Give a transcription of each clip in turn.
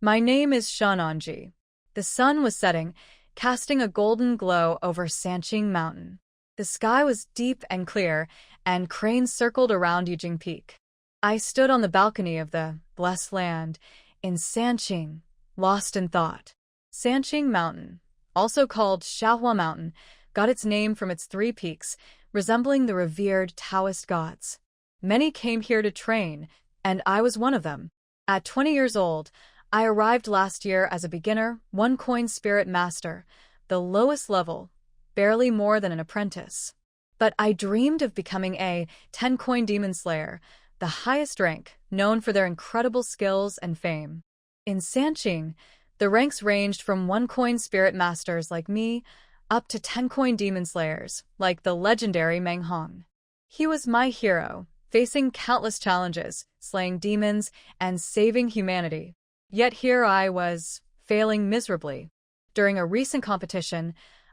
My name is Shananji. The sun was setting, casting a golden glow over Sanqing Mountain. The sky was deep and clear, and cranes circled around Eugin Peak. I stood on the balcony of the blessed land in Sanqing, lost in thought. Sanqing Mountain, also called Xiaohua Mountain, got its name from its three peaks, resembling the revered Taoist gods. Many came here to train, and I was one of them. At 20 years old, I arrived last year as a beginner, one-coin spirit master, the lowest level, barely more than an apprentice. But I dreamed of becoming a 10-coin demon slayer, the highest rank, known for their incredible skills and fame. In Sanqing, the ranks ranged from one-coin spirit masters like me up to 10-coin demon slayers, like the legendary Meng Hong. He was my hero, facing countless challenges, slaying demons, and saving humanity. Yet here I was, failing miserably. During a recent competition,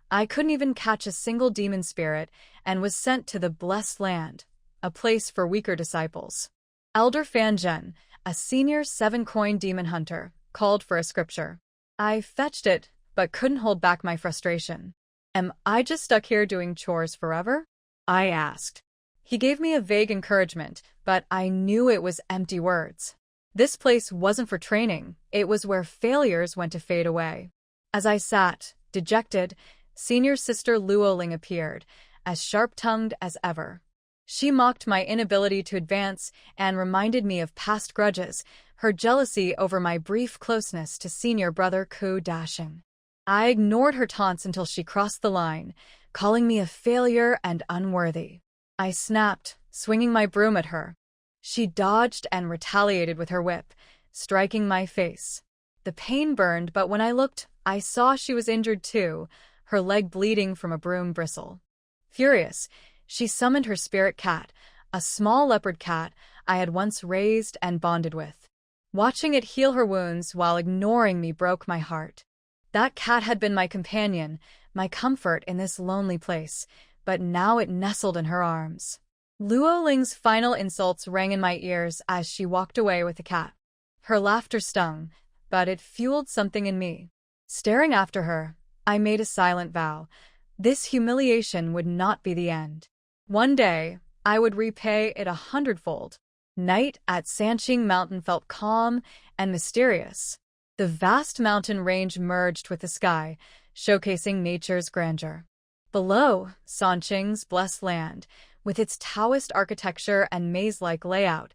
I couldn't even catch a single demon spirit and was sent to the Blessed Land, a place for weaker disciples. Elder Fan Zhen, a senior 7-coin demon hunter, called for a scripture. I fetched it, but couldn't hold back my frustration. Am I just stuck here doing chores forever? I asked. He gave me a vague encouragement, but I knew it was empty words. This place wasn't for training, it was where failures went to fade away. As I sat, dejected, senior sister Luoling appeared, as sharp-tongued as ever. She mocked my inability to advance and reminded me of past grudges, her jealousy over my brief closeness to senior brother Ku Dashing. I ignored her taunts until she crossed the line, calling me a failure and unworthy. I snapped, swinging my broom at her. She dodged and retaliated with her whip, striking my face. The pain burned, but when I looked, I saw she was injured too, her leg bleeding from a broom bristle. Furious, she summoned her spirit cat, a small leopard cat I had once raised and bonded with. Watching it heal her wounds while ignoring me broke my heart. That cat had been my companion, my comfort in this lonely place, but now it nestled in her arms. Luo Ling's final insults rang in my ears as she walked away with the cat. Her laughter stung, but it fueled something in me. Staring after her, I made a silent vow. This humiliation would not be the end. One day, I would repay it 100-fold. Night at Sanqing Mountain felt calm and mysterious. The vast mountain range merged with the sky, showcasing nature's grandeur. Below, Sanqing's blessed land, with its Taoist architecture and maze-like layout,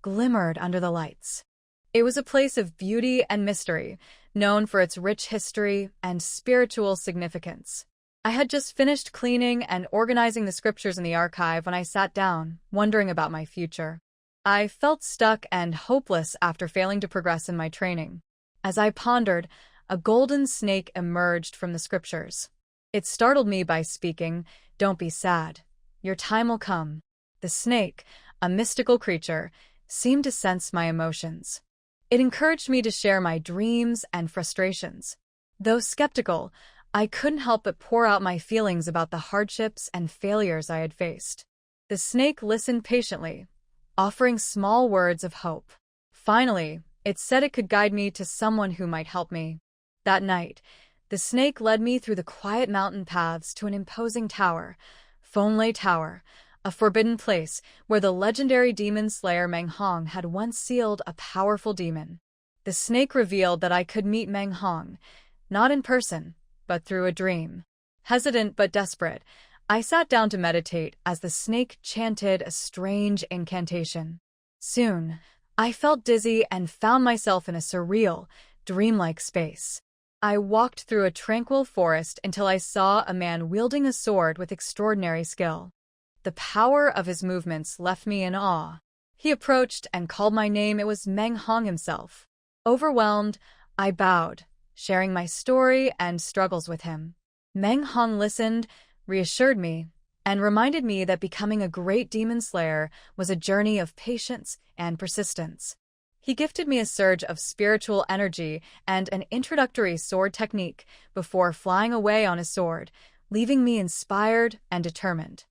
glimmered under the lights. It was a place of beauty and mystery, known for its rich history and spiritual significance. I had just finished cleaning and organizing the scriptures in the archive when I sat down, wondering about my future. I felt stuck and hopeless after failing to progress in my training. As I pondered, a golden snake emerged from the scriptures. It startled me by speaking, "Don't be sad. Your time will come." The snake, a mystical creature, seemed to sense my emotions. It encouraged me to share my dreams and frustrations. Though skeptical, I couldn't help but pour out my feelings about the hardships and failures I had faced. The snake listened patiently, offering small words of hope. Finally, it said it could guide me to someone who might help me. That night, the snake led me through the quiet mountain paths to an imposing tower, Fonlei Tower, a forbidden place where the legendary demon slayer Meng Hong had once sealed a powerful demon. The snake revealed that I could meet Meng Hong, not in person, but through a dream. Hesitant but desperate, I sat down to meditate as the snake chanted a strange incantation. Soon, I felt dizzy and found myself in a surreal, dreamlike space. I walked through a tranquil forest until I saw a man wielding a sword with extraordinary skill. The power of his movements left me in awe. He approached and called my name. It was Meng Hong himself. Overwhelmed, I bowed, sharing my story and struggles with him. Meng Hong listened, reassured me, and reminded me that becoming a great demon slayer was a journey of patience and persistence. He gifted me a surge of spiritual energy and an introductory sword technique before flying away on his sword, leaving me inspired and determined.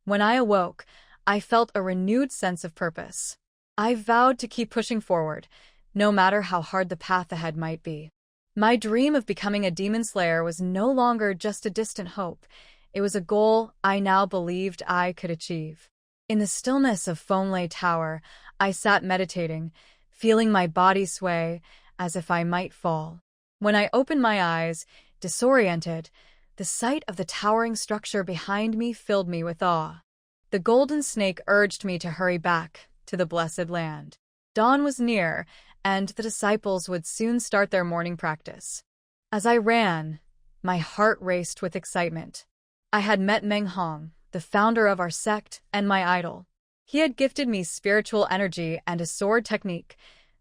When I awoke, I felt a renewed sense of purpose. I vowed to keep pushing forward, no matter how hard the path ahead might be. My dream of becoming a demon slayer was no longer just a distant hope. It was a goal I now believed I could achieve. In the stillness of Fonlay Tower, I sat meditating, feeling my body sway as if I might fall. When I opened my eyes, disoriented, the sight of the towering structure behind me filled me with awe. The golden snake urged me to hurry back to the blessed land. Dawn was near, and the disciples would soon start their morning practice. As I ran, my heart raced with excitement. I had met Meng Hong, the founder of our sect and my idol. He had gifted me spiritual energy and a sword technique,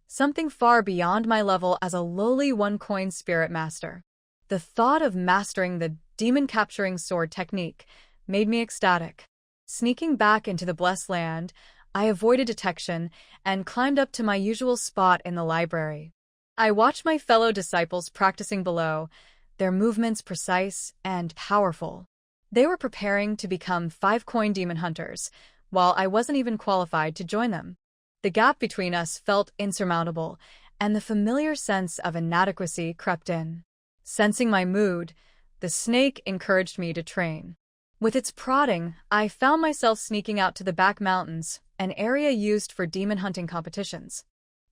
something far beyond my level as a lowly one-coin spirit master. The thought of mastering the demon-capturing sword technique made me ecstatic. Sneaking back into the blessed land, I avoided detection and climbed up to my usual spot in the library. I watched my fellow disciples practicing below, their movements precise and powerful. They were preparing to become 5-coin demon hunters, while I wasn't even qualified to join them. The gap between us felt insurmountable, and the familiar sense of inadequacy crept in. Sensing my mood, the snake encouraged me to train. With its prodding, I found myself sneaking out to the back mountains, an area used for demon hunting competitions.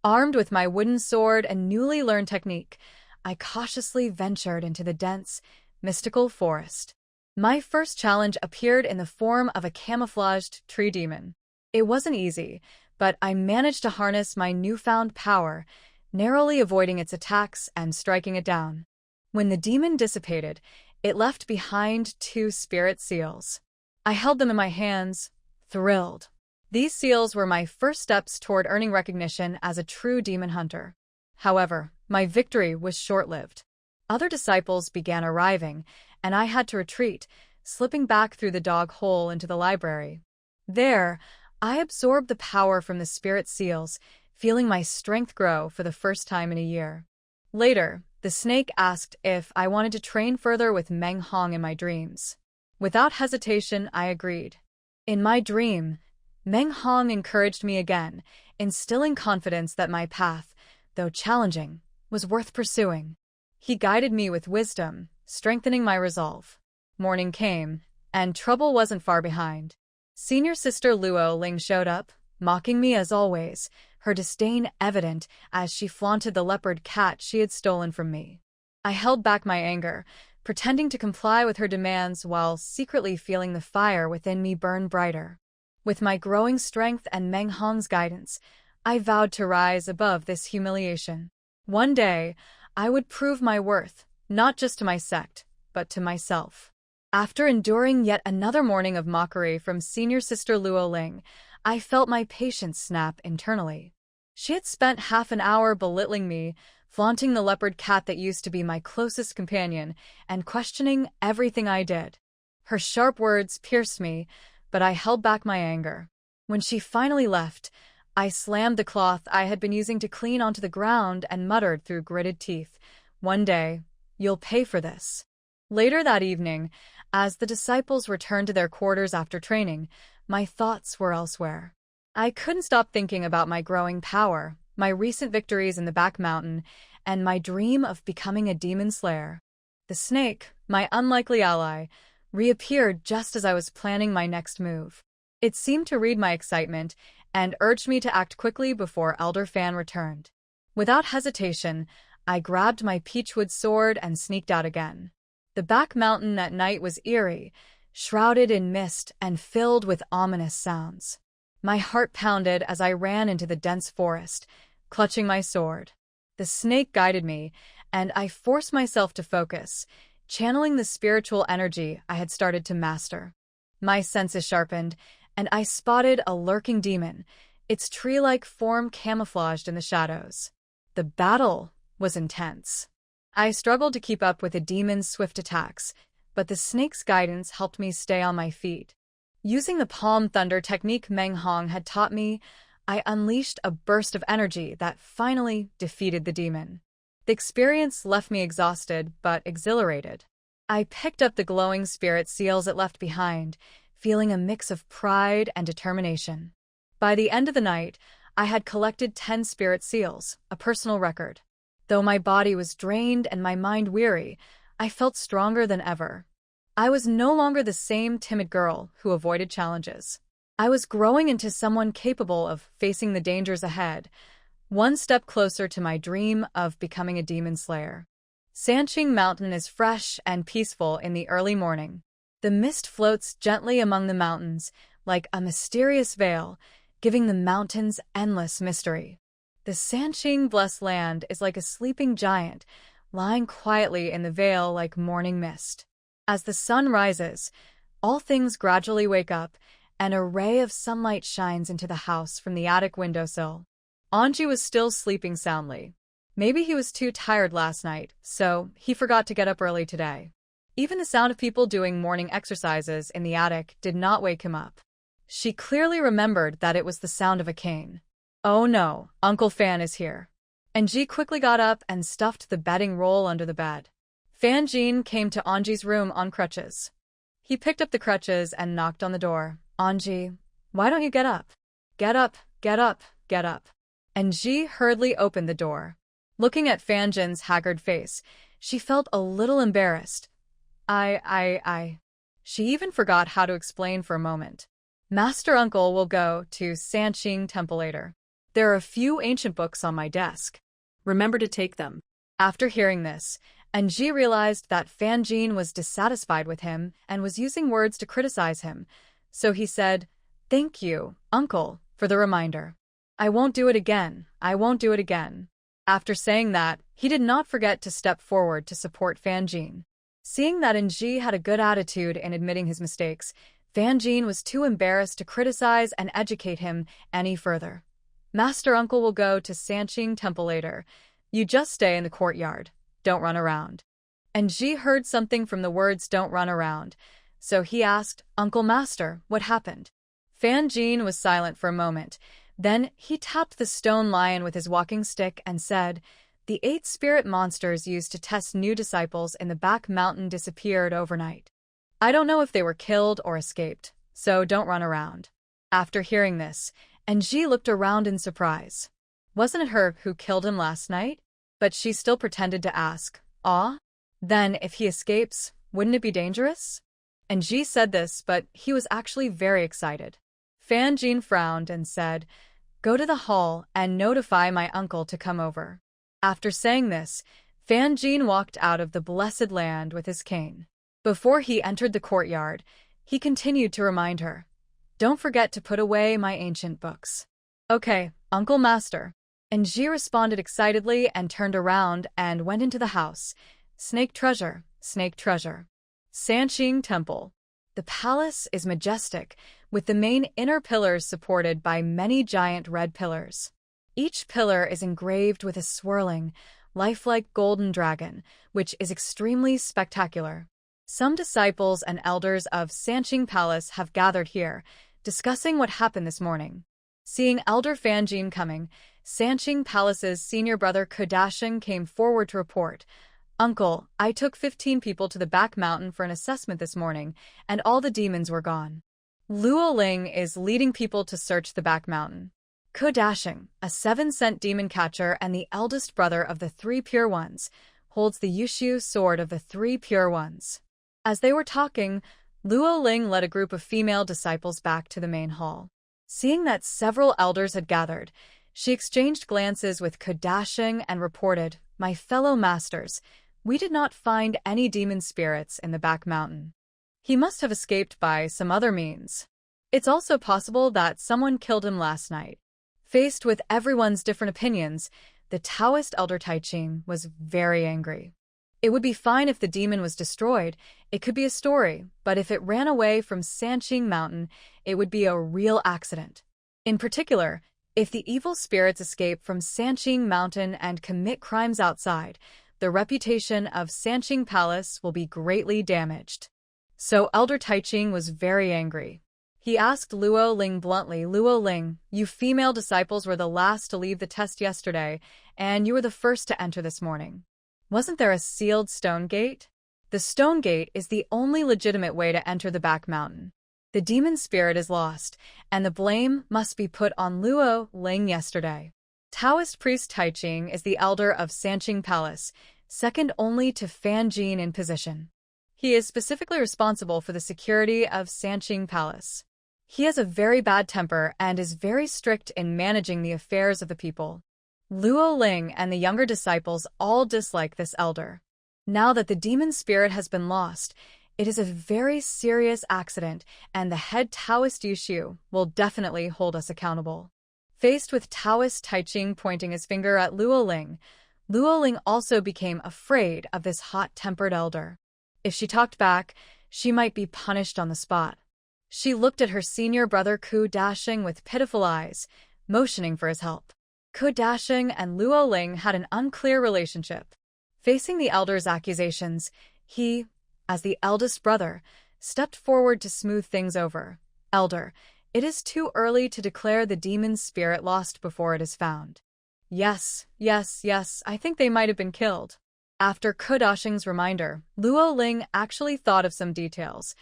Armed with my wooden sword and newly learned technique, I cautiously ventured into the dense, mystical forest. My first challenge appeared in the form of a camouflaged tree demon. It wasn't easy, but I managed to harness my newfound power, narrowly avoiding its attacks and striking it down. When the demon dissipated, it left behind 2 spirit seals. I held them in my hands, thrilled. These seals were my first steps toward earning recognition as a true demon hunter. However, my victory was short-lived. Other disciples began arriving, and I had to retreat, slipping back through the dog hole into the library. There, I absorbed the power from the spirit seals, feeling my strength grow for the first time in a year. Later, the snake asked if I wanted to train further with Meng Hong in my dreams. Without hesitation, I agreed. In my dream, Meng Hong encouraged me again, instilling confidence that my path, though challenging, was worth pursuing. He guided me with wisdom, strengthening my resolve. Morning came, and trouble wasn't far behind. Senior Sister Luo Ling showed up, mocking me as always, her disdain evident as she flaunted the leopard cat she had stolen from me. I held back my anger, pretending to comply with her demands while secretly feeling the fire within me burn brighter. With my growing strength and Meng Hong's guidance, I vowed to rise above this humiliation. One day, I would prove my worth, not just to my sect, but to myself. After enduring yet another morning of mockery from Senior Sister Luo Ling, I felt my patience snap internally. She had spent half an hour belittling me, flaunting the leopard cat that used to be my closest companion, and questioning everything I did. Her sharp words pierced me, but I held back my anger. When she finally left, I slammed the cloth I had been using to clean onto the ground and muttered through gritted teeth, "One day, you'll pay for this." Later that evening, as the disciples returned to their quarters after training, my thoughts were elsewhere. I couldn't stop thinking about my growing power, my recent victories in the back mountain, and my dream of becoming a demon slayer. The snake, my unlikely ally, reappeared just as I was planning my next move. It seemed to read my excitement and urged me to act quickly before Elder Fan returned. Without hesitation, I grabbed my peachwood sword and sneaked out again. The back mountain at night was eerie, shrouded in mist and filled with ominous sounds. My heart pounded as I ran into the dense forest, clutching my sword. The snake guided me, and I forced myself to focus, channeling the spiritual energy I had started to master. My senses sharpened, and I spotted a lurking demon, its tree-like form camouflaged in the shadows. The battle was intense. I struggled to keep up with the demon's swift attacks, but the snake's guidance helped me stay on my feet. Using the palm thunder technique Meng Hong had taught me, I unleashed a burst of energy that finally defeated the demon. The experience left me exhausted but exhilarated. I picked up the glowing spirit seals it left behind, feeling a mix of pride and determination. By the end of the night, I had collected 10 spirit seals, a personal record. Though my body was drained and my mind weary, I felt stronger than ever. I was no longer the same timid girl who avoided challenges. I was growing into someone capable of facing the dangers ahead, one step closer to my dream of becoming a demon slayer. Sanqing Mountain is fresh and peaceful in the early morning. The mist floats gently among the mountains, like a mysterious veil, giving the mountains endless mystery. The Sanqing blessed land is like a sleeping giant, lying quietly in the veil like morning mist. As the sun rises, all things gradually wake up, and a ray of sunlight shines into the house from the attic windowsill. Anji was still sleeping soundly. Maybe he was too tired last night, so he forgot to get up early today. Even the sound of people doing morning exercises in the attic did not wake him up. She clearly remembered that it was the sound of a cane. Oh no, Uncle Fan is here. Anji quickly got up and stuffed the bedding roll under the bed. Fan Jin came to Anji's room on crutches. He picked up the crutches and knocked on the door. Anji, why don't you get up? Get up, get up, get up. Anji hurriedly opened the door. Looking at Fan Jin's haggard face, she felt a little embarrassed. She even forgot how to explain for a moment. Master Uncle will go to Sanqing Temple later. There are a few ancient books on my desk. Remember to take them. After hearing this, Anji realized that Fan Jin was dissatisfied with him and was using words to criticize him. So he said, "Thank you, Uncle, for the reminder. I won't do it again. I won't do it again." After saying that, he did not forget to step forward to support Fan Jin. Seeing that Anji had a good attitude in admitting his mistakes, Fan Jin was too embarrassed to criticize and educate him any further. Master Uncle will go to Sanqing Temple later. You just stay in the courtyard. Don't run around. Anji heard something from the words "don't run around," so he asked, "Uncle Master, what happened?" Fan Jin was silent for a moment. Then he tapped the stone lion with his walking stick and said, "The 8 spirit monsters used to test new disciples in the back mountain disappeared overnight. I don't know if they were killed or escaped, so don't run around." After hearing this, Anji looked around in surprise. Wasn't it her who killed him last night? But she still pretended to ask, "Ah? Then if he escapes, wouldn't it be dangerous?" Anji said this, but he was actually very excited. Fan Jin frowned and said, "Go to the hall and notify my uncle to come over." After saying this, Fan Jin walked out of the blessed land with his cane. Before he entered the courtyard, he continued to remind her, "Don't forget to put away my ancient books." "Okay, Uncle Master." Anji responded excitedly and turned around and went into the house. Snake treasure, snake treasure. Sanqing Temple. The palace is majestic, with the main inner pillars supported by many giant red pillars. Each pillar is engraved with a swirling, lifelike golden dragon, which is extremely spectacular. Some disciples and elders of Sanqing Palace have gathered here, discussing what happened this morning. Seeing Elder Fan Jin coming, Sanqing Palace's senior brother Kodashing came forward to report, "Uncle, I took 15 people to the back mountain for an assessment this morning, and all the demons were gone." Luo Ling is leading people to search the back mountain. Kodashing, a 7-cent demon catcher and the eldest brother of the 3 Pure Ones, holds the Yuhua Sword of the 3 Pure Ones. As they were talking, Luo Ling led a group of female disciples back to the main hall. Seeing that several elders had gathered, she exchanged glances with Kodashing and reported, "My fellow masters, we did not find any demon spirits in the back mountain. He must have escaped by some other means. It's also possible that someone killed him last night." Faced with everyone's different opinions, the Taoist elder Taiqing was very angry. It would be fine if the demon was destroyed, it could be a story, but if it ran away from Sanqing Mountain, it would be a real accident. In particular, if the evil spirits escape from Sanqing Mountain and commit crimes outside, the reputation of Sanqing Palace will be greatly damaged. So Elder Taiqing was very angry. He asked Luo Ling bluntly, "Luo Ling, you female disciples were the last to leave the test yesterday, and you were the first to enter this morning. Wasn't there a sealed stone gate?" The stone gate is the only legitimate way to enter the back mountain. The demon spirit is lost, and the blame must be put on Luo Ling yesterday. Taoist priest Taiching is the elder of Sanqing Palace, second only to Fan Jin in position. He is specifically responsible for the security of Sanqing Palace. He has a very bad temper and is very strict in managing the affairs of the people. Luo Ling and the younger disciples all dislike this elder. Now that the demon spirit has been lost, it is a very serious accident, and the head Taoist Yushu will definitely hold us accountable. Faced with Taoist Taiching pointing his finger at Luo Ling also became afraid of this hot-tempered elder. If she talked back, she might be punished on the spot. She looked at her senior brother Ku Dashing with pitiful eyes, motioning for his help. Ku Dashing and Luo Ling had an unclear relationship. Facing the elder's accusations, he, as the eldest brother, stepped forward to smooth things over. Elder, it is too early to declare the demon's spirit lost before it is found. Yes, I think they might have been killed. After Ku Dashing's reminder, Luo Ling actually thought of some details.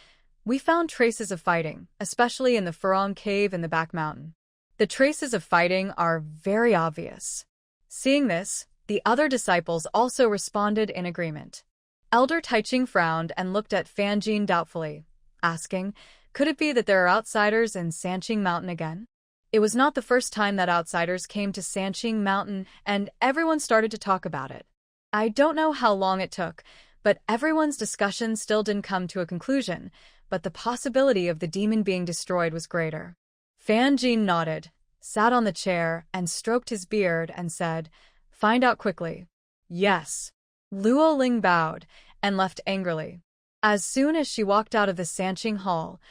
We found traces of fighting, especially in the Furong cave in the back mountain. The traces of fighting are very obvious. Seeing this, the other disciples also responded in agreement. Elder Taiching frowned and looked at Fan Jin doubtfully, asking, could it be that there are outsiders in Sanqing Mountain again? It was not the first time that outsiders came to Sanqing Mountain, and everyone started to talk about it. I don't know how long it took, but everyone's discussion still didn't come to a conclusion, but the possibility of the demon being destroyed was greater. Fan Jin nodded, sat on the chair, and stroked his beard and said, find out quickly. Yes. Luo Ling bowed and left angrily. As soon as she walked out of the Sanqing Hall,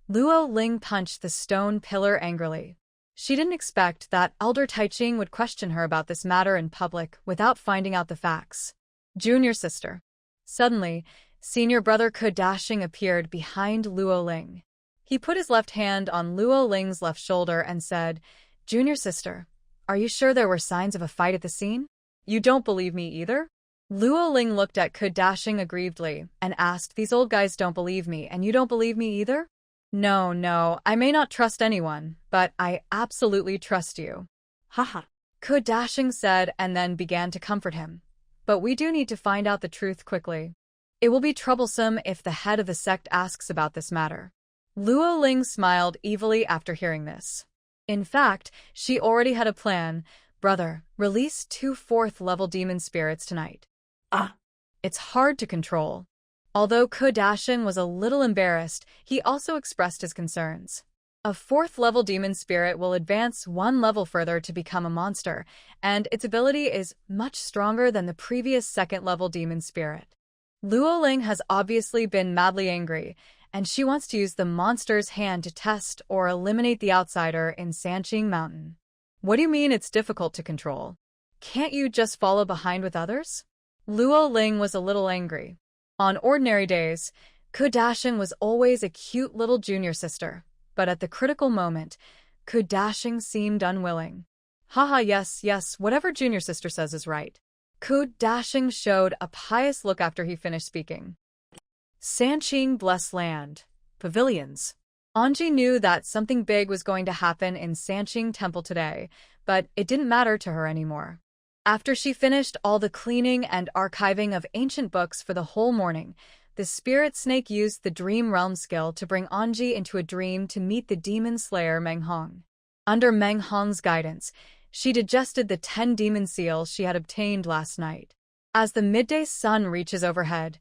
Luo Ling punched the stone pillar angrily. She didn't expect that Elder Taiching would question her about this matter in public without finding out the facts. Junior sister. Suddenly, senior brother Ku Dashing appeared behind Luo Ling. He put his left hand on Luo Ling's left shoulder and said, Junior sister, are you sure there were signs of a fight at the scene? You don't believe me either? Luo Ling looked at Ku Dashing aggrievedly and asked, these old guys don't believe me and you don't believe me either? No, I may not trust anyone, but I absolutely trust you. Haha. Ku Dashing said and then began to comfort him. But we do need to find out the truth quickly. It will be troublesome if the head of the sect asks about this matter. Luo Ling smiled evilly after hearing this. In fact, she already had a plan. Brother, release 2 4th-level demon spirits tonight. It's hard to control. Although Ku Dashing was a little embarrassed, he also expressed his concerns. A 4th-level demon spirit will advance 1 level further to become a monster, and its ability is much stronger than the previous 2nd-level demon spirit. Luo Ling has obviously been madly angry, and she wants to use the monster's hand to test or eliminate the outsider in Sanqing Mountain. What do you mean it's difficult to control? Can't you just follow behind with others? Luo Ling was a little angry. On ordinary days, Ku Dashing was always a cute little junior sister, but at the critical moment, Ku Dashing seemed unwilling. Haha, yes, whatever junior sister says is right. Ku Dashing showed a pious look after he finished speaking. Sanqing Blessed Land. Pavilions. Anji knew that something big was going to happen in Sanqing Temple today, but it didn't matter to her anymore. After she finished all the cleaning and archiving of ancient books for the whole morning, the spirit snake used the Dream Realm skill to bring Anji into a dream to meet the demon slayer Meng Hong. Under Meng Hong's guidance, she digested the 10 demon seals she had obtained last night. As the midday sun reaches overhead,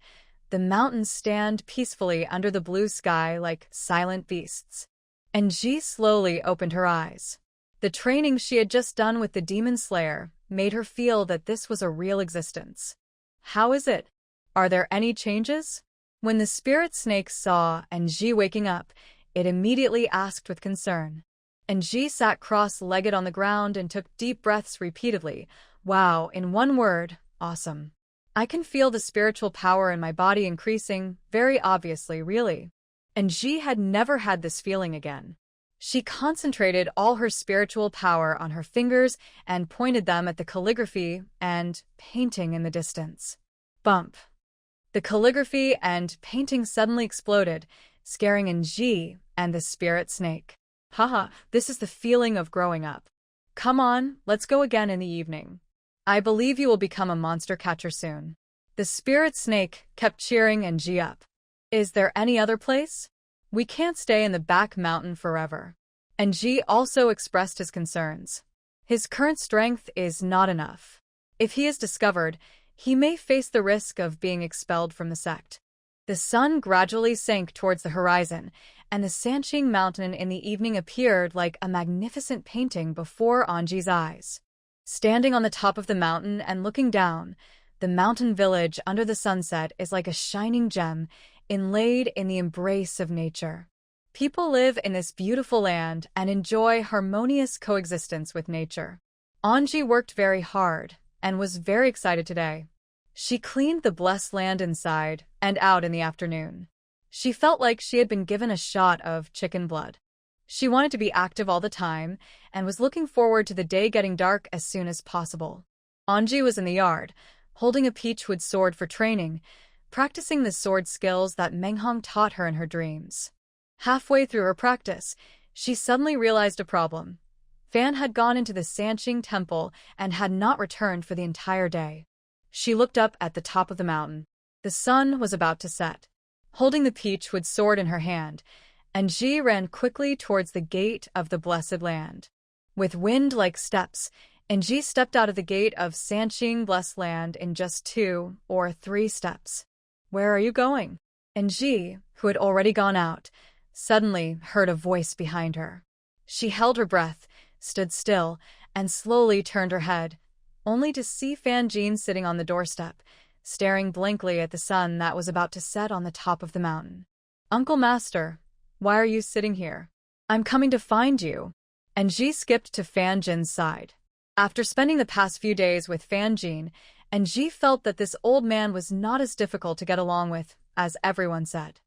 the mountains stand peacefully under the blue sky like silent beasts. Anji slowly opened her eyes. The training she had just done with the demon slayer made her feel that this was a real existence. How is it? Are there any changes? When the spirit snake saw Anji waking up, it immediately asked with concern. Anji sat cross-legged on the ground and took deep breaths repeatedly. Wow, in one word, awesome. I can feel the spiritual power in my body increasing, very obviously, really. Anji had never had this feeling again. She concentrated all her spiritual power on her fingers and pointed them at the calligraphy and painting in the distance. Bump. The calligraphy and painting suddenly exploded, scaring Nji and the spirit snake. Haha, this is the feeling of growing up. Come on, let's go again in the evening. I believe you will become a monster catcher soon. The spirit snake kept cheering Nji up. Is there any other place? We can't stay in the back mountain forever. Nji also expressed his concerns. His current strength is not enough. If he is discovered, he may face the risk of being expelled from the sect. The sun gradually sank towards the horizon, and the Sanqing mountain in the evening appeared like a magnificent painting before Anji's eyes. Standing on the top of the mountain and looking down, the mountain village under the sunset is like a shining gem inlaid in the embrace of nature. People live in this beautiful land and enjoy harmonious coexistence with nature. Anji worked very hard and was very excited today. She cleaned the blessed land inside and out in the afternoon. She felt like she had been given a shot of chicken blood. She wanted to be active all the time and was looking forward to the day getting dark as soon as possible. Anji was in the yard, holding a peachwood sword for training, practicing the sword skills that Menghong taught her in her dreams. Halfway through her practice, she suddenly realized a problem. Fan had gone into the Sanqing temple and had not returned for the entire day. She looked up at the top of the mountain. The sun was about to set. Holding the peachwood sword in her hand, Nji ran quickly towards the gate of the blessed land. With wind-like steps, Nji stepped out of the gate of Sanqing blessed land in just 2 or 3 steps. Where are you going? Nji, who had already gone out, suddenly heard a voice behind her. She held her breath, stood still, and slowly turned her head, only to see Fan Jin sitting on the doorstep, staring blankly at the sun that was about to set on the top of the mountain. Uncle Master, why are you sitting here? I'm coming to find you. Nji skipped to Fan Jin's side. After spending the past few days with Fan Jin, Nji felt that this old man was not as difficult to get along with as everyone said.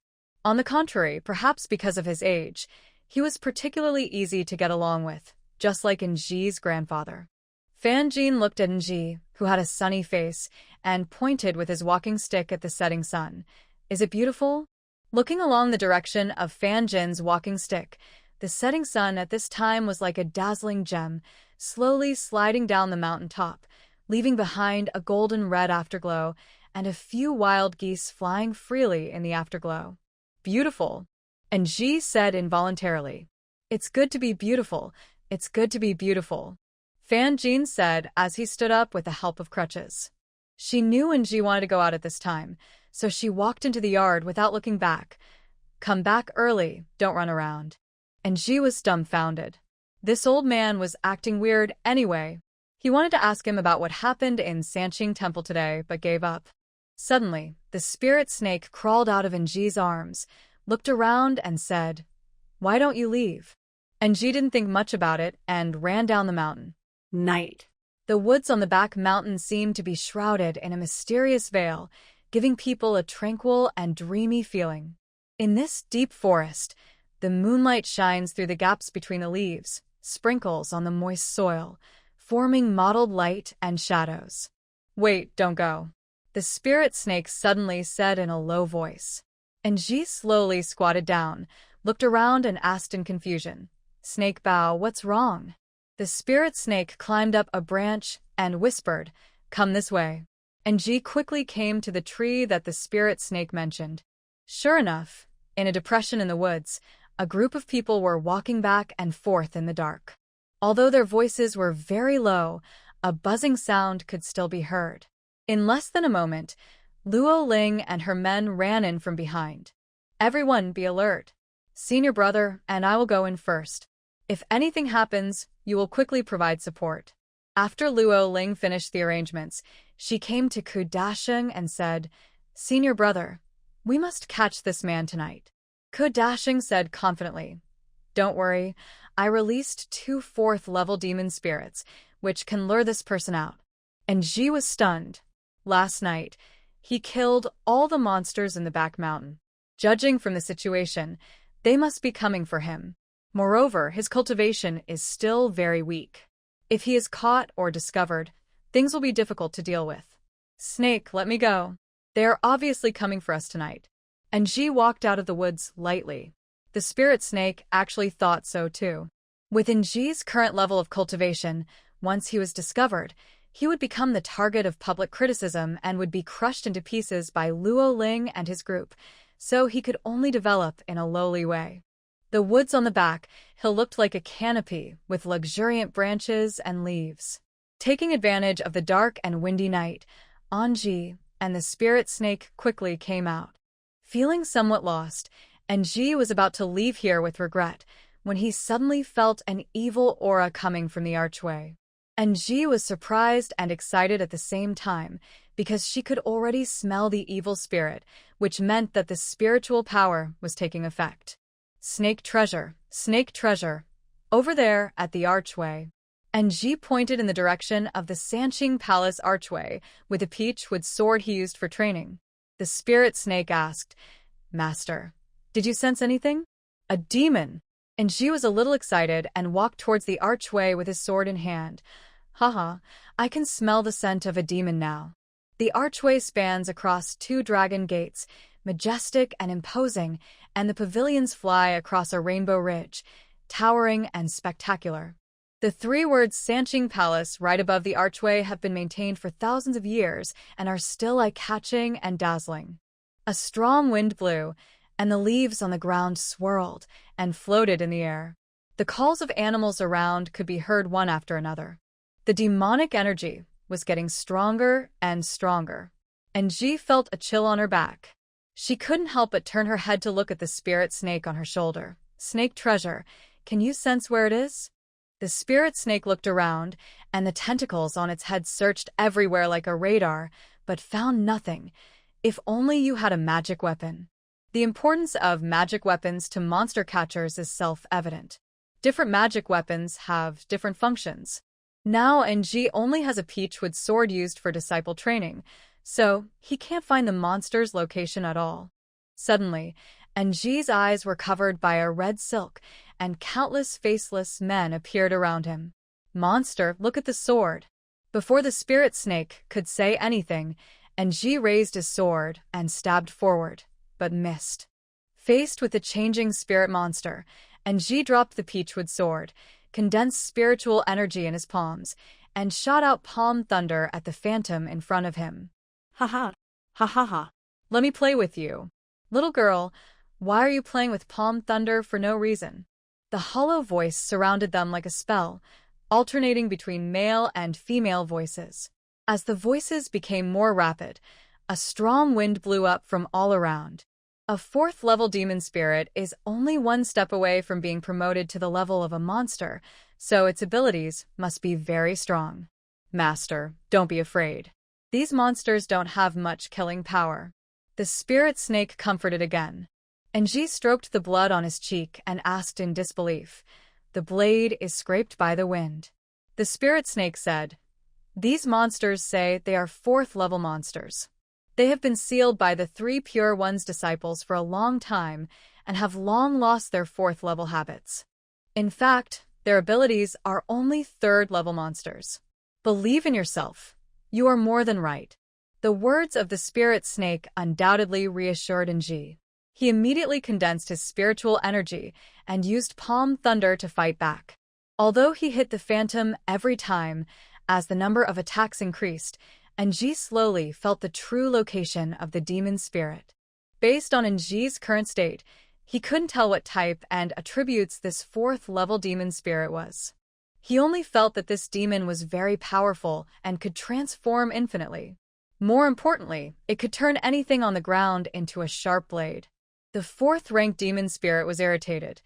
On the contrary, perhaps because of his age, he was particularly easy to get along with, just like Nji's grandfather. Fan Jin looked at Nji, who had a sunny face, and pointed with his walking stick at the setting sun. Is it beautiful? Looking along the direction of Fan Jin's walking stick, the setting sun at this time was like a dazzling gem, slowly sliding down the mountain top, leaving behind a golden-red afterglow and a few wild geese flying freely in the afterglow. Beautiful, Nji said involuntarily. It's good to be beautiful. It's good to be beautiful, Fan Jin said as he stood up with the help of crutches. She knew Nji wanted to go out at this time, so she walked into the yard without looking back. Come back early, don't run around. Nji was dumbfounded. This old man was acting weird anyway. He wanted to ask him about what happened in Sanqing Temple today, but gave up. Suddenly, the spirit snake crawled out of Nji's arms, looked around and said, "Why don't you leave?" Nji didn't think much about it and ran down the mountain. Night. The woods on the back mountain seemed to be shrouded in a mysterious veil, giving people a tranquil and dreamy feeling. In this deep forest, the moonlight shines through the gaps between the leaves, sprinkles on the moist soil, forming mottled light and shadows. Wait, don't go. The spirit snake suddenly said in a low voice. Nji slowly squatted down, looked around and asked in confusion, "Snake Bao, what's wrong?" The spirit snake climbed up a branch and whispered, "Come this way." Nji quickly came to the tree that the spirit snake mentioned. Sure enough, in a depression in the woods, a group of people were walking back and forth in the dark. Although their voices were very low, a buzzing sound could still be heard. In less than a moment, Luo Ling and her men ran in from behind. "Everyone be alert. Senior brother and I will go in first. If anything happens, you will quickly provide support." After Luo Ling finished the arrangements, she came to Ku Dasheng and said, "Senior brother, we must catch this man tonight." Ku Dasheng said confidently, "Don't worry, I released 2 4th-level demon spirits, which can lure this person out." And Ji was stunned. Last night, he killed all the monsters in the back mountain. Judging from the situation, they must be coming for him. Moreover, his cultivation is still very weak. If he is caught or discovered, things will be difficult to deal with. "Snake, let me go. They are obviously coming for us tonight." and Ji walked out of the woods lightly. The spirit snake actually thought so too. Within Ji's current level of cultivation, once he was discovered, he would become the target of public criticism and would be crushed into pieces by Luo Ling and his group, so he could only develop in a lowly way. The woods on the back hill looked like a canopy with luxuriant branches and leaves. Taking advantage of the dark and windy night, Anji and the spirit snake quickly came out. Feeling somewhat lost, Anji was about to leave here with regret when he suddenly felt an evil aura coming from the archway. Anji was surprised and excited at the same time because she could already smell the evil spirit, which meant that the spiritual power was taking effect. Snake treasure, over there at the archway. Anji pointed in the direction of the Sanqing Palace archway with a peachwood sword he used for training. The spirit snake asked, "Master, did you sense anything?" "A demon." Anji was a little excited and walked towards the archway with his sword in hand. "Haha, I can smell the scent of a demon now." The archway spans across 2 dragon gates, majestic and imposing, and the pavilions fly across a rainbow ridge, towering and spectacular. The 3 words Sanqing Palace right above the archway have been maintained for thousands of years and are still eye-catching and dazzling. A strong wind blew, and the leaves on the ground swirled and floated in the air. The calls of animals around could be heard one after another. The demonic energy was getting stronger and stronger, and Ji felt a chill on her back. She couldn't help but turn her head to look at the spirit snake on her shoulder. "Snake treasure, can you sense where it is?" The spirit snake looked around, and the tentacles on its head searched everywhere like a radar, but found nothing. If only you had a magic weapon. The importance of magic weapons to monster catchers is self-evident. Different magic weapons have different functions. Now Anji only has a peachwood sword used for disciple training, so he can't find the monster's location at all. Suddenly, Anji's eyes were covered by a red silk, and countless faceless men appeared around him. "Monster, look at the sword." Before the spirit snake could say anything, Anji raised his sword and stabbed forward, but missed. Faced with the changing spirit monster, Anji dropped the peachwood sword, condensed spiritual energy in his palms, and shot out palm thunder at the phantom in front of him. "Ha ha, ha ha ha. Let me play with you. Little girl, why are you playing with palm thunder for no reason?" The hollow voice surrounded them like a spell, alternating between male and female voices. As the voices became more rapid, a strong wind blew up from all around. A 4th-level demon spirit is only 1 step away from being promoted to the level of a monster, so its abilities must be very strong. "Master, don't be afraid. These monsters don't have much killing power." The spirit snake comforted again. Anji stroked the blood on his cheek and asked in disbelief, "The blade is scraped by the wind." The spirit snake said, "These monsters say they are 4th-level monsters. They have been sealed by the 3 Pure One's disciples for a long time and have long lost their 4th-level habits. In fact, their abilities are only 3rd-level monsters. Believe in yourself. You are more than right." The words of the spirit snake undoubtedly reassured Anji. He immediately condensed his spiritual energy and used palm thunder to fight back. Although he hit the phantom every time, as the number of attacks increased, Anji slowly felt the true location of the demon spirit. Based on Anji's current state, he couldn't tell what type and attributes this 4th-level demon spirit was. He only felt that this demon was very powerful and could transform infinitely. More importantly, it could turn anything on the ground into a sharp blade. The 4th-ranked demon spirit was irritated.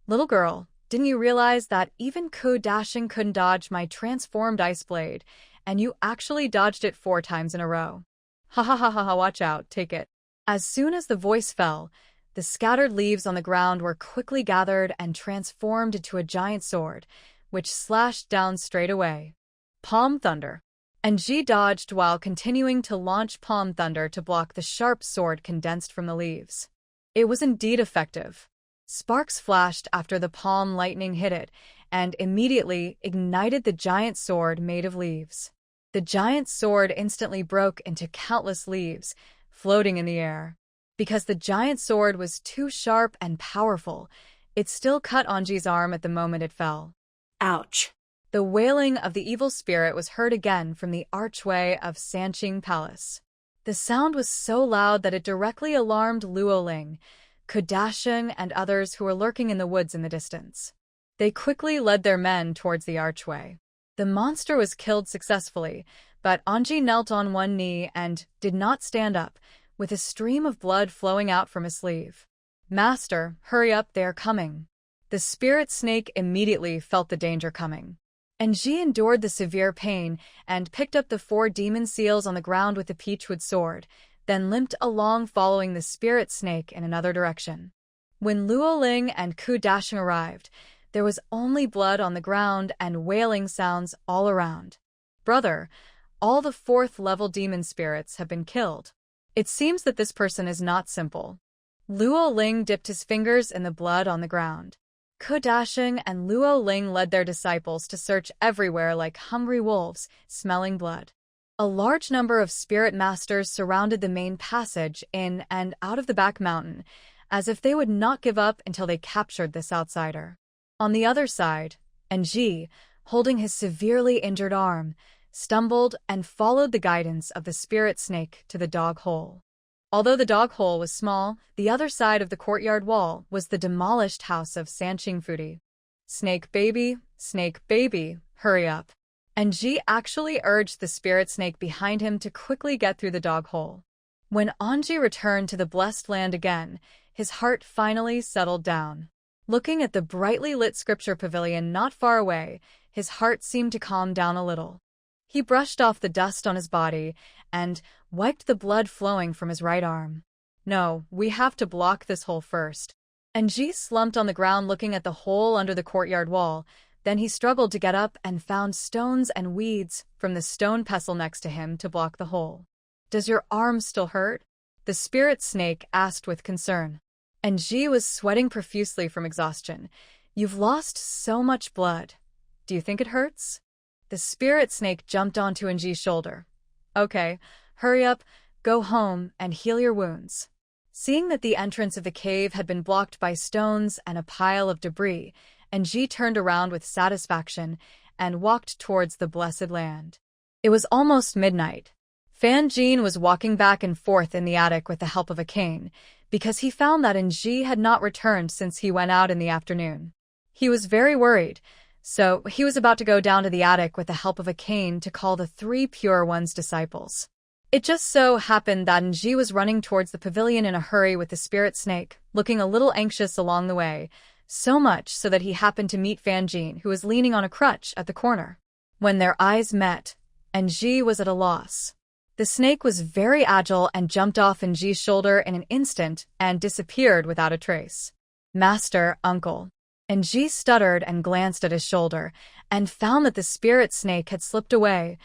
"Little girl, didn't you realize that even Dashing couldn't dodge my transformed ice blade, and you actually dodged it 4 times in a row? Ha ha ha ha ha, watch out, take it." As soon as the voice fell, the scattered leaves on the ground were quickly gathered and transformed into a giant sword, which slashed down straight away. Palm thunder. Anji dodged while continuing to launch palm thunder to block the sharp sword condensed from the leaves. It was indeed effective. Sparks flashed after the palm lightning hit it, and immediately ignited the giant sword made of leaves. The giant sword instantly broke into countless leaves, floating in the air. Because the giant sword was too sharp and powerful, it still cut Anji's arm at the moment it fell. Ouch. The wailing of the evil spirit was heard again from the archway of Sanqing Palace. The sound was so loud that it directly alarmed Luo Ling, Kudasheng, and others who were lurking in the woods in the distance. They quickly led their men towards the archway. The monster was killed successfully, but Anji knelt on one knee and did not stand up, with a stream of blood flowing out from his sleeve. "Master, hurry up, they are coming." The spirit snake immediately felt the danger coming. Anji endured the severe pain and picked up the 4 demon seals on the ground with the peachwood sword, then limped along following the spirit snake in another direction. When Luo Ling and Ku Dasheng arrived, there was only blood on the ground and wailing sounds all around. "Brother, all the 4th-level demon spirits have been killed. It seems that this person is not simple." Luo Ling dipped his fingers in the blood on the ground. Ku Dasheng and Luo Ling led their disciples to search everywhere like hungry wolves, smelling blood. A large number of spirit masters surrounded the main passage in and out of the back mountain, as if they would not give up until they captured this outsider. On the other side, Anji, holding his severely injured arm, stumbled and followed the guidance of the spirit snake to the dog hole. Although the dog hole was small, the other side of the courtyard wall was the demolished house of Sanqing Fudi. Snake baby, hurry up." Anji actually urged the spirit snake behind him to quickly get through the dog hole. When Anji returned to the blessed land again, his heart finally settled down. Looking at the brightly lit scripture pavilion not far away, his heart seemed to calm down a little. He brushed off the dust on his body and wiped the blood flowing from his right arm. "No, we have to block this hole first." Anji slumped on the ground looking at the hole under the courtyard wall. Then he struggled to get up and found stones and weeds from the stone pestle next to him to block the hole. "Does your arm still hurt?" the spirit snake asked with concern. Anji was sweating profusely from exhaustion. "You've lost so much blood. Do you think it hurts?" The spirit snake jumped onto Anji's shoulder. "Okay, hurry up, go home, and heal your wounds." Seeing that the entrance of the cave had been blocked by stones and a pile of debris, Anji turned around with satisfaction and walked towards the blessed land. It was almost midnight. Fan Jin was walking back and forth in the attic with the help of a cane, because he found that Anji had not returned since he went out in the afternoon. He was very worried, so he was about to go down to the attic with the help of a cane to call the 3 Pure One's disciples. It just so happened that Anji was running towards the pavilion in a hurry with the spirit snake, looking a little anxious along the way, so much so that he happened to meet Fan Jin, who was leaning on a crutch at the corner. When their eyes met, Anji was at a loss. The snake was very agile and jumped off Anji's shoulder in an instant and disappeared without a trace. "Master, uncle." Anji stuttered and glanced at his shoulder, and found that the spirit snake had slipped away.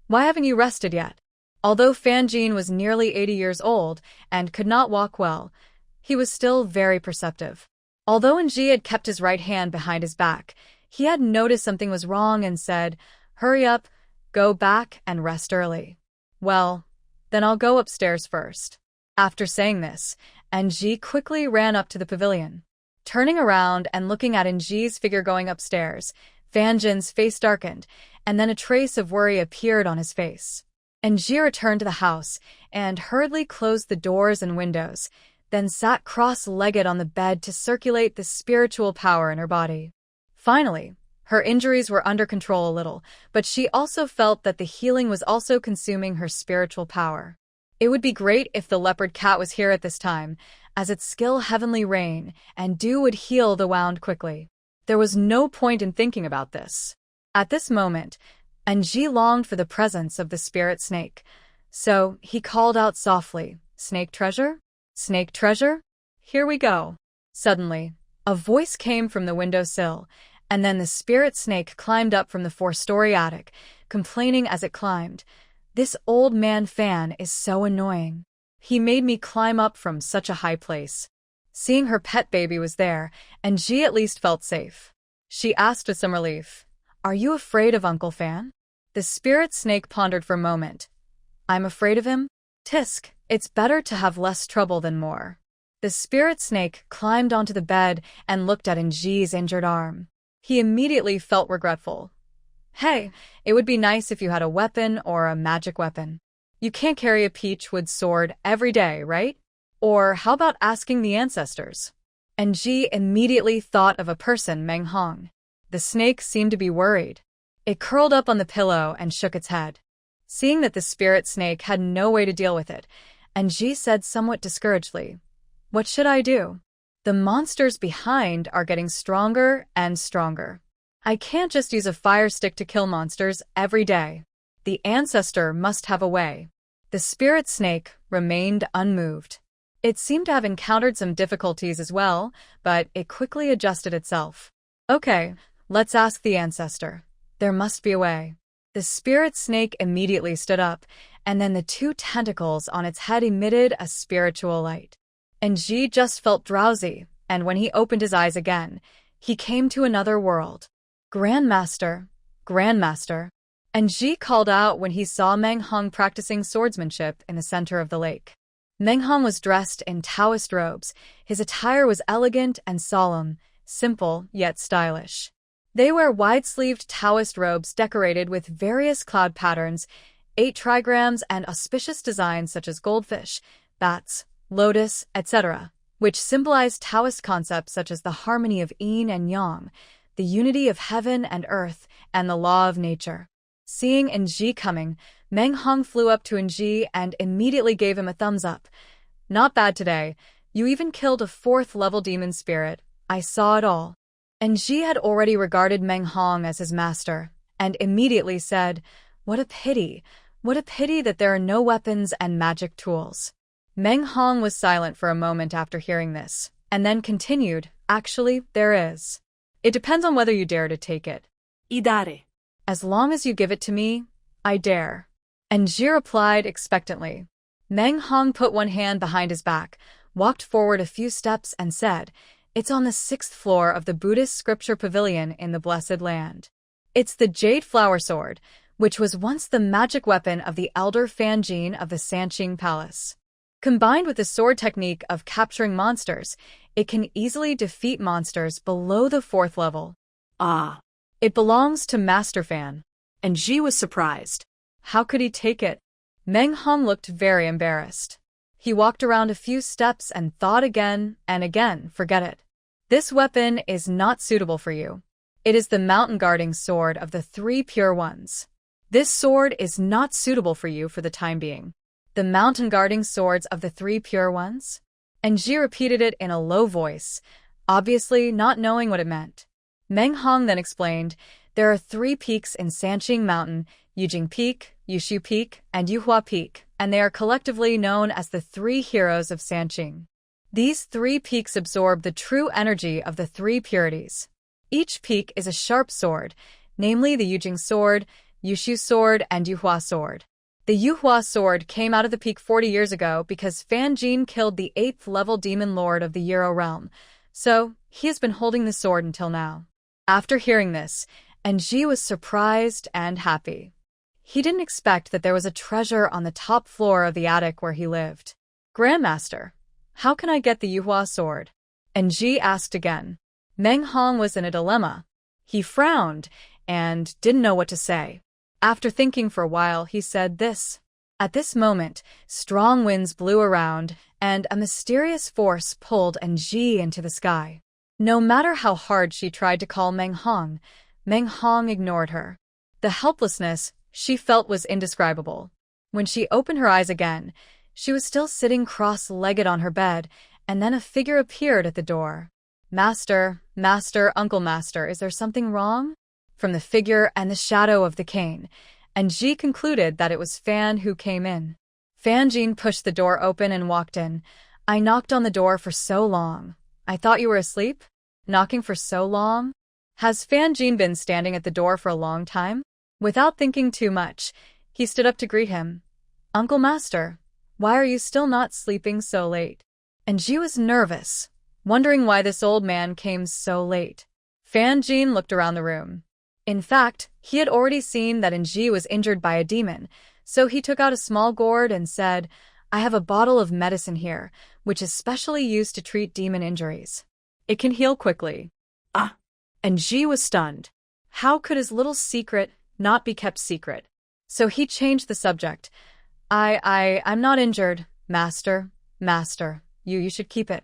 "Why haven't you rested yet?" Although Fan Jin was nearly 80 years old and could not walk well, he was still very perceptive. Although Anji had kept his right hand behind his back, he had noticed something was wrong and said, "Hurry up, go back and rest early." "Well, then I'll go upstairs first." After saying this, Anji quickly ran up to the pavilion. Turning around and looking at Anji's figure going upstairs, Fan Jin's face darkened, and then a trace of worry appeared on his face. Anji returned to the house and hurriedly closed the doors and windows, then sat cross-legged on the bed to circulate the spiritual power in her body. Finally, her injuries were under control a little, but she also felt that the healing was also consuming her spiritual power. It would be great if the leopard cat was here at this time, as its skill Heavenly Rain and Dew would heal the wound quickly. There was no point in thinking about this. At this moment, Anji longed for the presence of the spirit snake, so he called out softly, "Snake treasure? Snake treasure? Here we go." Suddenly, a voice came from the windowsill, and then the spirit snake climbed up from the 4-story attic, complaining as it climbed, "This old man Fan is so annoying. He made me climb up from such a high place." Seeing her pet baby was there, Anji at least felt safe. She asked with some relief, "Are you afraid of Uncle Fan?" The spirit snake pondered for a moment. "I'm afraid of him? Tisk, it's better to have less trouble than more. The spirit snake climbed onto the bed and looked at Enji's injured arm. He immediately felt regretful. Hey, it would be nice if you had a weapon or a magic weapon. You can't carry a peachwood sword every day, right? Or how about asking the ancestors? Enji immediately thought of a person, Meng Hong. The snake seemed to be worried. It curled up on the pillow and shook its head. Seeing that the spirit snake had no way to deal with it, Enji said somewhat discouragedly, "What should I do? The monsters behind are getting stronger and stronger. I can't just use a fire stick to kill monsters every day. The ancestor must have a way." The spirit snake remained unmoved. It seemed to have encountered some difficulties as well, but it quickly adjusted itself. Okay, let's ask the ancestor. There must be a way. The spirit snake immediately stood up, and then the two tentacles on its head emitted a spiritual light. Enji just felt drowsy, and when he opened his eyes again, he came to another world. Grandmaster, Grandmaster. Enji called out when he saw Meng Hong practicing swordsmanship in the center of the lake. Meng Hong was dressed in Taoist robes. His attire was elegant and solemn, simple yet stylish. They wear wide-sleeved Taoist robes decorated with various cloud patterns, 8 trigrams, and auspicious designs such as goldfish, bats, lotus, etc., which symbolize Taoist concepts such as the harmony of yin and yang, the unity of heaven and earth, and the law of nature. Seeing Enji coming, Meng Hong flew up to Enji and immediately gave him a thumbs up. "Not bad today. You even killed a 4th-level demon spirit. I saw it all." Enji had already regarded Meng Hong as his master, and immediately said, What a pity that there are no weapons and magic tools." Meng Hong was silent for a moment after hearing this, and then continued, "Actually, there is. It depends on whether you dare to take it." Idare. "As long as you give it to me, I dare." Enji replied expectantly. Meng Hong put one hand behind his back, walked forward a few steps, and said, "It's on the 6th floor of the Buddhist scripture pavilion in the Blessed Land. It's the Jade Flower Sword, which was once the magic weapon of the elder Fanjin of the Sanqing Palace. Combined with the sword technique of capturing monsters, it can easily defeat monsters below the 4th level. Ah. It belongs to Master Fan." Enji was surprised. How could he take it? Meng Hong looked very embarrassed. He walked around a few steps and thought again and again, "Forget it. This weapon is not suitable for you. It is the mountain guarding sword of the 3 pure ones. This sword is not suitable for you for the time being." "The mountain guarding swords of the 3 pure ones?" Enji repeated it in a low voice, obviously not knowing what it meant. Meng Hong then explained, "There are 3 peaks in Sanqing Mountain, Eugin Peak, Yushu Peak, and Yuhua Peak, and they are collectively known as the 3 heroes of Sanqing. These 3 peaks absorb the true energy of the 3 purities. Each peak is a sharp sword, namely the Yuhua Sword, Yushu Sword, and Yuhua Sword. The Yuhua Sword came out of the peak 40 years ago because Fan Jin killed the 8th-level demon lord of the Euro realm, so he has been holding the sword until now." After hearing this, Enji was surprised and happy. He didn't expect that there was a treasure on the top floor of the attic where he lived. "Grandmaster, how can I get the Yuhua Sword?" Enji asked again. Meng Hong was in a dilemma. He frowned and didn't know what to say. After thinking for a while, he said this. At this moment, strong winds blew around, and a mysterious force pulled Enji into the sky. No matter how hard she tried to call Meng Hong ignored her. The helplessness she felt was indescribable. When she opened her eyes again, she was still sitting cross-legged on her bed, and then a figure appeared at the door. Master, Uncle Master, is there something wrong?" From the figure and the shadow of the cane, Enji concluded that it was Fan who came in. Fan Jin pushed the door open and walked in. "I knocked on the door for so long. I thought you were asleep? Knocking for so long?" Has Fan Jin been standing at the door for a long time? Without thinking too much, he stood up to greet him. "Uncle Master, why are you still not sleeping so late?" Enji was nervous, wondering why this old man came so late. Fan Jin looked around the room. In fact, he had already seen that Enji was injured by a demon, so he took out a small gourd and said, I have a bottle of medicine here, which is specially used to treat demon injuries. It can heal quickly. Ah. And Ji was stunned. How could his little secret not be kept secret? So he changed the subject. I'm not injured, master. Master, you should keep it.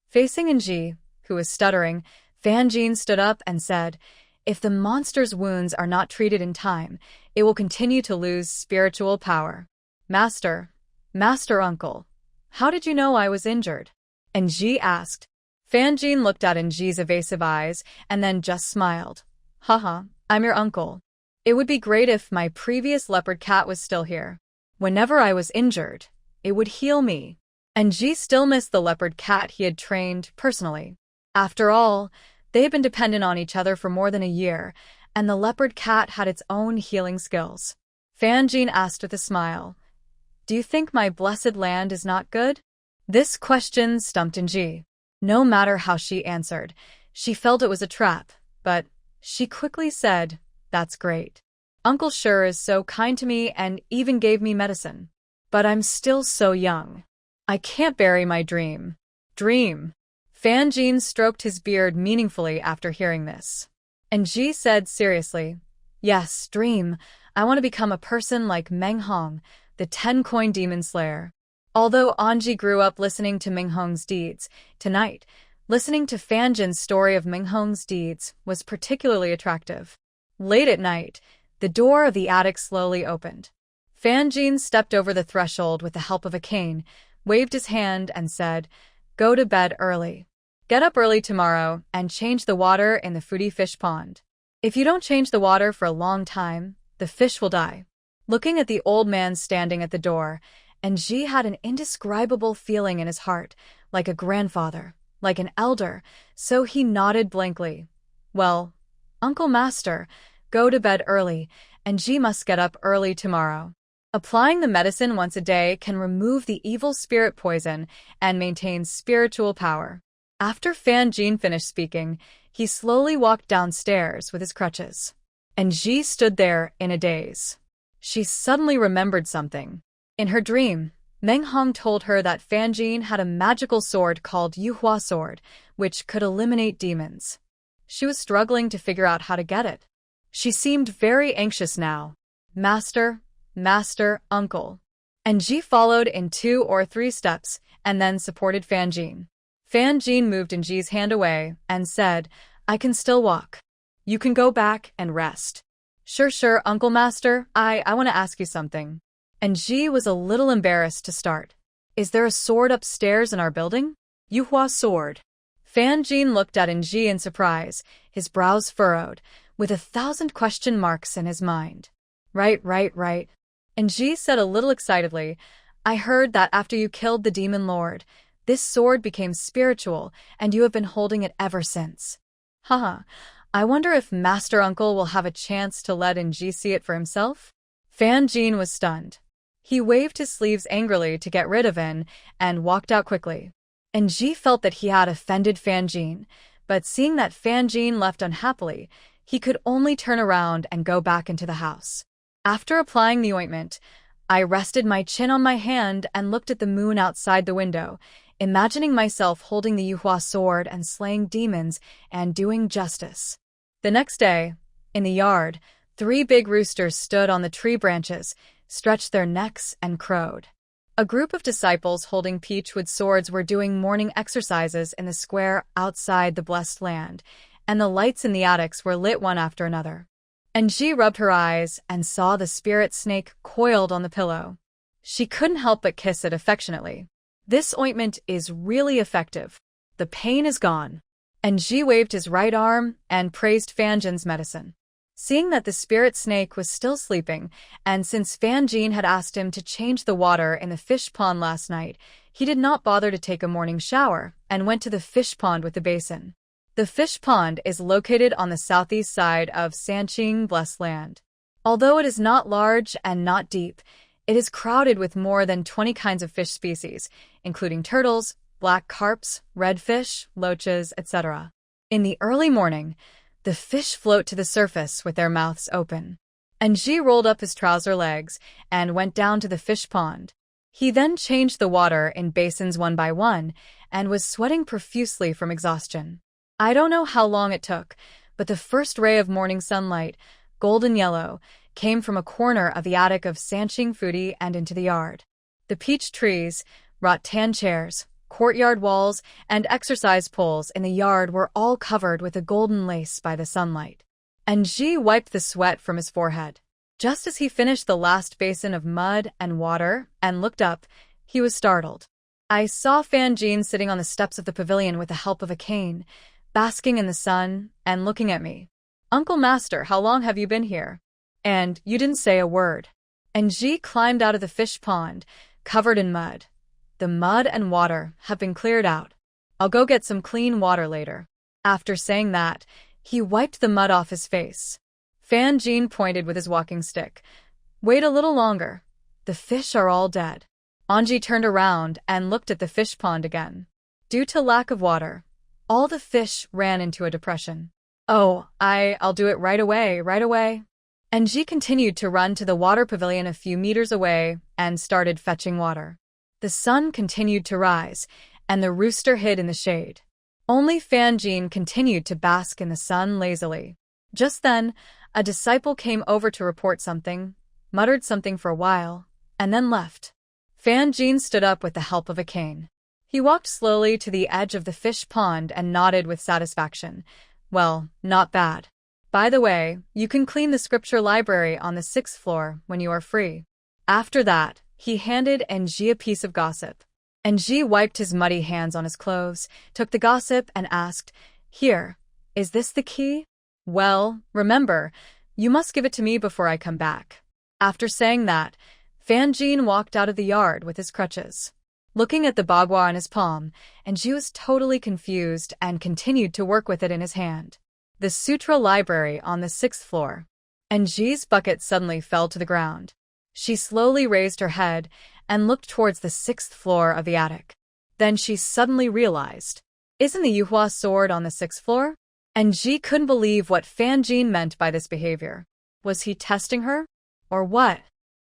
Facing Ji, who was stuttering, Fan Jin stood up and said, if the monster's wounds are not treated in time, it will continue to lose spiritual power. Master uncle, how did you know I was injured? And Ji asked. Fan Jin looked at Ji's evasive eyes and then just smiled. Haha, I'm your uncle. It would be great if my previous leopard cat was still here. Whenever I was injured, it would heal me. And Ji still missed the leopard cat he had trained personally. After all, they had been dependent on each other for more than a year, and the leopard cat had its own healing skills. Fan Jin asked with a smile, do you think my blessed land is not good? This question stumped Ji. No matter how she answered, she felt it was a trap, but she quickly said, that's great. Uncle sure is so kind to me and even gave me medicine. But I'm still so young. I can't bury my dream. Fan Jin stroked his beard meaningfully after hearing this. And Ji said seriously, yes, dream. I want to become a person like Meng Hong, the 10-coin demon slayer. Although Anji grew up listening to Meng Hong's deeds, tonight, listening to Fan Jin's story of Meng Hong's deeds was particularly attractive. Late at night, the door of the attic slowly opened. Fan Jin stepped over the threshold with the help of a cane, waved his hand and said, go to bed early. Get up early tomorrow and change the water in the foodie fish pond. If you don't change the water for a long time, the fish will die. Looking at the old man standing at the door, and Ji had an indescribable feeling in his heart, like a grandfather, like an elder, so he nodded blankly. Well, Uncle Master, go to bed early, and Ji must get up early tomorrow. Applying the medicine once a day can remove the evil spirit poison and maintain spiritual power. After Fan Jin finished speaking, he slowly walked downstairs with his crutches. And Ji stood there in a daze. She suddenly remembered something. In her dream, Meng Hong told her that Fan Jin had a magical sword called Yuhua Sword, which could eliminate demons. She was struggling to figure out how to get it. She seemed very anxious now. Master, uncle. And Ji followed in 2 or 3 steps and then supported Fan Jin. Fan Jin moved Ji's hand away and said, I can still walk. You can go back and rest. Sure, Uncle Master, I want to ask you something. And Ji was a little embarrassed to start. Is there a sword upstairs in our building? Yuhua Sword. Fan Jin looked at Ji in surprise, his brows furrowed, with 1,000 question marks in his mind. Right. And Ji said a little excitedly, I heard that after you killed the demon lord, this sword became spiritual, and you have been holding it ever since. Haha, I wonder if Master Uncle will have a chance to let Ji see it for himself? Fan Jin was stunned. He waved his sleeves angrily to get rid of it and walked out quickly. And Ji felt that he had offended Fan Jin, but seeing that Fan Jin left unhappily, he could only turn around and go back into the house. After applying the ointment, I rested my chin on my hand and looked at the moon outside the window, imagining myself holding the Yuhua sword and slaying demons and doing justice. The next day, in the yard, 3 big roosters stood on the tree branches, stretched their necks, and crowed. A group of disciples holding peachwood swords were doing morning exercises in the square outside the blessed land, and the lights in the attics were lit one after another. And Ji rubbed her eyes and saw the spirit snake coiled on the pillow. She couldn't help but kiss it affectionately. This ointment is really effective. The pain is gone. And Ji waved his right arm and praised Fan Jin's medicine. Seeing that the spirit snake was still sleeping, and since Fan Jin had asked him to change the water in the fish pond last night, he did not bother to take a morning shower and went to the fish pond with the basin. The fish pond is located on the southeast side of Sanqing Blessed Land. Although it is not large and not deep, it is crowded with more than 20 kinds of fish species, including turtles, black carps, redfish, loaches, etc. In the early morning, the fish float to the surface with their mouths open. And Ji rolled up his trouser legs and went down to the fish pond. He then changed the water in basins one by one and was sweating profusely from exhaustion. I don't know how long it took, but the first ray of morning sunlight, golden yellow, came from a corner of the attic of Sanqing Fudi and into the yard. The peach trees, rattan chairs, courtyard walls, and exercise poles in the yard were all covered with a golden lace by the sunlight. And Ji wiped the sweat from his forehead. Just as he finished the last basin of mud and water and looked up, he was startled. I saw Fan Jin sitting on the steps of the pavilion with the help of a cane, basking in the sun and looking at me. "Uncle Master, how long have you been here? And you didn't say a word." And Ji climbed out of the fish pond, covered in mud. "The mud and water have been cleared out. I'll go get some clean water later." After saying that, he wiped the mud off his face. Fan Jin pointed with his walking stick. "Wait a little longer. The fish are all dead." Anji turned around and looked at the fish pond again. Due to lack of water, all the fish ran into a depression. "Oh, I'll do it right away, right away." And Ji continued to run to the water pavilion a few meters away and started fetching water. The sun continued to rise, and the rooster hid in the shade. Only Fan Jin continued to bask in the sun lazily. Just then, a disciple came over to report something, muttered something for a while, and then left. Fan Jin stood up with the help of a cane. He walked slowly to the edge of the fish pond and nodded with satisfaction. "Well, not bad. By the way, you can clean the scripture library on the 6th floor when you are free." After that, he handed Enji a piece of gossip. Enji wiped his muddy hands on his clothes, took the gossip, and asked, "Here, is this the key?" "Well, remember, you must give it to me before I come back." After saying that, Fan Jin walked out of the yard with his crutches. Looking at the bagua in his palm, Enji was totally confused and continued to work with it in his hand. The sutra library on the 6th floor. Enji's bucket suddenly fell to the ground. She slowly raised her head and looked towards the 6th floor of the attic. Then she suddenly realized, "Isn't the Yuhua Sword on the 6th floor?" Enji couldn't believe what Fan Jin meant by this behavior. Was he testing her? Or what?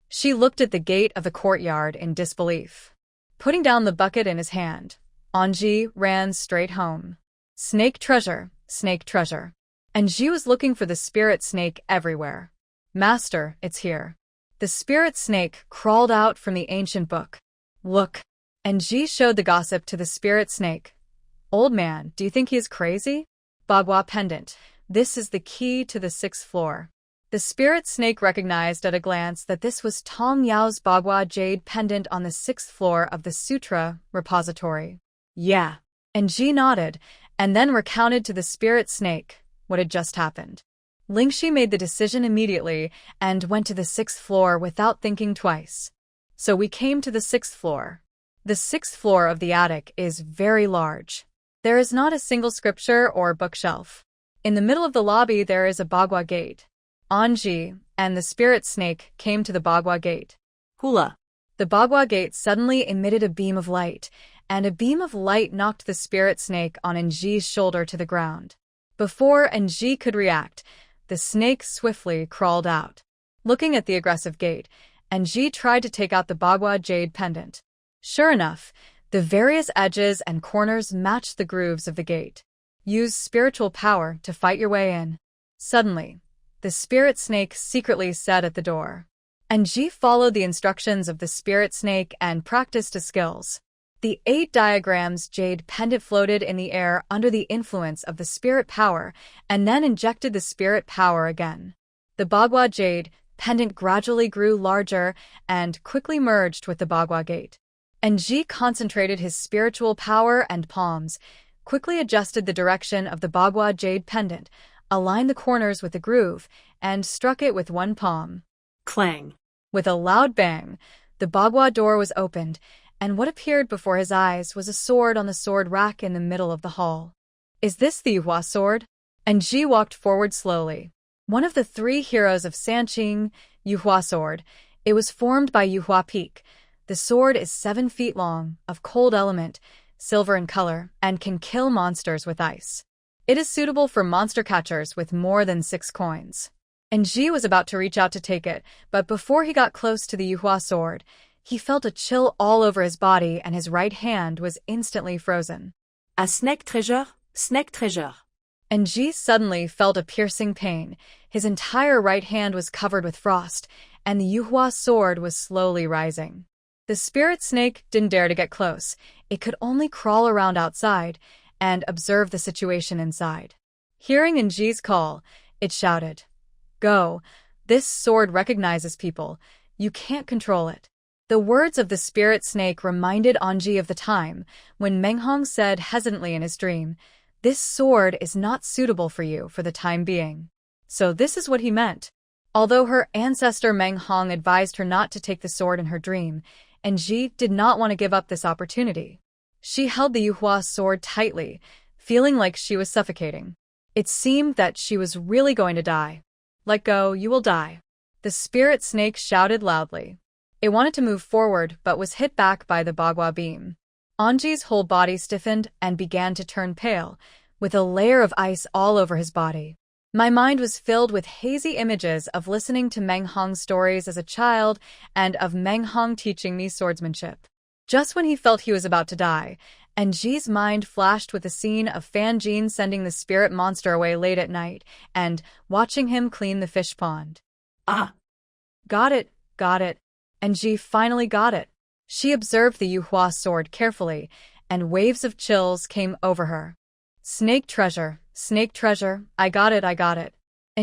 She looked at the gate of the courtyard in disbelief. Putting down the bucket in his hand, Anji ran straight home. Snake treasure, snake treasure. Anji was looking for the spirit snake everywhere. "Master, it's here." The spirit snake crawled out from the ancient book. "Look." Anji showed the gossip to the spirit snake. "Old man, do you think he is crazy?" "Bagua pendant. This is the key to the 6th floor." The spirit snake recognized at a glance that this was Tong Yao's Bagua jade pendant on the 6th floor of the sutra repository. "Yeah." And Ji nodded, and then recounted to the spirit snake what had just happened. Lingxi made the decision immediately and went to the 6th floor without thinking twice. So we came to the 6th floor. The 6th floor of the attic is very large. There is not a single scripture or bookshelf. In the middle of the lobby there is a bagua gate. Anji and the spirit snake came to the bagua gate. Hula. The bagua gate suddenly emitted a beam of light, and a beam of light knocked the spirit snake on Enji's shoulder to the ground. Before Enji could react, the snake swiftly crawled out. Looking at the aggressive gate, Enji tried to take out the bagua jade pendant. Sure enough, the various edges and corners matched the grooves of the gate. Use spiritual power to fight your way in. Suddenly, the spirit snake secretly said at the door. Enji followed the instructions of the spirit snake and practiced his skills. The 8 diagrams jade pendant floated in the air under the influence of the spirit power and then injected the spirit power again. The bagua jade pendant gradually grew larger and quickly merged with the bagua gate. Enji concentrated his spiritual power and palms, quickly adjusted the direction of the bagua jade pendant, aligned the corners with the groove, and struck it with one palm. Clang. With a loud bang, the bagua door was opened, and what appeared before his eyes was a sword on the sword rack in the middle of the hall. "Is this the Yuhua Sword?" Enji walked forward slowly. One of the 3 heroes of Sanqing, Yuhua Sword. It was formed by Yuhua Peak. The sword is 7 feet long, of cold element, silver in color, and can kill monsters with ice. It is suitable for monster catchers with more than 6 coins. Enji was about to reach out to take it, but before he got close to the Yuhua Sword, He felt a chill all over his body and his right hand was instantly frozen. A snake treasure, snake treasure. And Ji suddenly felt a piercing pain. His entire right hand was covered with frost, and the Yuhua Sword was slowly rising. The spirit snake didn't dare to get close. It could only crawl around outside and observe the situation inside. Hearing Ji's call, it shouted, "Go! This sword recognizes people. You can't control it." The words of the spirit snake reminded Ji of the time when Menghong said hesitantly in his dream, "This sword is not suitable for you for the time being." So this is what he meant. Although her ancestor Menghong advised her not to take the sword in her dream, Ji did not want to give up this opportunity. She held the Yuhua sword tightly, feeling like she was suffocating. It seemed that she was really going to die. "Let go, you will die." The spirit snake shouted loudly. It wanted to move forward but was hit back by the Bagua beam. Anji's whole body stiffened and began to turn pale, with a layer of ice all over his body. My mind was filled with hazy images of listening to Menghong's stories as a child and of Menghong teaching me swordsmanship. Just when he felt he was about to die, Ji's mind flashed with the scene of Fan Jin sending the spirit monster away late at night and watching him clean the fish pond. Ah! Got it, got it. Ji finally got it. She observed the Yuhua sword carefully, and waves of chills came over her. Snake treasure, I got it, I got it.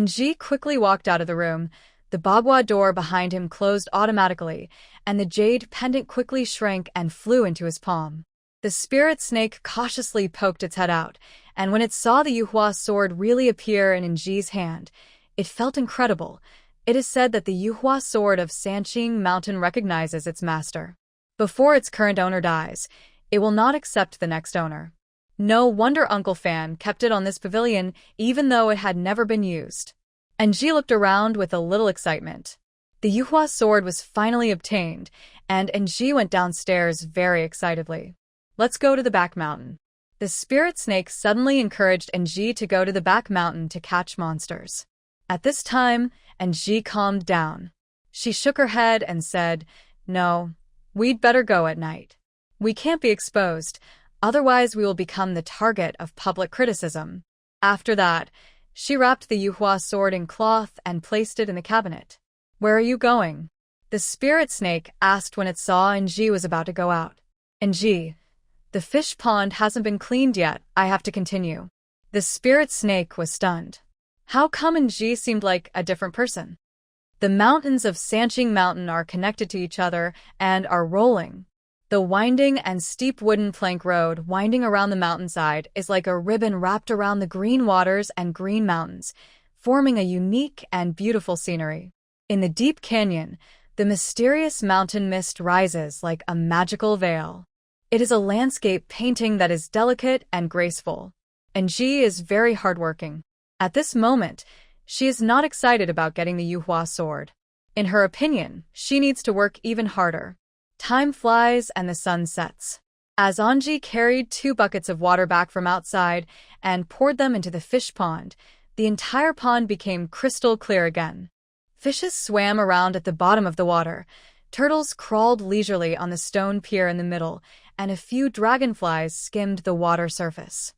Ji quickly walked out of the room. The Bagua door behind him closed automatically, and the jade pendant quickly shrank and flew into his palm. The spirit snake cautiously poked its head out, and when it saw the Yuhua sword really appear in Ji's hand, it felt incredible. It is said that the Yuhua sword of Sanqing Mountain recognizes its master. Before its current owner dies, it will not accept the next owner. No wonder Uncle Fan kept it on this pavilion even though it had never been used. Ji looked around with a little excitement. The Yuhua sword was finally obtained, and Ji went downstairs very excitedly. "Let's go to the back mountain." The spirit snake suddenly encouraged Ji to go to the back mountain to catch monsters. At this time, Ji calmed down. She shook her head and said, "No, we'd better go at night. We can't be exposed, otherwise we will become the target of public criticism." After that, she wrapped the Yuhua sword in cloth and placed it in the cabinet. "Where are you going?" the spirit snake asked when it saw Ji was about to go out. "Ji, the fish pond hasn't been cleaned yet, I have to continue." The spirit snake was stunned. How come Ji seemed like a different person? The mountains of Sanqing Mountain are connected to each other and are rolling. The winding and steep wooden plank road winding around the mountainside is like a ribbon wrapped around the green waters and green mountains, forming a unique and beautiful scenery. In the deep canyon, the mysterious mountain mist rises like a magical veil. It is a landscape painting that is delicate and graceful. Ji is very hardworking. At this moment, she is not excited about getting the Yuhua sword. In her opinion, she needs to work even harder. Time flies and the sun sets. As Ji carried 2 buckets of water back from outside and poured them into the fish pond, the entire pond became crystal clear again. Fishes swam around at the bottom of the water, turtles crawled leisurely on the stone pier in the middle, and a few dragonflies skimmed the water surface.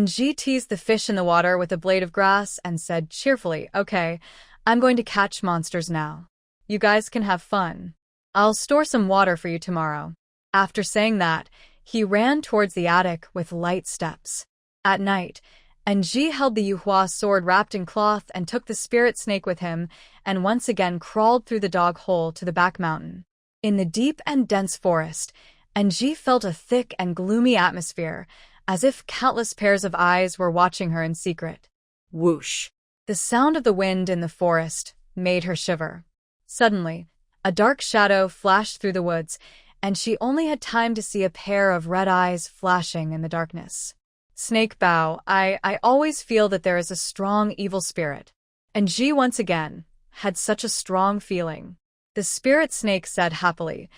Ji teased the fish in the water with a blade of grass and said cheerfully, "Okay, I'm going to catch monsters now. You guys can have fun. I'll store some water for you tomorrow." After saying that, he ran towards the attic with light steps. At night, Ji held the Yuhua sword wrapped in cloth and took the spirit snake with him and once again crawled through the dog hole to the back mountain. In the deep and dense forest, Ji felt a thick and gloomy atmosphere, as if countless pairs of eyes were watching her in secret. Whoosh! The sound of the wind in the forest made her shiver. Suddenly, a dark shadow flashed through the woods, and she only had time to see a pair of red eyes flashing in the darkness. "Snake Bow, I always feel that there is a strong evil spirit." Ji once again had such a strong feeling. The spirit snake said happily,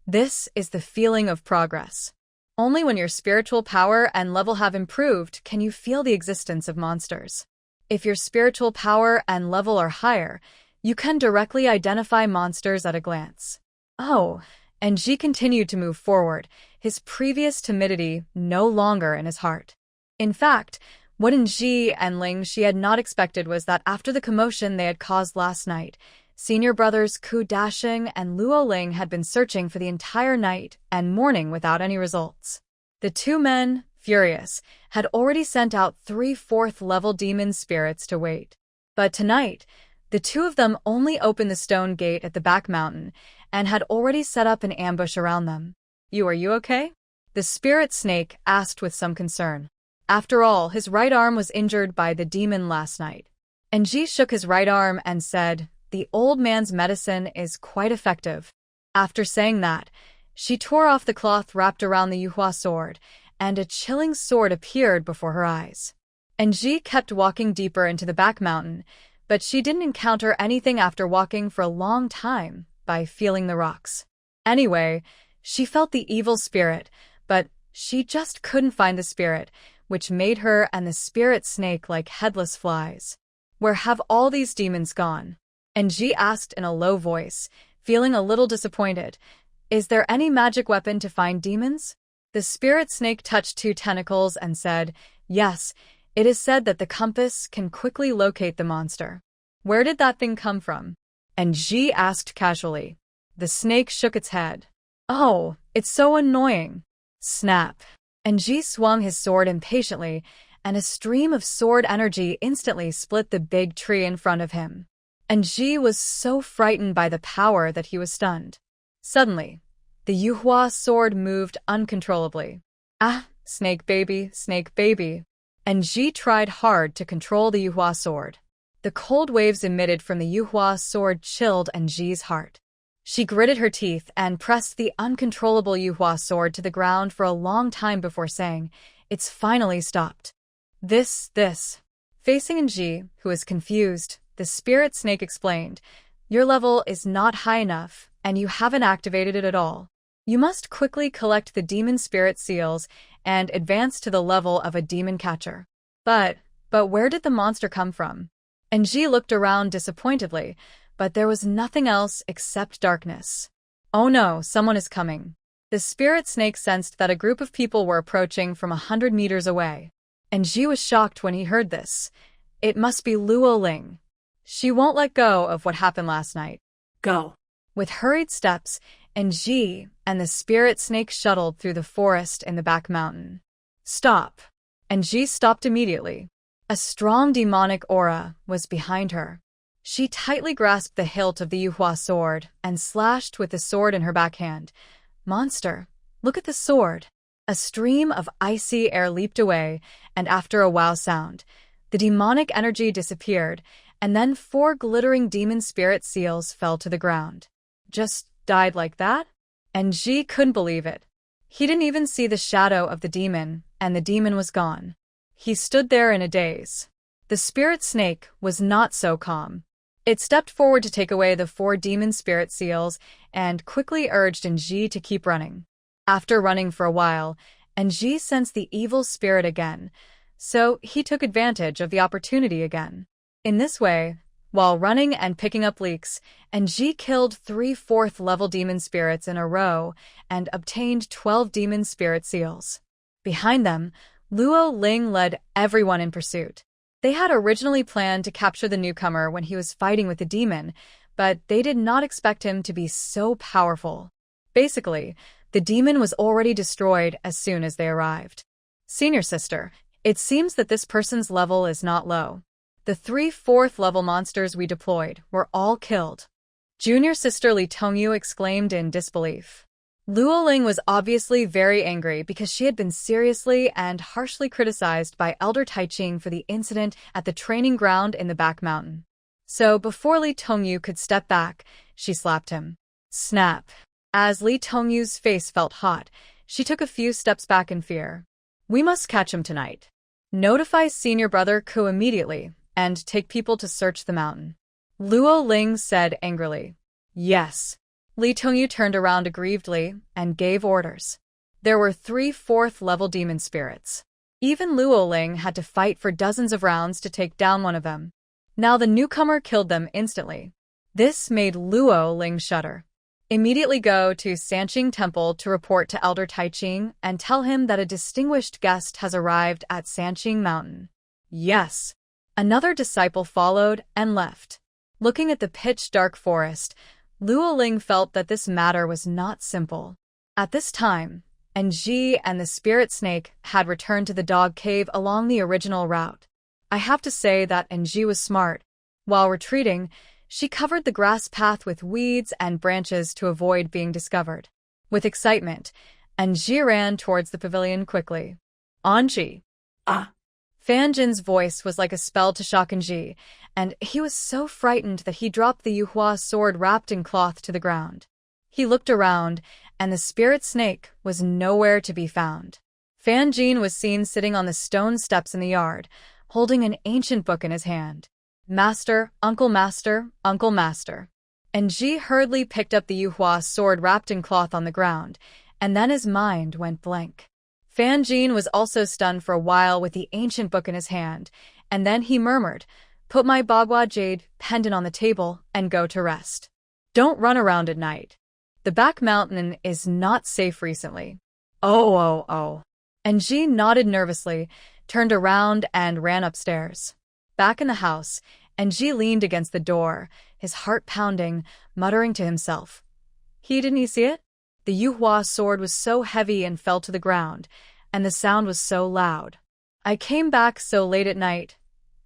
"This is the feeling of progress. Only when your spiritual power and level have improved can you feel the existence of monsters. If your spiritual power and level are higher, you can directly identify monsters at a glance." "Oh, and Ji continued to move forward, his previous timidity no longer in his heart. In fact, what in Ji and Ling she had not expected was that after the commotion they had caused last night, senior brothers Ku Dashing and Luo Ling had been searching for the entire night and morning without any results. The two men, furious, had already sent out 3 4th-level demon spirits to wait. But tonight, the two of them only opened the stone gate at the back mountain and had already set up an ambush around them. Are you okay?" The spirit snake asked with some concern. After all, his right arm was injured by the demon last night. And Ji shook his right arm and said, "The old man's medicine is quite effective." After saying that, she tore off the cloth wrapped around the Yuhua Sword, and a chilling sword appeared before her eyes. And Ji kept walking deeper into the back mountain, but she didn't encounter anything after walking for a long time by feeling the rocks. Anyway, she felt the evil spirit, but she just couldn't find the spirit, which made her and the spirit snake like headless flies. "Where have all these demons gone?" And Ji asked in a low voice, feeling a little disappointed. "Is there any magic weapon to find demons?" The spirit snake touched 2 tentacles and said, "Yes, it is said that the compass can quickly locate the monster." "Where did that thing come from?" And Ji asked casually. The snake shook its head. "Oh, it's so annoying." Snap. And Ji swung his sword impatiently, and a stream of sword energy instantly split the big tree in front of him. And Ji was so frightened by the power that he was stunned. Suddenly, the Yuhua Sword moved uncontrollably. "Ah, snake baby, snake baby." And Ji tried hard to control the Yuhua Sword. The cold waves emitted from the Yuhua Sword chilled and Ji's heart. She gritted her teeth and pressed the uncontrollable Yuhua Sword to the ground for a long time before saying, "It's finally stopped." This. Facing Ji, who was confused, the spirit snake explained, "Your level is not high enough, and you haven't activated it at all. You must quickly collect the demon spirit seals and advance to the level of a demon catcher." But where did the monster come from?" And Ji looked around disappointedly, but there was nothing else except darkness. "Oh no, someone is coming." The spirit snake sensed that a group of people were approaching from 100 meters away. And Ji was shocked when he heard this. It must be Luo Ling. She won't let go of what happened last night. Go. With hurried steps, and Ji and the spirit snake shuttled through the forest in the back mountain. "Stop." And Ji stopped immediately. A strong demonic aura was behind her. She tightly grasped the hilt of the Yuhua Sword and slashed with the sword in her backhand. "Monster, look at the sword." A stream of icy air leaped away, and after a wow sound, the demonic energy disappeared, and then 4 glittering demon spirit seals fell to the ground. "Just died like that?" And Ji couldn't believe it. He didn't even see the shadow of the demon, and the demon was gone. He stood there in a daze. The spirit snake was not so calm. It stepped forward to take away the 4 demon spirit seals and quickly urged Ji to keep running. After running for a while, Ji sensed the evil spirit again, so he took advantage of the opportunity again. In this way, while running and picking up leaks, Ji killed 3 4th-level demon spirits in a row and obtained 12 demon spirit seals. Behind them, Luo Ling led everyone in pursuit. They had originally planned to capture the newcomer when he was fighting with the demon, but they did not expect him to be so powerful. Basically, the demon was already destroyed as soon as they arrived. "Senior sister, it seems that this person's level is not low. The 3 4th-level monsters we deployed were all killed." Junior sister Li Tongyu exclaimed in disbelief. Luo Ling was obviously very angry because she had been seriously and harshly criticized by Elder Taiching for the incident at the training ground in the back mountain. So before Li Tongyu could step back, she slapped him. Snap. As Li Tongyu's face felt hot, she took a few steps back in fear. "We must catch him tonight. Notify senior brother Ku immediately and take people to search the mountain." Luo Ling said angrily. "Yes." Li Tongyu turned around aggrievedly and gave orders. There were 3 4th-level demon spirits. Even Luo Ling had to fight for dozens of rounds to take down one of them. Now the newcomer killed them instantly. This made Luo Ling shudder. Immediately go to Sanqing Temple to report to Elder Taiqing and tell him that a distinguished guest has arrived at Sanqing Mountain. Yes. Another disciple followed and left. Looking at the pitch-dark forest, Luo Ling felt that this matter was not simple. At this time, Enji and the spirit snake had returned to the dog cave along the original route. I have to say that Enji was smart. While retreating, she covered the grass path with weeds and branches to avoid being discovered. With excitement, Enji ran towards the pavilion quickly. Anji. Ah. Fan Jin's voice was like a spell to shock Enji, and he was so frightened that he dropped the Yuhua sword wrapped in cloth to the ground. He looked around, and the spirit snake was nowhere to be found. Fan Jin was seen sitting on the stone steps in the yard, holding an ancient book in his hand. Master, Uncle Master, Uncle Master. Enji hurriedly picked up the Yuhua sword wrapped in cloth on the ground, and then his mind went blank. Fan Jin was also stunned for a while with the ancient book in his hand, and then he murmured, "Put my Bagua jade pendant on the table and go to rest. Don't run around at night. The back mountain is not safe recently." Oh. Enji nodded nervously, turned around and ran upstairs. Back in the house, Enji leaned against the door, his heart pounding, muttering to himself. Didn't he see it? The Yuhua sword was so heavy and fell to the ground, and the sound was so loud. I came back so late at night.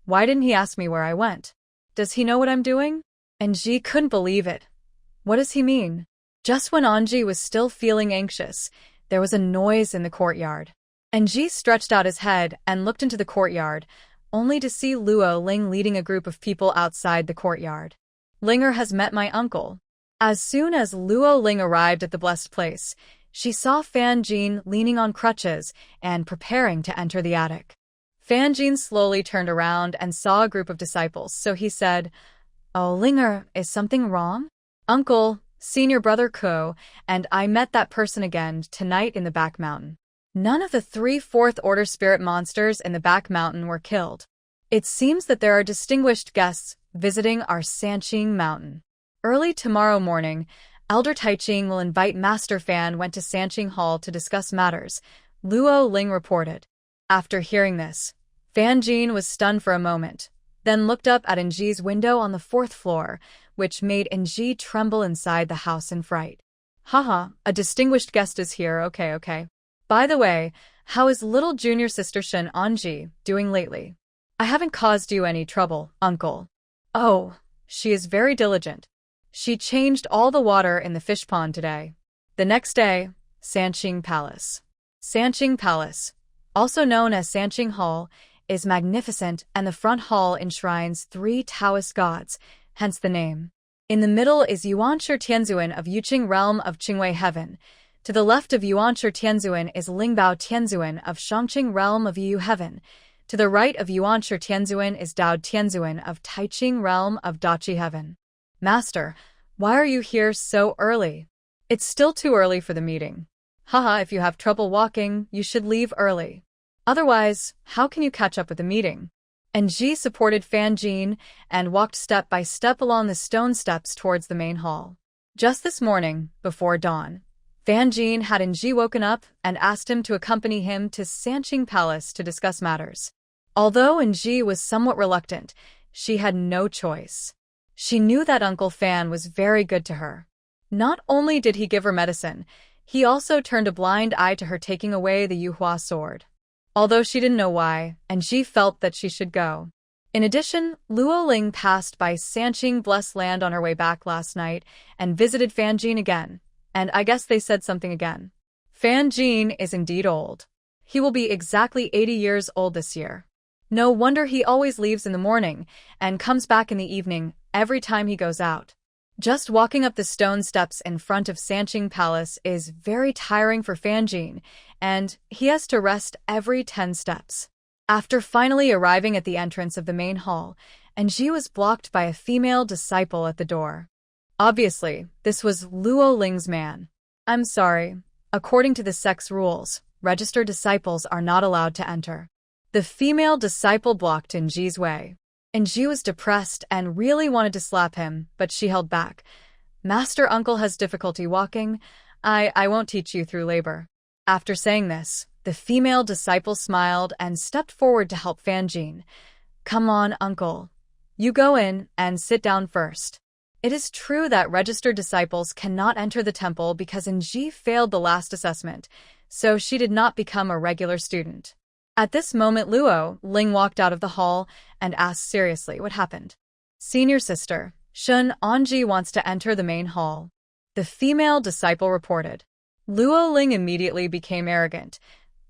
Why didn't he ask me where I went? Does he know what I'm doing? Enji couldn't believe it. What does he mean? Just when Anji was still feeling anxious, there was a noise in the courtyard. Enji stretched out his head and looked into the courtyard, only to see Luo Ling leading a group of people outside the courtyard. Linger has met my uncle. As soon as Luo Ling arrived at the blessed place, she saw Fan Jin leaning on crutches and preparing to enter the attic. Fan Jin slowly turned around and saw a group of disciples, so he said, "Oh, Linger, is something wrong?" "Uncle, senior brother Ko, and I met that person again tonight in the back mountain. None of the 3 fourth-order spirit monsters in the back mountain were killed. It seems that there are distinguished guests visiting our Sanqing Mountain. Early tomorrow morning, Elder Taiqing will invite Master Fan went to Sanqing Hall to discuss matters," Luo Ling reported. After hearing this, Fan Jin was stunned for a moment, then looked up at Enji's window on the 4th floor, which made Enji tremble inside the house in fright. "Haha, a distinguished guest is here, okay. By the way, how is little junior sister Shen Anji doing lately? I haven't caused you any trouble, uncle." "Oh, she is very diligent. She changed all the water in the fish pond today." The next day, Sanqing Palace. Sanqing Palace, also known as Sanqing Hall, is magnificent, and the front hall enshrines 3 Taoist gods, hence the name. In the middle is Yuanshi Tianzuan of Yuqing realm of Qingwei heaven. To the left of Yuanshi Tianzuan is Lingbao Tianzuan of Shangqing realm of Yu heaven. To the right of Yuanshi Tianzuan is Dao Tianzuan of Taiqing realm of Dachi heaven. "Master, why are you here so early?" "It's still too early for the meeting." "Haha, if you have trouble walking, you should leave early. Otherwise, how can you catch up with the meeting?" Enji supported Fan Jin and walked step by step along the stone steps towards the main hall. Just this morning, before dawn, Fan Jin had Enji woken up and asked him to accompany him to Sanqing Palace to discuss matters. Although Enji was somewhat reluctant, she had no choice. She knew that Uncle Fan was very good to her. Not only did he give her medicine, he also turned a blind eye to her taking away the Yuhua sword. Although she didn't know why, Enji felt that she should go. In addition, Luo Ling passed by Sanqing Blessed Land on her way back last night and visited Fan Jin again, and I guess they said something again. Fan Jin is indeed old. He will be exactly 80 years old this year. No wonder he always leaves in the morning and comes back in the evening every time he goes out. Just walking up the stone steps in front of Sanqing Palace is very tiring for Fan Jin, and he has to rest every 10 steps. After finally arriving at the entrance of the main hall, Enji was blocked by a female disciple at the door. Obviously, this was Luo Ling's man. "I'm sorry. According to the sect's rules, registered disciples are not allowed to enter." The female disciple blocked Enji's way. Enji was depressed and really wanted to slap him, but she held back. Master Uncle has difficulty walking. I won't teach you through labor. After saying this, the female disciple smiled and stepped forward to help Fanjin. Come on, Uncle. You go in and sit down first. It is true that registered disciples cannot enter the temple because Nji failed the last assessment, so she did not become a regular student. At this moment, Luo Ling walked out of the hall and asked seriously what happened. Senior sister, Shun Anji wants to enter the main hall. The female disciple reported. Luo Ling immediately became arrogant.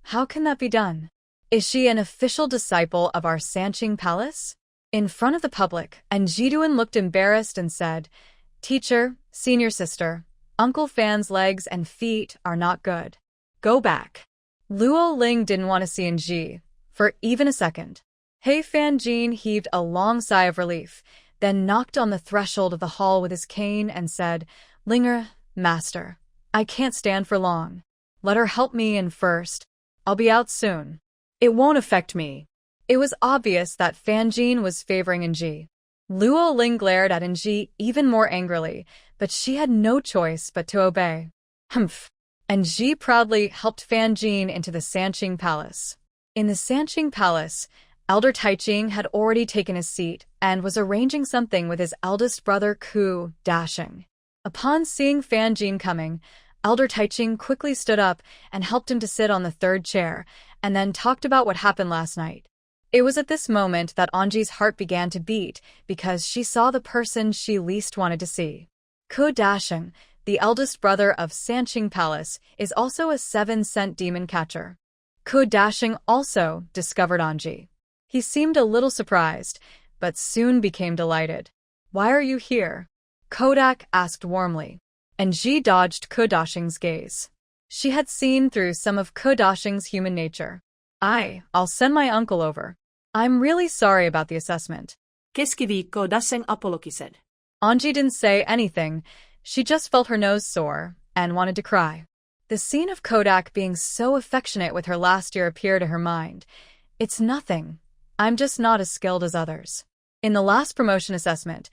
How can that be done? Is she an official disciple of our Sanqing Palace? In front of the public, and Jiduan looked embarrassed and said, Teacher, senior sister, Uncle Fan's legs and feet are not good. Go back. Luo Ling didn't want to see Nji for even a second. Hey Fanjin heaved a long sigh of relief, then knocked on the threshold of the hall with his cane and said, Linger, master, I can't stand for long. Let her help me in first. I'll be out soon. It won't affect me. It was obvious that Fanjin was favoring Nji. Luo Ling glared at Nji even more angrily, but she had no choice but to obey. Humph. Nji proudly helped Fanjin into the Sanqing Palace. In the Sanqing Palace, Elder Taiching had already taken his seat and was arranging something with his eldest brother Ku Dashing. Upon seeing Fanjin coming, Elder Taiching quickly stood up and helped him to sit on the third chair, and then talked about what happened last night. It was at this moment that Anji's heart began to beat because she saw the person she least wanted to see. Ku Dashing, the eldest brother of Sanqing Palace, is also a 7-cent demon catcher. Ku Dashing also discovered Anji. He seemed a little surprised, but soon became delighted. Why are you here? Kodak asked warmly. Nji dodged Ku Dashing's gaze. She had seen through some of Ku Dashing's human nature. I'll send my uncle over. I'm really sorry about the assessment. Keskiviikko Dashing apologised. Anji didn't say anything. She just felt her nose sore and wanted to cry. The scene of Kodak being so affectionate with her last year appeared to her mind. It's nothing. I'm just not as skilled as others. In the last promotion assessment,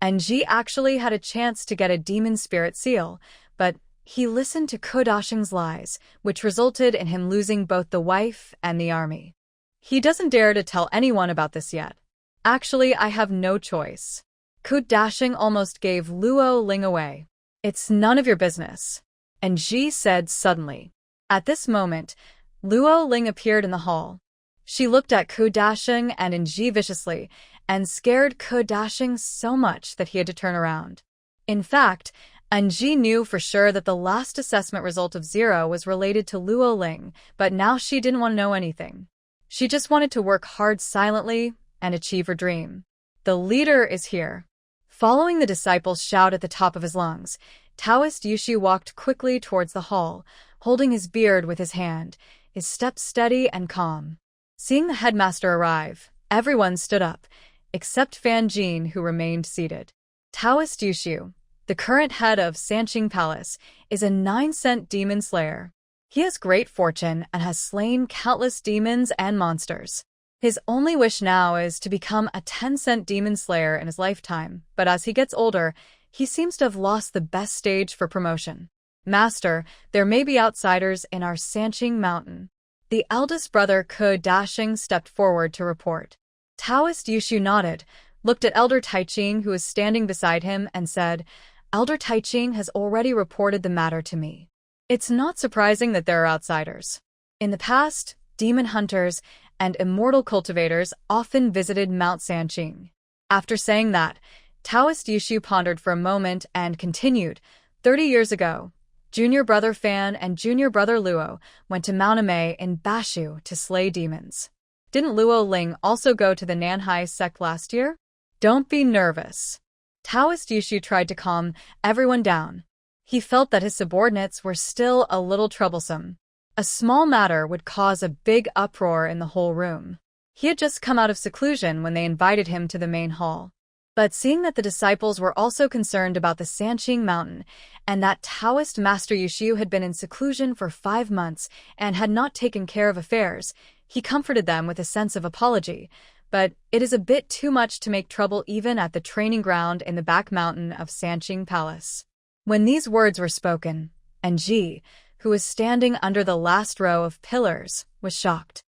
Nji actually had a chance to get a demon spirit seal, but he listened to Ku Dashing's lies, which resulted in him losing both the wife and the army. He doesn't dare to tell anyone about this yet. Actually, I have no choice. Ku Dashing almost gave Luo Ling away. It's none of your business. Nji said suddenly. At this moment, Luo Ling appeared in the hall. She looked at Ku Dashing and Nji viciously, and scared Ku Dashing so much that he had to turn around. In fact, Nji knew for sure that the last assessment result of 0 was related to Luo Ling, but now she didn't want to know anything. She just wanted to work hard silently and achieve her dream. The leader is here. Following the disciple's shout at the top of his lungs, Taoist Yushi walked quickly towards the hall, holding his beard with his hand, his steps steady and calm. Seeing the headmaster arrive, everyone stood up, except Fanjin, who remained seated. Taoist Yushu, the current head of Sanqing Palace, is a 9-cent demon slayer. He has great fortune and has slain countless demons and monsters. His only wish now is to become a 10-cent demon slayer in his lifetime, but as he gets older, he seems to have lost the best stage for promotion. Master, there may be outsiders in our Sanqing Mountain. The eldest brother Ku Dashing stepped forward to report. Taoist Yushu nodded, looked at Elder Taiching, who was standing beside him, and said, Elder Taiching has already reported the matter to me. It's not surprising that there are outsiders. In the past, demon hunters and immortal cultivators often visited Mount Sanqing. After saying that, Taoist Yushu pondered for a moment and continued, 30 years ago, junior brother Fan and junior brother Luo went to Mount Amei in Bashu to slay demons. Didn't Luo Ling also go to the Nanhai sect last year? Don't be nervous. Taoist Yushu tried to calm everyone down. He felt that his subordinates were still a little troublesome. A small matter would cause a big uproar in the whole room. He had just come out of seclusion when they invited him to the main hall. But seeing that the disciples were also concerned about the Sanqing Mountain, and that Taoist Master Yushu had been in seclusion for 5 months and had not taken care of affairs, he comforted them with a sense of apology, but it is a bit too much to make trouble even at the training ground in the back mountain of Sanqing Palace. When these words were spoken, Ng, who was standing under the last row of pillars, was shocked.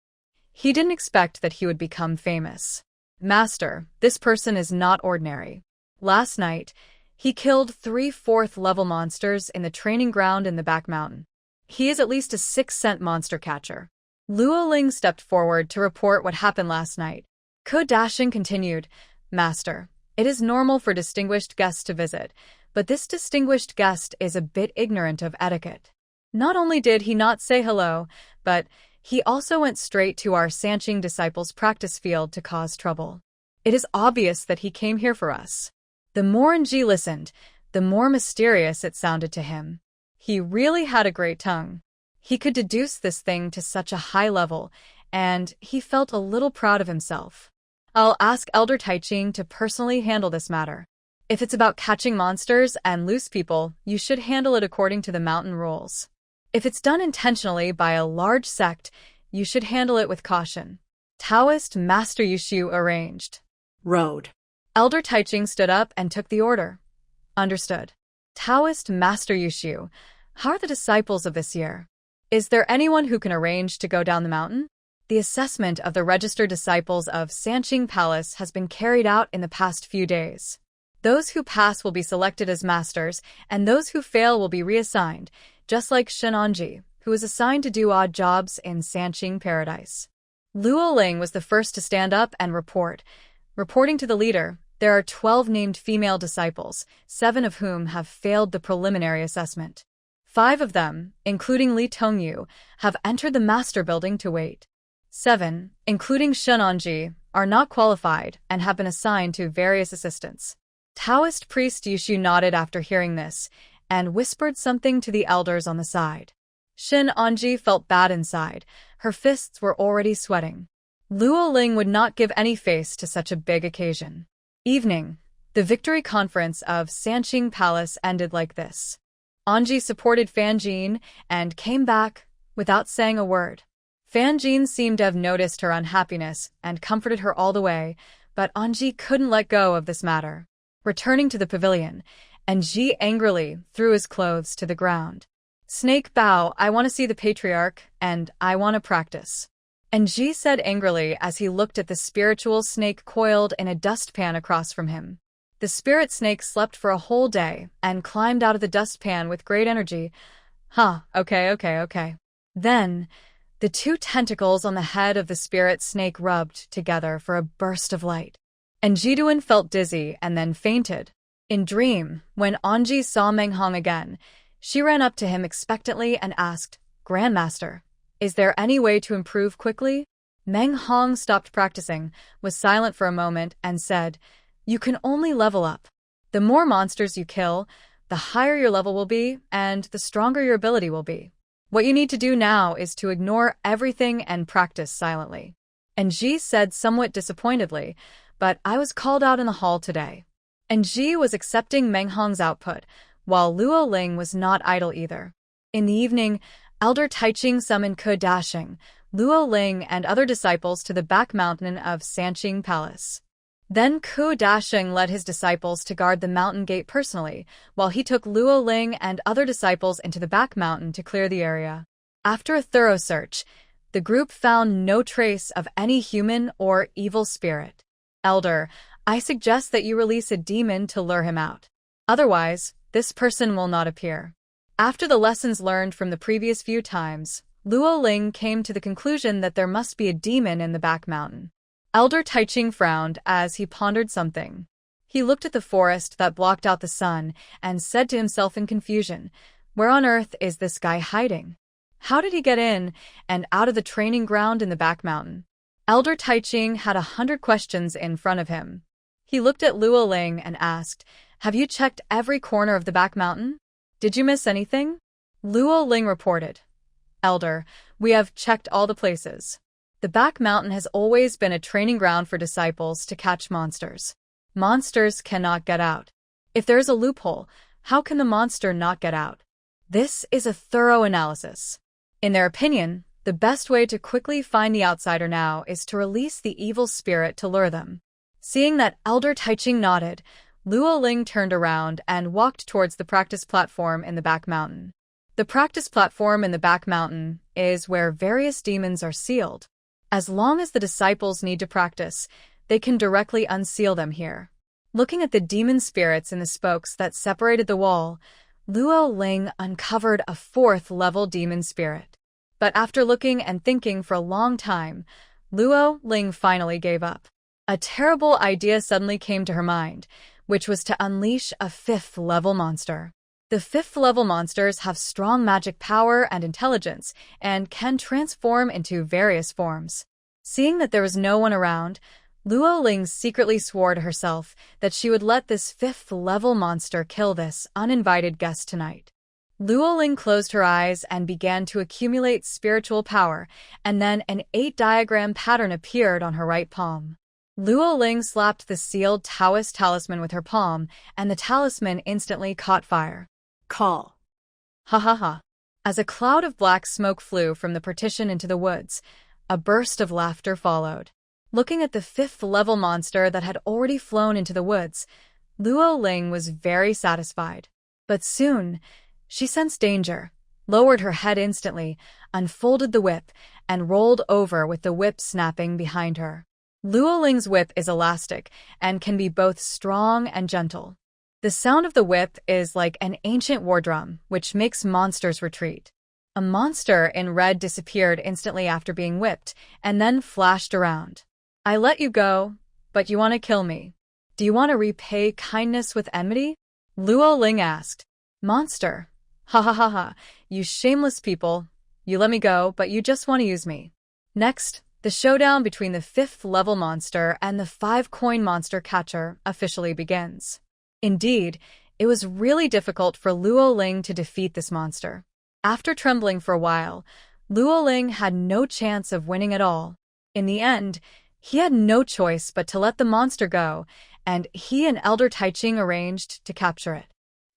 He didn't expect that he would become famous. Master, this person is not ordinary. Last night, he killed 3 4th-level monsters in the training ground in the back mountain. He is at least a 6th monster catcher. Luo Ling stepped forward to report what happened last night. Ko Dashing continued, Master, it is normal for distinguished guests to visit, but this distinguished guest is a bit ignorant of etiquette. Not only did he not say hello, but he also went straight to our Sanqing disciples' practice field to cause trouble. It is obvious that he came here for us. The more Ng listened, the more mysterious it sounded to him. He really had a great tongue. He could deduce this thing to such a high level, and he felt a little proud of himself. I'll ask Elder Taiching to personally handle this matter. If it's about catching monsters and loose people, you should handle it according to the mountain rules. If it's done intentionally by a large sect, you should handle it with caution. Taoist Master Yushu arranged. Road. Elder Taiching stood up and took the order. Understood. Taoist Master Yushu, how are the disciples of this year? Is there anyone who can arrange to go down the mountain? The assessment of the registered disciples of Sanqing Palace has been carried out in the past few days. Those who pass will be selected as masters, and those who fail will be reassigned, just like Shenanji, who was assigned to do odd jobs in Sanqing Paradise. Luo Ling was the first to stand up and report. Reporting to the leader, there are 12 named female disciples, 7 of whom have failed the preliminary assessment. 5 of them, including Li Tongyu, have entered the master building to wait. 7, including Shenanji, are not qualified and have been assigned to various assistants. Taoist priest Yushu nodded after hearing this, and whispered something to the elders on the side. Shin Anji felt bad inside. Her fists were already sweating. Luo Ling would not give any face to such a big occasion. Evening. The victory conference of Sanqing Palace ended like this. Anji supported Fan Jin and came back without saying a word. Fan Jin seemed to have noticed her unhappiness and comforted her all the way, but Anji couldn't let go of this matter. Returning to the pavilion, Ng angrily threw his clothes to the ground. Snake Bao, I want to see the patriarch, and I want to practice. Ng said angrily as he looked at the spiritual snake coiled in a dustpan across from him. The spirit snake slept for a whole day and climbed out of the dustpan with great energy. Okay. Then, the 2 tentacles on the head of the spirit snake rubbed together for a burst of light. And Jiduan felt dizzy and then fainted. In dream, when Anji saw Meng Hong again, she ran up to him expectantly and asked, Grandmaster, is there any way to improve quickly? Meng Hong stopped practicing, was silent for a moment, and said, You can only level up. The more monsters you kill, the higher your level will be, and the stronger your ability will be. What you need to do now is to ignore everything and practice silently. And Ji said somewhat disappointedly, But I was called out in the hall today. And Ji was accepting Meng Hong's output, while Luo Ling was not idle either. In the evening, Elder Taiching summoned Ko Dashing, Luo Ling, and other disciples to the back mountain of Sanqing Palace. Then Ko Dashing led his disciples to guard the mountain gate personally, while he took Luo Ling and other disciples into the back mountain to clear the area. After a thorough search, the group found no trace of any human or evil spirit. Elder, I suggest that you release a demon to lure him out. Otherwise, this person will not appear. After the lessons learned from the previous few times, Luo Ling came to the conclusion that there must be a demon in the back mountain. Elder Taiching frowned as he pondered something. He looked at the forest that blocked out the sun and said to himself in confusion, Where on earth is this guy hiding? How did he get in and out of the training ground in the back mountain? Elder Taiching had 100 questions in front of him. He looked at Luo Ling and asked, Have you checked every corner of the back mountain? Did you miss anything? Luo Ling reported, Elder, we have checked all the places. The back mountain has always been a training ground for disciples to catch monsters. Monsters cannot get out. If there is a loophole, how can the monster not get out? This is a thorough analysis. In their opinion, The best way to quickly find the outsider now is to release the evil spirit to lure them. Seeing that Elder Taiching nodded, Luo Ling turned around and walked towards the practice platform in the back mountain. The practice platform in the back mountain is where various demons are sealed. As long as the disciples need to practice, they can directly unseal them here. Looking at the demon spirits in the spokes that separated the wall, Luo Ling uncovered a 4th-level demon spirit. But after looking and thinking for a long time, Luo Ling finally gave up. A terrible idea suddenly came to her mind, which was to unleash a 5th-level monster. The 5th-level monsters have strong magic power and intelligence and can transform into various forms. Seeing that there was no one around, Luo Ling secretly swore to herself that she would let this 5th-level monster kill this uninvited guest tonight. Luo Ling closed her eyes and began to accumulate spiritual power, and then an 8-diagram pattern appeared on her right palm. Luo Ling slapped the sealed Taoist talisman with her palm, and the talisman instantly caught fire. Call. Ha ha ha. As a cloud of black smoke flew from the partition into the woods, a burst of laughter followed. Looking at the 5th-level monster that had already flown into the woods, Luo Ling was very satisfied. But soon, she sensed danger, lowered her head instantly, unfolded the whip, and rolled over with the whip snapping behind her. Luo Ling's whip is elastic and can be both strong and gentle. The sound of the whip is like an ancient war drum, which makes monsters retreat. A monster in red disappeared instantly after being whipped, and then flashed around. I let you go, but you want to kill me. Do you want to repay kindness with enmity? Luo Ling asked. Monster. Ha ha ha ha, you shameless people. You let me go, but you just want to use me. Next, the showdown between the 5th-level monster and the 5-coin monster catcher officially begins. Indeed, it was really difficult for Luo Ling to defeat this monster. After trembling for a while, Luo Ling had no chance of winning at all. In the end, he had no choice but to let the monster go, and he and Elder Taiching arranged to capture it.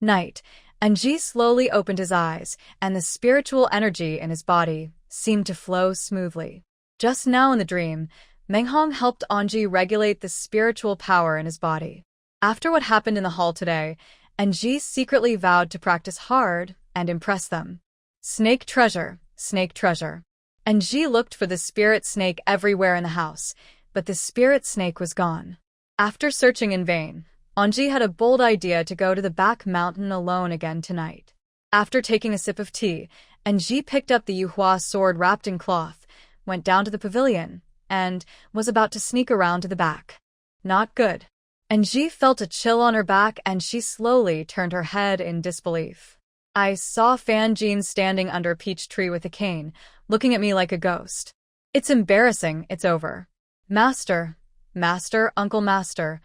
Night, and Ji slowly opened his eyes, and the spiritual energy in his body seemed to flow smoothly. Just now in the dream, Menghong helped Anji regulate the spiritual power in his body. After what happened in the hall today, Anji secretly vowed to practice hard and impress them. Snake treasure, snake treasure. Anji looked for the spirit snake everywhere in the house, but the spirit snake was gone. After searching in vain, Anji had a bold idea to go to the back mountain alone again tonight. After taking a sip of tea, Anji picked up the Yuhua Sword wrapped in cloth, went down to the pavilion, and was about to sneak around to the back. Not good. Anji felt a chill on her back and she slowly turned her head in disbelief. I saw Fan Jin standing under a peach tree with a cane, looking at me like a ghost. It's embarrassing, it's over. Master, Uncle Master,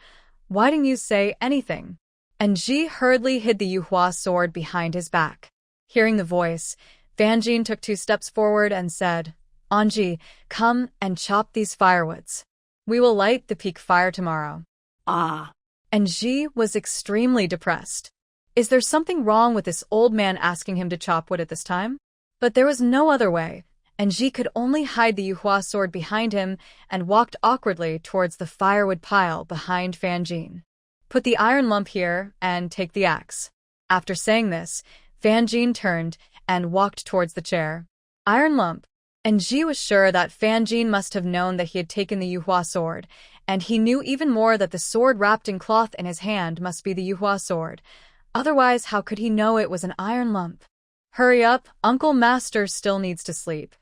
why didn't you say anything? Anji hurriedly hid the Yuhua Sword behind his back. Hearing the voice, Fan Jin took 2 steps forward and said, Anji, come and chop these firewoods. We will light the peak fire tomorrow. Ah. Anji was extremely depressed. Is there something wrong with this old man asking him to chop wood at this time? But there was no other way, Anji could only hide the Yuhua Sword behind him and walked awkwardly towards the firewood pile behind Fan Jin. Put the iron lump here and take the axe. After saying this, Fan Jin turned and walked towards the chair. Iron lump. Anji was sure that Fan Jin must have known that he had taken the Yuhua Sword, and he knew even more that the sword wrapped in cloth in his hand must be the Yuhua Sword. Otherwise, how could he know it was an iron lump? Hurry up, Uncle Master still needs to sleep,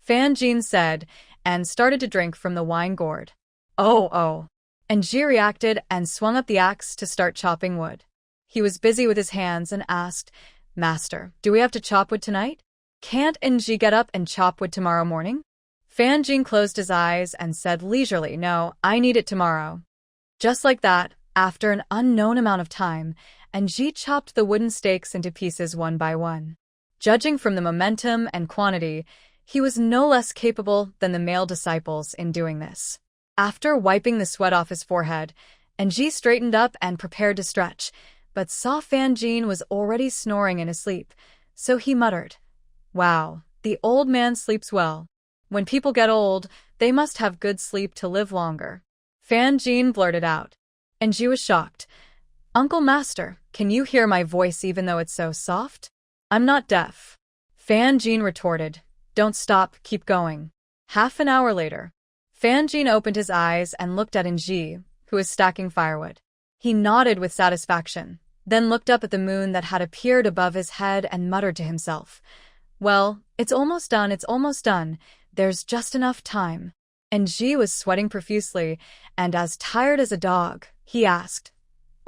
Fan Jin said, and started to drink from the wine gourd. Oh. Anji reacted and swung up the axe to start chopping wood. He was busy with his hands and asked, Master, do we have to chop wood tonight? Can't Anji get up and chop wood tomorrow morning? Fan Jin closed his eyes and said leisurely, No, I need it tomorrow. Just like that, after an unknown amount of time, Anji chopped the wooden stakes into pieces one by one. Judging from the momentum and quantity, he was no less capable than the male disciples in doing this. After wiping the sweat off his forehead, Anji straightened up and prepared to stretch, but saw Fan Jin was already snoring in his sleep, so he muttered, Wow, the old man sleeps well. When people get old, they must have good sleep to live longer. Fan Jin blurted out. And Ji was shocked. Uncle Master, can you hear my voice even though it's so soft? I'm not deaf. Fan Jin retorted. Don't stop, keep going. Half an hour later, Fan Jin opened his eyes and looked at Ji, who was stacking firewood. He nodded with satisfaction, then looked up at the moon that had appeared above his head and muttered to himself. Well, it's almost done. There's just enough time. And Ji was sweating profusely, and as tired as a dog, he asked,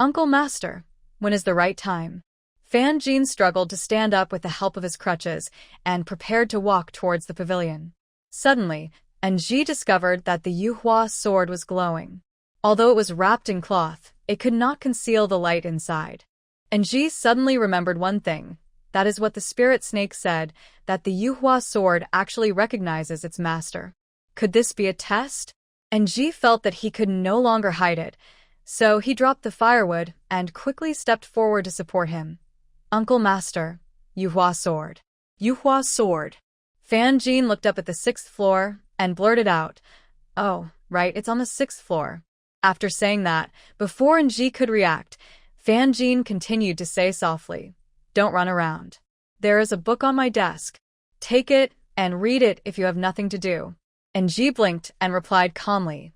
Uncle Master, when is the right time? Fan Jin struggled to stand up with the help of his crutches and prepared to walk towards the pavilion. Suddenly, Ji discovered that the Yuhua Sword was glowing. Although it was wrapped in cloth, it could not conceal the light inside. Ji suddenly remembered one thing. That is what the spirit snake said, that the Yuhua Sword actually recognizes its master. Could this be a test? Ji felt that he could no longer hide it, so he dropped the firewood and quickly stepped forward to support him. Uncle Master, Yuhua Sword. Yuhua Sword. Fan Jin looked up at the 6th floor and blurted out, Oh, right, it's on the 6th floor. After saying that, before Ji could react, Fan Jin continued to say softly, Don't run around. There is a book on my desk. Take it and read it if you have nothing to do. Ji blinked and replied calmly,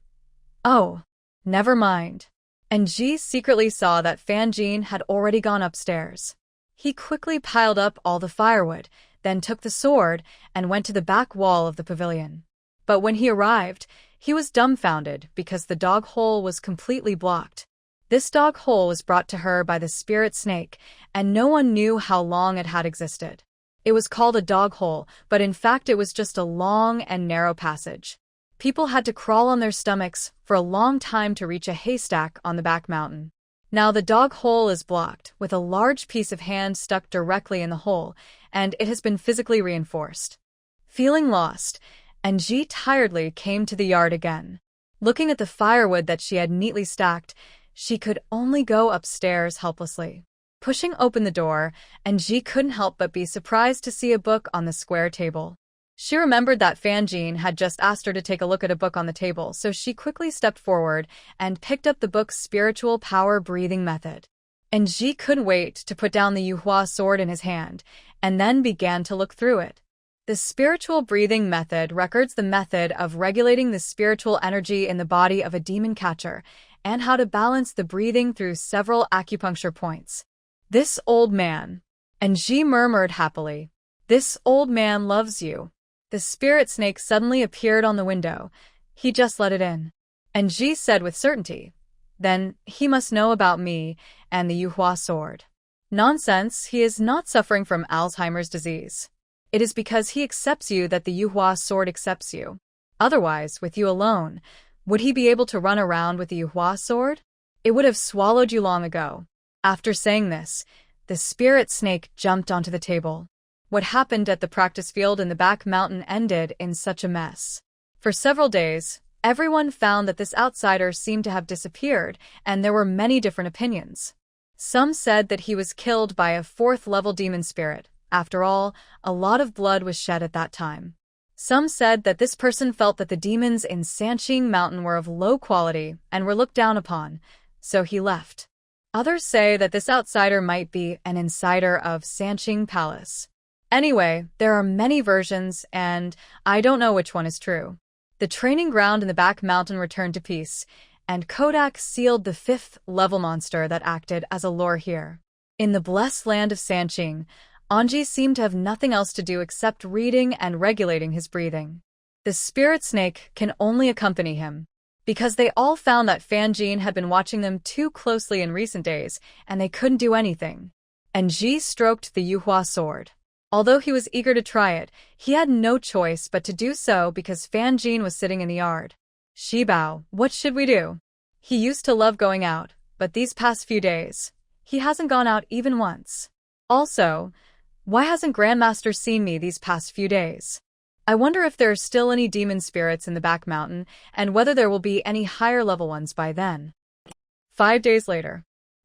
Oh, never mind. Ji secretly saw that Fan Jin had already gone upstairs. He quickly piled up all the firewood, then took the sword and went to the back wall of the pavilion. But when he arrived, he was dumbfounded because the dog hole was completely blocked. This dog hole was brought to her by the spirit snake, and no one knew how long it had existed. It was called a dog hole, but in fact it was just a long and narrow passage. People had to crawl on their stomachs for a long time to reach a haystack on the back mountain. Now the dog hole is blocked, with a large piece of hand stuck directly in the hole, and it has been physically reinforced. Feeling lost, Ji tiredly came to the yard again. Looking at the firewood that she had neatly stacked, she could only go upstairs helplessly. Pushing open the door, Ji couldn't help but be surprised to see a book on the square table. She remembered that Fan Jin had just asked her to take a look at a book on the table, so she quickly stepped forward and picked up the book's Spiritual Power Breathing Method. Ji couldn't wait to put down the Yuhua Sword in his hand, and then began to look through it. The Spiritual Breathing Method records the method of regulating the spiritual energy in the body of a demon catcher, and how to balance the breathing through several acupuncture points. This old man. Ji murmured happily, This old man loves you. The spirit snake suddenly appeared on the window. He just let it in. Ji said with certainty, Then he must know about me and the Yuhua Sword. Nonsense, he is not suffering from Alzheimer's disease. It is because he accepts you that the Yuhua Sword accepts you. Otherwise, with you alone, would he be able to run around with the Yuhua Sword? It would have swallowed you long ago. After saying this, the spirit snake jumped onto the table. What happened at the practice field in the back mountain ended in such a mess. For several days, everyone found that this outsider seemed to have disappeared, and there were many different opinions. Some said that he was killed by a 4th-level demon spirit. After all, a lot of blood was shed at that time. Some said that this person felt that the demons in Sanqing Mountain were of low quality and were looked down upon, so he left. Others say that this outsider might be an insider of Sanqing Palace. Anyway, there are many versions, and I don't know which one is true. The training ground in the back mountain returned to peace, and Kodak sealed the 5th-level monster that acted as a lure here. In the blessed land of Sanqing, Ji seemed to have nothing else to do except reading and regulating his breathing. The spirit snake can only accompany him, because they all found that Fan Jin had been watching them too closely in recent days, and they couldn't do anything. Ji stroked the Yuhua Sword. Although he was eager to try it, he had no choice but to do so because Fan Jin was sitting in the yard. Shibao, what should we do? He used to love going out, but these past few days, he hasn't gone out even once. Also, why hasn't Grandmaster seen me these past few days? I wonder if there are still any demon spirits in the back mountain, and whether there will be any higher-level ones by then. 5 days later,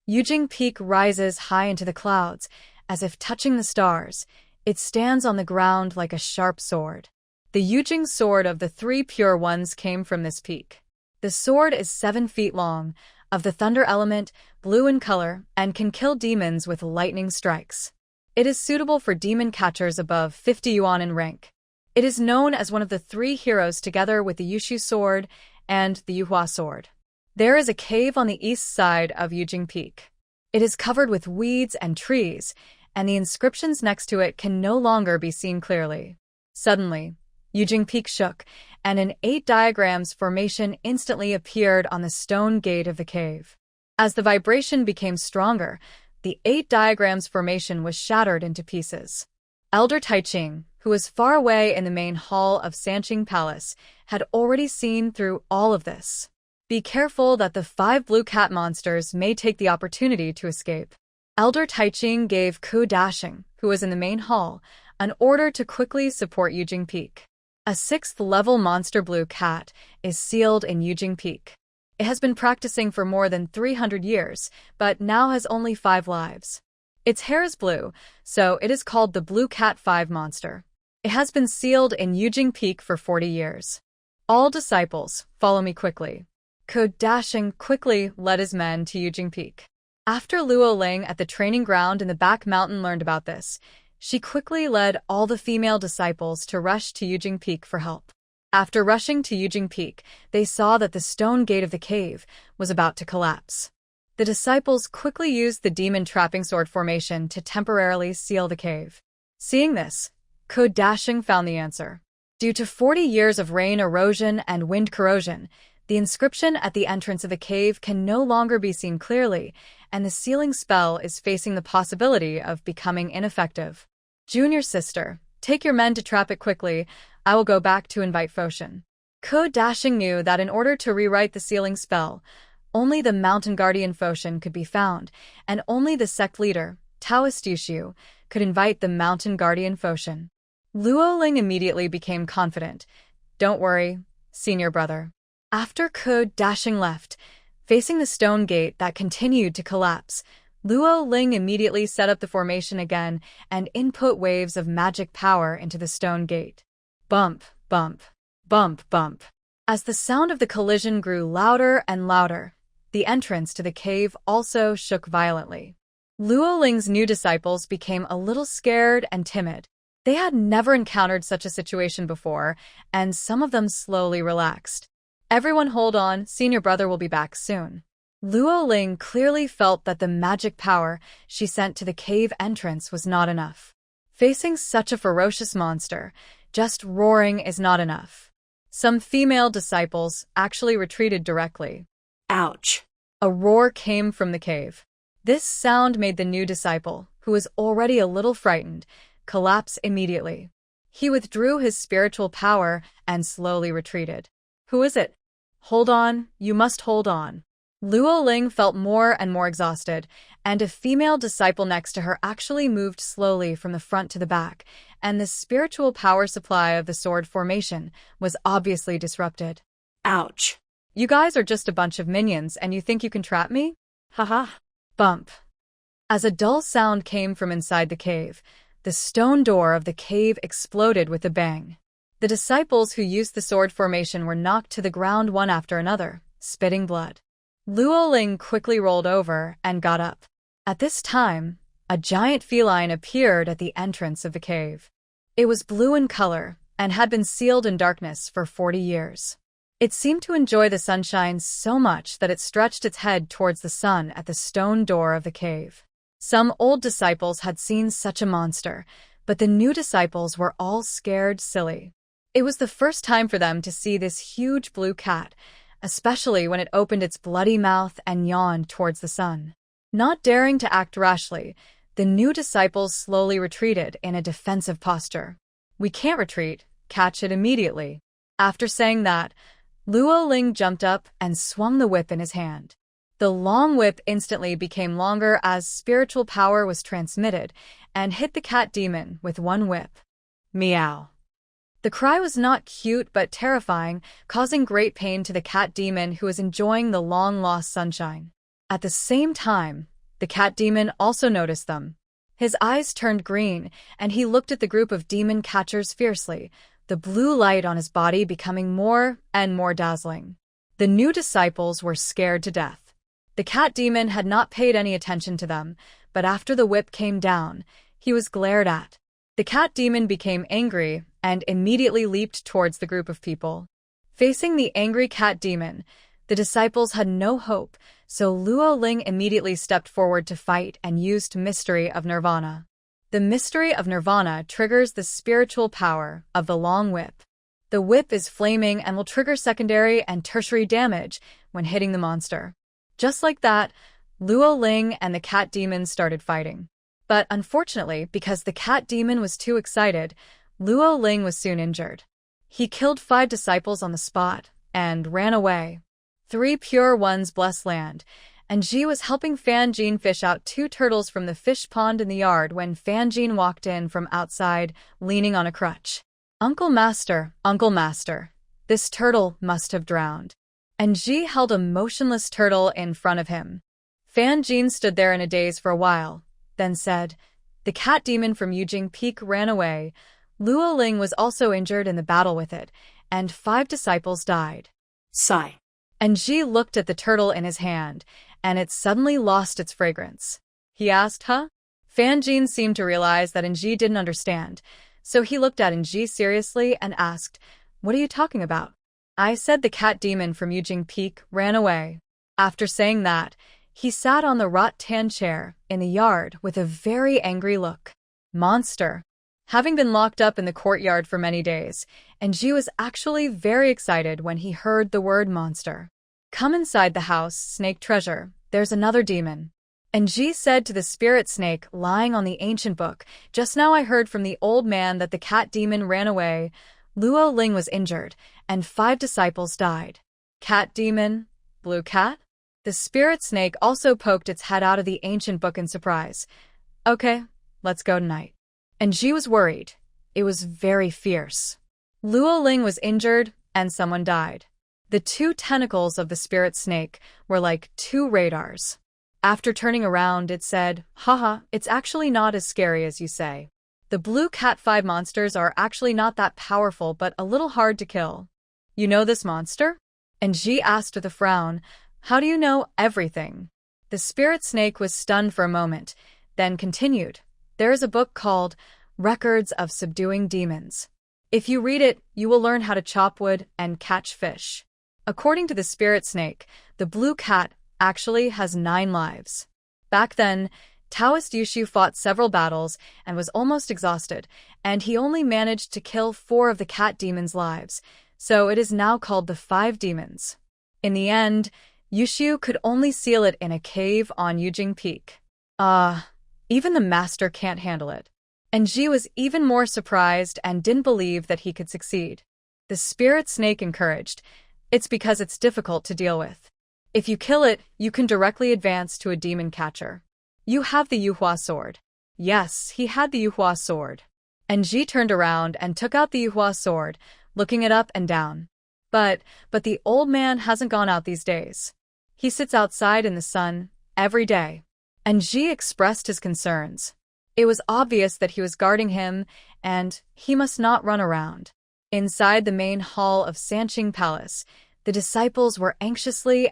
Eugin Peak rises high into the clouds, as if touching the stars. It stands on the ground like a sharp sword. The Yuhua Sword of the three pure ones came from this peak. The sword is 7 feet long, of the thunder element, blue in color, and can kill demons with lightning strikes. It is suitable for demon catchers above 50 yuan in rank. It is known as one of the 3 heroes together with the Yuhua Sword and the Yuhua Sword. There is a cave on the east side of Eugin Peak. It is covered with weeds and trees, and the inscriptions next to it can no longer be seen clearly. Suddenly, Eugin Peak shook, and an 8 diagrams formation instantly appeared on the stone gate of the cave. As the vibration became stronger, the 8 diagrams formation was shattered into pieces. Elder Taiching, who was far away in the main hall of Sanqing Palace, had already seen through all of this. Be careful that the 5 blue cat monsters may take the opportunity to escape. Elder Taiching gave Ku Dashing, who was in the main hall, an order to quickly support Eugin Peak. A 6th-level monster blue cat is sealed in Eugin Peak. It has been practicing for more than 300 years, but now has only 5 lives. Its hair is blue, so it is called the Blue Cat 5 monster. It has been sealed in Eugin Peak for 40 years. All disciples, follow me quickly. Ku Dashing quickly led his men to Eugin Peak. After Luo Ling at the training ground in the back mountain learned about this, she quickly led all the female disciples to rush to Eugin Peak for help. After rushing to Eugin Peak, they saw that the stone gate of the cave was about to collapse. The disciples quickly used the demon trapping sword formation to temporarily seal the cave. Seeing this, Ku Dashing found the answer. Due to 40 years of rain erosion and wind corrosion, the inscription at the entrance of the cave can no longer be seen clearly, and the sealing spell is facing the possibility of becoming ineffective. Junior sister, take your men to trap it quickly. I will go back to invite Foshan. Ku Dashing knew that in order to rewrite the sealing spell, only the mountain guardian Foshan could be found, and only the sect leader, Taoist Yushu, could invite the mountain guardian Foshan. Luo Ling immediately became confident. Don't worry, senior brother. After Ku Dashing left, facing the stone gate that continued to collapse, Luo Ling immediately set up the formation again and input waves of magic power into the stone gate. Bump, bump, bump, bump. As the sound of the collision grew louder and louder, the entrance to the cave also shook violently. Luo Ling's new disciples became a little scared and timid. They had never encountered such a situation before, and some of them slowly relaxed. Everyone hold on, senior brother will be back soon. Luo Ling clearly felt that the magic power she sent to the cave entrance was not enough. Facing such a ferocious monster, just roaring is not enough. Some female disciples actually retreated directly. Ouch. A roar came from the cave. This sound made the new disciple, who was already a little frightened, collapse immediately. He withdrew his spiritual power and slowly retreated. Who is it? Hold on, you must hold on. Luo Ling felt more and more exhausted, and a female disciple next to her actually moved slowly from the front to the back, and the spiritual power supply of the sword formation was obviously disrupted. Ouch. You guys are just a bunch of minions and you think you can trap me? Haha. Bump. As a dull sound came from inside the cave, the stone door of the cave exploded with a bang. The disciples who used the sword formation were knocked to the ground one after another, spitting blood. Luo Ling quickly rolled over and got up. At this time, a giant feline appeared at the entrance of the cave. It was blue in color and had been sealed in darkness for 40 years. It seemed to enjoy the sunshine so much that it stretched its head towards the sun at the stone door of the cave. Some old disciples had seen such a monster, but the new disciples were all scared silly. It was the first time for them to see this huge blue cat, especially when it opened its bloody mouth and yawned towards the sun. Not daring to act rashly, the new disciples slowly retreated in a defensive posture. We can't retreat, catch it immediately. After saying that, Luo Ling jumped up and swung the whip in his hand. The long whip instantly became longer as spiritual power was transmitted and hit the cat demon with one whip. Meow. The cry was not cute but terrifying, causing great pain to the cat demon who was enjoying the long-lost sunshine. At the same time, the cat demon also noticed them. His eyes turned green, and he looked at the group of demon catchers fiercely, the blue light on his body becoming more and more dazzling. The new disciples were scared to death. The cat demon had not paid any attention to them, but after the whip came down, he was glared at. The cat demon became angry and immediately leaped towards the group of people. Facing the angry cat demon, the disciples had no hope, so Luo Ling immediately stepped forward to fight and used Mystery of Nirvana. The Mystery of Nirvana triggers the spiritual power of the long whip. The whip is flaming and will trigger secondary and tertiary damage when hitting the monster. Just like that, Luo Ling and the cat demon started fighting. But unfortunately, because the cat demon was too excited, Luo Ling was soon injured. He killed 5 disciples on the spot and ran away. 3 pure ones blessed land, and Ji was helping Fan Jin fish out 2 turtles from the fish pond in the yard when Fan Jin walked in from outside, leaning on a crutch. Uncle Master, this turtle must have drowned." And Ji held a motionless turtle in front of him. Fan Jin stood there in a daze for a while, then said, "The cat demon from Eugin Peak ran away. Luo Ling was also injured in the battle with it, and 5 disciples died." Sigh. And Ji looked at the turtle in his hand, and it suddenly lost its fragrance. He asked, "Huh?" Fan Jin seemed to realize that Ji didn't understand, so he looked at Ji seriously and asked, "What are you talking about?" "I said the cat demon from Eugin Peak ran away." After saying that, he sat on the rattan chair in the yard with a very angry look. Monster. Having been locked up in the courtyard for many days, and Ji was actually very excited when he heard the word monster. "Come inside the house, snake treasure, there's another demon." And Ji said to the spirit snake lying on the ancient book, "Just now I heard from the old man that the cat demon ran away, Luo Ling was injured, and 5 disciples died." "Cat demon? Blue cat?" The spirit snake also poked its head out of the ancient book in surprise. "Okay, let's go tonight." And Ji was worried. It was very fierce. Luo Ling was injured, and someone died. The 2 tentacles of the spirit snake were like 2 radars. After turning around, it said, "Haha, it's actually not as scary as you say. The blue cat 5 monsters are actually not that powerful but a little hard to kill. You know this monster?" And Ji asked with a frown, "How do you know everything?" The spirit snake was stunned for a moment, then continued, "There is a book called Records of Subduing Demons. If you read it, you will learn how to chop wood and catch fish." According to the spirit snake, the blue cat actually has 9 lives. Back then, Taoist Yushu fought several battles and was almost exhausted, and he only managed to kill 4 of the cat demon's lives, so it is now called the 5 demons. In the end, Yushu could only seal it in a cave on Eugin Peak. Even the master can't handle it. And Ji was even more surprised and didn't believe that he could succeed. The spirit snake encouraged, "It's because it's difficult to deal with. If you kill it, you can directly advance to a demon catcher. You have the Yuhua Sword." Yes, he had the Yuhua Sword. And Ji turned around and took out the Yuhua Sword, looking it up and down. But the old man hasn't gone out these days. He sits outside in the sun every day. And Ji expressed his concerns. It was obvious that he was guarding him, and he must not run around. Inside the main hall of Sanqing Palace, the disciples were anxiously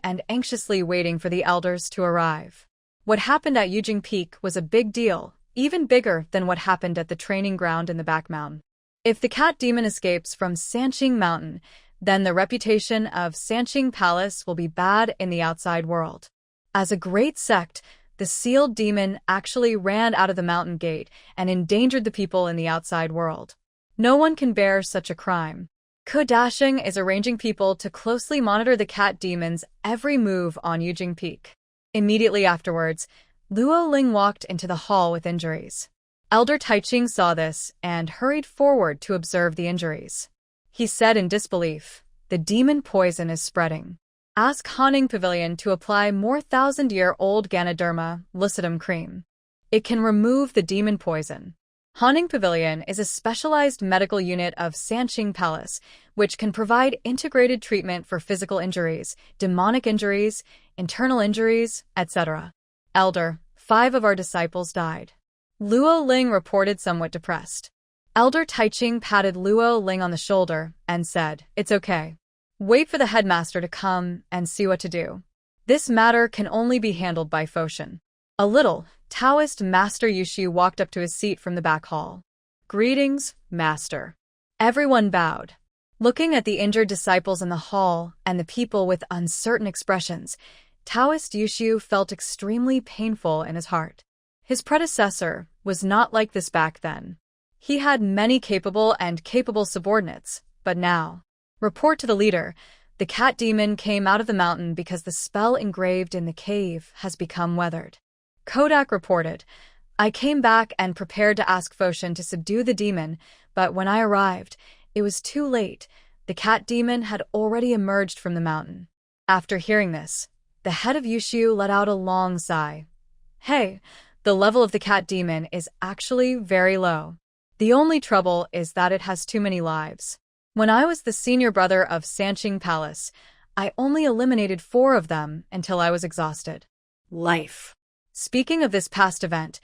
waiting for the elders to arrive. What happened at Eugin Peak was a big deal, even bigger than what happened at the training ground in the back mountain. If the cat demon escapes from Sanqing Mountain, then the reputation of Sanqing Palace will be bad in the outside world. As a great sect, the sealed demon actually ran out of the mountain gate and endangered the people in the outside world. No one can bear such a crime. Kodashing is arranging people to closely monitor the cat demon's every move on Eugin Peak. Immediately afterwards, Luo Ling walked into the hall with injuries. Elder Taiching saw this and hurried forward to observe the injuries. He said in disbelief, "The demon poison is spreading. Ask Haning Pavilion to apply more 1,000-year-old Ganoderma lucidum cream. It can remove the demon poison." Haning Pavilion is a specialized medical unit of Sanqing Palace, which can provide integrated treatment for physical injuries, demonic injuries, internal injuries, etc. "Elder, 5 of our disciples died." Luo Ling reported somewhat depressed. Elder Taiching patted Luo Ling on the shoulder and said, "It's okay. Wait for the headmaster to come and see what to do. This matter can only be handled by Foshan." A little, Taoist Master Yushu walked up to his seat from the back hall. "Greetings, Master." Everyone bowed. Looking at the injured disciples in the hall and the people with uncertain expressions, Taoist Yushu felt extremely painful in his heart. His predecessor was not like this back then. He had many capable subordinates, but now. Report to the leader. The cat demon came out of the mountain because the spell engraved in the cave has become weathered. Kodak reported, "I came back and prepared to ask Foshan to subdue the demon, but when I arrived, it was too late. The cat demon had already emerged from the mountain." After hearing this, the head of Yushu let out a long sigh. "Hey, the level of the cat demon is actually very low. The only trouble is that it has too many lives. When I was the senior brother of Sanqing Palace, I only eliminated 4 of them until I was exhausted." Life. Speaking of this past event,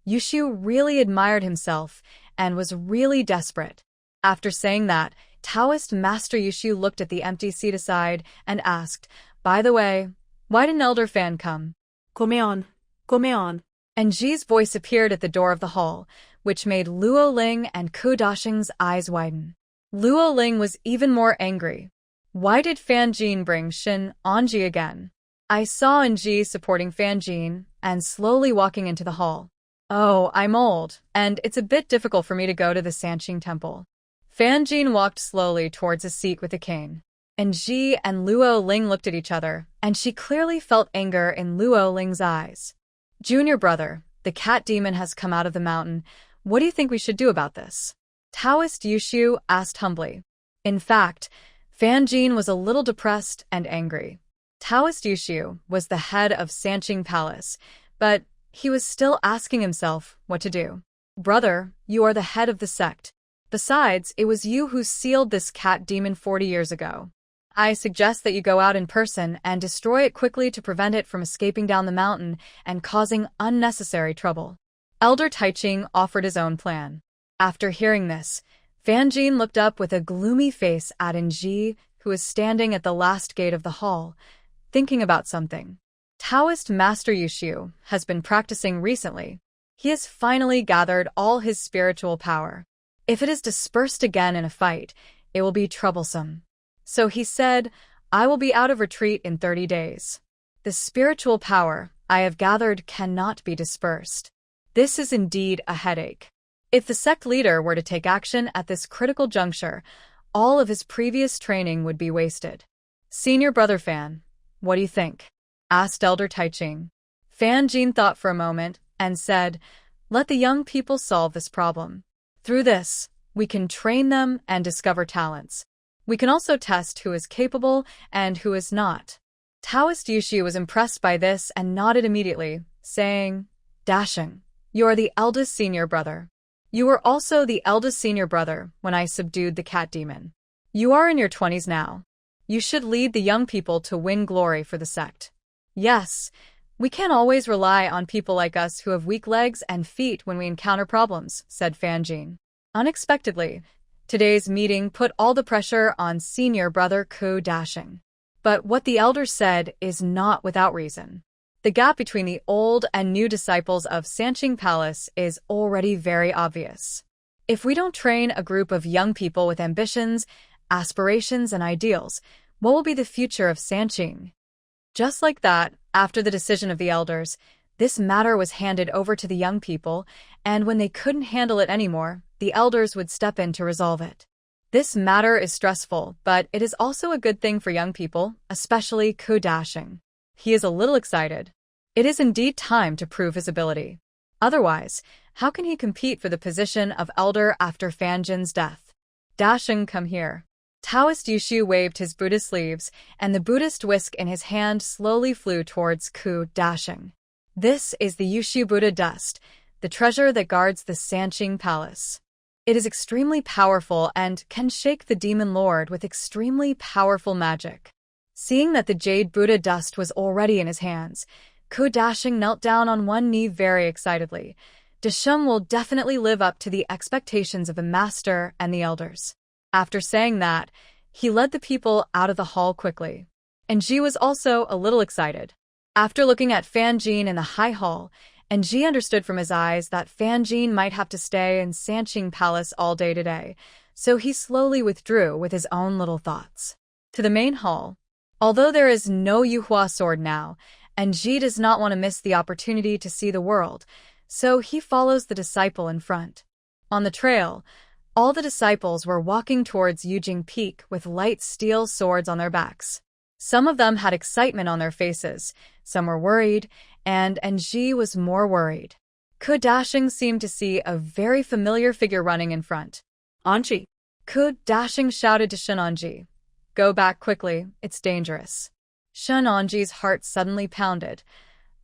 Yushu really admired himself and was really desperate. After saying that, Taoist Master Yushu looked at the empty seat aside and asked, "By the way, why didn't Elder Fan come?" Come on. Come on. And Ji's voice appeared at the door of the hall, which made Luo Ling and Ku Dasheng's eyes widen. Luo Ling was even more angry. Why did Fan Jin bring Shin Anji again? I saw Anji supporting Fan Jin and slowly walking into the hall. "Oh, I'm old, and it's a bit difficult for me to go to the Sanqing Temple." Fan Jin walked slowly towards his seat with a cane. Ji and Luo Ling looked at each other, and she clearly felt anger in Luo Ling's eyes. "Junior brother, the cat demon has come out of the mountain. What do you think we should do about this?" Taoist Yushu asked humbly. In fact, Fan Jin was a little depressed and angry. Taoist Yushu was the head of Sanqing Palace, but he was still asking himself what to do. "Brother, you are the head of the sect. Besides, it was you who sealed this cat demon 40 years ago. I suggest that you go out in person and destroy it quickly to prevent it from escaping down the mountain and causing unnecessary trouble." Elder Taiching offered his own plan. After hearing this, Fan Jin looked up with a gloomy face at Ji, who was standing at the last gate of the hall, thinking about something. Taoist Master Yushu has been practicing recently. He has finally gathered all his spiritual power. If it is dispersed again in a fight, it will be troublesome. So he said, "I will be out of retreat in 30 days. The spiritual power I have gathered cannot be dispersed." This is indeed a headache. If the sect leader were to take action at this critical juncture, all of his previous training would be wasted. "Senior brother Fan, what do you think?" asked Elder Taiching. Fan Jin thought for a moment and said, "Let the young people solve this problem. Through this, we can train them and discover talents. We can also test who is capable and who is not." Taoist Yushu was impressed by this and nodded immediately, saying, "Dasheng, you are the eldest senior brother. You were also the eldest senior brother when I subdued the cat demon. You are in your 20s now. You should lead the young people to win glory for the sect." "Yes, we can't always rely on people like us who have weak legs and feet when we encounter problems," said Fan Jin. Unexpectedly, today's meeting put all the pressure on senior brother Ku Dasheng. But what the elder said is not without reason. The gap between the old and new disciples of Sanqing Palace is already very obvious. If we don't train a group of young people with ambitions, aspirations, and ideals, what will be the future of Sanqing? Just like that, after the decision of the elders, this matter was handed over to the young people, and when they couldn't handle it anymore, the elders would step in to resolve it. This matter is stressful, but it is also a good thing for young people, especially Ku Dasheng. He is a little excited. It is indeed time to prove his ability. Otherwise, how can he compete for the position of elder after Fan Jin's death? "Dasheng, come here." Taoist Yushu waved his Buddhist sleeves, and the Buddhist whisk in his hand slowly flew towards Ku Dasheng. This is the Yushu Buddha dust, the treasure that guards the Sanqing Palace. It is extremely powerful and can shake the demon lord with extremely powerful magic. Seeing that the jade Buddha dust was already in his hands, Ku Dasheng knelt down on one knee very excitedly, Deshum will definitely live up to the expectations of the master and the elders. After saying that, he led the people out of the hall quickly. And Ji was also a little excited. After looking at Fan Jin in the high hall, and Ji understood from his eyes that Fan Jin might have to stay in Sanqing Palace all day today, so he slowly withdrew with his own little thoughts. To the main hall. Although there is no Yuhua Sword now, and Ji does not want to miss the opportunity to see the world, so he follows the disciple in front. On the trail, all the disciples were walking towards Eugin Peak with light steel swords on their backs. Some of them had excitement on their faces, some were worried, and Ji was more worried. Ku Dashing seemed to see a very familiar figure running in front. Anji. Ku Dashing shouted to Shenanji, "Go back quickly, it's dangerous." Shenanji's heart suddenly pounded.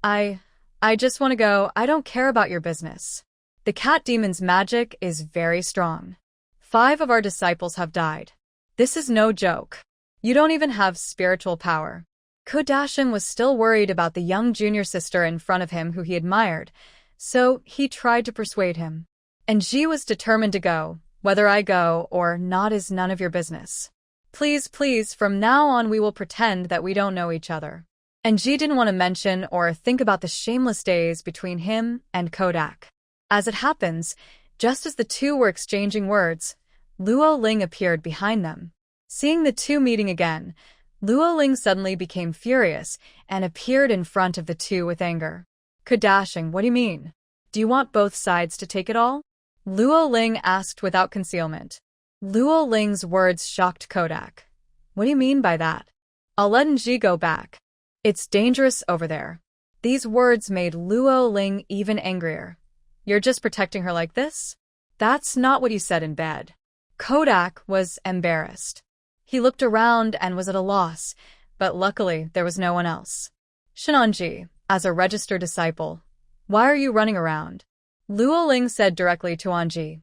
I just want to go, I don't care about your business. The cat demon's magic is very strong. 5 of our disciples have died. This is no joke. You don't even have spiritual power. Ku Dashing was still worried about the young junior sister in front of him who he admired, so he tried to persuade him. And Ji was determined to go. Whether I go or not is none of your business. Please, please, from now on we will pretend that we don't know each other. And Ji didn't want to mention or think about the shameless days between him and Kodak. As it happens, just as the two were exchanging words, Luo Ling appeared behind them. Seeing the two meeting again, Luo Ling suddenly became furious and appeared in front of the two with anger. Ku Dashing, what do you mean? Do you want both sides to take it all? Luo Ling asked without concealment. Luo Ling's words shocked Kodak. What do you mean by that? I'll let Nji go back. It's dangerous over there. These words made Luo Ling even angrier. You're just protecting her like this? That's not what you said in bed. Kodak was embarrassed. He looked around and was at a loss, but luckily there was no one else. Shenanji, as a registered disciple, why are you running around? Luo Ling said directly to Anji.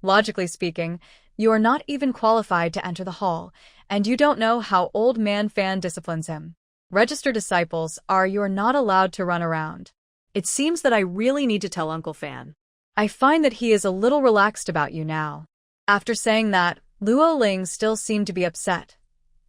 Logically speaking, you are not even qualified to enter the hall, and you don't know how old man Fan disciplines him. Registered disciples you're not allowed to run around. It seems that I really need to tell Uncle Fan. I find that he is a little relaxed about you now. After saying that, Luo Ling still seemed to be upset.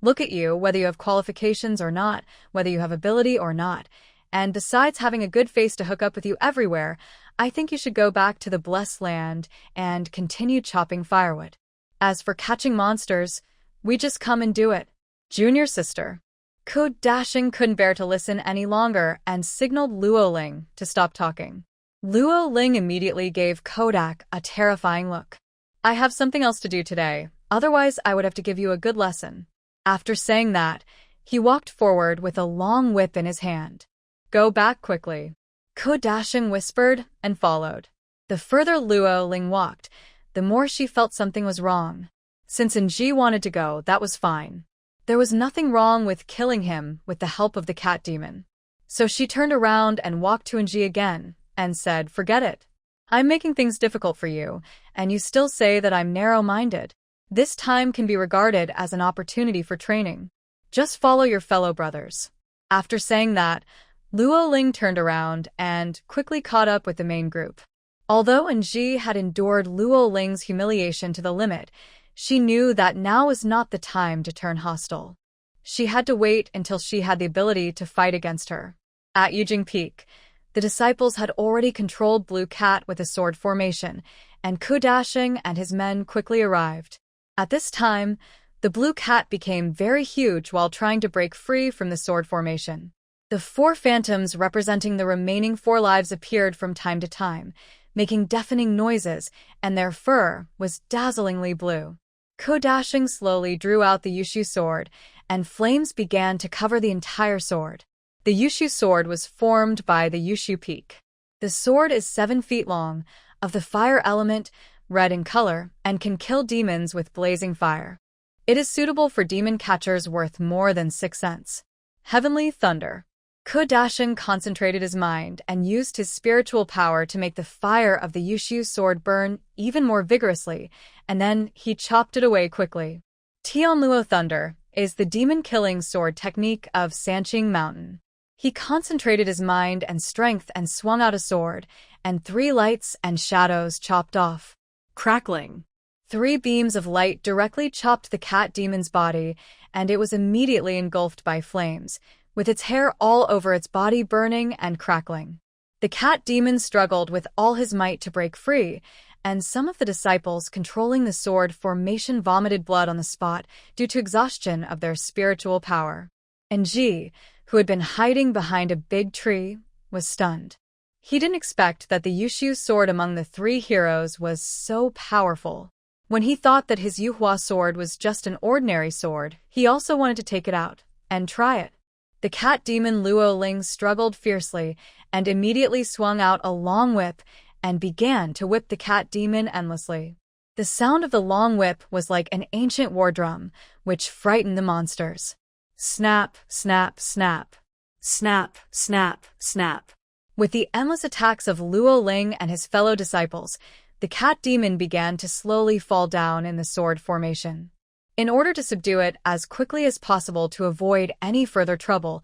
Look at you, whether you have qualifications or not, whether you have ability or not, and besides having a good face to hook up with you everywhere, I think you should go back to the blessed land and continue chopping firewood. As for catching monsters, we just come and do it. Junior sister. Ku Dashing couldn't bear to listen any longer and signaled Luo Ling to stop talking. Luo Ling immediately gave Kodak a terrifying look. I have something else to do today, otherwise I would have to give you a good lesson. After saying that, he walked forward with a long whip in his hand. Go back quickly. Ku Dashing whispered and followed. The further Luo Ling walked, the more she felt something was wrong. Since Nji wanted to go, that was fine. There was nothing wrong with killing him with the help of the cat demon. So she turned around and walked to Nji again and said, forget it. I'm making things difficult for you, and you still say that I'm narrow-minded. This time can be regarded as an opportunity for training. Just follow your fellow brothers. After saying that, Luo Ling turned around and quickly caught up with the main group. Although Nji had endured Luo Ling's humiliation to the limit, she knew that now was not the time to turn hostile. She had to wait until she had the ability to fight against her. At Eugin Peak, the disciples had already controlled Blue Cat with a sword formation, and Ku Dashing and his men quickly arrived. At this time, the Blue Cat became very huge while trying to break free from the sword formation. The 4 phantoms representing the remaining 4 lives appeared from time to time, making deafening noises, and their fur was dazzlingly blue. Ku Dashing slowly drew out the Yuhua Sword, and flames began to cover the entire sword. The Yuhua Sword was formed by the Yuhua Peak. The sword is 7 feet long, of the fire element, red in color, and can kill demons with blazing fire. It is suitable for demon catchers worth more than 6 cents. Heavenly Thunder. Ku Dashing concentrated his mind and used his spiritual power to make the fire of the Yuhua Sword burn even more vigorously, and then he chopped it away quickly. Tianluo Thunder is the demon-killing sword technique of Sanqing Mountain. He concentrated his mind and strength and swung out a sword, and 3 lights and shadows chopped off. Crackling. 3 beams of light directly chopped the cat demon's body, and it was immediately engulfed by flames, with its hair all over its body burning and crackling. The cat demon struggled with all his might to break free, and some of the disciples controlling the sword formation vomited blood on the spot due to exhaustion of their spiritual power. And Ji, who had been hiding behind a big tree, was stunned. He didn't expect that the Yuhua Sword among the 3 heroes was so powerful. When he thought that his Yuhua Sword was just an ordinary sword, he also wanted to take it out and try it. The cat demon Luo Ling struggled fiercely and immediately swung out a long whip and began to whip the cat demon endlessly. The sound of the long whip was like an ancient war drum, which frightened the monsters. Snap, snap, snap. Snap, snap, snap. With the endless attacks of Luo Ling and his fellow disciples, the cat demon began to slowly fall down in the sword formation. In order to subdue it as quickly as possible to avoid any further trouble,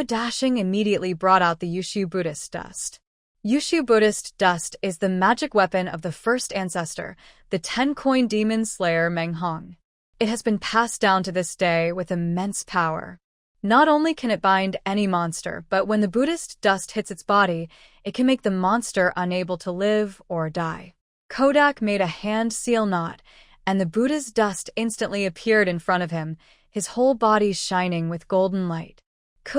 Dashing immediately brought out the Yuhua Buddhist dust. Yuhua Buddhist dust is the magic weapon of the first ancestor, the 10-coin demon slayer Meng Hong. It has been passed down to this day with immense power. Not only can it bind any monster, but when the Buddhist dust hits its body, it can make the monster unable to live or die. Kodak made a hand seal knot, and the Buddha's dust instantly appeared in front of him, his whole body shining with golden light.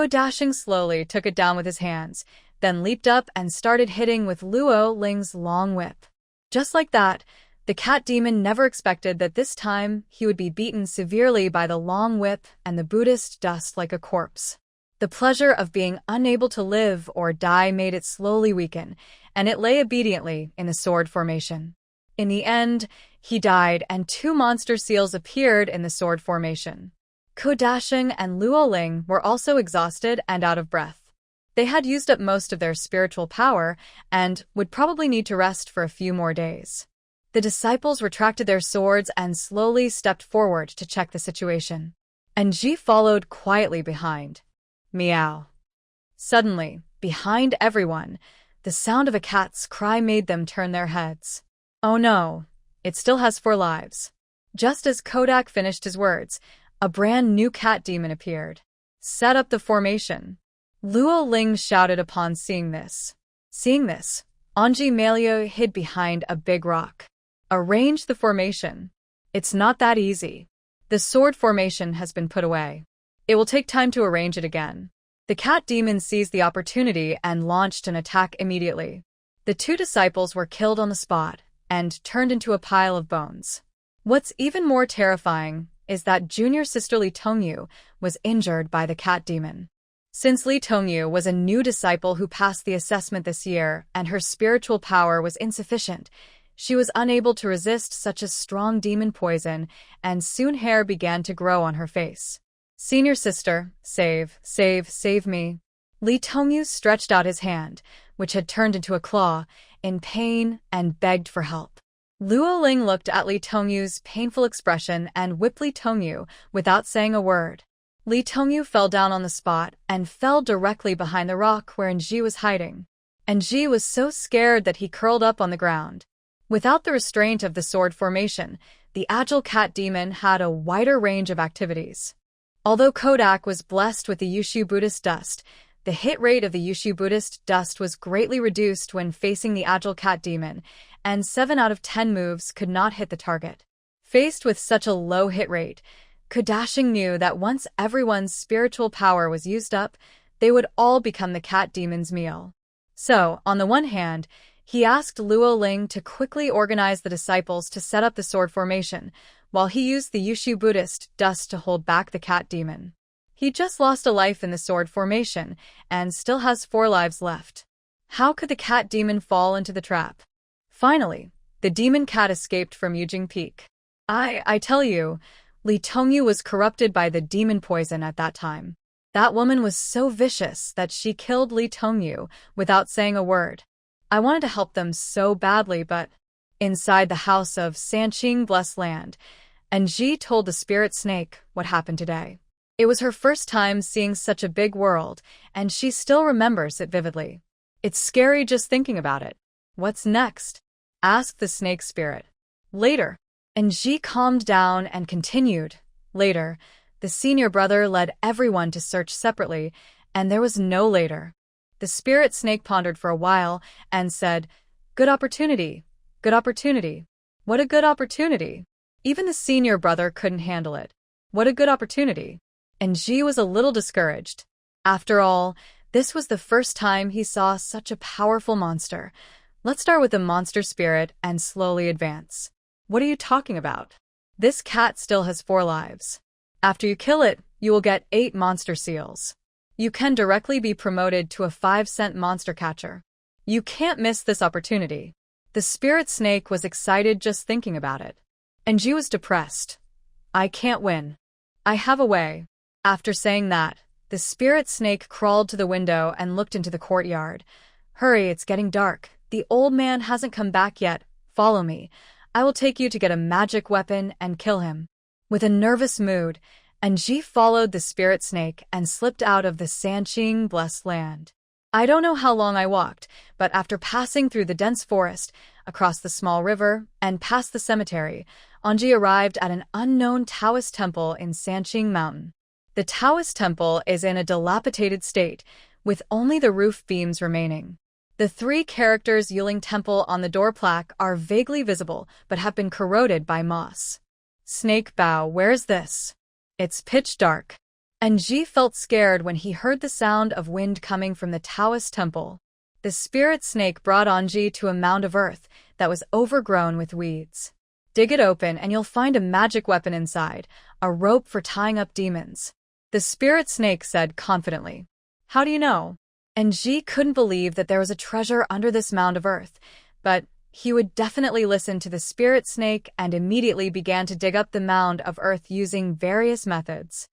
Dashing slowly took it down with his hands, then leaped up and started hitting with Luo Ling's long whip. Just like that, the cat demon never expected that this time he would be beaten severely by the long whip and the Buddhist dust like a corpse. The pleasure of being unable to live or die made it slowly weaken, and it lay obediently in the sword formation. In the end, he died and 2 monster seals appeared in the sword formation. Dashing and Luo Ling were also exhausted and out of breath. They had used up most of their spiritual power and would probably need to rest for a few more days. The disciples retracted their swords and slowly stepped forward to check the situation. And Ji followed quietly behind. Meow. Suddenly, behind everyone, the sound of a cat's cry made them turn their heads. Oh no, it still has 4 lives. Just as Kodak finished his words, a brand new cat demon appeared. Set up the formation. Luo Ling shouted upon seeing this. Anji Malio hid behind a big rock. Arrange the formation. It's not that easy. The sword formation has been put away. It will take time to arrange it again. The cat demon seized the opportunity and launched an attack immediately. The 2 disciples were killed on the spot and turned into a pile of bones. What's even more terrifying is that junior sister Li Tongyu was injured by the cat demon. Since Li Tongyu was a new disciple who passed the assessment this year and her spiritual power was insufficient, she was unable to resist such a strong demon poison, and soon hair began to grow on her face. Senior sister, save me. Li Tongyu stretched out his hand, which had turned into a claw, in pain and begged for help. Luo Ling looked at Li Tongyu's painful expression and whipped Li Tongyu without saying a word. Li Tongyu fell down on the spot and fell directly behind the rock where Ji was hiding. And Ji was so scared that he curled up on the ground. Without the restraint of the sword formation, the agile cat demon had a wider range of activities. Although Kodak was blessed with the Yuhua Buddhist dust, the hit rate of the Yuhua Buddhist dust was greatly reduced when facing the agile cat demon, and 7 out of 10 moves could not hit the target. Faced with such a low hit rate, Dashing knew that once everyone's spiritual power was used up, they would all become the cat demon's meal. So, on the one hand, he asked Luo Ling to quickly organize the disciples to set up the sword formation, while he used the Yuhua Buddhist dust to hold back the cat demon. He just lost a life in the sword formation, and still has 4 lives left. How could the cat demon fall into the trap? Finally, the demon cat escaped from Eugin Peak. I tell you, Li Tongyu was corrupted by the demon poison at that time. That woman was so vicious that she killed Li Tongyu without saying a word. I wanted to help them so badly, but inside the house of Sanqing Blessed Land, and Ji told the spirit snake what happened today. It was her first time seeing such a big world, and she still remembers it vividly. It's scary just thinking about it. What's next? Asked the snake spirit. Later. And Ji calmed down and continued. Later, the senior brother led everyone to search separately, and there was no later. The spirit snake pondered for a while and said, "Good opportunity. Good opportunity. What a good opportunity." Even the senior brother couldn't handle it. What a good opportunity. And Ji was a little discouraged. After all, this was the first time he saw such a powerful monster. Let's start with the monster spirit and slowly advance. What are you talking about? This cat still has 4 lives. After you kill it, you will get 8 monster seals. You can directly be promoted to a 5-cent monster catcher. You can't miss this opportunity. The spirit snake was excited just thinking about it. And Ji was depressed. I can't win. I have a way. After saying that, the spirit snake crawled to the window and looked into the courtyard. Hurry, it's getting dark. The old man hasn't come back yet. Follow me. I will take you to get a magic weapon and kill him. With a nervous mood, Anji followed the spirit snake and slipped out of the Sanqing blessed land. I don't know how long I walked, but after passing through the dense forest, across the small river, and past the cemetery, Anji arrived at an unknown Taoist temple in Sanqing Mountain. The Taoist temple is in a dilapidated state, with only the roof beams remaining. The 3 characters Yuling Temple on the door plaque are vaguely visible, but have been corroded by moss. Snake Bao, where's this? It's pitch dark. And Ji felt scared when he heard the sound of wind coming from the Taoist temple. The spirit snake brought Anji to a mound of earth that was overgrown with weeds. Dig it open and you'll find a magic weapon inside, a rope for tying up demons. The spirit snake said confidently. How do you know? And Ji couldn't believe that there was a treasure under this mound of earth, but he would definitely listen to the spirit snake and immediately began to dig up the mound of earth using various methods.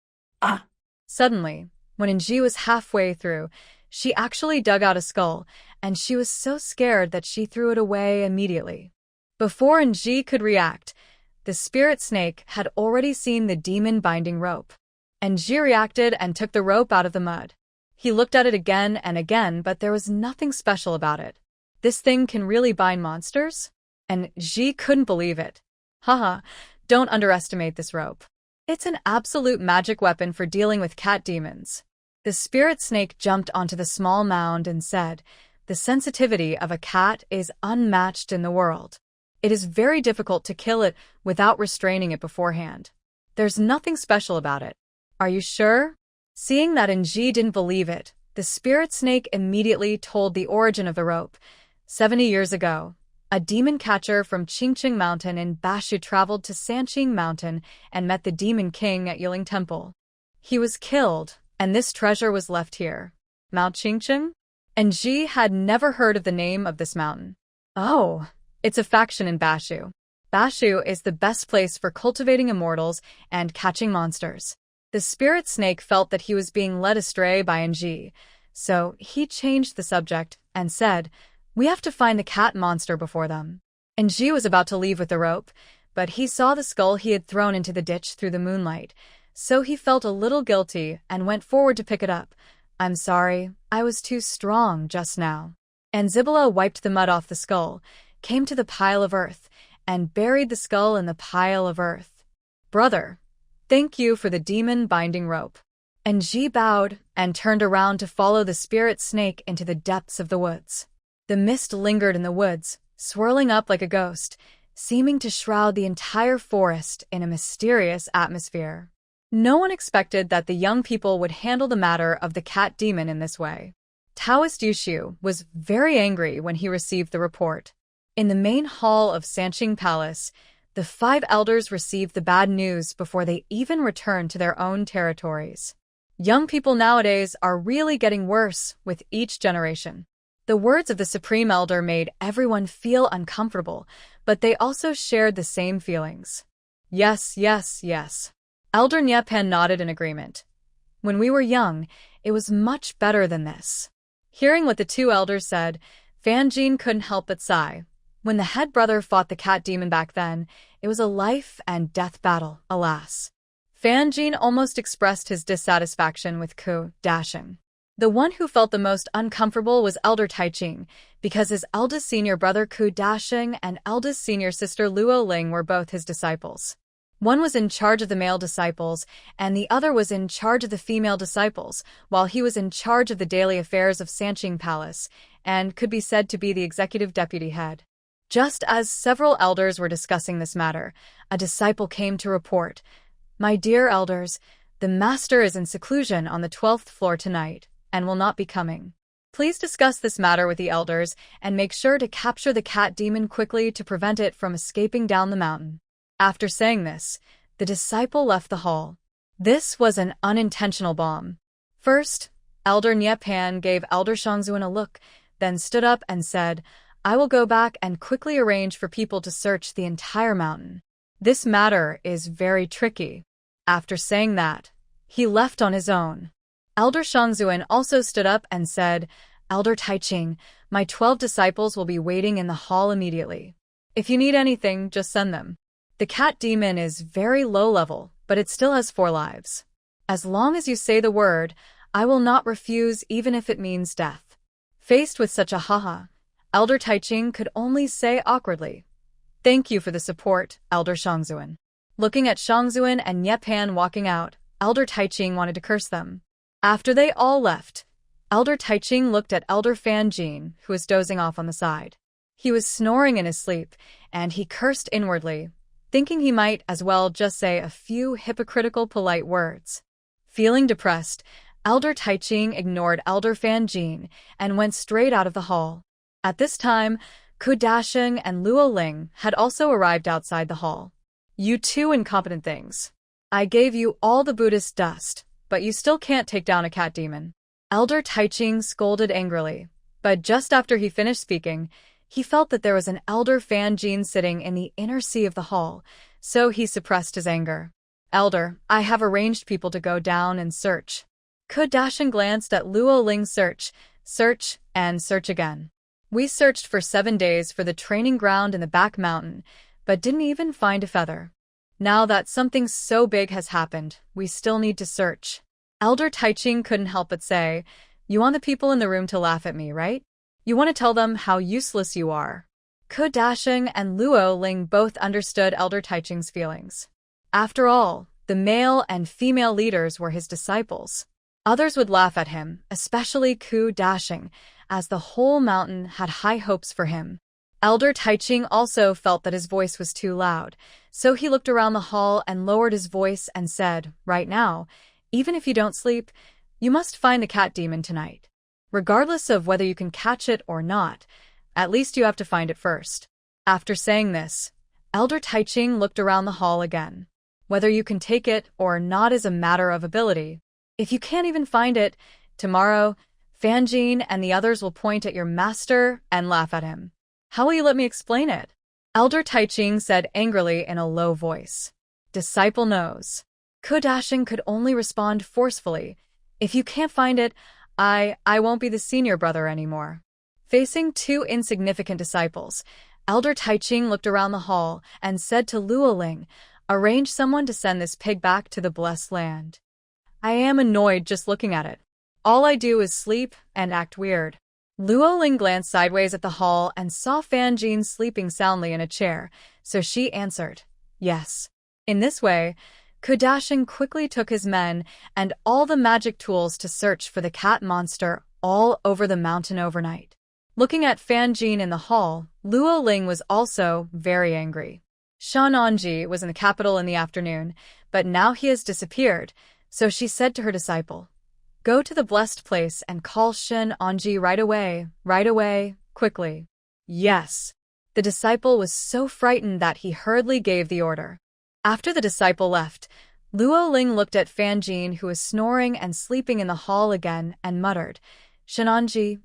Suddenly, when Anji was halfway through, she actually dug out a skull, and she was so scared that she threw it away immediately. Before Anji could react, the spirit snake had already seen the demon binding rope. Anji reacted and took the rope out of the mud. He looked at it again and again, but there was nothing special about it. This thing can really bind monsters? And Ji couldn't believe it. Haha, don't underestimate this rope. It's an absolute magic weapon for dealing with cat demons. The spirit snake jumped onto the small mound and said, the sensitivity of a cat is unmatched in the world. It is very difficult to kill it without restraining it beforehand. There's nothing special about it. Are you sure? Seeing that Anji didn't believe it, the spirit snake immediately told the origin of the rope. 70 years ago, a demon catcher from Qingqing Mountain in Bashu traveled to Sanqing Mountain and met the demon king at Yuling Temple. He was killed, and this treasure was left here. Mount Qingqing? And Ji had never heard of the name of this mountain. Oh, it's a faction in Bashu. Bashu is the best place for cultivating immortals and catching monsters. The spirit snake felt that he was being led astray by Anji, so he changed the subject and said, we have to find the cat monster before them. Anji was about to leave with the rope, but he saw the skull he had thrown into the ditch through the moonlight, so he felt a little guilty and went forward to pick it up. I'm sorry, I was too strong just now. And Zibala wiped the mud off the skull, came to the pile of earth, and buried the skull in the pile of earth. Brother, thank you for the demon binding rope. And Ji bowed and turned around to follow the spirit snake into the depths of the woods. The mist lingered in the woods, swirling up like a ghost, seeming to shroud the entire forest in a mysterious atmosphere. No one expected that the young people would handle the matter of the cat demon in this way. Taoist Yushu was very angry when he received the report. In the main hall of Sanqing Palace, the 5 elders received the bad news before they even returned to their own territories. Young people nowadays are really getting worse with each generation. The words of the Supreme Elder made everyone feel uncomfortable, but they also shared the same feelings. Yes, yes, yes. Elder Nyepan nodded in agreement. When we were young, it was much better than this. Hearing what the 2 elders said, Fan Jin couldn't help but sigh. When the head brother fought the cat demon back then, it was a life and death battle, alas. Fan Jin almost expressed his dissatisfaction with Ku Dashing. The one who felt the most uncomfortable was Elder Taiching, because his eldest senior brother Ku Dashing and eldest senior sister Luo Ling were both his disciples. One was in charge of the male disciples, and the other was in charge of the female disciples, while he was in charge of the daily affairs of Sanqing Palace, and could be said to be the executive deputy head. Just as several elders were discussing this matter, a disciple came to report, "My dear elders, the master is in seclusion on the 12th floor tonight, and will not be coming. Please discuss this matter with the elders, and make sure to capture the cat demon quickly to prevent it from escaping down the mountain." After saying this, the disciple left the hall. This was an unintentional bomb. First, Elder Niepan gave Elder Shangzuan a look, then stood up and said, "I will go back and quickly arrange for people to search the entire mountain. This matter is very tricky." After saying that, he left on his own. Elder Shangzuan also stood up and said, "Elder Taiching, my 12 disciples will be waiting in the hall immediately. If you need anything, just send them. The cat demon is very low level, but it still has 4 lives. As long as you say the word, I will not refuse even if it means death." Faced with such a haha, Elder Taiching could only say awkwardly, "Thank you for the support, Elder Shangzuan." Looking at Shangzuan and Niepan walking out, Elder Taiching wanted to curse them. After they all left, Elder Taiching looked at Elder Fan Jin, who was dozing off on the side. He was snoring in his sleep, and he cursed inwardly, thinking he might as well just say a few hypocritical polite words. Feeling depressed, Elder Taiching ignored Elder Fan Jin and went straight out of the hall. At this time, Ku Dashing and Luo Ling had also arrived outside the hall. "You two incompetent things. I gave you all the Buddhist dust, but you still can't take down a cat demon." Elder Taiching scolded angrily, but just after he finished speaking, he felt that there was an Elder Fan Jin sitting in the inner sea of the hall, so he suppressed his anger. "Elder, I have arranged people to go down and search." Ku Dashing glanced at Luo Ling's search, and search again. "We searched for 7 days for the training ground in the back mountain, but didn't even find a feather. Now that something so big has happened, we still need to search." Elder Taiching couldn't help but say, "You want the people in the room to laugh at me, right? You want to tell them how useless you are." Ku Dashing and Luo Ling both understood Elder Taiching's feelings. After all, the male and female leaders were his disciples. Others would laugh at him, especially Ku Dashing, as the whole mountain had high hopes for him. Elder Taiching also felt that his voice was too loud, so he looked around the hall and lowered his voice and said, "Right now, even if you don't sleep, you must find the cat demon tonight. Regardless of whether you can catch it or not, at least you have to find it first." After saying this, Elder Taiching looked around the hall again. "Whether you can take it or not is a matter of ability. If you can't even find it, tomorrow, Fan Jin and the others will point at your master and laugh at him. How will you let me explain it?" Elder Taiching said angrily in a low voice. "Disciple knows." Ku Dashing could only respond forcefully, "If you can't find it, I won't be the senior brother anymore." Facing 2 insignificant disciples, Elder Taiching looked around the hall and said to Luo Ling, "Arrange someone to send this pig back to the blessed land. I am annoyed just looking at it. All I do is sleep and act weird." Luo Ling glanced sideways at the hall and saw Fan Jin sleeping soundly in a chair, so she answered, "Yes." In this way, Ku Dashing quickly took his men and all the magic tools to search for the cat monster all over the mountain overnight. Looking at Fan Jin in the hall, Luo Ling was also very angry. Shan Anji was in the capital in the afternoon, but now he has disappeared, so she said to her disciple, "Go to the blessed place and call Shan Anji right away, quickly." "Yes." The disciple was so frightened that he hurriedly gave the order. After the disciple left, Luo Ling looked at Fan Jin, who was snoring and sleeping in the hall again, and muttered, Shananji,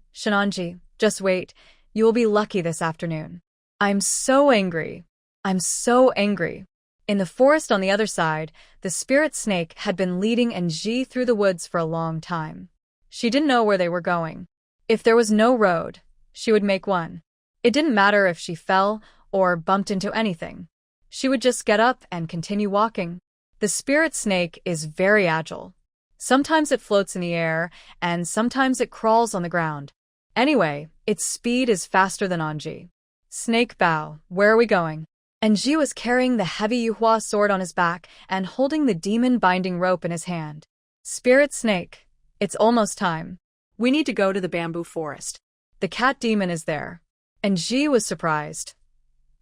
just wait, you will be lucky this afternoon. I'm so angry. In the forest on the other side, the spirit snake had been leading Enji through the woods for a long time. She didn't know where they were going. If there was no road, she would make one. It didn't matter if she fell or bumped into anything. She would just get up and continue walking. The spirit snake is very agile. Sometimes it floats in the air, and sometimes it crawls on the ground. Anyway, its speed is faster than Anji. Snake bow, where are we going? Anji was carrying the heavy Yuhua sword on his back and holding the demon binding rope in his hand. Spirit snake, it's almost time. We need to go to the bamboo forest. The cat demon is there. Anji was surprised.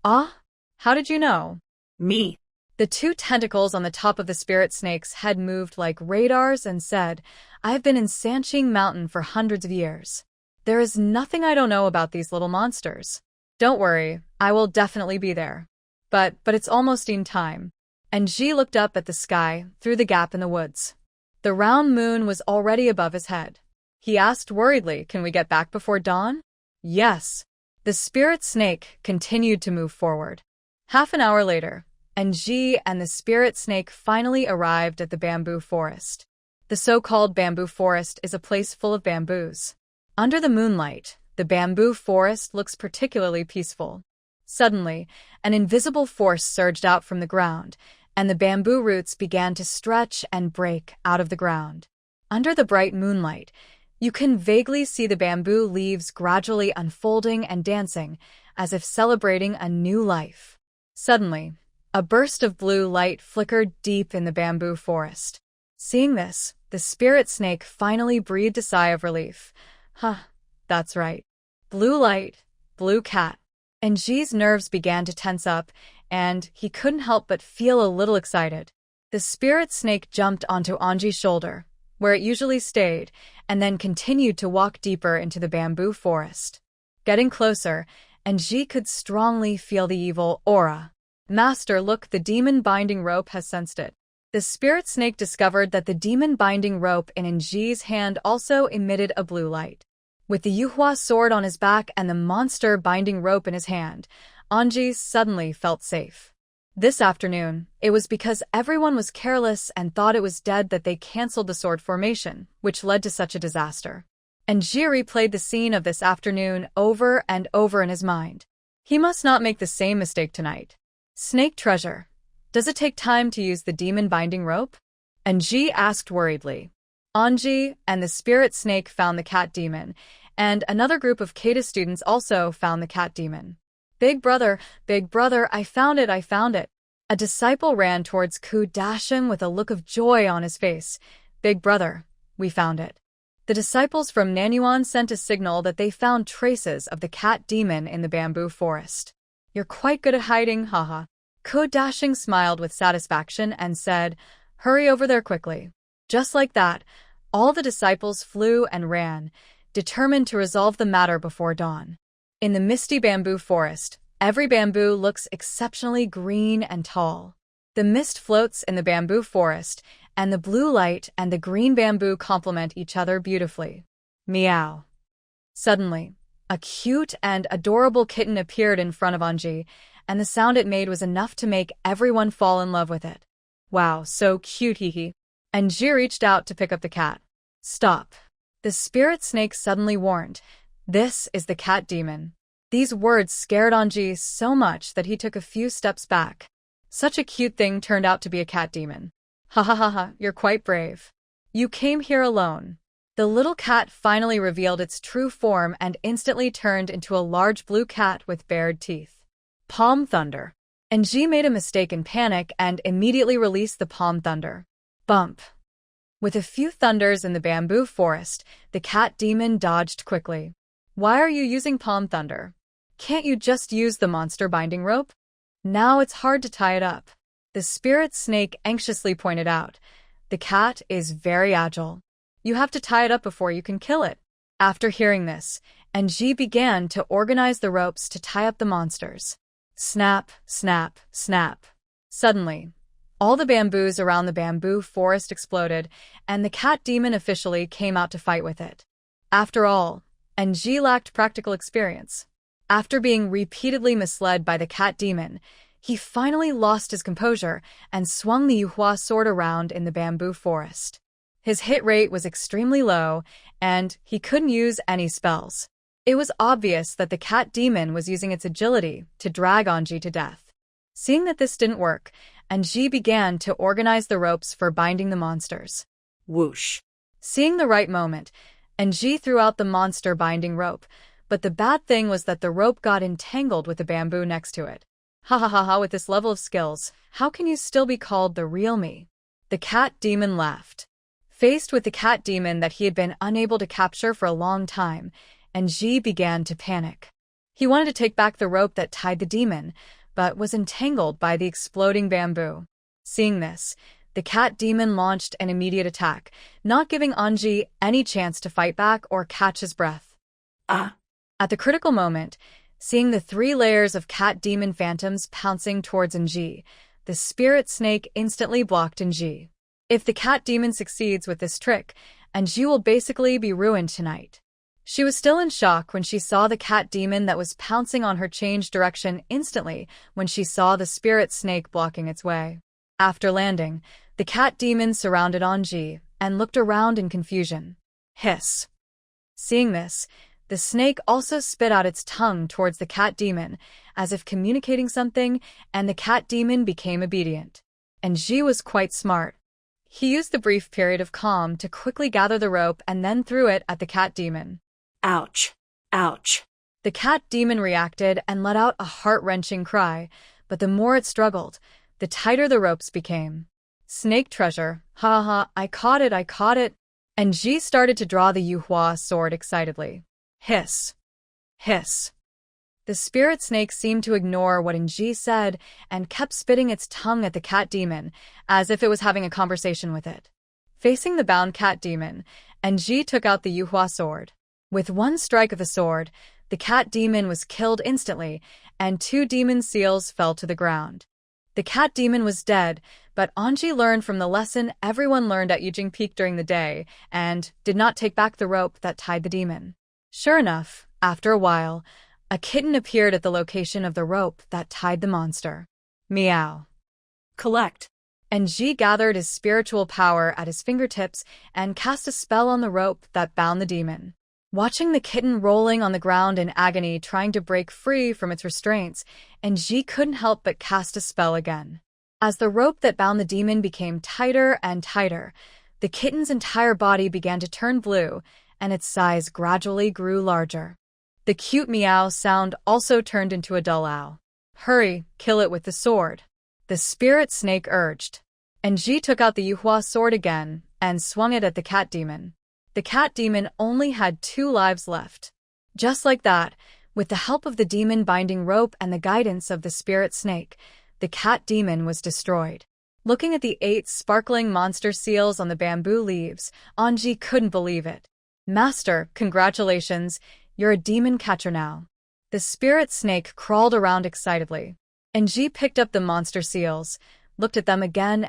Ah? How did you know? Me. The two tentacles on the top of the spirit snake's head moved like radars and said, I've been in Sanqing Mountain for hundreds of years. There is nothing I don't know about these little monsters. Don't worry, I will definitely be there. But it's almost in time. And Ji looked up at the sky through the gap in the woods. The round moon was already above his head. He asked worriedly, can we get back before dawn? Yes. The spirit snake continued to move forward. Half an hour later, Ji and the spirit snake finally arrived at the bamboo forest. The so-called bamboo forest is a place full of bamboos. Under the moonlight, the bamboo forest looks particularly peaceful. Suddenly, an invisible force surged out from the ground, and the bamboo roots began to stretch and break out of the ground. Under the bright moonlight, you can vaguely see the bamboo leaves gradually unfolding and dancing, as if celebrating a new life. Suddenly, a burst of blue light flickered deep in the bamboo forest. Seeing this, the spirit snake finally breathed a sigh of relief. That's right. Blue light, blue cat. And Ji's nerves began to tense up, and he couldn't help but feel a little excited. The spirit snake jumped onto Anji's shoulder, where it usually stayed, and then continued to walk deeper into the bamboo forest. Getting closer, Ji could strongly feel the evil aura. Master, look, the demon binding rope has sensed it. The spirit snake discovered that the demon binding rope in Ji's hand also emitted a blue light. With the Yuhua sword on his back and the monster binding rope in his hand, Anji suddenly felt safe. This afternoon, it was because everyone was careless and thought it was dead that they cancelled the sword formation, which led to such a disaster. Anji replayed the scene of this afternoon over and over in his mind. He must not make the same mistake tonight. Snake treasure. Does it take time to use the demon binding rope? Anji asked worriedly. Anji and the spirit snake found the cat demon, and another group of Kata students also found the cat demon. Big brother, I found it. A disciple ran towards Ku Dashing with a look of joy on his face. Big brother, we found it. The disciples from Nanyuan sent a signal that they found traces of the cat demon in the bamboo forest. You're quite good at hiding, haha. Ku Dashing smiled with satisfaction and said, hurry over there quickly. Just like that, all the disciples flew and ran, determined to resolve the matter before dawn. In the misty bamboo forest, every bamboo looks exceptionally green and tall. The mist floats in the bamboo forest, and the blue light and the green bamboo complement each other beautifully. Meow. Suddenly, a cute and adorable kitten appeared in front of Anji, and the sound it made was enough to make everyone fall in love with it. Wow, so cute, hee. Anji reached out to pick up the cat. Stop. The spirit snake suddenly warned, this is the cat demon. These words scared Anji so much that he took a few steps back. Such a cute thing turned out to be a cat demon. Ha, you're quite brave. You came here alone. The little cat finally revealed its true form and instantly turned into a large blue cat with bared teeth. Palm thunder. Anji made a mistake in panic and immediately released the palm thunder. Bump. With a few thunders in the bamboo forest, the cat demon dodged quickly. Why are you using palm thunder? Can't you just use the monster binding rope? Now it's hard to tie it up. The spirit snake anxiously pointed out. The cat is very agile. You have to tie it up before you can kill it. After hearing this, Anji began to organize the ropes to tie up the monsters. Snap, snap, snap. Suddenly, all the bamboos around the bamboo forest exploded, and the cat demon officially came out to fight with it. After all, Anji lacked practical experience. After being repeatedly misled by the cat demon, he finally lost his composure and swung the Yuhua sword around in the bamboo forest. His hit rate was extremely low, and he couldn't use any spells. It was obvious that the cat demon was using its agility to drag Anji to death. Seeing that this didn't work, and Ji began to organize the ropes for binding the monsters. Whoosh. Seeing the right moment, and Ji threw out the monster binding rope, but the bad thing was that the rope got entangled with the bamboo next to it. Ha ha ha ha, with this level of skills, how can you still be called the real me? The cat demon laughed. Faced with the cat demon that he had been unable to capture for a long time, and Ji began to panic. He wanted to take back the rope that tied the demon, but was entangled by the exploding bamboo. Seeing this, the cat demon launched an immediate attack, not giving Anji any chance to fight back or catch his breath. Ah! At the critical moment, seeing the 3 layers of cat demon phantoms pouncing towards Anji, the spirit snake instantly blocked Anji. If the cat demon succeeds with this trick, Anji will basically be ruined tonight. She was still in shock when she saw the cat demon that was pouncing on her change direction instantly when she saw the spirit snake blocking its way. After landing, the cat demon surrounded Anji and looked around in confusion. Hiss. Seeing this, the snake also spit out its tongue towards the cat demon, as if communicating something, and the cat demon became obedient. Anji was quite smart. He used the brief period of calm to quickly gather the rope and then threw it at the cat demon. Ouch! Ouch! The cat demon reacted and let out a heart-wrenching cry, but the more it struggled, the tighter the ropes became. Snake treasure, ha ha, I caught it, and Ji started to draw the Yuhua Sword excitedly. Hiss. Hiss. The spirit snake seemed to ignore what Ji said and kept spitting its tongue at the cat demon, as if it was having a conversation with it. Facing the bound cat demon, Ji took out the Yuhua Sword. With one strike of the sword, the cat demon was killed instantly, and 2 demon seals fell to the ground. The cat demon was dead, but Anji learned from the lesson everyone learned at Eugin Peak during the day, and did not take back the rope that tied the demon. Sure enough, after a while, a kitten appeared at the location of the rope that tied the monster. Meow. Collect. And Ji gathered his spiritual power at his fingertips and cast a spell on the rope that bound the demon. Watching the kitten rolling on the ground in agony trying to break free from its restraints, Ji couldn't help but cast a spell again. As the rope that bound the demon became tighter and tighter, the kitten's entire body began to turn blue, and its size gradually grew larger. The cute meow sound also turned into a dull ow. Hurry, kill it with the sword, the spirit snake urged. Ji took out the Yuhua Sword again and swung it at the cat demon. The cat demon only had 2 lives left. Just like that, with the help of the demon binding rope and the guidance of the spirit snake, the cat demon was destroyed. Looking at the 8 sparkling monster seals on the bamboo leaves, Anji couldn't believe it. Master, congratulations, you're a demon catcher now. The spirit snake crawled around excitedly. Ji picked up the monster seals, looked at them again,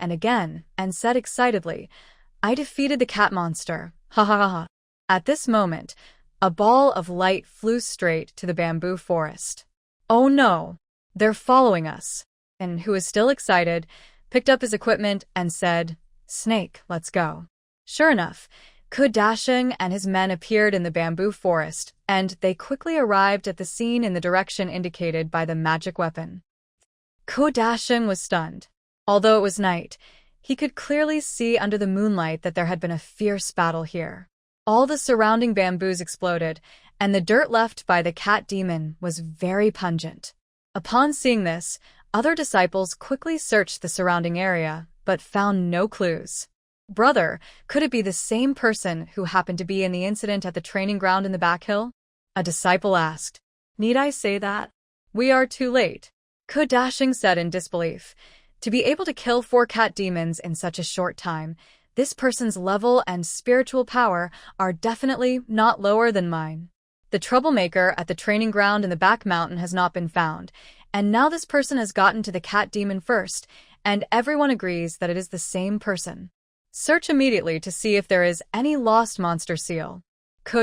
and said excitedly, I defeated the cat monster. Ha ha ha ha. At this moment, a ball of light flew straight to the bamboo forest. Oh no, they're following us. And who was still excited, picked up his equipment and said, Snake, let's go. Sure enough, Dashing and his men appeared in the bamboo forest, and they quickly arrived at the scene in the direction indicated by the magic weapon. Dashing was stunned. Although it was night, he could clearly see under the moonlight that there had been a fierce battle here. All the surrounding bamboos exploded, and the dirt left by the cat demon was very pungent. Upon seeing this, other disciples quickly searched the surrounding area, but found no clues. Brother, could it be the same person who happened to be in the incident at the training ground in the back hill? A disciple asked. Need I say that? We are too late. Dashing said in disbelief. To be able to kill 4 cat demons in such a short time, this person's level and spiritual power are definitely not lower than mine. The troublemaker at the training ground in the back mountain has not been found, and now this person has gotten to the cat demon first, and everyone agrees that it is the same person. Search immediately to see if there is any lost monster seal.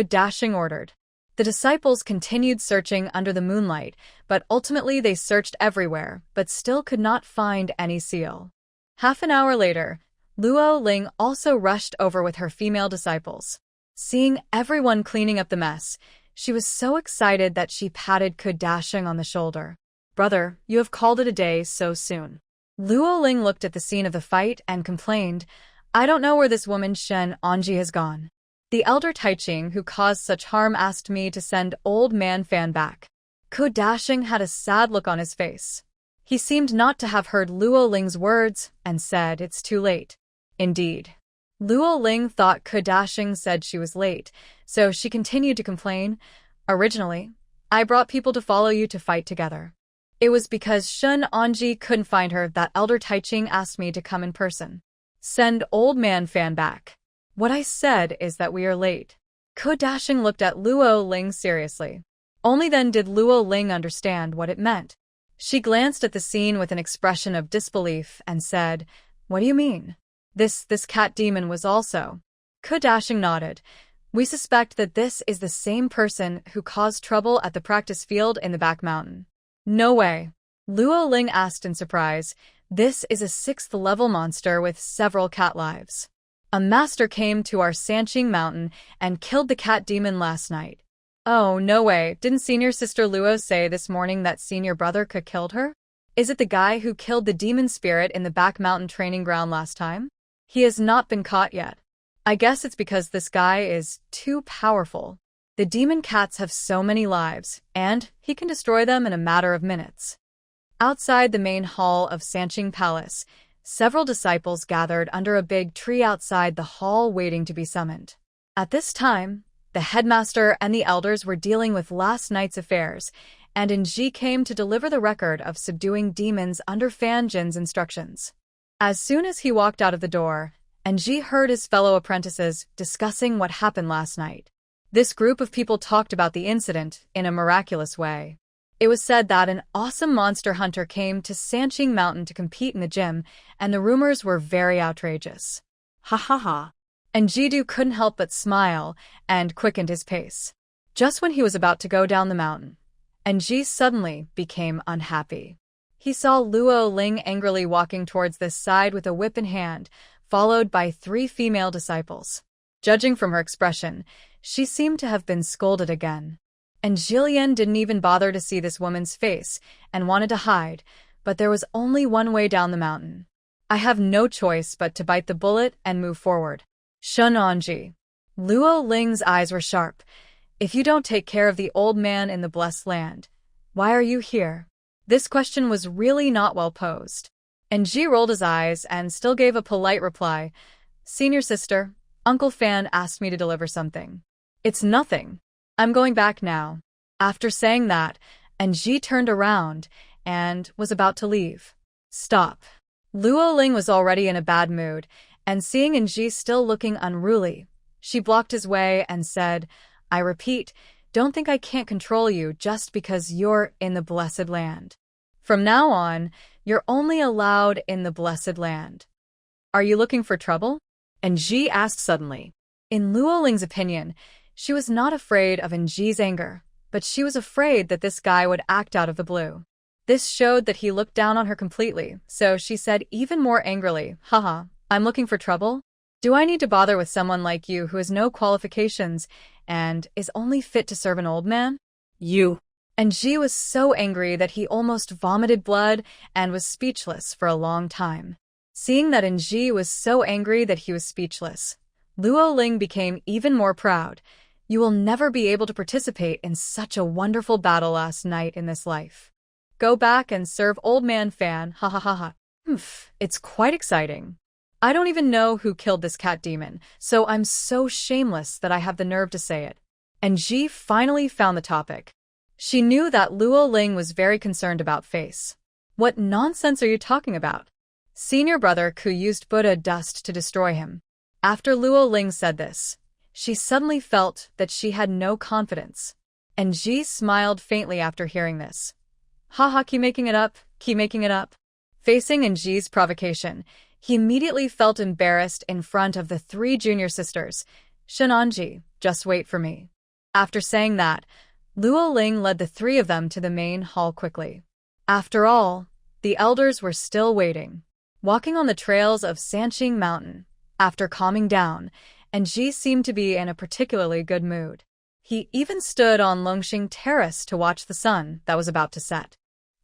Dashing ordered. The disciples continued searching under the moonlight, but ultimately they searched everywhere, but still could not find any seal. Half an hour later, Luo Ling also rushed over with her female disciples. Seeing everyone cleaning up the mess, she was so excited that she patted Dashing on the shoulder. Brother, you have called it a day so soon. Luo Ling looked at the scene of the fight and complained, I don't know where this woman Shen Anji has gone. The elder Taiching who caused such harm asked me to send old man Fan back. Ku Dashing had a sad look on his face. He seemed not to have heard Luo Ling's words and said, it's too late. Indeed. Luo Ling thought Ku Dashing said she was late, so she continued to complain. Originally, I brought people to follow you to fight together. It was because Shen Anji couldn't find her that Elder Taiching asked me to come in person. Send old man Fan back. What I said is that we are late. Ku Dashing looked at Luo Ling seriously. Only then did Luo Ling understand what it meant. She glanced at the scene with an expression of disbelief and said, What do you mean? This cat demon was also. Ku Dashing nodded. We suspect that this is the same person who caused trouble at the practice field in the back mountain. No way. Luo Ling asked in surprise. This is a 6th level monster with several cat lives. A master came to our Sanqing mountain and killed the cat demon last night. Oh, no way. Didn't senior sister Luo say this morning that senior brother Ke killed her? Is it the guy who killed the demon spirit in the back mountain training ground last time? He has not been caught yet. I guess it's because this guy is too powerful. The demon cats have so many lives, and he can destroy them in a matter of minutes. Outside the main hall of Sanqing Palace, several disciples gathered under a big tree outside the hall waiting to be summoned. At this time, the headmaster and the elders were dealing with last night's affairs, and Eugin came to deliver the record of subduing demons under Fan Jin's instructions. As soon as he walked out of the door, Eugin heard his fellow apprentices discussing what happened last night. This group of people talked about the incident in a miraculous way. It was said that an awesome monster hunter came to Sanqing Mountain to compete in the gym, and the rumors were very outrageous. Ha ha ha. And Jidu couldn't help but smile and quickened his pace. Just when he was about to go down the mountain, Ji suddenly became unhappy. He saw Luo Ling angrily walking towards this side with a whip in hand, followed by 3 female disciples. Judging from her expression, she seemed to have been scolded again. And Jillian didn't even bother to see this woman's face and wanted to hide, but there was only one way down the mountain. I have no choice but to bite the bullet and move forward. Shen Anji. Luo Ling's eyes were sharp. If you don't take care of the old man in the blessed land, why are you here? This question was really not well posed. And Ji rolled his eyes and still gave a polite reply. Senior sister, Uncle Fan asked me to deliver something. It's nothing. I'm going back now. After saying that, Ji turned around and was about to leave. Stop. Luo Ling was already in a bad mood, and seeing Ji still looking unruly, she blocked his way and said, I repeat, don't think I can't control you just because you're in the blessed land. From now on, you're only allowed in the blessed land. Are you looking for trouble? Ji asked suddenly. In Luo Ling's opinion, she was not afraid of Ji's anger, but she was afraid that this guy would act out of the blue. This showed that he looked down on her completely, so she said even more angrily, Haha, I'm looking for trouble? Do I need to bother with someone like you who has no qualifications and is only fit to serve an old man? You. Ji was so angry that he almost vomited blood and was speechless for a long time. Seeing that Ji was so angry that he was speechless, Luo Ling became even more proud. You will never be able to participate in such a wonderful battle last night in this life. Go back and serve old man Fan, ha ha ha ha. It's quite exciting. I don't even know who killed this cat demon, so I'm so shameless that I have the nerve to say it. Ji finally found the topic. She knew that Luo Ling was very concerned about Face. What nonsense are you talking about? Senior brother Ku used Buddha dust to destroy him. After Luo Ling said this, she suddenly felt that she had no confidence. Ji smiled faintly after hearing this. Haha, keep making it up, keep making it up. Facing Ji's provocation, he immediately felt embarrassed in front of the 3 junior sisters. Shen Anji, just wait for me. After saying that, Luo Ling led the 3 of them to the main hall quickly. After all, the elders were still waiting. Walking on the trails of Sanqing Mountain, after calming down, Ji seemed to be in a particularly good mood. He even stood on Longxing Terrace to watch the sun that was about to set.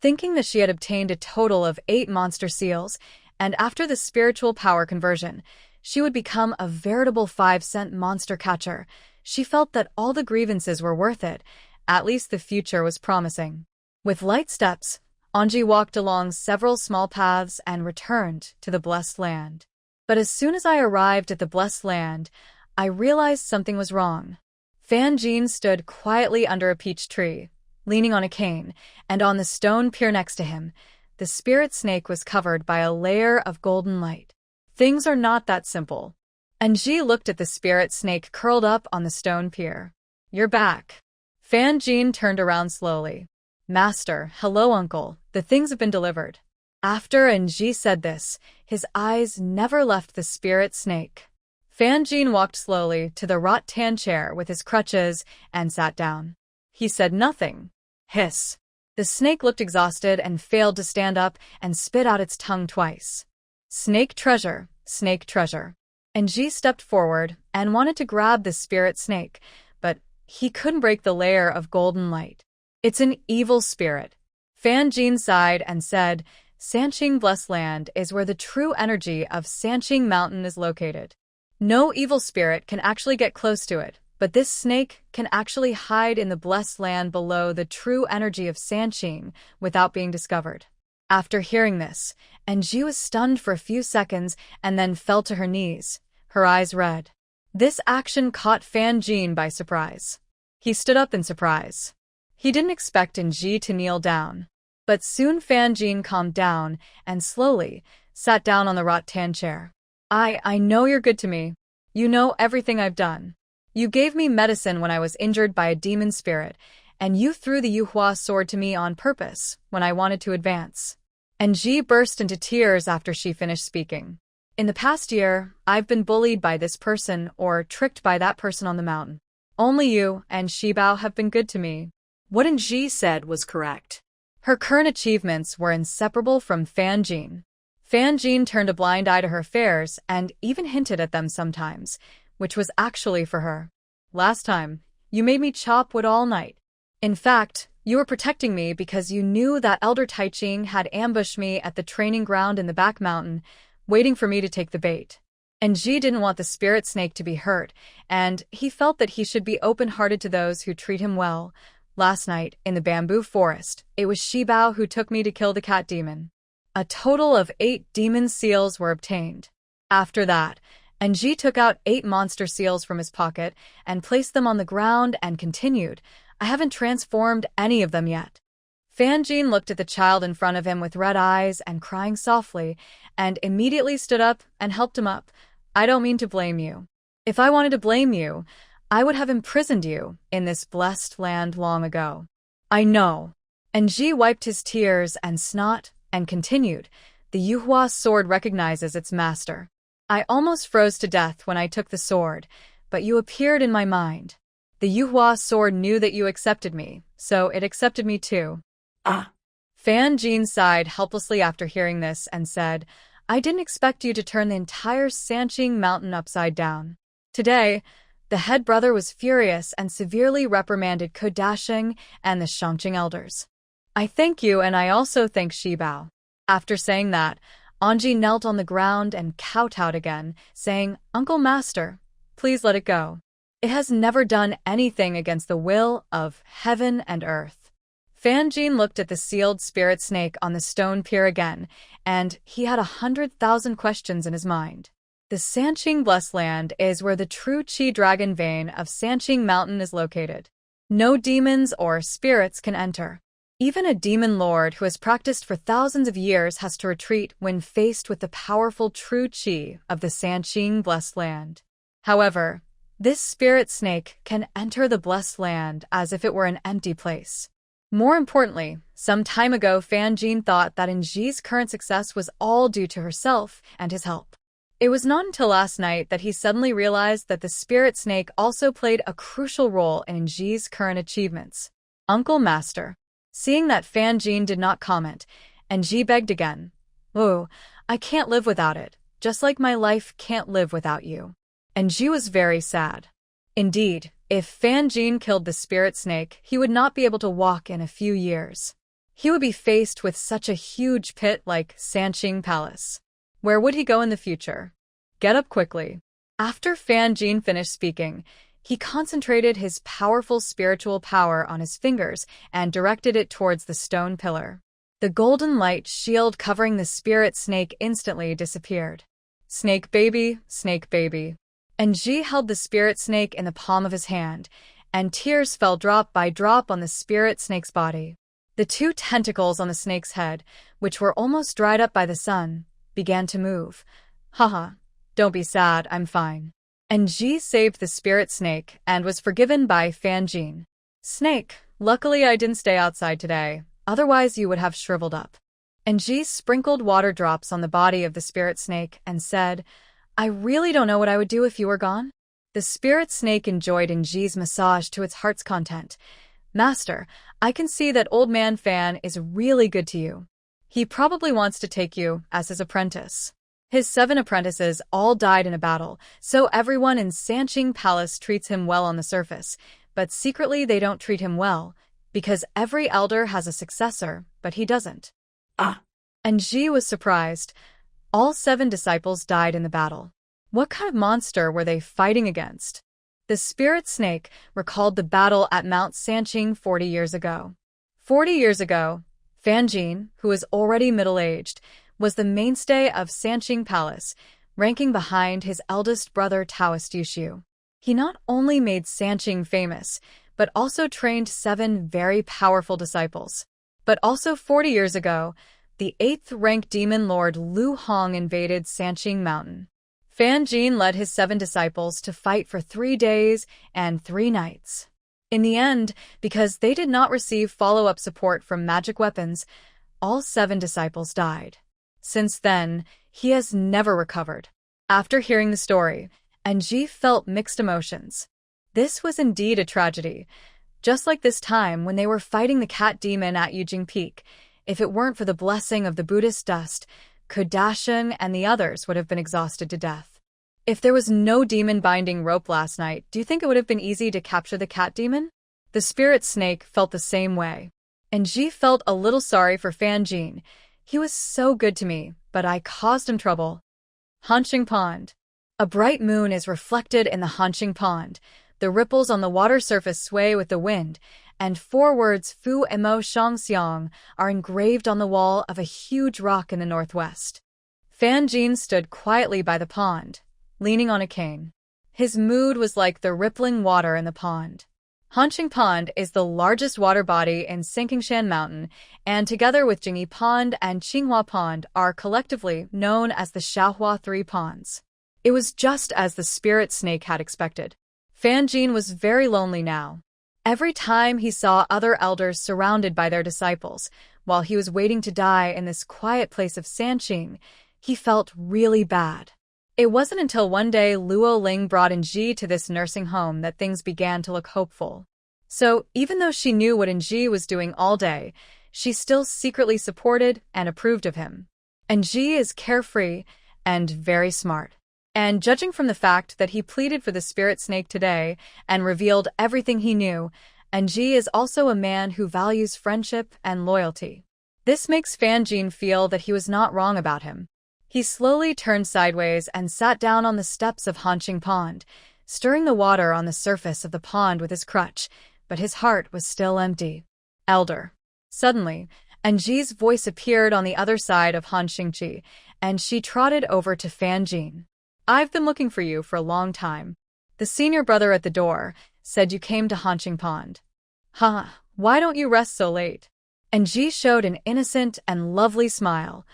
thinking that she had obtained a total of 8 monster seals, and after the spiritual power conversion, she would become a veritable 5-cent monster catcher. She felt that all the grievances were worth it. At least the future was promising. With light steps, Anji walked along several small paths and returned to the Blessed Land. But as soon as I arrived at the Blessed Land, I realized something was wrong. Fan Jin stood quietly under a peach tree, leaning on a cane, and on the stone pier next to him, the spirit snake was covered by a layer of golden light. Things are not that simple. Anji looked at the spirit snake curled up on the stone pier. You're back. Fan Jin turned around slowly. Master, hello uncle, the things have been delivered. After Anji said this, his eyes never left the spirit snake. Fan Jin walked slowly to the rattan chair with his crutches and sat down. He said nothing. Hiss. The snake looked exhausted and failed to stand up and spit out its tongue twice. Snake treasure, snake treasure. Anji stepped forward and wanted to grab the spirit snake, but he couldn't break the layer of golden light. It's an evil spirit. Fan Jin sighed and said, Sanqing Blessed Land is where the true energy of Sanqing Mountain is located. No evil spirit can actually get close to it, but this snake can actually hide in the Blessed Land below the true energy of Sanqing without being discovered. After hearing this, Anji was stunned for a few seconds and then fell to her knees, her eyes red. This action caught Fan Jin by surprise. He stood up in surprise. He didn't expect Anji to kneel down. But soon Fan Jin calmed down and slowly sat down on the rattan chair. I know you're good to me. You know everything I've done. You gave me medicine when I was injured by a demon spirit, and you threw the Yuhua Sword to me on purpose when I wanted to advance. Anji burst into tears after she finished speaking. In the past year, I've been bullied by this person or tricked by that person on the mountain. Only you and Shibao have been good to me. What Anji said was correct. Her current achievements were inseparable from Fan Jin. Fan Jin turned a blind eye to her affairs and even hinted at them sometimes, which was actually for her. Last time, you made me chop wood all night. In fact, you were protecting me because you knew that Elder Taiching had ambushed me at the training ground in the back mountain, waiting for me to take the bait. Anji didn't want the spirit snake to be hurt, and he felt that he should be open-hearted to those who treat him well. Last night, in the bamboo forest, it was Shibao who took me to kill the cat demon. A total of 8 demon seals were obtained. After that, Anji took out 8 monster seals from his pocket and placed them on the ground and continued, I haven't transformed any of them yet. Fan Jin looked at the child in front of him with red eyes and crying softly, and immediately stood up and helped him up. I don't mean to blame you. If I wanted to blame you, I would have imprisoned you in this blessed land long ago. I know. Anji wiped his tears and snot and continued, the Yuhua Sword recognizes its master. I almost froze to death when I took the sword, but you appeared in my mind. The Yuhua Sword knew that you accepted me, so it accepted me too. Ah. Fan Jin sighed helplessly after hearing this and said, I didn't expect you to turn the entire Sanqing Mountain upside down. Today, the head brother was furious and severely reprimanded Kodashing and the Shangqing elders. I thank you and I also thank Shibao. After saying that, Anji knelt on the ground and kowtowed again, saying, Uncle Master, please let it go. It has never done anything against the will of heaven and earth. Fan Jin looked at the sealed spirit snake on the stone pier again, and he had 100,000 questions in his mind. The Sanqing Blessed Land is where the true Qi dragon vein of Sanqing Mountain is located. No demons or spirits can enter. Even a demon lord who has practiced for thousands of years has to retreat when faced with the powerful true Qi of the Sanqing Blessed Land. However, this spirit snake can enter the Blessed Land as if it were an empty place. More importantly, some time ago Fan Jin thought that Anji's current success was all due to herself and his help. It was not until last night that he suddenly realized that the spirit snake also played a crucial role in Anji's current achievements. Uncle Master. Seeing that Fan Jin did not comment, Anji begged again. Oh, I can't live without it, just like my life can't live without you. Anji was very sad. Indeed, if Fan Jin killed the spirit snake, he would not be able to walk in a few years. He would be faced with such a huge pit like Sanqing Palace. Where would he go in the future? Get up quickly. After Fan Jin finished speaking, he concentrated his powerful spiritual power on his fingers and directed it towards the stone pillar. The golden light shield covering the spirit snake instantly disappeared. Snake baby, snake baby. And Ji held the spirit snake in the palm of his hand, and tears fell drop by drop on the spirit snake's body. The two tentacles on the snake's head, which were almost dried up by the sun, began to move. Haha, don't be sad, I'm fine. And Ji saved the spirit snake and was forgiven by Fan Jin. Snake, luckily I didn't stay outside today, otherwise you would have shriveled up. And Ji sprinkled water drops on the body of the spirit snake and said, I really don't know what I would do if you were gone. The spirit snake enjoyed Ji's massage to its heart's content. Master, I can see that old man Fan is really good to you. He probably wants to take you as his apprentice. His 7 apprentices all died in a battle, so everyone in Sanqing Palace treats him well on the surface, but secretly they don't treat him well, because every elder has a successor, but he doesn't. And Ji was surprised. All 7 disciples died in the battle. What kind of monster were they fighting against? The spirit snake recalled the battle at Mount Sanqing 40 years ago. 40 years ago, Fan Jin, who was already middle-aged, was the mainstay of Sanqing Palace, ranking behind his eldest brother Taoist Yushu. He not only made Sanqing famous, but also trained 7 very powerful disciples. But also 40 years ago, the 8th-ranked demon lord Lu Hong invaded Sanqing Mountain. Fan Jin led his 7 disciples to fight for 3 days and 3 nights. In the end, because they did not receive follow-up support from magic weapons, all 7 disciples died. Since then, he has never recovered. After hearing the story, Ji felt mixed emotions. This was indeed a tragedy. Just like this time when they were fighting the cat demon at Eugin Peak, if it weren't for the blessing of the Buddhist dust, Kardashian and the others would have been exhausted to death. If there was no demon binding rope last night, do you think it would have been easy to capture the cat demon? The spirit snake felt the same way. And Ji felt a little sorry for Fan Jin. He was so good to me, but I caused him trouble. Hanqing Pond. A bright moon is reflected in the Hanqing Pond. The ripples on the water surface sway with the wind, and 4 words Fu Emo Shangxiang are engraved on the wall of a huge rock in the northwest. Fan Jin stood quietly by the pond, leaning on a cane. His mood was like the rippling water in the pond. Hanqing Pond is the largest water body in Sanqingshan Mountain, and together with Jingyi Pond and Qinghua Pond are collectively known as the Xiaohua 3 Ponds. It was just as the spirit snake had expected. Fan Jin was very lonely now. Every time he saw other elders surrounded by their disciples, while he was waiting to die in this quiet place of Sanqing, he felt really bad. It wasn't until one day Luo Ling brought Ji to this nursing home that things began to look hopeful. So, even though she knew what Ji was doing all day, she still secretly supported and approved of him. Ji is carefree and very smart. And judging from the fact that he pleaded for the spirit snake today and revealed everything he knew, Ji is also a man who values friendship and loyalty. This makes Fan Jin feel that he was not wrong about him. He slowly turned sideways and sat down on the steps of Hanqing Pond, stirring the water on the surface of the pond with his crutch, but his heart was still empty. Elder. Suddenly, Ji's voice appeared on the other side of Hanqingqi, and she trotted over to Fan Jin. I've been looking for you for a long time. The senior brother at the door said you came to Hanqing Pond. Why don't you rest so late? Ji showed an innocent and lovely smile.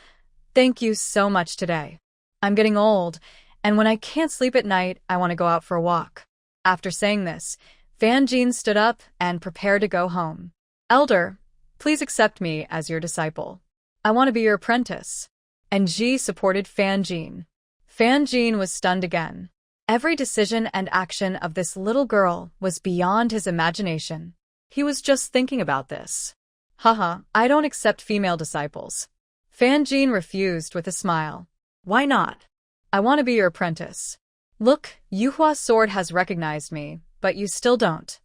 Thank you so much today. I'm getting old, and when I can't sleep at night, I want to go out for a walk. After saying this, Fan Jin stood up and prepared to go home. Elder, please accept me as your disciple. I want to be your apprentice. Ji supported Fan Jin. Fan Jin was stunned again. Every decision and action of this little girl was beyond his imagination. He was just thinking about this. I don't accept female disciples. Fan Jin refused with a smile. Why not? I want to be your apprentice. Look, Yuhua Sword has recognized me, but you still don't.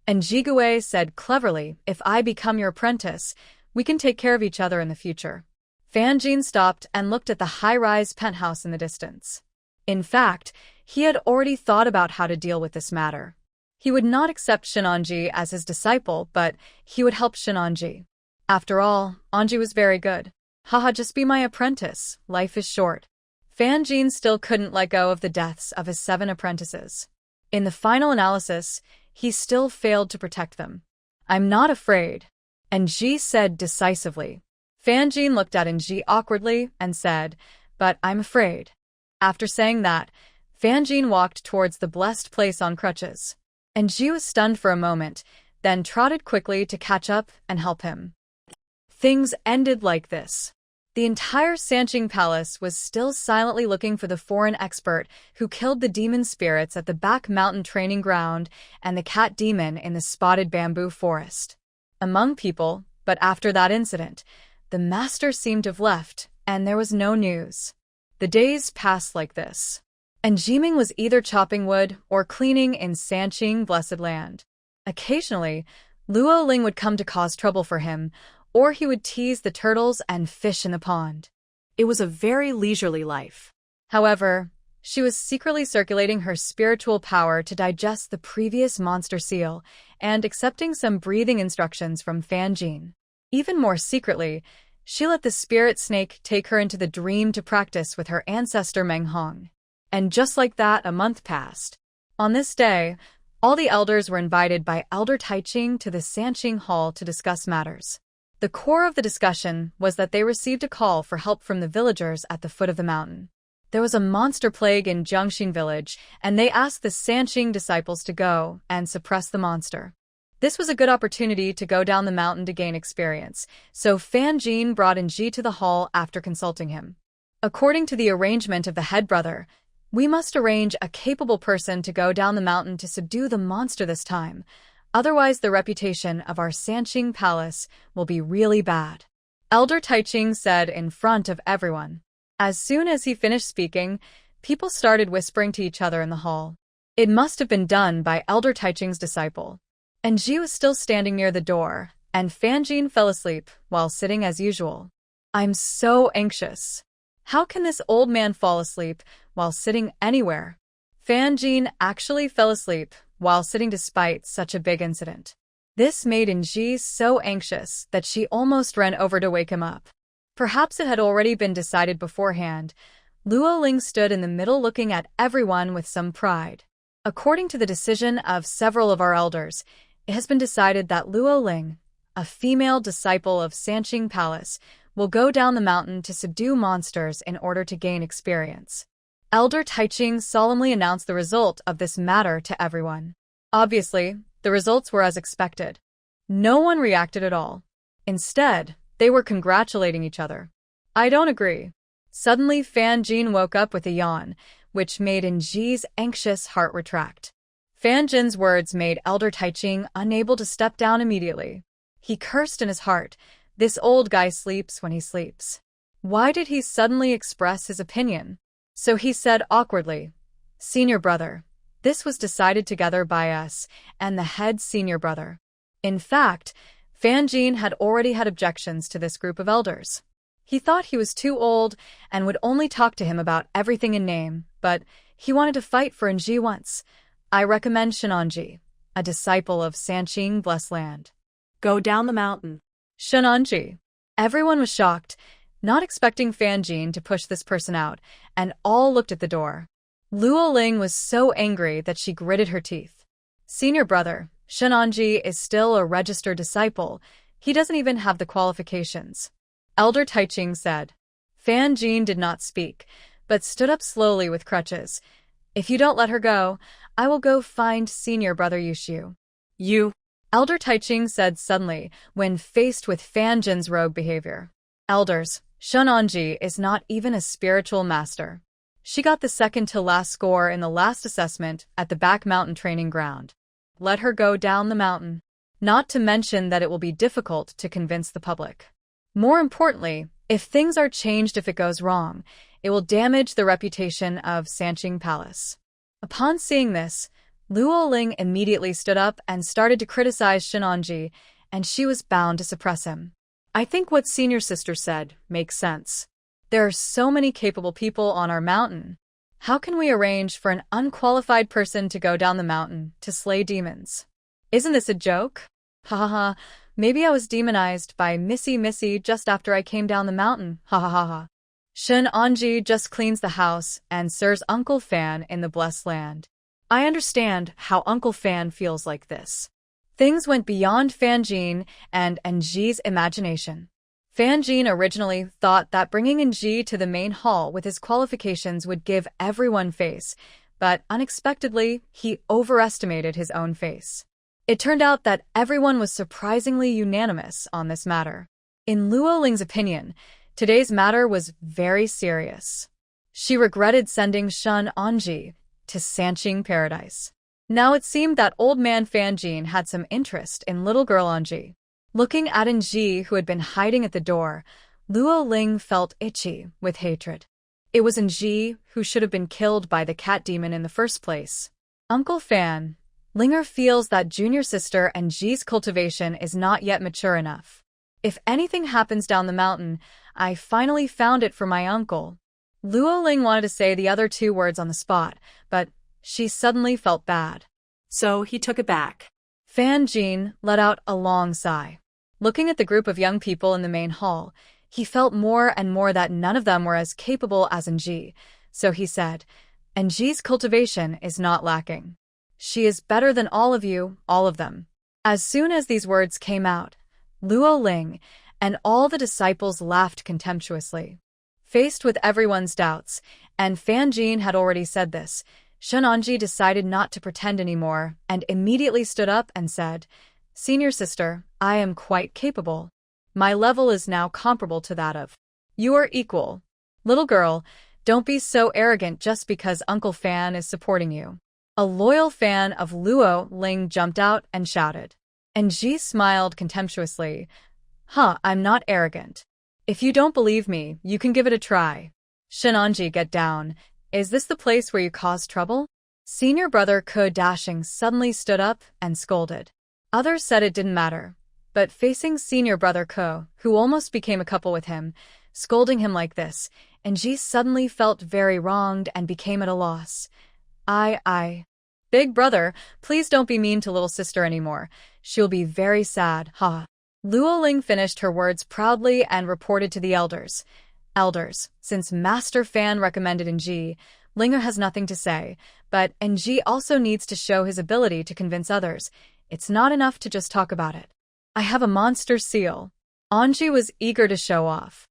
Jigue said cleverly, if I become your apprentice, We can take care of each other in the future. Fan Jin stopped and looked at the high-rise penthouse in the distance. In fact, he had already thought about how to deal with this matter. He would not accept Shinonji as his disciple, but he would help Shinonji. After all, Anji was very good. Haha, just be my apprentice. Life is short. Fan Jin still couldn't let go of the deaths of his 7 apprentices. In the final analysis, he still failed to protect them. I'm not afraid, Anji said decisively. Fan Jin looked at Anji awkwardly and said, but I'm afraid. After saying that, Fan Jin walked towards the blessed place on crutches. Anji was stunned for a moment, then trotted quickly to catch up and help him. Things ended like this. The entire Sanqing Palace was still silently looking for the foreign expert who killed the demon spirits at the back mountain training ground and the cat demon in the spotted bamboo forest. Among people, but after that incident, the master seemed to have left, and there was no news. The days passed like this. And Jiming was either chopping wood or cleaning in Sanqing Blessed Land. Occasionally, Luo Ling would come to cause trouble for him, or he would tease the turtles and fish in the pond. It was a very leisurely life. However, she was secretly circulating her spiritual power to digest the previous monster seal and accepting some breathing instructions from Fan Jin. Even more secretly, she let the spirit snake take her into the dream to practice with her ancestor Meng Hong. And just like that, a month passed. On this day, all the elders were invited by Elder Taiching to the Sanqing Hall to discuss matters. The core of the discussion was that they received a call for help from the villagers at the foot of the mountain. There was a monster plague in Jiangxin village, and they asked the Sanqing disciples to go and suppress the monster. This was a good opportunity to go down the mountain to gain experience, so Fan Jin brought Anji to the hall after consulting him. According to the arrangement of the head brother, we must arrange a capable person to go down the mountain to subdue the monster this time. Otherwise, the reputation of our Sanqing Palace will be really bad. Elder Taiching said in front of everyone. As soon as he finished speaking, people started whispering to each other in the hall. It must have been done by Elder Taiching's disciple. Anji was still standing near the door, and Fan Jin fell asleep while sitting as usual. I'm so anxious. How can this old man fall asleep while sitting anywhere? Fan Jin actually fell asleep while sitting despite such a big incident. This made Anji so anxious that she almost ran over to wake him up. Perhaps it had already been decided beforehand. Luo Ling stood in the middle looking at everyone with some pride. According to the decision of several of our elders, it has been decided that Luo Ling, a female disciple of Sanqing Palace, will go down the mountain to subdue monsters in order to gain experience. Elder Taiching solemnly announced the result of this matter to everyone. Obviously, the results were as expected. No one reacted at all. Instead, they were congratulating each other. I don't agree. Suddenly, Fan Jin woke up with a yawn, which made Anji's anxious heart retract. Fan Jin's words made Elder Taiching unable to step down immediately. He cursed in his heart. This old guy sleeps when he sleeps. Why did he suddenly express his opinion? So he said awkwardly, Senior brother, this was decided together by us and the head senior brother. In fact, Fan Jin had already had objections to this group of elders. He thought he was too old and would only talk to him about everything in name, but he wanted to fight for Anji once. I recommend Shinonji, a disciple of Sanqing Blessed Land. Go down the mountain. Shinonji. Everyone was shocked, not expecting Fan Jin to push this person out, and all looked at the door. Luo Ling was so angry that she gritted her teeth. Senior brother, Shinonji is still a registered disciple. He doesn't even have the qualifications. Elder Taiching said. Fan Jin did not speak, but stood up slowly with crutches. If you don't let her go, I will go find senior brother Yushu. You. Elder Taiching said suddenly when faced with Fan Jin's rogue behavior. Elders, Shinonji is not even a spiritual master. She got the second to last score in the last assessment at the back mountain training ground. Let her go down the mountain. Not to mention that it will be difficult to convince the public. More importantly, if things are changed if it goes wrong, it will damage the reputation of Sanqing Palace. Upon seeing this, Luo Ling immediately stood up and started to criticize Shinonji, and she was bound to suppress him. I think what senior sister said makes sense. There are so many capable people on our mountain. How can we arrange for an unqualified person to go down the mountain to slay demons? Isn't this a joke? Ha ha ha. Maybe I was demonized by Missy just after I came down the mountain. Ha ha ha ha. Shen Anji just cleans the house and serves Uncle Fan in the blessed land. I understand how Uncle Fan feels like this. Things went beyond Fanjin and Enji's imagination. Fanjin originally thought that bringing Enji to the main hall with his qualifications would give everyone face, but unexpectedly, he overestimated his own face. It turned out that everyone was surprisingly unanimous on this matter. In Luo Ling's opinion, today's matter was very serious. She regretted sending Shen Anji to Sanqing Paradise. Now it seemed that old man Fanjin had some interest in little girl Anji. Looking at Enji, who had been hiding at the door, Luo Ling felt itchy with hatred. It was Enji who should have been killed by the cat demon in the first place. Uncle Fan, Linger feels that junior sister Enji's cultivation is not yet mature enough. If anything happens down the mountain, I finally found it for my uncle. Luo Ling wanted to say the other two words on the spot, but she suddenly felt bad. So he took it back. Fanjin let out a long sigh. Looking at the group of young people in the main hall, he felt more and more that none of them were as capable as Enji, so he said, Enji's cultivation is not lacking. She is better than all of you, all of them. As soon as these words came out, Luo Ling and all the disciples laughed contemptuously. Faced with everyone's doubts, and Fanjin had already said this, Shen Anji decided not to pretend anymore and immediately stood up and said, Senior sister, I am quite capable. My level is now comparable to that of. You are equal. Little girl, don't be so arrogant just because Uncle Fan is supporting you. A loyal fan of Luo Ling jumped out and shouted. Enji smiled contemptuously. I'm not arrogant. If you don't believe me, you can give it a try. Shen Anji, get down. Is this the place where you cause trouble? Senior brother Ko Dashing suddenly stood up and scolded. Others said it didn't matter, but facing senior brother Ko, who almost became a couple with him, scolding him like this, Enji suddenly felt very wronged and became at a loss. Big brother, please don't be mean to little sister anymore. She'll be very sad, ha. Luo Ling finished her words proudly and reported to the elders. Elders, since Master Fan recommended Enji, Linger has nothing to say, but Enji also needs to show his ability to convince others. It's not enough to just talk about it. I have a monster seal. Anji was eager to show off.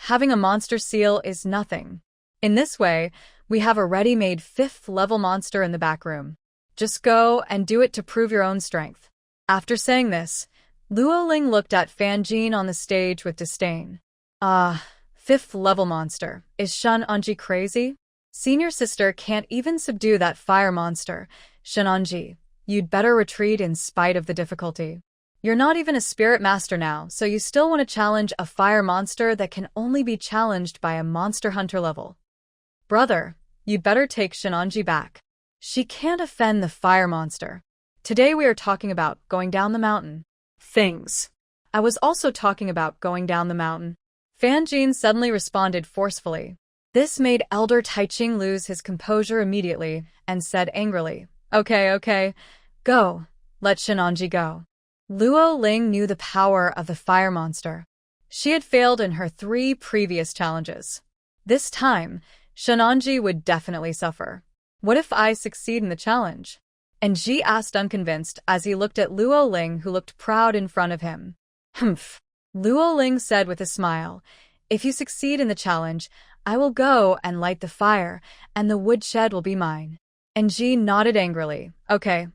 Having a monster seal is nothing. In this way, we have a ready-made 5th level monster in the back room. Just go and do it to prove your own strength. After saying this, Luo Ling looked at Fanjin on the stage with disdain. 5th level monster. Is Shen Anji crazy? Senior sister can't even subdue that fire monster. Shen Anji, you'd better retreat in spite of the difficulty. You're not even a spirit master now, so you still want to challenge a fire monster that can only be challenged by a monster hunter level. Brother, you'd better take Shen Anji back. She can't offend the fire monster. Today we are talking about going down the mountain. Things. I was also talking about going down the mountain. Fanjin suddenly responded forcefully. This made Elder Taiching lose his composure immediately and said angrily, Okay, go. Let Shen Anji go. Luo Ling knew the power of the fire monster. She had failed in her 3 previous challenges. This time, Shen Anji would definitely suffer. What if I succeed in the challenge? Enji asked unconvinced as he looked at Luo Ling, who looked proud in front of him. Luo Ling said with a smile, If you succeed in the challenge, I will go and light the fire, and the woodshed will be mine. Enji nodded angrily. Okay.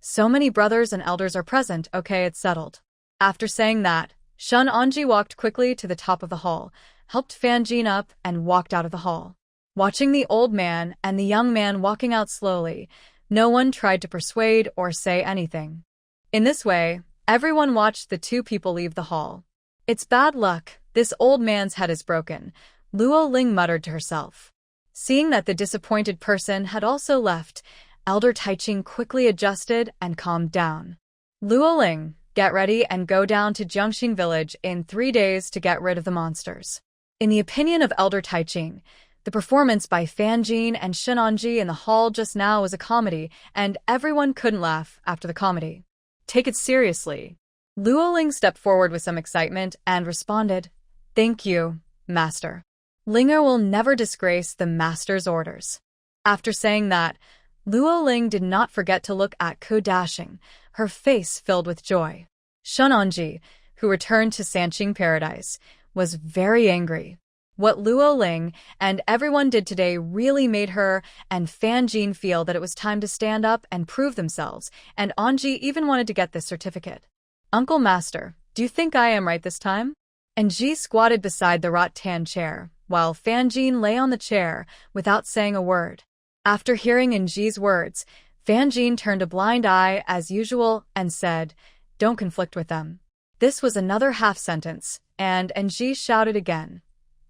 So many brothers and elders are present, okay, it's settled. After saying that, Shen Anji walked quickly to the top of the hall, helped Fanjin up, and walked out of the hall. Watching the old man and the young man walking out slowly, no one tried to persuade or say anything. In this way, everyone watched the 2 people leave the hall. It's bad luck, this old man's head is broken, Luo Ling muttered to herself. Seeing that the disappointed person had also left, Elder Taiching quickly adjusted and calmed down. Luo Ling, Get ready and go down to Jiangxing village in 3 days to get rid of the monsters. In the opinion of Elder Taiching, the performance by Fan Jin and Shenanji in the hall just now was a comedy, and everyone couldn't laugh after the comedy. Take it seriously. Luo Ling stepped forward with some excitement and responded, "Thank you, Master. Linger will never disgrace the Master's orders." After saying that, Luo Ling did not forget to look at Ko Dashing, her face filled with joy. Shenanji, who returned to Sanqing Paradise, was very angry. What Luo Ling and everyone did today really made her and Fan Jin feel that it was time to stand up and prove themselves, and Anji even wanted to get this certificate. "Uncle Master, do you think I am right this time?" Anji squatted beside the rattan chair, while Fan Jin lay on the chair without saying a word. After hearing Anji's words, Fan Jin turned a blind eye as usual and said, "Don't conflict with them." This was another half-sentence, and Anji shouted again,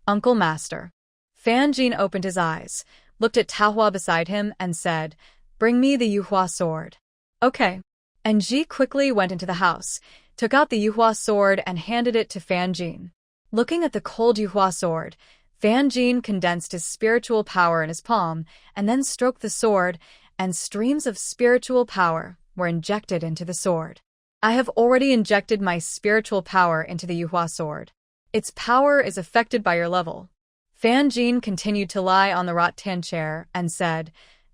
"Uncle Master." Fan Jin opened his eyes, looked at Taohua beside him, and said, "Bring me the Yuhua Sword." "Okay." Anji quickly went into the house, took out the Yuhua Sword and handed it to Fan Jin. Looking at the cold Yuhua Sword, Fan Jin condensed his spiritual power in his palm and then stroked the sword, and streams of spiritual power were injected into the sword. "I have already injected my spiritual power into the Yuhua Sword. Its power is affected by your level." Fan Jin continued to lie on the rattan chair and said,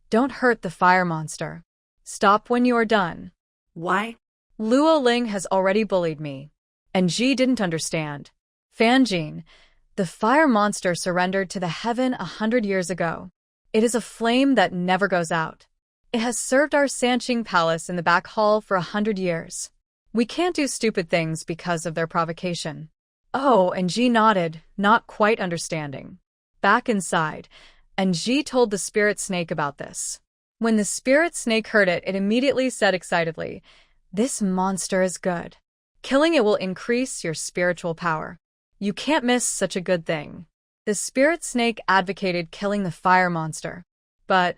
"Don't hurt the fire monster. Stop when you are done." Why? "Luo Ling has already bullied me." And Ji didn't understand. "Fan Jin, the fire monster surrendered to the heaven 100 years ago. It is a flame that never goes out. It has served our Sanqing Palace in the back hall for 100 years. We can't do stupid things because of their provocation." "Oh," and Ji nodded, not quite understanding. Back inside, and Ji told the spirit snake about this. When the spirit snake heard it, it immediately said excitedly, "This monster is good. Killing it will increase your spiritual power. You can't miss such a good thing." The spirit snake advocated killing the fire monster. But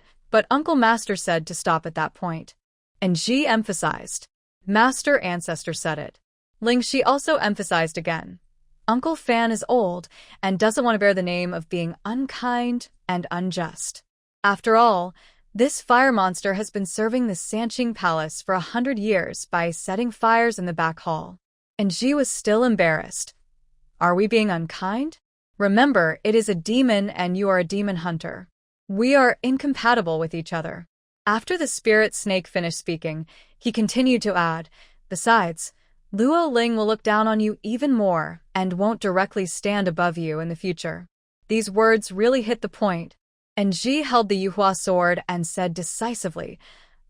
Uncle Master said to stop at that point. And Ji emphasized. Master Ancestor said it. Lingxi also emphasized again. Uncle Fan is old and doesn't want to bear the name of being unkind and unjust. After all, this fire monster has been serving the Sanqing Palace for 100 years by setting fires in the back hall. And Ji was still embarrassed. "Are we being unkind? Remember, it is a demon and you are a demon hunter. We are incompatible with each other." After the spirit snake finished speaking, he continued to add, "Besides, Luo Ling will look down on you even more and won't directly stand above you in the future." These words really hit the point, and Ji held the Yuhua Sword and said decisively,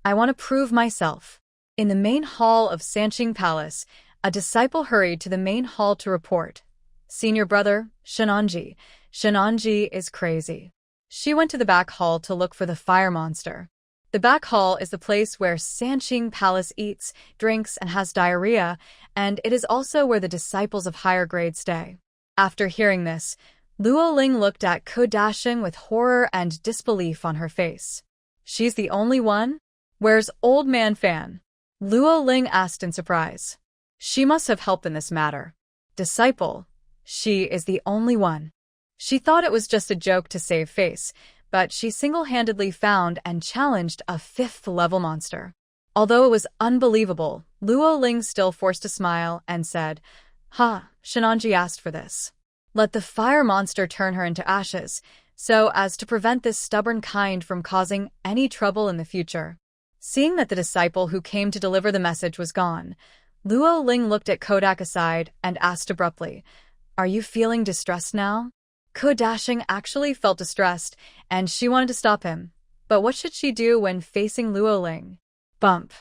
"I want to prove myself." In the main hall of Sanqing Palace, a disciple hurried to the main hall to report. "Senior brother, Shenanji. Shenanji is crazy. She went to the back hall to look for the fire monster." The back hall is the place where Sanqing Palace eats, drinks, and has diarrhea, and it is also where the disciples of higher grade stay. After hearing this, Luo Ling looked at Ko Dashing with horror and disbelief on her face. "She's the only one? Where's Old Man Fan?" Luo Ling asked in surprise. "She must have helped in this matter." "Disciple, she is the only one." She thought it was just a joke to save face, but she single-handedly found and challenged a 5th-level monster. Although it was unbelievable, Luo Ling still forced a smile and said, "Ha, Shenanji asked for this. Let the fire monster turn her into ashes, so as to prevent this stubborn kind from causing any trouble in the future." Seeing that the disciple who came to deliver the message was gone, Luo Ling looked at Kodak aside and asked abruptly, "Are you feeling distressed now?" Ko Dashing actually felt distressed, and she wanted to stop him. But what should she do when facing Luo Ling? Bump.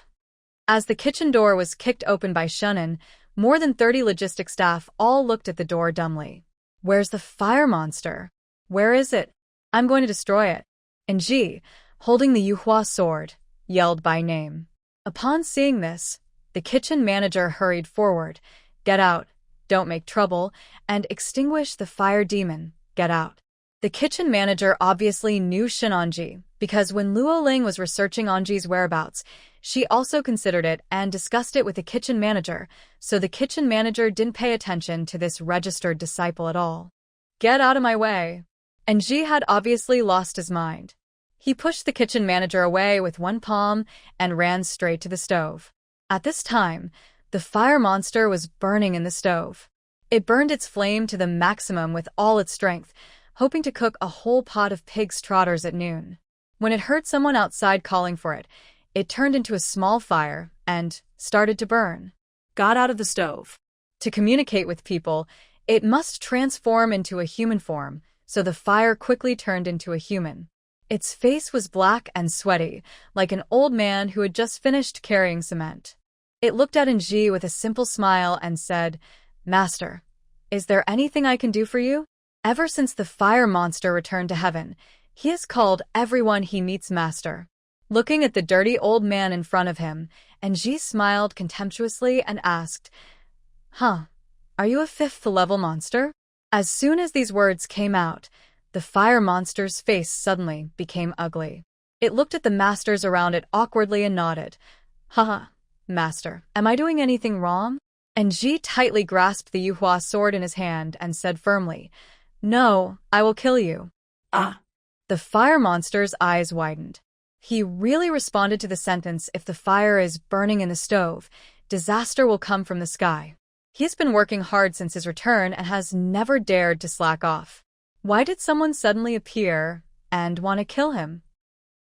As the kitchen door was kicked open by Shunin, more than 30 logistic staff all looked at the door dumbly. "Where's the fire monster? Where is it? I'm going to destroy it." And Ji, holding the Yuhua Sword, yelled by name. Upon seeing this, the kitchen manager hurried forward. "Get out, don't make trouble, and extinguish the fire demon. Get out." The kitchen manager obviously knew Shenanji, because when Luo Ling was researching Anji's whereabouts, she also considered it and discussed it with the kitchen manager, so the kitchen manager didn't pay attention to this registered disciple at all. Get out of my way. Anji had obviously lost his mind. He pushed the kitchen manager away with one palm and ran straight to the stove. At this time, the fire monster was burning in the stove. It burned its flame to the maximum with all its strength, hoping to cook a whole pot of pig's trotters at noon. When it heard someone outside calling for it, it turned into a small fire and started to burn. Got out of the stove. To communicate with people, it must transform into a human form, so the fire quickly turned into a human. Its face was black and sweaty, like an old man who had just finished carrying cement. It looked at Nji with a simple smile and said, "Master, is there anything I can do for you?" Ever since the fire monster returned to heaven, he has called everyone he meets master. Looking at the dirty old man in front of him, Nji smiled contemptuously and asked, "Huh, are you a 5th level monster?" As soon as these words came out, the fire monster's face suddenly became ugly. It looked at the masters around it awkwardly and nodded. "Haha, master, am I doing anything wrong?" Nji tightly grasped the Yuhua sword in his hand and said firmly, "No, I will kill you." Ah. The fire monster's eyes widened. He really responded to the sentence, "If the fire is burning in the stove, disaster will come from the sky." He has been working hard since his return and has never dared to slack off. Why did someone suddenly appear and want to kill him?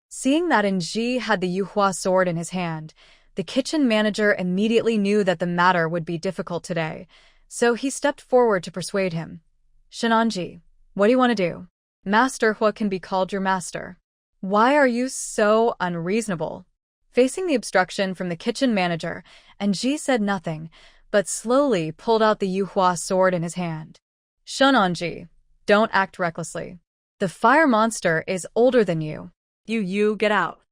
Seeing that Nji had the Yuhua sword in his hand, the kitchen manager immediately knew that the matter would be difficult today, so he stepped forward to persuade him. "Shenanji, what do you want to do? Master Hua can be called your master. Why are you so unreasonable?" Facing the obstruction from the kitchen manager, Nji said nothing, but slowly pulled out the Yuhua sword in his hand. "Shenanji, don't act recklessly. The fire monster is older than you. You get out."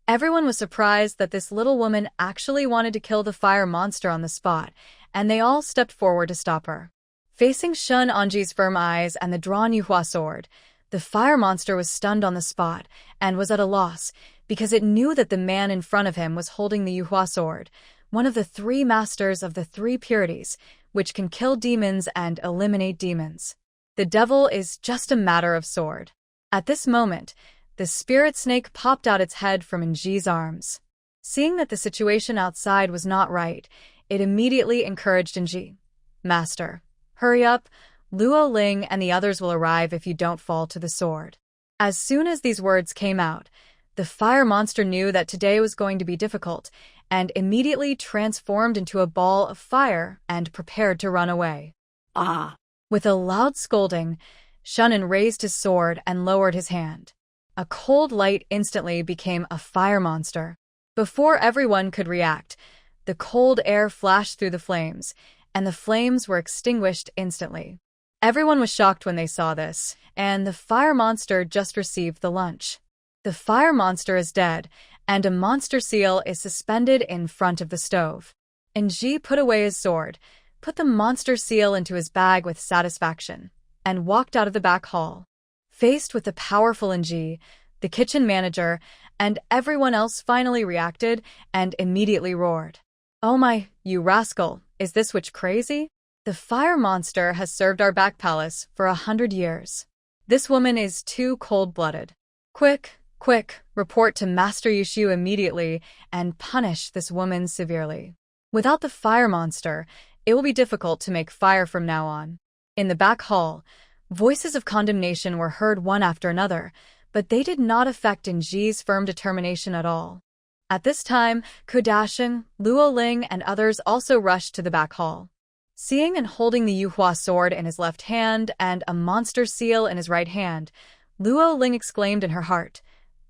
Everyone was surprised that this little woman actually wanted to kill the fire monster on the spot, and they all stepped forward to stop her. Facing Shenanji's firm eyes and the drawn Yuhua sword, the fire monster was stunned on the spot and was at a loss because it knew that the man in front of him was holding the Yuhua sword, one of the 3 masters of the 3 purities, which can kill demons and eliminate demons. The devil is just a matter of sword. At this moment, the spirit snake popped out its head from Nji's arms. Seeing that the situation outside was not right, it immediately encouraged Nji. "Master, hurry up. Luo Ling and the others will arrive if you don't fall to the sword." As soon as these words came out, the fire monster knew that today was going to be difficult and immediately transformed into a ball of fire and prepared to run away. Ah. With a loud scolding, Shunan raised his sword and lowered his hand. A cold light instantly became a fire monster. Before everyone could react, the cold air flashed through the flames, and the flames were extinguished instantly. Everyone was shocked when they saw this, and the fire monster just received the lunch. The fire monster is dead, and a monster seal is suspended in front of the stove. Nji put away his sword, put the monster seal into his bag with satisfaction, and walked out of the back hall. Faced with the powerful Nji, the kitchen manager, and everyone else finally reacted and immediately roared. "Oh my, you rascal, is this witch crazy? The fire monster has served our back palace for 100 years. This woman is too cold-blooded. Quick, report to Master Yushu immediately and punish this woman severely. Without the fire monster, it will be difficult to make fire from now on." In the back hall, voices of condemnation were heard one after another, but they did not affect Nji's firm determination at all. At this time, Kudashing, Luo Ling, and others also rushed to the back hall. Seeing and holding the Yuhua sword in his left hand and a monster seal in his right hand, Luo Ling exclaimed in her heart,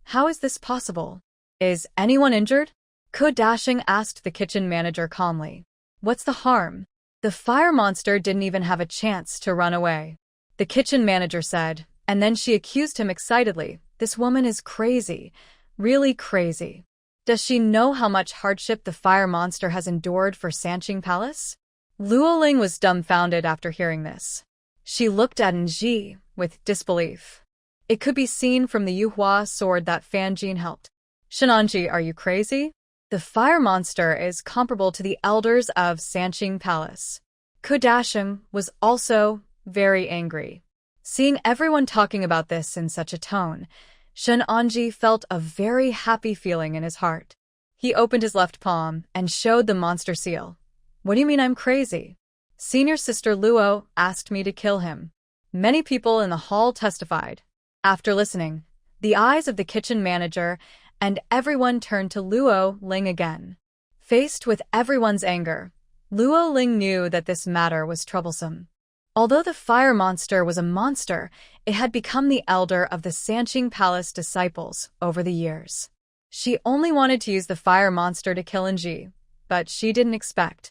"How is this possible? Is anyone injured?" Kudashing asked the kitchen manager calmly. "What's the harm?" The fire monster didn't even have a chance to run away. The kitchen manager said, and then she accused him excitedly. "This woman is crazy, really crazy. Does she know how much hardship the fire monster has endured for Sanqing Palace?" Luo Ling was dumbfounded after hearing this. She looked at Nji with disbelief. It could be seen from the Yuhua Sword that Fanjin held. Shenanji, are you crazy? The fire monster is comparable to the elders of Sanqing Palace. Kudashing was also very angry. Seeing everyone talking about this in such a tone, Shenanji felt a very happy feeling in his heart. He opened his left palm and showed the monster seal. What do you mean I'm crazy? Senior sister Luo asked me to kill him. Many people in the hall testified. After listening, the eyes of the kitchen manager and everyone turned to Luo Ling again. Faced with everyone's anger, Luo Ling knew that this matter was troublesome. Although the fire monster was a monster, it had become the elder of the Sanqing Palace disciples over the years. She only wanted to use the fire monster to kill Nji, but she didn't expect.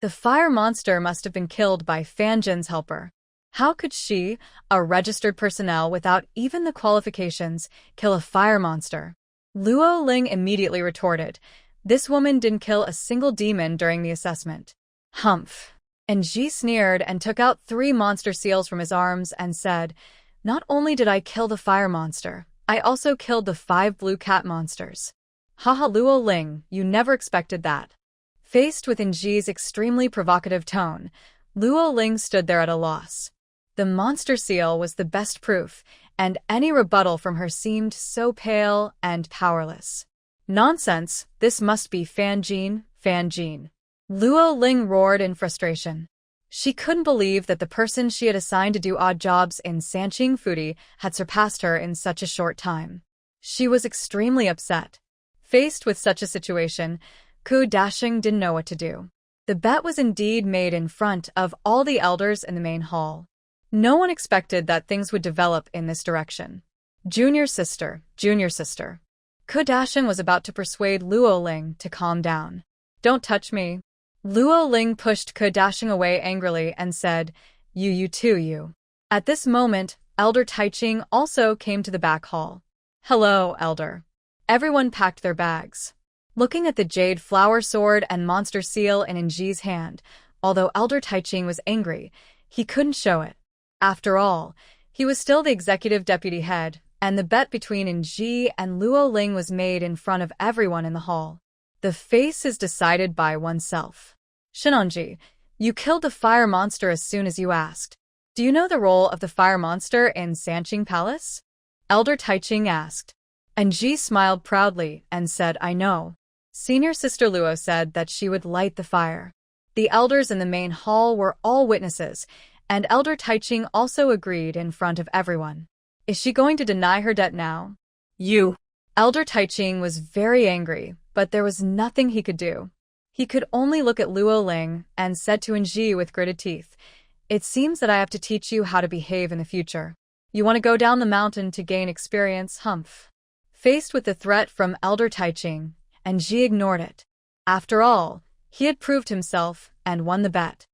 The fire monster must have been killed by Fanjin's helper. How could she, a registered personnel without even the qualifications, kill a fire monster? Luo Ling immediately retorted, "This woman didn't kill a single demon during the assessment." Humph. Nji sneered and took out 3 monster seals from his arms and said, "Not only did I kill the fire monster, I also killed the 5 blue cat monsters." Haha, Luo Ling, you never expected that. Faced with Nji's extremely provocative tone, Luo Ling stood there at a loss. The monster seal was the best proof, and any rebuttal from her seemed so pale and powerless. Nonsense, this must be Fanjin. Luo Ling roared in frustration. She couldn't believe that the person she had assigned to do odd jobs in Sanqing Foodie had surpassed her in such a short time. She was extremely upset. Faced with such a situation, Kudashing didn't know what to do. The bet was indeed made in front of all the elders in the main hall. No one expected that things would develop in this direction. Junior sister. Kudashing was about to persuade Luo Ling to calm down. Don't touch me. Luo Ling pushed Kudashing away angrily and said, You too. At this moment, Elder Taiching also came to the back hall. Hello, Elder. Everyone packed their bags. Looking at the jade flower sword and monster seal in Nji's hand, although Elder Taiching was angry, he couldn't show it. After all, he was still the executive deputy head, and the bet between Nji and Luo Ling was made in front of everyone in the hall. The face is decided by oneself. Shenanji, you killed the fire monster as soon as you asked. Do you know the role of the fire monster in Sanqing Palace? Elder Taiching asked. Nji smiled proudly and said, I know. Senior sister Luo said that she would light the fire. The elders in the main hall were all witnesses, and Elder Taiching also agreed in front of everyone. Is she going to deny her debt now? You. Elder Taiching was very angry, but there was nothing he could do. He could only look at Luo Ling and said to Nji with gritted teeth, It seems that I have to teach you how to behave in the future. You want to go down the mountain to gain experience, humph. Faced with the threat from Elder Taiching, Nji ignored it. After all, he had proved himself and won the bet.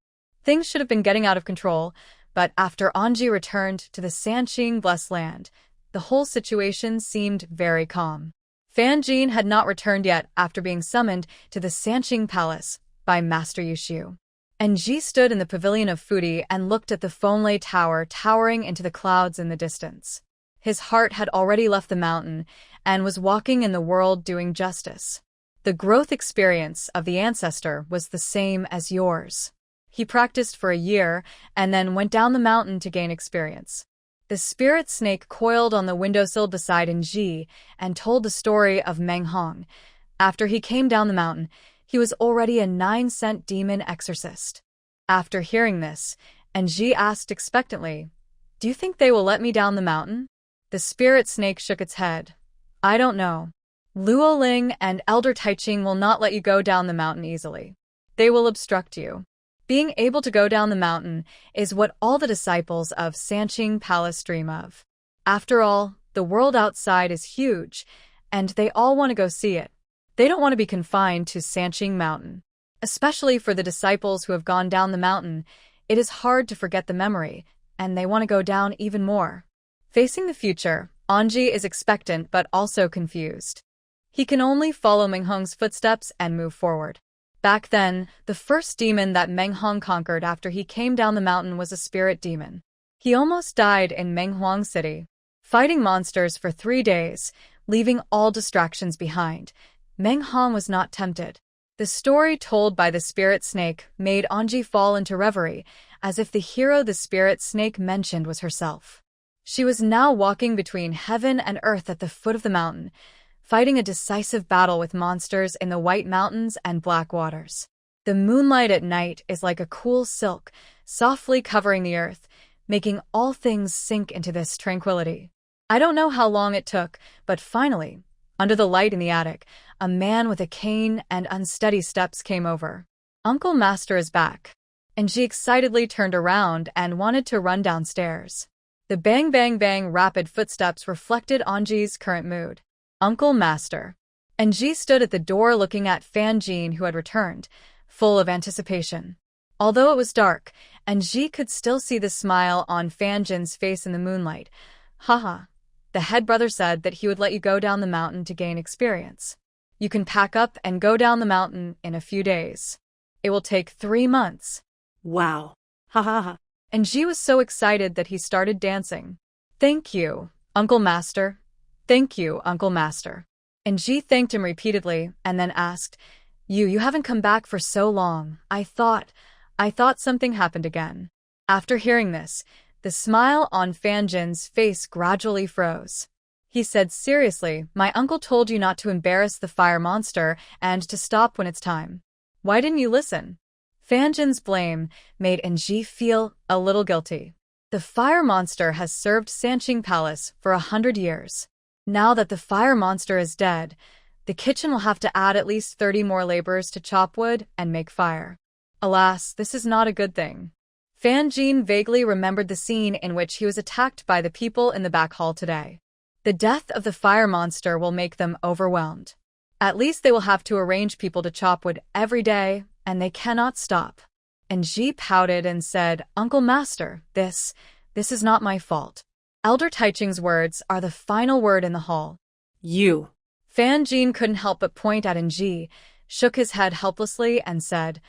Things should have been getting out of control, but after Nji returned to the Sanqing Blessed Land, the whole situation seemed very calm. Fanjin had not returned yet after being summoned to the Sanqing Palace by Master Yushu. Nji stood in the pavilion of Foodie and looked at the Fonlei Tower towering into the clouds in the distance. His heart had already left the mountain and was walking in the world doing justice. The growth experience of the ancestor was the same as yours. He practiced for a year and then went down the mountain to gain experience. The spirit snake coiled on the windowsill beside Nji and told the story of Meng Hong. After he came down the mountain, he was already a 9-cent demon exorcist. After hearing this, Nji asked expectantly, Do you think they will let me down the mountain? The spirit snake shook its head. I don't know. Luo Ling and Elder Taiching will not let you go down the mountain easily. They will obstruct you. Being able to go down the mountain is what all the disciples of Sanqing Palace dream of. After all, the world outside is huge, and they all want to go see it. They don't want to be confined to Sanqing Mountain. Especially for the disciples who have gone down the mountain, it is hard to forget the memory, and they want to go down even more. Facing the future, Nji is expectant but also confused. He can only follow Meng Hong's footsteps and move forward. Back then, the first demon that Meng Hong conquered after he came down the mountain was a spirit demon. He almost died in Menghuang City, fighting monsters for 3 days, leaving all distractions behind. Meng Han was not tempted. The story told by the spirit snake made Anji fall into reverie, as if the hero the spirit snake mentioned was herself. She was now walking between heaven and earth at the foot of the mountain, fighting a decisive battle with monsters in the White Mountains and Black Waters. The moonlight at night is like a cool silk, softly covering the earth, making all things sink into this tranquility. I don't know how long it took, but finally, under the light in the attic, a man with a cane and unsteady steps came over. "Uncle Master is back." And she excitedly turned around and wanted to run downstairs. The bang bang bang rapid footsteps reflected Anji's current mood. "Uncle Master." And Ji stood at the door looking at Fan Jin, who had returned, full of anticipation. Although it was dark, and Ji could still see the smile on Fan Jin's face in the moonlight. "Haha. The head brother said that he would let you go down the mountain to gain experience. You can pack up and go down the mountain in a few days. It will take 3 months. Wow. Ha ha ha." And Ji was so excited that he started dancing. "Thank you, Uncle Master. Thank you, Uncle Master." And Ji thanked him repeatedly and then asked, You haven't come back for so long. I thought something happened again." After hearing this, the smile on Fan Jin's face gradually froze. He said seriously, "My uncle told you not to embarrass the fire monster and to stop when it's time. Why didn't you listen?" Fan Jin's blame made Ji feel a little guilty. The fire monster has served Sanqing Palace for 100 years. Now that the fire monster is dead, the kitchen will have to add at least 30 more laborers to chop wood and make fire. Alas, this is not a good thing. Fan Jin vaguely remembered the scene in which he was attacked by the people in the back hall today. The death of the fire monster will make them overwhelmed. At least they will have to arrange people to chop wood every day, and they cannot stop. And Ji pouted and said, "Uncle Master, this is not my fault." Elder Taiching's words are the final word in the hall. You. Fan Jin couldn't help but point at Ji, shook his head helplessly and said,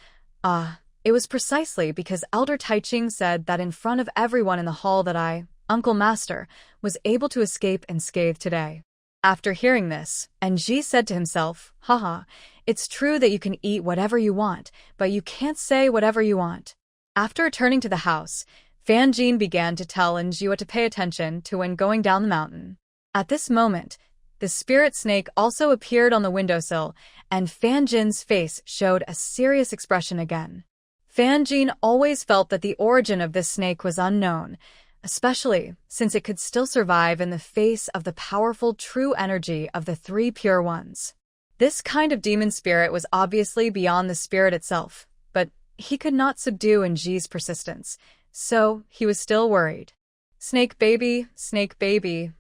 It was precisely because Elder Taiching said that in front of everyone in the hall that I, Uncle Master, was able to escape unscathed today." After hearing this, Ji said to himself, "Haha, it's true that you can eat whatever you want, but you can't say whatever you want." After returning to the house, Fan Jin began to tell Ji what to pay attention to when going down the mountain. At this moment, the spirit snake also appeared on the windowsill, and Fan Jin's face showed a serious expression again. Fan Jin always felt that the origin of this snake was unknown, especially since it could still survive in the face of the powerful true energy of the 3 pure ones. This kind of demon spirit was obviously beyond the spirit itself, but he could not subdue Ji's persistence, so he was still worried. Snake baby,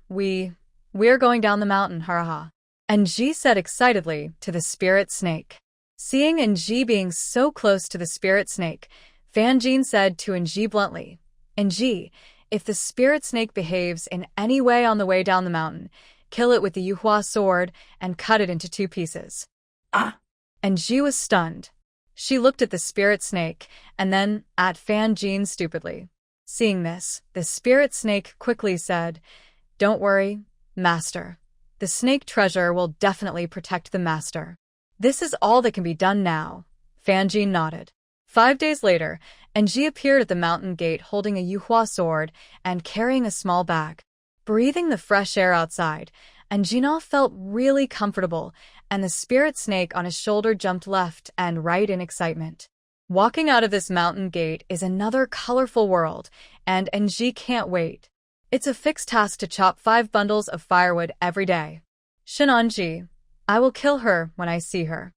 we're going down the mountain, haraha." And Ji said excitedly to the spirit snake. Seeing Ji being so close to the spirit snake, Fan Jin said to Ji bluntly, "Ji, if the spirit snake behaves in any way on the way down the mountain, kill it with the Yuhua Sword and cut it into 2 pieces." And Ji was stunned. She looked at the spirit snake and then at Fan Jin stupidly. Seeing this, the spirit snake quickly said, "Don't worry, Master. The snake treasure will definitely protect the Master. This is all that can be done now." Fan Jin nodded. 5 days later, Ji appeared at the mountain gate holding a Yuhua sword and carrying a small bag. Breathing the fresh air outside, Ji now felt really comfortable, and the spirit snake on his shoulder jumped left and right in excitement. Walking out of this mountain gate is another colorful world, and Ji can't wait. It's a fixed task to chop 5 bundles of firewood every day. Shenanji, I will kill her when I see her.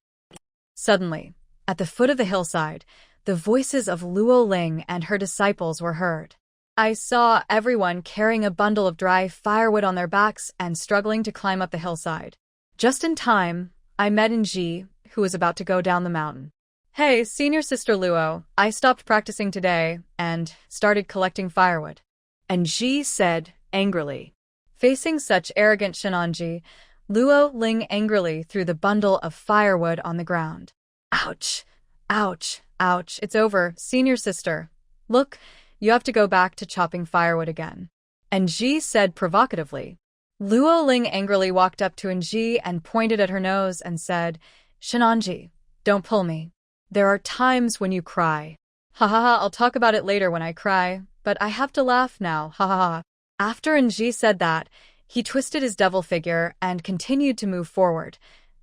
Suddenly, at the foot of the hillside, the voices of Luo Ling and her disciples were heard. I saw everyone carrying a bundle of dry firewood on their backs and struggling to climb up the hillside. Just in time, I met Ji, who was about to go down the mountain. "Hey, senior sister Luo, I stopped practicing today and started collecting firewood." And Ji said angrily. Facing such arrogant Shenanji, Luo Ling angrily threw the bundle of firewood on the ground. "Ouch, ouch, ouch, it's over, senior sister. Look, You have to go back to chopping firewood again. And Ji said provocatively. Luo Ling angrily walked up to Anji and pointed at her nose and said, Shenanji, don't pull me. There are times when you cry. Ha ha ha, I'll talk about it later when I cry, but I have to laugh now, ha ha ha. After Anji said that, he twisted his devil figure and continued to move forward.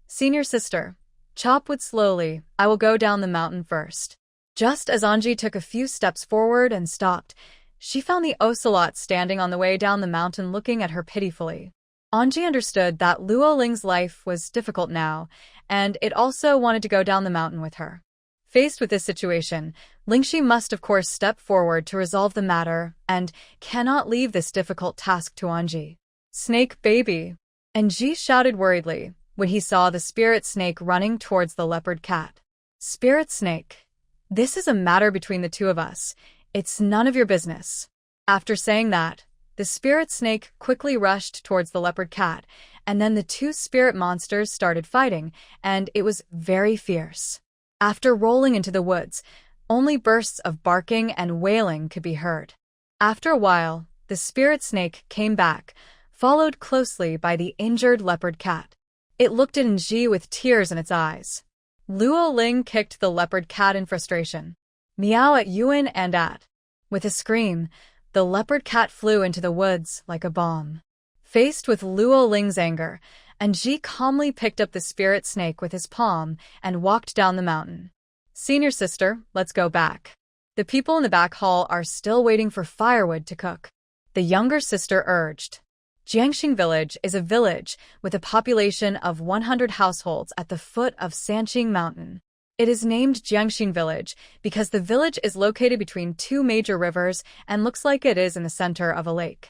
Senior sister, chop wood slowly, I will go down the mountain first. Just as Anji took a few steps forward and stopped, she found the ocelot standing on the way down the mountain looking at her pitifully. Anji understood that Luo Ling's life was difficult now, and it also wanted to go down the mountain with her. Faced with this situation, Lingxi must of course step forward to resolve the matter and cannot leave this difficult task to Anji. Snake baby! Anji shouted worriedly when he saw the spirit snake running towards the leopard cat. Spirit snake, this is a matter between the two of us. It's none of your business. After saying that, the spirit snake quickly rushed towards the leopard cat, and then the two spirit monsters started fighting, and it was very fierce. After rolling into the woods, only bursts of barking and wailing could be heard. After a while, the spirit snake came back, followed closely by the injured leopard cat. It looked at Anji with tears in its eyes. Luo Ling kicked the leopard cat in frustration. Meow at Eugin and at. With a scream, the leopard cat flew into the woods like a bomb. Faced with Luo Ling's anger, Anji calmly picked up the spirit snake with his palm and walked down the mountain. Senior sister, let's go back. The people in the back hall are still waiting for firewood to cook. The younger sister urged. Jiangxing Village is a village with a population of 100 households at the foot of Sanqing Mountain. It is named Jiangxing Village because the village is located between two major rivers and looks like it is in the center of a lake.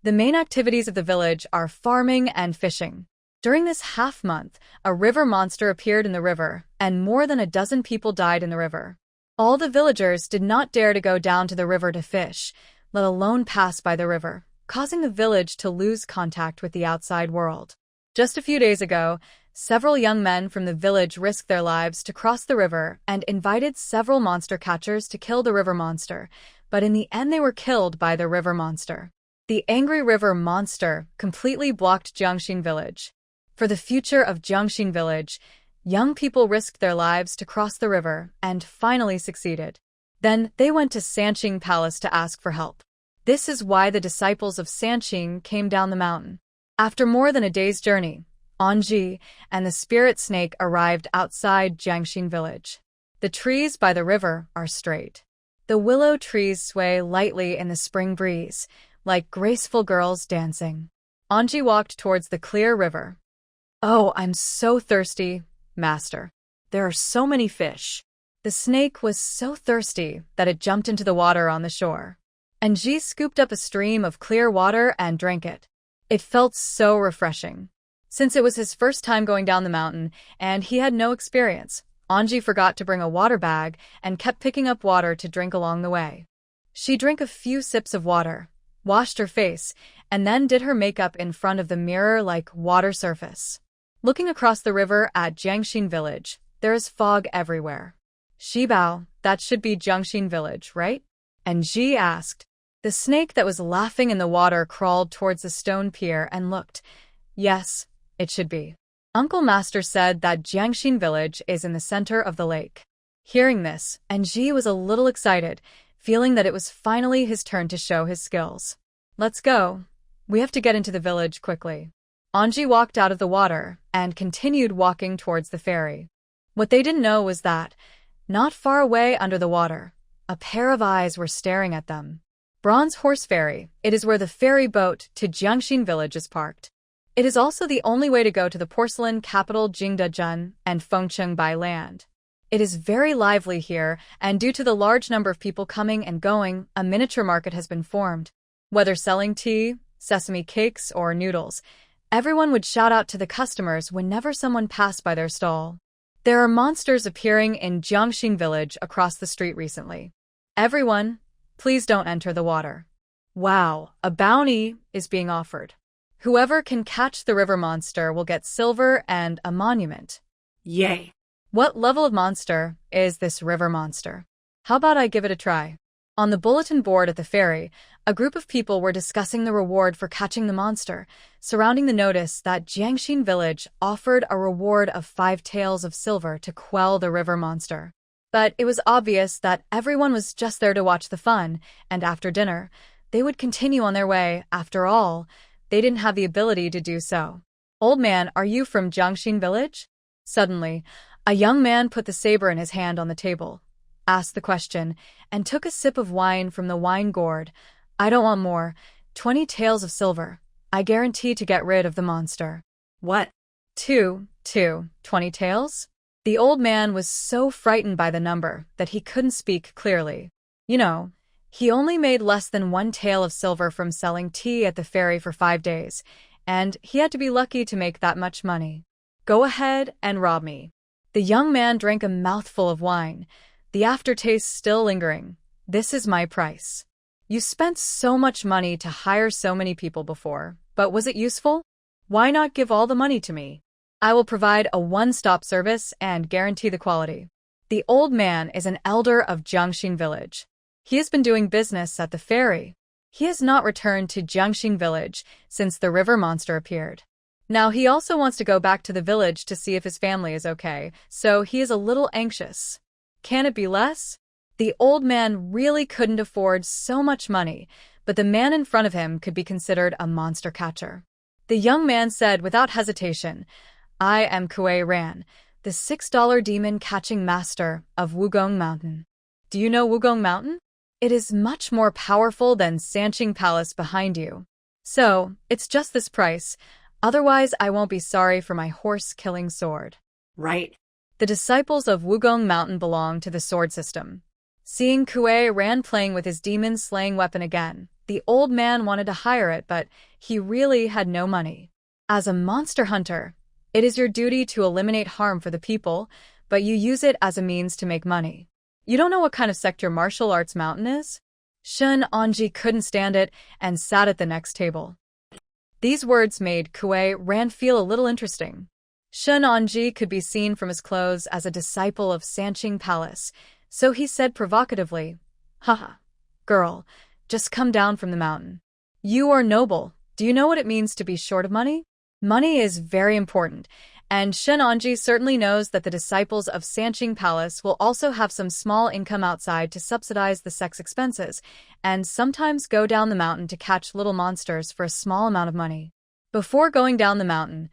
The main activities of the village are farming and fishing. During this half-month, a river monster appeared in the river, and more than a dozen people died in the river. All the villagers did not dare to go down to the river to fish, let alone pass by the river, causing the village to lose contact with the outside world. Just a few days ago, several young men from the village risked their lives to cross the river and invited several monster catchers to kill the river monster, but in the end they were killed by the river monster. The angry river monster completely blocked Jiangxing Village. For the future of Jiangxing Village, young people risked their lives to cross the river and finally succeeded. Then they went to Sanqing Palace to ask for help. This is why the disciples of Sanqing came down the mountain. After more than a day's journey, Anji and the spirit snake arrived outside Jiangxing Village. The trees by the river are straight. The willow trees sway lightly in the spring breeze, like graceful girls dancing. Anji walked towards the clear river. Oh, I'm so thirsty, master. There are so many fish. The snake was so thirsty that it jumped into the water on the shore. Anji scooped up a stream of clear water and drank it. It felt so refreshing. Since it was his first time going down the mountain and he had no experience, Anji forgot to bring a water bag and kept picking up water to drink along the way. She drank a few sips of water, washed her face, and then did her makeup in front of the mirror like water surface. Looking across the river at Jiangxing Village, there is fog everywhere. Shibao, that should be Jiangxing Village, right? And Ji asked. The snake that was laughing in the water crawled towards the stone pier and looked. Yes, it should be. Uncle Master said that Jiangxing Village is in the center of the lake. Hearing this, Anji was a little excited, feeling that it was finally his turn to show his skills. Let's go. We have to get into the village quickly. Anji walked out of the water and continued walking towards the ferry. What they didn't know was that, not far away under the water, a pair of eyes were staring at them. Bronze Horse Ferry, it is where the ferry boat to Jiangxing Village is parked. It is also the only way to go to the porcelain capital Jingdezhen and Fengcheng by land. It is very lively here, and due to the large number of people coming and going, a miniature market has been formed. Whether selling tea, sesame cakes, or noodles, everyone would shout out to the customers whenever someone passed by their stall. There are monsters appearing in Jiangxing Village across the street recently. Everyone, please don't enter the water. Wow, a bounty is being offered. Whoever can catch the river monster will get silver and a monument. Yay! What level of monster is this river monster? How about I give it a try? On the bulletin board at the ferry, a group of people were discussing the reward for catching the monster, surrounding the notice that Jiangxin village offered a reward of 5 taels of silver to quell the river monster. But it was obvious that everyone was just there to watch the fun, and after dinner, they would continue on their way. After all, they didn't have the ability to do so. "Old man, are you from Jiangxin village?" Suddenly, a young man put the saber in his hand on the table, asked the question, and took a sip of wine from the wine gourd. "I don't want more. 20 taels of silver. I guarantee to get rid of the monster." What? 20 taels? The old man was so frightened by the number that he couldn't speak clearly. You know, he only made less than 1 tael of silver from selling tea at the ferry for 5 days, and he had to be lucky to make that much money. "Go ahead and rob me." The young man drank a mouthful of wine, the aftertaste still lingering. "This is my price. You spent so much money to hire so many people before, but was it useful? Why not give all the money to me? I will provide a one-stop service and guarantee the quality." The old man is an elder of Jiangxin village. He has been doing business at the ferry. He has not returned to Jiangxin village since the river monster appeared. Now he also wants to go back to the village to see if his family is okay, so he is a little anxious. Can it be less? The old man really couldn't afford so much money, but the man in front of him could be considered a monster catcher. The young man said without hesitation, "I am Kuei Ran, the $6 demon catching master of Wugong Mountain." Do you know Wugong Mountain? It is much more powerful than Sanqing Palace behind you. So, it's just this price. Otherwise, I won't be sorry for my horse-killing sword. Right. The disciples of Wugong Mountain belong to the sword system. Seeing Kuei Ran playing with his demon-slaying weapon again, the old man wanted to hire it, but he really had no money. As a monster hunter, it is your duty to eliminate harm for the people, but you use it as a means to make money. You don't know what kind of sect your martial arts mountain is? Shun Anji couldn't stand it and sat at the next table. These words made Kuei Ran feel a little interesting. Shun Anji could be seen from his clothes as a disciple of Sanqing Palace, so he said provocatively, "Haha, girl, just come down from the mountain. You are noble. Do you know what it means to be short of money? Money is very important, and Shun Anji certainly knows that the disciples of Sanqing Palace will also have some small income outside to subsidize the sect's expenses, and sometimes go down the mountain to catch little monsters for a small amount of money." Before going down the mountain,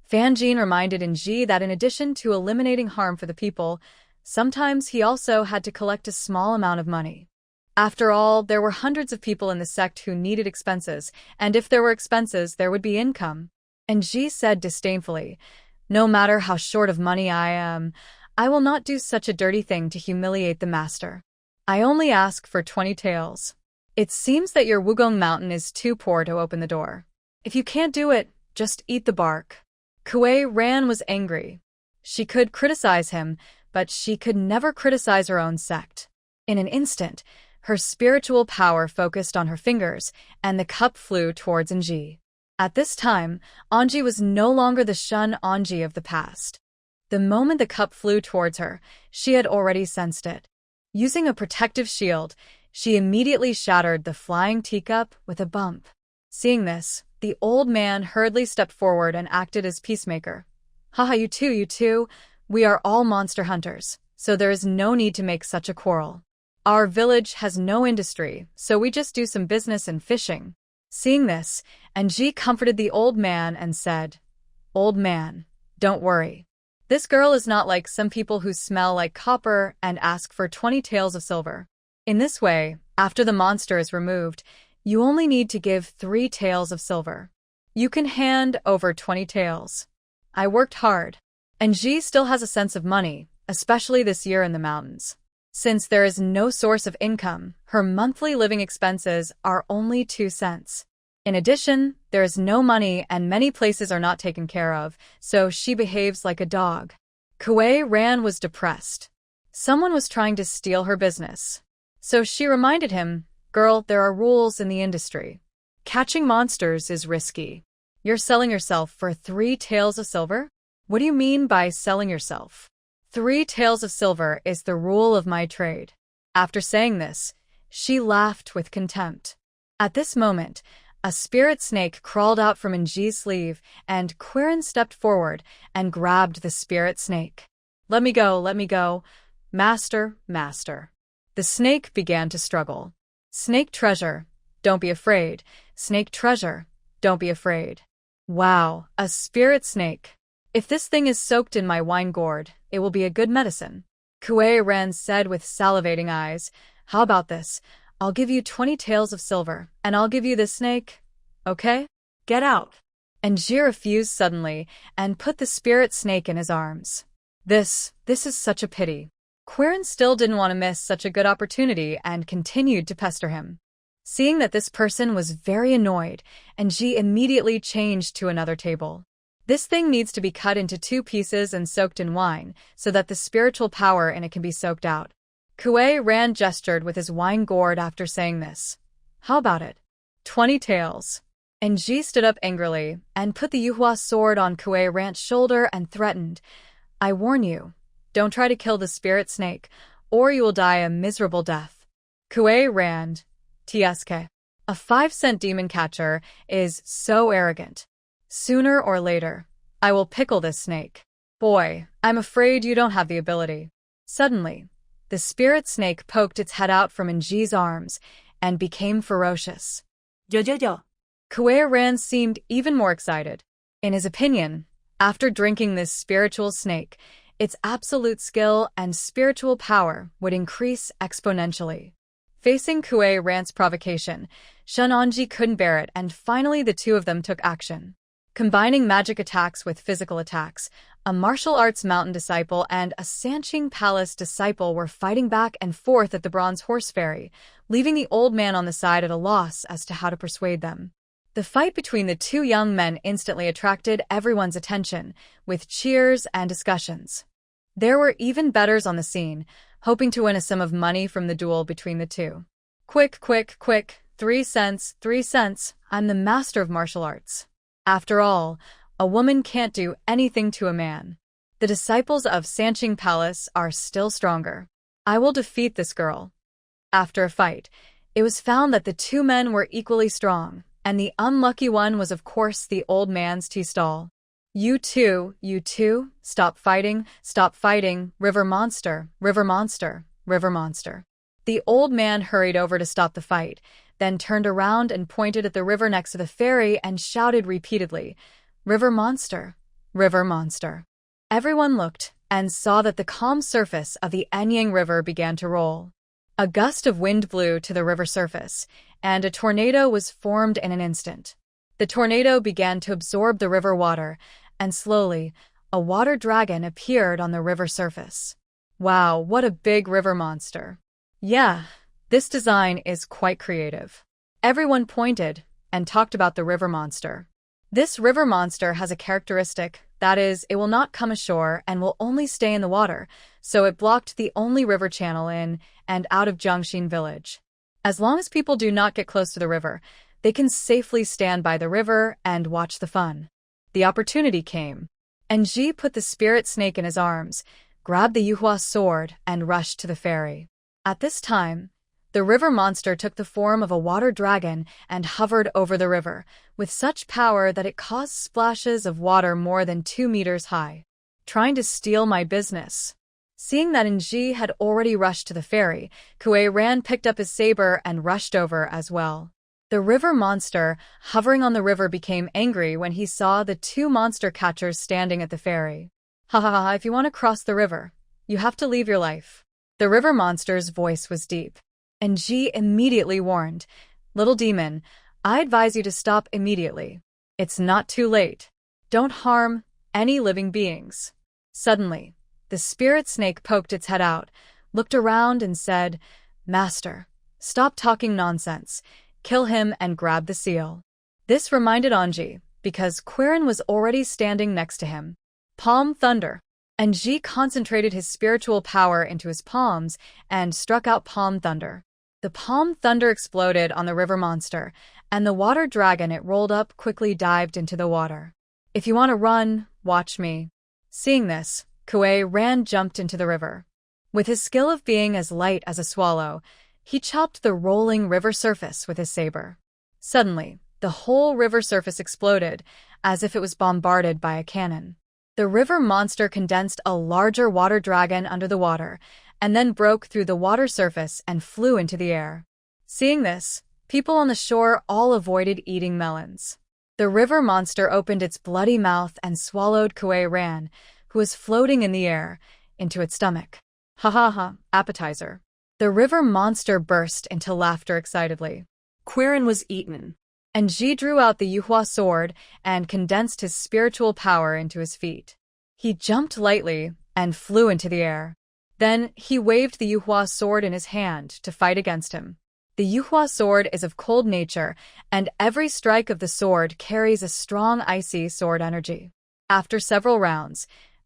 Fan Jin reminded Nji that in addition to eliminating harm for the people, sometimes he also had to collect a small amount of money. After all, there were hundreds of people in the sect who needed expenses, and if there were expenses, there would be income. Nji said disdainfully, "No matter how short of money I am, I will not do such a dirty thing to humiliate the master. I only ask for 20 taels. It seems that your Wugong Mountain is too poor to open the door. If you can't do it, just eat the bark." Kuei Ran was angry. She could criticize him, but she could never criticize her own sect. In an instant, her spiritual power focused on her fingers, and the cup flew towards Nji. At this time, Anji was no longer the Shun Anji of the past. The moment the cup flew towards her, she had already sensed it. Using a protective shield, she immediately shattered the flying teacup with a bump. Seeing this, the old man hurriedly stepped forward and acted as peacemaker. "Haha, you two, we are all monster hunters, so there is no need to make such a quarrel. Our village has no industry, so we just do some business and fishing." Seeing this, Nji comforted the old man and said, "Old man, don't worry. This girl is not like some people who smell like copper and ask for 20 taels of silver. In this way, after the monster is removed, you only need to give 3 taels of silver. You can hand over 20 taels. I worked hard." Nji still has a sense of money, especially this year in the mountains. Since there is no source of income, her monthly living expenses are only 2 cents. In addition, there is no money and many places are not taken care of, so she behaves like a dog. Kuei Ran was depressed. Someone was trying to steal her business. So she reminded him, "Girl, there are rules in the industry. Catching monsters is risky. You're selling yourself for 3 taels of silver? What do you mean by selling yourself? 3 taels of silver is the rule of my trade." After saying this, She laughed with contempt. At this moment, a spirit snake crawled out from Enji's sleeve, and Quirin stepped forward and grabbed the spirit snake. Let me go, master, master. The snake began to struggle. Snake treasure, don't be afraid. Snake treasure, don't be afraid. Wow, a spirit snake. If this thing is soaked in my wine gourd, it will be a good medicine. Kuei Ren said with salivating eyes, how about this? I'll give you 20 taels of silver, and I'll give you this snake. Okay? Get out. Enji refused suddenly, and put the spirit snake in his arms. This is such a pity. Quirin still didn't want to miss such a good opportunity and continued to pester him. Seeing that this person was very annoyed, Enji immediately changed to another table. This thing needs to be cut into 2 pieces and soaked in wine, so that the spiritual power in it can be soaked out. Kuei Ran gestured with his wine gourd after saying this. How about it? 20 taels. Enji stood up angrily and put the Yuhua Sword on Kuei Ran's shoulder and threatened, I warn you, don't try to kill the spirit snake, or you will die a miserable death. Kuei Ran, TSK. A 5-cent demon catcher is so arrogant. Sooner or later, I will pickle this snake. Boy, I'm afraid you don't have the ability. Suddenly, the spirit snake poked its head out from Enji's arms and became ferocious. Yo. Kuei Ran seemed even more excited. In his opinion, after drinking this spiritual snake, its absolute skill and spiritual power would increase exponentially. Facing Kuei Ran's provocation, Shunonji couldn't bear it, and finally the two of them took action. Combining magic attacks with physical attacks, a martial arts mountain disciple and a Sanqing Palace disciple were fighting back and forth at the Bronze Horse Ferry, leaving the old man on the side at a loss as to how to persuade them. The fight between the two young men instantly attracted everyone's attention, with cheers and discussions. There were even bettors on the scene, hoping to win a sum of money from the duel between the two. Quick, 3 cents, I'm the master of martial arts. After all, a woman can't do anything to a man. The disciples of Sanqing Palace are still stronger. I will defeat this girl. After a fight, it was found that the two men were equally strong, and the unlucky one was of course the old man's tea stall. You two, stop fighting, river monster. The old man hurried over to stop the fight, then turned around and pointed at the river next to the ferry and shouted repeatedly, River monster. Everyone looked and saw that the calm surface of the Anyang River began to roll. A gust of wind blew to the river surface, and a tornado was formed in an instant. The tornado began to absorb the river water, and slowly, a water dragon appeared on the river surface. Wow, what a big river monster. Yeah, this design is quite creative. Everyone pointed and talked about the river monster. This river monster has a characteristic, that is, it will not come ashore and will only stay in the water, so it blocked the only river channel in and out of Jiangxin village. As long as people do not get close to the river, they can safely stand by the river and watch the fun. The opportunity came. Enji put the spirit snake in his arms, grabbed the Yuhua Sword, and rushed to the ferry. At this time, the river monster took the form of a water dragon and hovered over the river, with such power that it caused splashes of water more than 2 meters high. Trying to steal my business. Seeing that Enji had already rushed to the ferry, Kuei Ran picked up his saber and rushed over as well. The river monster, hovering on the river, became angry when he saw the two monster catchers standing at the ferry. Ha, if you want to cross the river, you have to leave your life. The river monster's voice was deep. Enji immediately warned, Little demon, I advise you to stop immediately. It's not too late. Don't harm any living beings. Suddenly, the spirit snake poked its head out, looked around and said, Master, stop talking nonsense. Kill him and grab the seal. This reminded Enji, because Quirin was already standing next to him. Palm thunder. Enji concentrated his spiritual power into his palms and struck out palm thunder. The palm thunder exploded on the river monster, and the water dragon it rolled up quickly dived into the water. If you want to run, watch me. Seeing this, Kuei Ran jumped into the river. With his skill of being as light as a swallow, He chopped the rolling river surface with his saber. Suddenly, the whole river surface exploded, as if it was bombarded by a cannon. The river monster condensed a larger water dragon under the water, and then broke through the water surface and flew into the air. Seeing this, people on the shore all avoided eating melons. The river monster opened its bloody mouth and swallowed Kuei Ran, who was floating in the air, into its stomach. Ha ha ha, appetizer. The river monster burst into laughter excitedly. Quirin was eaten. And Ji drew out the Yuhua Sword and condensed his spiritual power into his feet. He jumped lightly and flew into the air. Then he waved the Yuhua Sword in his hand to fight against him. The Yuhua Sword is of cold nature, and every strike of the sword carries a strong icy sword energy. After several rounds,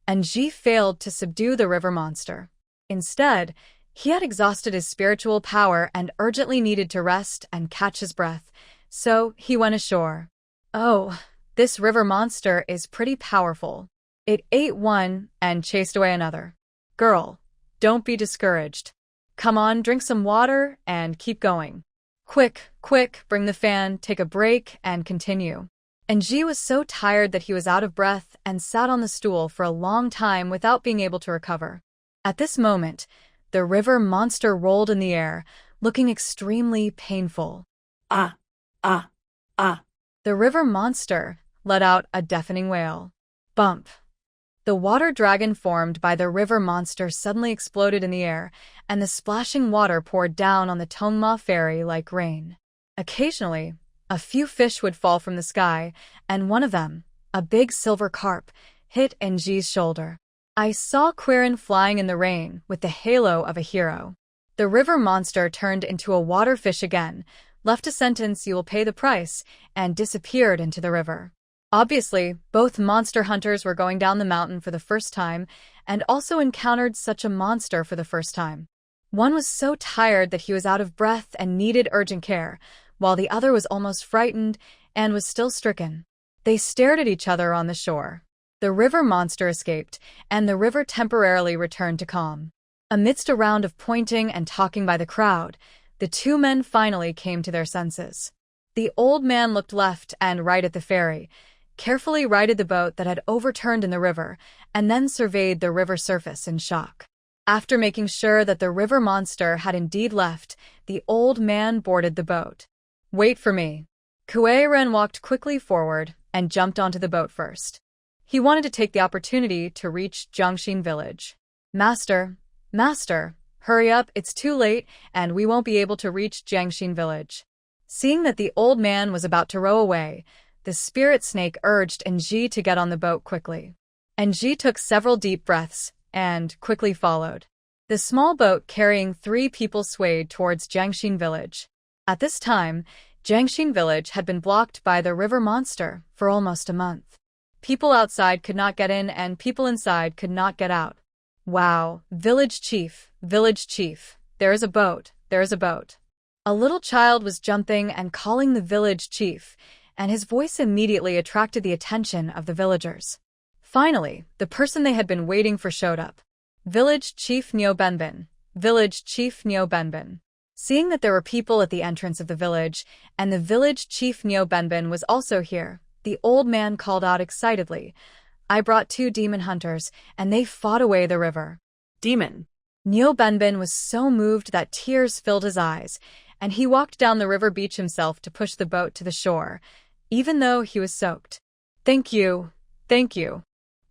Ji failed to subdue the river monster. Instead, he had exhausted his spiritual power and urgently needed to rest and catch his breath, so he went ashore. Oh, this river monster is pretty powerful. It ate one and chased away another. Girl, don't be discouraged. Come on, drink some water and keep going. Quick, quick, bring the fan, take a break, and continue. And Ji was so tired that he was out of breath and sat on the stool for a long time without being able to recover. At this moment, the river monster rolled in the air, looking extremely painful. Ah, ah, ah. The river monster let out a deafening wail. Bump. The water dragon formed by the river monster suddenly exploded in the air, and the splashing water poured down on the Tongma ferry like rain. Occasionally, a few fish would fall from the sky, and one of them, a big silver carp, hit Ji's shoulder. I saw Quirin flying in the rain with the halo of a hero. The river monster turned into a water fish again, left a sentence "you will pay the price," and disappeared into the river. Obviously, both monster hunters were going down the mountain for the first time and also encountered such a monster for the first time. One was so tired that he was out of breath and needed urgent care, while the other was almost frightened and was still stricken. They stared at each other on the shore. The river monster escaped, and the river temporarily returned to calm. Amidst a round of pointing and talking by the crowd, the two men finally came to their senses. The old man looked left and right at the ferry, carefully righted the boat that had overturned in the river, and then surveyed the river surface in shock. After making sure that the river monster had indeed left, the old man boarded the boat. Wait for me. Kuei Ren walked quickly forward and jumped onto the boat first. He wanted to take the opportunity to reach Jiangxin village. Master, hurry up, it's too late, and we won't be able to reach Jiangxin village. Seeing that the old man was about to row away, the spirit snake urged Ji to get on the boat quickly. Ji took several deep breaths and quickly followed. The small boat carrying 3 people swayed towards Jiangxin village. At this time, Jiangxin village had been blocked by the river monster for almost a month. People outside could not get in and people inside could not get out. Wow, village chief, there is a boat. A little child was jumping and calling the village chief, and his voice immediately attracted the attention of the villagers. Finally, the person they had been waiting for showed up. Village Chief Nyo Benbin. Seeing that there were people at the entrance of the village, and the village chief Nyo Benbin was also here, the old man called out excitedly, I brought 2 demon hunters, and they fought away the river. Demon. Nyo Benbin was so moved that tears filled his eyes, and he walked down the river beach himself to push the boat to the shore, even though he was soaked. Thank you.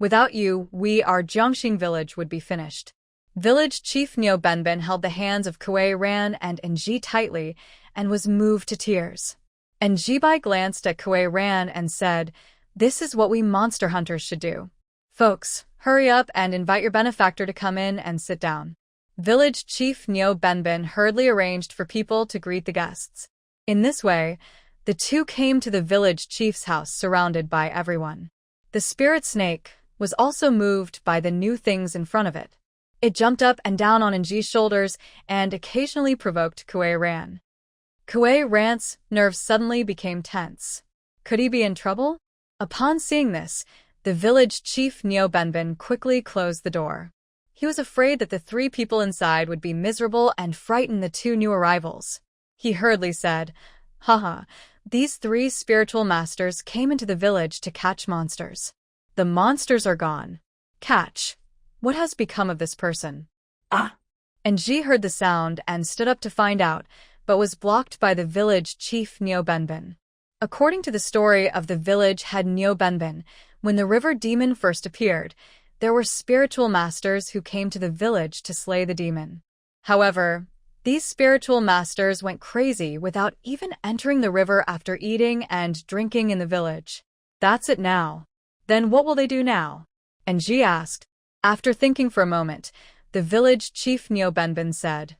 Without you, our Jiangxin village would be finished. Village Chief Nyo Benbin held the hands of Kuei Ran and Ji tightly and was moved to tears. Jibai glanced at Kuei Ran and said, This is what we monster hunters should do. Folks, hurry up and invite your benefactor to come in and sit down. Village Chief Nyo Benbin hurriedly arranged for people to greet the guests. In this way, the two came to the village chief's house surrounded by everyone. The spirit snake was also moved by the new things in front of it. It jumped up and down on Ji's shoulders and occasionally provoked Kuei Ran. Kuei Ran's nerves suddenly became tense. Could he be in trouble? Upon seeing this, the village chief Nyo Benbin quickly closed the door. He was afraid that the 3 people inside would be miserable and frighten the 2 new arrivals. He hurriedly said, "Haha, these 3 spiritual masters came into the village to catch monsters. The monsters are gone. Catch. What has become of this person?" Ah! And Ji heard the sound and stood up to find out, but was blocked by the village chief Nyobenbin. According to the story of the village head Nyobenbin, when the river demon first appeared, there were spiritual masters who came to the village to slay the demon. However, these spiritual masters went crazy without even entering the river after eating and drinking in the village. That's it now. Then what will they do now? And Ji asked. After thinking for a moment, the village chief Nyobenbin said,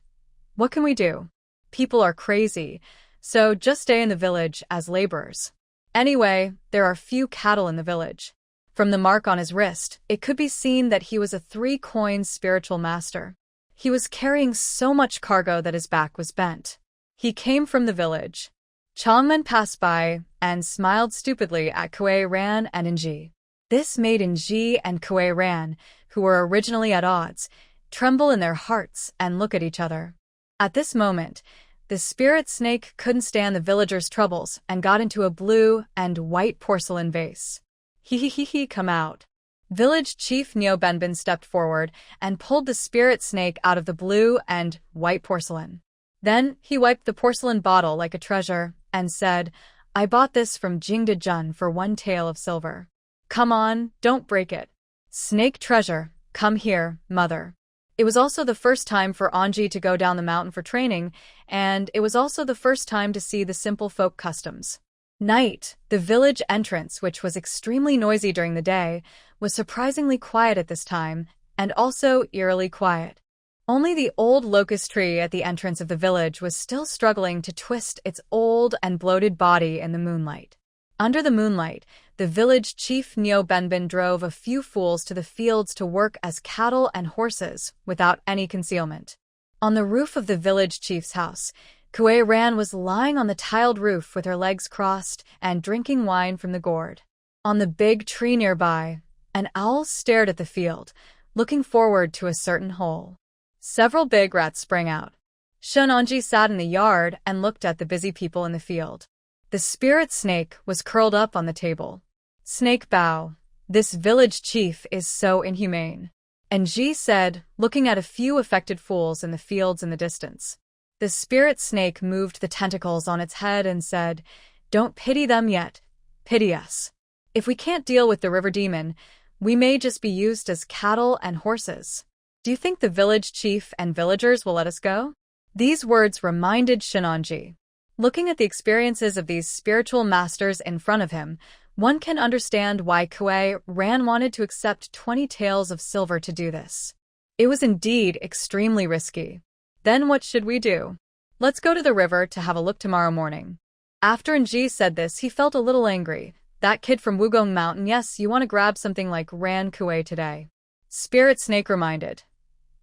"What can we do? People are crazy, so just stay in the village as laborers. Anyway, there are few cattle in the village." From the mark on his wrist, it could be seen that he was a 3-coin spiritual master. He was carrying so much cargo that his back was bent. He came from the village. Changmen passed by and smiled stupidly at Kuei Ran and Inji. This made Inji and Kuei Ran, who were originally at odds, tremble in their hearts and look at each other. At this moment, the spirit snake couldn't stand the villagers' troubles and got into a blue and white porcelain vase. He, come out. Village chief Nyobenbin stepped forward and pulled the spirit snake out of the blue and white porcelain. Then he wiped the porcelain bottle like a treasure and said, "I bought this from Jingda Jun for 1 tael of silver. Come on, don't break it. Snake treasure, come here, mother." It was also the first time for Anji to go down the mountain for training, and it was also the first time to see the simple folk customs. Night, the village entrance, which was extremely noisy during the day, was surprisingly quiet at this time, and also eerily quiet. Only the old locust tree at the entrance of the village was still struggling to twist its old and bloated body in the moonlight. Under the moonlight, the village chief Nyobenbin drove a few fools to the fields to work as cattle and horses without any concealment. On the roof of the village chief's house, Kuei Ran was lying on the tiled roof with her legs crossed and drinking wine from the gourd. On the big tree nearby, an owl stared at the field, looking forward to a certain hole. Several big rats sprang out. Shunonji sat in the yard and looked at the busy people in the field. The spirit snake was curled up on the table. "Snake bow, this village chief is so inhumane." And Ji said, looking at a few affected fools in the fields in the distance. The spirit snake moved the tentacles on its head and said, "Don't pity them yet. Pity us. If we can't deal with the river demon, we may just be used as cattle and horses. Do you think the village chief and villagers will let us go?" These words reminded Shinonji. Looking at the experiences of these spiritual masters in front of him, one can understand why Kuei Ran wanted to accept 20 taels of silver to do this. It was indeed extremely risky. Then what should we do? Let's go to the river to have a look tomorrow morning. After Nji said this, he felt a little angry. That kid from Wugong Mountain, yes, you want to grab something like Ran Kuei today. Spirit Snake reminded.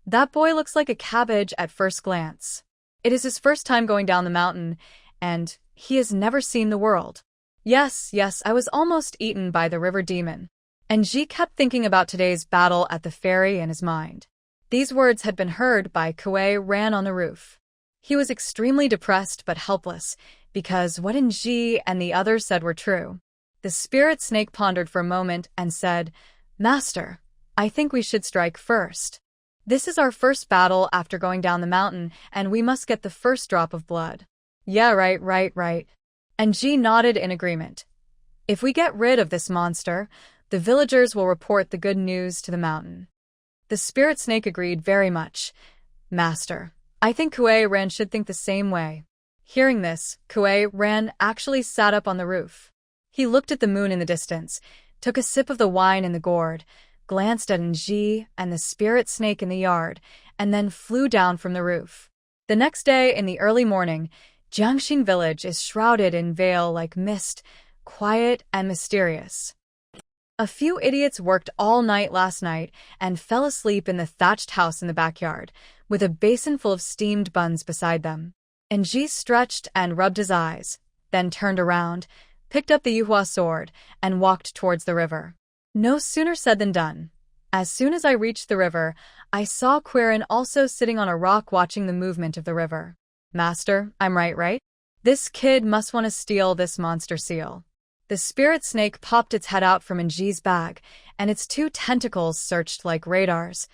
That boy looks like a cabbage at first glance. It is his first time going down the mountain, and he has never seen the world. Yes, I was almost eaten by the river demon. And Ji kept thinking about today's battle at the ferry in his mind. These words had been heard by Kuei Ran on the roof. He was extremely depressed but helpless, because what Nji and the others said were true. The spirit snake pondered for a moment and said, "Master, I think we should strike first. This is our first battle after going down the mountain, and we must get the first drop of blood." Yeah, right. And Ji nodded in agreement. If we get rid of this monster, the villagers will report the good news to the mountain. The spirit snake agreed very much. Master, I think Kuei Ran should think the same way. Hearing this, Kuei Ran actually sat up on the roof. He looked at the moon in the distance, took a sip of the wine in the gourd, glanced at Nji and the spirit snake in the yard, and then flew down from the roof. The next day, in the early morning, Jiangxin village is shrouded in veil like mist, quiet and mysterious. A few idiots worked all night last night and fell asleep in the thatched house in the backyard, with a basin full of steamed buns beside them. Nji stretched and rubbed his eyes, then turned around, picked up the Yuhua Sword, and walked towards the river. No sooner said than done. As soon as I reached the river, I saw Quirin also sitting on a rock watching the movement of the river. Master, I'm right? This kid must want to steal this monster seal. The spirit snake popped its head out from Nji's bag, and its 2 tentacles searched like radars.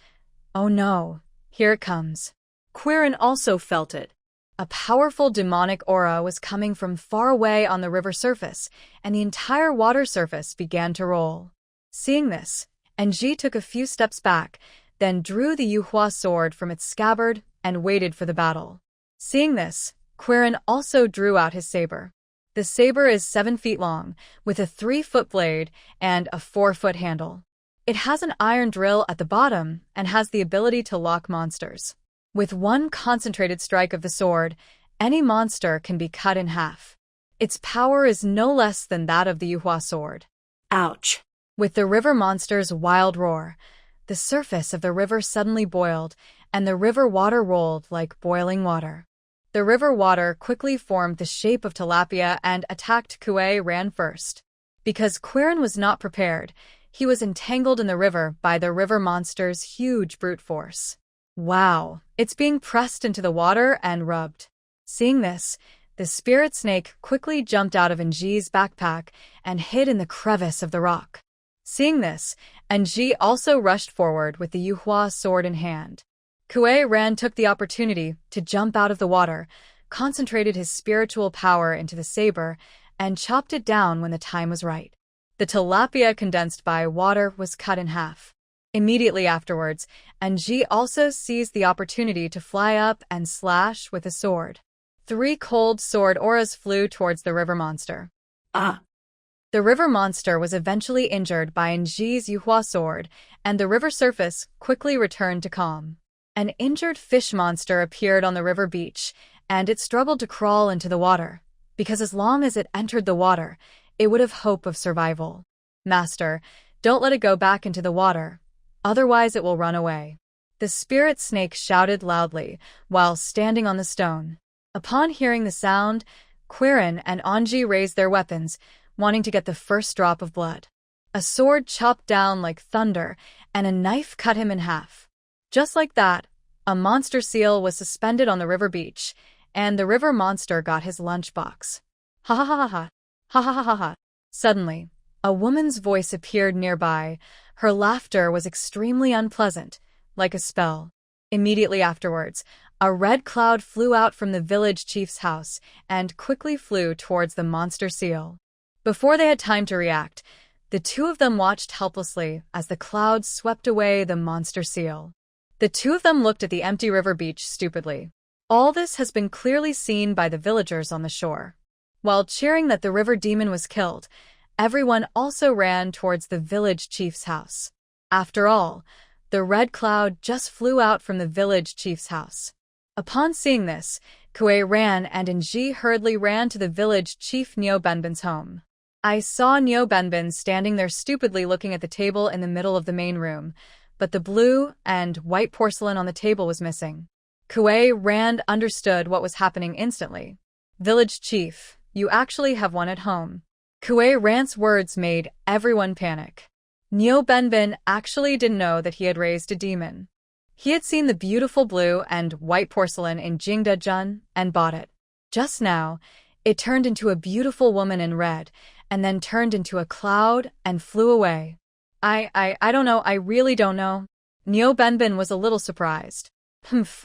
Oh no, here it comes. Quirin also felt it. A powerful demonic aura was coming from far away on the river surface, and the entire water surface began to roll. Seeing this, Nji took a few steps back, then drew the Yuhua Sword from its scabbard and waited for the battle. Seeing this, Quirin also drew out his saber. The saber is 7 feet long, with a 3-foot blade and a 4-foot handle. It has an iron drill at the bottom and has the ability to lock monsters. With one concentrated strike of the sword, any monster can be cut in half. Its power is no less than that of the Yuhua Sword. Ouch! With the river monster's wild roar, the surface of the river suddenly boiled, and the river water rolled like boiling water. The river water quickly formed the shape of tilapia and attacked. Kuei ran first. Because Quirin was not prepared, he was entangled in the river by the river monster's huge brute force. Wow, it's being pressed into the water and rubbed. Seeing this, the spirit snake quickly jumped out of Nji's backpack and hid in the crevice of the rock. Seeing this, Nji also rushed forward with the Yuhua Sword in hand. Kuei Ran took the opportunity to jump out of the water, concentrated his spiritual power into the saber, and chopped it down when the time was right. The tilapia condensed by water was cut in half. Immediately afterwards, Nji also seized the opportunity to fly up and slash with a sword. 3 cold sword auras flew towards the river monster. Ah! The river monster was eventually injured by Nji's Yuhua Sword, and the river surface quickly returned to calm. An injured fish monster appeared on the river beach, and it struggled to crawl into the water, because as long as it entered the water, it would have hope of survival. Master, don't let it go back into the water, otherwise it will run away. The spirit snake shouted loudly, while standing on the stone. Upon hearing the sound, Quirin and Nji raised their weapons, wanting to get the first drop of blood. A sword chopped down like thunder, and a knife cut him in half. Just like that, a monster seal was suspended on the river beach, and the river monster got his lunchbox. Ha ha ha ha, ha ha ha ha ha. Suddenly, a woman's voice appeared nearby. Her laughter was extremely unpleasant, like a spell. Immediately afterwards, a red cloud flew out from the village chief's house and quickly flew towards the monster seal. Before they had time to react, the 2 of them watched helplessly as the cloud swept away the monster seal. The 2 of them looked at the empty river beach stupidly. All this has been clearly seen by the villagers on the shore. While cheering that the river demon was killed, everyone also ran towards the village chief's house. After all, the red cloud just flew out from the village chief's house. Upon seeing this, Kuei ran and Nji hurriedly ran to the village chief Newbenben's home. I saw Newbenben standing there stupidly looking at the table in the middle of the main room, but the blue and white porcelain on the table was missing. Kuei Rand understood what was happening instantly. Village chief, you actually have one at home. Kuei Rand's words made everyone panic. Newbenben actually didn't know that he had raised a demon. He had seen the beautiful blue and white porcelain in Jingdejun and bought it. Just now, it turned into a beautiful woman in red, and then turned into a cloud and flew away. I don't know, I really don't know. Newbenben was a little surprised.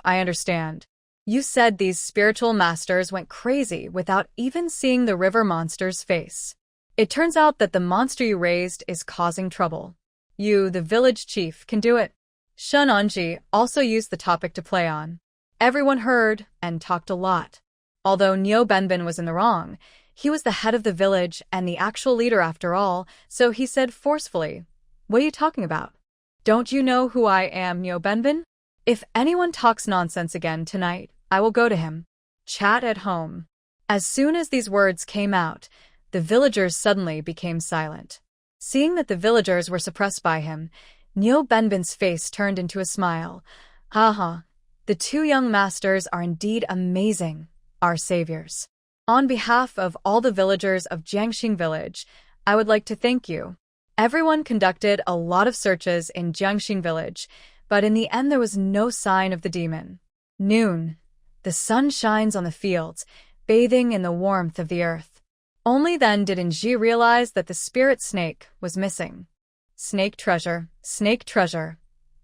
I understand. You said these spiritual masters went crazy without even seeing the river monster's face. It turns out that the monster you raised is causing trouble. You, the village chief, can do it. Shunonji also used the topic to play on. Everyone heard and talked a lot. Although Newbenben was in the wrong, he was the head of the village and the actual leader after all, so he said forcefully, "What are you talking about? Don't you know who I am, Newbenben? If anyone talks nonsense again tonight, I will go to him. Chat at home." As soon as these words came out, the villagers suddenly became silent. Seeing that the villagers were suppressed by him, Newbenben's face turned into a smile. Haha, the 2 young masters are indeed amazing, our saviors. On behalf of all the villagers of Jiangxing village, I would like to thank you. Everyone conducted a lot of searches in Jiangxin village, but in the end there was no sign of the demon. Noon. The sun shines on the fields, bathing in the warmth of the earth. Only then did Enji realize that the spirit snake was missing. Snake treasure,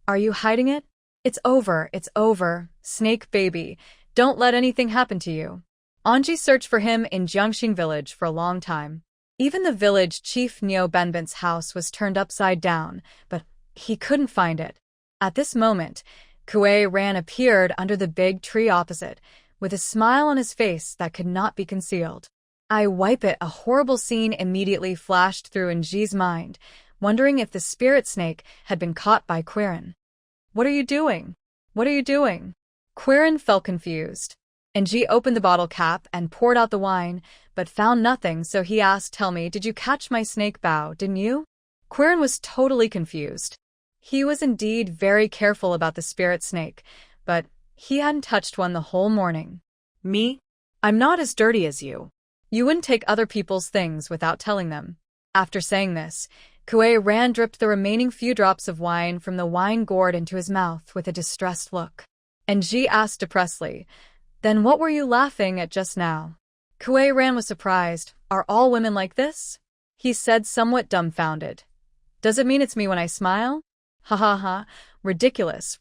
are you hiding it? It's over, snake baby, don't let anything happen to you. Anji searched for him in Jiangxin village for a long time. Even the village chief Neo Benben's house was turned upside down, but he couldn't find it. At this moment, Kuei Ran appeared under the big tree opposite, with a smile on his face that could not be concealed. I wipe it, a horrible scene immediately flashed through Enji's mind, wondering if the spirit snake had been caught by Quirin. What are you doing? What are you doing? Quirin felt confused. Enji opened the bottle cap and poured out the wine, but found nothing, so he asked, tell me, did you catch my snake bow, didn't you? Quirin was totally confused. He was indeed very careful about the spirit snake, but he hadn't touched one the whole morning. Me? I'm not as dirty as you. You wouldn't take other people's things without telling them. After saying this, Kuei Ran dripped the remaining few drops of wine from the wine gourd into his mouth with a distressed look. Enji asked depressedly, then what were you laughing at just now? Kuei Ran was surprised. Are all women like this? He said, somewhat dumbfounded. Does it mean it's me when I smile? Ha ha ha, ridiculous.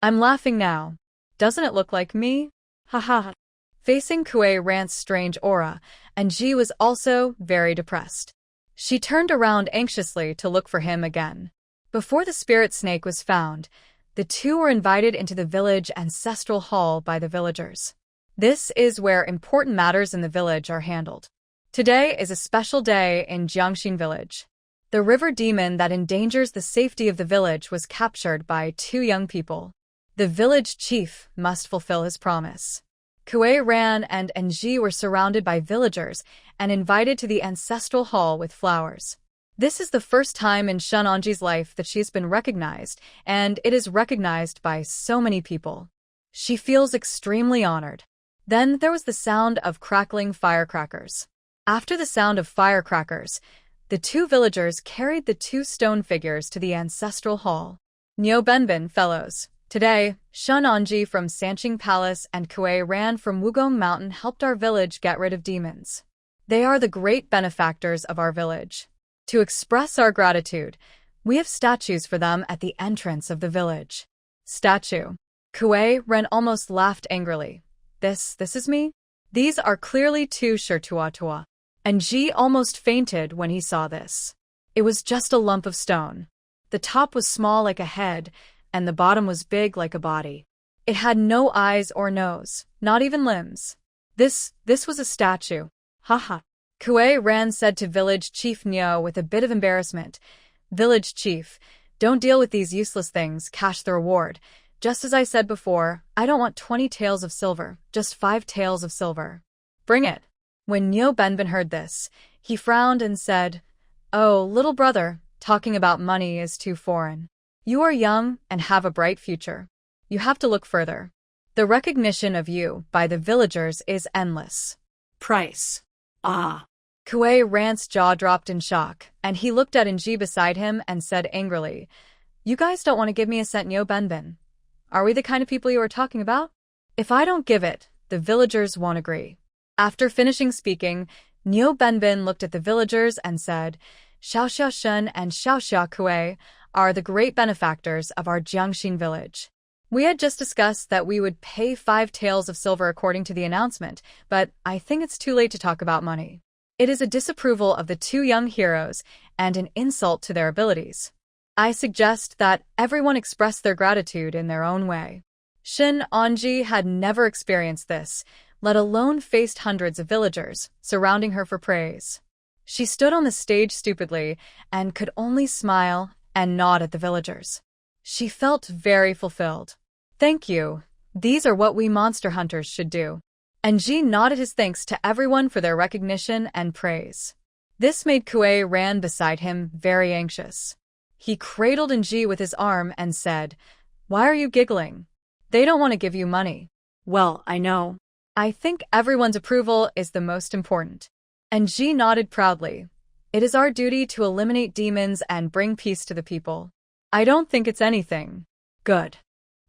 I'm laughing now. Doesn't it look like me? Ha ha ha. Facing Kuei Ran's strange aura, Enji was also very depressed. She turned around anxiously to look for him again. Before the spirit snake was found, the two were invited into the village ancestral hall by the villagers. This is where important matters in the village are handled. Today is a special day in Jiangxin village. The river demon that endangers the safety of the village was captured by two young people. The village chief must fulfill his promise. Kuei Ran and Enji were surrounded by villagers and invited to the ancestral hall with flowers. This is the first time in Shun Anji's life that she's been recognized, and it is recognized by so many people. She feels extremely honored. Then there was the sound of crackling firecrackers. After the sound of firecrackers, the two villagers carried the two stone figures to the ancestral hall. Neo Benben, fellows. Today, Shun Anji from Sanqing Palace and Kuei Ran from Wugong Mountain helped our village get rid of demons. They are the great benefactors of our village. To express our gratitude, we have statues for them at the entrance of the village. Statue. Kuei Ran almost laughed angrily. This is me? These are clearly two Shirtuatua. And Ji almost fainted when he saw this. It was just a lump of stone. The top was small like a head, and the bottom was big like a body. It had no eyes or nose, not even limbs. This was a statue. Haha. Kuei Ran said to village chief Neo with a bit of embarrassment. Village chief, don't deal with these useless things, cash the reward. Just as I said before, I don't want 20 taels of silver, just 5 taels of silver. Bring it. When Neo Benben heard this, he frowned and said, oh, little brother, talking about money is too foreign. You are young and have a bright future. You have to look further. The recognition of you by the villagers is endless. Price. Ah. Kuei Ran's jaw dropped in shock, and he looked at Enji beside him and said angrily, you guys don't want to give me a cent, Neo Benben. Are we the kind of people you are talking about? If I don't give it, the villagers won't agree. After finishing speaking, Neo Benben looked at the villagers and said, Xiao Shun and Xiao Kuei are the great benefactors of our Jiangxin village. We had just discussed that we would pay 5 taels of silver according to the announcement, but I think it's too late to talk about money. It is a disapproval of the two young heroes and an insult to their abilities. I suggest that everyone express their gratitude in their own way. Shun Anji had never experienced this, let alone faced hundreds of villagers surrounding her for praise. She stood on the stage stupidly and could only smile and nod at the villagers. She felt very fulfilled. Thank you. These are what we monster hunters should do. And Ji nodded his thanks to everyone for their recognition and praise. This made Kuei Ran beside him very anxious. He cradled Enji with his arm and said, why are you giggling? They don't want to give you money. Well, I know. I think everyone's approval is the most important. And Ji nodded proudly. It is our duty to eliminate demons and bring peace to the people. I don't think it's anything. Good.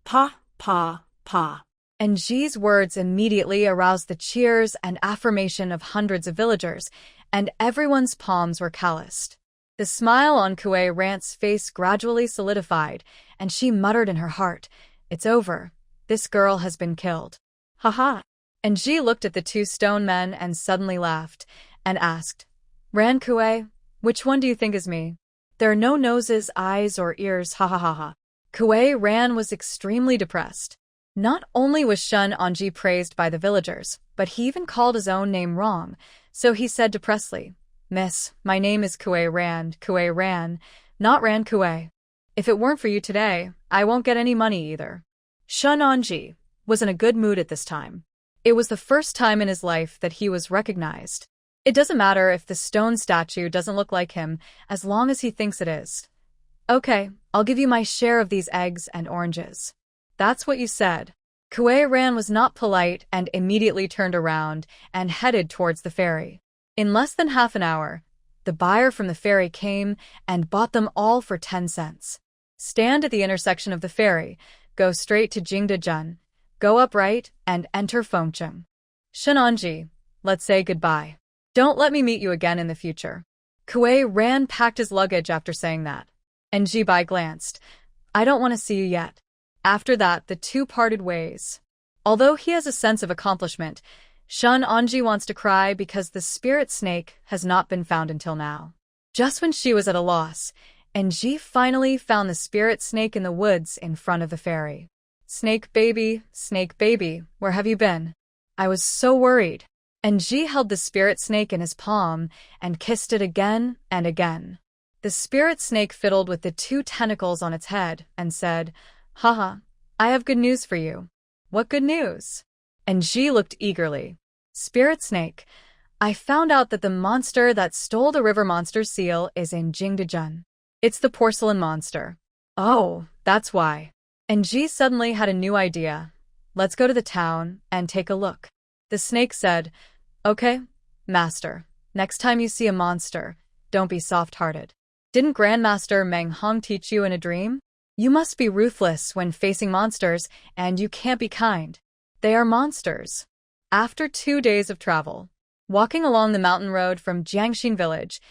Pa, pa, pa. And Ji's words immediately aroused the cheers and affirmation of hundreds of villagers, and everyone's palms were calloused. The smile on Kuei Rant's face gradually solidified, and she muttered in her heart, "It's over. This girl has been killed." Ha. And Ji looked at the two stone men and suddenly laughed, and asked, "Ran Kuei, which one do you think is me? There are no noses, eyes, or ears, ha ha ha ha." Kuei Ran was extremely depressed. Not only was Shun Onji praised by the villagers, but he even called his own name wrong, so he said depressedly, "Miss, my name is Kuei Ran, not Ran Kuei. If it weren't for you today, I won't get any money either." Shun Onji was in a good mood at this time. It was the first time in his life that he was recognized. It doesn't matter if the stone statue doesn't look like him, as long as he thinks it is. "Okay, I'll give you my share of these eggs and oranges." "That's what you said." Kuei Ran was not polite and immediately turned around and headed towards the ferry. In less than half an hour, the buyer from the ferry came and bought them all for 10 cents. Stand at the intersection of the ferry, go straight to Jingdajun, go up right, and enter Fengcheng. "Shenanji, let's say goodbye. Don't let me meet you again in the future." Kuei Ran packed his luggage after saying that. And Jibai glanced. "I don't want to see you yet." After that, the two parted ways. Although he has a sense of accomplishment, Shun Onji wants to cry because the spirit snake has not been found until now. Just when she was at a loss, Ji finally found the spirit snake in the woods in front of the ferry. Snake baby, where have you been? I was so worried." Ji held the spirit snake in his palm and kissed it again and again. The spirit snake fiddled with the two tentacles on its head and said, "Haha, I have good news for you." "What good news?" Ji looked eagerly. "Spirit snake, I found out that the monster that stole the river monster's seal is in Jingdajun. It's the porcelain monster." "Oh, that's why." Ji suddenly had a new idea. "Let's go to the town and take a look." The snake said, "Okay, master, next time you see a monster, don't be soft-hearted. Didn't Grandmaster Meng Hong teach you in a dream? You must be ruthless when facing monsters, and you can't be kind. They are monsters." After 2 days of travel, walking along the mountain road from Jiangxin village,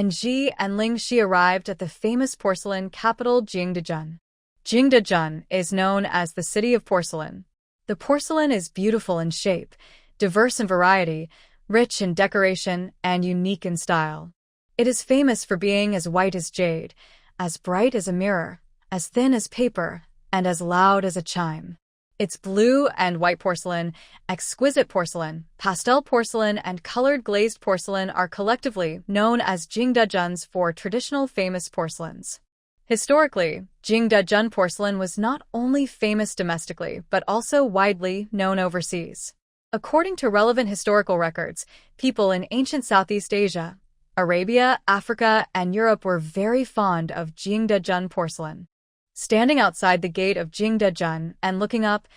Ji and Ling Shi arrived at the famous porcelain capital Jingdajun. Jingdajun is known as the city of porcelain. The porcelain is beautiful in shape, diverse in variety, rich in decoration, and unique in style. It is famous for being as white as jade, as bright as a mirror, as thin as paper, and as loud as a chime. Its blue and white porcelain, exquisite porcelain, pastel porcelain, and colored glazed porcelain are collectively known as Jingdajun's four traditional famous porcelains. Historically, Jingdajun porcelain was not only famous domestically but also widely known overseas. According to relevant historical records, people in ancient Southeast Asia, Arabia, Africa, and Europe were very fond of Jingdajun porcelain. Standing outside the gate of Jingdajun and looking up,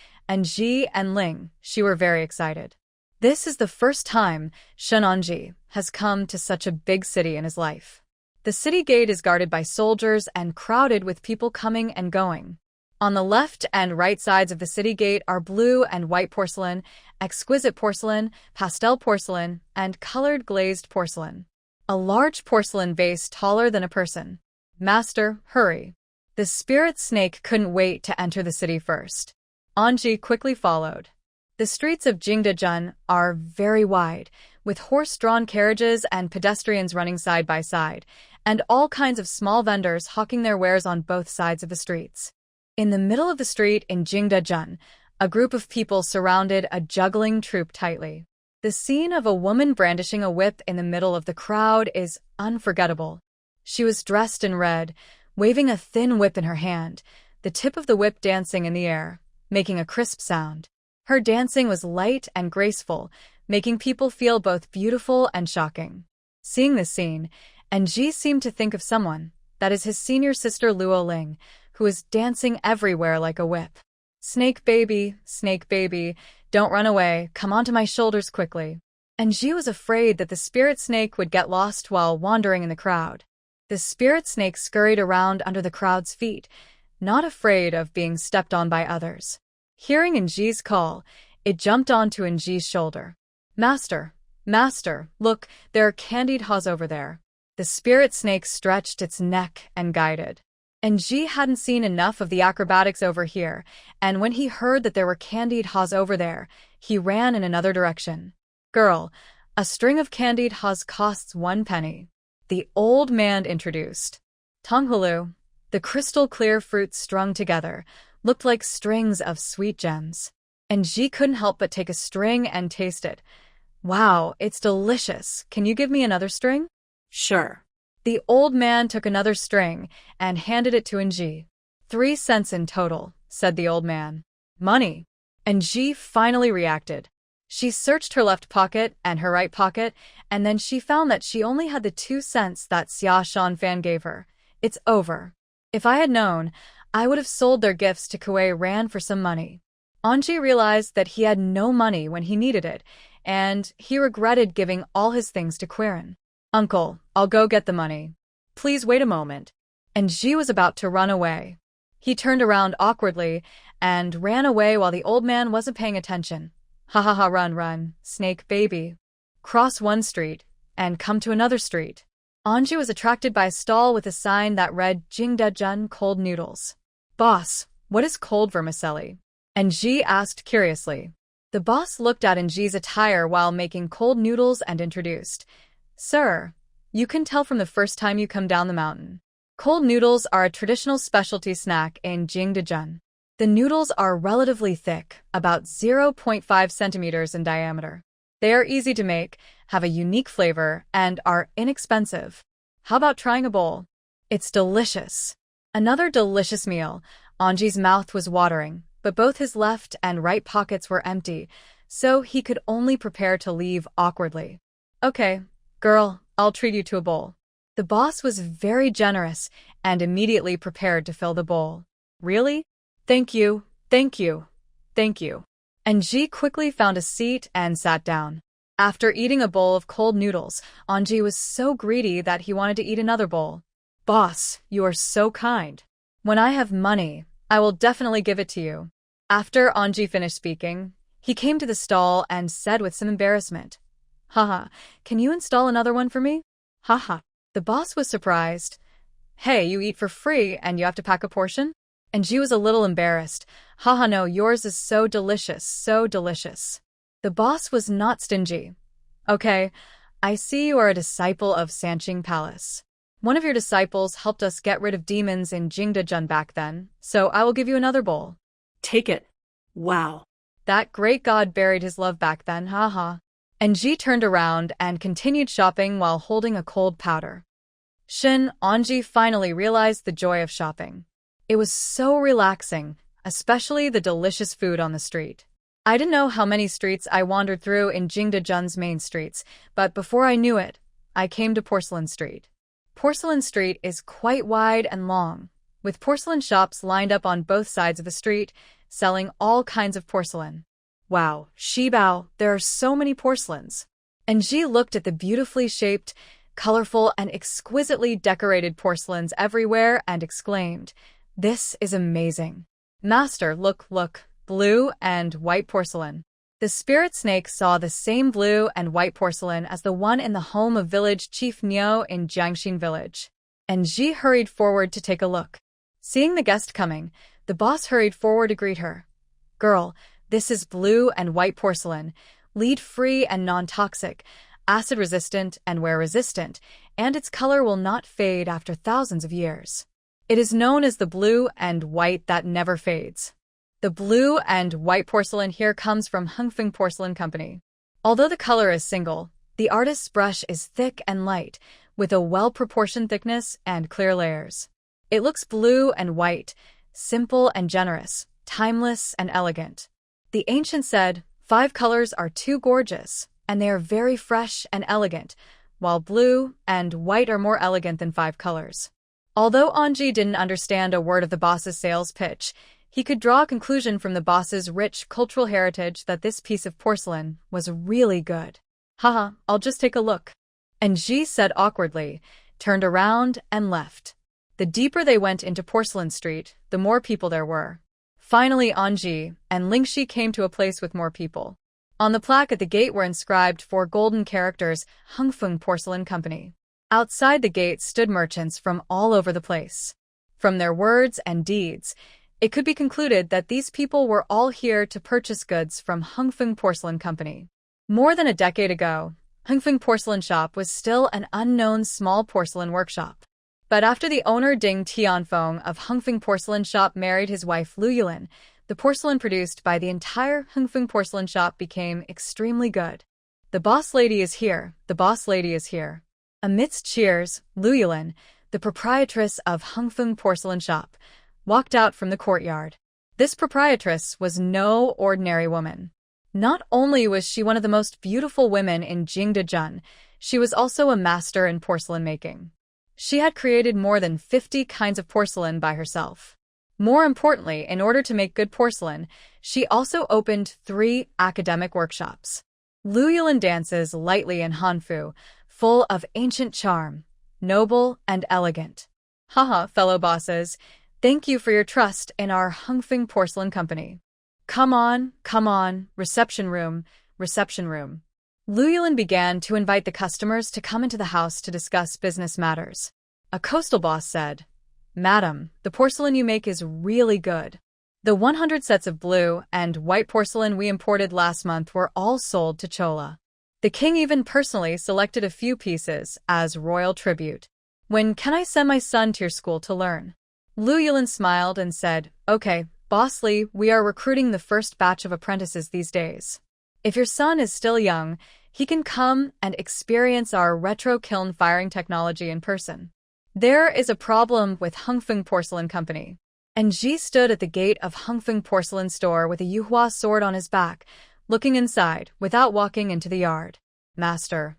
Ji and Ling Shi were very excited. This is the first time Shunonji has come to such a big city in his life. The city gate is guarded by soldiers and crowded with people coming and going. On the left and right sides of the city gate are blue and white porcelain, exquisite porcelain, pastel porcelain, and colored glazed porcelain. A large porcelain vase taller than a person. "Master, hurry." The spirit snake couldn't wait to enter the city first. Anji quickly followed. The streets of Jingdajun are very wide, with horse-drawn carriages and pedestrians running side by side, and all kinds of small vendors hawking their wares on both sides of the streets. In the middle of the street in Jingdajun, a group of people surrounded a juggling troupe tightly. The scene of a woman brandishing a whip in the middle of the crowd is unforgettable. She was dressed in red, waving a thin whip in her hand, the tip of the whip dancing in the air, making a crisp sound. Her dancing was light and graceful, making people feel both beautiful and shocking. Seeing this scene, Ji seemed to think of someone, that is his senior sister Luo Ling, who is dancing everywhere like a whip. Snake baby, don't run away, come onto my shoulders quickly." and Ji was afraid that the spirit snake would get lost while wandering in the crowd. The spirit snake scurried around under the crowd's feet, not afraid of being stepped on by others. Hearing Ji's call, it jumped onto Ji's shoulder. Master, Master, look, there are candied haws over there. The spirit snake stretched its neck and guided. And Ji hadn't seen enough of the acrobatics over here, and when he heard that there were candied haws over there, he ran in another direction. Girl, a string of candied haws costs 1 penny. The old man introduced. Tonghulu, the crystal-clear fruits strung together, looked like strings of sweet gems. And Ji couldn't help but take a string and taste it. Wow, it's delicious. Can you give me another string? Sure. The old man took another string and handed it to Ji. 3 cents in total, said the old man. Money. And Ji finally reacted. She searched her left pocket and her right pocket, and then she found that she only had the 2 cents that Xia Shan Fan gave her. It's over. If I had known, I would have sold their gifts to Kuei Ran for some money. Anji realized that he had no money when he needed it, and he regretted giving all his things to Quirin. Uncle, I'll go get the money. Please wait a moment. And Ji was about to run away. He turned around awkwardly and ran away while the old man wasn't paying attention. Ha ha ha, run, snake baby. Cross one street and come to another street. Anji was attracted by a stall with a sign that read Jingdejun cold noodles. Boss, what is cold vermicelli? And Ji asked curiously. The boss looked at Ji's attire while making cold noodles and introduced. Sir, you can tell from the first time you come down the mountain. Cold noodles are a traditional specialty snack in Jingdejun. The noodles are relatively thick, about 0.5 centimeters in diameter. They are easy to make, have a unique flavor, and are inexpensive. How about trying a bowl? It's delicious. Another delicious meal. Anji's mouth was watering, but both his left and right pockets were empty, so he could only prepare to leave awkwardly. Okay, girl, I'll treat you to a bowl. The boss was very generous and immediately prepared to fill the bowl. Really? Thank you, thank you, thank you. And Ji quickly found a seat and sat down. After eating a bowl of cold noodles, Anji was so greedy that he wanted to eat another bowl. Boss, you are so kind. When I have money, I will definitely give it to you. After Anji finished speaking, he came to the stall and said with some embarrassment, Haha, can you install another one for me? Haha. The boss was surprised. Hey, you eat for free and you have to pack a portion? And Ji was a little embarrassed. Haha, no, yours is so delicious, so delicious. The boss was not stingy. Okay, I see you are a disciple of Sanqing Palace. One of your disciples helped us get rid of demons in Jingdejun back then, so I will give you another bowl. Take it. Wow. That great god buried his love back then, haha. And Ji turned around and continued shopping while holding a cold powder. Anji finally realized the joy of shopping. It was so relaxing, especially the delicious food on the street. I didn't know how many streets I wandered through in Jingdejun's main streets, but before I knew it, I came to Porcelain Street. Porcelain Street is quite wide and long, with porcelain shops lined up on both sides of the street, selling all kinds of porcelain. Wow, Shibao, there are so many porcelains. And Ji looked at the beautifully shaped, colorful, and exquisitely decorated porcelains everywhere and exclaimed, This is amazing. Master, look, blue and white porcelain. The spirit snake saw the same blue and white porcelain as the one in the home of village Chief Neo in Jiangxin village. And Ji hurried forward to take a look. Seeing the guest coming, the boss hurried forward to greet her. Girl, this is blue and white porcelain, lead-free and non-toxic, acid-resistant and wear-resistant, and its color will not fade after thousands of years. It is known as the blue and white that never fades. The blue and white porcelain here comes from Hengfeng Porcelain Company. Although the color is single, the artist's brush is thick and light, with a well-proportioned thickness and clear layers. It looks blue and white, simple and generous, timeless and elegant. The ancient said, 5 colors are too gorgeous, and they are very fresh and elegant, while blue and white are more elegant than 5 colors. Although Anji didn't understand a word of the boss's sales pitch, he could draw a conclusion from the boss's rich cultural heritage that this piece of porcelain was really good. Haha, I'll just take a look. And Ji said awkwardly, turned around, and left. The deeper they went into Porcelain Street, the more people there were. Finally, Anji and Lingxi came to a place with more people. On the plaque at the gate were inscribed 4 golden characters, Hongfeng Porcelain Company. Outside the gate stood merchants from all over the place. From their words and deeds, it could be concluded that these people were all here to purchase goods from Hongfeng Porcelain Company. More than a decade ago, Hongfeng Porcelain Shop was still an unknown small porcelain workshop. But after the owner Ding Tianfeng of Hongfeng Porcelain Shop married his wife Lu Yulin, the porcelain produced by the entire Hongfeng Porcelain Shop became extremely good. The boss lady is here, the boss lady is here. Amidst cheers, Lu Yulin, the proprietress of Hongfeng Porcelain Shop, walked out from the courtyard. This proprietress was no ordinary woman. Not only was she one of the most beautiful women in Jingdezhen, she was also a master in porcelain making. She had created more than 50 kinds of porcelain by herself. More importantly, in order to make good porcelain, she also opened 3 academic workshops. Lu Yulin dances lightly in Hanfu, full of ancient charm, noble and elegant. Haha, fellow bosses, thank you for your trust in our Hongfeng Porcelain Company. Come on, reception room, reception room. Lu Yulin began to invite the customers to come into the house to discuss business matters. A coastal boss said, Madam, the porcelain you make is really good. The 100 sets of blue and white porcelain we imported last month were all sold to Chola. The king even personally selected a few pieces as royal tribute. When can I send my son to your school to learn? Lu Yulin smiled and said, Okay, Boss Li, we are recruiting the first batch of apprentices these days. If your son is still young, he can come and experience our retro kiln firing technology in person. There is a problem with Hongfeng Porcelain Company. And Ji stood at the gate of Hongfeng Porcelain Store with a Yuhua Sword on his back, looking inside without walking into the yard. Master,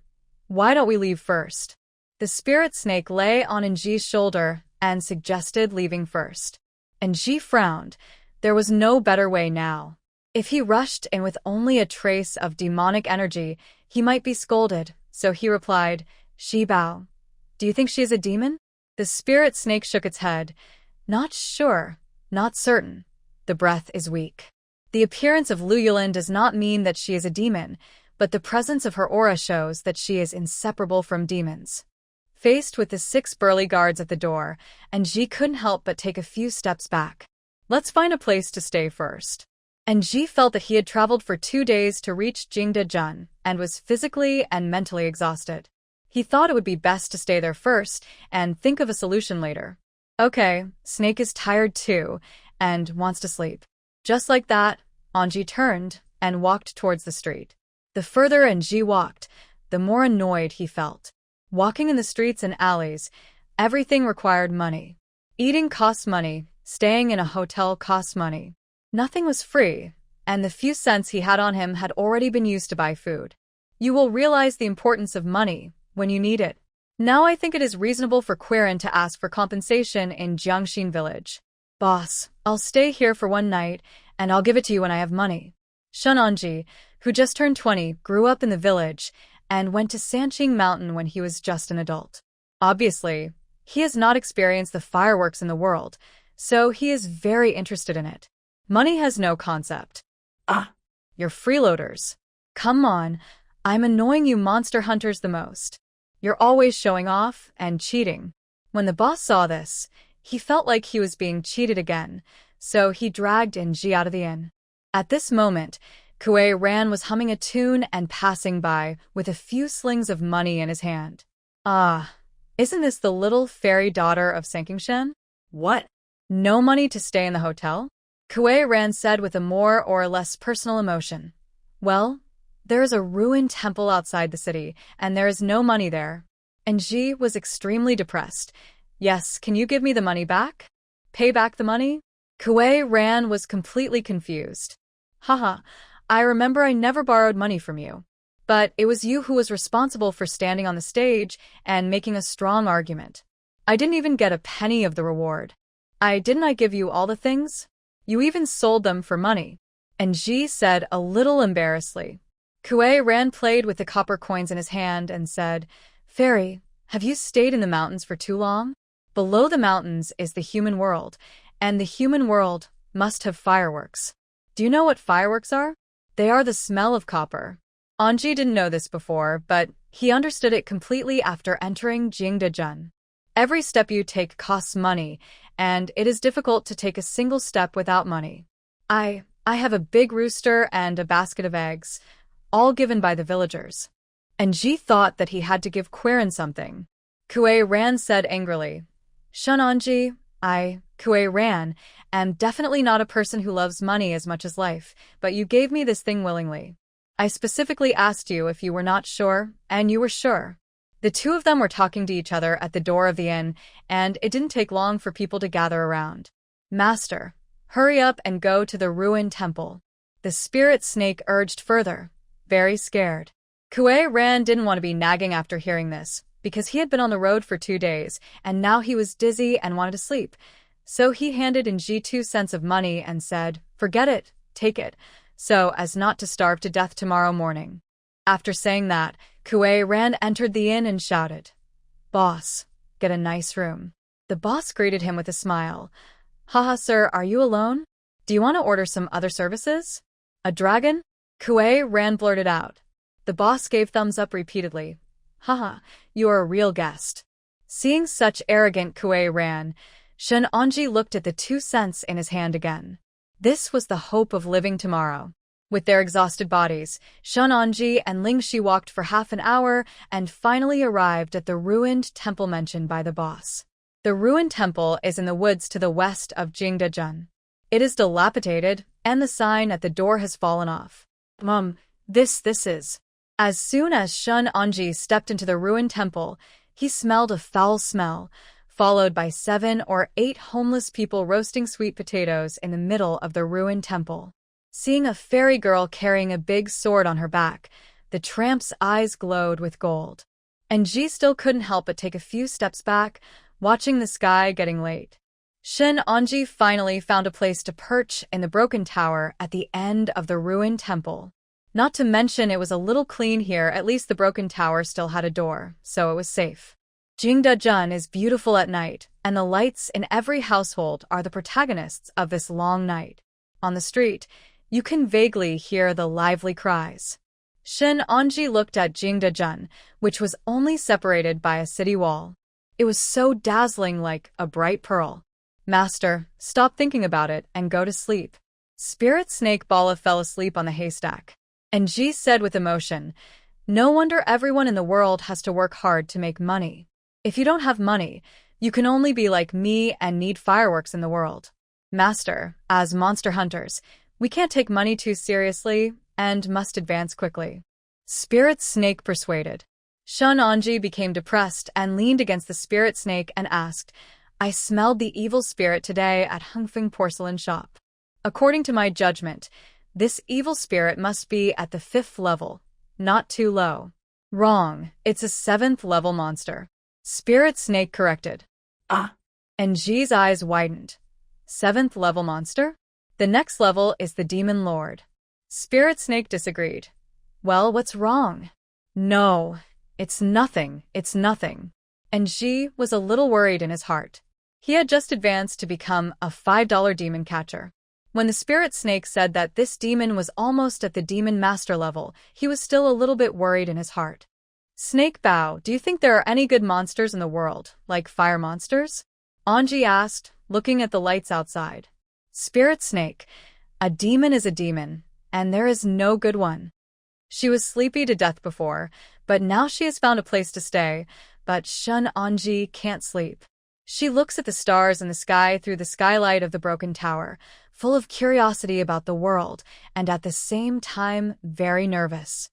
why don't we leave first? The spirit snake lay on Nji's shoulder and suggested leaving first. Nji frowned. There was no better way now. If he rushed in with only a trace of demonic energy, he might be scolded, so he replied, Shi Bao. Do you think she is a demon? The spirit snake shook its head. Not sure, not certain. The breath is weak. The appearance of Lu Yulin does not mean that she is a demon, but the presence of her aura shows that she is inseparable from demons. Faced with the 6 burly guards at the door, Nji couldn't help but take a few steps back. Let's find a place to stay first. Nji felt that he had traveled for 2 days to reach Jingdezhen and was physically and mentally exhausted. He thought it would be best to stay there first and think of a solution later. Okay, Snake is tired too and wants to sleep. Just like that, Anji turned and walked towards the street. The further Nji walked, the more annoyed he felt. Walking in the streets and alleys, everything required money. Eating costs money, staying in a hotel costs money. Nothing was free, and the few cents he had on him had already been used to buy food. You will realize the importance of money when you need it. Now I think it is reasonable for Quirin to ask for compensation in Jiangxin village. Boss, I'll stay here for 1 night, and I'll give it to you when I have money. Shun Anji, who just turned 20, grew up in the village, and went to Sanqing Mountain when he was just an adult. Obviously, he has not experienced the fireworks in the world, so he is very interested in it. Money has no concept. You're freeloaders. Come on, I'm annoying you monster hunters the most. You're always showing off and cheating. When the boss saw this, he felt like he was being cheated again, so he dragged Nji out of the inn. At this moment, Kuei Ran was humming a tune and passing by with a few slings of money in his hand. Isn't this the little fairy daughter of Sankingshen? What? No money to stay in the hotel? Kuei Ran said with a more or less personal emotion. Well, there is a ruined temple outside the city, and there is no money there. Nji was extremely depressed. Yes, can you give me the money back? Pay back the money? Kuei Ran was completely confused. Haha, I remember I never borrowed money from you. But it was you who was responsible for standing on the stage and making a strong argument. I didn't even get a penny of the reward. Didn't I give you all the things? You even sold them for money. Nji said a little embarrassedly. Kuei Ran played with the copper coins in his hand and said, "Fairy, have you stayed in the mountains for too long? Below the mountains is the human world, and the human world must have fireworks. Do you know what fireworks are? They are the smell of copper." Anji didn't know this before, but he understood it completely after entering Jingdezhen. Every step you take costs money, and it is difficult to take a single step without money. I have a big rooster and a basket of eggs, all given by the villagers. And Ji thought that he had to give Quirin something. Kuei Ran said angrily, "Shun Anji, Kuei Ran, am definitely not a person who loves money as much as life, but you gave me this thing willingly. I specifically asked you if you were not sure, and you were sure." The two of them were talking to each other at the door of the inn, and it didn't take long for people to gather around. "Master, hurry up and go to the ruined temple." The spirit snake urged further, very scared. Kuei Ran didn't want to be nagging after hearing this, because he had been on the road for 2 days, and now he was dizzy and wanted to sleep. So he handed in Ji 2 cents of money and said, "Forget it, take it, so as not to starve to death tomorrow morning." After saying that, Kuei Ran entered the inn and shouted, "Boss, get a nice room." The boss greeted him with a smile. "Haha, sir, are you alone? Do you want to order some other services? A dragon?" Kuei Ran blurted out. The boss gave thumbs up repeatedly. "Haha, you are a real guest." Seeing such arrogant Kuei Ran, Shun Anji looked at the 2 cents in his hand again. This was the hope of living tomorrow. With their exhausted bodies, Shun Anji and Ling Shi walked for half an hour and finally arrived at the ruined temple mentioned by the boss. The ruined temple is in the woods to the west of Jingdezhen. It is dilapidated, and the sign at the door has fallen off. This is. As soon as Shun Anji stepped into the ruined temple, he smelled a foul smell, followed by 7 or 8 homeless people roasting sweet potatoes in the middle of the ruined temple. Seeing a fairy girl carrying a big sword on her back, the tramp's eyes glowed with gold. And Ji still couldn't help but take a few steps back, watching the sky getting late. Shun Anji finally found a place to perch in the broken tower at the end of the ruined temple. Not to mention it was a little clean here, at least the broken tower still had a door, so it was safe. Jingdezhen is beautiful at night, and the lights in every household are the protagonists of this long night. On the street, you can vaguely hear the lively cries. Shun Anji looked at Jingdezhen, which was only separated by a city wall. It was so dazzling, like a bright pearl. "Master, stop thinking about it and go to sleep." Spirit Snake Bala fell asleep on the haystack. And Ji said with emotion, "No wonder everyone in the world has to work hard to make money. If you don't have money, you can only be like me and need fireworks in the world. Master, as monster hunters, we can't take money too seriously and must advance quickly." Spirit Snake persuaded. Shun Anji became depressed and leaned against the Spirit Snake and asked, "I smelled the evil spirit today at Hungfeng Porcelain Shop. According to my judgment, this evil spirit must be at the 5th level, not too low." "Wrong, it's a 7th level monster," Spirit Snake corrected. And Ji's eyes widened. 7th level monster? The next level is the Demon Lord. Spirit Snake disagreed. "Well, what's wrong?" "No, it's nothing. And Ji was a little worried in his heart. He had just advanced to become a $5 demon catcher. When the Spirit Snake said that this demon was almost at the Demon Master level, he was still a little bit worried in his heart. "Snake Bao, do you think there are any good monsters in the world, like fire monsters?" Anji asked, looking at the lights outside. Spirit Snake, "A demon is a demon, and there is no good one." She was sleepy to death before, but now she has found a place to stay, but Shun Anji can't sleep. She looks at the stars in the sky through the skylight of the broken tower, full of curiosity about the world, and at the same time very nervous.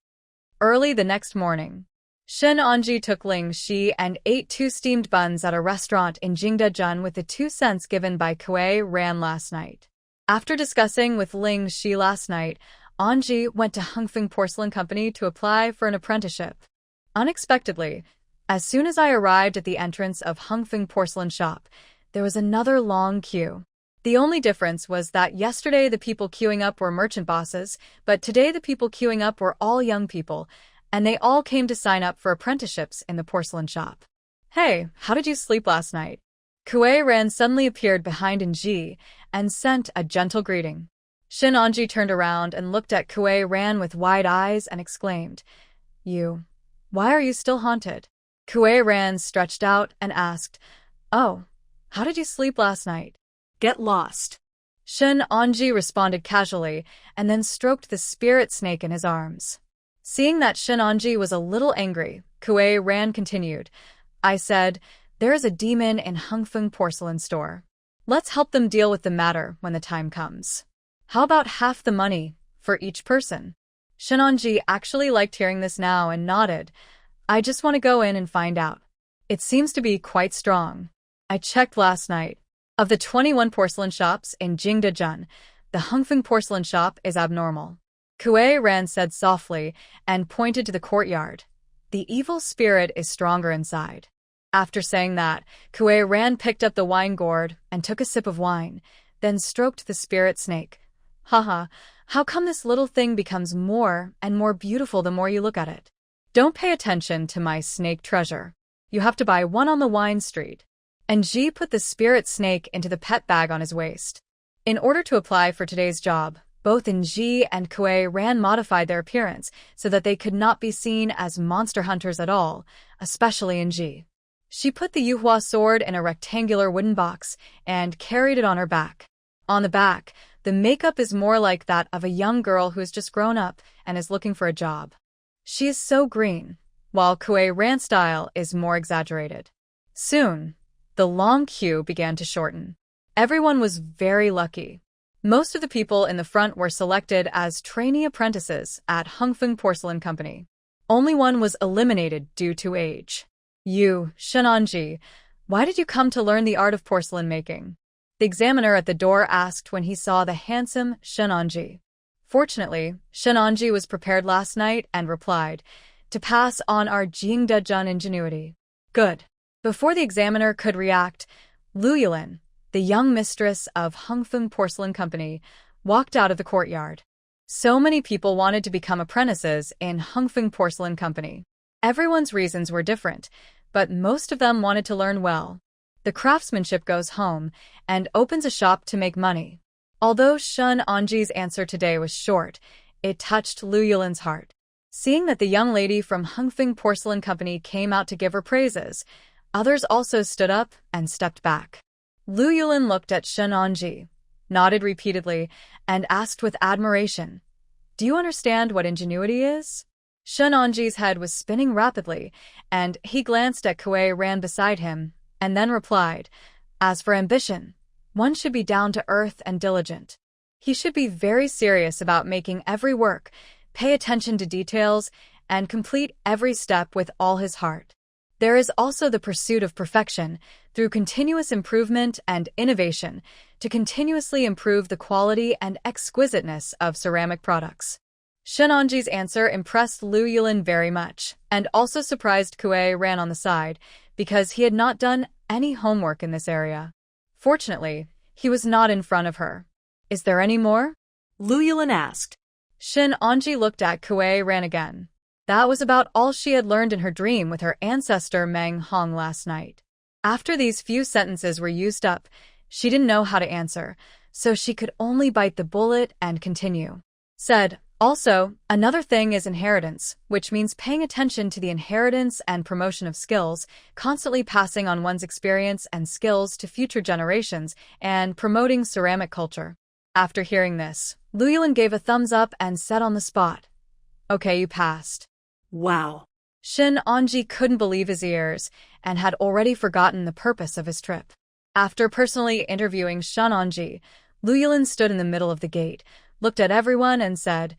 Early the next morning, Shun Anji took Ling Shi and ate 2 steamed buns at a restaurant in Jingdezhen with the 2 cents given by Kuei Ran last night. After discussing with Ling Shi last night, Anji went to Hungfeng Porcelain Company to apply for an apprenticeship. Unexpectedly, as soon as I arrived at the entrance of Hungfeng Porcelain Shop, there was another long queue. The only difference was that yesterday the people queuing up were merchant bosses, but today the people queuing up were all young people, and they all came to sign up for apprenticeships in the porcelain shop. Hey, how did you sleep last night? Kuei Ran suddenly appeared behind Nji and sent a gentle greeting. Shin Anji turned around and looked at Kuei Ran with wide eyes and exclaimed, Why are you still haunted? Kuei Ran stretched out and asked, Oh, how did you sleep last night? Get lost. Shin Anji responded casually and then stroked the spirit snake in his arms. Seeing that Shin Anji was a little angry, Kuei Ran continued, I said, there is a demon in Hungfeng porcelain store. Let's help them deal with the matter when the time comes. How about half the money for each person? Shin Anji actually liked hearing this now and nodded. I just want to go in and find out. It seems to be quite strong. I checked last night. Of the 21 porcelain shops in Jingdezhen, the Hungfeng porcelain shop is abnormal. Kuei Ran said softly and pointed to the courtyard. The evil spirit is stronger inside. After saying that, Kuei Ran picked up the wine gourd and took a sip of wine, then stroked the spirit snake. Haha, how come this little thing becomes more and more beautiful the more you look at it? Don't pay attention to my snake treasure. You have to buy one on the wine street. And Ji put the spirit snake into the pet bag on his waist. In order to apply for today's job, both Nji and Kuei Ran modified their appearance so that they could not be seen as monster hunters at all, especially Nji. She put the Yuhua Sword in a rectangular wooden box and carried it on her back. On the back, the makeup is more like that of a young girl who has just grown up and is looking for a job. She is so green, while Kuei Ran's style is more exaggerated. Soon, the long queue began to shorten. Everyone was very lucky. Most of the people in the front were selected as trainee apprentices at Hungfeng Porcelain Company. Only one was eliminated due to age. Shin Anji, why did you come to learn the art of porcelain making? The examiner at the door asked when he saw the handsome Shin Anji. Fortunately, Shin Anji was prepared last night and replied, to pass on our Jingdezhen ingenuity. Good. Before the examiner could react, Lu Yulin, the young mistress of Hungfeng Porcelain Company, walked out of the courtyard. So many people wanted to become apprentices in Hungfeng Porcelain Company. Everyone's reasons were different, but most of them wanted to learn well. The craftsmanship goes home and opens a shop to make money. Although Shin Anji's answer today was short, it touched Lu Yulin's heart. Seeing that the young lady from Hungfeng Porcelain Company came out to give her praises, others also stood up and stepped back. Lu Yulin looked at Shin Anji, nodded repeatedly, and asked with admiration, Do you understand what ingenuity is? Shin Anji's head was spinning rapidly, and he glanced at Kuei Ran beside him, and then replied, As for ambition, one should be down to earth and diligent. He should be very serious about making every work, pay attention to details, and complete every step with all his heart. There is also the pursuit of perfection through continuous improvement and innovation to continuously improve the quality and exquisiteness of ceramic products. Shin Anji's answer impressed Lu Yulin very much, and also surprised Kuei Ran on the side, because he had not done any homework in this area. Fortunately, he was not in front of her. Is there any more? Lu Yulin asked. Shin Anji looked at Kuei Ran again. That was about all she had learned in her dream with her ancestor Meng Hong last night. After these few sentences were used up, she didn't know how to answer, so she could only bite the bullet and continue. Said, Also, another thing is inheritance, which means paying attention to the inheritance and promotion of skills, constantly passing on one's experience and skills to future generations, and promoting ceramic culture. After hearing this, Lu Yulin gave a thumbs up and said on the spot, Okay, you passed. Wow. Shin Anji couldn't believe his ears and had already forgotten the purpose of his trip. After personally interviewing Shin Anji, Lu Yulin stood in the middle of the gate, looked at everyone and said,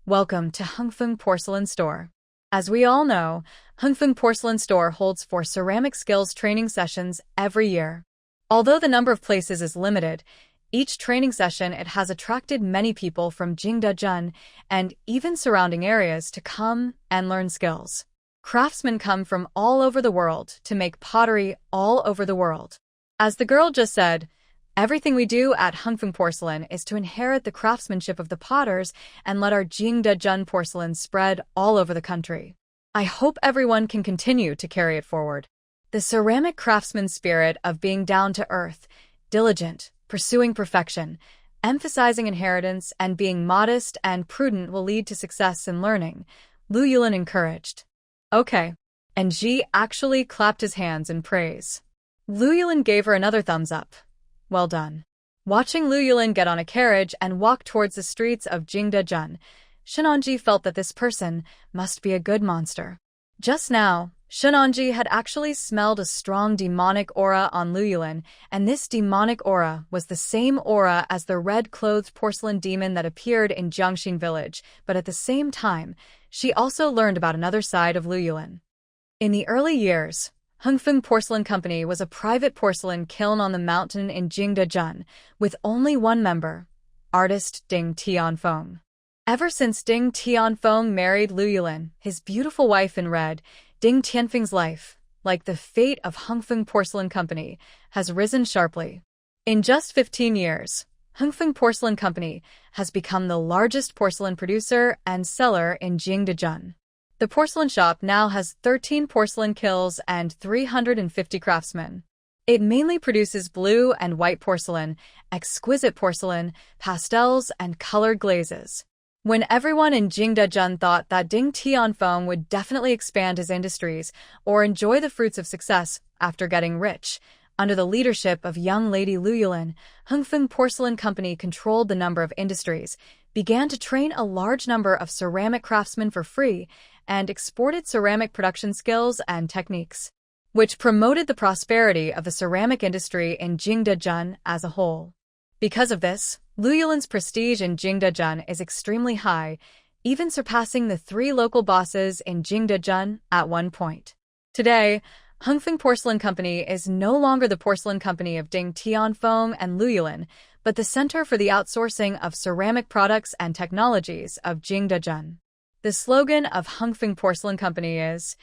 Welcome to Hungfeng Porcelain Store. As we all know, Hungfeng Porcelain Store holds 4 ceramic skills training sessions every year. Although the number of places is limited, each training session it has attracted many people from Jingdezhen and even surrounding areas to come and learn skills. Craftsmen come from all over the world to make pottery all over the world. As the girl just said, Everything we do at Hongfeng Porcelain is to inherit the craftsmanship of the potters and let our Jingdezhen porcelain spread all over the country. I hope everyone can continue to carry it forward. The ceramic craftsman's spirit of being down to earth, diligent, pursuing perfection, emphasizing inheritance, and being modest and prudent will lead to success in learning, Lu Yulin encouraged. Okay. And Ji actually clapped his hands in praise. Lu Yulin gave her another thumbs up. Well done. Watching Lu Yulin get on a carriage and walk towards the streets of Jingdezhen, Shenonji felt that this person must be a good monster. Just now, Shenonji had actually smelled a strong demonic aura on Lu Yulin, and this demonic aura was the same aura as the red-clothed porcelain demon that appeared in Jiangxin village, but at the same time, she also learned about another side of Lu Yulin. In the early years, Hongfeng Porcelain Company was a private porcelain kiln on the mountain in Jingdezhen, with only one member, artist Ding Tianfeng. Ever since Ding Tianfeng married Lu Yulin, his beautiful wife in red, Ding Tianfeng's life, like the fate of Hongfeng Porcelain Company, has risen sharply. In just 15 years, Hongfeng Porcelain Company has become the largest porcelain producer and seller in Jingdezhen. The porcelain shop now has 13 porcelain kilns and 350 craftsmen. It mainly produces blue and white porcelain, exquisite porcelain, pastels, and colored glazes. When everyone in Jingdezhen thought that Ding Tianfeng would definitely expand his industries or enjoy the fruits of success after getting rich, under the leadership of young lady Lu Yulin, Hongfeng Porcelain Company controlled the number of industries, began to train a large number of ceramic craftsmen for free, and exported ceramic production skills and techniques, which promoted the prosperity of the ceramic industry in Jingdezhen as a whole. Because of this, Lu Yulin's prestige in Jingdezhen is extremely high, even surpassing the 3 local bosses in Jingdezhen at one point. Today, Hongfeng Porcelain Company is no longer the porcelain company of Ding Tianfeng and Lu Yulin, but the center for the outsourcing of ceramic products and technologies of Jingdezhen. The slogan of Hongfeng Porcelain Company is,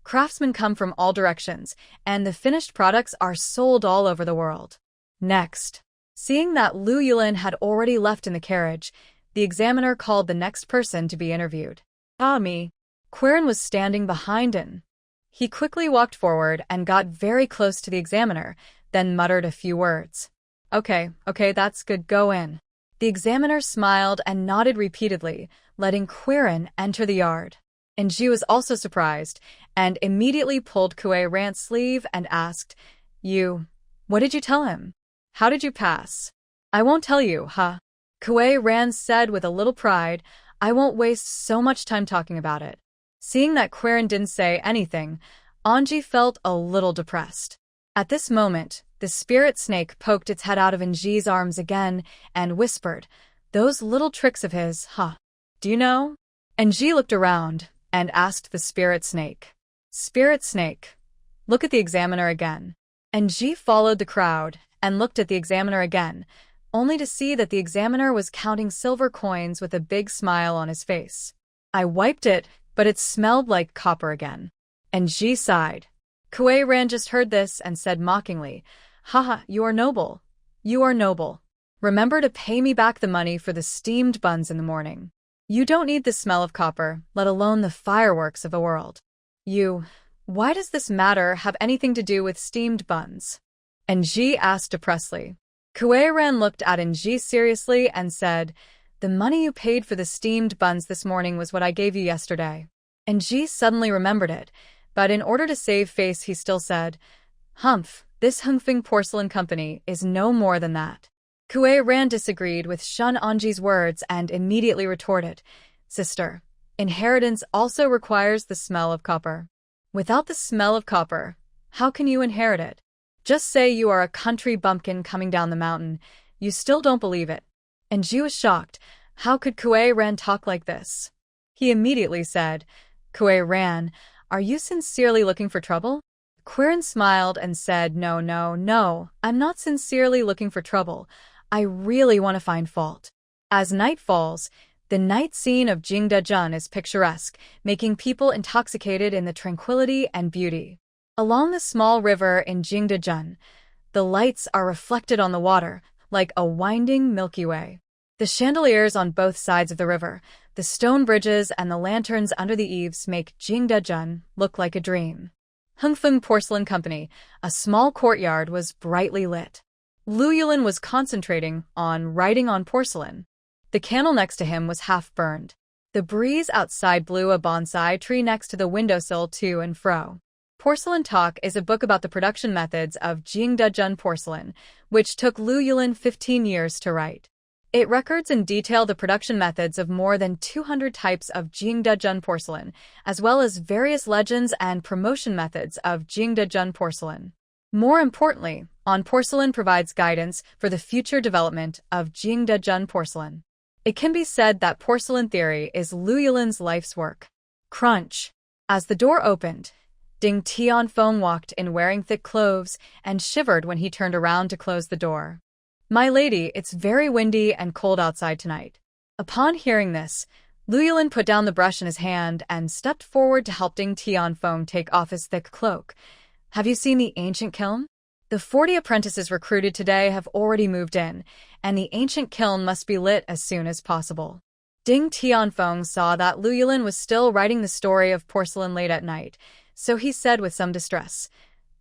"Craftsmen come from all directions, and the finished products are sold all over the world." Next, seeing that Lu Yulin had already left in the carriage, the examiner called the next person to be interviewed. Me. Quirin was standing behind him. He quickly walked forward and got very close to the examiner, then muttered a few words. Okay, that's good, go in. The examiner smiled and nodded repeatedly, letting Quirin enter the yard. And Ji was also surprised, and immediately pulled Kuei Rant's sleeve and asked, What did you tell him? How did you pass? I won't tell you, huh? Kuei Rant said with a little pride, I won't waste so much time talking about it. Seeing that Quirin didn't say anything, Anji felt a little depressed. At this moment, the spirit snake poked its head out of Anji's arms again and whispered, Those little tricks of his, huh? Do you know? Anji looked around and asked the spirit snake. Spirit snake, look at the examiner again. Anji followed the crowd and looked at the examiner again, only to see that the examiner was counting silver coins with a big smile on his face. I wiped it, but it smelled like copper again. Anji sighed. Kuei Ran just heard this and said mockingly, Haha, you are noble. You are noble. Remember to pay me back the money for the steamed buns in the morning. You don't need the smell of copper, let alone the fireworks of the world. Why does this matter have anything to do with steamed buns? Anji asked depressedly. Kuei Ran looked at Anji seriously and said, The money you paid for the steamed buns this morning was what I gave you yesterday. Anji suddenly remembered it, but in order to save face he still said, Humph, this Hongfeng Porcelain Company is no more than that. Kuei Ran disagreed with Shun Anji's words and immediately retorted, Sister, inheritance also requires the smell of copper. Without the smell of copper, how can you inherit it? Just say you are a country bumpkin coming down the mountain. You still don't believe it. Anji was shocked. How could Kuei Ran talk like this? He immediately said, Kuei Ran, are you sincerely looking for trouble? Quirin smiled and said, No, I'm not sincerely looking for trouble. I really want to find fault. As night falls, the night scene of Jingdezhen is picturesque, making people intoxicated in the tranquility and beauty. Along the small river in Jingdezhen, The lights are reflected on the water, like a winding Milky Way. The chandeliers on both sides of the river, the stone bridges and the lanterns under the eaves make Jingdezhen look like a dream. Hengfeng Porcelain Company, a small courtyard, was brightly lit. Lu Yulin was concentrating on writing on porcelain. The candle next to him was half burned. The breeze outside blew a bonsai tree next to the windowsill to and fro. Porcelain Talk is a book about the production methods of Jingdezhen porcelain, which took Lu Yulin 15 years to write. It records in detail the production methods of more than 200 types of Jingdezhen porcelain, as well as various legends and promotion methods of Jingdezhen porcelain. More importantly, On Porcelain provides guidance for the future development of Jingdezhen porcelain. It can be said that porcelain theory is Lu Yulin's life's work. Crunch. As the door opened, Ding Tianfeng walked in wearing thick clothes and shivered when he turned around to close the door. "My lady, it's very windy and cold outside tonight." Upon hearing this, Lu Yulin put down the brush in his hand and stepped forward to help Ding Tianfeng take off his thick cloak. "Have you seen the ancient kiln? The 40 apprentices recruited today have already moved in, and the ancient kiln must be lit as soon as possible." Ding Tianfeng saw that Lu Yulin was still writing the story of porcelain late at night, so he said with some distress,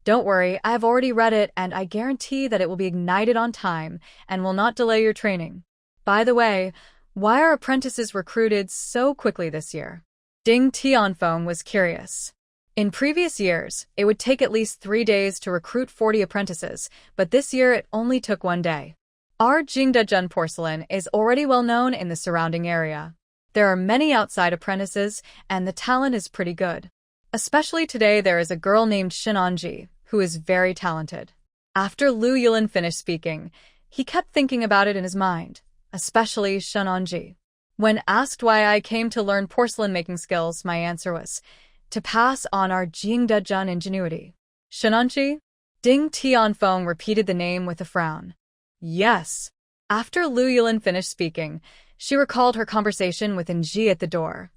"Don't worry, I have already read it and I guarantee that it will be ignited on time and will not delay your training. By the way, why are apprentices recruited so quickly this year?" Ding Tianfeng was curious. In previous years, it would take at least 3 days to recruit 40 apprentices, but this year it only took 1 day. Our Jingdezhen porcelain is already well known in the surrounding area. There are many outside apprentices, and the talent is pretty good. Especially today there is a girl named Shenanji, who is very talented. After Lu Yulin finished speaking, he kept thinking about it in his mind, especially Shenanji. When asked why I came to learn porcelain making skills, my answer was, to pass on our Jingdezhen ingenuity. Shenanji? Ding Tianfeng repeated the name with a frown. Yes. After Lu Yulin finished speaking, she recalled her conversation with Nji at the door.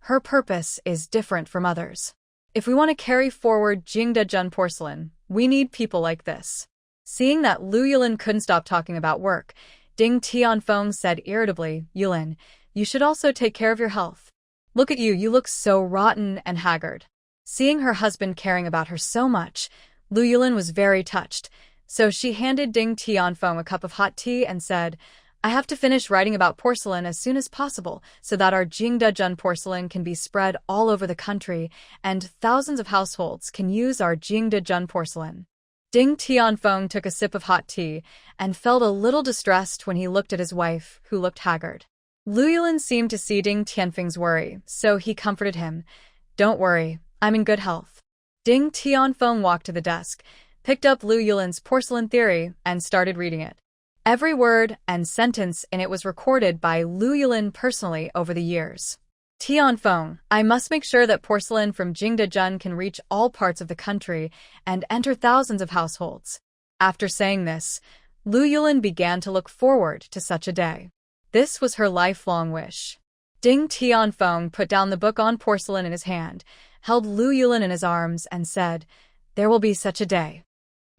Her purpose is different from others. If we want to carry forward Jingdezhen porcelain, we need people like this. Seeing that Lu Yulin couldn't stop talking about work, Ding Tianfeng said irritably, "Yulin, you should also take care of your health. Look at you, you look so rotten and haggard." Seeing her husband caring about her so much, Lu Yulin was very touched, so she handed Ding Tianfeng a cup of hot tea and said, "I have to finish writing about porcelain as soon as possible so that our Jingdezhen porcelain can be spread all over the country and thousands of households can use our Jingdezhen porcelain." Ding Tianfeng took a sip of hot tea and felt a little distressed when he looked at his wife, who looked haggard. Lu Yulin seemed to see Ding Tianfeng's worry, so he comforted him. "Don't worry, I'm in good health." Ding Tianfeng walked to the desk, picked up Lu Yulin's porcelain theory, and started reading it. Every word and sentence in it was recorded by Lu Yulin personally over the years. "Tianfeng, I must make sure that porcelain from Jingdezhen can reach all parts of the country and enter thousands of households." After saying this, Lu Yulin began to look forward to such a day. This was her lifelong wish. Ding Tianfeng put down the book on porcelain in his hand, held Lu Yulin in his arms, and said, "There will be such a day."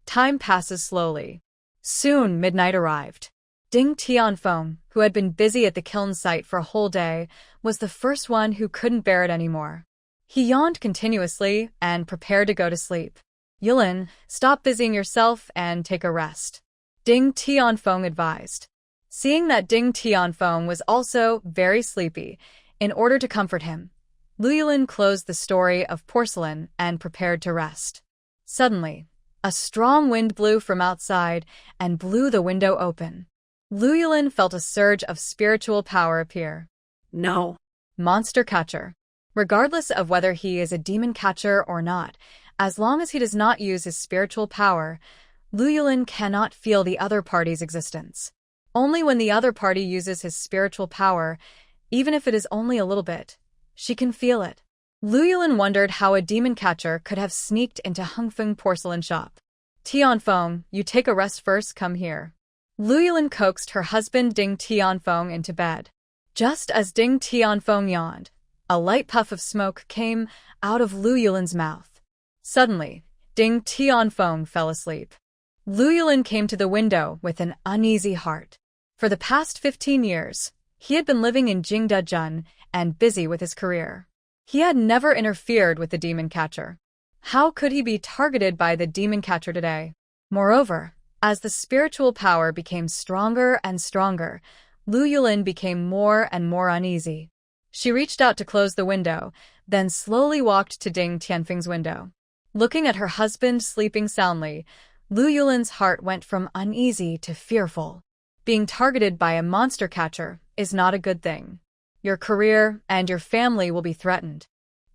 Time passes slowly. Soon midnight arrived. Ding Tianfeng, who had been busy at the kiln site for a whole day, was the first one who couldn't bear it anymore. He yawned continuously and prepared to go to sleep. "Yulin, stop busying yourself and take a rest," Ding Tianfeng advised. Seeing that Ding Tianfeng was also very sleepy, in order to comfort him, Lu Yulin closed the story of porcelain and prepared to rest. Suddenly, a strong wind blew from outside and blew the window open. Lu Yulin felt a surge of spiritual power appear. No. Monster catcher. Regardless of whether he is a demon catcher or not, as long as he does not use his spiritual power, Lu Yulin cannot feel the other party's existence. Only when the other party uses his spiritual power, even if it is only a little bit, she can feel it. Lu Yulin wondered how a demon catcher could have sneaked into Hengfeng porcelain shop. "Tianfeng, you take a rest first, come here." Lu Yulin coaxed her husband Ding Tianfeng into bed. Just as Ding Tianfeng yawned, a light puff of smoke came out of Lu Yulin's mouth. Suddenly, Ding Tianfeng fell asleep. Lu Yulin came to the window with an uneasy heart. For the past 15 years, he had been living in Jingdezhen and busy with his career. He had never interfered with the demon catcher. How could he be targeted by the demon catcher today? Moreover, as the spiritual power became stronger and stronger, Lu Yulin became more and more uneasy. She reached out to close the window, then slowly walked to Ding Tianfeng's window. Looking at her husband sleeping soundly, Lu Yulin's heart went from uneasy to fearful. Being targeted by a monster catcher is not a good thing. Your career and your family will be threatened.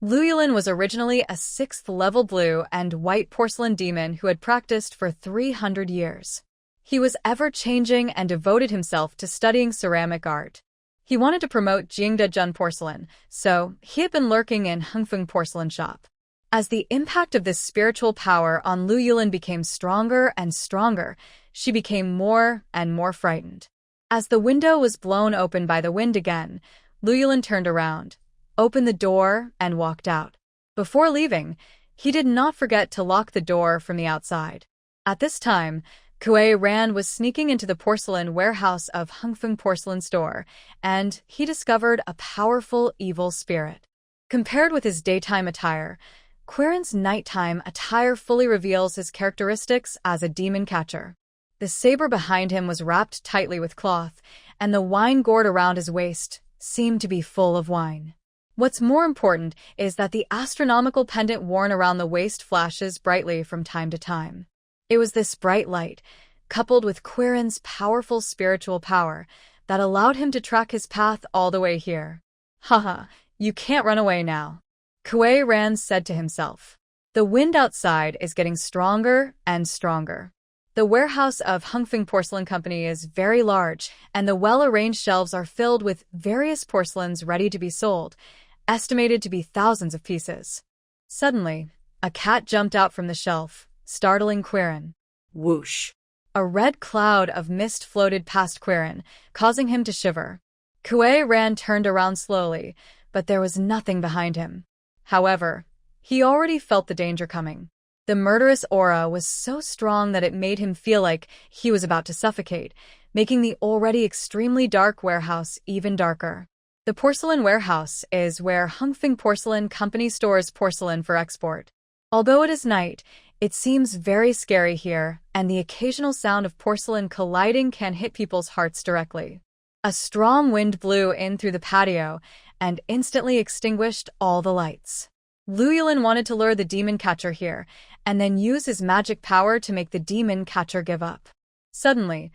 Lu Yulin was originally a 6th-level blue and white porcelain demon who had practiced for 300 years. He was ever-changing and devoted himself to studying ceramic art. He wanted to promote Jingdezhen porcelain, so he had been lurking in Hengfeng porcelain shop. As the impact of this spiritual power on Lu Yulin became stronger and stronger, she became more and more frightened. As the window was blown open by the wind again, Lu Yulin turned around, opened the door, and walked out. Before leaving, he did not forget to lock the door from the outside. At this time, Kuei Ran was sneaking into the porcelain warehouse of Hengfeng Porcelain Store, and he discovered a powerful evil spirit. Compared with his daytime attire, Quirin's nighttime attire fully reveals his characteristics as a demon catcher. The saber behind him was wrapped tightly with cloth, and the wine gourd around his waist seemed to be full of wine. What's more important is that the astronomical pendant worn around the waist flashes brightly from time to time. It was this bright light, coupled with Quirin's powerful spiritual power, that allowed him to track his path all the way here. Haha, you can't run away now, Kuei Ran said to himself. The wind outside is getting stronger and stronger. The warehouse of Hengfeng Porcelain Company is very large, and the well-arranged shelves are filled with various porcelains ready to be sold, estimated to be thousands of pieces. Suddenly, a cat jumped out from the shelf, startling Quirin. Whoosh! A red cloud of mist floated past Quirin, causing him to shiver. Kuei Ran turned around slowly, but there was nothing behind him. However, he already felt the danger coming. The murderous aura was so strong that it made him feel like he was about to suffocate, making the already extremely dark warehouse even darker. The porcelain warehouse is where Hengfeng Porcelain Company stores porcelain for export. Although it is night, it seems very scary here, and the occasional sound of porcelain colliding can hit people's hearts directly. A strong wind blew in through the patio and instantly extinguished all the lights. Lu Yulin wanted to lure the demon catcher here, and then use his magic power to make the demon catcher give up. Suddenly,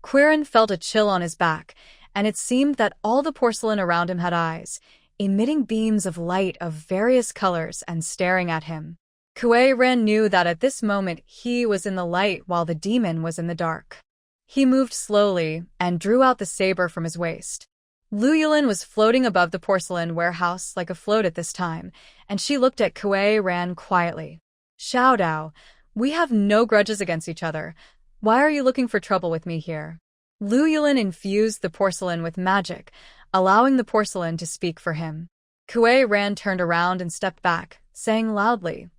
Quirin felt a chill on his back, and it seemed that all the porcelain around him had eyes, emitting beams of light of various colors and staring at him. Kuei Ran knew that at this moment he was in the light while the demon was in the dark. He moved slowly and drew out the saber from his waist. Lu Yulin was floating above the porcelain warehouse like a float at this time, and she looked at Kuei Ran quietly. Xiao Dao, we have no grudges against each other. Why are you looking for trouble with me here? Lu Yulin infused the porcelain with magic, allowing the porcelain to speak for him. Kuei Ran turned around and stepped back, saying loudly,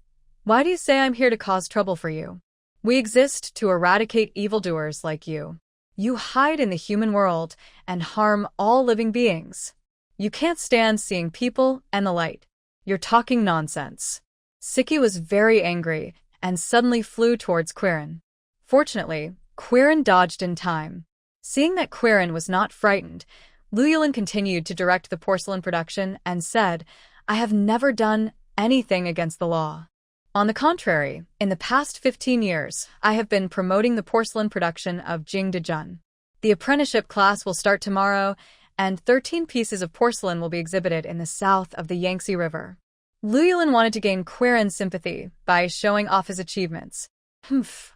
"Why do you say I'm here to cause trouble for you? We exist to eradicate evildoers like you. You hide in the human world and harm all living beings. You can't stand seeing people and the light. You're talking nonsense." Siki was very angry and suddenly flew towards Quirin. Fortunately, Quirin dodged in time. Seeing that Quirin was not frightened, Lu Yulin continued to direct the porcelain production and said, "I have never done anything against the law. On the contrary, in the past 15 years, I have been promoting the porcelain production of Jingdezhen. The apprenticeship class will start tomorrow, and 13 pieces of porcelain will be exhibited in the south of the Yangtze River." Lu Yulin wanted to gain Quirin's sympathy by showing off his achievements.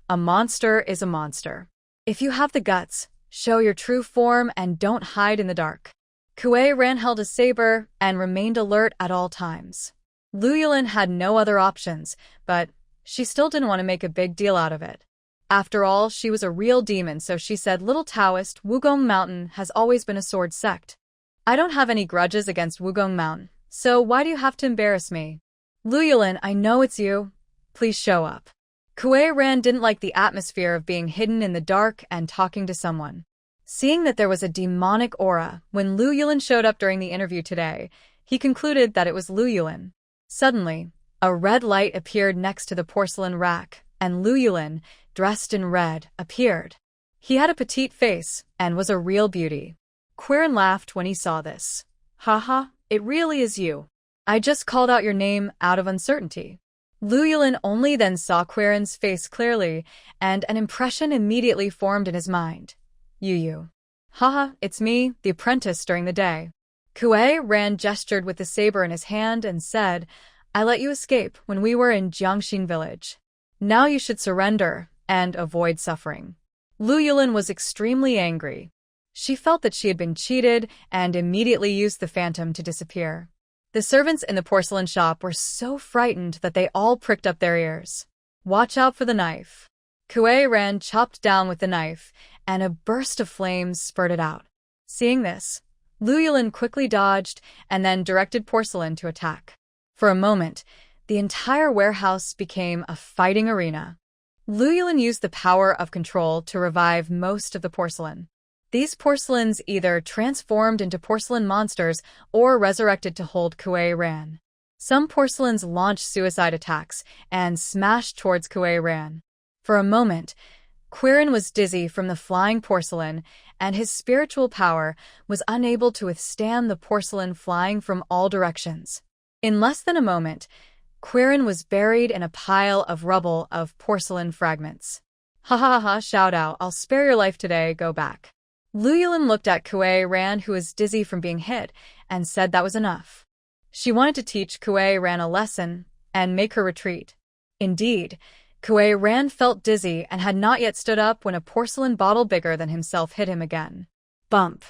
A monster is a monster. If you have the guts, show your true form and don't hide in the dark. Kuei Ran held a saber and remained alert at all times. Lu Yulin had no other options, but she still didn't want to make a big deal out of it. After all, she was a real demon, so she said, "Little Taoist, Wugong Mountain has always been a sword sect. I don't have any grudges against Wugong Mountain, so why do you have to embarrass me? Lu Yulin, I know it's you. Please show up." Kuei Ran didn't like the atmosphere of being hidden in the dark and talking to someone. Seeing that there was a demonic aura when Lu Yulin showed up during the interview today, he concluded that it was Lu Yulin. Suddenly, a red light appeared next to the porcelain rack, and Lu Yulin, dressed in red, appeared. He had a petite face and was a real beauty. Quirin laughed when he saw this. Haha, it really is you. I just called out your name out of uncertainty. Lu Yulin only then saw Quirin's face clearly, and an impression immediately formed in his mind. Yu. Haha, it's me, the apprentice during the day. Kuei Ran gestured with the saber in his hand and said, I let you escape when we were in Jiangxin village. Now you should surrender and avoid suffering. Lu Yulin was extremely angry. She felt that she had been cheated and immediately used the phantom to disappear. The servants in the porcelain shop were so frightened that they all pricked up their ears. Watch out for the knife. Kuei Ran chopped down with the knife, and a burst of flames spurted out. Seeing this, Lu Yulin quickly dodged and then directed porcelain to attack. For a moment, the entire warehouse became a fighting arena. Lu Yulin used the power of control to revive most of the porcelain. These porcelains either transformed into porcelain monsters or resurrected to hold Kuei Ran. Some porcelains launched suicide attacks and smashed towards Kuei Ran. For a moment, Quirin was dizzy from the flying porcelain, and his spiritual power was unable to withstand the porcelain flying from all directions. In less than a moment, Quirin was buried in a pile of rubble of porcelain fragments. Ha ha ha, shout out, I'll spare your life today, go back. Lu Yulin looked at Kuei Ran, who was dizzy from being hit, and said that was enough. She wanted to teach Kuei Ran a lesson and make her retreat. Indeed, Kuei Ran felt dizzy and had not yet stood up when a porcelain bottle bigger than himself hit him again. Bump!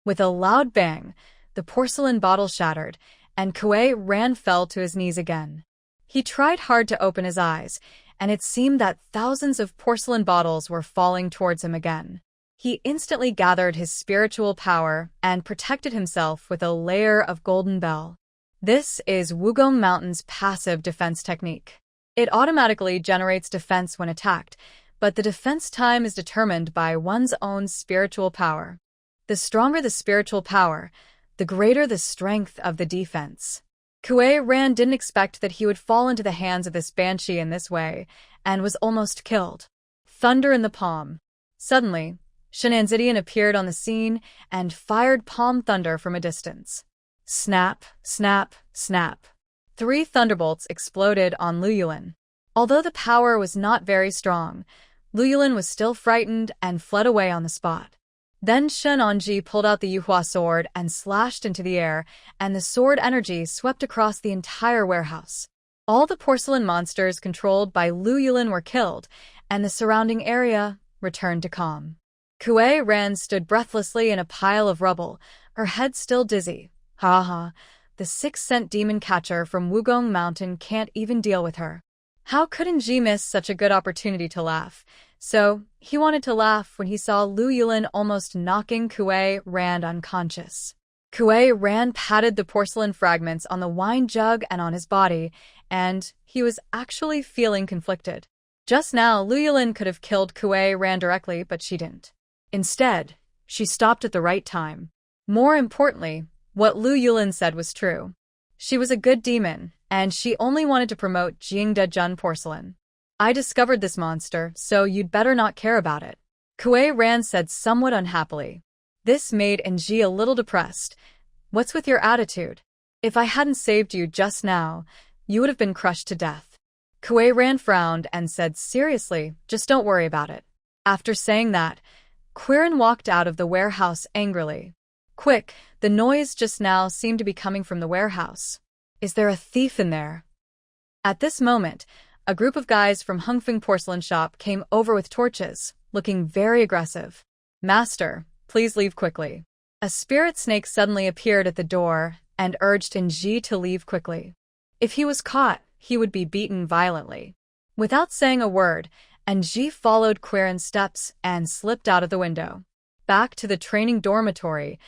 With a loud bang, the porcelain bottle shattered, and Kuei Ran fell to his knees again. He tried hard to open his eyes, and it seemed that thousands of porcelain bottles were falling towards him again. He instantly gathered his spiritual power and protected himself with a layer of golden bell. This is Wugong Mountain's passive defense technique. It automatically generates defense when attacked, but the defense time is determined by one's own spiritual power. The stronger the spiritual power, the greater the strength of the defense. Kuei Ran didn't expect that he would fall into the hands of this banshee in this way, and was almost killed. Thunder in the palm. Suddenly, Shenanxidian appeared on the scene and fired palm thunder from a distance. Snap, snap, snap. 3 thunderbolts exploded on Lu Yulin. Although the power was not very strong, Lu Yulin was still frightened and fled away on the spot. Then Shen Onji pulled out the Yuhua Sword and slashed into the air, and the sword energy swept across the entire warehouse. All the porcelain monsters controlled by Lu Yulin were killed, and the surrounding area returned to calm. Kuei Ran stood breathlessly in a pile of rubble, her head still dizzy. Ha ha, the 6-cent demon catcher from Wugong Mountain can't even deal with her. How couldn't Ji miss such a good opportunity to laugh? So, he wanted to laugh when he saw Lu Yulin almost knocking Kuei Ran unconscious. Kuei Ran patted the porcelain fragments on the wine jug and on his body, and he was actually feeling conflicted. Just now, Lu Yulin could have killed Kuei Ran directly, but she didn't. Instead, she stopped at the right time. More importantly, what Lu Yulin said was true. She was a good demon, and she only wanted to promote Jingdejun porcelain. I discovered this monster, so you'd better not care about it. Kuei Ran said somewhat unhappily. This made Nji a little depressed. What's with your attitude? If I hadn't saved you just now, you would have been crushed to death. Kuei Ran frowned and said seriously, just don't worry about it. After saying that, Quirin walked out of the warehouse angrily. Quick, the noise just now seemed to be coming from the warehouse. Is there a thief in there? At this moment, a group of guys from Hungfeng Porcelain Shop came over with torches, looking very aggressive. Master, please leave quickly. A spirit snake suddenly appeared at the door and urged Nji to leave quickly. If he was caught, he would be beaten violently. Without saying a word, Nji followed Quirin's steps and slipped out of the window. Back to the training dormitory,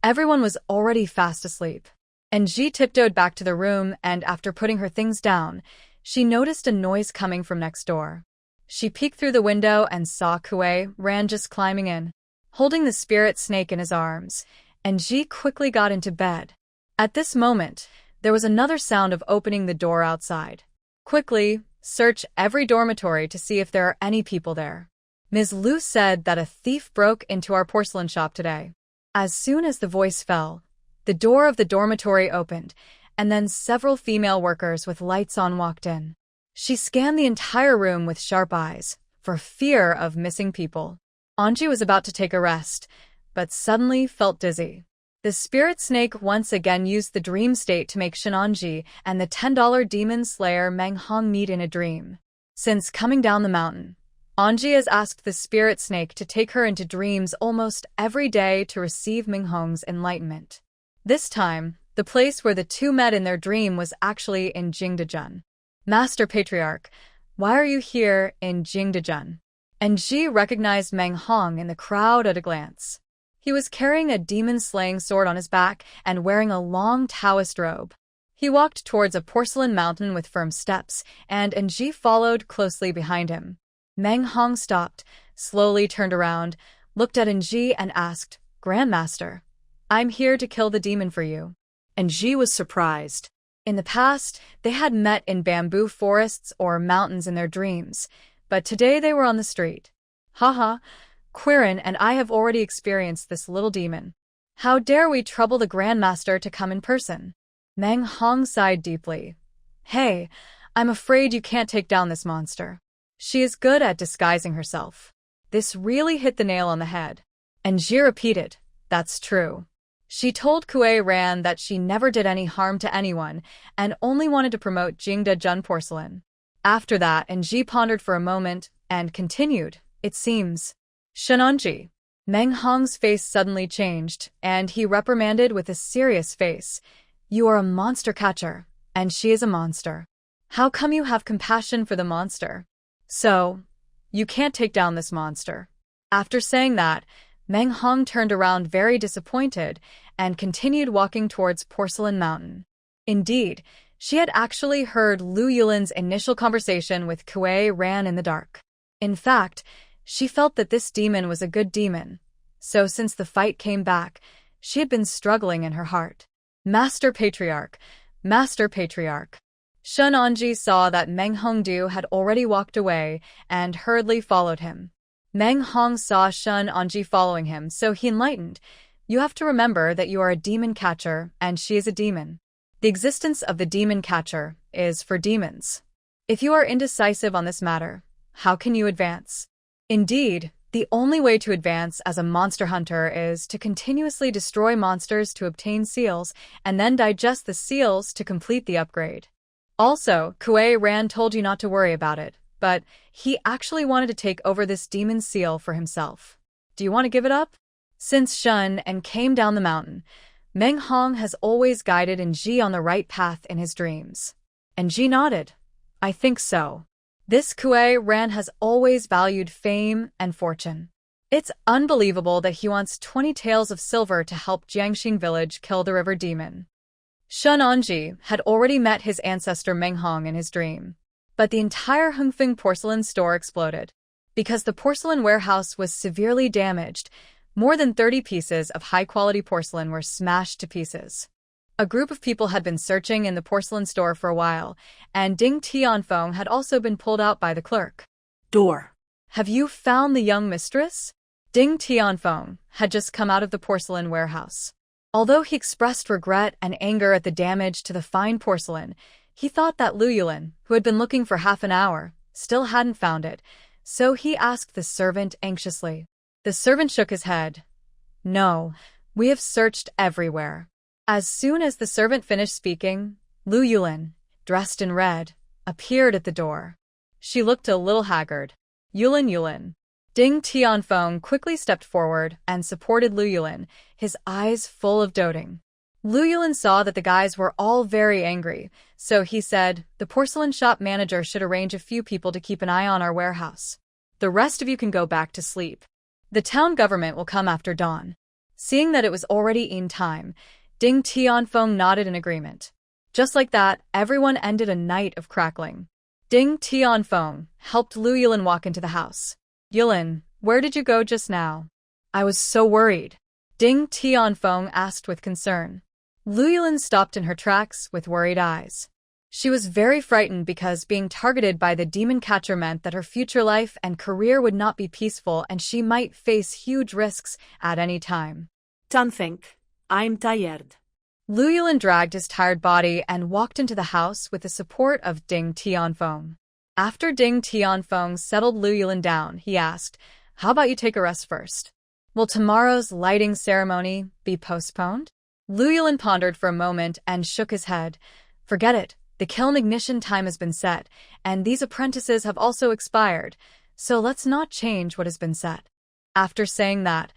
everyone was already fast asleep. Nji tiptoed back to the room, and after putting her things down, she noticed a noise coming from next door. She peeked through the window and saw Kuei Ran just climbing in, holding the spirit snake in his arms, and Ji quickly got into bed. At this moment, there was another sound of opening the door outside. Quickly, search every dormitory to see if there are any people there. Ms. Liu said that a thief broke into our porcelain shop today. As soon as the voice fell, the door of the dormitory opened, and then several female workers with lights on walked in. She scanned the entire room with sharp eyes, for fear of missing people. Anji was about to take a rest, but suddenly felt dizzy. The spirit snake once again used the dream state to make Shinanji and the $10 demon slayer Meng Hong meet in a dream. Since coming down the mountain, Anji has asked the spirit snake to take her into dreams almost every day to receive Meng Hong's enlightenment. This time, the place where the two met in their dream was actually in Jingdezhen. Master Patriarch, why are you here in Jingdezhen? And Ji recognized Meng Hong in the crowd at a glance. He was carrying a demon-slaying sword on his back and wearing a long Taoist robe. He walked towards a porcelain mountain with firm steps, and Ji followed closely behind him. Meng Hong stopped, slowly turned around, looked at Ji and asked, "Grandmaster, I'm here to kill the demon for you." Ji was surprised. In the past, they had met in bamboo forests or mountains in their dreams, but today they were on the street. Haha, Quirin and I have already experienced this little demon. How dare we trouble the Grandmaster to come in person? Meng Hong sighed deeply. Hey, I'm afraid you can't take down this monster. She is good at disguising herself. This really hit the nail on the head. Ji repeated, that's true. She told Kuei Ran that she never did any harm to anyone and only wanted to promote Jingdezhen porcelain. After that, Ji pondered for a moment and continued, it seems. Shinanji. Meng Hong's face suddenly changed, and he reprimanded with a serious face. You are a monster catcher, and she is a monster. How come you have compassion for the monster? So, you can't take down this monster. After saying that, Meng Hong turned around very disappointed and continued walking towards Porcelain Mountain. Indeed, she had actually heard Lu Yulin's initial conversation with Kuei Ran in the dark. In fact, she felt that this demon was a good demon, so since the fight came back, she had been struggling in her heart. Master Patriarch, Master Patriarch. Shinanji saw that Meng Hongdu had already walked away and hurriedly followed him. Meng Hong saw Shinanji following him, so he enlightened. You have to remember that you are a demon catcher and she is a demon. The existence of the demon catcher is for demons. If you are indecisive on this matter, how can you advance? Indeed, the only way to advance as a monster hunter is to continuously destroy monsters to obtain seals and then digest the seals to complete the upgrade. Also, Kuei Ran told you not to worry about it, but he actually wanted to take over this demon seal for himself. Do you want to give it up? Since Shun and came down the mountain, Meng Hong has always guided Ji on the right path in his dreams. Ji nodded. I think so. This Kuei Ran has always valued fame and fortune. It's unbelievable that he wants 20 taels of silver to help Jiangxing village kill the river demon. Shinanji had already met his ancestor Meng Hong in his dream. But the entire Hongfeng porcelain store exploded. Because the porcelain warehouse was severely damaged, more than 30 pieces of high-quality porcelain were smashed to pieces. A group of people had been searching in the porcelain store for a while, and Ding Tianfeng had also been pulled out by the clerk. Door. Have you found the young mistress? Ding Tianfeng had just come out of the porcelain warehouse. Although he expressed regret and anger at the damage to the fine porcelain, he thought that Lu Yulin, who had been looking for half an hour, still hadn't found it, so he asked the servant anxiously. The servant shook his head. No, we have searched everywhere. As soon as the servant finished speaking, Lu Yulin, dressed in red, appeared at the door. She looked a little haggard. Yulin. Ding Tianfeng quickly stepped forward and supported Lu Yulin, his eyes full of doting. Lu Yulin saw that the guys were all very angry, so he said, the porcelain shop manager should arrange a few people to keep an eye on our warehouse. The rest of you can go back to sleep. The town government will come after dawn. Seeing that it was already in time, Ding Tianfeng nodded in agreement. Just like that, everyone ended a night of crackling. Ding Tianfeng helped Lu Yulin walk into the house. Yulin, where did you go just now? I was so worried. Ding Tianfeng asked with concern. Lu Yulin stopped in her tracks with worried eyes. She was very frightened because being targeted by the demon catcher meant that her future life and career would not be peaceful and she might face huge risks at any time. Don't think. I'm tired. Lu Yulin dragged his tired body and walked into the house with the support of Ding Tianfeng. After Ding Tianfeng settled Lu Yulin down, he asked, "How about you take a rest first? Will tomorrow's lighting ceremony be postponed?" Lu Yulin pondered for a moment and shook his head. "Forget it. The kiln ignition time has been set, and these apprentices have also expired, so let's not change what has been set." After saying that,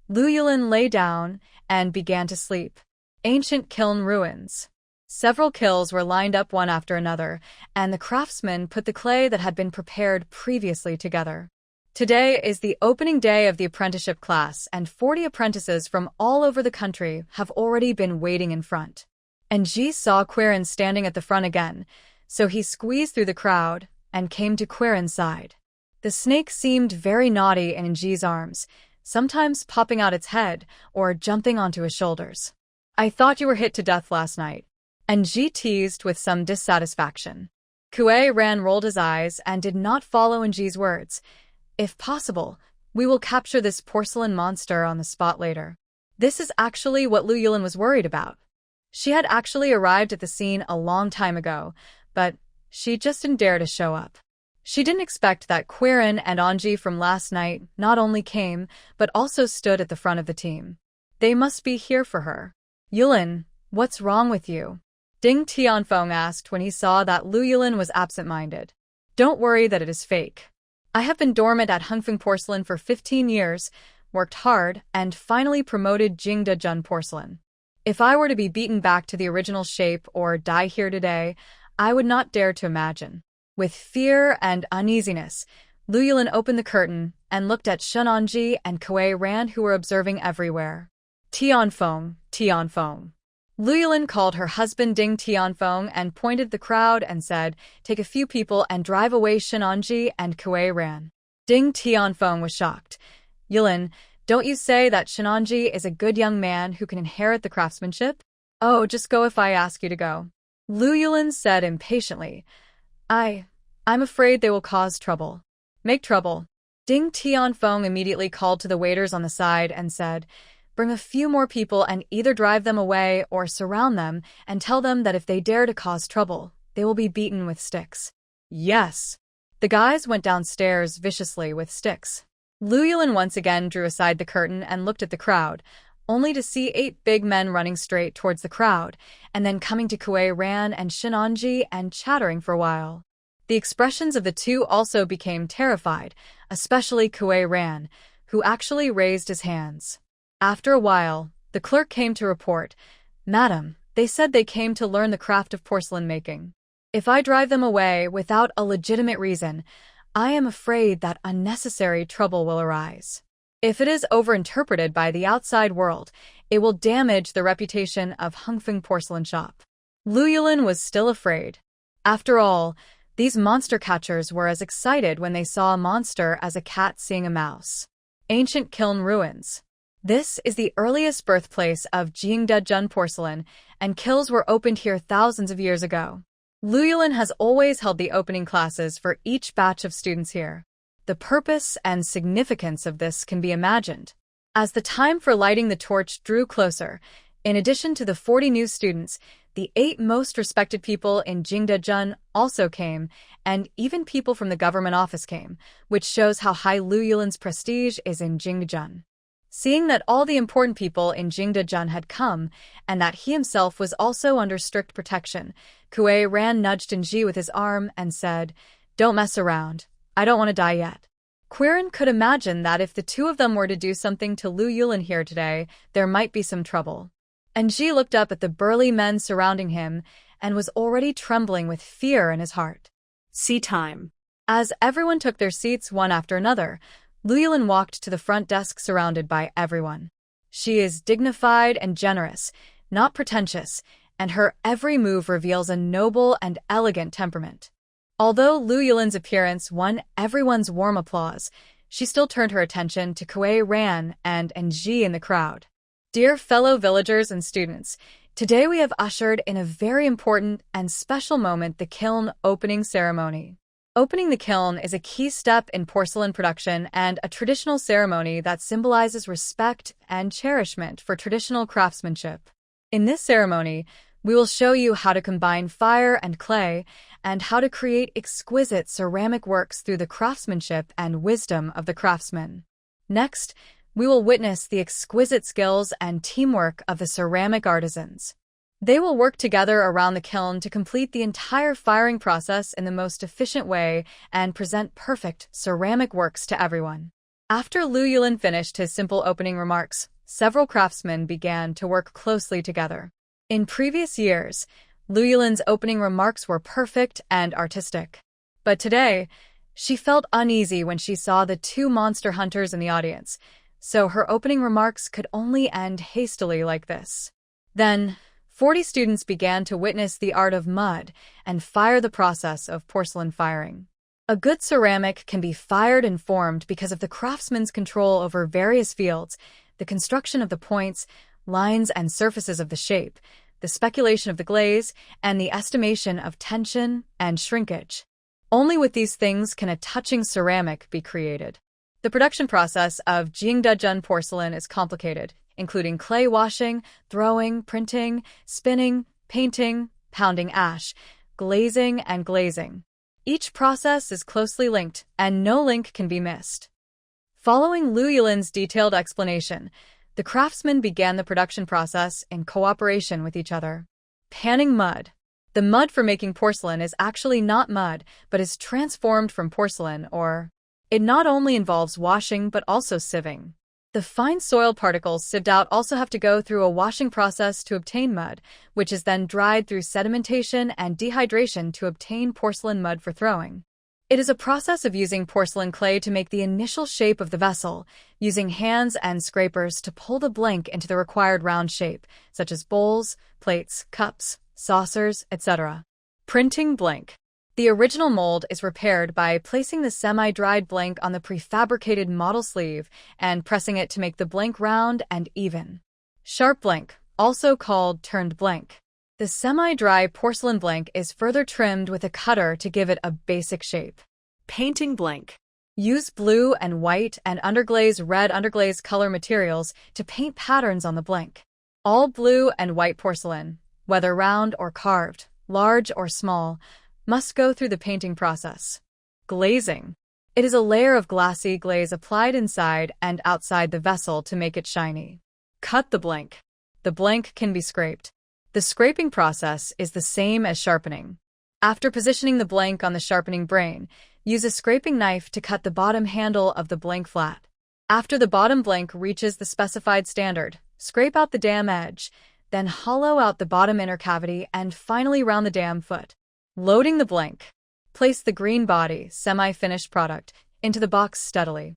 Lu Yulin lay down and began to sleep. Ancient kiln ruins. Several kilns were lined up one after another, and the craftsmen put the clay that had been prepared previously together. Today is the opening day of the apprenticeship class, and 40 apprentices from all over the country have already been waiting in front. And Ji saw Quirin standing at the front again, so he squeezed through the crowd and came to Quirin's side. The snake seemed very naughty in Ji's arms, sometimes popping out its head or jumping onto his shoulders. "I thought you were hit to death last night," and Ji teased with some dissatisfaction. Kuei Ran rolled his eyes and did not follow Ji's words. "If possible, we will capture this porcelain monster on the spot later." This is actually what Lu Yulin was worried about. She had actually arrived at the scene a long time ago, but she just didn't dare to show up. She didn't expect that Quirin and Anji from last night not only came, but also stood at the front of the team. They must be here for her. "Yulin, what's wrong with you?" Ding Tianfeng asked when he saw that Lu Yulin was absent-minded. "Don't worry that it is fake. I have been dormant at Hongfeng Porcelain for 15 years, worked hard, and finally promoted Jingdejun Porcelain. If I were to be beaten back to the original shape or die here today, I would not dare to imagine." With fear and uneasiness, Lu Yulin opened the curtain and looked at Shunanji and Kuei Ran, who were observing everywhere. "Tianfeng, Tianfeng." Lu Yulin called her husband Ding Tianfeng and pointed at the crowd and said, "Take a few people and drive away Shunanji and Kuei Ran." Ding Tianfeng was shocked. "Yulin, don't you say that Shunanji is a good young man who can inherit the craftsmanship?" "Oh, just go if I ask you to go," Lu Yulin said impatiently. I'm afraid they will cause trouble." "Make trouble." Ding Tianfeng immediately called to the waiters on the side and said, "Bring a few more people and either drive them away or surround them and tell them that if they dare to cause trouble, they will be beaten with sticks." "Yes." The guys went downstairs viciously with sticks. Lu Yulin once again drew aside the curtain and looked at the crowd, only to see 8 big men running straight towards the crowd, and then coming to Kuei Ran and Shinanji and chattering for a while. The expressions of the two also became terrified, especially Kuei Ran, who actually raised his hands. After a while, the clerk came to report, "Madam, they said they came to learn the craft of porcelain making. If I drive them away without a legitimate reason, I am afraid that unnecessary trouble will arise. If it is overinterpreted by the outside world, it will damage the reputation of Hongfeng Porcelain Shop." Lu Yulin was still afraid. After all, these monster catchers were as excited when they saw a monster as a cat seeing a mouse. Ancient kiln ruins. This is the earliest birthplace of Jingdejun porcelain, and kilns were opened here thousands of years ago. Lu Yulin has always held the opening classes for each batch of students here. The purpose and significance of this can be imagined. As the time for lighting the torch drew closer, in addition to the 40 new students, the 8 most respected people in Jingdejun also came, and even people from the government office came, which shows how high Lu Yulin's prestige is in Jingdejun. Seeing that all the important people in Jingdejun had come, and that he himself was also under strict protection, Kuei Ran nudged Ji with his arm and said, "Don't mess around. I don't want to die yet." Quirin could imagine that if the two of them were to do something to Lu Yulin here today, there might be some trouble. And Ji looked up at the burly men surrounding him and was already trembling with fear in his heart. Seat time. As everyone took their seats one after another, Lu Yulin walked to the front desk surrounded by everyone. She is dignified and generous, not pretentious, and her every move reveals a noble and elegant temperament. Although Lu Yulin's appearance won everyone's warm applause, she still turned her attention to Kuei Ran and Ji in the crowd. Dear fellow villagers and students, today we have ushered in a very important and special moment, the kiln opening ceremony. Opening the kiln is a key step in porcelain production and a traditional ceremony that symbolizes respect and cherishment for traditional craftsmanship. In this ceremony, we will show you how to combine fire and clay and how to create exquisite ceramic works through the craftsmanship and wisdom of the craftsman. Next, we will witness the exquisite skills and teamwork of the ceramic artisans. They will work together around the kiln to complete the entire firing process in the most efficient way and present perfect ceramic works to everyone. After Lu Yulin finished his simple opening remarks, several craftsmen began to work closely together. In previous years, Lu Yulin's opening remarks were perfect and artistic. But today, she felt uneasy when she saw the two monster hunters in the audience, so her opening remarks could only end hastily like this. Then, 40 students began to witness the art of mud and fire the process of porcelain firing. A good ceramic can be fired and formed because of the craftsman's control over various fields, the construction of the points, lines and surfaces of the shape, the speculation of the glaze, and the estimation of tension and shrinkage. Only with these things can a touching ceramic be created. The production process of Jingdejun porcelain is complicated, including clay washing, throwing, printing, spinning, painting, pounding ash, glazing, and glazing. Each process is closely linked, and no link can be missed. Following Lu Yulin's detailed explanation, the craftsmen began the production process in cooperation with each other. Panning mud. The mud for making porcelain is actually not mud, but is transformed from porcelain, or it not only involves washing but also sieving. The fine soil particles sieved out also have to go through a washing process to obtain mud, which is then dried through sedimentation and dehydration to obtain porcelain mud for throwing. It is a process of using porcelain clay to make the initial shape of the vessel, using hands and scrapers to pull the blank into the required round shape, such as bowls, plates, cups, saucers, etc. Printing blank. The original mold is repaired by placing the semi-dried blank on the prefabricated model sleeve and pressing it to make the blank round and even. Sharp blank, also called turned blank. The semi-dry porcelain blank is further trimmed with a cutter to give it a basic shape. Painting blank. Use blue and white and underglaze red underglaze color materials to paint patterns on the blank. All blue and white porcelain, whether round or carved, large or small, must go through the painting process. Glazing. It is a layer of glassy glaze applied inside and outside the vessel to make it shiny. Cut the blank. The blank can be scraped. The scraping process is the same as sharpening. After positioning the blank on the sharpening brain, use a scraping knife to cut the bottom handle of the blank flat. After the bottom blank reaches the specified standard, scrape out the dam edge, then hollow out the bottom inner cavity and finally round the dam foot. Loading the blank. Place the green body, semi-finished product, into the box steadily.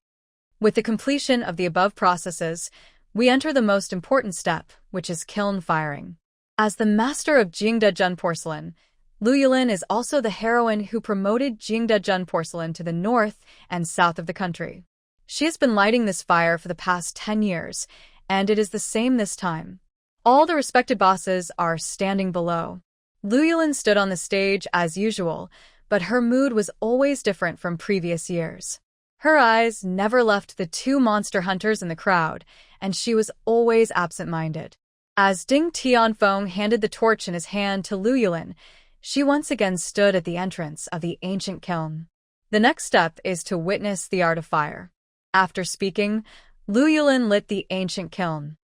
With the completion of the above processes, we enter the most important step, which is kiln firing. As the master of Jingdejun porcelain, Lu Yulin is also the heroine who promoted Jingdejun porcelain to the north and south of the country. She has been lighting this fire for the past 10 years, and it is the same this time. All the respected bosses are standing below. Lu Yulin stood on the stage as usual, but her mood was always different from previous years. Her eyes never left the two monster hunters in the crowd, and she was always absent-minded. As Ding Tianfeng handed the torch in his hand to Lu Yulin, she once again stood at the entrance of the ancient kiln. The next step is to witness the art of fire. After speaking, Lu Yulin lit the ancient kiln.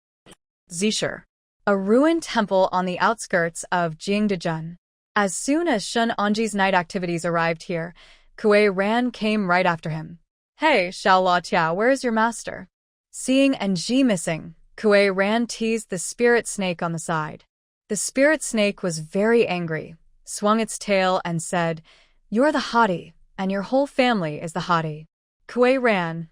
Zisher. A ruined temple on the outskirts of Jingdejun. As soon as Shun Anji's night activities arrived here, Kuei Ran came right after him. Hey, Xiao La Tia, where is your master? Seeing Ji missing, Kuei Ran teased the spirit snake on the side. The spirit snake was very angry, swung its tail and said, "You're the hottie, and your whole family is the hottie." Kuei Ran,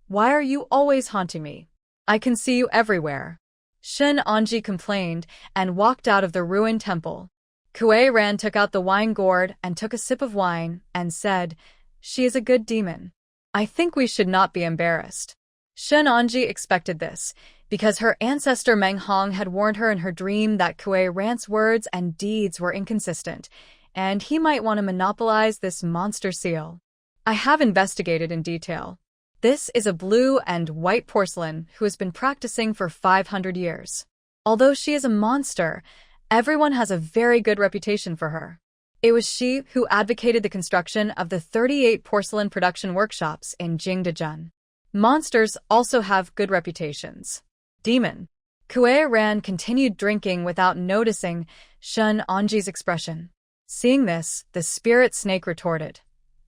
why are you always haunting me? I can see you everywhere. Shun Anji complained and walked out of the ruined temple. Kuei Ran took out the wine gourd and took a sip of wine and said, "She is a good demon. I think we should not be embarrassed." Shen Anji expected this, because her ancestor Meng Hong had warned her in her dream that Kuei Ran's words and deeds were inconsistent, and he might want to monopolize this monster seal. "I have investigated in detail. This is a blue and white porcelain who has been practicing for 500 years. Although she is a monster, everyone has a very good reputation for her. It was she who advocated the construction of the 38 porcelain production workshops in Jingdezhen. Monsters also have good reputations." Demon. Kuei Ran continued drinking without noticing Shen Anji's expression. Seeing this, the spirit snake retorted,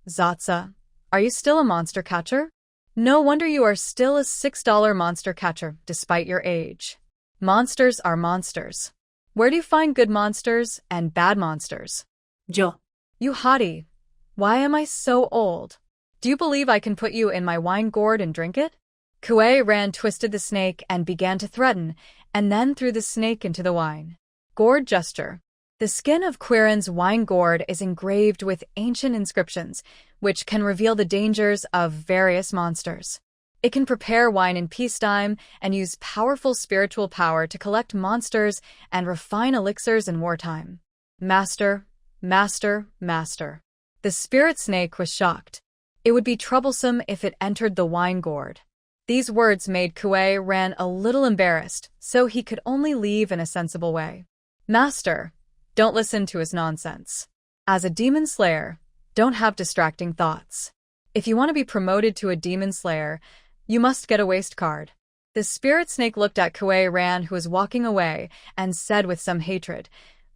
"Zatsa, are you still a monster catcher? No wonder you are still a $6 monster catcher despite your age. Monsters are monsters. Where do you find good monsters and bad monsters?" Yo. "You hottie. Why am I so old? Do you believe I can put you in my wine gourd and drink it?" Kuei Ran twisted the snake and began to threaten, and then threw the snake into the wine. Gourd gesture. The skin of Quirin's wine gourd is engraved with ancient inscriptions, which can reveal the dangers of various monsters. It can prepare wine in peacetime and use powerful spiritual power to collect monsters and refine elixirs in wartime. Master, master, master. The spirit snake was shocked. It would be troublesome if it entered the wine gourd. These words made Kuei Ran a little embarrassed, so he could only leave in a sensible way. "Master, don't listen to his nonsense. As a demon slayer, don't have distracting thoughts. If you want to be promoted to a demon slayer, you must get a waste card." The spirit snake looked at Kuei Ran, who was walking away, and said with some hatred,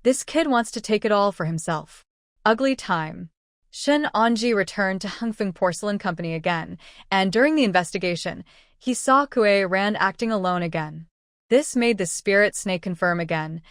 "This kid wants to take it all for himself. Ugly time." Shen Anji returned to Hungfeng Porcelain Company again, and during the investigation, he saw Kuei Ran acting alone again. This made the spirit snake confirm again,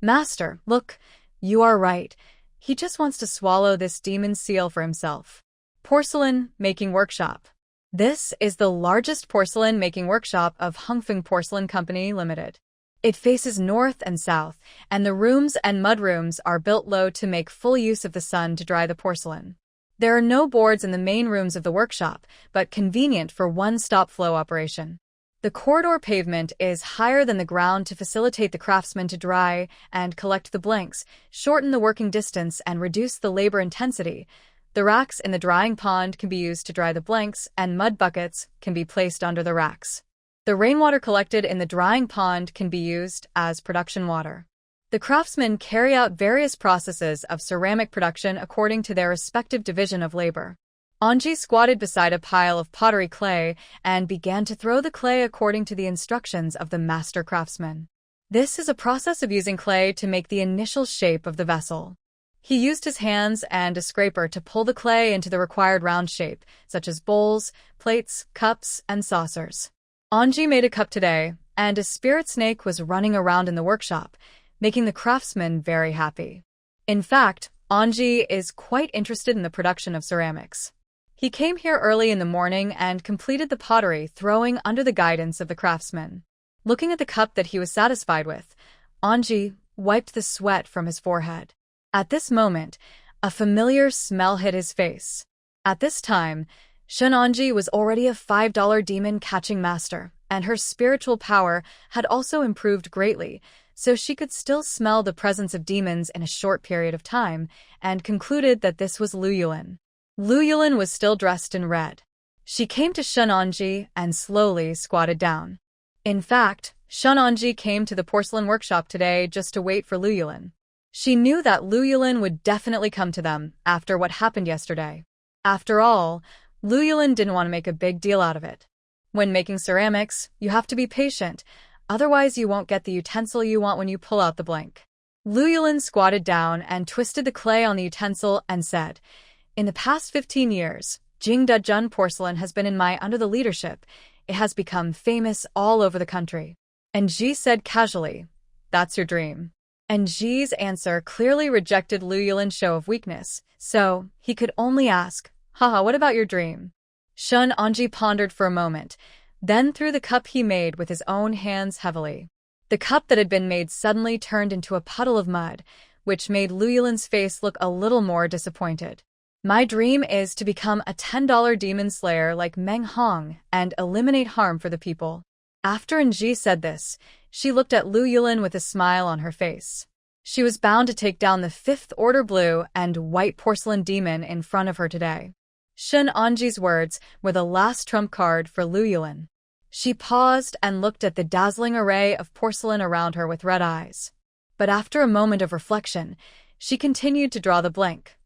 "Master, look, you are right. He just wants to swallow this demon seal for himself." Porcelain Making Workshop. This is the largest porcelain making workshop of Hungfeng Porcelain Company Limited. It faces north and south, and the rooms and mudrooms are built low to make full use of the sun to dry the porcelain. There are no boards in the main rooms of the workshop, but convenient for one-stop flow operation. The corridor pavement is higher than the ground to facilitate the craftsmen to dry and collect the blanks, shorten the working distance, and reduce the labor intensity. The racks in the drying pond can be used to dry the blanks, and mud buckets can be placed under the racks. The rainwater collected in the drying pond can be used as production water. The craftsmen carry out various processes of ceramic production according to their respective division of labor. Anji squatted beside a pile of pottery clay and began to throw the clay according to the instructions of the master craftsman. This is a process of using clay to make the initial shape of the vessel. He used his hands and a scraper to pull the clay into the required round shape, such as bowls, plates, cups, and saucers. Anji made a cup today, and a spirit snake was running around in the workshop, making the craftsman very happy. In fact, Anji is quite interested in the production of ceramics. He came here early in the morning and completed the pottery throwing under the guidance of the craftsman. Looking at the cup that he was satisfied with, Anji wiped the sweat from his forehead. At this moment, a familiar smell hit his face. At this time, Shen Anji was already a $5 demon catching master, and her spiritual power had also improved greatly, so she could still smell the presence of demons in a short period of time, and concluded that this was Lu Yulin. Lu Yulin was still dressed in red. She came to Shen Anji and slowly squatted down. In fact, Shen Anji came to the porcelain workshop today just to wait for Lu Yulin. She knew that Lu Yulin would definitely come to them after what happened yesterday. After all, Lu Yulin didn't want to make a big deal out of it. When making ceramics, you have to be patient, otherwise you won't get the utensil you want when you pull out the blank. Lu Yulin squatted down and twisted the clay on the utensil and said, "In the past 15 years, Jingdezhen porcelain has been in my under the leadership. It has become famous all over the country." And Ji said casually, "That's your dream." And Ji's answer clearly rejected Lu Yulin's show of weakness, so he could only ask, "Haha, what about your dream?" Shen Anji pondered for a moment, then threw the cup he made with his own hands heavily. The cup that had been made suddenly turned into a puddle of mud, which made Luyolin's face look a little more disappointed. My dream is to become a $10 demon slayer like Meng Hong and eliminate harm for the people. After Nji said this, she looked at Luyolin with a smile on her face. She was bound to take down the 5th Order Blue and White Porcelain Demon in front of her today. Shun Anji's words were the last trump card for Luyolin. She paused and looked at the dazzling array of porcelain around her with red eyes. But after a moment of reflection, she continued to draw the blank.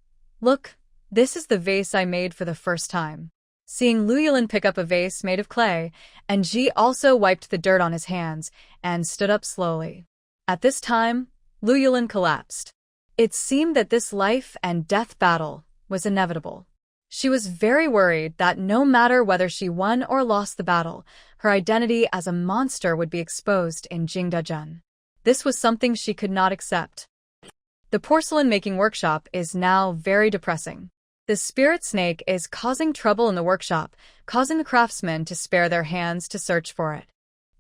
Look, this is the vase I made for the first time. Seeing Luyolin pick up a vase made of clay, Nji also wiped the dirt on his hands and stood up slowly. At this time, Luyolin collapsed. It seemed that this life and death battle was inevitable. She was very worried that no matter whether she won or lost the battle, her identity as a monster would be exposed in Jingdezhen. This was something she could not accept. The porcelain-making workshop is now very depressing. The spirit snake is causing trouble in the workshop, causing the craftsmen to spare their hands to search for it.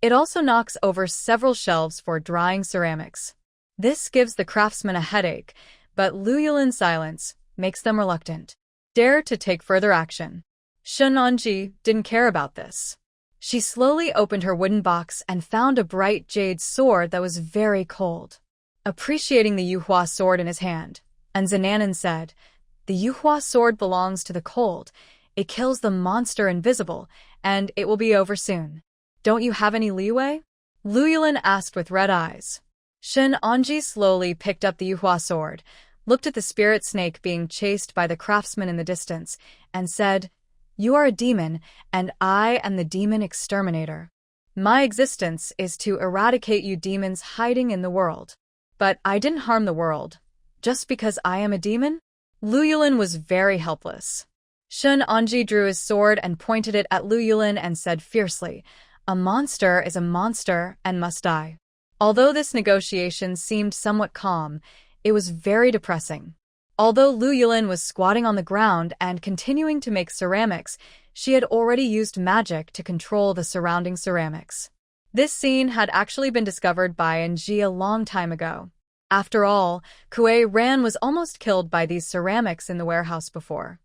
It also knocks over several shelves for drying ceramics. This gives the craftsmen a headache, but Luyolin's silence makes them reluctant. Dare to take further action. Shun Anji didn't care about this. She slowly opened her wooden box and found a bright jade sword that was very cold. Appreciating the Yuhua Sword in his hand, Anzananan said, "The Yuhua Sword belongs to the cold. It kills the monster invisible, and it will be over soon. Don't you have any leeway?" Luyolin asked with red eyes. Shun Anji slowly picked up the Yuhua Sword, looked at the spirit snake being chased by the craftsman in the distance, and said, "You are a demon, and I am the demon exterminator. My existence is to eradicate you demons hiding in the world. But I didn't harm the world. Just because I am a demon?" Luyolin was very helpless. Shun Anji drew his sword and pointed it at Luyolin and said fiercely, "A monster is a monster and must die." Although this negotiation seemed somewhat calm, it was very depressing. Although Luyolin was squatting on the ground and continuing to make ceramics, she had already used magic to control the surrounding ceramics. This scene had actually been discovered by Nji a long time ago. After all, Kuei Ran was almost killed by these ceramics in the warehouse before.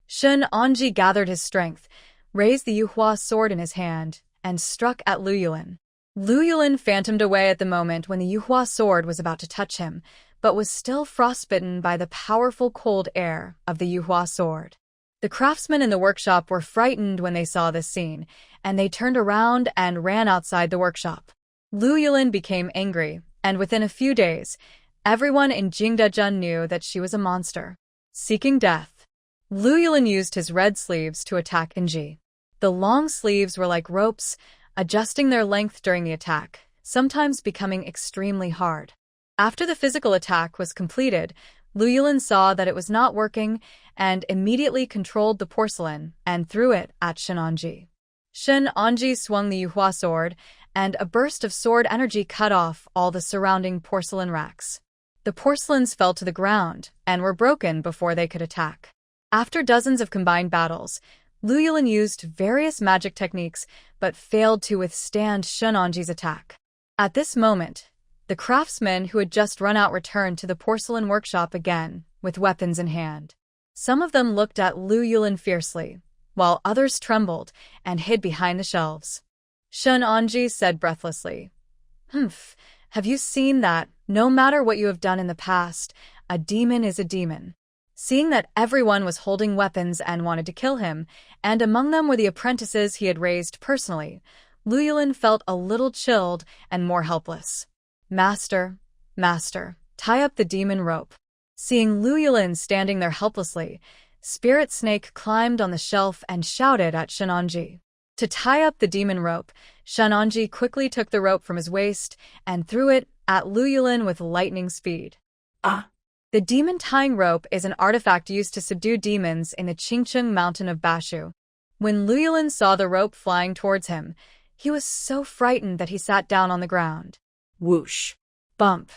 Shun Anji gathered his strength, raised the Yuhua Sword in his hand, and struck at Luyolin. Luyolin phantomed away at the moment when the Yuhua Sword was about to touch him, but was still frostbitten by the powerful cold air of the Yuhua Sword. The craftsmen in the workshop were frightened when they saw this scene, and they turned around and ran outside the workshop. Luyolin became angry, and within a few days, everyone in Jingdezhen knew that she was a monster. Seeking death, Luyolin used his red sleeves to attack Nji. The long sleeves were like ropes, adjusting their length during the attack, sometimes becoming extremely hard. After the physical attack was completed, Luyolin saw that it was not working and immediately controlled the porcelain and threw it at Shun Anji. Shun Anji swung the Yuhua Sword, and a burst of sword energy cut off all the surrounding porcelain racks. The porcelains fell to the ground and were broken before they could attack. After dozens of combined battles, Luyolin used various magic techniques but failed to withstand Shun Anji's attack. At this moment, the craftsmen who had just run out returned to the porcelain workshop again, with weapons in hand. Some of them looked at Luyolin fiercely, while others trembled and hid behind the shelves. Shun Anji said breathlessly, "Have you seen that, no matter what you have done in the past, a demon is a demon?" Seeing that everyone was holding weapons and wanted to kill him, and among them were the apprentices he had raised personally, Luyolin felt a little chilled and more helpless. Master, tie up the demon rope." Seeing Luyolin standing there helplessly, Spirit Snake climbed on the shelf and shouted at Shun Anji. To tie up the demon rope, Shun Anji quickly took the rope from his waist and threw it at Luyolin with lightning speed. The demon tying rope is an artifact used to subdue demons in the Qingcheng mountain of Bashu. When Luyolin saw the rope flying towards him, he was so frightened that he sat down on the ground. Whoosh! Bump!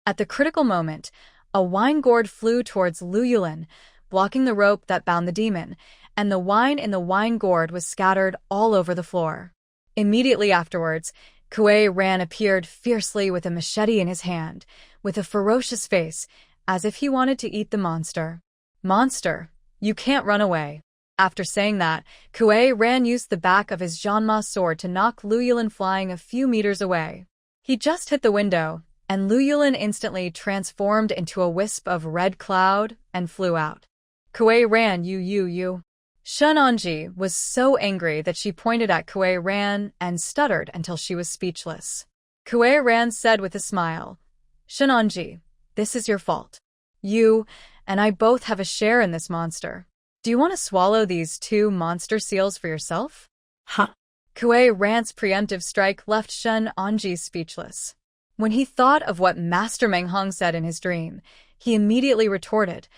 At the critical moment, a wine gourd flew towards Luyolin, blocking the rope that bound the demon, and the wine in the wine gourd was scattered all over the floor. Immediately afterwards, Kuei Ran appeared fiercely with a machete in his hand, with a ferocious face, as if he wanted to eat the monster. Monster, you can't run away. After saying that, Kuei Ran used the back of his Yuhua Sword to knock Lu Yulin flying a few meters away. He just hit the window, and Lu Yulin instantly transformed into a wisp of red cloud and flew out. Kuei Ran you. Shunonji was so angry that she pointed at Kuei Ran and stuttered until she was speechless. Kuei Ran said with a smile, Shunonji, this is your fault. You and I both have a share in this monster. Do you want to swallow these 2 monster seals for yourself? Huh. Kuei Ran's preemptive strike left Shunonji speechless. When he thought of what Master Meng Hong said in his dream, he immediately retorted,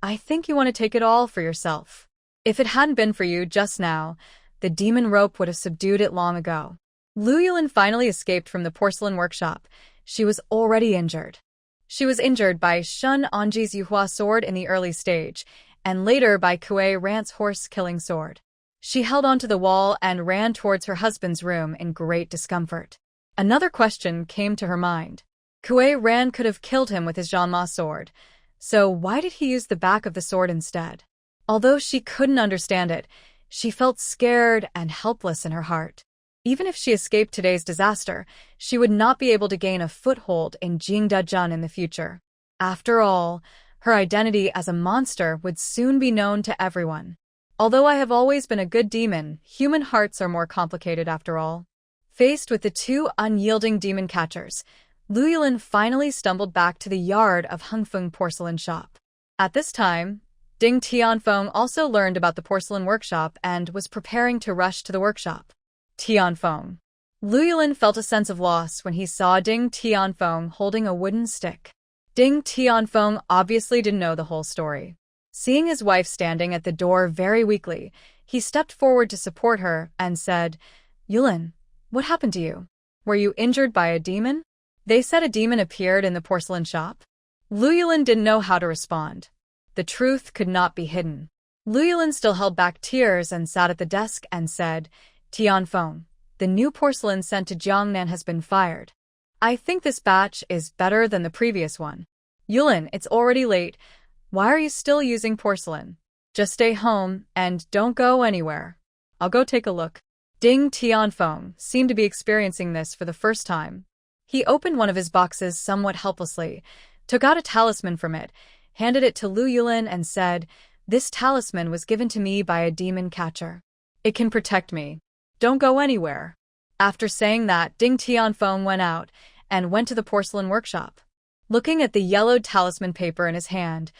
I think you want to take it all for yourself. If it hadn't been for you just now, the demon rope would have subdued it long ago. Lu Yulin finally escaped from the porcelain workshop. She was already injured. She was injured by Shunonji's Yuhua Sword in the early stage, and later by Kuei Ran's horse-killing sword. She held onto the wall and ran towards her husband's room in great discomfort. Another question came to her mind. Kuei Ran could have killed him with his Yuhua Sword, so why did he use the back of the sword instead? Although she couldn't understand it, she felt scared and helpless in her heart. Even if she escaped today's disaster, she would not be able to gain a foothold in Jingdezhen in the future. After all, her identity as a monster would soon be known to everyone. Although I have always been a good demon, human hearts are more complicated after all. Faced with the 2 unyielding demon catchers, Lu Yulin finally stumbled back to the yard of Hengfeng porcelain shop. At this time, Ding Tianfeng also learned about the porcelain workshop and was preparing to rush to the workshop. Tianfeng. Lu Yulin felt a sense of loss when he saw Ding Tianfeng holding a wooden stick. Ding Tianfeng obviously didn't know the whole story. Seeing his wife standing at the door very weakly, he stepped forward to support her and said, Yulin, what happened to you? Were you injured by a demon? They said a demon appeared in the porcelain shop. Lu Yulin didn't know how to respond. The truth could not be hidden. Lu Yulin still held back tears and sat at the desk and said, Tianfeng, the new porcelain sent to Jiangnan has been fired. I think this batch is better than the previous one. Yulin, it's already late. Why are you still using porcelain? Just stay home and don't go anywhere. I'll go take a look. Ding Tianfeng seemed to be experiencing this for the first time. He opened one of his boxes somewhat helplessly, took out a talisman from it, handed it to Lu Yulin and said, This talisman was given to me by a demon catcher. It can protect me. Don't go anywhere. After saying that, Ding Tianfeng went out and went to the porcelain workshop. Looking at the yellowed talisman paper in his hand,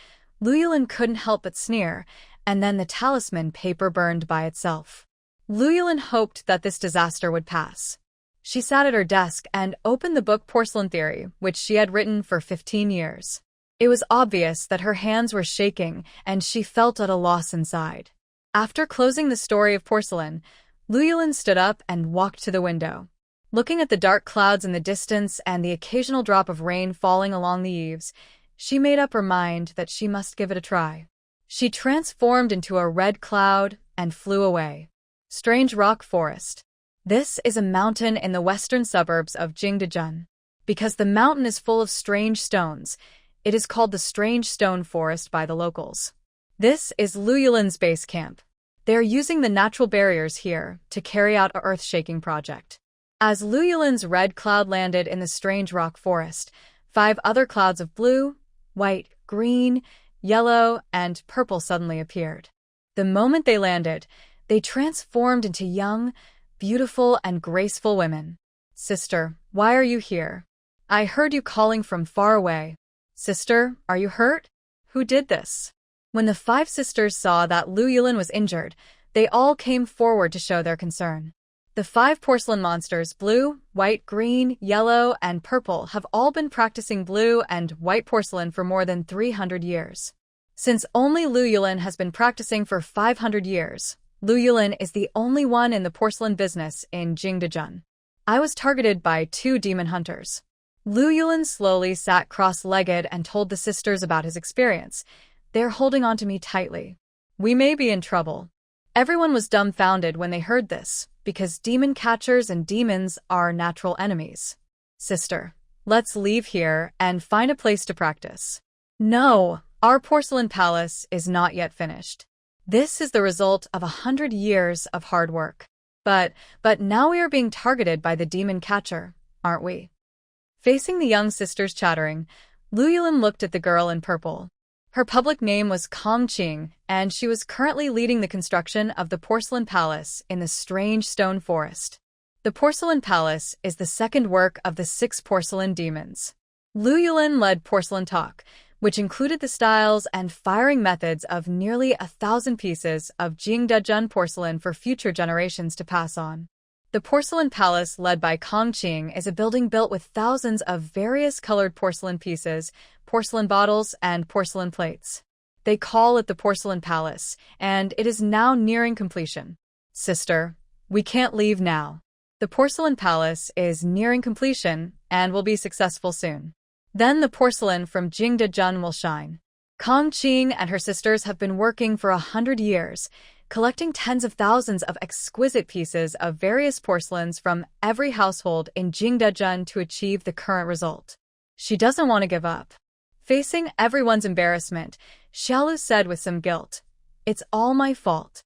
Lu Yulin couldn't help but sneer, and then the talisman paper burned by itself. Lu Yulin hoped that this disaster would pass. She sat at her desk and opened the book Porcelain Theory, which she had written for 15 years. It was obvious that her hands were shaking and she felt at a loss inside. After closing the story of porcelain, Lu Yulin stood up and walked to the window. Looking at the dark clouds in the distance and the occasional drop of rain falling along the eaves, she made up her mind that she must give it a try. She transformed into a red cloud and flew away. Strange Rock Forest. This is a mountain in the western suburbs of Jingdezhen. Because the mountain is full of strange stones, it is called the Strange Stone Forest by the locals. This is Lu Yulin's base camp. They are using the natural barriers here to carry out a earth-shaking project. As Lu Yulin's red cloud landed in the Strange Rock Forest, 5 other clouds of blue, white, green, yellow, and purple suddenly appeared. The moment they landed, they transformed into young, beautiful, and graceful women. Sister, why are you here? I heard you calling from far away. Sister, are you hurt? Who did this? When the 5 sisters saw that Lu Yulin was injured, they all came forward to show their concern. The 5 porcelain monsters, blue, white, green, yellow, and purple, have all been practicing blue and white porcelain for more than 300 years. Since only Lu Yulin has been practicing for 500 years, Lu Yulin is the only one in the porcelain business in Jingdezhen. I was targeted by 2 demon hunters. Lu Yulin slowly sat cross-legged and told the sisters about his experience. They're holding on to me tightly. We may be in trouble. Everyone was dumbfounded when they heard this. because demon catchers and demons are natural enemies. Sister, let's leave here and find a place to practice. No, our porcelain palace is not yet finished. This is the result of 100 years of hard work. But now we are being targeted by the demon catcher, aren't we? Facing the young sisters chattering, Lu Yulin looked at the girl in purple. Her public name was Kong Qing, and she was currently leading the construction of the porcelain palace in the strange stone forest. The porcelain palace is the second work of the 6 porcelain demons. Lu Yulin led porcelain talk, which included the styles and firing methods of nearly 1,000 pieces of Jingdezhen porcelain for future generations to pass on. The porcelain palace led by Kong Qing is a building built with thousands of various colored porcelain pieces, porcelain bottles, and porcelain plates. They call it the porcelain palace, and it is now nearing completion. Sister, we can't leave now. The porcelain palace is nearing completion and will be successful soon. Then the porcelain from Jingdezhen will shine. Kong Qing and her sisters have been working for 100 years, collecting tens of thousands of exquisite pieces of various porcelains from every household in Jingdezhen to achieve the current result. She doesn't want to give up. Facing everyone's embarrassment, Xiaolu said with some guilt, "It's all my fault.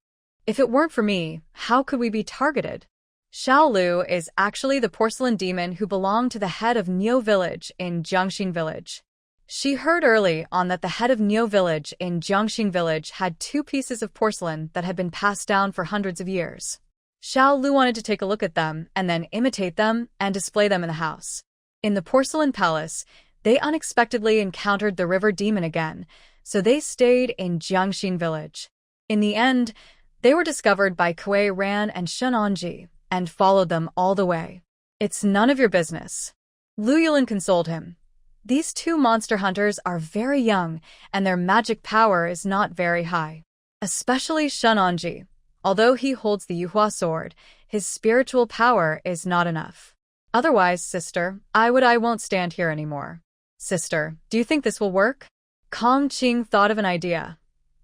If it weren't for me, how could we be targeted?" Xiaolu is actually the porcelain demon who belonged to the head of Niu village in Jiangxin village. She heard early on that the head of Niu village in Jiangxin village had 2 pieces of porcelain that had been passed down for hundreds of years. Xiaolu wanted to take a look at them and then imitate them and display them in the house. In the porcelain palace, they unexpectedly encountered the river demon again, so they stayed in Jiangxin village. In the end, they were discovered by Kuei Ran and Shen Anji and followed them all the way. "It's none of your business." Lu Yulin consoled him. "These 2 monster hunters are very young, and their magic power is not very high. Especially Shen Anji. Although he holds the Yuhua Sword, his spiritual power is not enough. Otherwise, sister, I won't stand here anymore." "Sister, do you think this will work?" Kong Qing thought of an idea.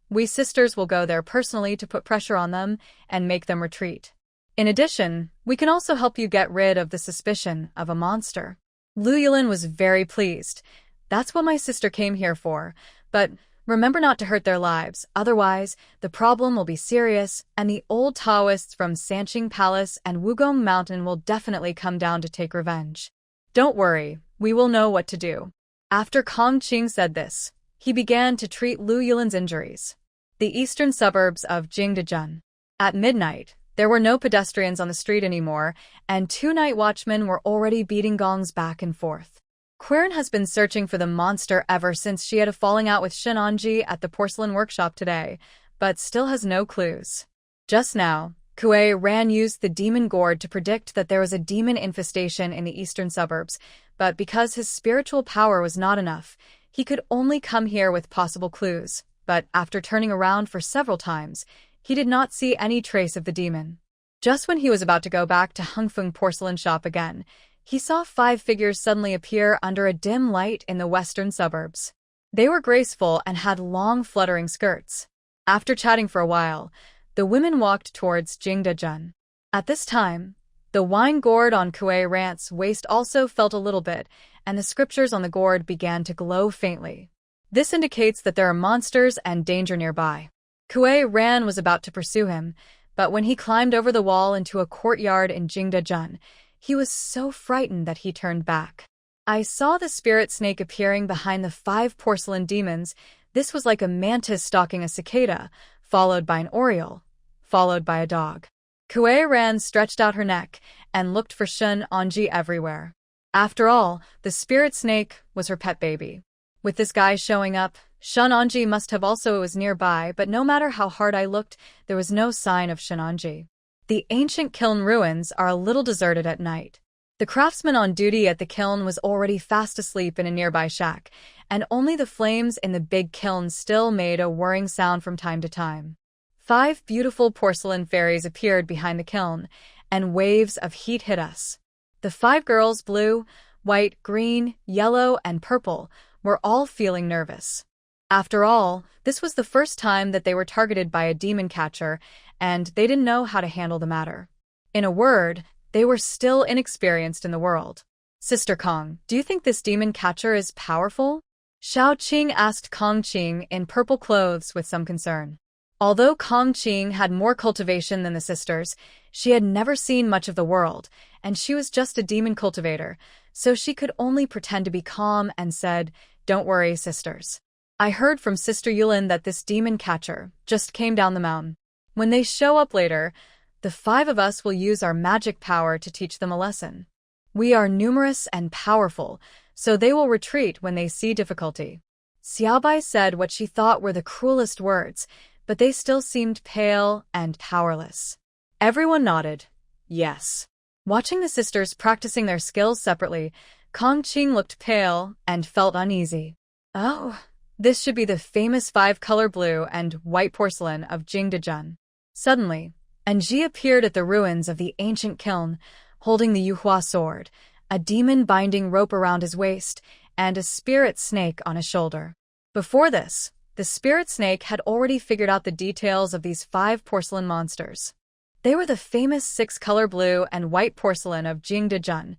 "We sisters will go there personally to put pressure on them and make them retreat. In addition, we can also help you get rid of the suspicion of a monster." Lu Yulin was very pleased. "That's what my sister came here for. But remember not to hurt their lives, otherwise the problem will be serious, and the old Taoists from Sanqing Palace and Wugong Mountain will definitely come down to take revenge. Don't worry, we will know what to do." After Kong Qing said this, he began to treat Lu Yulin's injuries. The eastern suburbs of Jingdezhen. At midnight, there were no pedestrians on the street anymore, and 2 night watchmen were already beating gongs back and forth. Quirin has been searching for the monster ever since she had a falling out with Shen Anji at the porcelain workshop today, but still has no clues. Just now, Kuei Ran used the demon gourd to predict that there was a demon infestation in the eastern suburbs, but because his spiritual power was not enough, he could only come here with possible clues. But after turning around for several times, he did not see any trace of the demon. Just when he was about to go back to Hengfeng porcelain shop again, he saw 5 figures suddenly appear under a dim light in the western suburbs. They were graceful and had long fluttering skirts. After chatting for a while, the women walked towards Jingdezhen. At this time, the wine gourd on Kuei Ran's waist also felt a little bit, and the scriptures on the gourd began to glow faintly. This indicates that there are monsters and danger nearby. Kuei Ran was about to pursue him, but when he climbed over the wall into a courtyard in Jingdezhen, he was so frightened that he turned back. "I saw the spirit snake appearing behind the 5 porcelain demons. This was like a mantis stalking a cicada, followed by an oriole, followed by a dog." Kuei Ran stretched out her neck and looked for Shen Anji everywhere. After all, the spirit snake was her pet baby. With this guy showing up, Shen Anji must have also was nearby, but no matter how hard I looked, there was no sign of Shen Anji. The ancient kiln ruins are a little deserted at night. The craftsman on duty at the kiln was already fast asleep in a nearby shack, and only the flames in the big kiln still made a whirring sound from time to time. 5 beautiful porcelain fairies appeared behind the kiln, and waves of heat hit us. The 5 girls, blue, white, green, yellow, and purple, were all feeling nervous. After all, this was the first time that they were targeted by a demon catcher, and they didn't know how to handle the matter. In a word, they were still inexperienced in the world. Sister Kong, do you think this demon catcher is powerful? Xiao Qing asked Kong Qing in purple clothes with some concern. Although Kong Qing had more cultivation than the sisters, she had never seen much of the world, and she was just a demon cultivator, so she could only pretend to be calm and said, "Don't worry, sisters. I heard from Sister Yulin that this demon catcher just came down the mountain. When they show up later, the 5 of us will use our magic power to teach them a lesson. We are numerous and powerful, so they will retreat when they see difficulty." Xiaobai said what she thought were the cruelest words, but they still seemed pale and powerless. Everyone nodded. Yes. Watching the sisters practicing their skills separately, Kong Qing looked pale and felt uneasy. Oh, this should be the famous 5-color blue and white porcelain of Jingdezhen. Suddenly, Anji appeared at the ruins of the ancient kiln, holding the Yuhua Sword, a demon-binding rope around his waist, and a spirit snake on his shoulder. Before this, the spirit snake had already figured out the details of these 5 porcelain monsters. They were the famous 6-color blue and white porcelain of Jingdezhen: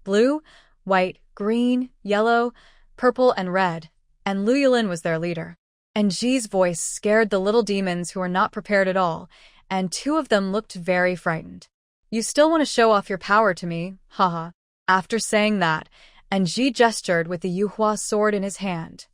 blue, white, green, yellow, purple, and red, and Lu Yulin was their leader. Anji's voice scared the little demons who were not prepared at all, and 2 of them looked very frightened. You still want to show off your power to me, haha. After saying that, Anji gestured with the Yuhua Sword in his hand.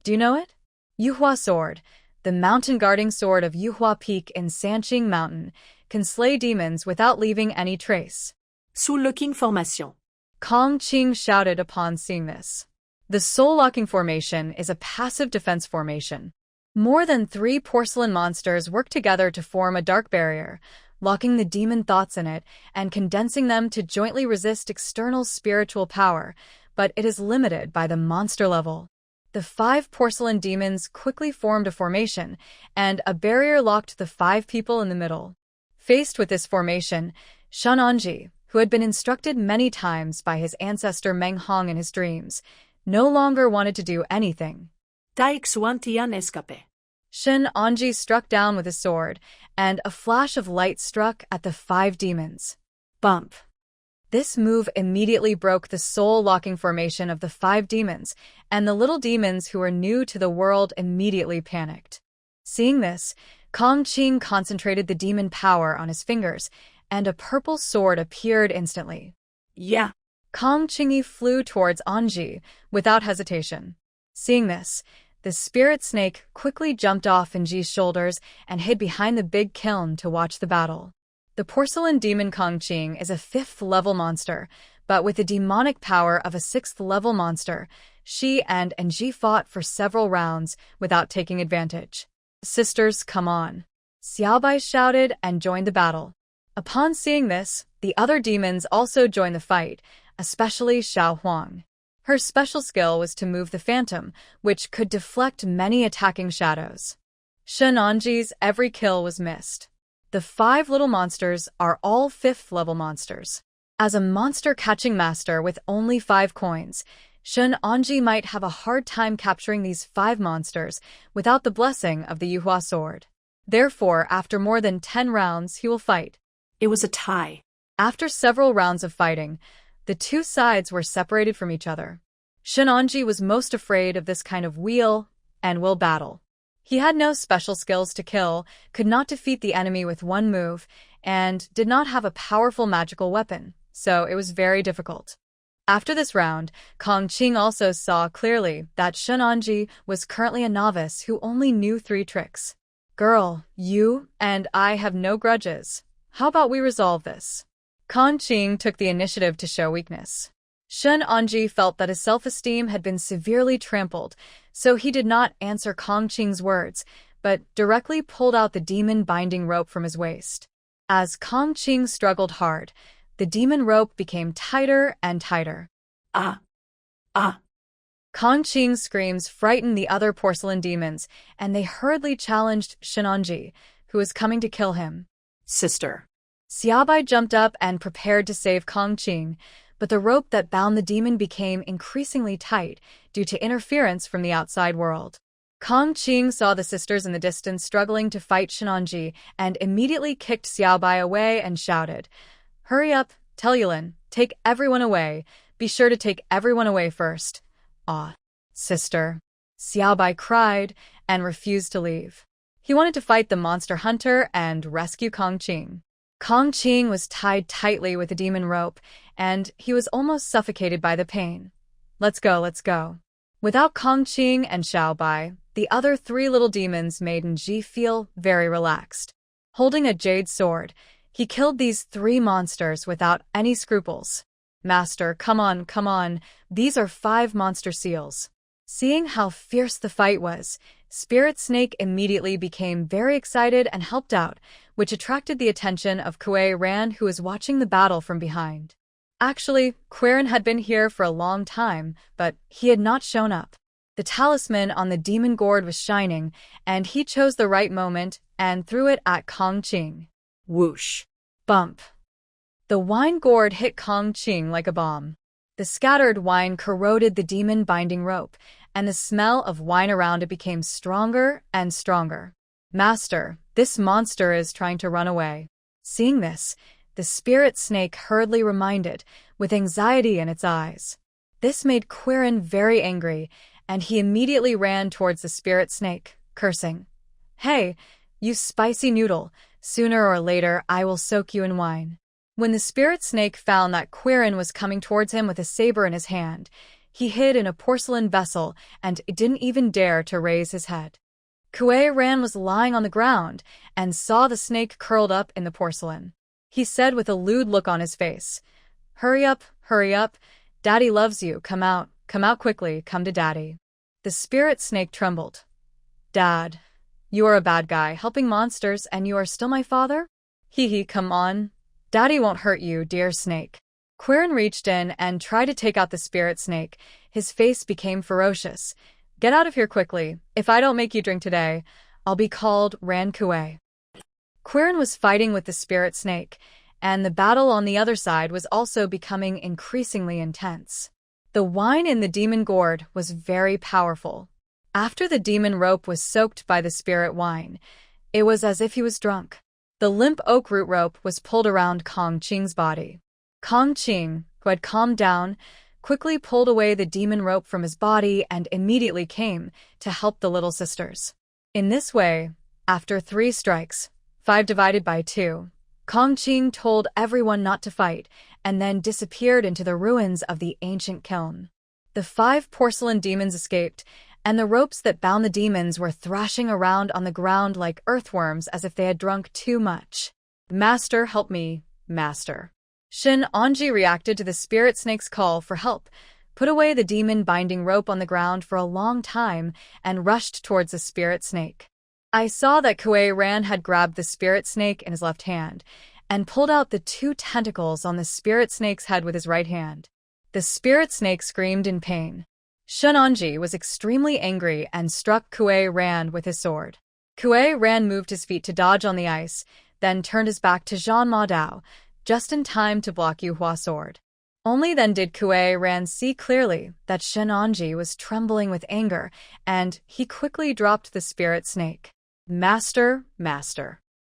Do you know it? Yuhua Sword, the mountain-guarding sword of Yuhua Peak in Sanqing Mountain, can slay demons without leaving any trace. Soul-locking formation. Kong Qing shouted upon seeing this. The soul-locking formation is a passive defense formation. More than 3 porcelain monsters work together to form a dark barrier, locking the demon thoughts in it and condensing them to jointly resist external spiritual power, but it is limited by the monster level. The 5 porcelain demons quickly formed a formation, and a barrier locked the 5 people in the middle. Faced with this formation, Shenanji, who had been instructed many times by his ancestor Meng Hong in his dreams, no longer wanted to do anything. Taixuantian escape. Shen Anji struck down with his sword, and a flash of light struck at the 5 demons. Bump. This move immediately broke the soul-locking formation of the 5 demons, and the little demons who were new to the world immediately panicked. Seeing this, Kong Qing concentrated the demon power on his fingers, and a purple sword appeared instantly. Yeah. Kong Qing flew towards Anji without hesitation. Seeing this, the spirit snake quickly jumped off Anji's shoulders and hid behind the big kiln to watch the battle. The porcelain demon Kong Qing is a 5th-level monster, but with the demonic power of a 6th-level monster, she and Anji fought for several rounds without taking advantage. Sisters, come on. Xiaobai shouted and joined the battle. Upon seeing this, the other demons also joined the fight, especially Xiao Huang. Her special skill was to move the phantom, which could deflect many attacking shadows. Shenanji's every kill was missed. The 5 little monsters are all 5th-level monsters. As a monster-catching master with only 5 coins, Shenanji might have a hard time capturing these 5 monsters without the blessing of the Yuhua Sword. Therefore, after more than 10 rounds, he will fight. It was a tie. After several rounds of fighting, the 2 sides were separated from each other. Shenanji was most afraid of this kind of will battle. He had no special skills to kill, could not defeat the enemy with one move, and did not have a powerful magical weapon, so it was very difficult. After this round, Kong Qing also saw clearly that Shenanji was currently a novice who only knew 3 tricks. Girl, you and I have no grudges. How about we resolve this? Kong Qing took the initiative to show weakness. Shenanji felt that his self-esteem had been severely trampled, so he did not answer Kong Qing's words, but directly pulled out the demon-binding rope from his waist. As Kong Qing struggled hard, the demon rope became tighter and tighter. Ah! Ah! Kong Qing's screams frightened the other porcelain demons, and they hurriedly challenged Shenanji, who was coming to kill him. Sister. Xiaobai jumped up and prepared to save Kong Qing, but the rope that bound the demon became increasingly tight due to interference from the outside world. Kong Qing saw the sisters in the distance struggling to fight Shenanji and immediately kicked Xiaobai away and shouted, Hurry up, tell Yulin, take everyone away. Be sure to take everyone away first. Ah, sister. Xiaobai cried and refused to leave. He wanted to fight the monster hunter and rescue Kongqing. Kongqing was tied tightly with a demon rope, and he was almost suffocated by the pain. Let's go, let's go. Without Kongqing and Xiaobai, the other 3 little demons made Nji feel very relaxed. Holding a jade sword, he killed these 3 monsters without any scruples. Master, come on, come on, these are 5 monster seals. Seeing how fierce the fight was, Spirit Snake immediately became very excited and helped out, which attracted the attention of Kuei Ran, who was watching the battle from behind. Actually, Quirin had been here for a long time, but he had not shown up. The talisman on the demon gourd was shining, and he chose the right moment and threw it at Kongqing. Whoosh. Bump. The wine gourd hit Kongqing like a bomb. The scattered wine corroded the demon binding rope, and the smell of wine around it became stronger and stronger. Master, this monster is trying to run away. Seeing this, the spirit snake hurriedly reminded, with anxiety in its eyes. This made Quirin very angry, and he immediately ran towards the spirit snake, cursing. Hey, you spicy noodle, sooner or later I will soak you in wine. When the spirit snake found that Quirin was coming towards him with a saber in his hand, he hid in a porcelain vessel and didn't even dare to raise his head. Kuei Ran was lying on the ground and saw the snake curled up in the porcelain. He said with a lewd look on his face, hurry up, Daddy loves you, come out quickly, come to Daddy. The spirit snake trembled. Dad, you are a bad guy, helping monsters, and you are still my father? Hee, come on. Daddy won't hurt you, dear snake. Quirin reached in and tried to take out the spirit snake. His face became ferocious. Get out of here quickly. If I don't make you drink today, I'll be called Ran Kuei. Quirin was fighting with the spirit snake, and the battle on the other side was also becoming increasingly intense. The wine in the demon gourd was very powerful. After the demon rope was soaked by the spirit wine, it was as if he was drunk. The limp oak root rope was pulled around Kongqing's body. Kongqing, who had calmed down, quickly pulled away the demon rope from his body and immediately came to help the little sisters. In this way, after 3 strikes, 5 divided by 2, Kongqing told everyone not to fight and then disappeared into the ruins of the ancient kiln. The 5 porcelain demons escaped, and the ropes that bound the demons were thrashing around on the ground like earthworms as if they had drunk too much. Master, help me, Master. Shin Onji reacted to the spirit snake's call for help, put away the demon binding rope on the ground for a long time, and rushed towards the spirit snake. I saw that Kuei Ran had grabbed the spirit snake in his left hand and pulled out the 2 tentacles on the spirit snake's head with his right hand. The spirit snake screamed in pain. Shunonji was extremely angry and struck Kuei Ran with his sword. Kuei Ran moved his feet to dodge on the ice, then turned his back to Zhan Ma Dao, just in time to block Yuhua Sword. Only then did Kuei Ran see clearly that Shunonji was trembling with anger, and he quickly dropped the spirit snake. Master.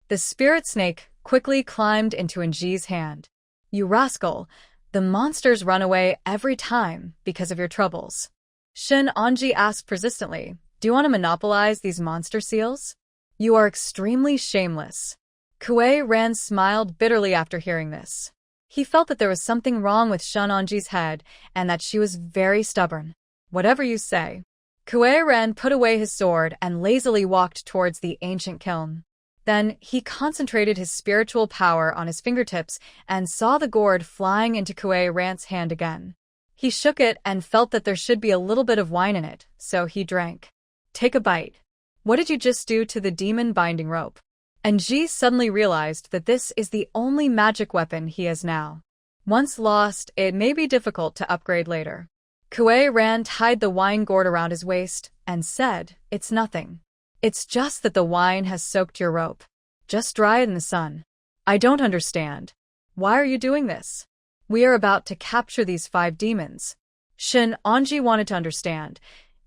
The spirit snake quickly climbed into Nji's hand. You rascal, the monsters run away every time because of your troubles. Shin Onji asked persistently, do you want to monopolize these monster seals? You are extremely shameless. Kuei Ran smiled bitterly after hearing this. He felt that there was something wrong with Shin Onji's head and that she was very stubborn. Whatever you say. Kuei Ran put away his sword and lazily walked towards the ancient kiln. Then he concentrated his spiritual power on his fingertips and saw the gourd flying into Kuei Ran's hand again. He shook it and felt that there should be a little bit of wine in it, so he drank. Take a bite. What did you just do to the demon binding rope? And Ji suddenly realized that this is the only magic weapon he has now. Once lost, it may be difficult to upgrade later. Kuei Ran tied the wine gourd around his waist and said, it's nothing. It's just that the wine has soaked your rope. Just dry it in the sun. I don't understand. Why are you doing this? We are about to capture these 5 demons. Shin Onji wanted to understand.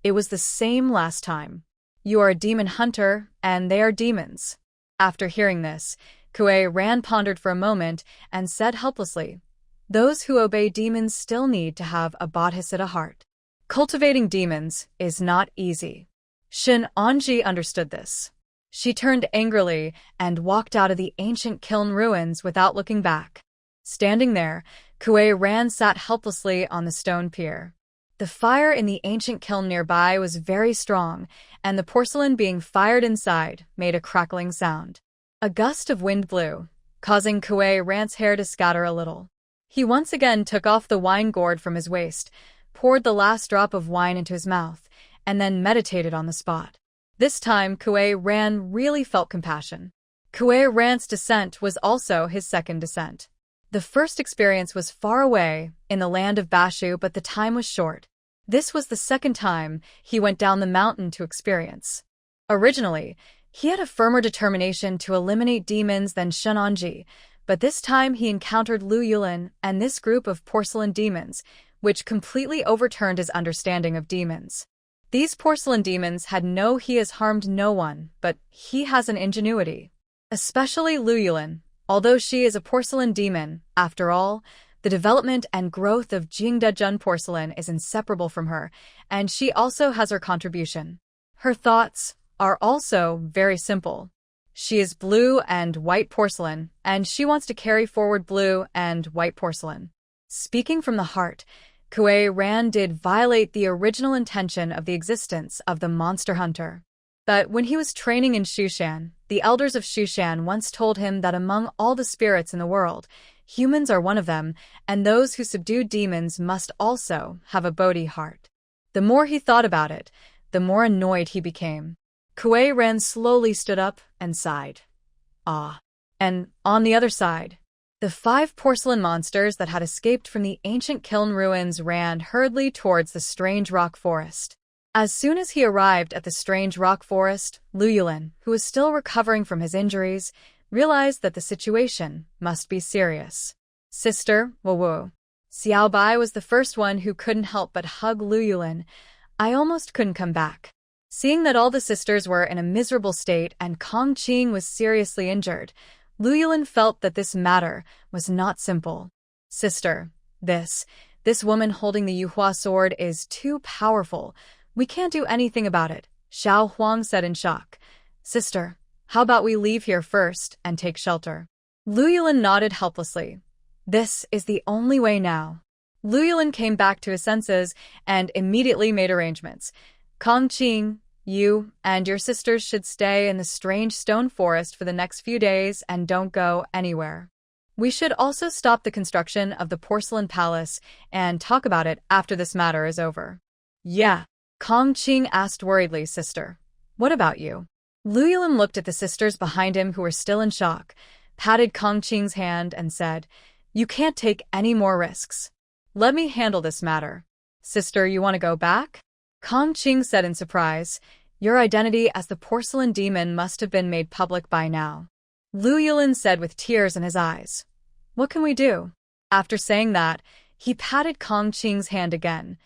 It was the same last time. You are a demon hunter, and they are demons. After hearing this, Kuei Ran pondered for a moment and said helplessly, "Those who obey demons still need to have a bodhisattva heart. Cultivating demons is not easy." Shin Anji understood this. She turned angrily and walked out of the ancient kiln ruins without looking back. Standing there, Kuei Ran sat helplessly on the stone pier. The fire in the ancient kiln nearby was very strong, and the porcelain being fired inside made a crackling sound. A gust of wind blew, causing Kuei Ran's hair to scatter a little. He once again took off the wine gourd from his waist, poured the last drop of wine into his mouth, and then meditated on the spot. This time, Kuei Ran really felt compassion. Kuei Ran's descent was also his second descent. The first experience was far away, in the land of Bashu, but the time was short. This was the second time he went down the mountain to experience. Originally, he had a firmer determination to eliminate demons than Shunanji, but this time he encountered Lu Yulin and this group of porcelain demons, which completely overturned his understanding of demons. These porcelain demons he has harmed no one, but he has an ingenuity. Especially Lu Yulin. Although she is a porcelain demon, after all, the development and growth of Jingdejun porcelain is inseparable from her, and she also has her contribution. Her thoughts are also very simple. She is blue and white porcelain, and she wants to carry forward blue and white porcelain. Speaking from the heart, Kuei Ran did violate the original intention of the existence of the monster hunter. But when he was training in Shushan, the elders of Shushan once told him that among all the spirits in the world, humans are one of them, and those who subdue demons must also have a Bodhi heart. The more he thought about it, the more annoyed he became. Kuei Ran slowly stood up and sighed. Ah. And on the other side, the 5 porcelain monsters that had escaped from the ancient kiln ruins ran hurriedly towards the strange rock forest. As soon as he arrived at the strange rock forest, Lu Yulin, who was still recovering from his injuries, realized that the situation must be serious. "Sister, Wu." Xiao Bai was the first one who couldn't help but hug Lu Yulin. "I almost couldn't come back." Seeing that all the sisters were in a miserable state and Kong Qing was seriously injured, Lu Yulin felt that this matter was not simple. "Sister, this woman holding the Yuhua Sword is too powerful. We can't do anything about it," Xiao Huang said in shock. "Sister, how about we leave here first and take shelter?" Lu Yulin nodded helplessly. "This is the only way now." Lu Yulin came back to his senses and immediately made arrangements. "Kong Qing, you and your sisters should stay in the strange stone forest for the next few days and don't go anywhere. We should also stop the construction of the porcelain palace and talk about it after this matter is over." "Yeah." Kong Qing asked worriedly, "Sister, what about you?" Lu Yulin looked at the sisters behind him who were still in shock, patted Kong Qing's hand and said, "You can't take any more risks. Let me handle this matter." "Sister, you want to go back?" Kong Qing said in surprise. "Your identity as the porcelain demon must have been made public by now." Lu Yulin said with tears in his eyes. "What can we do?" After saying that, he patted Kong Qing's hand again.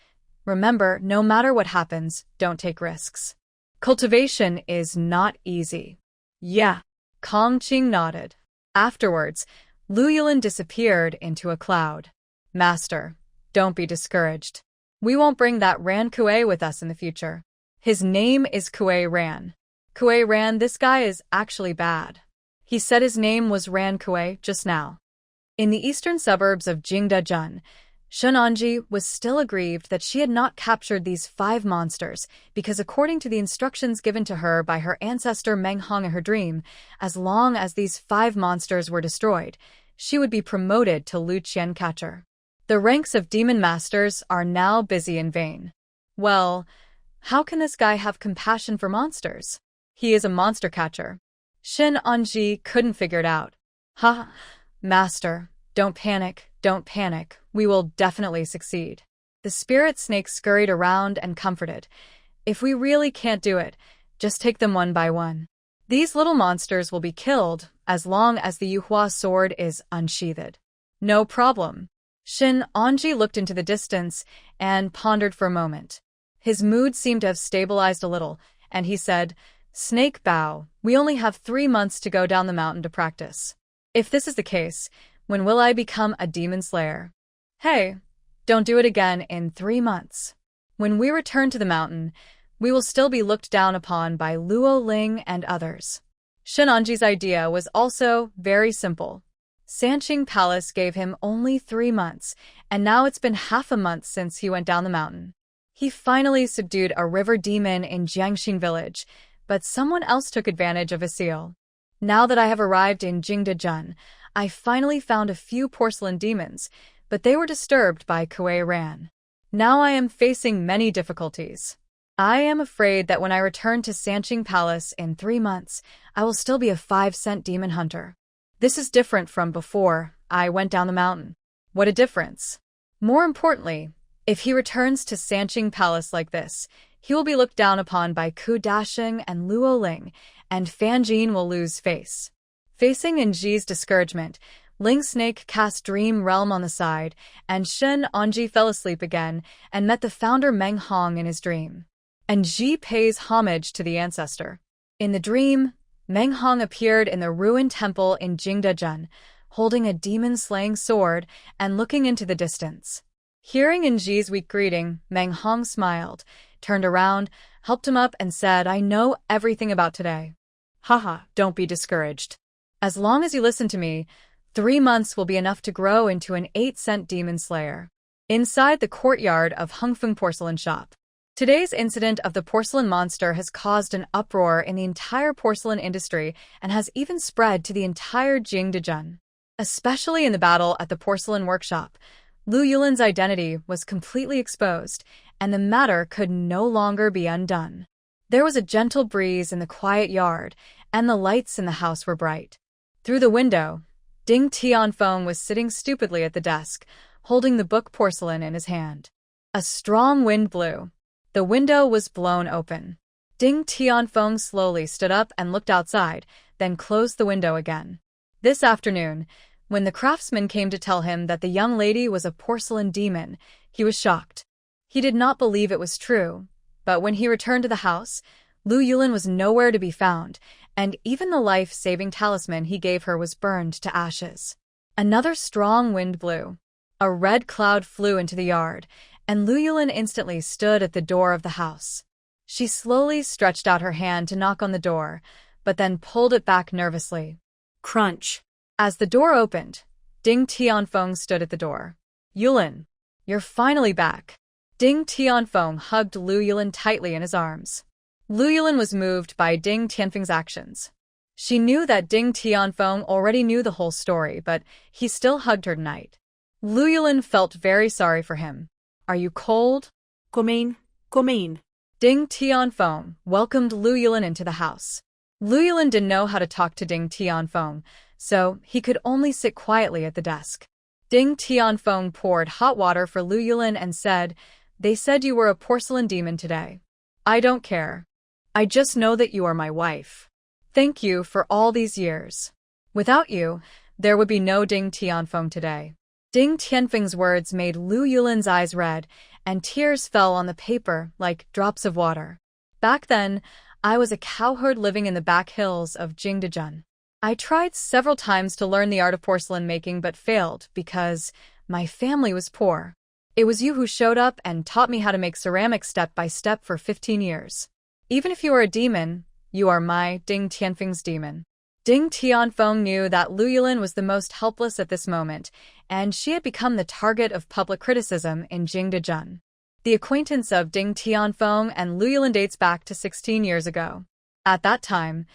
"Remember, no matter what happens, don't take risks. Cultivation is not easy." "Yeah." Kong Qing nodded. Afterwards, Lu Yulin disappeared into a cloud. "Master, don't be discouraged. We won't bring that Ran Kuei with us in the future. His name is Kuei Ran. Kuei Ran, this guy is actually bad." He said his name was Ran Kuei just now. In the eastern suburbs of Jingdejun, Shunanji was still aggrieved that she had not captured these 5 monsters because according to the instructions given to her by her ancestor Meng Hong in her dream, as long as these 5 monsters were destroyed, she would be promoted to Lu Qian catcher. The ranks of demon masters are now busy in vain. Well, how can this guy have compassion for monsters? He is a monster catcher. Shin Anji couldn't figure it out. "Ha, master, don't panic. Don't panic, we will definitely succeed." The spirit snake scurried around and comforted. "If we really can't do it, just take them one by one. These little monsters will be killed as long as the Yuhua Sword is unsheathed." "No problem." Shin Anji looked into the distance and pondered for a moment. His mood seemed to have stabilized a little, and he said, "Snake Bao, we only have 3 months to go down the mountain to practice. If this is the case, when will I become a demon slayer? Hey, don't do it again in 3 months. When we return to the mountain, we will still be looked down upon by Luo Ling and others. Shenanji's idea was also very simple. Sanqing Palace gave him only 3 months, and now it's been half a month since he went down the mountain. He finally subdued a river demon in Jiangxin village, but someone else took advantage of his seal. Now that I have arrived in Jingdezhen, I finally found a few porcelain demons, but they were disturbed by Kuei Ran. Now I am facing many difficulties. I am afraid that when I return to Sanqing Palace in 3 months, I will still be a 5-cent demon hunter. This is different from before I went down the mountain. What a difference. More importantly, if he returns to Sanqing Palace like this, he will be looked down upon by Ku Dasheng and Luo Ling, and Fan Jin will lose face. Facing Enji's discouragement, Ling Snake cast Dream Realm on the side, and Shen Onji fell asleep again and met the founder Meng Hong in his dream. Enji pays homage to the ancestor. In the dream, Meng Hong appeared in the ruined temple in Jingdezhen, holding a demon-slaying sword and looking into the distance. Hearing Enji's weak greeting, Meng Hong smiled, turned around, helped him up, and said, "I know everything about today." Haha, don't be discouraged. As long as you listen to me, 3 months will be enough to grow into an 8-cent demon slayer. Inside the courtyard of Hongfeng Porcelain Shop. Today's incident of the porcelain monster has caused an uproar in the entire porcelain industry and has even spread to the entire Jingdezhen. Especially in the battle at the porcelain workshop, Lu Yulin's identity was completely exposed, and the matter could no longer be undone. There was a gentle breeze in the quiet yard, and the lights in the house were bright. Through the window, Ding Tianfeng was sitting stupidly at the desk, holding the book porcelain in his hand. A strong wind blew. The window was blown open. Ding Tianfeng slowly stood up and looked outside, then closed the window again. This afternoon, when the craftsman came to tell him that the young lady was a porcelain demon, he was shocked. He did not believe it was true, but when he returned to the house, Lu Yulin was nowhere to be found, and even the life-saving talisman he gave her was burned to ashes. Another strong wind blew. A red cloud flew into the yard, and Lu Yulin instantly stood at the door of the house. She slowly stretched out her hand to knock on the door, but then pulled it back nervously. Crunch. As the door opened, Ding Tianfeng stood at the door. "Yulin, you're finally back." Ding Tianfeng hugged Lu Yulin tightly in his arms. Lu Yulin was moved by Ding Tianfeng's actions. She knew that Ding Tianfeng already knew the whole story, but he still hugged her tonight. Lu Yulin felt very sorry for him. "Are you cold?" Come in. Ding Tianfeng welcomed Lu Yulin into the house. Lu Yulin didn't know how to talk to Ding Tianfeng, so he could only sit quietly at the desk. Ding Tianfeng poured hot water for Lu Yulin and said, "They said you were a porcelain demon today. I don't care. I just know that you are my wife. Thank you for all these years. Without you, there would be no Ding Tianfeng today." Ding Tianfeng's words made Lu Yulin's eyes red, and tears fell on the paper like drops of water. Back then, I was a cowherd living in the back hills of Jingdezhen. I tried several times to learn the art of porcelain making but failed because my family was poor. It was you who showed up and taught me how to make ceramics step by step for 15 years. Even if you are a demon, you are my Ding Tianfeng's demon. Ding Tianfeng knew that Lu Yulin was the most helpless at this moment, and she had become the target of public criticism in Jingdezhen. The acquaintance of Ding Tianfeng and Lu Yulin dates back to 16 years ago. At that time,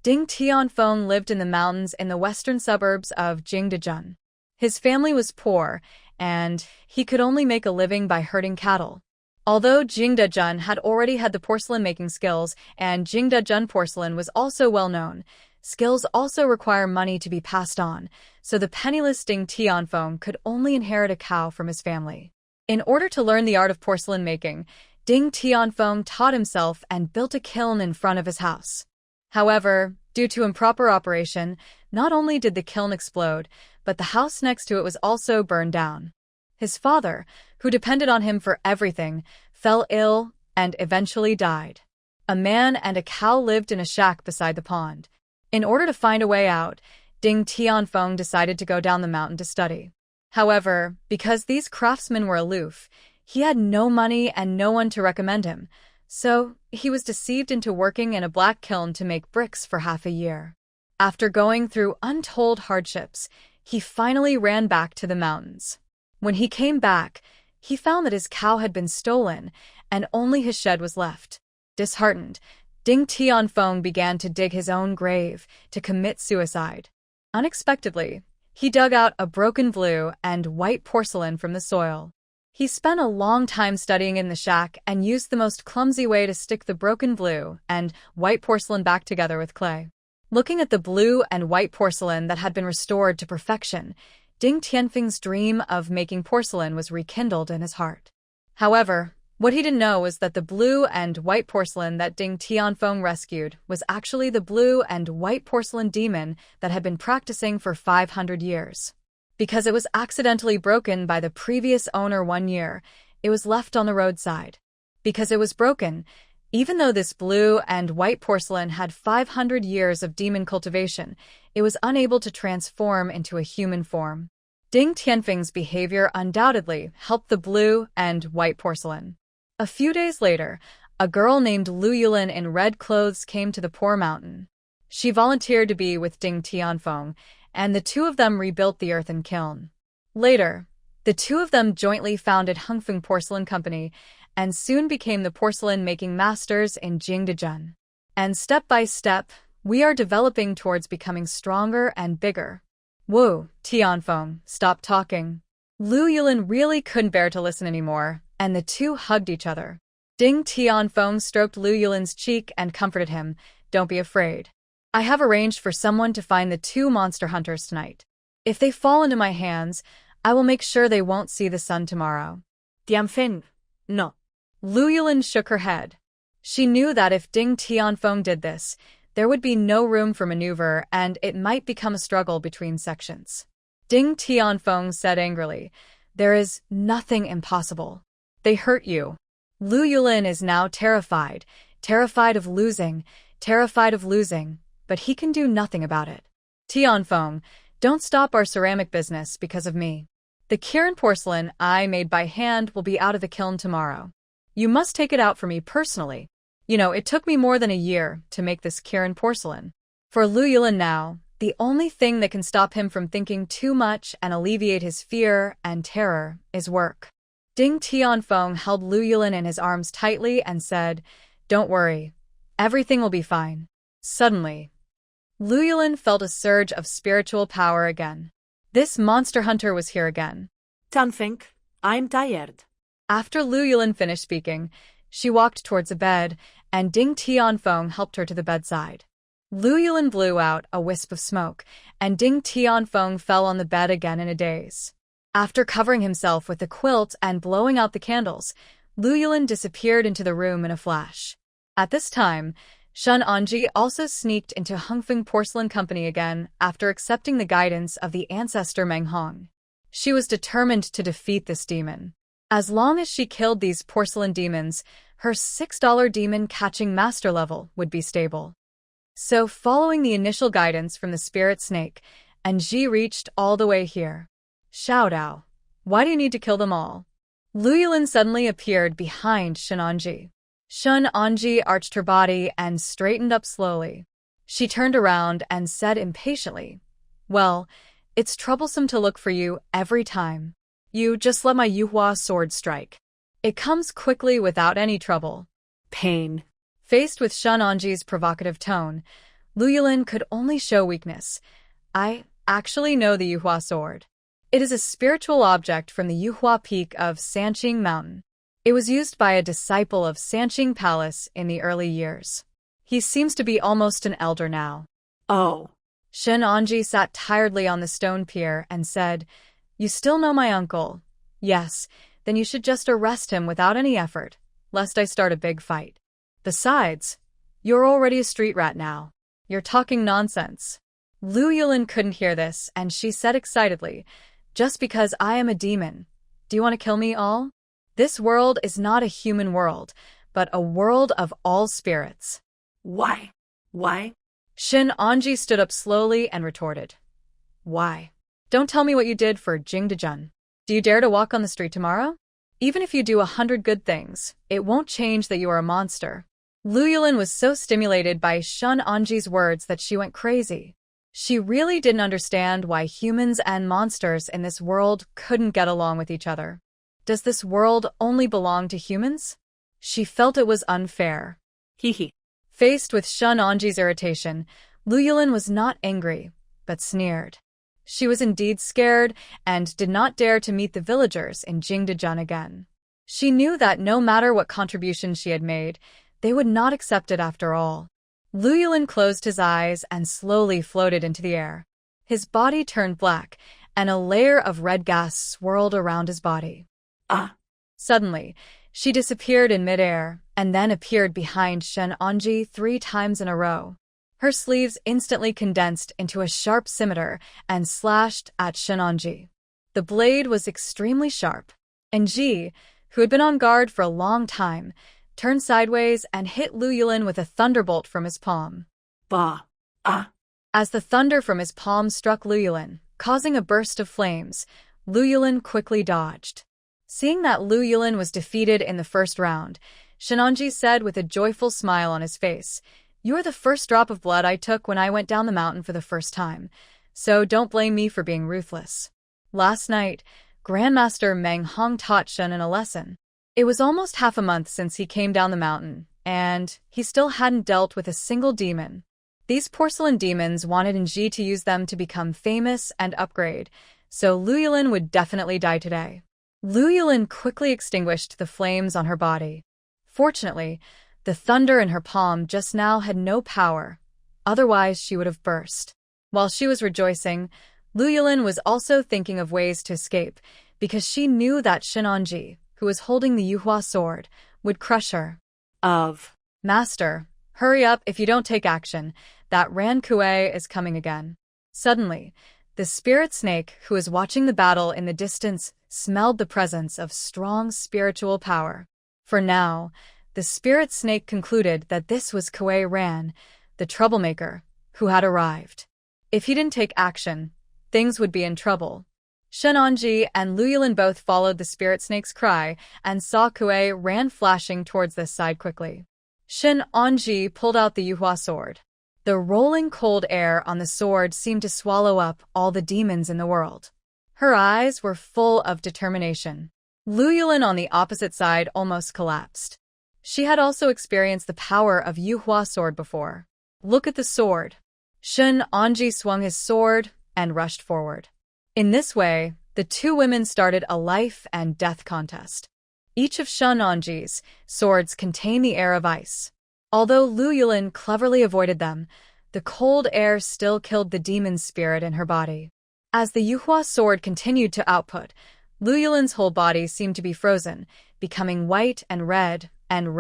Ding Tianfeng lived in the mountains in the western suburbs of Jingdezhen. His family was poor, and he could only make a living by herding cattle. Although Jingdezhen had already had the porcelain-making skills, and Jingdezhen porcelain was also well known, skills also require money to be passed on, so the penniless Ding Tianfeng could only inherit a cow from his family. In order to learn the art of porcelain making, Ding Tianfeng taught himself and built a kiln in front of his house. However, due to improper operation, not only did the kiln explode, but the house next to it was also burned down. His father, who depended on him for everything, fell ill and eventually died. A man and a cow lived in a shack beside the pond. In order to find a way out, Ding Tianfeng decided to go down the mountain to study. However, because these craftsmen were aloof, he had no money and no one to recommend him, so he was deceived into working in a black kiln to make bricks for half a year. After going through untold hardships, he finally ran back to the mountains. When he came back, he found that his cow had been stolen and only his shed was left. Disheartened, Ding Tianfeng began to dig his own grave to commit suicide. Unexpectedly, he dug out a broken blue and white porcelain from the soil. He spent a long time studying in the shack and used the most clumsy way to stick the broken blue and white porcelain back together with clay. Looking at the blue and white porcelain that had been restored to perfection, Ding Tianfeng's dream of making porcelain was rekindled in his heart. However, what he didn't know was that the blue and white porcelain that Ding Tianfeng rescued was actually the blue and white porcelain demon that had been practicing for 500 years. Because it was accidentally broken by the previous owner 1 year, it was left on the roadside. Because it was broken, even though this blue and white porcelain had 500 years of demon cultivation, it was unable to transform into a human form. Ding Tianfeng's behavior undoubtedly helped the blue and white porcelain. A few days later, a girl named Lu Yulin in red clothes came to the poor mountain. She volunteered to be with Ding Tianfeng, and the two of them rebuilt the earthen kiln. Later, the two of them jointly founded Hungfeng Porcelain Company and soon became the porcelain-making masters in Jingdezhen. And step by step, we are developing towards becoming stronger and bigger. Whoa, Tianfeng, stop talking. Lu Yulin really couldn't bear to listen anymore, and the two hugged each other. Ding Tianfeng stroked Lu Yulin's cheek and comforted him. Don't be afraid. I have arranged for someone to find the two monster hunters tonight. If they fall into my hands, I will make sure they won't see the sun tomorrow. Tianfeng, no. Lu Yulin shook her head. She knew that if Ding Tianfeng did this, there would be no room for maneuver and it might become a struggle between sections. Ding Tianfeng said angrily, "There is nothing impossible. They hurt you." Lu Yulin is now terrified of losing, but he can do nothing about it. Tianfeng, don't stop our ceramic business because of me. The Kirin porcelain I made by hand will be out of the kiln tomorrow. You must take it out for me personally. You know, it took me more than a year to make this Kirin porcelain. For Lu Yulin now, the only thing that can stop him from thinking too much and alleviate his fear and terror is work. Ding Tianfeng held Lu Yulin in his arms tightly and said, "Don't worry. Everything will be fine." Suddenly, Lu Yulin felt a surge of spiritual power again. This monster hunter was here again. Tianfeng, I'm tired. After Lu Yulin finished speaking, she walked towards a bed, and Ding Tianfeng helped her to the bedside. Lu Yulin blew out a wisp of smoke, and Ding Tianfeng fell on the bed again in a daze. After covering himself with the quilt and blowing out the candles, Lu Yulin disappeared into the room in a flash. At this time, Shen Anji also sneaked into Hungfeng Porcelain Company again after accepting the guidance of the ancestor Meng Hong. She was determined to defeat this demon. As long as she killed these porcelain demons, her $6 demon-catching master level would be stable. So, following the initial guidance from the spirit snake, Anji reached all the way here. Xiaodao, why do you need to kill them all? Lu Yulin suddenly appeared behind Shen Anji. Shen Anji arched her body and straightened up slowly. She turned around and said impatiently, "Well, it's troublesome to look for you every time. You just let my Yuhua Sword strike. It comes quickly without any trouble." Pain. Faced with Shen Anji's provocative tone, Lu Yulin could only show weakness. "I actually know the Yuhua Sword. It is a spiritual object from the Yuhua Peak of Sanqing Mountain. It was used by a disciple of Sanqing Palace in the early years. He seems to be almost an elder now." Oh. Shen Anji sat tiredly on the stone pier and said, "You still know my uncle? Yes, then you should just arrest him without any effort, lest I start a big fight. Besides, you're already a street rat now. You're talking nonsense." Lu Yulin couldn't hear this, and she said excitedly, "Just because I am a demon, do you want to kill me all? This world is not a human world, but a world of all spirits." Why? Why? Shen Anji stood up slowly and retorted, Why? Don't tell me what you did for Jingdejun. Do you dare to walk on the street tomorrow? Even if you do 100 good things, it won't change that you are a monster. Lu Yulin was so stimulated by Shun Anji's words that she went crazy. She really didn't understand why humans and monsters in this world couldn't get along with each other. Does this world only belong to humans? She felt it was unfair. Hee. Faced with Shun Anji's irritation, Lu Yulin was not angry, but sneered. She was indeed scared and did not dare to meet the villagers in Jingdejun again. She knew that no matter what contribution she had made, they would not accept it after all. Lu Yulin closed his eyes and slowly floated into the air. His body turned black, and a layer of red gas swirled around his body. Suddenly, she disappeared in midair and then appeared behind Shun Anji 3 times in a row. Her sleeves instantly condensed into a sharp scimitar and slashed at Shun Anji. The blade was extremely sharp, and Ji, who had been on guard for a long time, turned sideways and hit Lu Yulin with a thunderbolt from his palm. As the thunder from his palm struck Lu Yulin, causing a burst of flames, Lu Yulin quickly dodged. Seeing that Lu Yulin was defeated in the first round, Shun Anji said with a joyful smile on his face, "You are the first drop of blood I took when I went down the mountain for the first time, so don't blame me for being ruthless." Last night, Grandmaster Meng Hong taught Shun a lesson. It was almost half a month since he came down the mountain, and he still hadn't dealt with a single demon. These porcelain demons wanted Nji to use them to become famous and upgrade, so Lu Yulin would definitely die today. Lu Yulin quickly extinguished the flames on her body. Fortunately, the thunder in her palm just now had no power, otherwise she would have burst. While she was rejoicing, Lu Yulin was also thinking of ways to escape, because she knew that Shun Anji, who was holding the Yuhua Sword, would crush her. Master, hurry up if you don't take action. That Ran Kuei is coming again. Suddenly, the spirit snake, who was watching the battle in the distance, smelled the presence of strong spiritual power. For now, the spirit snake concluded that this was Kuei Ran, the troublemaker, who had arrived. If he didn't take action, things would be in trouble. Shun Anji and Lu Yulin both followed the spirit snake's cry and saw Kuei Ran flashing towards this side quickly. Shun Anji pulled out the Yuhua Sword. The rolling cold air on the sword seemed to swallow up all the demons in the world. Her eyes were full of determination. Lu Yulin on the opposite side almost collapsed. She had also experienced the power of Yuhua Sword before. Look at the sword. Shun Anji swung his sword and rushed forward. In this way, the two women started a life and death contest. Each of Shun Anji's swords contained the air of ice. Although Lu Yulin cleverly avoided them, the cold air still killed the demon spirit in her body. As the Yuhua Sword continued to output, Lu Yulin's whole body seemed to be frozen, becoming white and red and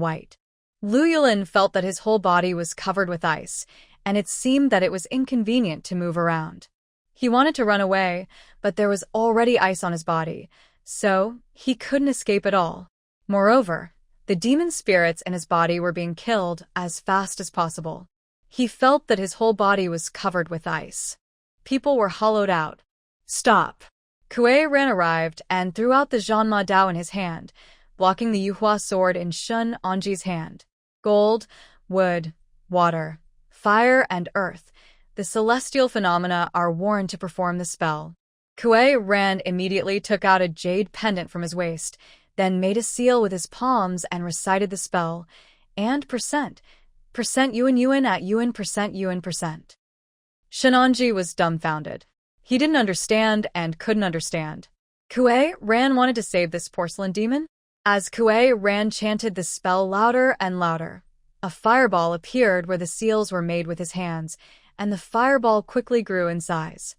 white. Lu Yulin felt that his whole body was covered with ice, and it seemed that it was inconvenient to move around. He wanted to run away, but there was already ice on his body, so he couldn't escape at all. Moreover, the demon spirits in his body were being killed as fast as possible. He felt that his whole body was covered with ice. People were hollowed out. Stop! Kuei Ran arrived and threw out the Zhanma Dao in his hand, blocking the Yuhua Sword in Shun Anji's hand. Gold, wood, water, fire, and earth, the celestial phenomena are worn to perform the spell. Kuei Ran immediately took out a jade pendant from his waist, then made a seal with his palms and recited the spell, and percent Yuan at Yuan percent. Shun Anji was dumbfounded. He didn't understand and couldn't understand. Kuei Ran wanted to save this porcelain demon? As Kuei Ran chanted the spell louder and louder, a fireball appeared where the seals were made with his hands, and the fireball quickly grew in size.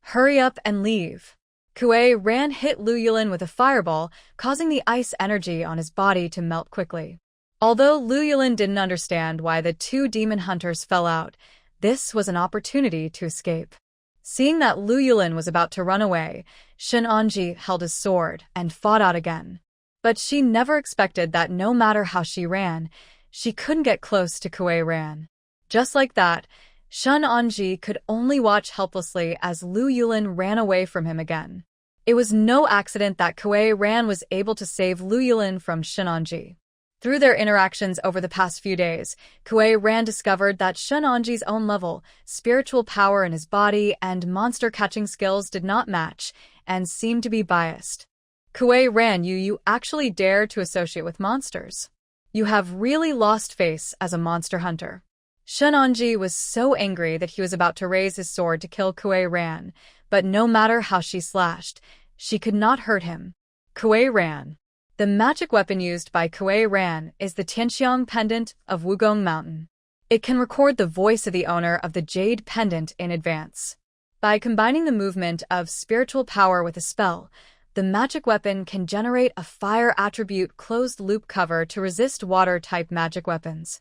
Hurry up and leave. Kuei Ran hit Lu Yulin with a fireball, causing the ice energy on his body to melt quickly. Although Lu Yulin didn't understand why the two demon hunters fell out, this was an opportunity to escape. Seeing that Lu Yulin was about to run away, Shun Anji held his sword and fought out again. But she never expected that no matter how she ran, she couldn't get close to Kuei Ran. Just like that, Shun Anji could only watch helplessly as Lu Yulin ran away from him again. It was no accident that Kuei Ran was able to save Lu Yulin from Shun Anji. Through their interactions over the past few days, Kuei Ran discovered that Shun Anji's own level, spiritual power in his body, and monster-catching skills did not match, and seemed to be biased. Kuei Ran, you actually dare to associate with monsters. You have really lost face as a monster hunter. Shun Anji was so angry that he was about to raise his sword to kill Kuei Ran, but no matter how she slashed, she could not hurt him. Kuei Ran. The magic weapon used by Kuei Ran is the Tianxiang Pendant of Wugong Mountain. It can record the voice of the owner of the Jade Pendant in advance. By combining the movement of spiritual power with a spell, the magic weapon can generate a fire attribute closed-loop cover to resist water-type magic weapons.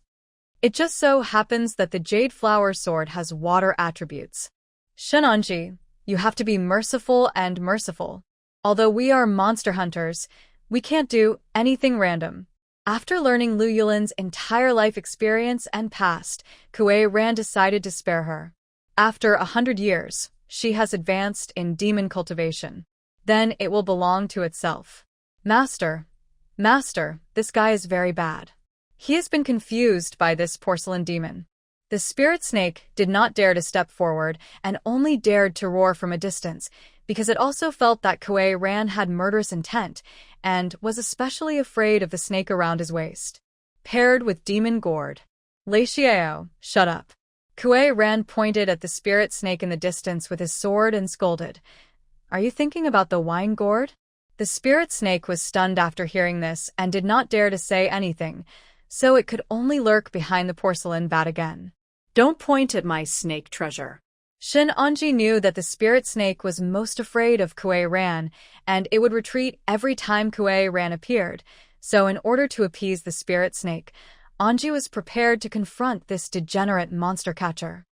It just so happens that the Jade Flower Sword has water attributes. Shun Anji, you have to be merciful and merciful. Although we are monster hunters, we can't do anything random. After learning Lu Yulin's entire life experience and past, Kuei Ran decided to spare her. After 100 years, she has advanced in demon cultivation. Then it will belong to itself. Master, this guy is very bad. He has been confused by this porcelain demon. The spirit snake did not dare to step forward and only dared to roar from a distance because it also felt that Kuei Ran had murderous intent and was especially afraid of the snake around his waist. Paired with demon gourd. Lei Xiao, shut up. Kuei Ran pointed at the spirit snake in the distance with his sword and scolded. Are you thinking about the wine gourd? The spirit snake was stunned after hearing this and did not dare to say anything, so it could only lurk behind the porcelain vat again. Don't point at my snake treasure. Shun Anji knew that the spirit snake was most afraid of Kuei Ran, and it would retreat every time Kuei Ran appeared, so in order to appease the spirit snake, Anji was prepared to confront this degenerate monster catcher.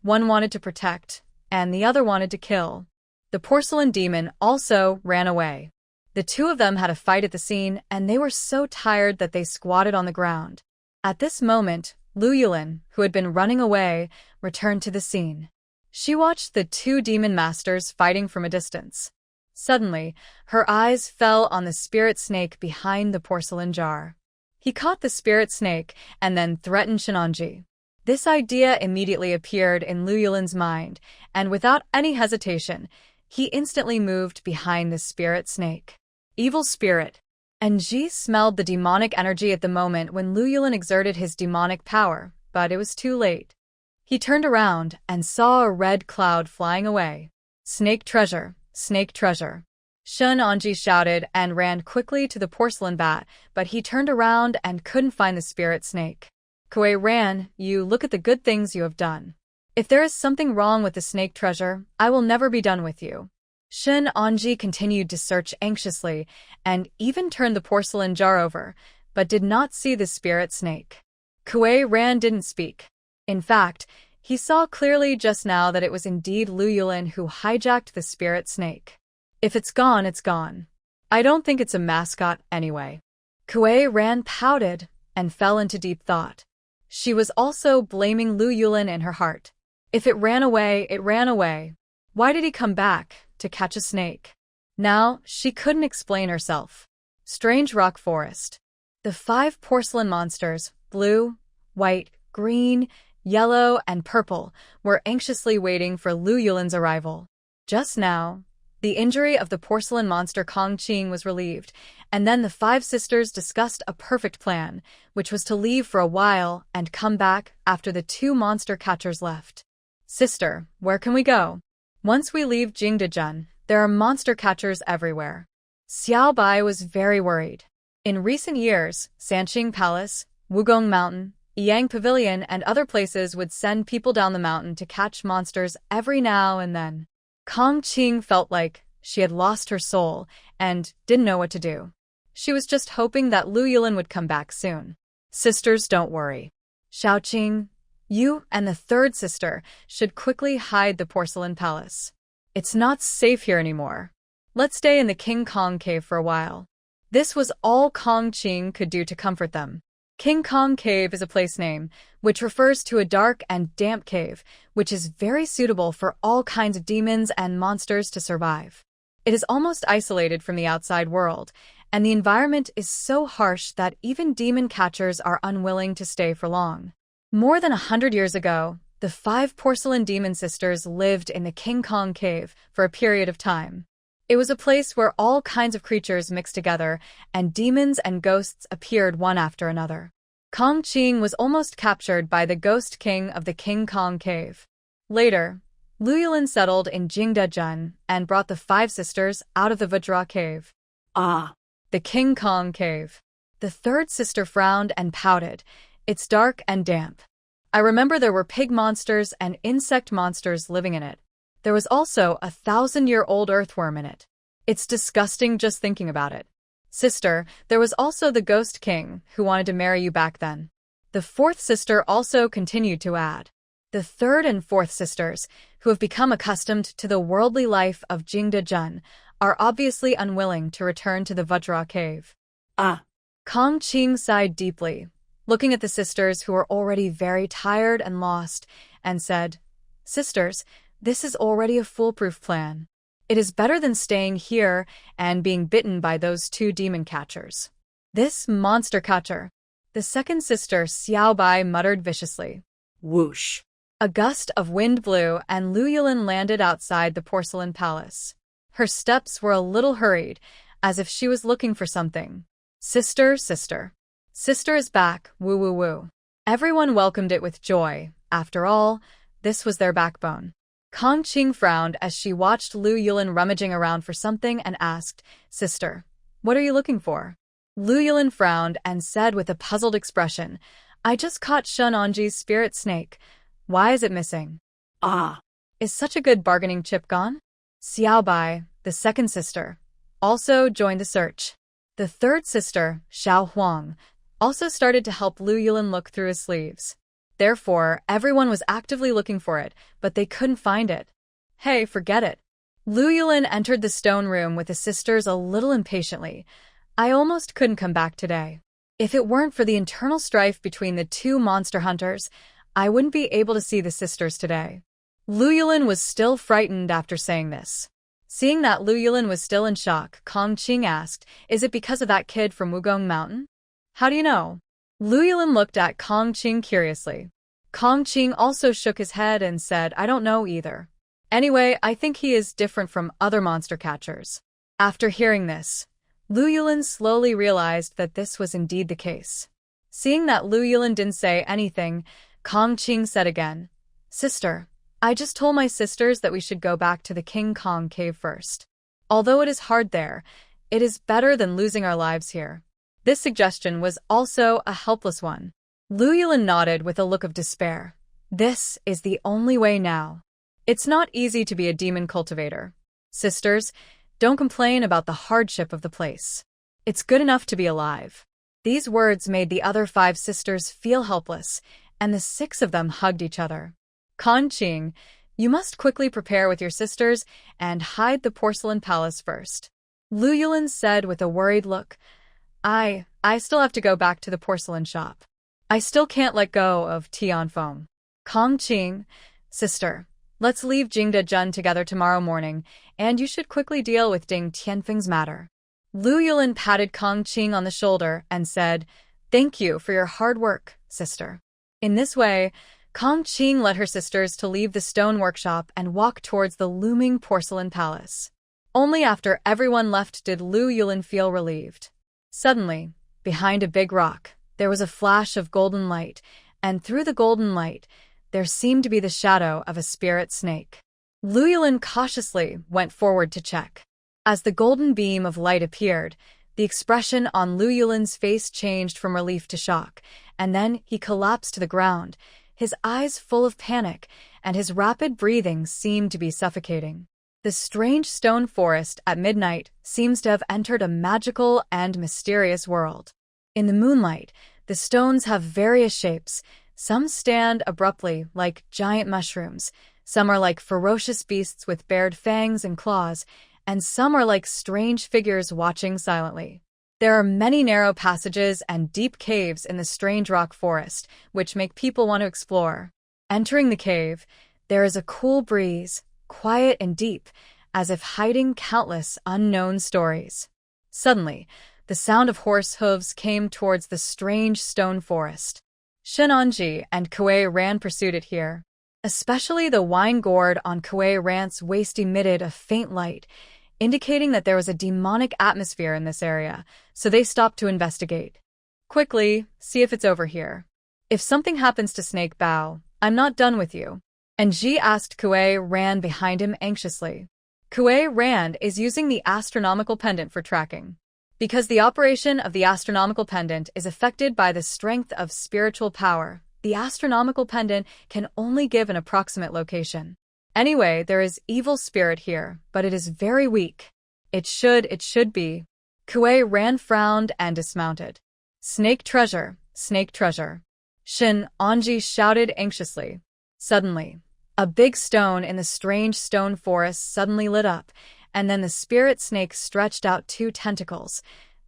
One wanted to protect, and the other wanted to kill. The porcelain demon also ran away. The two of them had a fight at the scene, and they were so tired that they squatted on the ground. At this moment, Lu Yulin, who had been running away, returned to the scene. She watched the two demon masters fighting from a distance. Suddenly, her eyes fell on the spirit snake behind the porcelain jar. He caught the spirit snake and then threatened Shun Anji. This idea immediately appeared in Lu Yulin's mind, and without any hesitation, he instantly moved behind the spirit snake. Evil spirit. Anji smelled the demonic energy at the moment when Lu Yulin exerted his demonic power, but it was too late. He turned around and saw a red cloud flying away. Snake treasure, snake treasure. Shun Anji shouted and ran quickly to the porcelain vat, but he turned around and couldn't find the spirit snake. Kuei Ran, you look at the good things you have done. If there is something wrong with the snake treasure, I will never be done with you. Shun Anji continued to search anxiously and even turned the porcelain jar over, but did not see the spirit snake. Kuei Ran didn't speak. In fact, he saw clearly just now that it was indeed Lu Yulin who hijacked the spirit snake. If it's gone, it's gone. I don't think it's a mascot anyway. Kuei Ran pouted and fell into deep thought. She was also blaming Lu Yulin in her heart. If it ran away, it ran away. Why did he come back? To catch a snake. Now, she couldn't explain herself. Strange rock forest. The 5 porcelain monsters, blue, white, green, yellow, and purple, were anxiously waiting for Lu Yulin's arrival. Just now, the injury of the porcelain monster Kong Qing was relieved, and then the 5 sisters discussed a perfect plan, which was to leave for a while and come back after the 2 monster catchers left. Sister, where can we go? Once we leave Jingdezhen, there are monster catchers everywhere. Xiao Bai was very worried. In recent years, Sanqing Palace, Wugong Mountain, Yang Pavilion, and other places would send people down the mountain to catch monsters every now and then. Kong Qing felt like she had lost her soul and didn't know what to do. She was just hoping that Lu Yulin would come back soon. Sisters, don't worry. Xiaoqing, you and the 3rd sister should quickly hide the porcelain palace. It's not safe here anymore. Let's stay in the King Kong cave for a while. This was all Kong Qing could do to comfort them. King Kong Cave is a place name, which refers to a dark and damp cave, which is very suitable for all kinds of demons and monsters to survive. It is almost isolated from the outside world, and the environment is so harsh that even demon catchers are unwilling to stay for long. More than 100 years ago, the 5 porcelain demon sisters lived in the King Kong Cave for a period of time. It was a place where all kinds of creatures mixed together, and demons and ghosts appeared one after another. Kong Qing was almost captured by the Ghost King of the King Kong Cave. Later, Lu Yulin settled in Jingdezhen and brought the 5 sisters out of the Vajra Cave. The King Kong Cave. The 3rd sister frowned and pouted. It's dark and damp. I remember there were pig monsters and insect monsters living in it. There was also a 1,000-year-old earthworm in it. It's disgusting just thinking about it. Sister, there was also the Ghost King, who wanted to marry you back then. The 4th sister also continued to add. The 3rd and 4th sisters, who have become accustomed to the worldly life of Jingdezhen, are obviously unwilling to return to the Vajra Cave. Kong Qing sighed deeply, looking at the sisters who were already very tired and lost, and said, Sisters, this is already a foolproof plan. It is better than staying here and being bitten by those 2 demon catchers. This monster catcher. The 2nd sister, Xiaobai, muttered viciously. Whoosh. A gust of wind blew and Lu Yulin landed outside the porcelain palace. Her steps were a little hurried, as if she was looking for something. Sister, sister. Sister is back, woo woo woo. Everyone welcomed it with joy. After all, this was their backbone. Kong Qing frowned as she watched Lu Yulin rummaging around for something and asked, Sister, what are you looking for? Lu Yulin frowned and said with a puzzled expression, I just caught Shun Onji's spirit snake. Why is it missing? Is such a good bargaining chip gone? Xiaobai, the 2nd sister, also joined the search. The 3rd sister, Xiao Huang, also started to help Lu Yulin look through his sleeves. Therefore, everyone was actively looking for it, but they couldn't find it. Hey, forget it. Lu Yulin entered the stone room with the sisters a little impatiently. I almost couldn't come back today. If it weren't for the internal strife between the 2 monster hunters, I wouldn't be able to see the sisters today. Lu Yulin was still frightened after saying this. Seeing that Lu Yulin was still in shock, Kong Qing asked, Is it because of that kid from Wugong Mountain? How do you know? Lu Yulin looked at Kong Qing curiously. Kong Qing also shook his head and said, I don't know either. Anyway, I think he is different from other monster catchers. After hearing this, Lu Yulin slowly realized that this was indeed the case. Seeing that Lu Yulin didn't say anything, Kong Qing said again, Sister, I just told my sisters that we should go back to the King Kong Cave first. Although it is hard there, it is better than losing our lives here. This suggestion was also a helpless one. Lu Yulin nodded with a look of despair. This is the only way now. It's not easy to be a demon cultivator. Sisters, don't complain about the hardship of the place. It's good enough to be alive. These words made the other 5 sisters feel helpless, and the 6 of them hugged each other. Kong Qing, you must quickly prepare with your sisters and hide the porcelain palace first. Lu Yulin said with a worried look. I still have to go back to the porcelain shop. I still can't let go of Tianfeng. Kong Qing, sister, let's leave Jingdezhen together tomorrow morning, and you should quickly deal with Ding Tianfeng's matter. Lu Yulin patted Kong Qing on the shoulder and said, Thank you for your hard work, sister. In this way, Kong Qing led her sisters to leave the stone workshop and walk towards the looming porcelain palace. Only after everyone left did Lu Yulin feel relieved. Suddenly, behind a big rock, there was a flash of golden light, and through the golden light, there seemed to be the shadow of a spirit snake. Lu Yulin cautiously went forward to check. As the golden beam of light appeared, the expression on Lu Yulin's face changed from relief to shock, and then he collapsed to the ground, his eyes full of panic, and his rapid breathing seemed to be suffocating. The strange stone forest at midnight seems to have entered a magical and mysterious world. In the moonlight, the stones have various shapes. Some stand abruptly like giant mushrooms, some are like ferocious beasts with bared fangs and claws, and some are like strange figures watching silently. There are many narrow passages and deep caves in the strange rock forest, which make people want to explore. Entering the cave, there is a cool breeze, quiet and deep, as if hiding countless unknown stories. Suddenly, the sound of horse hooves came towards the strange stone forest. Shenanji and Kuei Ran pursued it here. Especially the wine gourd on Kuei Ran's waist emitted a faint light, indicating that there was a demonic atmosphere in this area, so they stopped to investigate. Quickly, see if it's over here. If something happens to Snake Bao, I'm not done with you. And Ji asked Kuei Ran behind him anxiously. Kuei Ran is using the astronomical pendant for tracking. Because the operation of the astronomical pendant is affected by the strength of spiritual power, the astronomical pendant can only give an approximate location. Anyway, there is evil spirit here, but it is very weak. It should be. Kuei Ran frowned and dismounted. Snake treasure, snake treasure. Shin Anji shouted anxiously. Suddenly, a big stone in the strange stone forest suddenly lit up, and then the spirit snake stretched out 2 tentacles.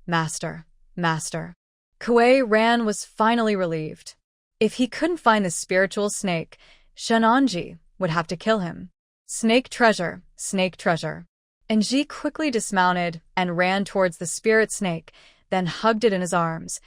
Master, master. Kuei Ran was finally relieved. If he couldn't find the spiritual snake, Shenanji would have to kill him. Snake treasure, snake treasure. And Ji quickly dismounted and ran towards the spirit snake, then hugged it in his arms.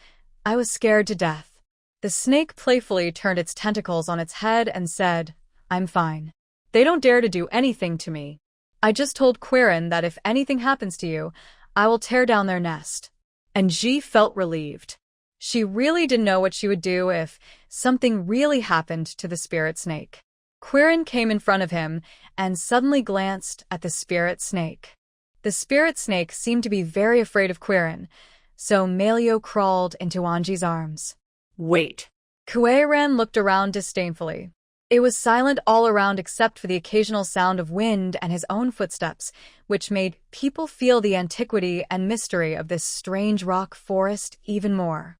I was scared to death. The snake playfully turned its tentacles on its head and said, I'm fine. They don't dare to do anything to me. I just told Quirin that if anything happens to you, I will tear down their nest. And Ji felt relieved. She really didn't know what she would do if something really happened to the spirit snake. Quirin came in front of him and suddenly glanced at the spirit snake. The spirit snake seemed to be very afraid of Quirin, so Melio crawled into Anji's arms. Wait. Kuei Ran looked around disdainfully. It was silent all around except for the occasional sound of wind and his own footsteps, which made people feel the antiquity and mystery of this strange rock forest even more.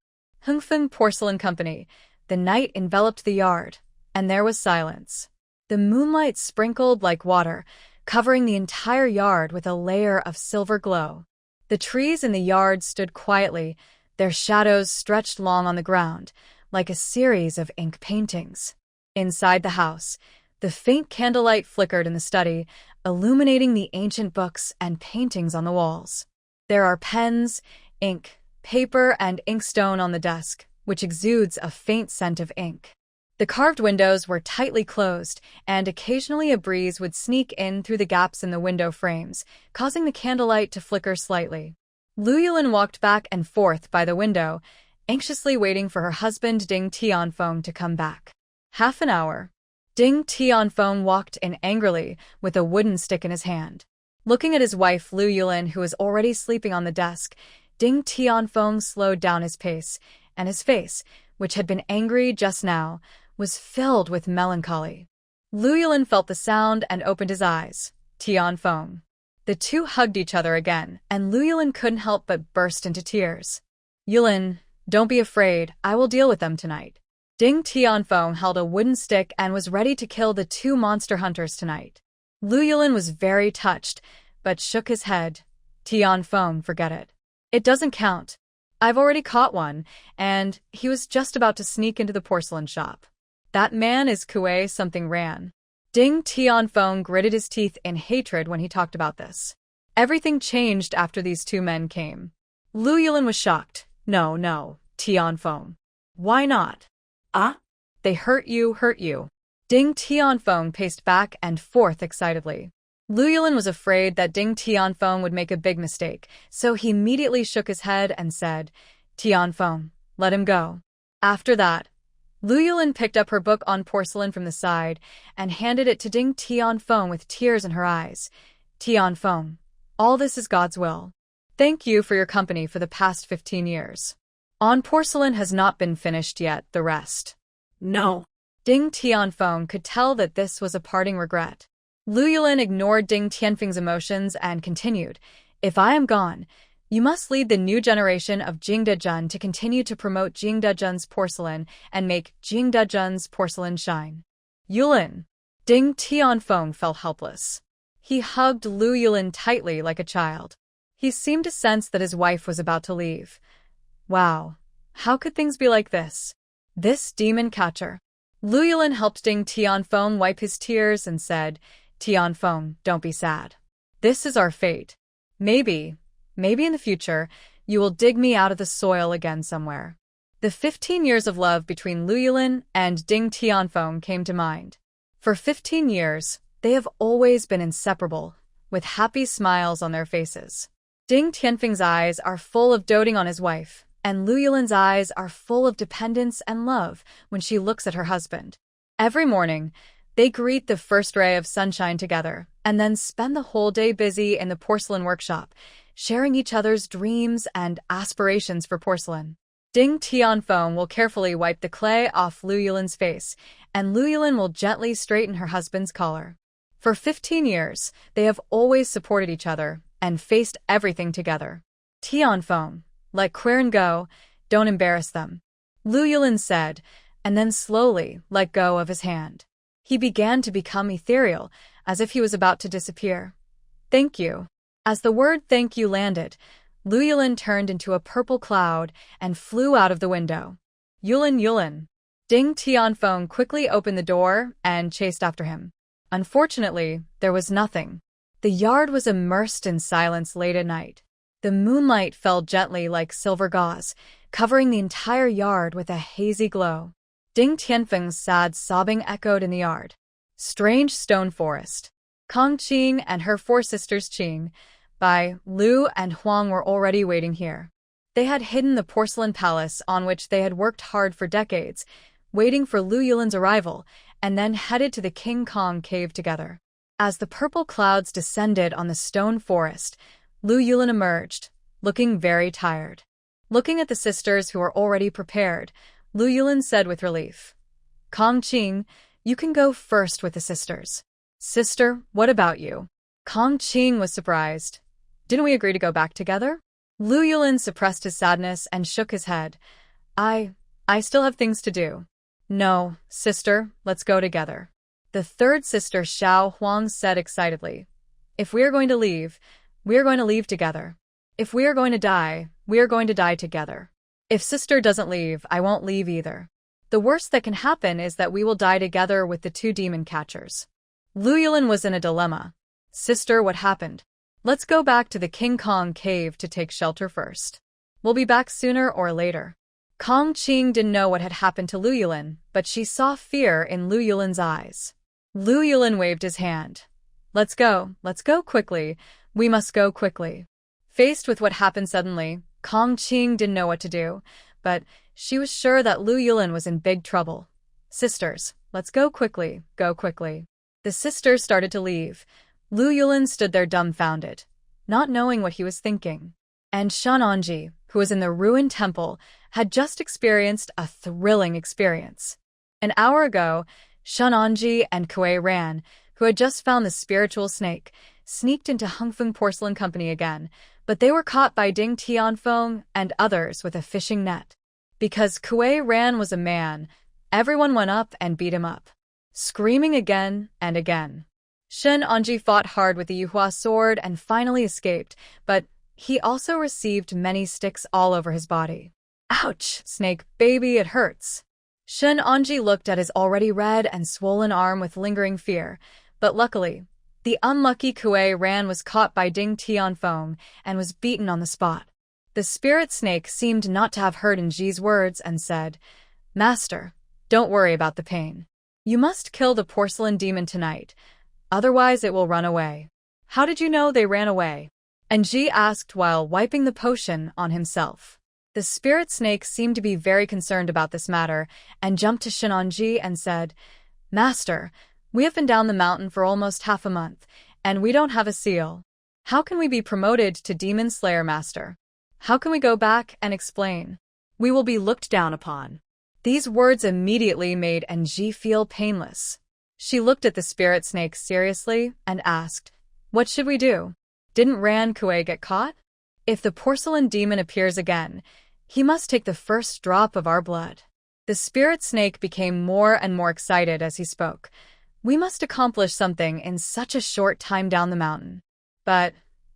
Hungfeng Porcelain Company. The night enveloped the yard, and there was silence. The moonlight sprinkled like water, covering the entire yard with a layer of silver glow. The trees in the yard stood quietly, their shadows stretched long on the ground, like a series of ink paintings. Inside the house, the faint candlelight flickered in the study, illuminating the ancient books and paintings on the walls. There are pens, ink, paper, and inkstone on the desk, which exudes a faint scent of ink. The carved windows were tightly closed, and occasionally a breeze would sneak in through the gaps in the window frames, causing the candlelight to flicker slightly. Lu Yulin walked back and forth by the window, anxiously waiting for her husband Ding Tianfeng to come back. Half an hour. Ding Tianfeng walked in angrily, with a wooden stick in his hand. Looking at his wife Lu Yulin, who was already sleeping on the desk, Ding Tianfeng slowed down his pace, and his face, which had been angry just now, was filled with melancholy. Lu Yulin felt the sound and opened his eyes. Tianfeng. The two hugged each other again, and Lu Yulin couldn't help but burst into tears. Yulin, don't be afraid, I will deal with them tonight. Ding Tianfeng held a wooden stick and was ready to kill the 2 monster hunters tonight. Lu Yulin was very touched, but shook his head. Tianfeng, forget it. It doesn't count. I've already caught one, and he was just about to sneak into the porcelain shop. That man is Kuei something Ran. Ding Tianfeng gritted his teeth in hatred when he talked about this. Everything changed after these 2 men came. Lu Yulin was shocked. No, Tianfeng. Why not? They hurt you. Ding Tianfeng paced back and forth excitedly. Lu Yulin was afraid that Ding Tianfeng would make a big mistake, so he immediately shook his head and said, Tianfeng, let him go. After that, Lu Yulin picked up her book on porcelain from the side and handed it to Ding Tianfeng with tears in her eyes. Tianfeng, all this is God's will. Thank you for your company for the past 15 years. On porcelain has not been finished yet, the rest. No. Ding Tianfeng could tell that this was a parting regret. Lu Yulin ignored Ding Tianfeng's emotions and continued, If I am gone, you must lead the new generation of Jingdezhen to continue to promote Jingdezhen's porcelain and make Jingdezhen's porcelain shine. Yulin. Ding Tianfeng felt helpless. He hugged Lu Yulin tightly like a child. He seemed to sense that his wife was about to leave. Wow, how could things be like this? This demon catcher. Lu Yulin helped Ding Tianfeng wipe his tears and said, Tianfeng, don't be sad. This is our fate. Maybe in the future, you will dig me out of the soil again somewhere. The 15 years of love between Lu Yulin and Ding Tianfeng came to mind. For 15 years, they have always been inseparable, with happy smiles on their faces. Ding Tianfeng's eyes are full of doting on his wife, and Lu Yulin's eyes are full of dependence and love when she looks at her husband. Every morning, they greet the first ray of sunshine together, and then spend the whole day busy in the porcelain workshop, sharing each other's dreams and aspirations for porcelain. Ding Tianfeng will carefully wipe the clay off Lu Yulin's face, and Lu Yulin will gently straighten her husband's collar. For 15 years, they have always supported each other and faced everything together. Tianfeng, let Quirin go, don't embarrass them, Lu Yulin said, and then slowly let go of his hand. He began to become ethereal, as if he was about to disappear. Thank you. As the word thank you landed, Lu Yulin turned into a purple cloud and flew out of the window. Yulin. Ding Tianfeng quickly opened the door and chased after him. Unfortunately, there was nothing. The yard was immersed in silence late at night. The moonlight fell gently like silver gauze, covering the entire yard with a hazy glow. Ding Tianfeng's sad sobbing echoed in the yard. Strange Stone Forest. Kong Qing and her 4 sisters Qing, Bai, Lu, and Huang were already waiting here. They had hidden the porcelain palace on which they had worked hard for decades, waiting for Lu Yulin's arrival, and then headed to the King Kong cave together. As the purple clouds descended on the stone forest, Lu Yulin emerged, looking very tired. Looking at the sisters who were already prepared, Lu Yulin said with relief, Kong Qing, you can go first with the sisters. Sister, what about you? Kong Qing was surprised. Didn't we agree to go back together? Lu Yulin suppressed his sadness and shook his head. I still have things to do. No, sister, let's go together. The third sister Xiao Huang said excitedly. If we are going to leave, we are going to leave together. If we are going to die, we are going to die together. If sister doesn't leave, I won't leave either. The worst that can happen is that we will die together with the 2 demon catchers. Lu Yulin was in a dilemma. Sister, what happened? Let's go back to the King Kong cave to take shelter first. We'll be back sooner or later. Kong Qing didn't know what had happened to Lu Yulin, but she saw fear in Lu Yulin's eyes. Lu Yulin waved his hand. Let's go quickly. We must go quickly. Faced with what happened suddenly, Kong Qing didn't know what to do, but she was sure that Lu Yulin was in big trouble. Sisters, let's go quickly. The sisters started to leave. Lu Yulin stood there dumbfounded, not knowing what he was thinking. And Shenanji, who was in the ruined temple, had just experienced a thrilling experience. An hour ago, Shenanji and Kuei Ran, who had just found the spiritual snake, sneaked into Hungfeng Porcelain Company again, but they were caught by Ding Tianfeng and others with a fishing net. Because Kuei Ran was a man, everyone went up and beat him up, screaming again and again. Shen Anji fought hard with the Yuhua Sword and finally escaped, but he also received many sticks all over his body. Ouch, snake baby, it hurts. Shen Anji looked at his already red and swollen arm with lingering fear, but luckily, the unlucky Kuei Ran was caught by Ding Tianfeng and was beaten on the spot. The spirit snake seemed not to have heard Nji's words and said, Master, don't worry about the pain. You must kill the porcelain demon tonight, otherwise it will run away. How did you know they ran away? Nji asked while wiping the potion on himself. The spirit snake seemed to be very concerned about this matter and jumped to Shenanji and said, Master, we have been down the mountain for almost half a month, and we don't have a seal. How can we be promoted to Demon Slayer Master? How can we go back and explain? We will be looked down upon. These words immediately made Nji feel painless. She looked at the spirit snake seriously and asked, What should we do? Didn't Ran Kuei get caught? If the porcelain demon appears again, he must take the first drop of our blood. The spirit snake became more and more excited as he spoke. We must accomplish something in such a short time down the mountain. But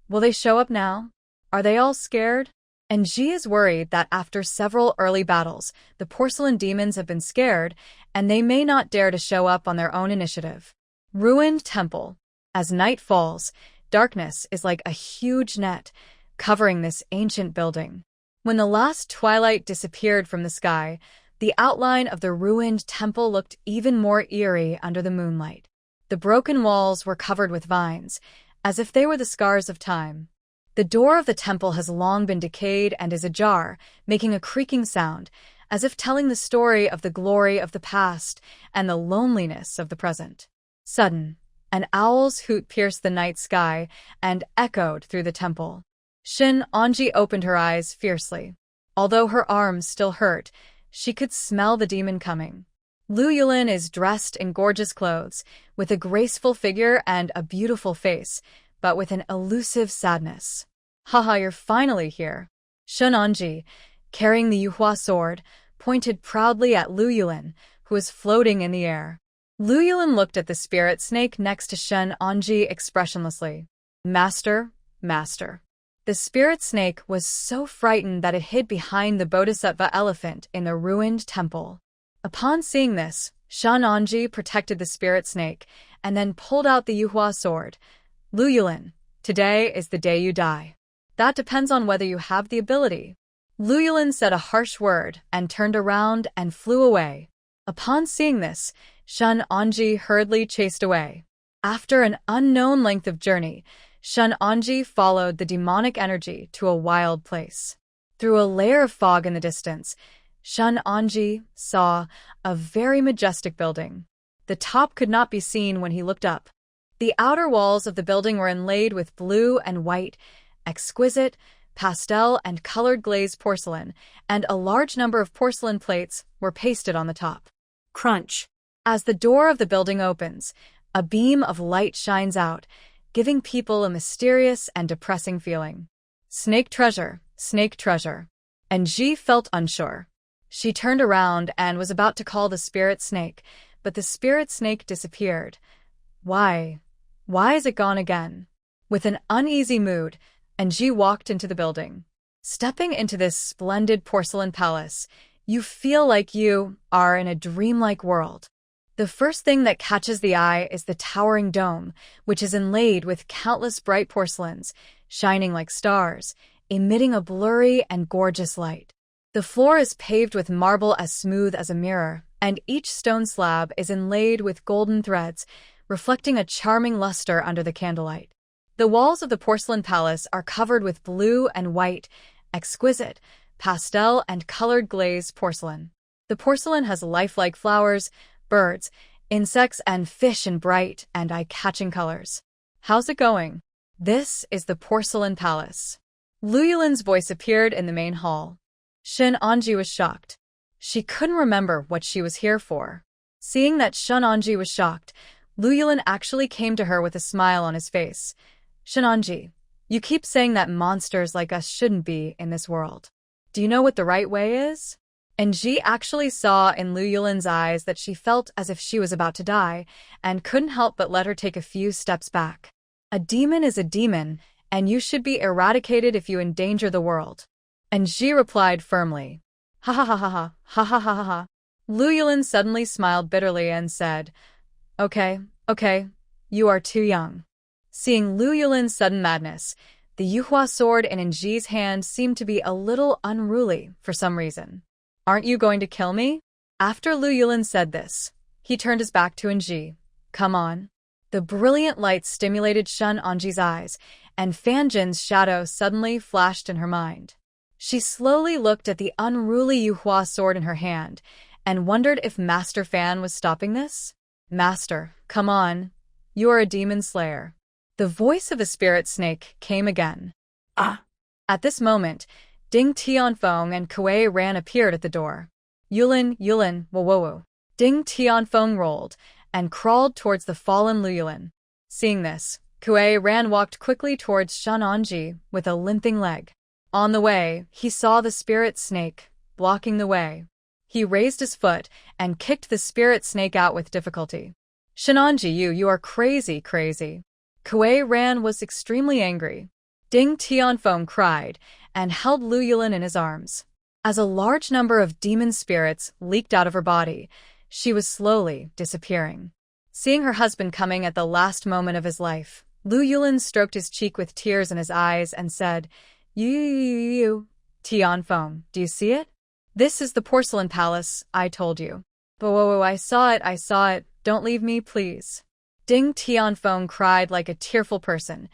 will they show up now? Are they all scared? And Ji is worried that after several early battles, the porcelain demons have been scared, and they may not dare to show up on their own initiative. Ruined Temple. As night falls, darkness is like a huge net, covering this ancient building. When the last twilight disappeared from the sky, the outline of the ruined temple looked even more eerie under the moonlight. The broken walls were covered with vines, as if they were the scars of time. The door of the temple has long been decayed and is ajar, making a creaking sound, as if telling the story of the glory of the past and the loneliness of the present. Sudden, an owl's hoot pierced the night sky and echoed through the temple. Shin Anji opened her eyes fiercely. Although her arms still hurt, she could smell the demon coming. Lu Yulin is dressed in gorgeous clothes, with a graceful figure and a beautiful face, but with an elusive sadness. Haha, you're finally here. Shin Anji, carrying the Yuhua Sword, pointed proudly at Lu Yulin, who was floating in the air. Lu Yulin looked at the spirit snake next to Shin Anji expressionlessly. Master, master. The spirit snake was so frightened that it hid behind the bodhisattva elephant in the ruined temple. Upon seeing this, Shin Anji protected the spirit snake and then pulled out the Yuhua Sword. Lu Yulin, today is the day you die. That depends on whether you have the ability. Lu Yulin said a harsh word and turned around and flew away. Upon seeing this, Shin Anji hurriedly chased away. After an unknown length of journey, Shin Anji followed the demonic energy to a wild place. Through a layer of fog in the distance, Shin Anji saw a very majestic building. The top could not be seen when he looked up. The outer walls of the building were inlaid with blue and white, exquisite, pastel and colored glazed porcelain, and a large number of porcelain plates were pasted on the top. Crunch. As the door of the building opens, a beam of light shines out, giving people a mysterious and depressing feeling. Snake treasure, snake treasure. And Ji felt unsure. She turned around and was about to call the spirit snake, but the spirit snake disappeared. Why? Why is it gone again? With an uneasy mood, Ji walked into the building. Stepping into this splendid porcelain palace, you feel like you are in a dreamlike world. The first thing that catches the eye is the towering dome, which is inlaid with countless bright porcelains, shining like stars, emitting a blurry and gorgeous light. The floor is paved with marble as smooth as a mirror, and each stone slab is inlaid with golden threads, reflecting a charming luster under the candlelight. The walls of the porcelain palace are covered with blue and white, exquisite, pastel and colored glazed porcelain. The porcelain has lifelike flowers, birds, insects, and fish in bright and eye-catching colors. How's it going? This is the porcelain palace. Lu Yulin's voice appeared in the main hall. Shin Anji was shocked. She couldn't remember what she was here for. Seeing that Shin Anji was shocked, Lu Yulin actually came to her with a smile on his face. Shin Anji, you keep saying that monsters like us shouldn't be in this world. Do you know what the right way is? And Ji actually saw in Lu Yulin's eyes that she felt as if she was about to die, and couldn't help but let her take a few steps back. A demon is a demon, and you should be eradicated if you endanger the world. And Ji replied firmly. Ha ha ha ha ha, ha ha ha ha ha. Lu Yulin suddenly smiled bitterly and said, Okay, you are too young. Seeing Lu Yulin's sudden madness, the Yuhua sword in Ji's hand seemed to be a little unruly for some reason. Aren't you going to kill me? After Lu Yulin said this, he turned his back to Ji. Come on. The brilliant light stimulated Shin Anji's eyes, and Fan Jin's shadow suddenly flashed in her mind. She slowly looked at the unruly Yuhua sword in her hand, and wondered if Master Fan was stopping this? Master, come on. You are a demon slayer. The voice of the spirit snake came again. Ah! At this moment, Ding Tianfeng and Kuei Ran appeared at the door. Yulin, whoa. Ding Tianfeng rolled and crawled towards the fallen Lu Yulin. Seeing this, Kuei Ran walked quickly towards Shin Anji with a limping leg. On the way, he saw the spirit snake, blocking the way. He raised his foot and kicked the spirit snake out with difficulty. Shin Anji, you are crazy. Kuei Ran was extremely angry. Ding Tianfeng cried and held Lu Yulin in his arms. As a large number of demon spirits leaked out of her body, she was slowly disappearing. Seeing her husband coming at the last moment of his life, Lu Yulin stroked his cheek with tears in his eyes and said, You, Tianfeng, do you see it? This is the porcelain palace, I told you. Whoa, I saw it, don't leave me, please. Ding Tianfeng cried like a tearful person.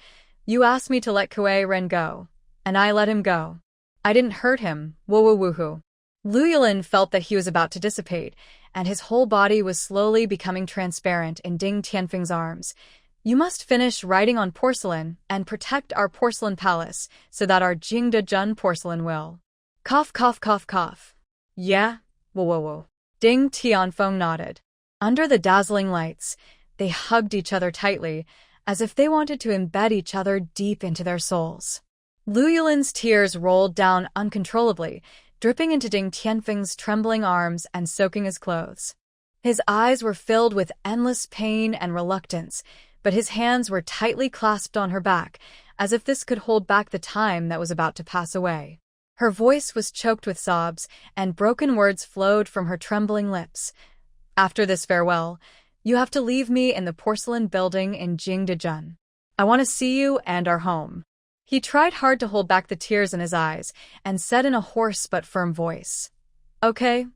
You asked me to let Kuei Ren go, and I let him go. I didn't hurt him, woohoo. Lu Yulin felt that he was about to dissipate, and his whole body was slowly becoming transparent in Ding Tianfeng's arms. You must finish writing on porcelain and protect our porcelain palace so that our Jingdezhen porcelain will. Cough. Yeah? Whoa. Ding Tianfeng nodded. Under the dazzling lights, they hugged each other tightly, as if they wanted to embed each other deep into their souls. Lu Yulin's tears rolled down uncontrollably, dripping into Ding Tianfeng's trembling arms and soaking his clothes. His eyes were filled with endless pain and reluctance, but his hands were tightly clasped on her back, as if this could hold back the time that was about to pass away. Her voice was choked with sobs, and broken words flowed from her trembling lips. After this farewell, you have to leave me in the porcelain building in Jingdezhen. I want to see you and our home. He tried hard to hold back the tears in his eyes and said in a hoarse but firm voice, Okay,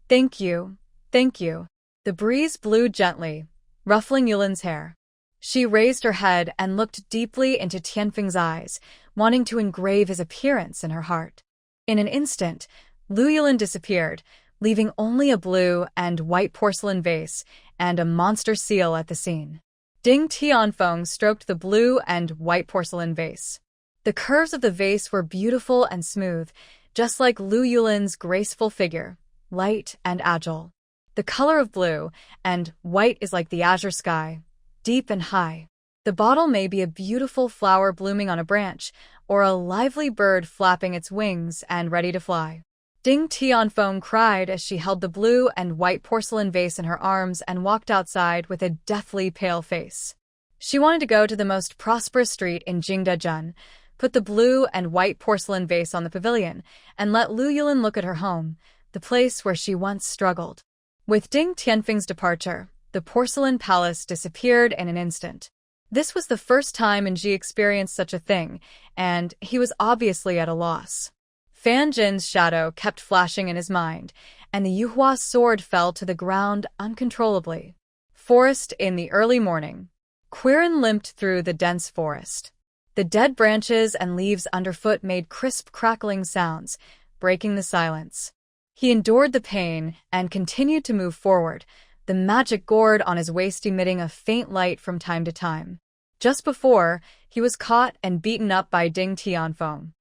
thank you. The breeze blew gently, ruffling Yulin's hair. She raised her head and looked deeply into Tianfeng's eyes, wanting to engrave his appearance in her heart. In an instant, Lu Yulin disappeared, leaving only a blue and white porcelain vase and a monster seal at the scene. Ding Tianfeng stroked the blue and white porcelain vase. The curves of the vase were beautiful and smooth, just like Lu Yulin's graceful figure, light and agile. The color of blue and white is like the azure sky, deep and high. The bottle may be a beautiful flower blooming on a branch, or a lively bird flapping its wings and ready to fly. Ding Tianfeng cried as she held the blue and white porcelain vase in her arms and walked outside with a deathly pale face. She wanted to go to the most prosperous street in Jingdezhen, put the blue and white porcelain vase on the pavilion, and let Lu Yulin look at her home, the place where she once struggled. With Ding Tianfeng's departure, the porcelain palace disappeared in an instant. This was the first time Ji experienced such a thing, and he was obviously at a loss. Fan Jin's shadow kept flashing in his mind, and the Yuhua Sword fell to the ground uncontrollably. Forest in the early morning. Quirin limped through the dense forest. The dead branches and leaves underfoot made crisp crackling sounds, breaking the silence. He endured the pain and continued to move forward, the magic gourd on his waist emitting a faint light from time to time. Just before, he was caught and beaten up by Ding Tianfeng.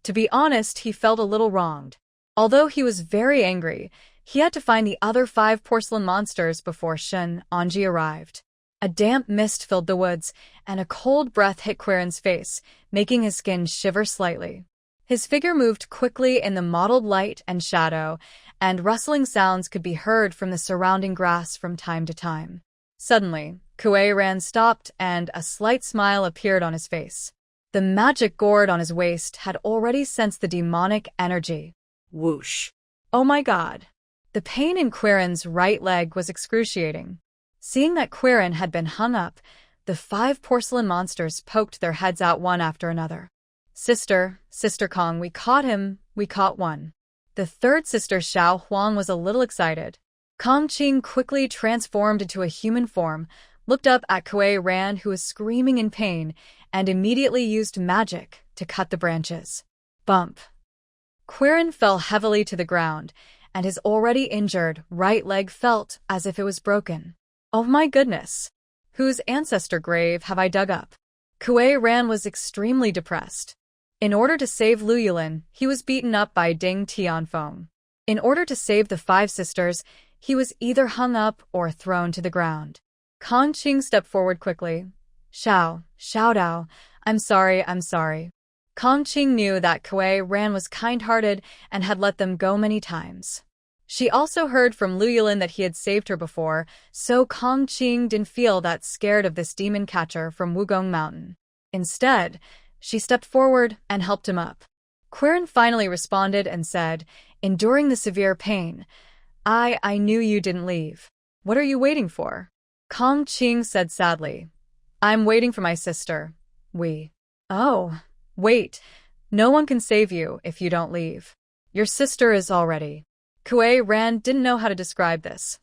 To be honest, he felt a little wronged. Although he was very angry, he had to find the other 5 porcelain monsters before Ji arrived. A damp mist filled the woods, and a cold breath hit Quirin's face, making his skin shiver slightly. His figure moved quickly in the mottled light and shadow, and rustling sounds could be heard from the surrounding grass from time to time. Suddenly, Kuei Ran stopped and a slight smile appeared on his face. The magic gourd on his waist had already sensed the demonic energy. Whoosh. Oh my god. The pain in Quirin's right leg was excruciating. Seeing that Quirin had been hung up, the 5 porcelain monsters poked their heads out one after another. Sister Kong, we caught him, we caught one. The third sister Xiao Huang was a little excited. Kong Qing quickly transformed into a human form, looked up at Kuei Ran who was screaming in pain, and immediately used magic to cut the branches. Bump. Quirin fell heavily to the ground, and his already injured right leg felt as if it was broken. Oh my goodness! Whose ancestor grave have I dug up? Kuei Ran was extremely depressed. In order to save Lu Yulin, he was beaten up by Ding Tianfeng. In order to save the 5 sisters, he was either hung up or thrown to the ground. Kong Qing stepped forward quickly. Xiao Dao, I'm sorry. Kong Qing knew that Kuei Ran was kind-hearted and had let them go many times. She also heard from Lu Yulin that he had saved her before, so Kong Qing didn't feel that scared of this demon catcher from Wugong Mountain. Instead, She stepped forward and helped him up. Quirin finally responded and said, enduring the severe pain, I knew you didn't leave. What are you waiting for? Kong Qing said sadly, I'm waiting for my sister. Oh, wait. No one can save you if you don't leave. Your sister is already. Kuei Ran didn't know how to describe this.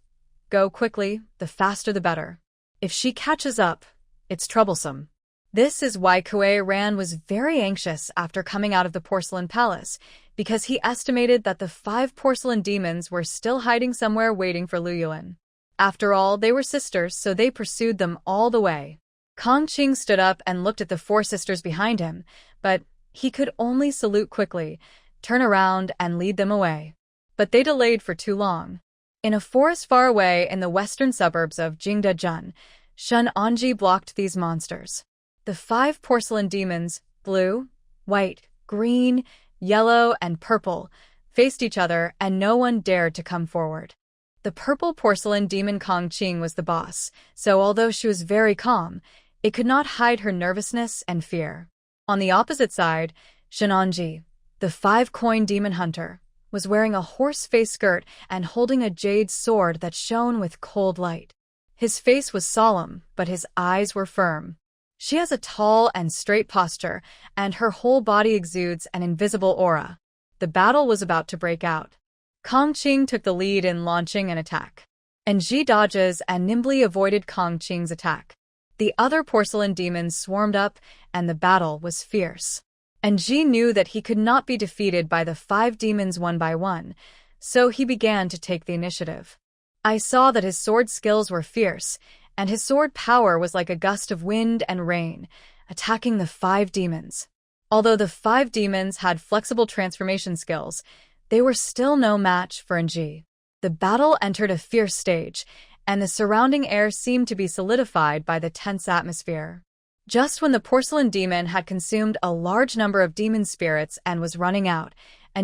Go quickly, the faster the better. If she catches up, it's troublesome. This is why Kuei Ran was very anxious after coming out of the porcelain palace, because he estimated that the 5 porcelain demons were still hiding somewhere waiting for Lu Yuan. After all, they were sisters, so they pursued them all the way. Kong Qing stood up and looked at the 4 sisters behind him, but he could only salute quickly, turn around, and lead them away. But they delayed for too long. In a forest far away in the western suburbs of Jingdezhen, Shun Anji blocked these monsters. The 5 porcelain demons, blue, white, green, yellow, and purple, faced each other, and no one dared to come forward. The purple porcelain demon Kong Qing was the boss, so although she was very calm, it could not hide her nervousness and fear. On the opposite side, Shenanji, the 5-coin demon hunter, was wearing a horse-face skirt and holding a jade sword that shone with cold light. His face was solemn, but his eyes were firm. She has a tall and straight posture, and her whole body exudes an invisible aura. The battle was about to break out. Kong Qing took the lead in launching an attack. And Ji dodges and nimbly avoided Kong Qing's attack. The other porcelain demons swarmed up, and the battle was fierce. And Ji knew that he could not be defeated by the 5 demons one by one, so he began to take the initiative. I saw that his sword skills were fierce, and his sword power was like a gust of wind and rain, attacking the 5 demons. Although the 5 demons had flexible transformation skills, they were still no match for Ji. The battle entered a fierce stage, and the surrounding air seemed to be solidified by the tense atmosphere. Just when the porcelain demon had consumed a large number of demon spirits and was running out,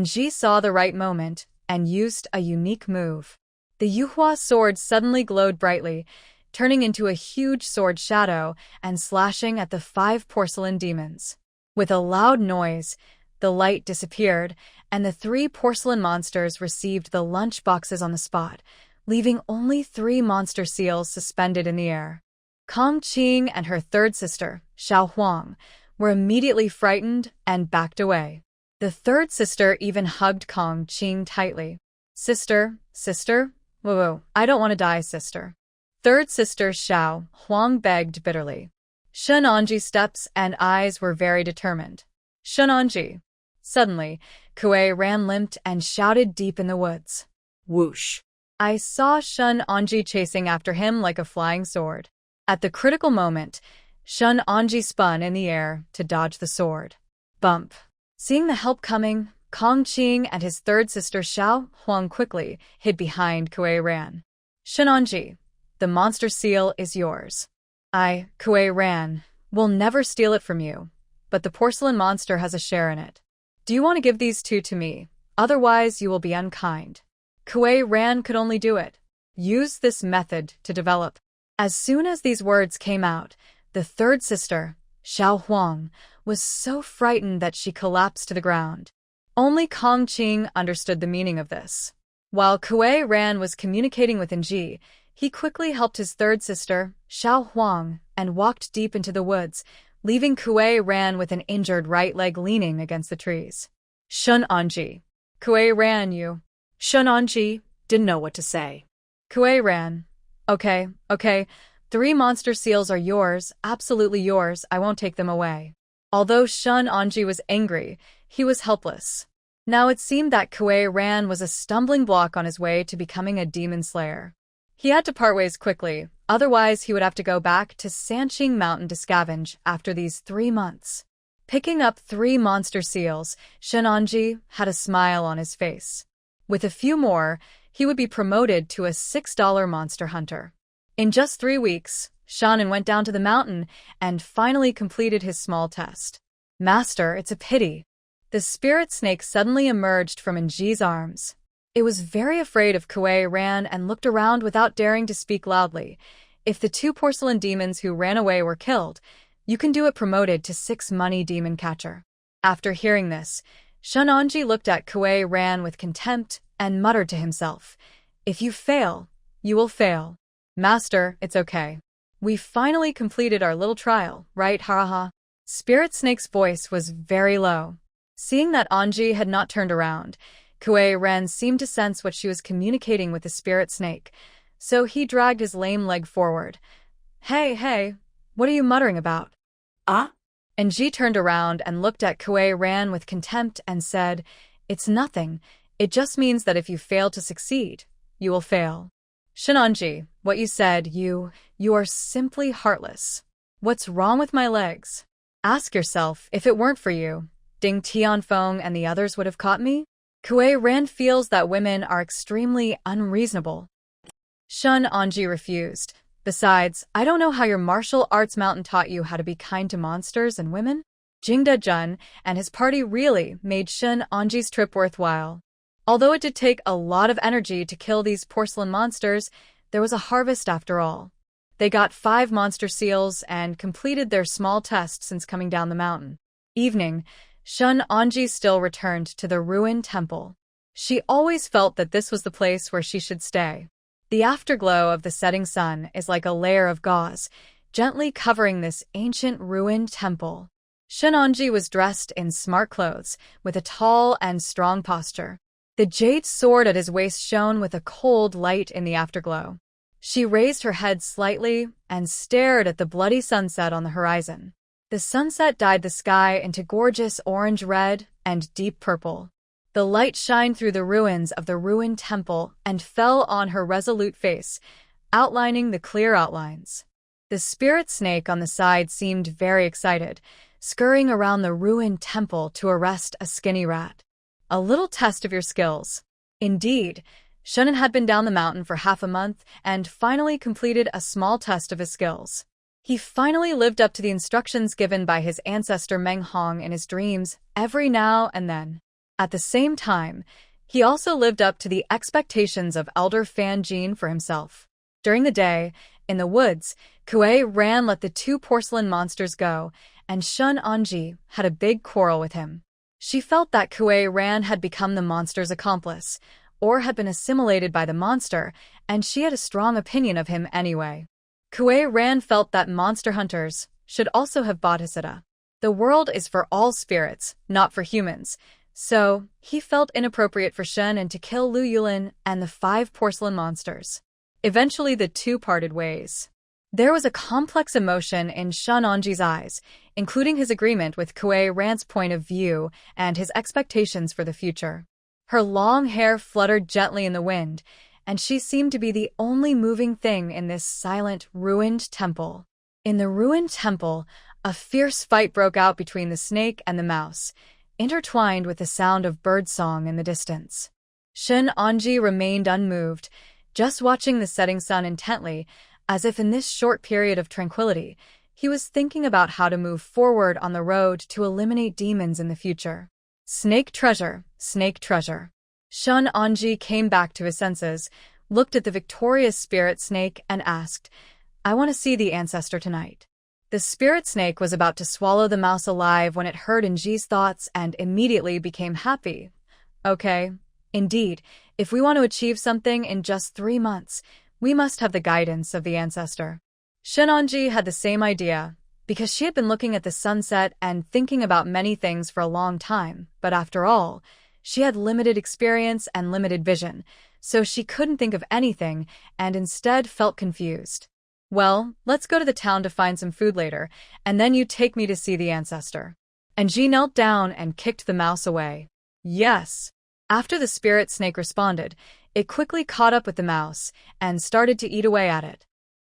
Ji saw the right moment and used a unique move. The Yuhua Sword suddenly glowed brightly, turning into a huge sword shadow and slashing at the 5 porcelain demons. With a loud noise, the light disappeared, and the 3 porcelain monsters received the lunch boxes on the spot, leaving only 3 monster seals suspended in the air. Kong Qing and her 3rd sister, Xiao Huang, were immediately frightened and backed away. The 3rd sister even hugged Kong Qing tightly. Sister, whoa, I don't want to die, sister. 3rd sister Xiao Huang begged bitterly. Shunanji's steps and eyes were very determined. Shunanji. Suddenly, Kuei Ran limped and shouted deep in the woods. Whoosh. I saw Shunanji chasing after him like a flying sword. At the critical moment, Shunanji spun in the air to dodge the sword. Bump. Seeing the help coming, Kong Qing and his 3rd sister Xiao Huang quickly hid behind Kuei Ran. Shunanji, the monster seal is yours. I, Kuei Ran, will never steal it from you, but the porcelain monster has a share in it. Do you want to give these 2 to me? Otherwise you will be unkind. Kuei Ran could only do it. Use this method to develop. As soon as these words came out, the 3rd sister, Xiao Huang, was so frightened that she collapsed to the ground. Only Kong Qing understood the meaning of this. While Kuei Ran was communicating with Ji, he quickly helped his 3rd sister, Xiao Huang, and walked deep into the woods, leaving Kuei Ran with an injured right leg leaning against the trees. Shunanji. Kuei Ran, you. Shunanji didn't know what to say. Kuei Ran. Okay. 3 monster seals are yours, absolutely yours, I won't take them away. Although Shunanji was angry, he was helpless. Now it seemed that Kuei Ran was a stumbling block on his way to becoming a demon slayer. He had to part ways quickly, otherwise he would have to go back to Sanqing Mountain to scavenge after these 3 months. Picking up 3 monster seals, Shunanji had a smile on his face. With a few more, he would be promoted to a $6 monster hunter. In just 3 weeks, Shannon went down to the mountain and finally completed his small test. Master, it's a pity. The spirit snake suddenly emerged from Nji's arms. It was very afraid of Kuei Ran and looked around without daring to speak loudly. If the 2 porcelain demons who ran away were killed, You can do it promoted to 6 money demon catcher. After hearing this, Shunonji looked at Kuei Ran with contempt and muttered to himself, "If you fail, you will fail. Master, it's okay. We finally completed our little trial, right, haha?" Spirit Snake's voice was very low. Seeing that Anji had not turned around, Kuei Ran seemed to sense what she was communicating with the Spirit Snake, so he dragged his lame leg forward. Hey, what are you muttering about? Ah? Anji turned around and looked at Kuei Ran with contempt and said, "It's nothing. It just means that if you fail to succeed, you will fail." Shunonji, what you said, you are simply heartless. What's wrong with my legs? Ask yourself, if it weren't for you, Ding Tianfeng and the others would have caught me? Kuei Ran feels that women are extremely unreasonable. Shunonji refused. Besides, I don't know how your martial arts mountain taught you how to be kind to monsters and women. Jingda Jun and his party really made Shunonji's trip worthwhile. Although it did take a lot of energy to kill these porcelain monsters, there was a harvest after all. They got 5 monster seals and completed their small test since coming down the mountain. Evening, Shunonji still returned to the ruined temple. She always felt that this was the place where she should stay. The afterglow of the setting sun is like a layer of gauze, gently covering this ancient ruined temple. Shunonji was dressed in smart clothes, with a tall and strong posture. The jade sword at his waist shone with a cold light in the afterglow. She raised her head slightly and stared at the bloody sunset on the horizon. The sunset dyed the sky into gorgeous orange-red and deep purple. The light shined through the ruins of the ruined temple and fell on her resolute face, outlining the clear outlines. The spirit snake on the side seemed very excited, scurrying around the ruined temple to arrest a skinny rat. A little test of your skills. Indeed, Shunan had been down the mountain for half a month and finally completed a small test of his skills. He finally lived up to the instructions given by his ancestor Meng Hong in his dreams every now and then. At the same time, he also lived up to the expectations of Elder Fan Jin for himself. During the day, in the woods, Kuei Ran let the 2 porcelain monsters go, and Shunonji had a big quarrel with him. She felt that Kuei Ran had become the monster's accomplice, or had been assimilated by the monster, and she had a strong opinion of him anyway. Kuei Ran felt that monster hunters should also have Bodhisattva. The world is for all spirits, not for humans, so he felt inappropriate for Shunan to kill Lu Yulin and the 5 porcelain monsters. Eventually the 2 parted ways. There was a complex emotion in Shunonji's eyes, including his agreement with Kuei Ran's point of view and his expectations for the future. Her long hair fluttered gently in the wind, and she seemed to be the only moving thing in this silent, ruined temple. In the ruined temple, a fierce fight broke out between the snake and the mouse, intertwined with the sound of birdsong in the distance. Shunonji remained unmoved, just watching the setting sun intently, as if in this short period of tranquility, he was thinking about how to move forward on the road to eliminate demons in the future. Snake treasure, snake treasure. Shunonji came back to his senses, looked at the victorious spirit snake and asked, "I want to see the ancestor tonight." The spirit snake was about to swallow the mouse alive when it heard Nji's thoughts and immediately became happy. Okay, indeed, if we want to achieve something in just 3 months, we must have the guidance of the ancestor. Shunonji had the same idea, because she had been looking at the sunset and thinking about many things for a long time, but after all, she had limited experience and limited vision, so she couldn't think of anything and instead felt confused. "Well, let's go to the town to find some food later, and then you take me to see the ancestor." And Nji knelt down and kicked the mouse away. "Yes." After the spirit snake responded, it quickly caught up with the mouse and started to eat away at it.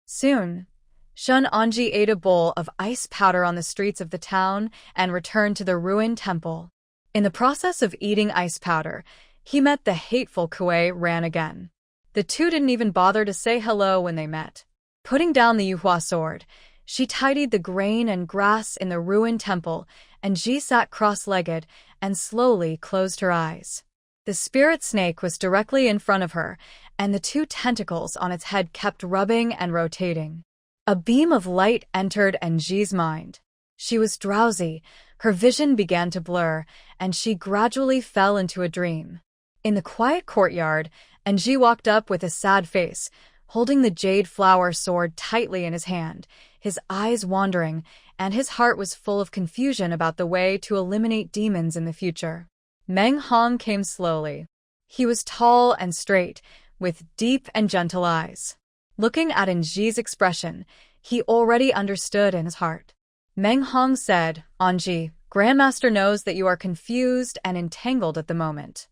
Soon, Shunonji ate a bowl of ice powder on the streets of the town and returned to the ruined temple. In the process of eating ice powder, he met the hateful Kuei Ran again. The 2 didn't even bother to say hello when they met. Putting down the Yuhua Sword, she tidied the grain and grass in the ruined temple, and Nji sat cross-legged and slowly closed her eyes. The spirit snake was directly in front of her, and the 2 tentacles on its head kept rubbing and rotating. A beam of light entered Enji's mind. She was drowsy, her vision began to blur, and she gradually fell into a dream. In the quiet courtyard, Enji walked up with a sad face, holding the jade flower sword tightly in his hand, his eyes wandering, and his heart was full of confusion about the way to eliminate demons in the future. Meng Hong came slowly. He was tall and straight, with deep and gentle eyes. Looking at Enji's expression, he already understood in his heart. Meng Hong said, "Enji, Grandmaster knows that you are confused and entangled at the moment.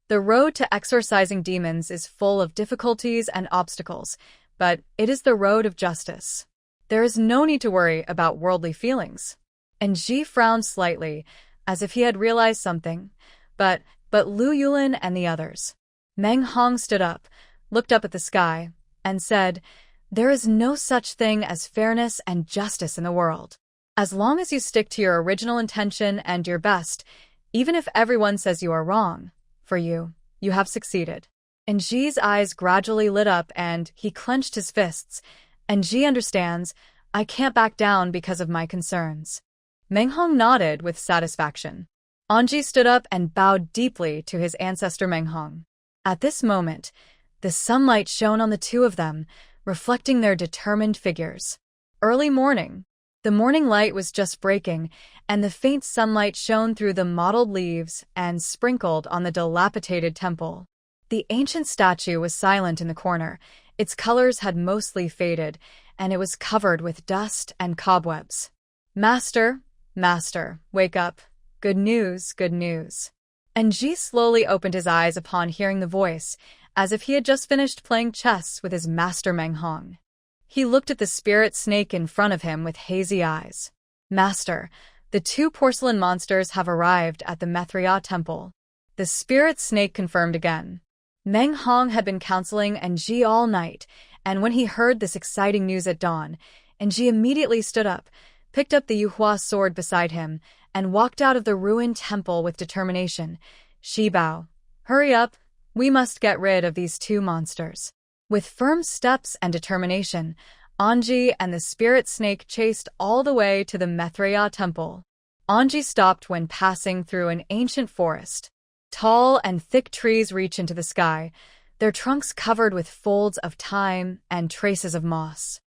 The road to exorcising demons is full of difficulties and obstacles, but it is the road of justice. There is no need to worry about worldly feelings." Enji frowned slightly, as if he had realized something, but Lu Yulin and the others. Meng Hong stood up, looked up at the sky, and said, "There is no such thing as fairness and justice in the world. As long as you stick to your original intention and your best, even if everyone says you are wrong, for you have succeeded." Enji's eyes gradually lit up and he clenched his fists. "Enji understands. I can't back down because of my concerns." Meng Hong nodded with satisfaction. Enji stood up and bowed deeply to his ancestor Meng Hong. At this moment, the sunlight shone on the two of them, reflecting their determined figures. Early morning. The morning light was just breaking, and the faint sunlight shone through the mottled leaves and sprinkled on the dilapidated temple. The ancient statue was silent in the corner. Its colors had mostly faded, and it was covered with dust and cobwebs. "Master, Master, wake up. Good news, good news." Enji slowly opened his eyes upon hearing the voice, as if he had just finished playing chess with his master Meng Hong. He looked at the spirit snake in front of him with hazy eyes. "Master, the two porcelain monsters have arrived at the Mithria temple." The spirit snake confirmed again. Meng Hong had been counseling Enji all night, and when he heard this exciting news at dawn, Enji immediately stood up, picked up the Yuhua Sword beside him, and walked out of the ruined temple with determination. "Shibao, hurry up, we must get rid of these two monsters." With firm steps and determination, Enji and the spirit snake chased all the way to the Mithria temple. Enji stopped when passing through an ancient forest. Tall and thick trees reach into the sky, their trunks covered with folds of time and traces of moss.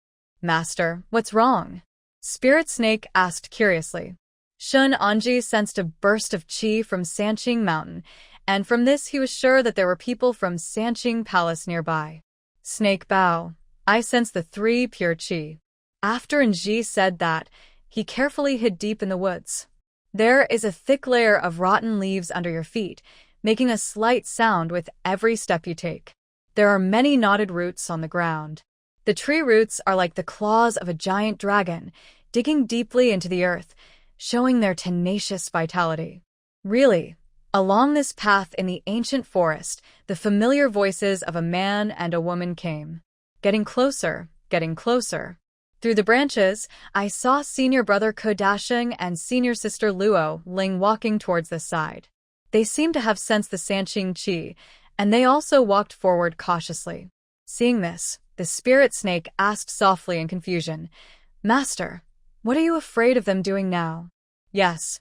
"Master, what's wrong?" Spirit Snake asked curiously. Shun Enji sensed a burst of qi from Sanqing Mountain, and from this he was sure that there were people from Sanqing Palace nearby. "Snake Bao, I sense the 3 pure qi." After Enji said that, he carefully hid deep in the woods. "There is a thick layer of rotten leaves under your feet, making a slight sound with every step you take. There are many knotted roots on the ground. The tree roots are like the claws of a giant dragon, digging deeply into the earth, showing their tenacious vitality." Really, along this path in the ancient forest, the familiar voices of a man and a woman came. Getting closer, getting closer. Through the branches, I saw senior brother Ko Dasheng and senior sister Luo Ling walking towards the side. They seemed to have sensed the Sanqing Qi, and they also walked forward cautiously. Seeing this, the spirit snake asked softly in confusion, "Master, what are you afraid of them doing now?" "Yes.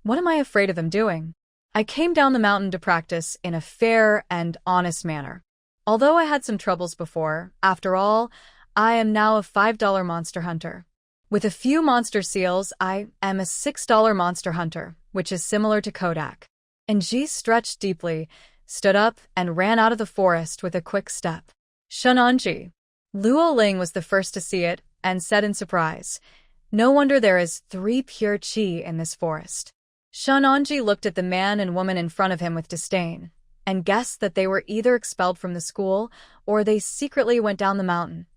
What am I afraid of them doing? I came down the mountain to practice in a fair and honest manner. Although I had some troubles before, after all, I am now a $5 monster hunter. With a few monster seals, I am a $6 monster hunter, which is similar to Kodak." Enji stretched deeply, stood up, and ran out of the forest with a quick step. "Shunanji." Luo Ling was the first to see it, and said in surprise, "No wonder there is 3 pure qi in this forest." Shunanji looked at the man and woman in front of him with disdain, and guessed that they were either expelled from the school, or they secretly went down the mountain.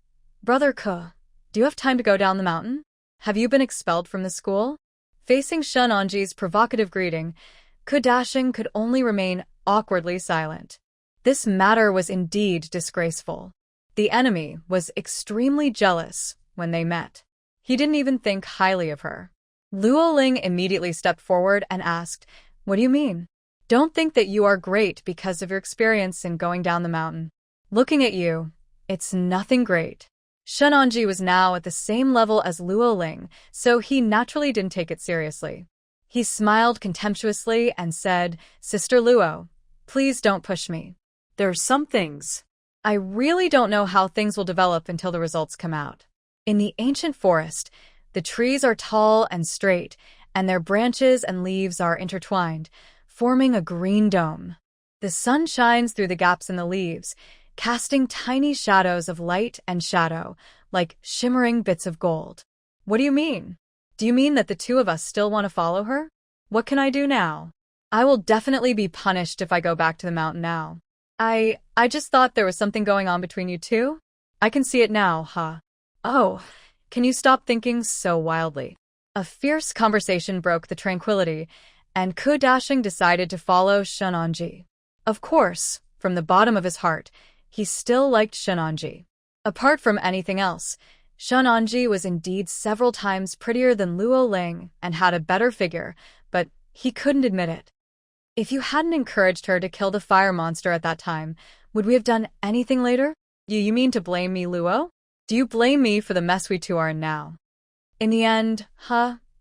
"Brother Ke, do you have time to go down the mountain? Have you been expelled from the school?" Facing Shunanji's provocative greeting, Ko Dasheng could only remain awkwardly silent. This matter was indeed disgraceful. The enemy was extremely jealous when they met. He didn't even think highly of her. Luo Ling immediately stepped forward and asked, "What do you mean? Don't think that you are great because of your experience in going down the mountain. Looking at you, it's nothing great." Shunonji was now at the same level as Luo Ling, so he naturally didn't take it seriously. He smiled contemptuously and said, "Sister Luo, please don't push me. There are some things. I really don't know how things will develop until the results come out." In the ancient forest, the trees are tall and straight, and their branches and leaves are intertwined, forming a green dome. The sun shines through the gaps in the leaves, casting tiny shadows of light and shadow, like shimmering bits of gold. "What do you mean? Do you mean that the two of us still want to follow her? What can I do now? I will definitely be punished if I go back to the mountain now. I just thought there was something going on between you two. I can see it now, huh? Oh, can you stop thinking so wildly?" A fierce conversation broke the tranquility, and Kodashing decided to follow Shunonji. Of course, from the bottom of his heart, he still liked Shunonji. Apart from anything else, Shunonji was indeed several times prettier than Luo Ling and had a better figure, but he couldn't admit it. "If you hadn't encouraged her to kill the fire monster at that time, would we have done anything later? You mean to blame me, Luo? Do you blame me for the mess we two are in now? In the end,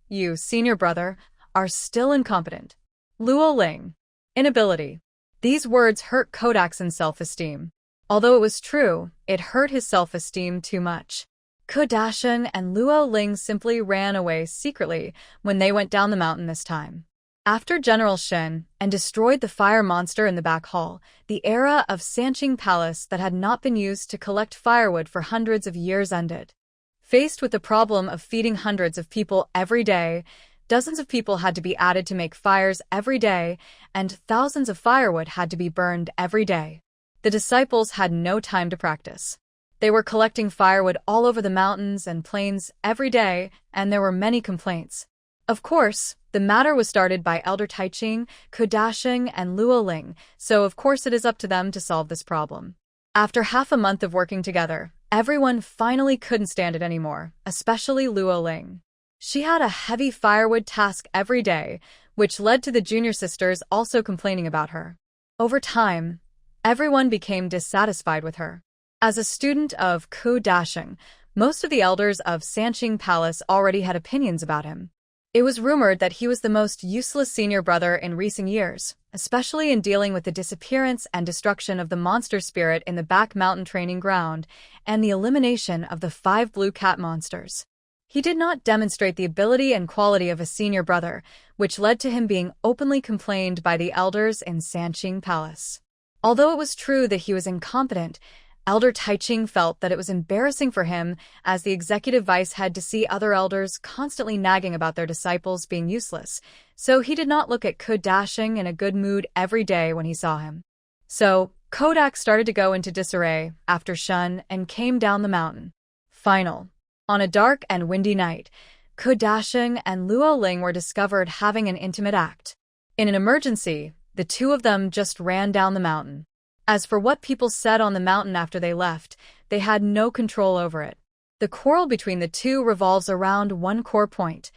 you, senior brother, are still incompetent." Luo Ling. Inability. These words hurt Kodakson's self-esteem. Although it was true, it hurt his self-esteem too much. Kodashing and Luo Ling simply ran away secretly when they went down the mountain this time. After General Shen and destroyed the fire monster in the back hall, the era of Sanqing Palace that had not been used to collect firewood for hundreds of years ended. Faced with the problem of feeding hundreds of people every day, dozens of people had to be added to make fires every day, and thousands of firewood had to be burned every day. The disciples had no time to practice. They were collecting firewood all over the mountains and plains every day, and there were many complaints. Of course, the matter was started by Elder Taiqing, Kodashing, and Luo Ling, so of course it is up to them to solve this problem. After half a month of working together, everyone finally couldn't stand it anymore, especially Luo Ling. She had a heavy firewood task every day, which led to the junior sisters also complaining about her. Over time, everyone became dissatisfied with her. As a student of Kodashing, most of the elders of Sanqing Palace already had opinions about him. It was rumored that he was the most useless senior brother in recent years, especially in dealing with the disappearance and destruction of the monster spirit in the back mountain training ground and the elimination of the 5 blue cat monsters. He did not demonstrate the ability and quality of a senior brother, which led to him being openly complained by the elders in Sanqing Palace. Although it was true that he was incompetent, Elder Taiqing felt that it was embarrassing for him as the executive vice head to see other elders constantly nagging about their disciples being useless, so he did not look at Kodashing in a good mood every day when he saw him. So, Kodak started to go into disarray after Shun and came down the mountain. Final. On a dark and windy night, Kodashing and Luo Ling were discovered having an intimate act. In an emergency, the two of them just ran down the mountain. As for what people said on the mountain after they left, they had no control over it. The quarrel between the two revolves around one core point.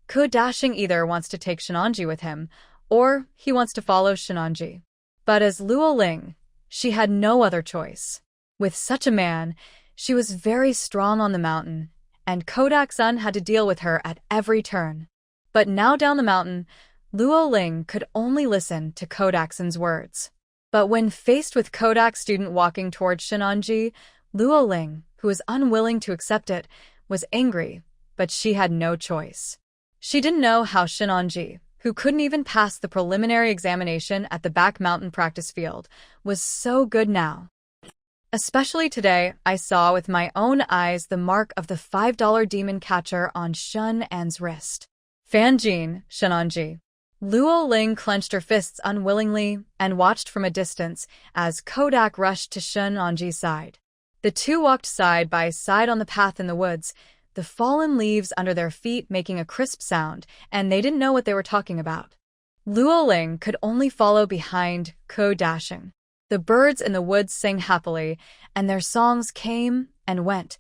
Kodashing either wants to take Shunonji with him, or he wants to follow Shunonji. But as Luo Ling, she had no other choice. With such a man, she was very strong on the mountain, and Kodak-sun had to deal with her at every turn. But now down the mountain, Luo Ling could only listen to Kodak-sun's words. But when faced with Kodak's student walking towards Shunonji, Luo Ling, who was unwilling to accept it, was angry, but she had no choice. She didn't know how Shunonji, who couldn't even pass the preliminary examination at the back mountain practice field, was so good now. Especially today, I saw with my own eyes the mark of the $5 demon catcher on Shun An's wrist. Fanjin, Shunonji. Luo Ling clenched her fists unwillingly and watched from a distance as Kodak rushed to Shunonji's side. The two walked side by side on the path in the woods, the fallen leaves under their feet making a crisp sound, and they didn't know what they were talking about. Luo Ling could only follow behind Kodashing. The birds in the woods sang happily, and their songs came and went,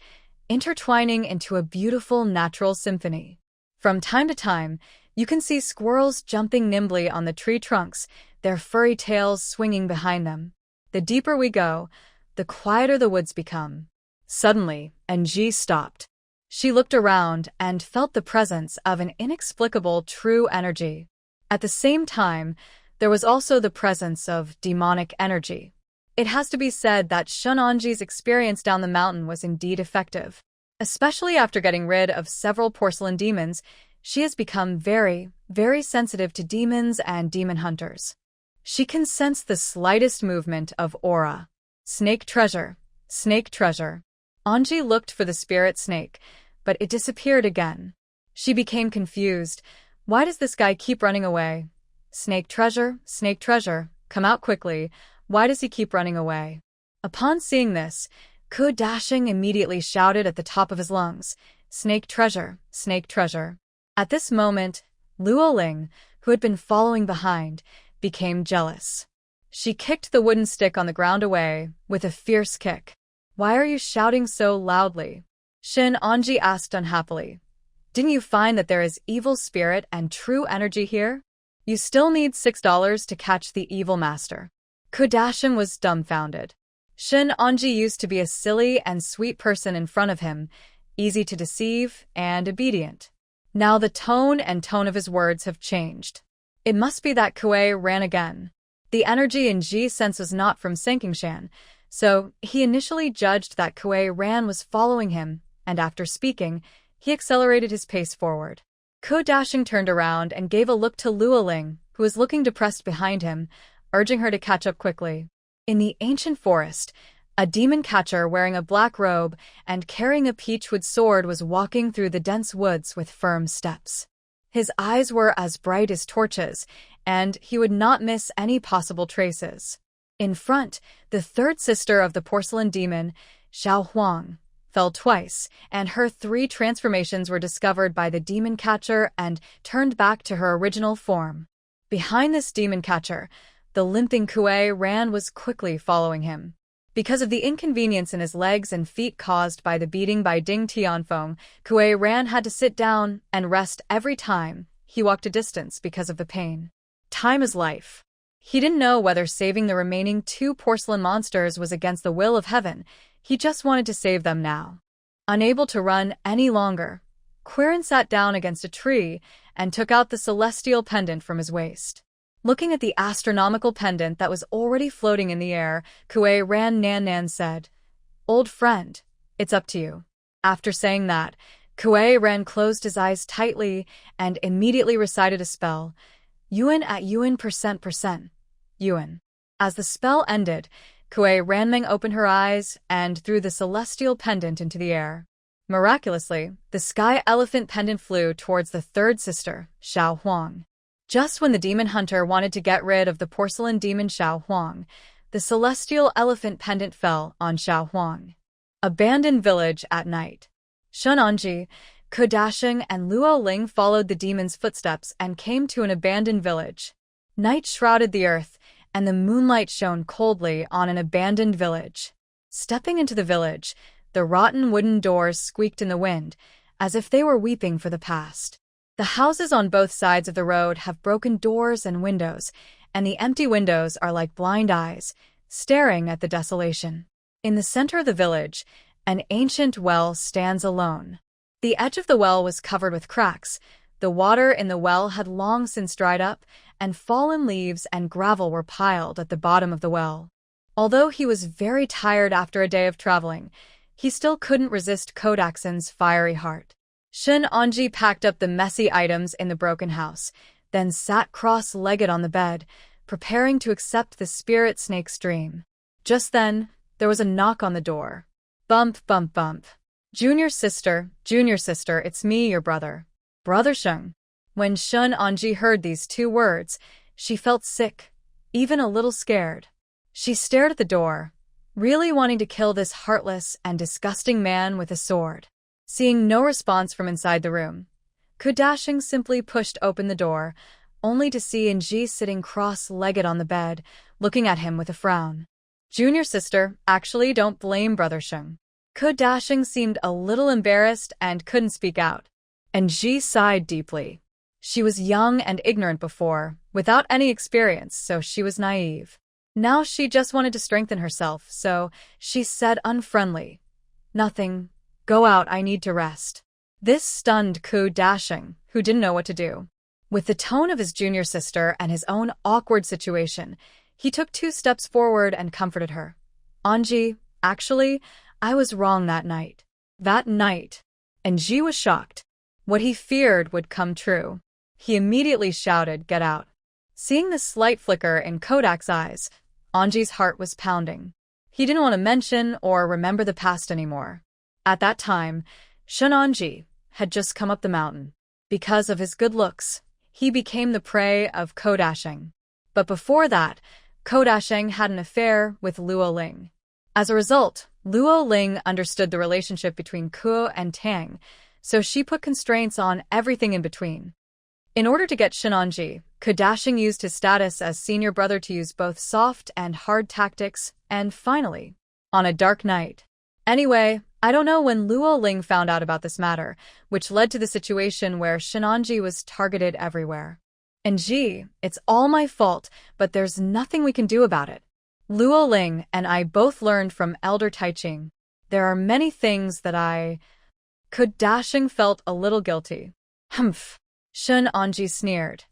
intertwining into a beautiful natural symphony. From time to time, you can see squirrels jumping nimbly on the tree trunks, their furry tails swinging behind them. The deeper we go, the quieter the woods become. Suddenly, Nji stopped. She looked around and felt the presence of an inexplicable true energy. At the same time, there was also the presence of demonic energy. It has to be said that Shunonji's experience down the mountain was indeed effective. Especially after getting rid of several porcelain demons, she has become very, very sensitive to demons and demon hunters. She can sense the slightest movement of aura. Snake treasure. Snake treasure. Anji looked for the spirit snake, but it disappeared again. She became confused. Why does this guy keep running away? Snake treasure, come out quickly. Why does he keep running away? Upon seeing this, Ku Dashing immediately shouted at the top of his lungs, snake treasure, snake treasure. At this moment, Luo Ling, who had been following behind, became jealous. She kicked the wooden stick on the ground away with a fierce kick. Why are you shouting so loudly? Shin Anji asked unhappily. Didn't you find that there is evil spirit and true energy here? You still need $6 to catch the evil master. Ku Dashing was dumbfounded. Shin Anji used to be a silly and sweet person in front of him, easy to deceive and obedient. Now the tone of his words have changed. It must be that Kuei ran again. The energy in Ji's sense was not from Sankingshan, so he initially judged that Kuei ran was following him, and after speaking, he accelerated his pace forward. Ku Dashing turned around and gave a look to Luo Ling, who was looking depressed behind him, urging her to catch up quickly. In the ancient forest, a demon catcher wearing a black robe and carrying a peachwood sword was walking through the dense woods with firm steps. His eyes were as bright as torches, and he would not miss any possible traces. In front, the third sister of the porcelain demon, Xiao Huang, fell twice, and her 3 transformations were discovered by the demon catcher and turned back to her original form. Behind this demon catcher, the limping Kuei Ran was quickly following him. Because of the inconvenience in his legs and feet caused by the beating by Ding Tianfeng, Kuei Ran had to sit down and rest every time he walked a distance because of the pain. Time is life. He didn't know whether saving the remaining 2 porcelain monsters was against the will of heaven. He just wanted to save them now. Unable to run any longer, Quirin sat down against a tree and took out the celestial pendant from his waist. Looking at the astronomical pendant that was already floating in the air, Kuei Ran Nan said, "Old friend, it's up to you." After saying that, Kuei Ran closed his eyes tightly and immediately recited a spell, Yuan at Yuan %%. Yuan. As the spell ended, Kuei Ranmeng opened her eyes and threw the celestial pendant into the air. Miraculously, the sky elephant pendant flew towards the third sister, Xiao Huang. Just when the demon hunter wanted to get rid of the porcelain demon Xiao Huang, the celestial elephant pendant fell on Xiao Huang. Abandoned village at night. Shunonji, Ku Dashing, and Luo Ling followed the demon's footsteps and came to an abandoned village. Night shrouded the earth, and the moonlight shone coldly on an abandoned village. Stepping into the village, the rotten wooden doors squeaked in the wind, as if they were weeping for the past. The houses on both sides of the road have broken doors and windows, and the empty windows are like blind eyes, staring at the desolation. In the center of the village, an ancient well stands alone. The edge of the well was covered with cracks. The water in the well had long since dried up, and fallen leaves and gravel were piled at the bottom of the well. Although he was very tired after a day of traveling, he still couldn't resist Kodakson's fiery heart. Shin Anji packed up the messy items in the broken house, then sat cross-legged on the bed, preparing to accept the spirit snake's dream. Just then, there was a knock on the door. Bump, bump, bump. Junior sister, it's me, your brother. Brother Sheng. When Shun Anji heard these 2 words, she felt sick, even a little scared. She stared at the door, really wanting to kill this heartless and disgusting man with a sword. Seeing no response from inside the room, Ku Dashing simply pushed open the door, only to see Nji sitting cross-legged on the bed, looking at him with a frown. Junior sister, actually don't blame Brother Sheng. Ku Dashing seemed a little embarrassed and couldn't speak out. Nji sighed deeply. She was young and ignorant before, without any experience, so she was naive. Now she just wanted to strengthen herself, so she said unfriendly, Nothing. Go out, I need to rest. This stunned Kudashing, who didn't know what to do. With the tone of his junior sister and his own awkward situation, he took 2 steps forward and comforted her. Anji, actually, I was wrong that night. That night. And Ji was shocked. What he feared would come true. He immediately shouted, "Get out." Seeing the slight flicker in Kodak's eyes, Anji's heart was pounding. He didn't want to mention or remember the past anymore. At that time, Shunanji had just come up the mountain. Because of his good looks, he became the prey of Kodashing. But before that, Kodashing had an affair with Luo Ling. As a result, Luo Ling understood the relationship between Kuo and Tang, so she put constraints on everything in between. In order to get Shinanji, Kodashing used his status as senior brother to use both soft and hard tactics, and finally, on a dark night. Anyway, I don't know when Luo Ling found out about this matter, which led to the situation where Shinanji was targeted everywhere. And gee, it's all my fault, but there's nothing we can do about it. Luo Ling and I both learned from Elder Taiching. There are many things that Kodashing felt a little guilty. Humph. Shun Anji sneered.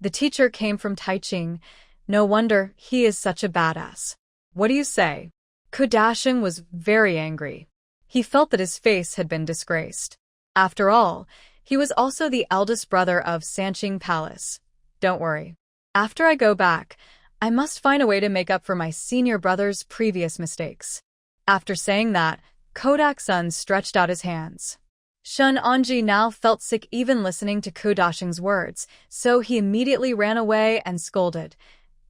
The teacher came from Taiching. No wonder he is such a badass. What do you say? Kodashing was very angry. He felt that his face had been disgraced. After all, he was also the eldest brother of Sanqing Palace. Don't worry. After I go back, I must find a way to make up for my senior brother's previous mistakes. After saying that, Kodak-sun stretched out his hands. Shun Anji now felt sick even listening to Kodashing's words, so he immediately ran away and scolded.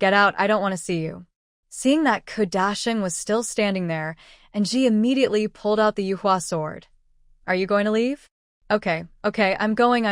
Get out, I don't want to see you. Seeing that Kodashing was still standing there, Anji immediately pulled out the Yuhua Sword. Are you going to leave? Okay, I'm going.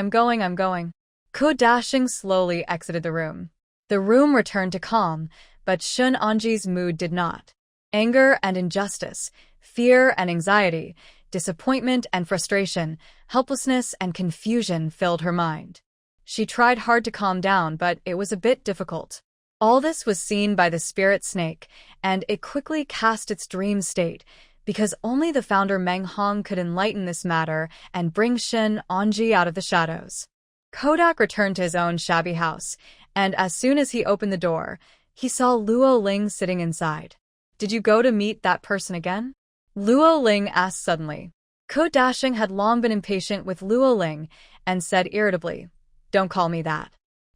Kodashing slowly exited the room. The room returned to calm, but Shun Anji's mood did not. Anger and injustice, fear and anxiety, disappointment and frustration, helplessness and confusion filled her mind. She tried hard to calm down, but it was a bit difficult. All this was seen by the spirit snake, and it quickly cast its dream state, because only the founder Meng Hong could enlighten this matter and bring Shin Anji out of the shadows. Kodak returned to his own shabby house, and as soon as he opened the door, he saw Luo Ling sitting inside. Did you go to meet that person again? Luo Ling asked suddenly. Kodashing had long been impatient with Luo Ling and said irritably, Don't call me that.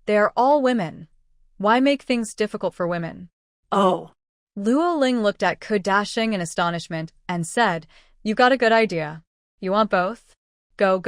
They are all women. Why make things difficult for women? Oh. Luo Ling looked at Kodashing in astonishment and said, You got a good idea. You want both? Go.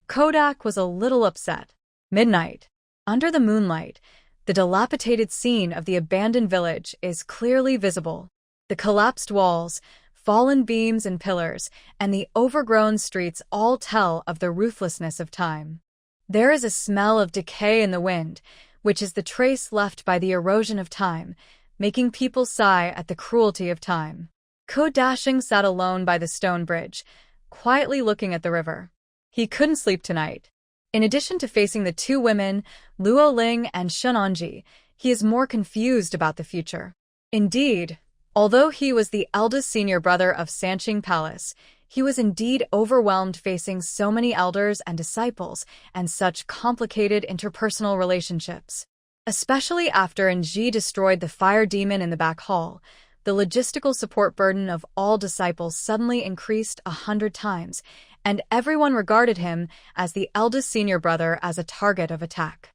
Kodak was a little upset. Midnight. Under the moonlight, the dilapidated scene of the abandoned village is clearly visible. The collapsed walls, fallen beams and pillars, and the overgrown streets all tell of the ruthlessness of time. There is a smell of decay in the wind, which is the trace left by the erosion of time, making people sigh at the cruelty of time. Kodashing sat alone by the stone bridge, quietly looking at the river. He couldn't sleep tonight. In addition to facing the 2 women, Luo Ling and Shun Anji, he is more confused about the future. Indeed, although he was the eldest senior brother of Sanqing Palace, he was indeed overwhelmed facing so many elders and disciples and such complicated interpersonal relationships. Especially after Anji destroyed the fire demon in the back hall, the logistical support burden of all disciples suddenly increased 100 times, and everyone regarded him as the eldest senior brother as a target of attack.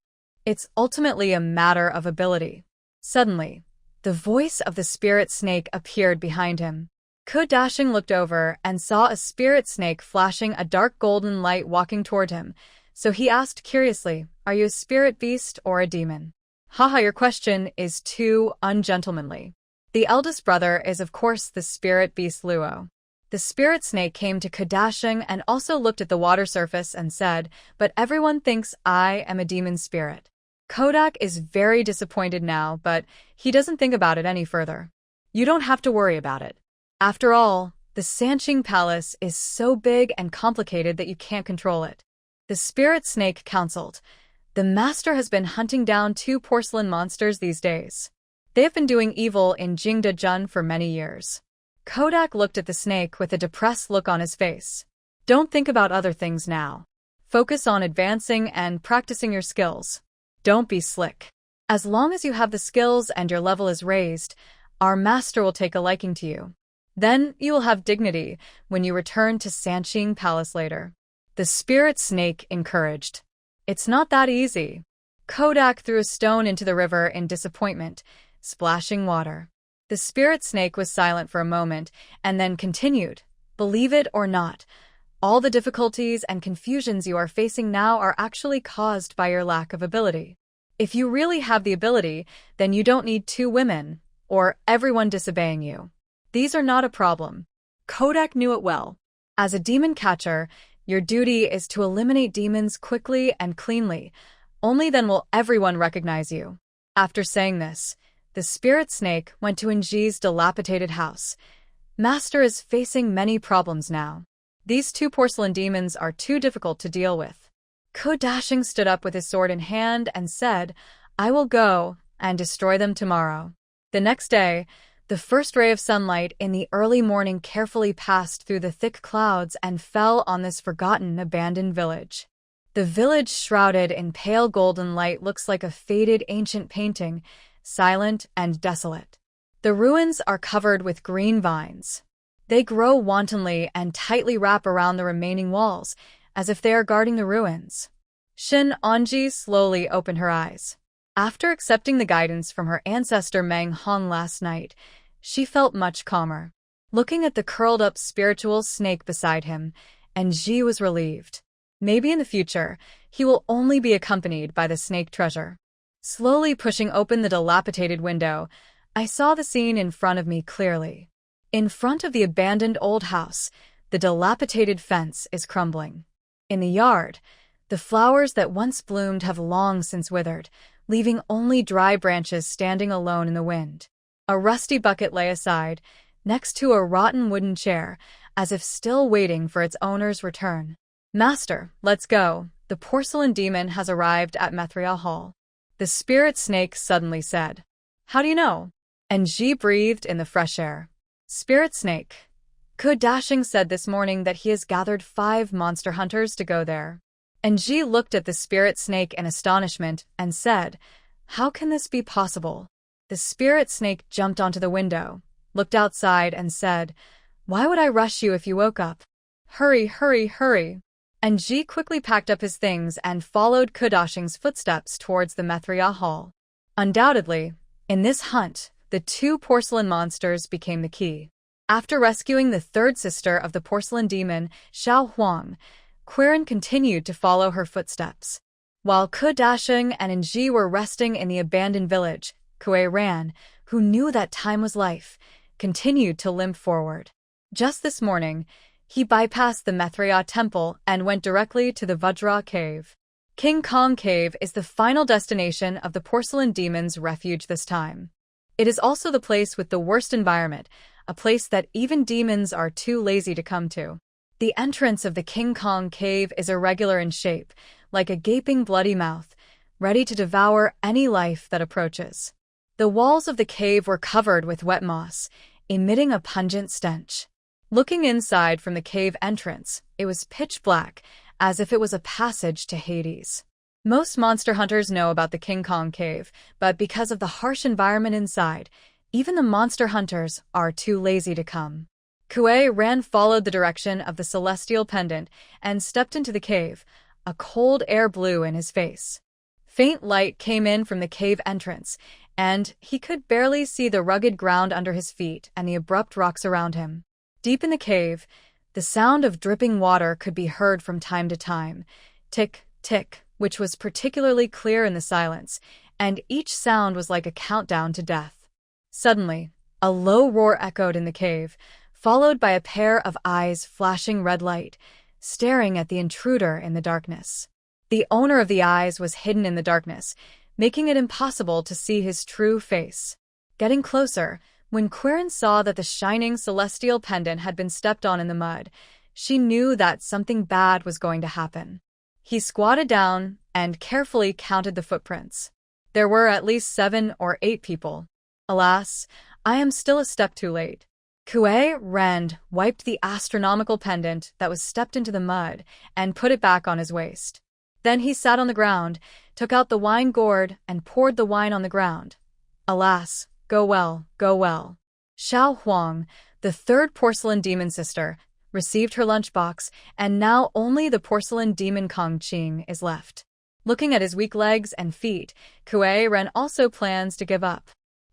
It's ultimately a matter of ability. Suddenly, the voice of the spirit snake appeared behind him. Kodashing looked over and saw a spirit snake flashing a dark golden light walking toward him, so he asked curiously, Are you a spirit beast or a demon? Haha, your question is too ungentlemanly. The eldest brother is of course the spirit beast Luo. The spirit snake came to Kodashing and also looked at the water surface and said, But everyone thinks I am a demon spirit. Kodak is very disappointed now, but he doesn't think about it any further. You don't have to worry about it. After all, the Sanqing Palace is so big and complicated that you can't control it. The spirit snake counseled. The master has been hunting down 2 porcelain monsters these days. They have been doing evil in Jingdajun for many years. Kodak looked at the snake with a depressed look on his face. Don't think about other things now. Focus on advancing and practicing your skills. Don't be slick. As long as you have the skills and your level is raised, our master will take a liking to you. Then you will have dignity when you return to Sanqing Palace later. The spirit snake encouraged. It's not that easy. Kodak threw a stone into the river in disappointment, splashing water. The spirit snake was silent for a moment and then continued. Believe it or not, all the difficulties and confusions you are facing now are actually caused by your lack of ability. If you really have the ability, then you don't need 2 women, or everyone disobeying you. These are not a problem. Kodak knew it well. As a demon catcher, your duty is to eliminate demons quickly and cleanly. Only then will everyone recognize you. After saying this, the spirit snake went to Enji's dilapidated house. Master is facing many problems now. These 2 porcelain demons are too difficult to deal with. Kodashing stood up with his sword in hand and said, I will go and destroy them tomorrow. The next day, the first ray of sunlight in the early morning carefully passed through the thick clouds and fell on this forgotten, abandoned village. The village, shrouded in pale golden light, looks like a faded ancient painting, silent and desolate. The ruins are covered with green vines. They grow wantonly and tightly wrap around the remaining walls, as if they are guarding the ruins. Shin Onji slowly opened her eyes. After accepting the guidance from her ancestor Meng Han last night, she felt much calmer. Looking at the curled-up spiritual snake beside him, Enji was relieved. Maybe in the future, he will only be accompanied by the snake treasure. Slowly pushing open the dilapidated window, I saw the scene in front of me clearly. In front of the abandoned old house, the dilapidated fence is crumbling. In the yard, the flowers that once bloomed have long since withered, leaving only dry branches standing alone in the wind. A rusty bucket lay aside, next to a rotten wooden chair, as if still waiting for its owner's return. Master, let's go. The porcelain demon has arrived at Methria Hall. The spirit snake suddenly said. How do you know? Enji breathed in the fresh air. Spirit snake. Kodashing said this morning that he has gathered 5 monster hunters to go there. Enji looked at the spirit snake in astonishment and said, How can this be possible? The spirit snake jumped onto the window, looked outside and said, Why would I rush you if you woke up? Hurry, hurry, hurry. Enji quickly packed up his things and followed Kodashing's footsteps towards the Methria Hall. Undoubtedly, in this hunt, the 2 porcelain monsters became the key. After rescuing the 3rd sister of the porcelain demon, Xiao Huang, Qiren continued to follow her footsteps. While Kodashing and Enji were resting in the abandoned village, Kuei Ran, who knew that time was life, continued to limp forward. Just this morning, he bypassed the Methria temple and went directly to the Vajra cave. King Kong Cave is the final destination of the porcelain demon's refuge this time. It is also the place with the worst environment, a place that even demons are too lazy to come to. The entrance of the King Kong Cave is irregular in shape, like a gaping bloody mouth, ready to devour any life that approaches. The walls of the cave were covered with wet moss, emitting a pungent stench. Looking inside from the cave entrance, it was pitch black, as if it was a passage to Hades. Most monster hunters know about the King Kong Cave, but because of the harsh environment inside, even the monster hunters are too lazy to come. Kuei Ran followed the direction of the celestial pendant and stepped into the cave. A cold air blew in his face. Faint light came in from the cave entrance, and he could barely see the rugged ground under his feet and the abrupt rocks around him. Deep in the cave, the sound of dripping water could be heard from time to time. Tick, tick, which was particularly clear in the silence, and each sound was like a countdown to death. Suddenly, a low roar echoed in the cave, followed by a pair of eyes flashing red light, staring at the intruder in the darkness. The owner of the eyes was hidden in the darkness, making it impossible to see his true face. Getting closer, when Qiren saw that the shining celestial pendant had been stepped on in the mud, she knew that something bad was going to happen. He squatted down and carefully counted the footprints. There were at least 7 or 8 people. Alas, I am still a step too late. Kuei Rend wiped the astronomical pendant that was stepped into the mud and put it back on his waist. Then he sat on the ground, took out the wine gourd, and poured the wine on the ground. Alas, go well, go well. Xiao Huang, the third porcelain demon sister, received her lunchbox, and now only the porcelain demon Kong Qing is left. Looking at his weak legs and feet, Kuei Ren also plans to give up.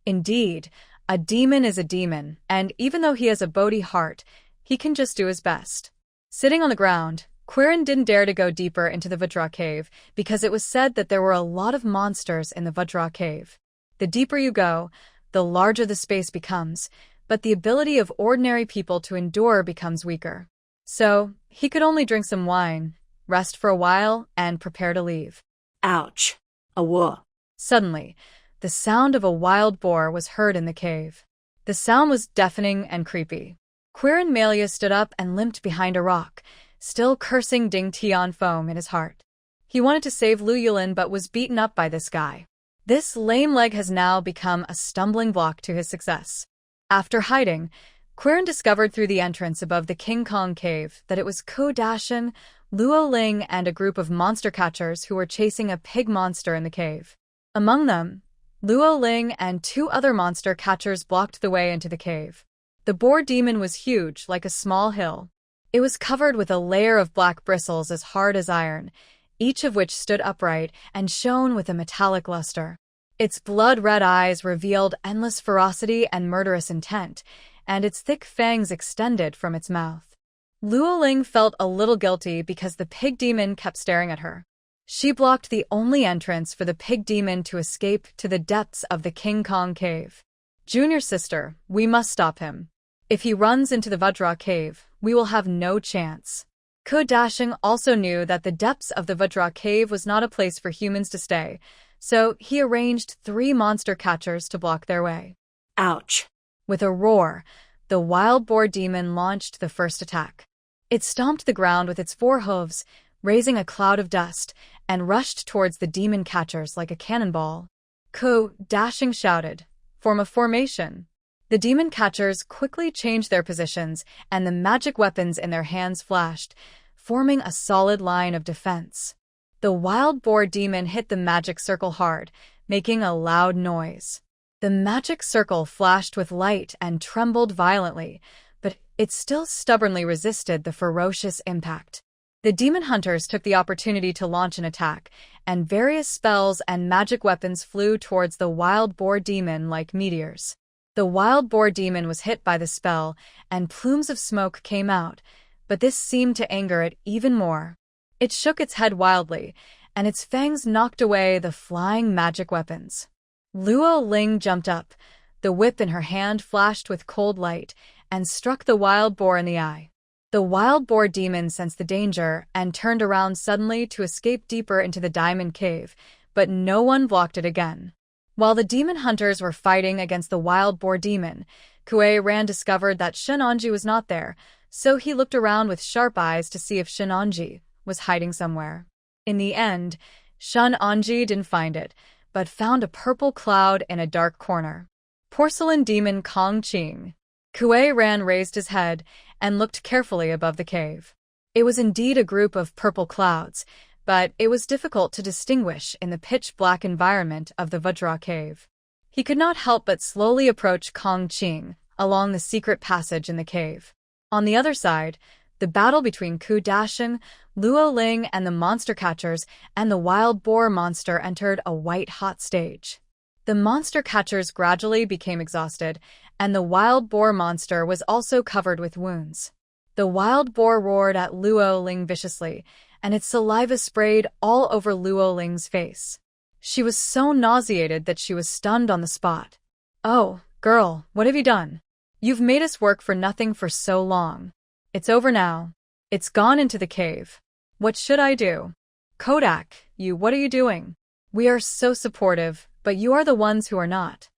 Indeed, a demon is a demon, and even though he has a Bodhi heart, he can just do his best. Sitting on the ground, Quirin didn't dare to go deeper into the Vajra cave because it was said that there were a lot of monsters in the Vajra cave. The deeper you go, the larger the space becomes, but the ability of ordinary people to endure becomes weaker. So, he could only drink some wine, rest for a while, and prepare to leave. Ouch. Awoo. Suddenly, the sound of a wild boar was heard in the cave. The sound was deafening and creepy. Quirin Malia stood up and limped behind a rock, still cursing Ding Tian foam in his heart. He wanted to save Lu Yulin but was beaten up by this guy. This lame leg has now become a stumbling block to his success. After hiding, Quirin discovered through the entrance above the King Kong cave that it was Ko Dashin, Luo Ling, and a group of monster catchers who were chasing a pig monster in the cave. Among them, Luo Ling and 2 other monster catchers blocked the way into the cave. The boar demon was huge, like a small hill. It was covered with a layer of black bristles as hard as iron, each of which stood upright and shone with a metallic luster. Its blood-red eyes revealed endless ferocity and murderous intent, and its thick fangs extended from its mouth. Luo Ling felt a little guilty because the pig demon kept staring at her. She blocked the only entrance for the pig demon to escape to the depths of the King Kong cave. Junior sister, we must stop him. If he runs into the Vajra cave, we will have no chance. Ko Dashing also knew that the depths of the Vajra cave was not a place for humans to stay, so he arranged 3 monster catchers to block their way. Ouch. With a roar, the wild boar demon launched the first attack. It stomped the ground with its 4 hooves, raising a cloud of dust, and rushed towards the demon catchers like a cannonball. Ko Dashing shouted, "Form a formation." The demon catchers quickly changed their positions, and the magic weapons in their hands flashed, forming a solid line of defense. The wild boar demon hit the magic circle hard, making a loud noise. The magic circle flashed with light and trembled violently, but it still stubbornly resisted the ferocious impact. The demon hunters took the opportunity to launch an attack, and various spells and magic weapons flew towards the wild boar demon like meteors. The wild boar demon was hit by the spell, and plumes of smoke came out, but this seemed to anger it even more. It shook its head wildly, and its fangs knocked away the flying magic weapons. Luo Ling jumped up. The whip in her hand flashed with cold light, and struck the wild boar in the eye. The wild boar demon sensed the danger and turned around suddenly to escape deeper into the diamond cave, but no one blocked it again. While the demon hunters were fighting against the wild boar demon, Kuei Ran discovered that Shenanji was not there, so he looked around with sharp eyes to see if Shenanji was hiding somewhere. In the end, Shenanji didn't find it, but found a purple cloud in a dark corner. Porcelain demon Kong Qing. Kuei Ran raised his head and looked carefully above the cave. It was indeed a group of purple clouds, but it was difficult to distinguish in the pitch-black environment of the Vajra cave. He could not help but slowly approach Kong Qing along the secret passage in the cave. On the other side, the battle between Ku Dashin, Luo Ling, and the monster catchers and the wild boar monster entered a white-hot stage. The monster catchers gradually became exhausted, and the wild boar monster was also covered with wounds. The wild boar roared at Luo Ling viciously, and its saliva sprayed all over Luo Ling's face. She was so nauseated that she was stunned on the spot. "Oh, girl, what have you done? You've made us work for nothing for so long. It's over now. It's gone into the cave. What should I do? Kodak, what are you doing? We are so supportive, but you are the ones who are not."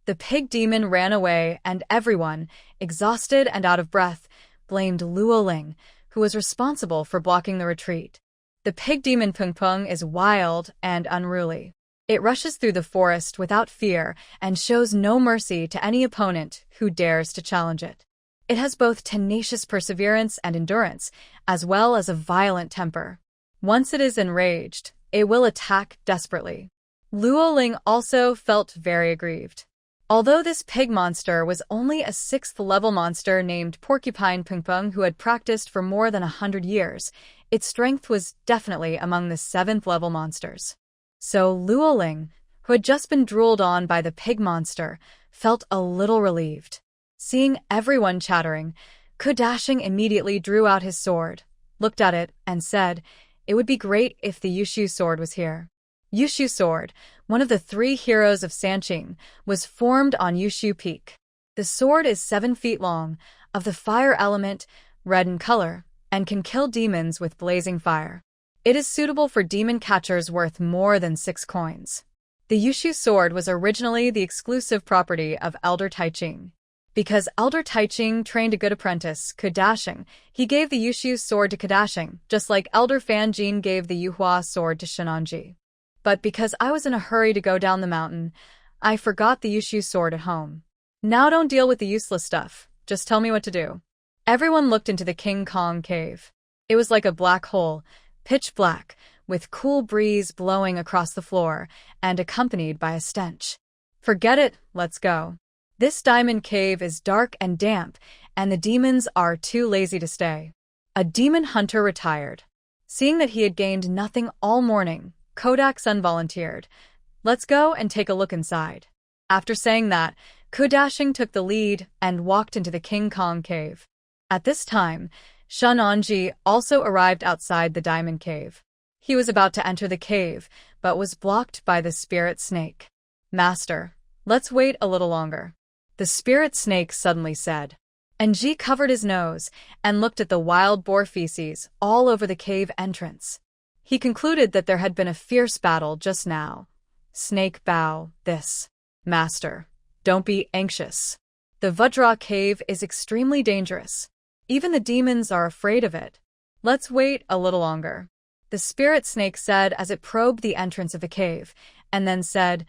The pig demon ran away, and everyone, exhausted and out of breath, blamed Luo Ling, who was responsible for blocking the retreat. The pig demon Pung Pung is wild and unruly. It rushes through the forest without fear and shows no mercy to any opponent who dares to challenge it. It has both tenacious perseverance and endurance, as well as a violent temper. Once it is enraged, it will attack desperately. Luo Ling also felt very aggrieved. Although this pig monster was only a 6th-level monster named Porcupine Pungpung who had practiced for more than 100 years, its strength was definitely among the 7th-level monsters. So Luo Ling, who had just been drooled on by the pig monster, felt a little relieved. Seeing everyone chattering, Kudashing immediately drew out his sword, looked at it, and said, "It would be great if the Yuhua Sword was here." Yuhua Sword, one of the 3 heroes of Sanqing, was formed on Yuhua Peak. The sword is 7 feet long, of the fire element, red in color, and can kill demons with blazing fire. It is suitable for demon catchers worth more than 6 coins. The Yuhua Sword was originally the exclusive property of Elder Taiching. Because Elder Taiching trained a good apprentice, Kudashing, he gave the Yuhua Sword to Kudashing, just like Elder Fanjin gave the Yuhua Sword to Shenanji. But because I was in a hurry to go down the mountain, I forgot the Yuhua Sword at home. Now don't deal with the useless stuff, just tell me what to do. Everyone looked into the King Kong cave. It was like a black hole, pitch black, with cool breeze blowing across the floor, and accompanied by a stench. Forget it, let's go. This diamond cave is dark and damp, and the demons are too lazy to stay. A demon hunter retired. Seeing that he had gained nothing all morning, Kodak-sun volunteered. Let's go and take a look inside. After saying that, Kudashing took the lead and walked into the King Kong cave. At this time, Shenanji also arrived outside the diamond cave. He was about to enter the cave, but was blocked by the spirit snake. "Master, let's wait a little longer," the spirit snake suddenly said. Enji covered his nose and looked at the wild boar feces all over the cave entrance. He concluded that there had been a fierce battle just now. Snake bow, this. "Master, don't be anxious. The Vajra cave is extremely dangerous. Even the demons are afraid of it. Let's wait a little longer," the spirit snake said as it probed the entrance of the cave, and then said,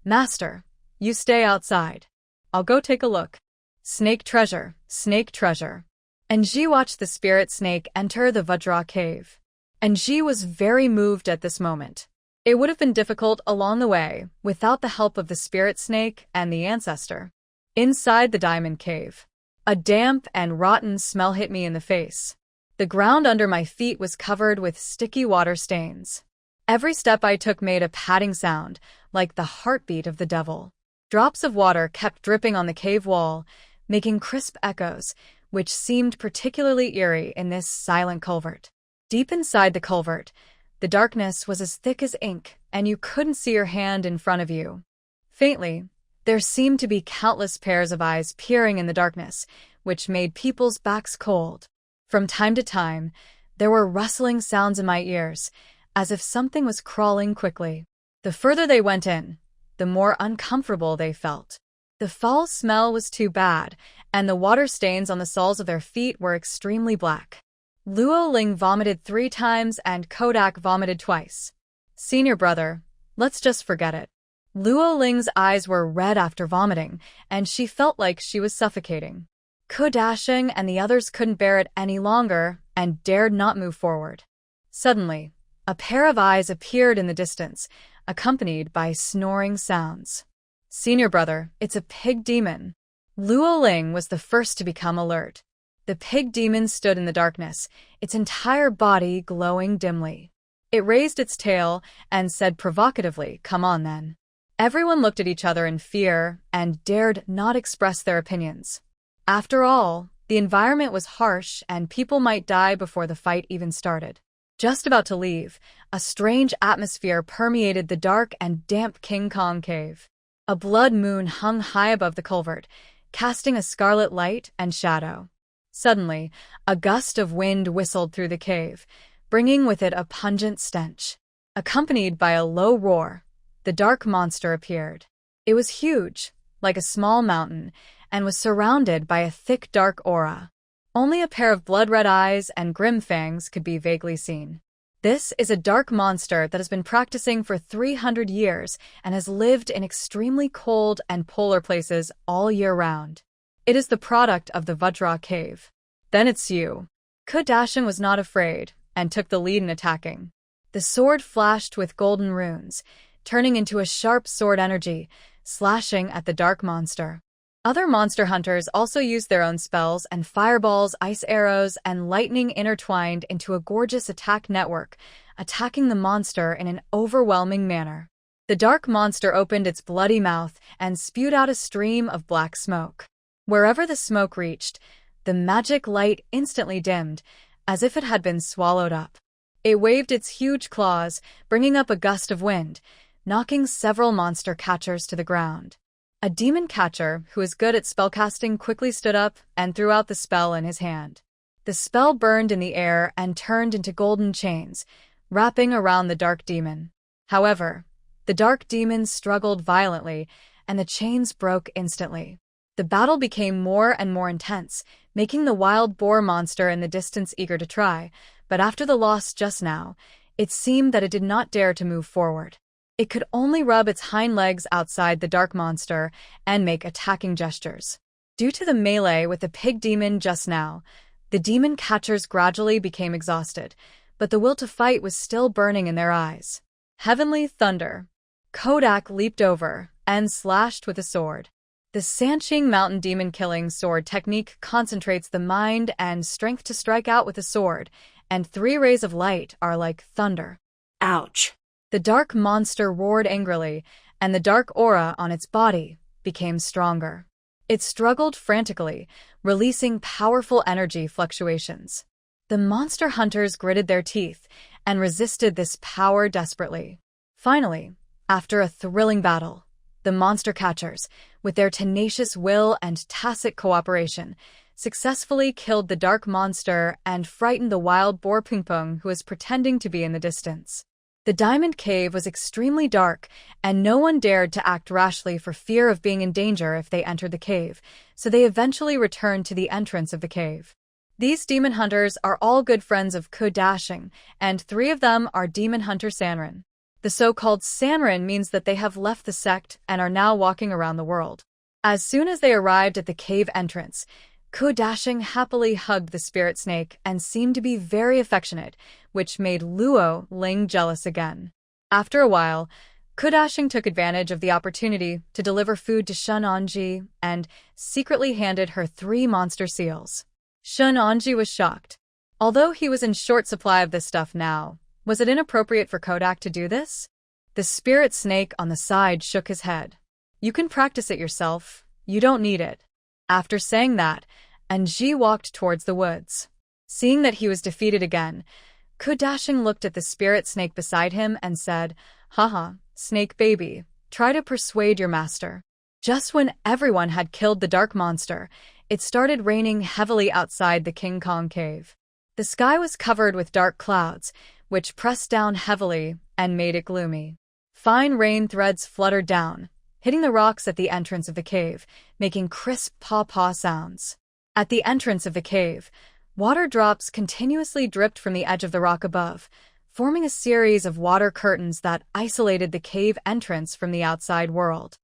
"Master, you stay outside. I'll go take a look. Snake treasure, snake treasure." Enji watched the spirit snake enter the Vajra cave. Enji was very moved at this moment. It would have been difficult along the way without the help of the spirit snake and the ancestor. Inside the diamond cave, a damp and rotten smell hit me in the face. The ground under my feet was covered with sticky water stains. Every step I took made a padding sound, like the heartbeat of the devil. Drops of water kept dripping on the cave wall, making crisp echoes, which seemed particularly eerie in this silent culvert. Deep inside the culvert, the darkness was as thick as ink, and you couldn't see your hand in front of you. Faintly, there seemed to be countless pairs of eyes peering in the darkness, which made people's backs cold. From time to time, there were rustling sounds in my ears, as if something was crawling quickly. The further they went in, the more uncomfortable they felt. The foul smell was too bad, and the water stains on the soles of their feet were extremely black. Luo Ling vomited 3 times and Kodak vomited twice. "Senior brother, let's just forget it." Luo Ling's eyes were red after vomiting, and she felt like she was suffocating. Kudashing and the others couldn't bear it any longer and dared not move forward. Suddenly, a pair of eyes appeared in the distance, accompanied by snoring sounds. "Senior brother, it's a pig demon." Luo Ling was the first to become alert. The pig demon stood in the darkness, its entire body glowing dimly. It raised its tail and said provocatively, "Come on then." Everyone looked at each other in fear and dared not express their opinions. After all, the environment was harsh and people might die before the fight even started. Just about to leave, a strange atmosphere permeated the dark and damp King Kong cave. A blood moon hung high above the culvert, casting a scarlet light and shadow. Suddenly, a gust of wind whistled through the cave, bringing with it a pungent stench. Accompanied by a low roar, the dark monster appeared. It was huge, like a small mountain, and was surrounded by a thick dark aura. Only a pair of blood-red eyes and grim fangs could be vaguely seen. This is a dark monster that has been practicing for 300 years and has lived in extremely cold and polar places all year round. It is the product of the Vajra cave. Then it's you. Kudashing was not afraid, and took the lead in attacking. The sword flashed with golden runes, turning into a sharp sword energy, slashing at the dark monster. Other monster hunters also used their own spells, and fireballs, ice arrows, and lightning intertwined into a gorgeous attack network, attacking the monster in an overwhelming manner. The dark monster opened its bloody mouth and spewed out a stream of black smoke. Wherever the smoke reached, the magic light instantly dimmed, as if it had been swallowed up. It waved its huge claws, bringing up a gust of wind, knocking several monster catchers to the ground. A demon catcher, who is good at spellcasting, quickly stood up and threw out the spell in his hand. The spell burned in the air and turned into golden chains, wrapping around the dark demon. However, the dark demon struggled violently, and the chains broke instantly. The battle became more and more intense, making the wild boar monster in the distance eager to try, but after the loss just now, it seemed that it did not dare to move forward. It could only rub its hind legs outside the dark monster and make attacking gestures. Due to the melee with the pig demon just now, the demon catchers gradually became exhausted, but the will to fight was still burning in their eyes. Heavenly thunder. Kodak leaped over and slashed with a sword. The Sanqing Mountain Demon Killing Sword technique concentrates the mind and strength to strike out with a sword, and 3 rays of light are like thunder. Ouch. The dark monster roared angrily, and the dark aura on its body became stronger. It struggled frantically, releasing powerful energy fluctuations. The monster hunters gritted their teeth and resisted this power desperately. Finally, after a thrilling battle, the monster catchers, with their tenacious will and tacit cooperation, successfully killed the dark monster and frightened the wild boar ping-pong who was pretending to be in the distance. The diamond cave was extremely dark, and no one dared to act rashly for fear of being in danger if they entered the cave, so they eventually returned to the entrance of the cave. These demon hunters are all good friends of Kudashing, and 3 of them are demon hunter Sanrin. The so-called Sanrin means that they have left the sect and are now walking around the world. As soon as they arrived at the cave entrance, Kudashing happily hugged the spirit snake and seemed to be very affectionate, which made Luo Ling jealous again. After a while, Kudashing took advantage of the opportunity to deliver food to Shun Anji and secretly handed her 3 monster seals. Shun Anji was shocked. Although he was in short supply of this stuff now, was it inappropriate for Kodak to do this? The spirit snake on the side shook his head. You can practice it yourself. You don't need it. After saying that, Anji walked towards the woods. Seeing that he was defeated again, Kudashing looked at the spirit snake beside him and said, "Haha, snake baby, try to persuade your master." Just when everyone had killed the dark monster, it started raining heavily outside the King Kong cave. The sky was covered with dark clouds, which pressed down heavily and made it gloomy. Fine rain threads fluttered down, hitting the rocks at the entrance of the cave, making crisp paw-paw sounds. At the entrance of the cave, water drops continuously dripped from the edge of the rock above, forming a series of water curtains that isolated the cave entrance from the outside world.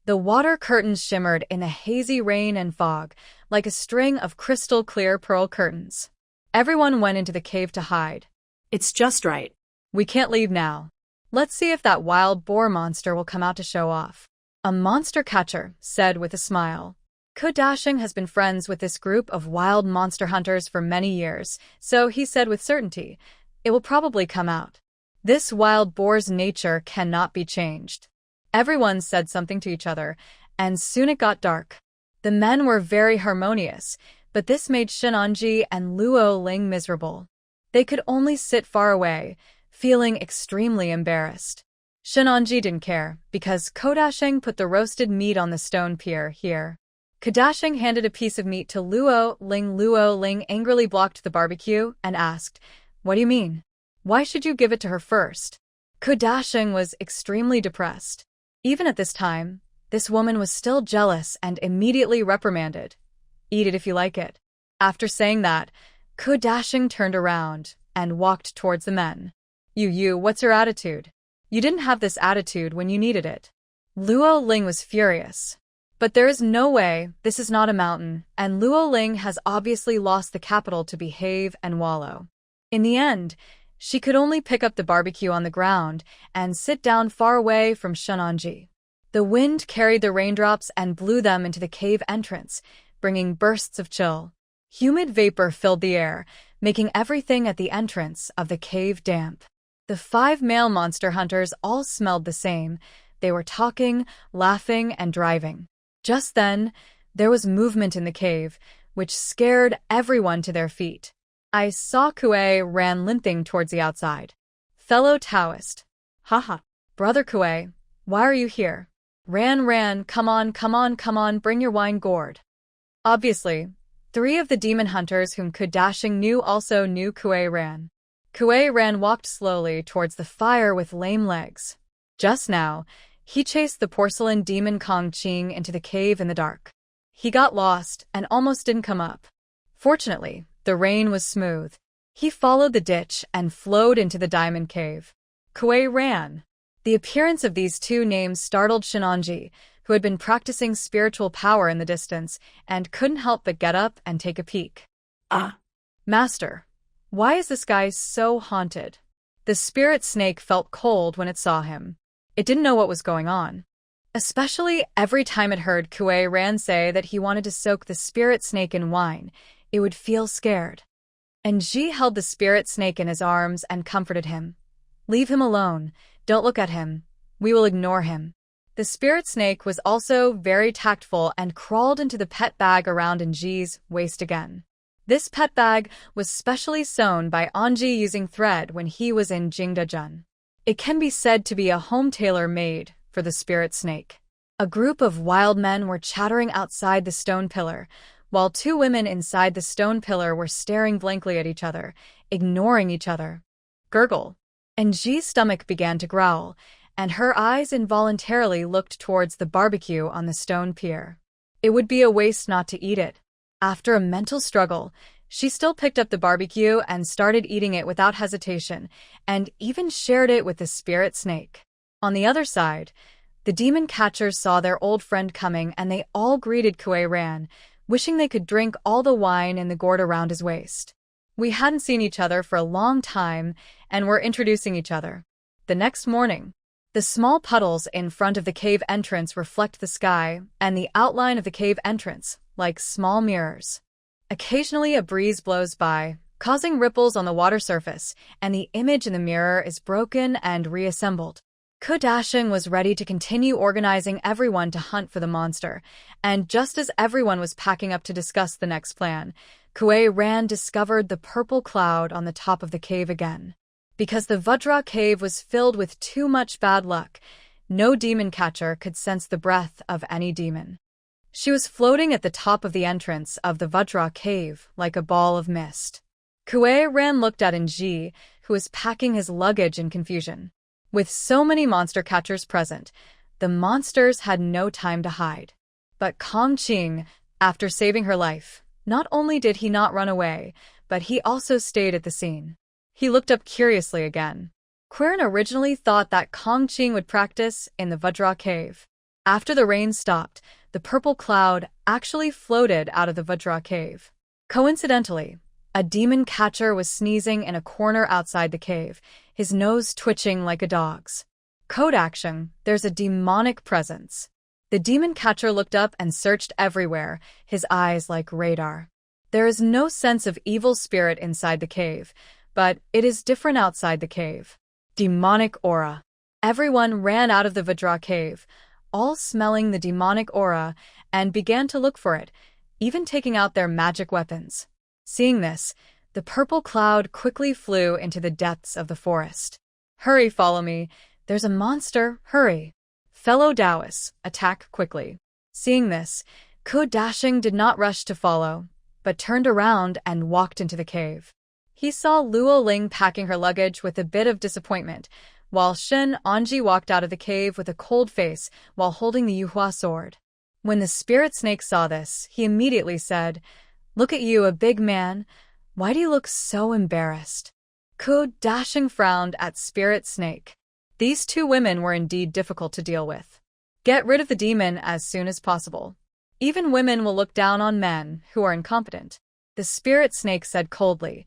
The water curtains shimmered in the hazy rain and fog, like a string of crystal-clear pearl curtains. Everyone went into the cave to hide. It's just right. We can't leave now. Let's see if that wild boar monster will come out to show off. A monster catcher said with a smile. Kudashing has been friends with this group of wild monster hunters for many years, so he said with certainty, it will probably come out. This wild boar's nature cannot be changed. Everyone said something to each other, and soon it got dark. The men were very harmonious, but this made Shinanji and Luo Ling miserable. They could only sit far away, feeling extremely embarrassed. Shinanji didn't care, because Kudashing put the roasted meat on the stone pier here. Kudashing handed a piece of meat to Luo Ling. Luo Ling angrily blocked the barbecue and asked, "What do you mean? Why should you give it to her first?" Kudashing was extremely depressed. Even at this time, this woman was still jealous and immediately reprimanded. "Eat it if you like it." After saying that, Kudashing turned around and walked towards the men. You, what's your attitude? You didn't have this attitude when you needed it." Luo Ling was furious. But there is no way, this is not a mountain, and Luo Ling has obviously lost the capital to behave and wallow. In the end, she could only pick up the barbecue on the ground and sit down far away from Shenanji. The wind carried the raindrops and blew them into the cave entrance, bringing bursts of chill. Humid vapor filled the air, making everything at the entrance of the cave damp. The 5 male monster hunters all smelled the same. They were talking, laughing, and driving. Just then, there was movement in the cave, which scared everyone to their feet. I saw Kuei ran limping towards the outside. Fellow Taoist. Haha. Brother Kuei, why are you here? Ran, come on, bring your wine gourd. Obviously, 3 of the demon hunters whom Dashing knew also knew Kuei Ran. Kuei Ran walked slowly towards the fire with lame legs. Just now, he chased the porcelain demon Kong Qing into the cave in the dark. He got lost and almost didn't come up. Fortunately, the rain was smooth. He followed the ditch and flowed into the diamond cave. Kuei Ran. The appearance of these 2 names startled Shenanji, who had been practicing spiritual power in the distance and couldn't help but get up and take a peek. Master, why is this guy so haunted? The spirit snake felt cold when it saw him. It didn't know what was going on. Especially every time it heard Kuei Ran say that he wanted to soak the spirit snake in wine, it would feel scared. And Ji held the spirit snake in his arms and comforted him. Leave him alone. Don't look at him. We will ignore him. The spirit snake was also very tactful and crawled into the pet bag around Ji's waist again. This pet bag was specially sewn by Anji using thread when he was in Jingdajun. It can be said to be a home tailor made for the spirit snake. A group of wild men were chattering outside the stone pillar, while 2 women inside the stone pillar were staring blankly at each other, ignoring each other. Gurgle. And Ji's stomach began to growl, and her eyes involuntarily looked towards the barbecue on the stone pier. It would be a waste not to eat it. After a mental struggle, she still picked up the barbecue and started eating it without hesitation, and even shared it with the spirit snake. On the other side, the demon catchers saw their old friend coming and they all greeted Kuei Ran, wishing they could drink all the wine in the gourd around his waist. We hadn't seen each other for a long time and were introducing each other. The next morning, the small puddles in front of the cave entrance reflect the sky and the outline of the cave entrance, like small mirrors. Occasionally a breeze blows by, causing ripples on the water surface, and the image in the mirror is broken and reassembled. Dashing was ready to continue organizing everyone to hunt for the monster, and just as everyone was packing up to discuss the next plan, Kuei Ran discovered the purple cloud on the top of the cave again. Because the Vajra cave was filled with too much bad luck, no demon catcher could sense the breath of any demon. She was floating at the top of the entrance of the Vajra cave like a ball of mist. Kuei Ran looked at Ji, who was packing his luggage in confusion. With so many monster catchers present, the monsters had no time to hide. But Kong Qing, after saving her life, not only did he not run away, but he also stayed at the scene. He looked up curiously again. Quirin originally thought that Kong Qing would practice in the Vajra cave. After the rain stopped, the purple cloud actually floated out of the Vajra cave. Coincidentally, a demon catcher was sneezing in a corner outside the cave, his nose twitching like a dog's. Code action, there's a demonic presence. The demon catcher looked up and searched everywhere, his eyes like radar. There is no sense of evil spirit inside the cave, but it is different outside the cave. Demonic aura. Everyone ran out of the Vajra cave, all smelling the demonic aura, and began to look for it, even taking out their magic weapons. Seeing this, the purple cloud quickly flew into the depths of the forest. Hurry, follow me. There's a monster, hurry. Fellow Taoists, attack quickly. Seeing this, Dashing did not rush to follow, but turned around and walked into the cave. He saw Luo Ling packing her luggage with a bit of disappointment, while Anji walked out of the cave with a cold face while holding the Yuhua Sword. When the spirit snake saw this, he immediately said, "Look at you, a big man. Why do you look so embarrassed?" Dashing frowned at spirit snake. These 2 women were indeed difficult to deal with. Get rid of the demon as soon as possible. Even women will look down on men who are incompetent. The spirit snake said coldly,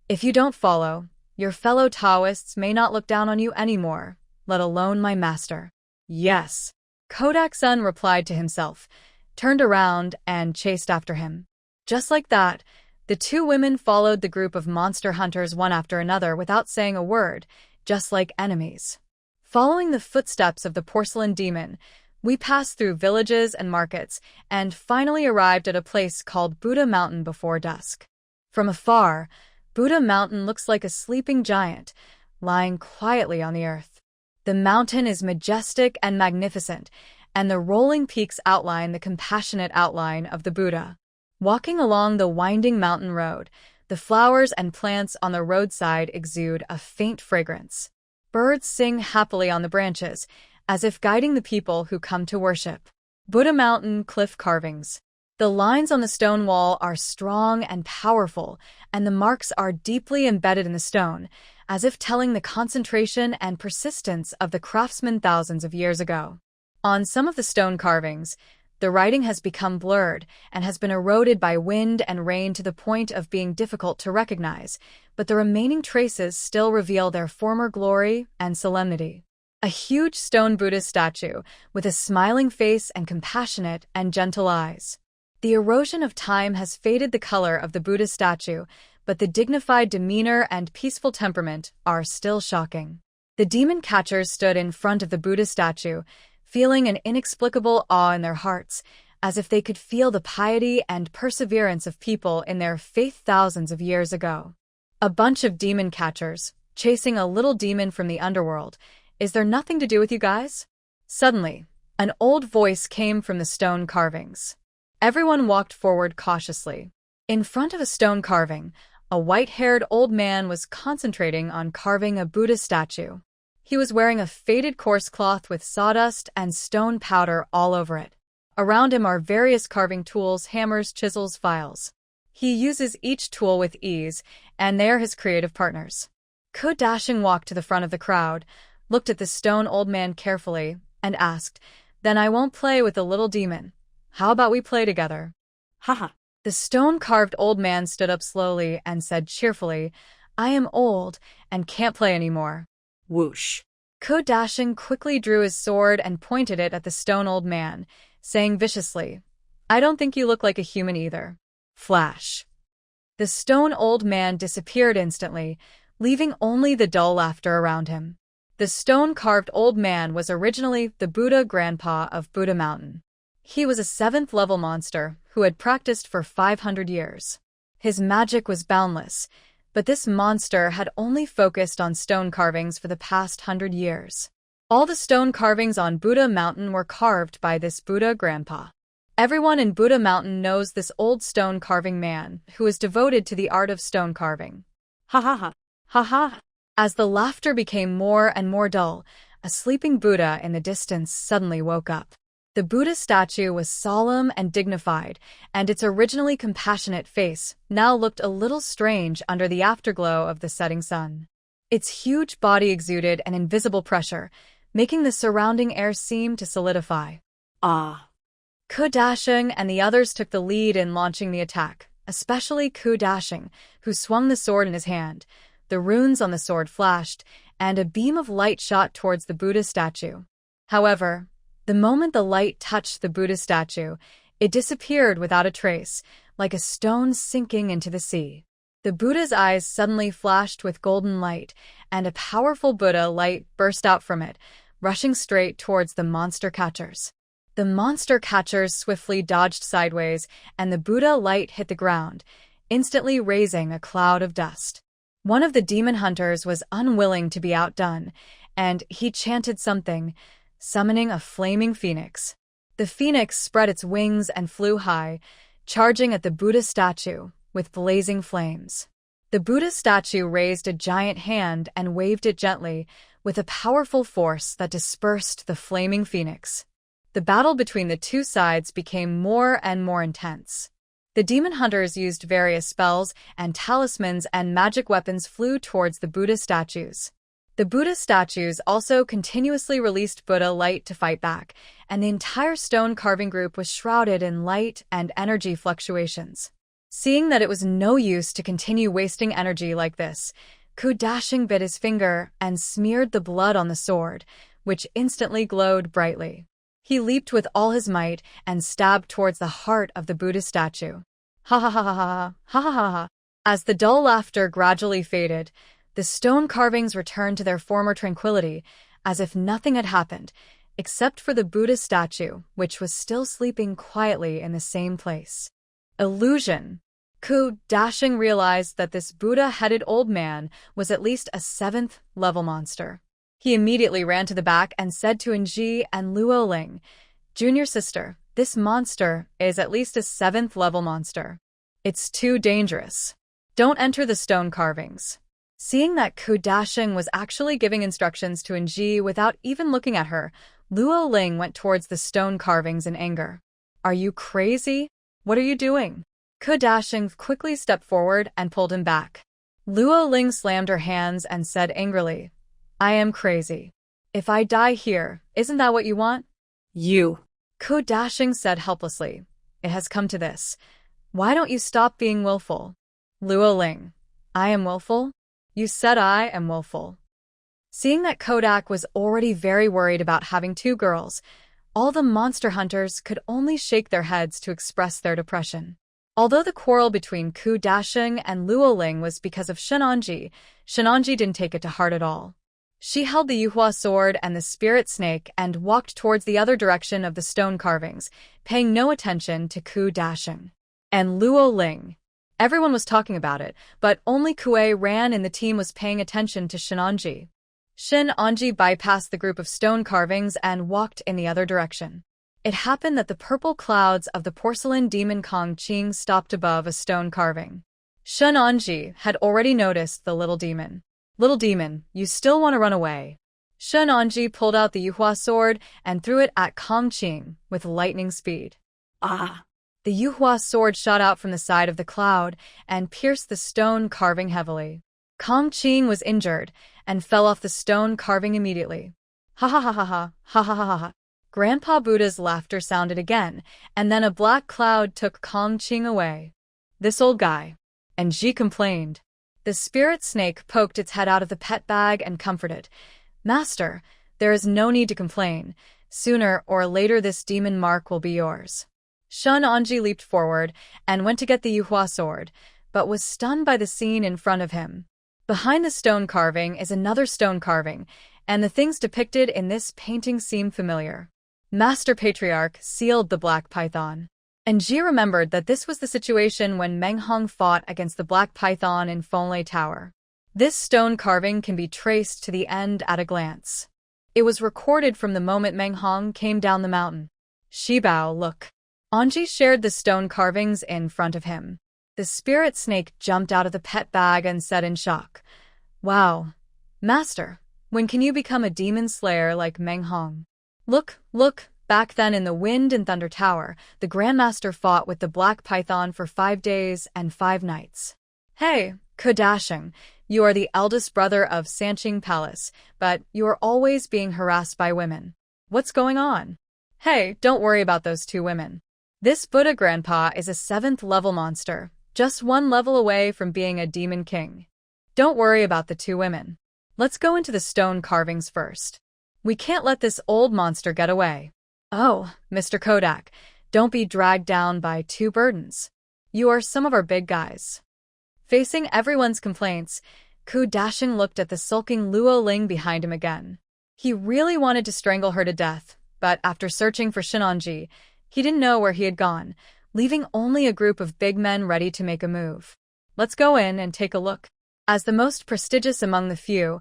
if you don't follow, your fellow Taoists may not look down on you anymore, let alone my master. Yes. Kodak-sun replied to himself, turned around, and chased after him. Just like that, the two women followed the group of monster hunters one after another without saying a word, just like enemies. Following the footsteps of the porcelain demon, we passed through villages and markets, and finally arrived at a place called Buddha Mountain before dusk. From afar, Buddha Mountain looks like a sleeping giant, lying quietly on the earth. The mountain is majestic and magnificent, and the rolling peaks outline the compassionate outline of the Buddha. Walking along the winding mountain road, the flowers and plants on the roadside exude a faint fragrance. Birds sing happily on the branches, as if guiding the people who come to worship. Buddha Mountain cliff carvings. The lines on the stone wall are strong and powerful, and the marks are deeply embedded in the stone, as if telling the concentration and persistence of the craftsmen thousands of years ago. On some of the stone carvings, the writing has become blurred and has been eroded by wind and rain to the point of being difficult to recognize, but the remaining traces still reveal their former glory and solemnity. A huge stone Buddha statue with a smiling face and compassionate and gentle eyes. The erosion of time has faded the color of the Buddha statue, but the dignified demeanor and peaceful temperament are still shocking. The demon catchers stood in front of the Buddha statue, feeling an inexplicable awe in their hearts, as if they could feel the piety and perseverance of people in their faith thousands of years ago. A bunch of demon catchers, chasing a little demon from the underworld. Is there nothing to do with you guys? Suddenly, an old voice came from the stone carvings. Everyone walked forward cautiously. In front of a stone carving, a white-haired old man was concentrating on carving a Buddha statue. He was wearing a faded coarse cloth with sawdust and stone powder all over it. Around him are various carving tools, hammers, chisels, files. He uses each tool with ease, and they are his creative partners. Kodashing walked to the front of the crowd, looked at the stone old man carefully, and asked, "Then I won't play with the little demon. How about we play together?" Haha. The stone-carved old man stood up slowly and said cheerfully, "I am old and can't play anymore." Whoosh. Kodashing quickly drew his sword and pointed it at the stone old man, saying viciously, "I don't think you look like a human either." Flash. The stone old man disappeared instantly, leaving only the dull laughter around him. The stone-carved old man was originally the Buddha grandpa of Buddha Mountain. He was a 7th-level monster who had practiced for 500 years. His magic was boundless, but this monster had only focused on stone carvings for the past 100 years. All the stone carvings on Buddha Mountain were carved by this Buddha grandpa. Everyone in Buddha Mountain knows this old stone carving man who is devoted to the art of stone carving. Ha ha ha. Ha ha. As the laughter became more and more dull, a sleeping Buddha in the distance suddenly woke up. The Buddha statue was solemn and dignified, and its originally compassionate face now looked a little strange under the afterglow of the setting sun. Its huge body exuded an invisible pressure, making the surrounding air seem to solidify. Ah. Kodashing and the others took the lead in launching the attack, especially Kodashing, who swung the sword in his hand. The runes on the sword flashed, and a beam of light shot towards the Buddha statue. However, the moment the light touched the Buddha statue, it disappeared without a trace, like a stone sinking into the sea. The Buddha's eyes suddenly flashed with golden light, and a powerful Buddha light burst out from it, rushing straight towards the monster catchers. The monster catchers swiftly dodged sideways, and the Buddha light hit the ground, instantly raising a cloud of dust. One of the demon hunters was unwilling to be outdone, and he chanted something, summoning a flaming phoenix. The phoenix spread its wings and flew high, charging at the Buddha statue with blazing flames. The Buddha statue raised a giant hand and waved it gently, with a powerful force that dispersed the flaming phoenix. The battle between the two sides became more and more intense. The demon hunters used various spells, and talismans and magic weapons flew towards the Buddha statues. The Buddha statues also continuously released Buddha light to fight back, and the entire stone carving group was shrouded in light and energy fluctuations. Seeing that it was no use to continue wasting energy like this, Ku Dashing bit his finger and smeared the blood on the sword, which instantly glowed brightly. He leaped with all his might and stabbed towards the heart of the Buddha statue. Ha ha ha ha ha ha ha ha ha. As the dull laughter gradually faded, the stone carvings returned to their former tranquility, as if nothing had happened, except for the Buddha statue, which was still sleeping quietly in the same place. Illusion. Ku Dashing realized that this Buddha-headed old man was at least a 7th level monster. He immediately ran to the back and said to Enji and Luo Ling, "Junior sister, this monster is at least a 7th level monster. It's too dangerous. Don't enter the stone carvings." Seeing that Ku Dashing was actually giving instructions to Enji without even looking at her, Luo Ling went towards the stone carvings in anger. "Are you crazy? What are you doing?" Ku Dashing quickly stepped forward and pulled him back. Luo Ling slammed her hands and said angrily, "I am crazy. If I die here, isn't that what you want?" You. Ku Dashing said helplessly, "It has come to this. Why don't you stop being willful?" Luo Ling, "I am willful? You said I am willful." Seeing that Kodak was already very worried about having 2 girls, all the monster hunters could only shake their heads to express their depression. Although the quarrel between Ku Dashing and Luo Ling was because of Shenanji didn't take it to heart at all. She held the Yuhua Sword and the spirit snake and walked towards the other direction of the stone carvings, paying no attention to Ku Dashing and Luo Ling. Everyone was talking about it, but only Kuei ran and the team was paying attention to Shenanji. Shenanji bypassed the group of stone carvings and walked in the other direction. It happened that the purple clouds of the porcelain demon Kong Qing stopped above a stone carving. Shenanji had already noticed the little demon. "Little demon, you still want to run away?" Shenanji pulled out the Yuhua Sword and threw it at Kong Qing with lightning speed. Ah. The Yuhua Sword shot out from the side of the cloud and pierced the stone carving heavily. Kong Qing was injured and fell off the stone carving immediately. Ha ha ha ha ha ha ha ha ha. Grandpa Buddha's laughter sounded again, and then a black cloud took Kong Qing away. "This old guy." And Ji complained. The spirit snake poked its head out of the pet bag and comforted. "Master, there is no need to complain. Sooner or later this demon mark will be yours." Shenanji leaped forward and went to get the Yuhua Sword, but was stunned by the scene in front of him. Behind the stone carving is another stone carving, and the things depicted in this painting seem familiar. Master Patriarch sealed the Black Python. And Ji remembered that this was the situation when Meng Hong fought against the Black Python in Fonlei Tower. This stone carving can be traced to the end at a glance. It was recorded from the moment Meng Hong came down the mountain. "Shibao, look." Anji shared the stone carvings in front of him. The spirit snake jumped out of the pet bag and said in shock, "Wow. Master, when can you become a demon slayer like Meng Hong?" Look, back then in the Wind and Thunder Tower, the Grandmaster fought with the Black Python for 5 days and 5 nights. "Hey, Ku Dashing, you are the eldest brother of Sanqing Palace, but you are always being harassed by women. What's going on?" "Hey, don't worry about those 2 women. This Buddha grandpa is a 7th level monster, just 1 level away from being a demon king. Don't worry about the 2 women. Let's go into the stone carvings first. We can't let this old monster get away." "Oh, Mr. Kodak, don't be dragged down by 2 burdens. You are some of our big guys." Facing everyone's complaints, Ku Dashing looked at the sulking Luo Ling behind him again. He really wanted to strangle her to death, but after searching for Shenanji, he didn't know where he had gone, leaving only a group of big men ready to make a move. "Let's go in and take a look." As the most prestigious among the few,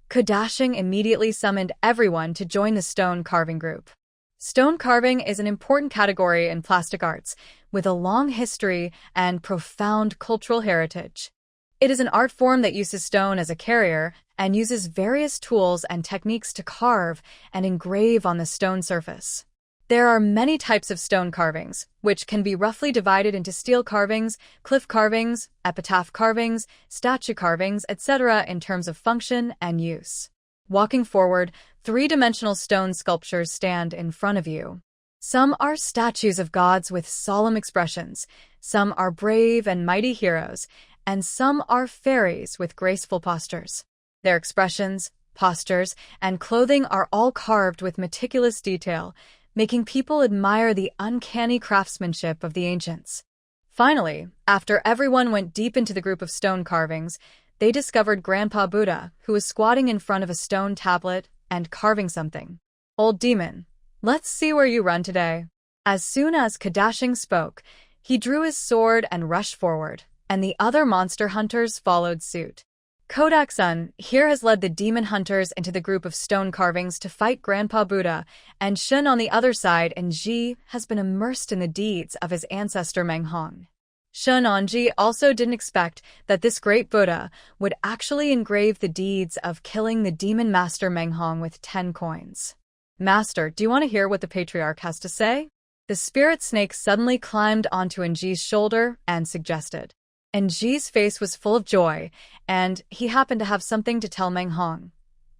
Ku Dashing immediately summoned everyone to join the stone carving group. Stone carving is an important category in plastic arts, with a long history and profound cultural heritage. It is an art form that uses stone as a carrier and uses various tools and techniques to carve and engrave on the stone surface. There are many types of stone carvings, which can be roughly divided into steel carvings, cliff carvings, epitaph carvings, statue carvings, etc. in terms of function and use. Walking forward, three-dimensional stone sculptures stand in front of you. Some are statues of gods with solemn expressions, some are brave and mighty heroes, and some are fairies with graceful postures. Their expressions, postures, and clothing are all carved with meticulous detail, making people admire the uncanny craftsmanship of the ancients. Finally, after everyone went deep into the group of stone carvings, they discovered Grandpa Buddha, who was squatting in front of a stone tablet and carving something. "Old demon, let's see where you run today." As soon as Kadashing spoke, he drew his sword and rushed forward, and the other monster hunters followed suit. Kodak-san here has led the demon hunters into the group of stone carvings to fight Grandpa Buddha, and Shun on the other side and Ji has been immersed in the deeds of his ancestor Menghong. Shun Onji also didn't expect that this great Buddha would actually engrave the deeds of killing the demon master Menghong with 10 coins. "Master, do you want to hear what the patriarch has to say?" The spirit snake suddenly climbed onto Nji's shoulder and suggested. Nji's face was full of joy, and he happened to have something to tell Menghong.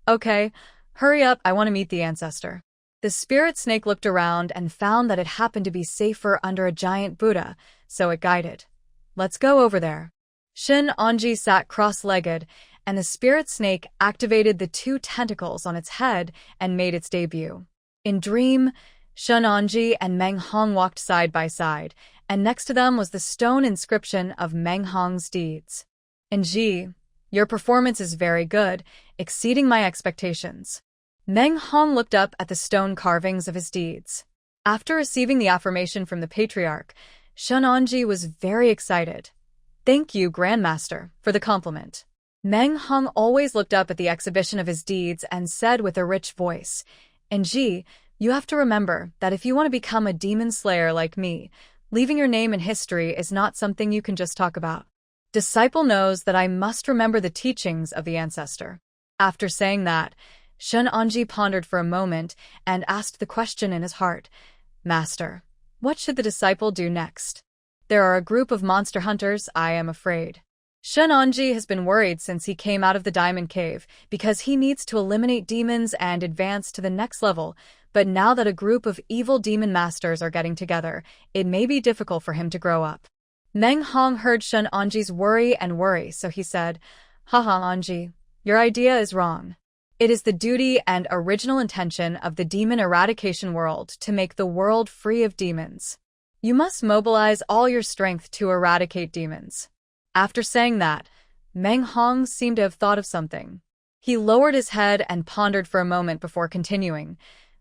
"Okay, hurry up, I want to meet the ancestor." The spirit snake looked around and found that it happened to be safer under a giant Buddha, so it guided. "Let's go over there." Shin Onji sat cross-legged, and the spirit snake activated the 2 tentacles on its head and made its debut. In dream, Shun Onji and Menghong walked side by side, and next to them was the stone inscription of Menghong's deeds. "Nji, your performance is very good, exceeding my expectations." Menghong looked up at the stone carvings of his deeds. After receiving the affirmation from the patriarch, Shun Onji was very excited. "Thank you, Grandmaster, for the compliment." Menghong always looked up at the exhibition of his deeds and said with a rich voice, "Nji, you have to remember that if you want to become a demon slayer like me, leaving your name in history is not something you can just talk about. Disciple knows that I must remember the teachings of the ancestor." After saying that, Shun Onji pondered for a moment and asked the question in his heart, "Master, what should the disciple do next? There are a group of monster hunters, I am afraid." Shun Onji has been worried since he came out of the Diamond Cave because he needs to eliminate demons and advance to the next level, but now that a group of evil demon masters are getting together, it may be difficult for him to grow up. Menghong heard Shun Onji's worry, so he said, "Haha, Onji, your idea is wrong. It is the duty and original intention of the demon eradication world to make the world free of demons. You must mobilize all your strength to eradicate demons." After saying that, Menghong seemed to have thought of something. He lowered his head and pondered for a moment before continuing,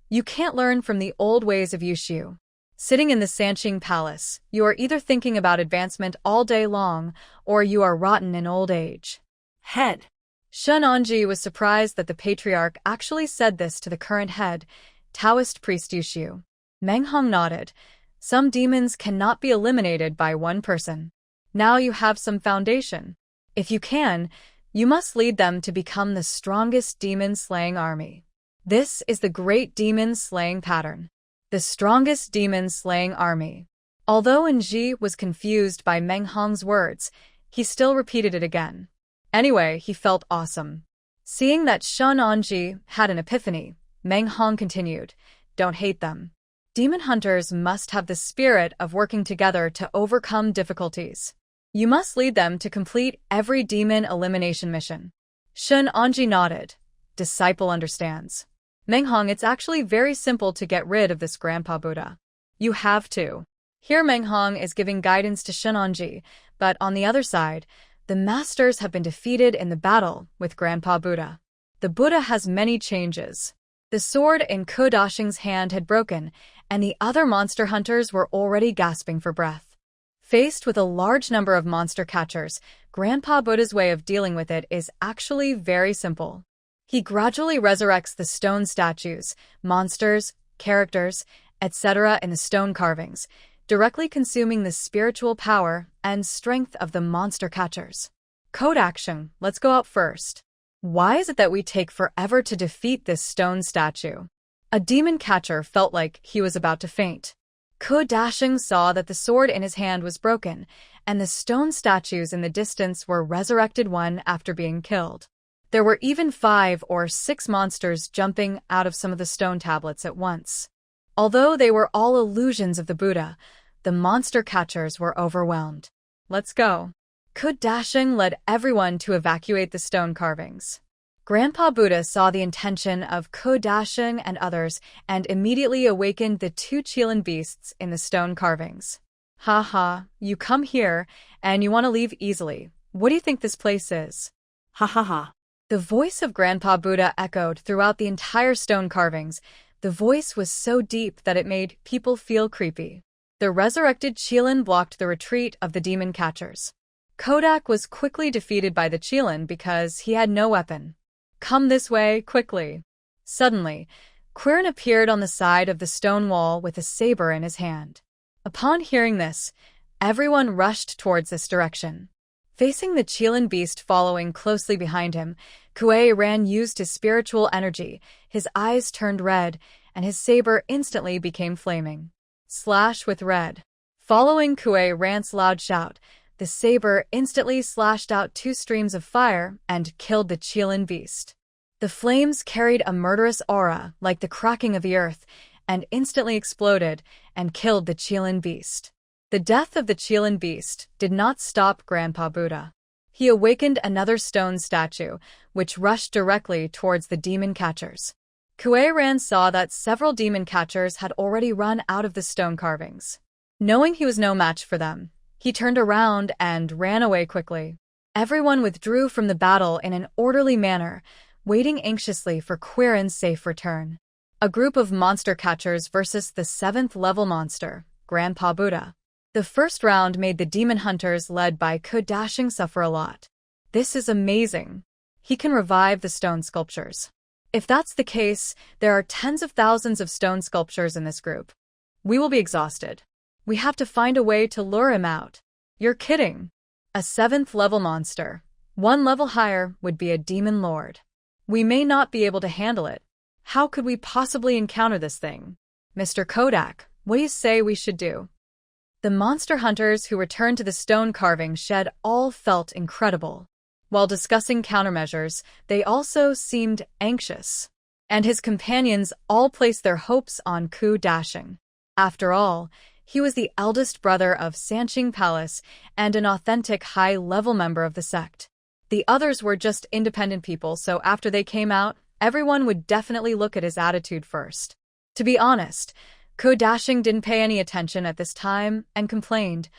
"You can't learn from the old ways of Yushu. Sitting in the Sanqing Palace, you are either thinking about advancement all day long, or you are rotten in old age." Head. Shun Onji was surprised that the patriarch actually said this to the current head, Taoist priest Yushu. Menghong nodded. "Some demons cannot be eliminated by one person. Now you have some foundation. If you can, you must lead them to become the strongest demon-slaying army. This is the great demon-slaying pattern. The strongest demon-slaying army." Although Nji was confused by Menghong's words, he still repeated it again. Anyway, he felt awesome. Seeing that Shun Onji had an epiphany, Menghong continued, "Don't hate them. Demon hunters must have the spirit of working together to overcome difficulties. You must lead them to complete every demon elimination mission." Shun Onji nodded. "Disciple understands." "Menghong, it's actually very simple to get rid of this Grandpa Buddha. You have to." Here Menghong is giving guidance to Shun Onji, but on the other side, the masters have been defeated in the battle with Grandpa Buddha. The Buddha has many changes. The sword in Kodashing's hand had broken, and the other monster hunters were already gasping for breath. Faced with a large number of monster catchers, Grandpa Buddha's way of dealing with it is actually very simple. He gradually resurrects the stone statues, monsters, characters, etc. in the stone carvings, directly consuming the spiritual power and strength of the monster catchers. Code action, let's go out first. Why is it that we take forever to defeat this stone statue? A demon catcher felt like he was about to faint. Kodashing saw that the sword in his hand was broken, and the stone statues in the distance were resurrected one after being killed. There were even 5 or 6 monsters jumping out of some of the stone tablets at once. Although they were all illusions of the Buddha, the monster catchers were overwhelmed. Let's go. Dashing led everyone to evacuate the stone carvings. Grandpa Buddha saw the intention of Dashing and others and immediately awakened the 2 Qilin beasts in the stone carvings. Ha ha, you come here, and you want to leave easily. What do you think this place is? Ha ha ha. The voice of Grandpa Buddha echoed throughout the entire stone carvings. The voice was so deep that it made people feel creepy. The resurrected Qilin blocked the retreat of the demon catchers. Kodak was quickly defeated by the Qilin because he had no weapon. Come this way, quickly. Suddenly, Quirin appeared on the side of the stone wall with a saber in his hand. Upon hearing this, everyone rushed towards this direction. Facing the Qilin beast following closely behind him, Ran used his spiritual energy, his eyes turned red, and his saber instantly became flaming. Slash with red. Following Ran's loud shout, the saber instantly slashed out 2 streams of fire and killed the Qilin beast. The flames carried a murderous aura like the cracking of the earth and instantly exploded and killed the Qilin beast. The death of the Qilin beast did not stop Grandpa Buddha. He awakened another stone statue, which rushed directly towards the demon catchers. Ran saw that several demon catchers had already run out of the stone carvings. Knowing he was no match for them, he turned around and ran away quickly. Everyone withdrew from the battle in an orderly manner, waiting anxiously for Quirin's safe return. A group of monster catchers versus the 7th level monster, Grandpa Buddha. The first round made the demon hunters led by Dashing suffer a lot. This is amazing. He can revive the stone sculptures. If that's the case, there are tens of thousands of stone sculptures in this group. We will be exhausted. We have to find a way to lure him out. You're kidding. A 7th level monster. 1 level higher would be a demon lord. We may not be able to handle it. How could we possibly encounter this thing? Mr. Kodak, what do you say we should do? The monster hunters who returned to the stone carving shed all felt incredible. While discussing countermeasures, they also seemed anxious. And his companions all placed their hopes on Dashing. After all, he was the eldest brother of Sanqing Palace and an authentic high-level member of the sect. The others were just independent people, so after they came out, everyone would definitely look at his attitude first. To be honest, Dashing didn't pay any attention at this time and complained,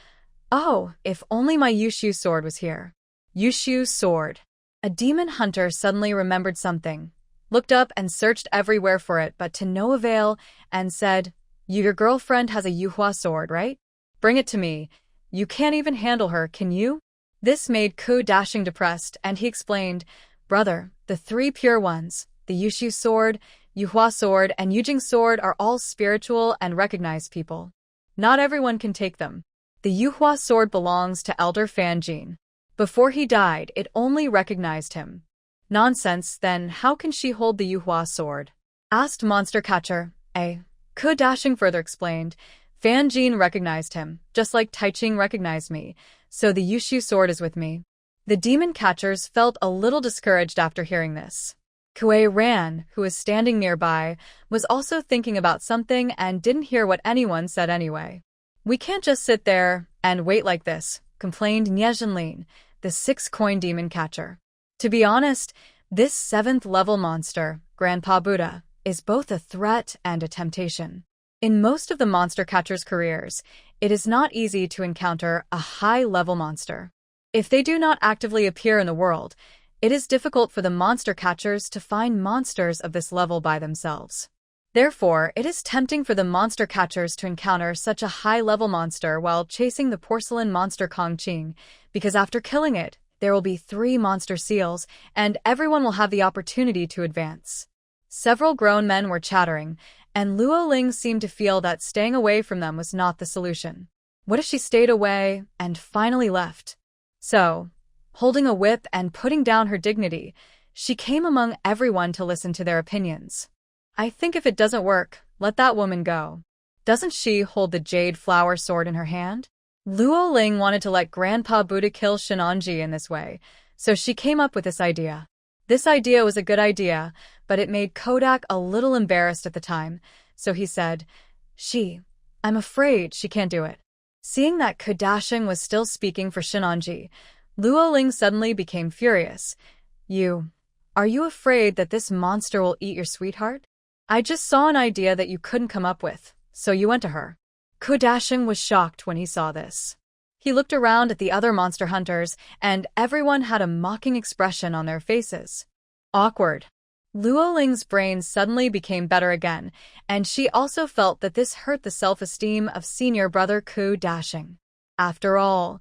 "Oh, if only my Yuhua Sword was here." Yuhua Sword. A demon hunter suddenly remembered something, looked up and searched everywhere for it but to no avail, and said, "Your girlfriend has a Yuhua Sword, right? Bring it to me. You can't even handle her, can you?" This made Dashing depressed, and he explained, "Brother, the 3 pure ones, the Yuhua Sword, Yuhua Sword, and Eugin Sword are all spiritual and recognized people. Not everyone can take them. The Yuhua Sword belongs to Elder Fanjin. Before he died, it only recognized him." "Nonsense, then how can she hold the Yuhua Sword?" asked Monster Catcher. Dashing further explained, "Fanjin recognized him, just like Taiching recognized me, so the Yuhua Sword is with me." The demon catchers felt a little discouraged after hearing this. Ran, who was standing nearby, was also thinking about something and didn't hear what anyone said anyway. "We can't just sit there and wait like this," complained Zhenlin, the 6-coin demon catcher. To be honest, this 7th level monster, Grandpa Buddha, is both a threat and a temptation. In most of the monster catchers' careers, it is not easy to encounter a high-level monster. If they do not actively appear in the world, it is difficult for the monster catchers to find monsters of this level by themselves. Therefore, it is tempting for the monster catchers to encounter such a high-level monster while chasing the porcelain monster Kongqing, because after killing it, there will be 3 monster seals, and everyone will have the opportunity to advance. Several grown men were chattering, and Luo Ling seemed to feel that staying away from them was not the solution. What if she stayed away and finally left? So, holding a whip and putting down her dignity, she came among everyone to listen to their opinions. "I think if it doesn't work, let that woman go. Doesn't she hold the jade flower sword in her hand?" Luo Ling wanted to let Grandpa Buddha kill Shenanji in this way, so she came up with this idea. This idea was a good idea, but it made Kodak a little embarrassed at the time, so he said, I'm afraid she can't do it. Seeing that Kodashing was still speaking for Shinonji, Luoling suddenly became furious. Are you afraid that this monster will eat your sweetheart? I just saw an idea that you couldn't come up with, so you went to her. Kodashing was shocked when he saw this. He looked around at the other monster hunters, and everyone had a mocking expression on their faces. Awkward. Luoling's brain suddenly became better again, and she also felt that this hurt the self-esteem of senior brother Kodashing. After all,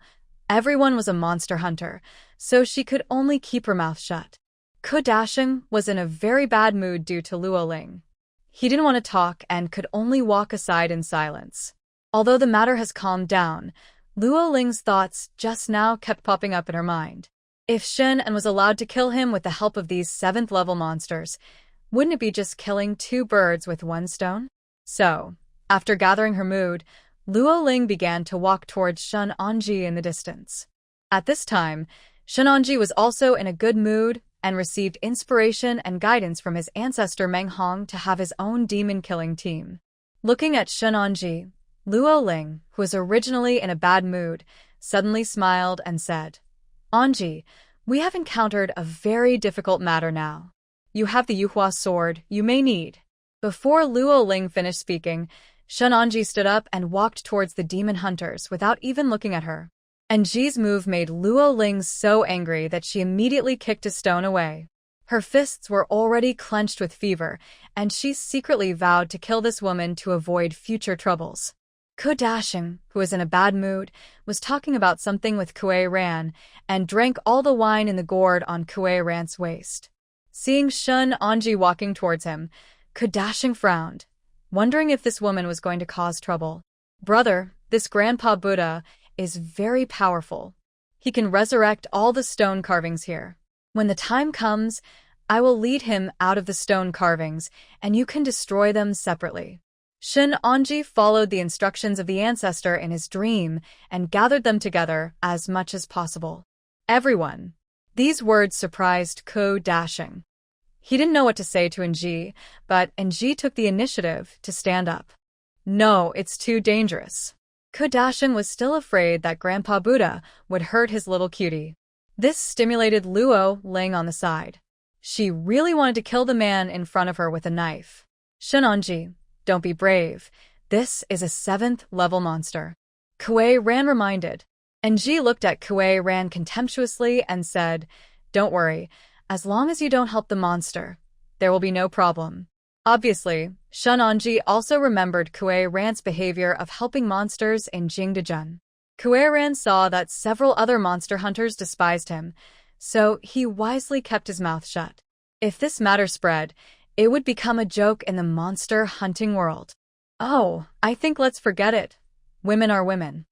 everyone was a monster hunter, so she could only keep her mouth shut. Kodashing was in a very bad mood due to Luoling. He didn't want to talk and could only walk aside in silence. Although the matter has calmed down, Luoling's thoughts just now kept popping up in her mind. If Shin and was allowed to kill him with the help of these 7th-level monsters, wouldn't it be just killing 2 birds with 1 stone? So, after gathering her mood, Luoling began to walk towards Shinonji in the distance. At this time, Shinonji was also in a good mood and received inspiration and guidance from his ancestor Meng Hong to have his own demon-killing team. Looking at Shinonji, Luoling, who was originally in a bad mood, suddenly smiled and said, Anji, we have encountered a very difficult matter now. You have the Yuhua Sword you may need. Before Luoling finished speaking, Shinonji stood up and walked towards the demon hunters without even looking at her. Anji's move made Luoling so angry that she immediately kicked a stone away. Her fists were already clenched with fever, and she secretly vowed to kill this woman to avoid future troubles. Kodashing, who was in a bad mood, was talking about something with Kue Ran and drank all the wine in the gourd on Kue Ran's waist. Seeing Shinonji walking towards him, Kodashing frowned, wondering if this woman was going to cause trouble. Brother, this Grandpa Buddha is very powerful. He can resurrect all the stone carvings here. When the time comes, I will lead him out of the stone carvings, and you can destroy them separately. Shinonji followed the instructions of the ancestor in his dream and gathered them together as much as possible. Everyone. These words surprised Kodashing. He didn't know what to say to Anji, but Anji took the initiative to stand up. No, it's too dangerous. Kodashing was still afraid that Grandpa Buddha would hurt his little cutie. This stimulated Luoling on the side. She really wanted to kill the man in front of her with a knife. Shinonji, don't be brave. This is a 7th-level monster. Kue Ran reminded. Anji looked at Kue Ran contemptuously and said, Don't worry, as long as you don't help the monster, there will be no problem. Obviously, Shinonji also remembered Kue Ran's behavior of helping monsters in Jingdejun. Kue Ran saw that several other monster hunters despised him, so he wisely kept his mouth shut. If this matter spread, it would become a joke in the monster hunting world. Oh, I think let's forget it. Women are women.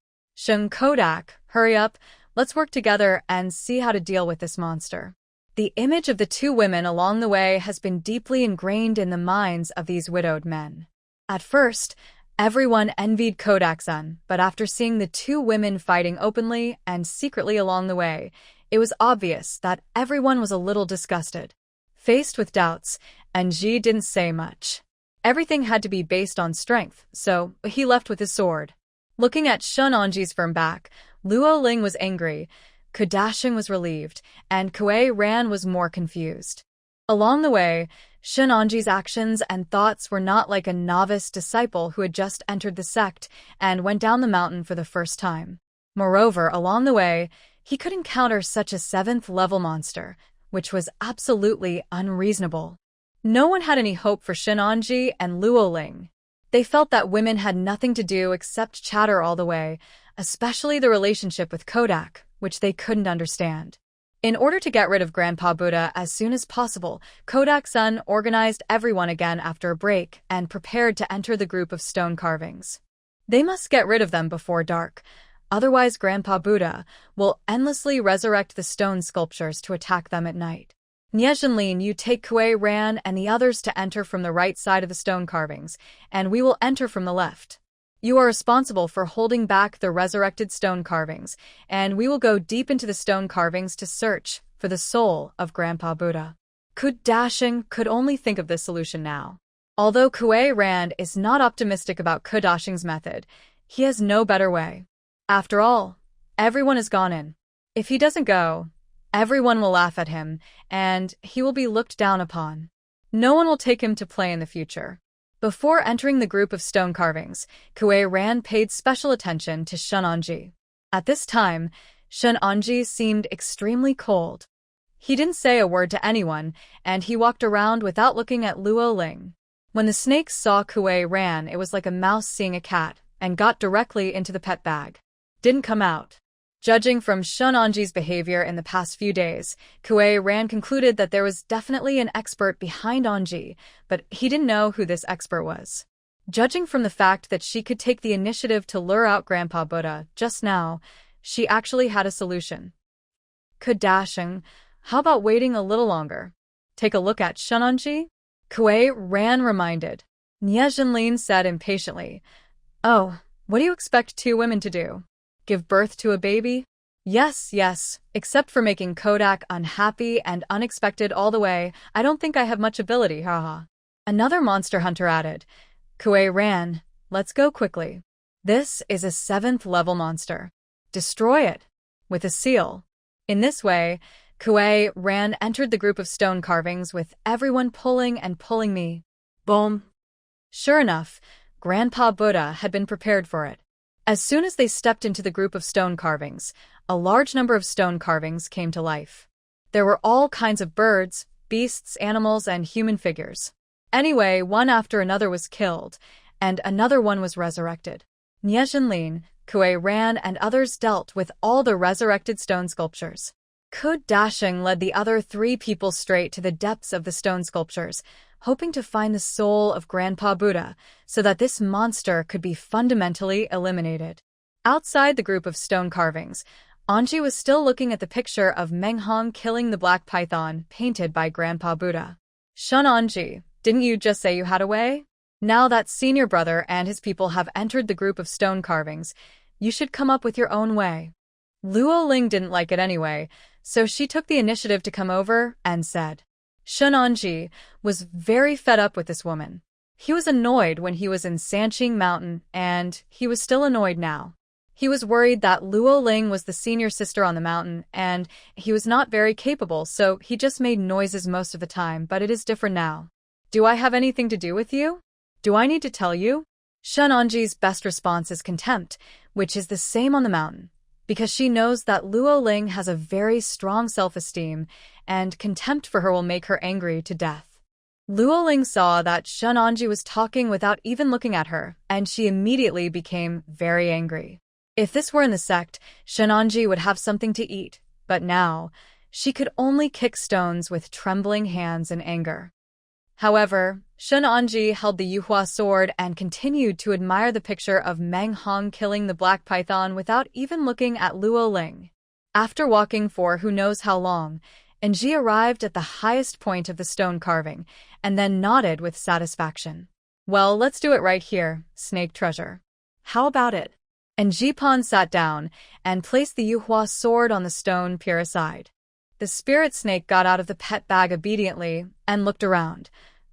Kodak, hurry up, let's work together and see how to deal with this monster. The image of the 2 women along the way has been deeply ingrained in the minds of these widowed men. At first, everyone envied Kodak-san, but after seeing the 2 women fighting openly and secretly along the way, it was obvious that everyone was a little disgusted. Faced with doubts, Anji didn't say much. Everything had to be based on strength, so he left with his sword. Looking at Shinonji's firm back, Luoling was angry, Kodashing was relieved, and Kue Ran was more confused. Along the way, Shinonji's actions and thoughts were not like a novice disciple who had just entered the sect and went down the mountain for the first time. Moreover, along the way, he could encounter such a 7th-level monster, which was absolutely unreasonable. No one had any hope for Shinonji and Luoling. They felt that women had nothing to do except chatter all the way, especially the relationship with Kodak, which they couldn't understand. In order to get rid of Grandpa Buddha as soon as possible, Kodak-san organized everyone again after a break and prepared to enter the group of stone carvings. They must get rid of them before dark, otherwise Grandpa Buddha will endlessly resurrect the stone sculptures to attack them at night. Nyezinlin, you take Kue Ran and the others to enter from the right side of the stone carvings, and we will enter from the left. You are responsible for holding back the resurrected stone carvings, and we will go deep into the stone carvings to search for the soul of Grandpa Buddha. Kudashing could only think of this solution now. Although Kuei Rand is not optimistic about Kudashing's method, he has no better way. After all, everyone has gone in. If he doesn't go, everyone will laugh at him, and he will be looked down upon. No one will take him to play in the future. Before entering the group of stone carvings, Kuei Rand paid special attention to Shunonji. At this time, Shunonji seemed extremely cold. He didn't say a word to anyone, and he walked around without looking at Luo Ling. When the snakes saw Kuei Rand, it was like a mouse seeing a cat, and got directly into the pet bag. Didn't come out. Judging from Shunonji's behavior in the past few days, Kuei Rand concluded that there was definitely an expert behind Onji, but he didn't know who this expert was. Judging from the fact that she could take the initiative to lure out Grandpa Buddha just now, she actually had a solution. Kudashing, how about waiting a little longer? Take a look at Shunonji? Kuei Rand reminded. Nyezinlin said impatiently, "Oh, what do you expect two women to do? Give birth to a baby?" Yes, except for making Kodak unhappy and unexpected all the way, I don't think I have much ability, haha. Another monster hunter added, "Kuei Rand, let's go quickly. This is a 7th level monster. Destroy it. With a seal." In this way, Kuei Rand entered the group of stone carvings with everyone pulling and pulling me. Boom. Sure enough, Grandpa Buddha had been prepared for it. As soon as they stepped into the group of stone carvings, a large number of stone carvings came to life. There were all kinds of birds, beasts, animals, and human figures. Anyway, one after another was killed, and another one was resurrected. Nyezinlin, Kuei Rand, and others dealt with all the resurrected stone sculptures. Kudashing led the other 3 people straight to the depths of the stone sculptures, hoping to find the soul of Grandpa Buddha so that this monster could be fundamentally eliminated. Outside the group of stone carvings, Anji was still looking at the picture of Menghong killing the black python painted by Grandpa Buddha. Shunonji, didn't you just say you had a way? Now that senior brother and his people have entered the group of stone carvings, you should come up with your own way. Luo Ling didn't like it anyway, so she took the initiative to come over and said. Shunonji was very fed up with this woman. He was annoyed when he was in Sanqing Mountain, and he was still annoyed now. He was worried that Luo Ling was the senior sister on the mountain, and he was not very capable, so he just made noises most of the time, but it is different now. Do I have anything to do with you? Do I need to tell you? Shunonji's best response is contempt, which is the same on the mountain, because she knows that Luo Ling has a very strong self-esteem, and contempt for her will make her angry to death. Luo Ling saw that Shunonji was talking without even looking at her, and she immediately became very angry. If this were in the sect, Shunonji would have something to eat, but now, she could only kick stones with trembling hands in anger. However, Shunonji held the Yuhua Sword and continued to admire the picture of Menghong killing the black python without even looking at Luo Ling. After walking for who knows how long, Enji arrived at the highest point of the stone carving, and then nodded with satisfaction. Well, let's do it right here, snake treasure. How about it? Enji-pan sat down and placed the Yuhua Sword on the stone pier aside. The spirit snake got out of the pet bag obediently and looked around.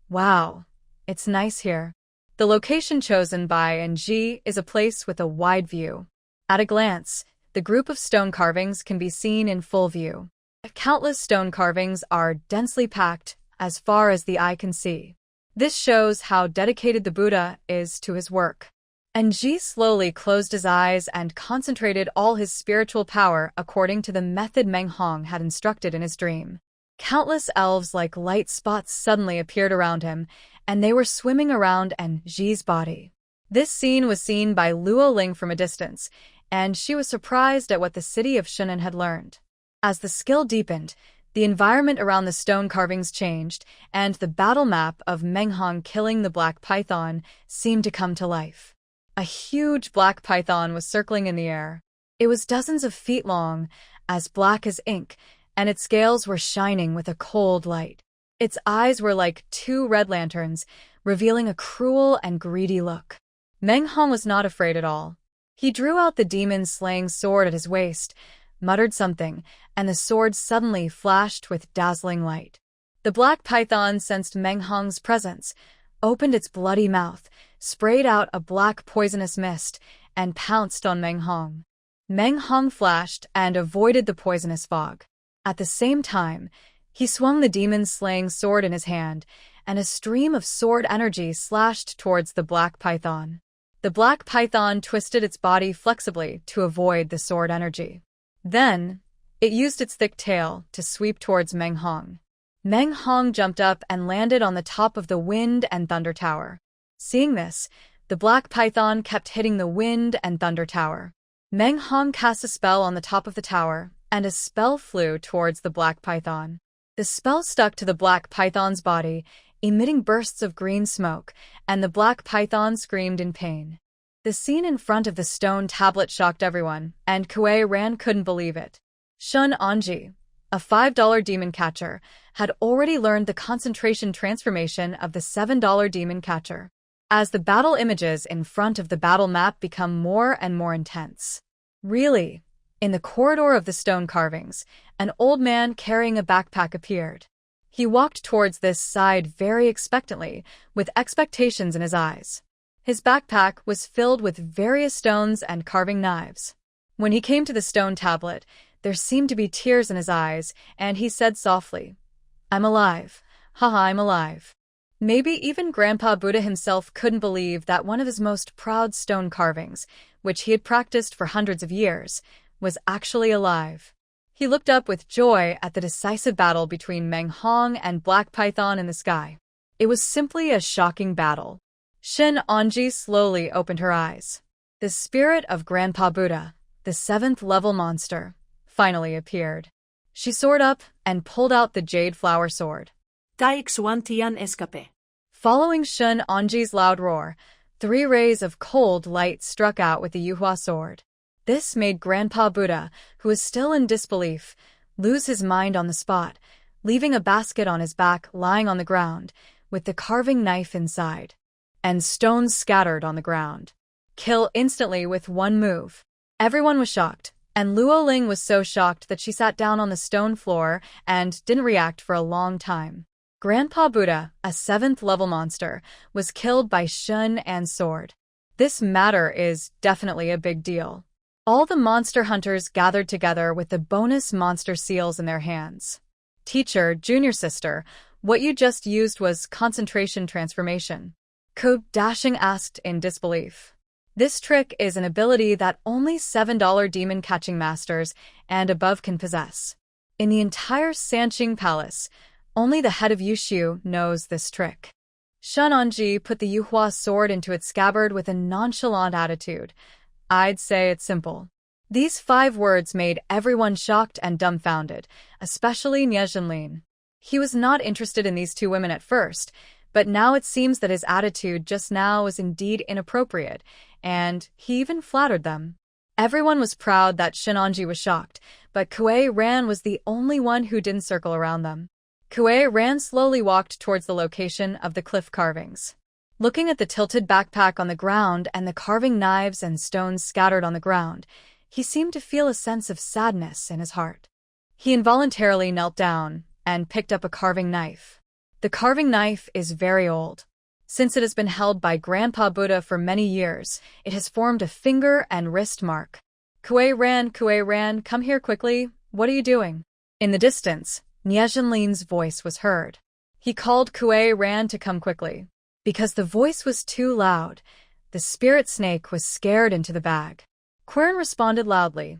Wow, it's nice here. The location chosen by Enji is a place with a wide view. At a glance, the group of stone carvings can be seen in full view. Countless stone carvings are densely packed as far as the eye can see. This shows how dedicated the Buddha is to his work. Enji slowly closed his eyes and concentrated all his spiritual power according to the method Menghong had instructed in his dream. Countless elves like light spots suddenly appeared around him, and they were swimming around Enji's body. This scene was seen by Luo Ling from a distance, and she was surprised at what the city of Shunan had learned. As the skill deepened, the environment around the stone carvings changed, and the battle map of Menghong killing the black python seemed to come to life. A huge black python was circling in the air. It was dozens of feet long, as black as ink, and its scales were shining with a cold light. Its eyes were like 2 red lanterns, revealing a cruel and greedy look. Menghong was not afraid at all. He drew out the demon-slaying sword at his waist, muttered something, and the sword suddenly flashed with dazzling light. The black python sensed Meng Hong's presence, opened its bloody mouth, sprayed out a black poisonous mist, and pounced on Meng Hong. Meng Hong flashed and avoided the poisonous fog. At the same time, he swung the demon-slaying sword in his hand, and a stream of sword energy slashed towards the black python. The black python twisted its body flexibly to avoid the sword energy. Then, it used its thick tail to sweep towards Meng Hong. Meng Hong jumped up and landed on the top of the Wind and Thunder Tower. Seeing this, the black python kept hitting the Wind and Thunder Tower. Meng Hong cast a spell on the top of the tower, and a spell flew towards the black python. The spell stuck to the black python's body, emitting bursts of green smoke, and the black python screamed in pain. The scene in front of the stone tablet shocked everyone, and Kuei Ran couldn't believe it. Shun Anji, a $5 demon catcher, had already learned the concentration transformation of the $7 demon catcher. As the battle images in front of the battle map become more and more intense. Really, in the corridor of the stone carvings, an old man carrying a backpack appeared. He walked towards this side very expectantly, with expectations in his eyes. His backpack was filled with various stones and carving knives. When he came to the stone tablet, there seemed to be tears in his eyes, and he said softly, "I'm alive. Haha, I'm alive." Maybe even Grandpa Buddha himself couldn't believe that one of his most proud stone carvings, which he had practiced for hundreds of years, was actually alive. He looked up with joy at the decisive battle between Meng Hong and Black Python in the sky. It was simply a shocking battle. Shin Anji slowly opened her eyes. The spirit of Grandpa Buddha, the 7th level monster, finally appeared. She soared up and pulled out the jade flower sword. Taixuantian escape. Following Shun Anji's loud roar, 3 rays of cold light struck out with the Yuhua Sword. This made Grandpa Buddha, who was still in disbelief, lose his mind on the spot, leaving a basket on his back lying on the ground, with the carving knife inside. And stones scattered on the ground. Kill instantly with one move. Everyone was shocked, and Luo Ling was so shocked that she sat down on the stone floor and didn't react for a long time. Grandpa Buddha, a 7th level monster, was killed by Shun and Sword. This matter is definitely a big deal. All the monster hunters gathered together with the bonus monster seals in their hands. Teacher, junior sister, what you just used was concentration transformation. Ko Dashing asked in disbelief. This trick is an ability that only $7 demon catching masters and above can possess. In the entire Sanqing Palace, only the head of Yushu knows this trick. Shun Anji put the Yuhua sword into its scabbard with a nonchalant attitude. I'd say it's simple. These 5 words made everyone shocked and dumbfounded, especially Nyejianlin. He was not interested in these 2 women at first, but now it seems that his attitude just now was indeed inappropriate, and he even flattered them. Everyone was proud that Shinanji was shocked, but Kuei Ran was the only one who didn't circle around them. Kuei Ran slowly walked towards the location of the cliff carvings. Looking at the tilted backpack on the ground and the carving knives and stones scattered on the ground, he seemed to feel a sense of sadness in his heart. He involuntarily knelt down and picked up a carving knife. The carving knife is very old. Since it has been held by Grandpa Buddha for many years, it has formed a finger and wrist mark. Kuei Ran, come here quickly. What are you doing? In the distance, Nyejianlin's voice was heard. He called Kuei Ran to come quickly. Because the voice was too loud, the spirit snake was scared into the bag. Quirin responded loudly.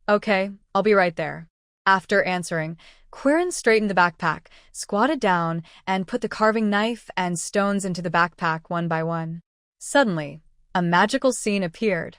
Okay, I'll be right there. After answering, Quirin straightened the backpack, squatted down, and put the carving knife and stones into the backpack one by one. Suddenly, a magical scene appeared.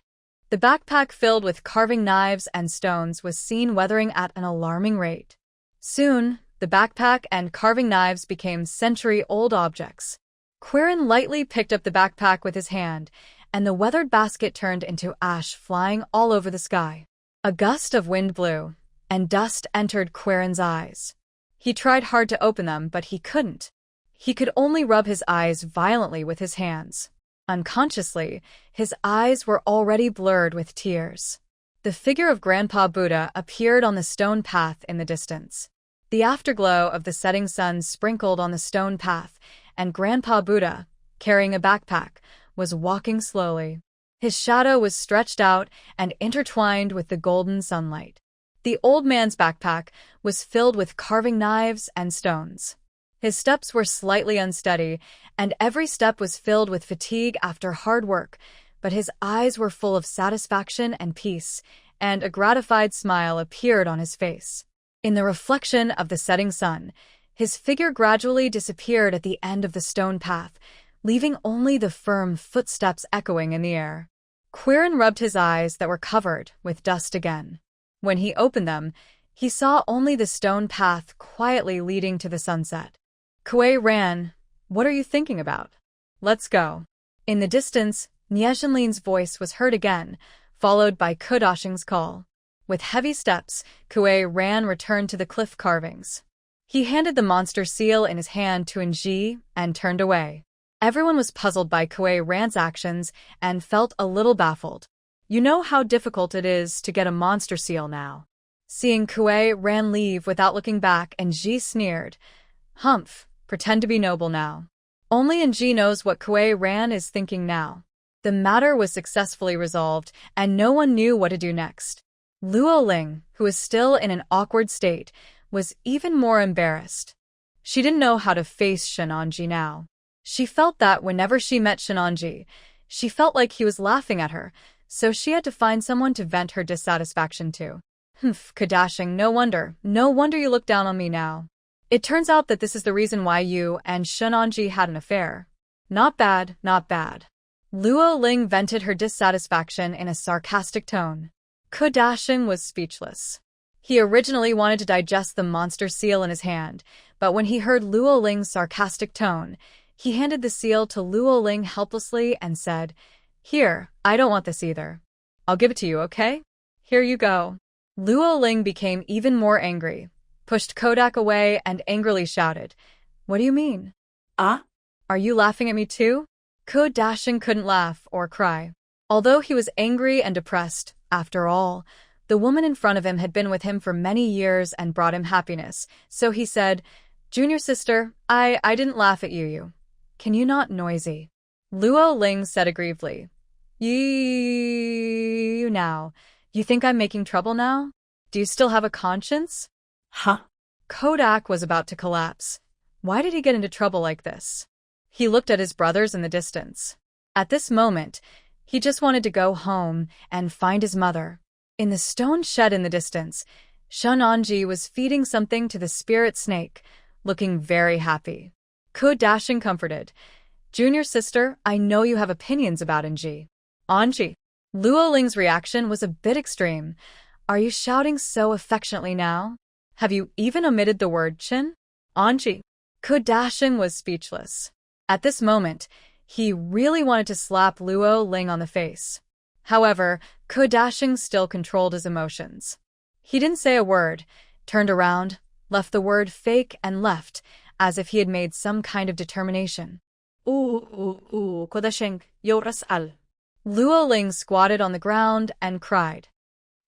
The backpack filled with carving knives and stones was seen weathering at an alarming rate. Soon, the backpack and carving knives became century-old objects. Quirin lightly picked up the backpack with his hand, and the weathered basket turned into ash flying all over the sky. A gust of wind blew, and dust entered Quirin's eyes. He tried hard to open them, but he couldn't. He could only rub his eyes violently with his hands. Unconsciously, his eyes were already blurred with tears. The figure of Grandpa Buddha appeared on the stone path in the distance. The afterglow of the setting sun sprinkled on the stone path, and Grandpa Buddha, carrying a backpack, was walking slowly. His shadow was stretched out and intertwined with the golden sunlight. The old man's backpack was filled with carving knives and stones. His steps were slightly unsteady, and every step was filled with fatigue after hard work, but his eyes were full of satisfaction and peace, and a gratified smile appeared on his face. In the reflection of the setting sun, his figure gradually disappeared at the end of the stone path, leaving only the firm footsteps echoing in the air. Quirin rubbed his eyes that were covered with dust again. When he opened them, he saw only the stone path quietly leading to the sunset. Kuei ran. "What are you thinking about? Let's go." In the distance, Niezhenlin's voice was heard again, followed by Kodashing's call. With heavy steps, Kuei Ran returned to the cliff carvings. He handed the monster seal in his hand to Enji and turned away. Everyone was puzzled by Kuei Ran's actions and felt a little baffled. "You know how difficult it is to get a monster seal now." Seeing Kuei Ran leave without looking back, Enji sneered. "Humph, pretend to be noble now." Only Enji knows what Kuei Ran is thinking now. The matter was successfully resolved, and no one knew what to do next. Luo Ling, who was still in an awkward state, was even more embarrassed. She didn't know how to face Shenanji now. She felt that whenever she met Shenanji, she felt like he was laughing at her, so she had to find someone to vent her dissatisfaction to. "Humph, Kodashing, no wonder you look down on me now. It turns out that this is the reason why you and Shenanji had an affair. Not bad, not bad." Luo Ling vented her dissatisfaction in a sarcastic tone. Kodashing was speechless. He originally wanted to digest the monster seal in his hand, but when he heard Luo Ling's sarcastic tone, he handed the seal to Luo Ling helplessly and said, "Here, I don't want this either. I'll give it to you, okay? Here you go." Luo Ling became even more angry, pushed Kodak away and angrily shouted, "What do you mean? Ah? Are you laughing at me too?" Kodashing couldn't laugh or cry. Although he was angry and depressed, after all, the woman in front of him had been with him for many years and brought him happiness, so he said, "Junior sister, I didn't laugh at you. Can you not noisy?" Luo Ling said aggrievedly, You now. You think I'm making trouble now? Do you still have a conscience?" Huh? Kodak was about to collapse. Why did he get into trouble like this? He looked at his brothers in the distance. At this moment, he just wanted to go home and find his mother. In the stone shed in the distance, Shenanji was feeding something to the spirit snake, looking very happy. Kodashing comforted, "Junior sister, I know you have opinions about Enji." "Anji." Luo Ling's reaction was a bit extreme. "Are you shouting so affectionately now? Have you even omitted the word chin?" "Anji." Kodashing was speechless. At this moment, he really wanted to slap Luo Ling on the face. However, Kodashing still controlled his emotions. He didn't say a word, turned around, left the word fake and left, as if he had made some kind of determination. Kodashing, yoras al. Luo Ling squatted on the ground and cried.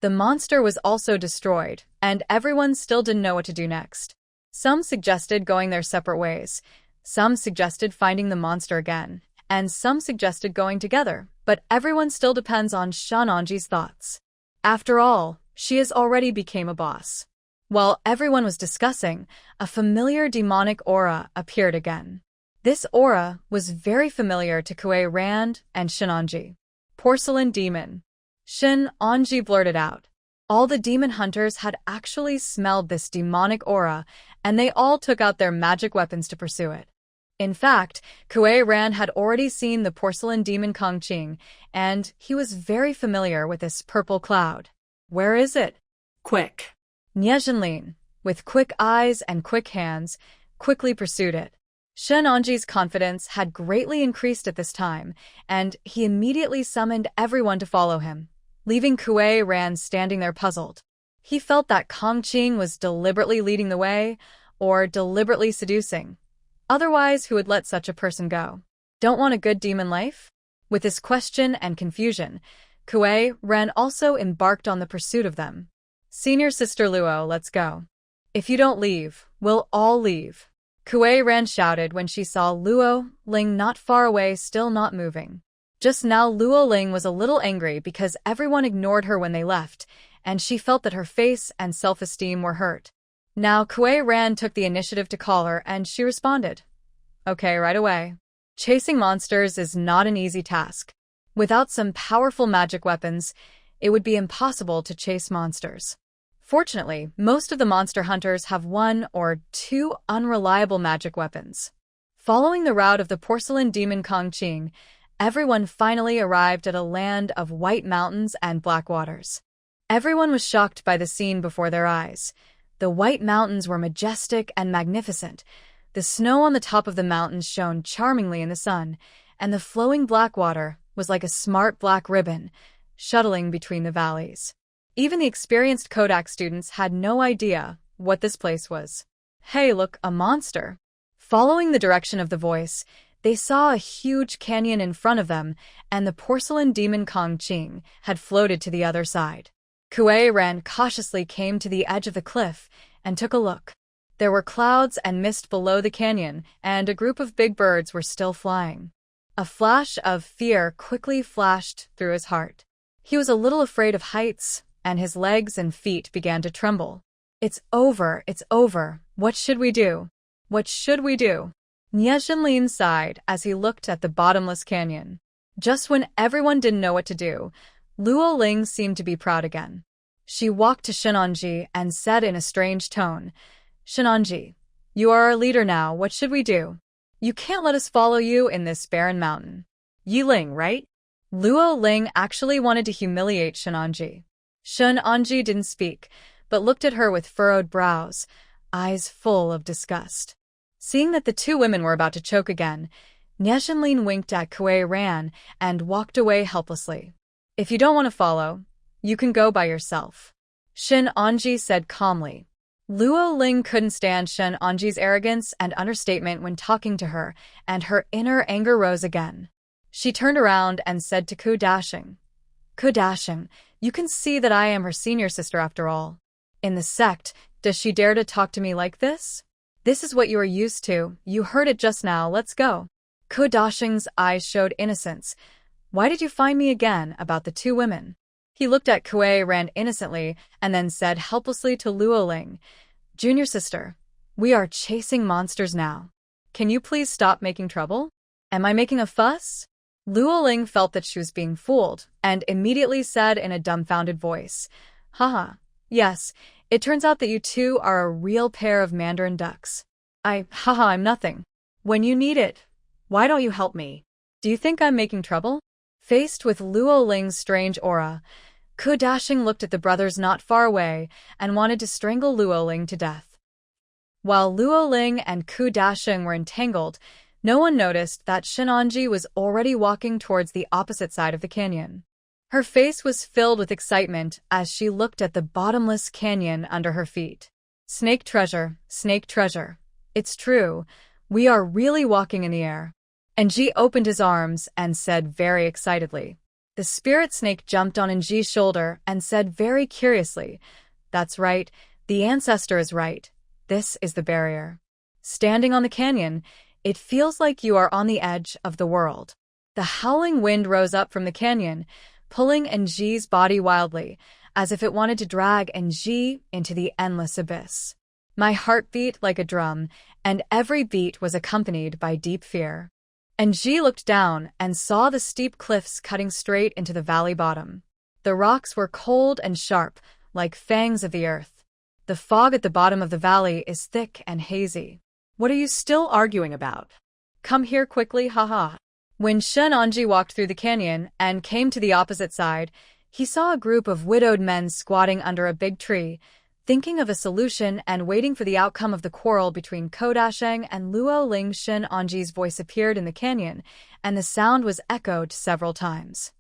The monster was also destroyed, and everyone still didn't know what to do next. Some suggested going their separate ways. Some suggested finding the monster again, and some suggested going together, but everyone still depends on Shenanji's thoughts. After all, she has already become a boss. While everyone was discussing, a familiar demonic aura appeared again. This aura was very familiar to Kuei Rand and Shenanji. "Porcelain demon." Shenanji blurted out. All the demon hunters had actually smelled this demonic aura, and they all took out their magic weapons to pursue it. In fact, Kuei Ran had already seen the porcelain demon Kongqing, and he was very familiar with this purple cloud. "Where is it?" Quick. Niezhenlin, with quick eyes and quick hands, quickly pursued it. Shenanji's confidence had greatly increased at this time, and he immediately summoned everyone to follow him, leaving Kuei Ran standing there puzzled. He felt that Kongqing was deliberately leading the way, or deliberately seducing. Otherwise, who would let such a person go? Don't want a good demon life? With this question and confusion, Kuei Ren also embarked on the pursuit of them. "Senior Sister Luo, let's go." If you don't leave, we'll all leave. Kuei Ran shouted when she saw Luo Ling not far away, still not moving. Just now Luo Ling was a little angry because everyone ignored her when they left, and she felt that her face and self-esteem were hurt. Now Kuei Ran took the initiative to call her, and she responded. Okay, right away. Chasing monsters is not an easy task. Without some powerful magic weapons, it would be impossible to chase monsters. Fortunately, most of the monster hunters have one or two unreliable magic weapons. Following the route of the porcelain demon Kong Qing, everyone finally arrived at a land of white mountains and black waters. Everyone was shocked by the scene before their eyes. The white mountains were majestic and magnificent. The snow on the top of the mountains shone charmingly in the sun, and the flowing black water was like a smart black ribbon, shuttling between the valleys. Even the experienced Kodak students had no idea what this place was. Hey, look, a monster. Following the direction of the voice, they saw a huge canyon in front of them, and the porcelain demon Kong Qing had floated to the other side. Kuei Ran cautiously came to the edge of the cliff and took a look. There were clouds and mist below the canyon, and a group of big birds were still flying. A flash of fear quickly flashed through his heart. He was a little afraid of heights, and his legs and feet began to tremble. It's over, it's over. What should we do? What should we do? Nyezinlin sighed as he looked at the bottomless canyon. Just when everyone didn't know what to do, Luo Ling seemed to be proud again. She walked to Shenanji and said in a strange tone, Shenanji, you are our leader now, what should we do? You can't let us follow you in this barren mountain. Yiling, right? Luo Ling actually wanted to humiliate Shenanji. Shenanji didn't speak, but looked at her with furrowed brows, eyes full of disgust. Seeing that the two women were about to choke again, Nyezinlin winked at Kuei Ran and walked away helplessly. If you don't want to follow, you can go by yourself. Shenanji said calmly. Luo Ling couldn't stand Shenanji's arrogance and understatement when talking to her, and her inner anger rose again. She turned around and said to Ku Dashing, Ku Dashing, you can see that I am her senior sister after all. In the sect, does she dare to talk to me like this? This is what you are used to, you heard it just now, let's go. Ku Dashing's eyes showed innocence. Why did you find me again about the two women? He looked at Kuei Ran innocently and then said helplessly to Luo Ling, Junior sister, we are chasing monsters now. Can you please stop making trouble? Am I making a fuss? Luo Ling felt that she was being fooled and immediately said in a dumbfounded voice, Haha, yes, it turns out that you two are a real pair of mandarin ducks. I'm nothing. When you need it, why don't you help me? Do you think I'm making trouble? Faced with Luo Ling's strange aura, Ku Dashing looked at the brothers not far away and wanted to strangle Luo Ling to death. While Luo Ling and Ku Dashing were entangled, no one noticed that Shenanji was already walking towards the opposite side of the canyon. Her face was filled with excitement as she looked at the bottomless canyon under her feet. Snake treasure, it's true, we are really walking in the air. Nji opened his arms and said very excitedly. The spirit snake jumped on Nji's shoulder and said very curiously, That's right, the ancestor is right. This is the barrier. Standing on the canyon, it feels like you are on the edge of the world. The howling wind rose up from the canyon, pulling Nji's body wildly, as if it wanted to drag Nji into the endless abyss. My heart beat like a drum, and every beat was accompanied by deep fear. Nji looked down and saw the steep cliffs cutting straight into the valley bottom. The rocks were cold and sharp, like fangs of the earth. The fog at the bottom of the valley is thick and hazy. What are you still arguing about? Come here quickly, haha. When Shenanji walked through the canyon and came to the opposite side, he saw a group of widowed men squatting under a big tree, thinking of a solution and waiting for the outcome of the quarrel between Kodasheng and Luo Ling. Shenanji's voice appeared in the canyon, and the sound was echoed several times.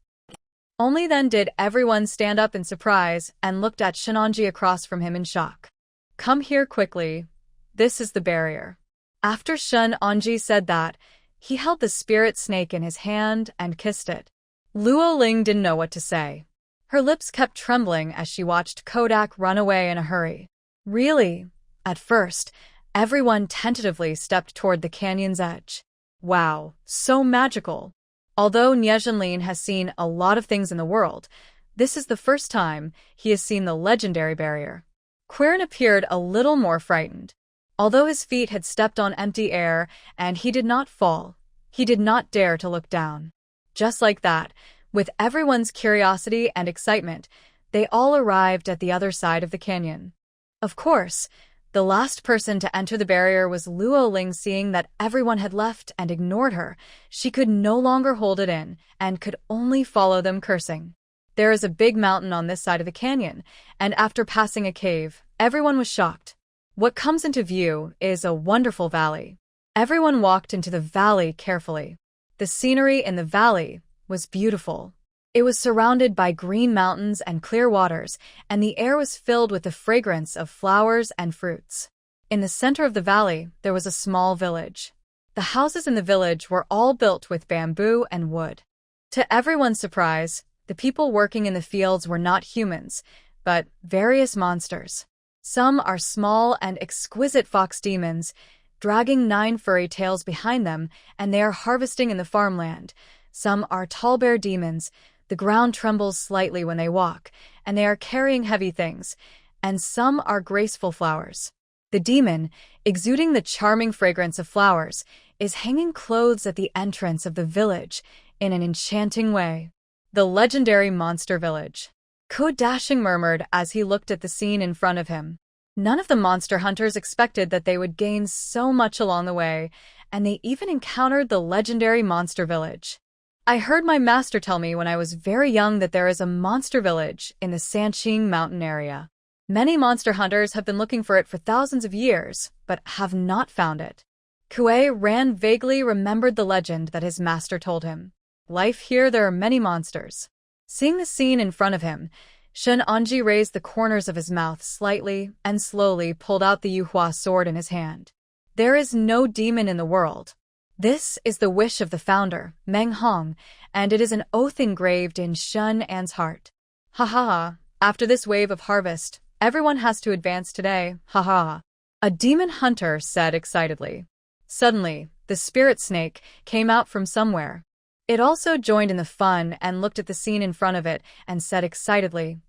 Only then did everyone stand up in surprise and looked at Shenanji across from him in shock. Come here quickly. This is the barrier. After Shenanji said that, he held the spirit snake in his hand and kissed it. Luo Ling didn't know what to say. Her lips kept trembling as she watched Kodak run away in a hurry. Really? At first, everyone tentatively stepped toward the canyon's edge. Wow, so magical. Although Nyejanlin has seen a lot of things in the world, this is the first time he has seen the legendary barrier. Quirin appeared a little more frightened. Although his feet had stepped on empty air and he did not fall, he did not dare to look down. Just like that, with everyone's curiosity and excitement, they all arrived at the other side of the canyon. Of course, the last person to enter the barrier was Luo Ling. Seeing that everyone had left and ignored her, she could no longer hold it in and could only follow them cursing. There is a big mountain on this side of the canyon, and after passing a cave, everyone was shocked. What comes into view is a wonderful valley. Everyone walked into the valley carefully. The scenery in the valley was beautiful. It was surrounded by green mountains and clear waters, and the air was filled with the fragrance of flowers and fruits. In the center of the valley, there was a small village. The houses in the village were all built with bamboo and wood. To everyone's surprise, the people working in the fields were not humans, but various monsters. Some are small and exquisite fox demons, dragging 9 furry tails behind them, and they are harvesting in the farmland. Some are tall bear demons. The ground trembles slightly when they walk, and they are carrying heavy things, and some are graceful flowers. The demon, exuding the charming fragrance of flowers, is hanging clothes at the entrance of the village in an enchanting way. The legendary monster village. Ko Dashing murmured as he looked at the scene in front of him. None of the monster hunters expected that they would gain so much along the way, and they even encountered the legendary monster village. I heard my master tell me when I was very young that there is a monster village in the Sanqing mountain area. Many monster hunters have been looking for it for thousands of years, but have not found it. Kuei Ran vaguely remembered the legend that his master told him. Life here, there are many monsters. Seeing the scene in front of him, Shun Anji raised the corners of his mouth slightly and slowly pulled out the Yuhua Sword in his hand. There is no demon in the world. This is the wish of the founder, Meng Hong, and it is an oath engraved in Shun An's heart. Ha ha ha, after this wave of harvest, everyone has to advance today, ha ha. A demon hunter said excitedly. Suddenly, the spirit snake came out from somewhere. It also joined in the fun and looked at the scene in front of it and said excitedly,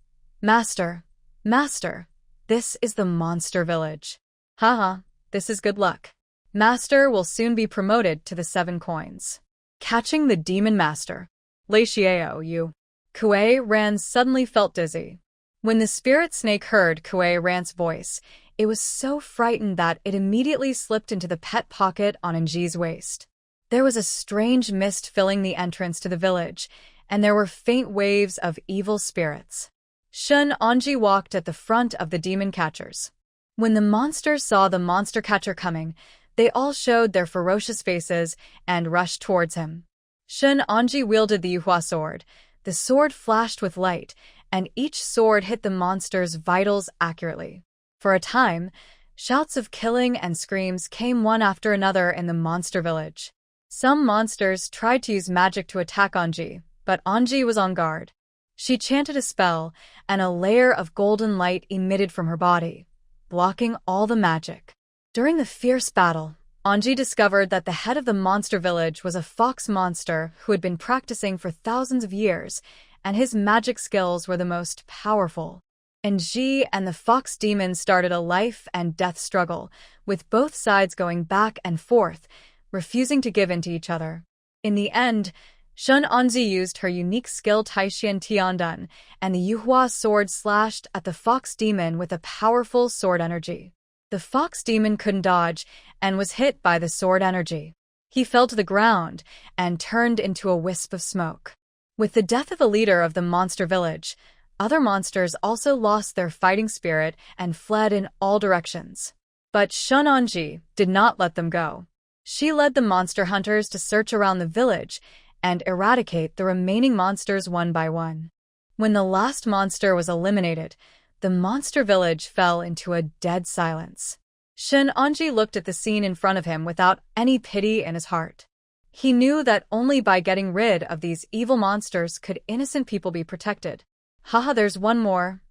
Master, Master, this is the monster village. Ha ha, this is good luck. Master will soon be promoted to the 7 coins. Catching the demon master. Lei Xiao, you. Kuei Ran suddenly felt dizzy. When the spirit snake heard Kuei Ran's voice, it was so frightened that it immediately slipped into the pet pocket on Anji's waist. There was a strange mist filling the entrance to the village, and there were faint waves of evil spirits. Shun Anji walked at the front of the demon catchers. When the monsters saw the monster catcher coming, they all showed their ferocious faces and rushed towards him. Shun Anji wielded the Yuhua Sword. The sword flashed with light, and each sword hit the monster's vitals accurately. For a time, shouts of killing and screams came one after another in the monster village. Some monsters tried to use magic to attack Anji, but Anji was on guard. She chanted a spell, and a layer of golden light emitted from her body, blocking all the magic. During the fierce battle, Anji discovered that the head of the monster village was a fox monster who had been practicing for thousands of years, and his magic skills were the most powerful. Anji and the fox demon started a life and death struggle, with both sides going back and forth, refusing to give in to each other. In the end, Shun Anji used her unique skill Taishian Tiandun, and the Yuhua Sword slashed at the fox demon with a powerful sword energy. The fox demon couldn't dodge and was hit by the sword energy. He fell to the ground and turned into a wisp of smoke. With the death of a leader of the monster village, other monsters also lost their fighting spirit and fled in all directions. But Shun Anji did not let them go. She led the monster hunters to search around the village and eradicate the remaining monsters one by one. When the last monster was eliminated, the monster village fell into a dead silence. Shun Anji looked at the scene in front of him without any pity in his heart. He knew that only by getting rid of these evil monsters could innocent people be protected. Haha, there's one more.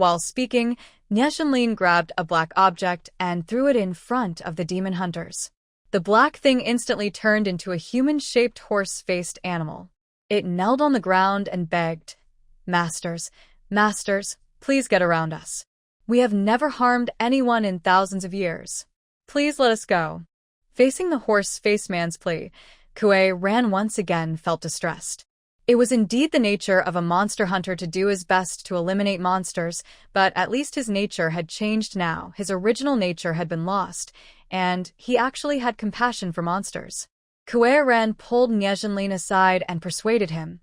While speaking, Nyeonlin grabbed a black object and threw it in front of the demon hunters. The black thing instantly turned into a human-shaped horse-faced animal. It knelt on the ground and begged, "Masters, masters, please get around us. We have never harmed anyone in thousands of years. Please let us go." Facing the horse-faced man's plea, Kuei Ran once again felt distressed. It was indeed the nature of a monster hunter to do his best to eliminate monsters, but at least his nature had changed now. His original nature had been lost, and he actually had compassion for monsters. Kuei Ran pulled Nyeonlin aside and persuaded him.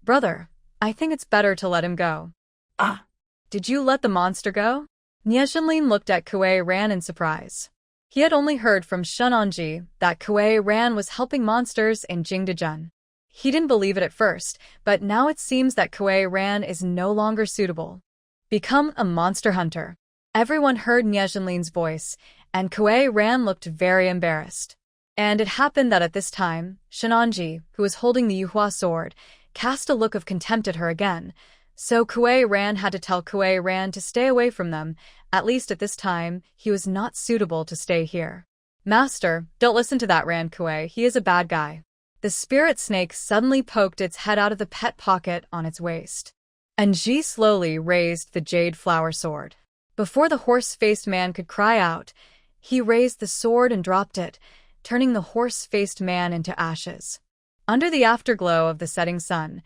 "Brother, I think it's better to let him go." Ah. "Did you let the monster go?" Nyeonlin looked at Kuei Ran in surprise. He had only heard from Shunonji that Kuei Ran was helping monsters in Jingdejun. He didn't believe it at first, but now it seems that Kuei Ran is no longer suitable. Become a monster hunter. Everyone heard Nyeonlin's voice, and Kuei Ran looked very embarrassed. And it happened that at this time, Shunonji, who was holding the Yuhua Sword, cast a look of contempt at her again, so Kuei Ran had to tell Kuei Ran to stay away from them. At least at this time, he was not suitable to stay here. "Master, don't listen to that Ran Kuei, he is a bad guy." The spirit snake suddenly poked its head out of the pet pocket on its waist. Anji slowly raised the jade flower sword. Before the horse-faced man could cry out, he raised the sword and dropped it, turning the horse-faced man into ashes. Under the afterglow of the setting sun,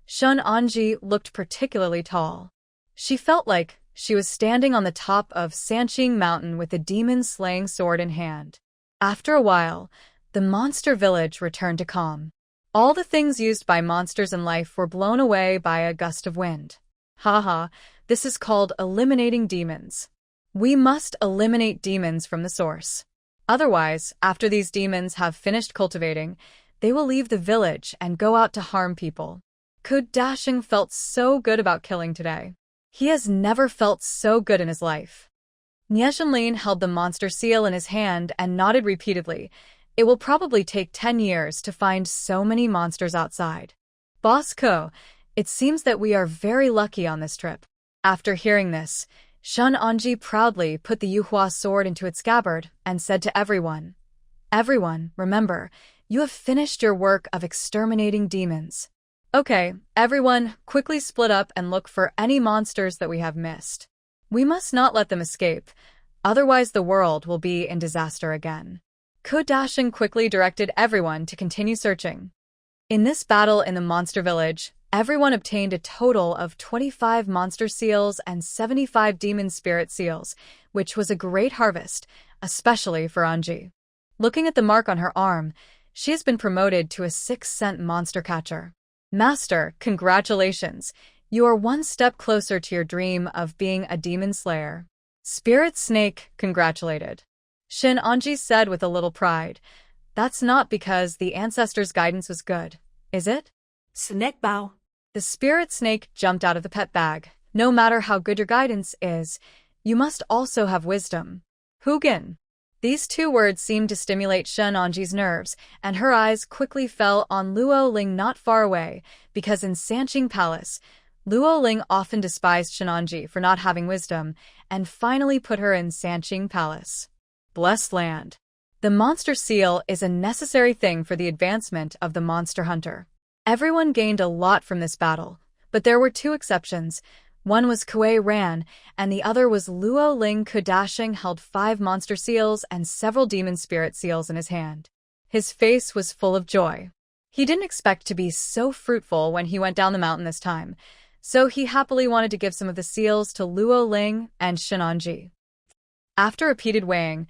Shun Anji looked particularly tall. She felt like she was standing on the top of Sanqing Mountain with the demon-slaying sword in hand. After a while, the monster village returned to calm. All the things used by monsters in life were blown away by a gust of wind. Haha, this is called eliminating demons. We must eliminate demons from the source. Otherwise, after these demons have finished cultivating, they will leave the village and go out to harm people. Kud Dashing felt so good about killing today. He has never felt so good in his life. Nyeonlin held the monster seal in his hand and nodded repeatedly. It will probably take 10 years to find so many monsters outside. Boss Ko, it seems that we are very lucky on this trip. After hearing this, Shun Anji proudly put the Yuhua sword into its scabbard and said to everyone, "Everyone, remember, you have finished your work of exterminating demons. Okay, everyone, quickly split up and look for any monsters that we have missed. We must not let them escape, otherwise the world will be in disaster again." Kodashin quickly directed everyone to continue searching. In this battle in the monster village, everyone obtained a total of 25 monster seals and 75 demon spirit seals, which was a great harvest, especially for Anji. Looking at the mark on her arm, she has been promoted to a 6th monster catcher. Master, congratulations! You are one step closer to your dream of being a demon slayer. Spirit Snake congratulated. Shin Anji said with a little pride. That's not because the ancestors' guidance was good, is it? Snake bow. The spirit snake jumped out of the pet bag. No matter how good your guidance is, you must also have wisdom. Eugin. These 2 words seemed to stimulate Shin Anji's nerves, and her eyes quickly fell on Luo Ling not far away, because in Sanqing Palace, Luo Ling often despised Shin Anji for not having wisdom, and finally put her in Sanqing Palace. Blessed land. The monster seal is a necessary thing for the advancement of the monster hunter. Everyone gained a lot from this battle, but there were 2 exceptions. One was Kuei Ran, and the other was Luo Ling. Kodashing held 5 monster seals and several demon spirit seals in his hand. His face was full of joy. He didn't expect to be so fruitful when he went down the mountain this time, so he happily wanted to give some of the seals to Luo Ling and Shin Anji. After repeated weighing,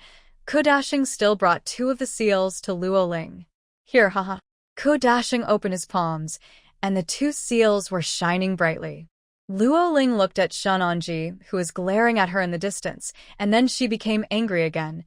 Kodashing still brought 2 of the seals to Luo Ling. Here, haha. Kodashing opened his palms, and the 2 seals were shining brightly. Luo Ling looked at Shun Anji, who was glaring at her in the distance, and then she became angry again.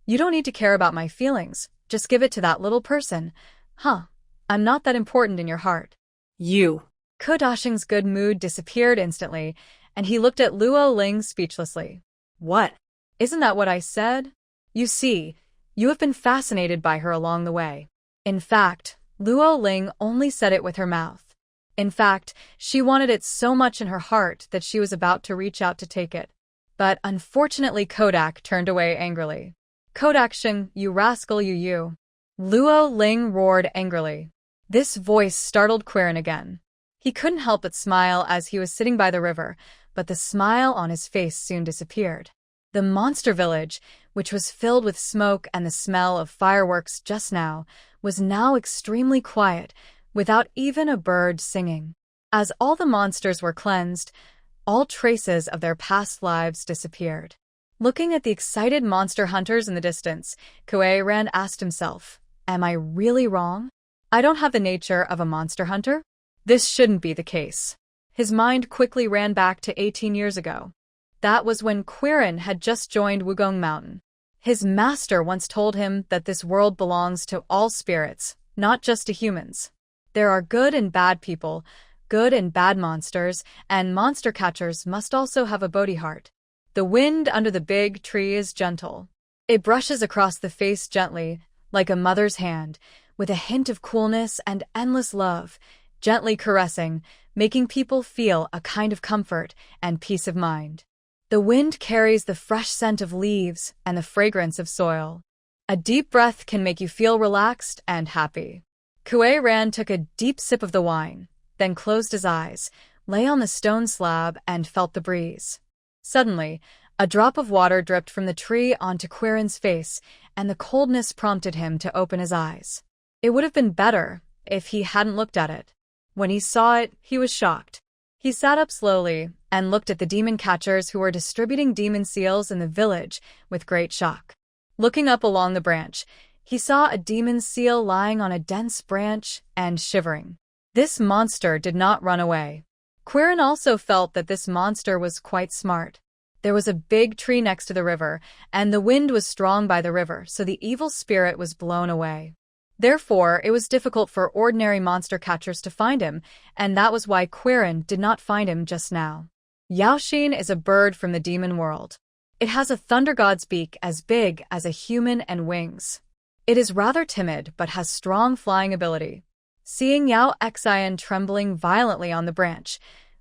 You don't need to care about my feelings. Just give it to that little person. Huh. I'm not that important in your heart. You. Kodashing's good mood disappeared instantly, and he looked at Luo Ling speechlessly. What? Isn't that what I said? You see, you have been fascinated by her along the way. In fact, Luo Ling only said it with her mouth. In fact, she wanted it so much in her heart that she was about to reach out to take it. But unfortunately Kodak turned away angrily. "Kodak-sheng, you rascal you." Luo Ling roared angrily. This voice startled Quirin again. He couldn't help but smile as he was sitting by the river, but the smile on his face soon disappeared. The monster village, which was filled with smoke and the smell of fireworks just now, was now extremely quiet, without even a bird singing. As all the monsters were cleansed, all traces of their past lives disappeared. Looking at the excited monster hunters in the distance, Kuei Ran asked himself, "Am I really wrong? I don't have the nature of a monster hunter? This shouldn't be the case." His mind quickly ran back to 18 years ago. That was when Quirin had just joined Wugong Mountain. His master once told him that this world belongs to all spirits, not just to humans. There are good and bad people, good and bad monsters, and monster catchers must also have a bodhi heart. The wind under the big tree is gentle. It brushes across the face gently, like a mother's hand, with a hint of coolness and endless love, gently caressing, making people feel a kind of comfort and peace of mind. The wind carries the fresh scent of leaves and the fragrance of soil. A deep breath can make you feel relaxed and happy. Kuei Ran took a deep sip of the wine, then closed his eyes, lay on the stone slab and felt the breeze. Suddenly, a drop of water dripped from the tree onto Quirin's face, and the coldness prompted him to open his eyes. It would have been better if he hadn't looked at it. When he saw it, he was shocked. He sat up slowly and looked at the demon catchers who were distributing demon seals in the village with great shock. Looking up along the branch, he saw a demon seal lying on a dense branch and shivering. This monster did not run away. Quirin also felt that this monster was quite smart. There was a big tree next to the river, and the wind was strong by the river, so the evil spirit was blown away. Therefore, it was difficult for ordinary monster catchers to find him, and that was why Quirin did not find him just now. Yaoxin is a bird from the demon world. It has a thunder god's beak as big as a human and wings. It is rather timid but has strong flying ability. Seeing Yao Xian trembling violently on the branch,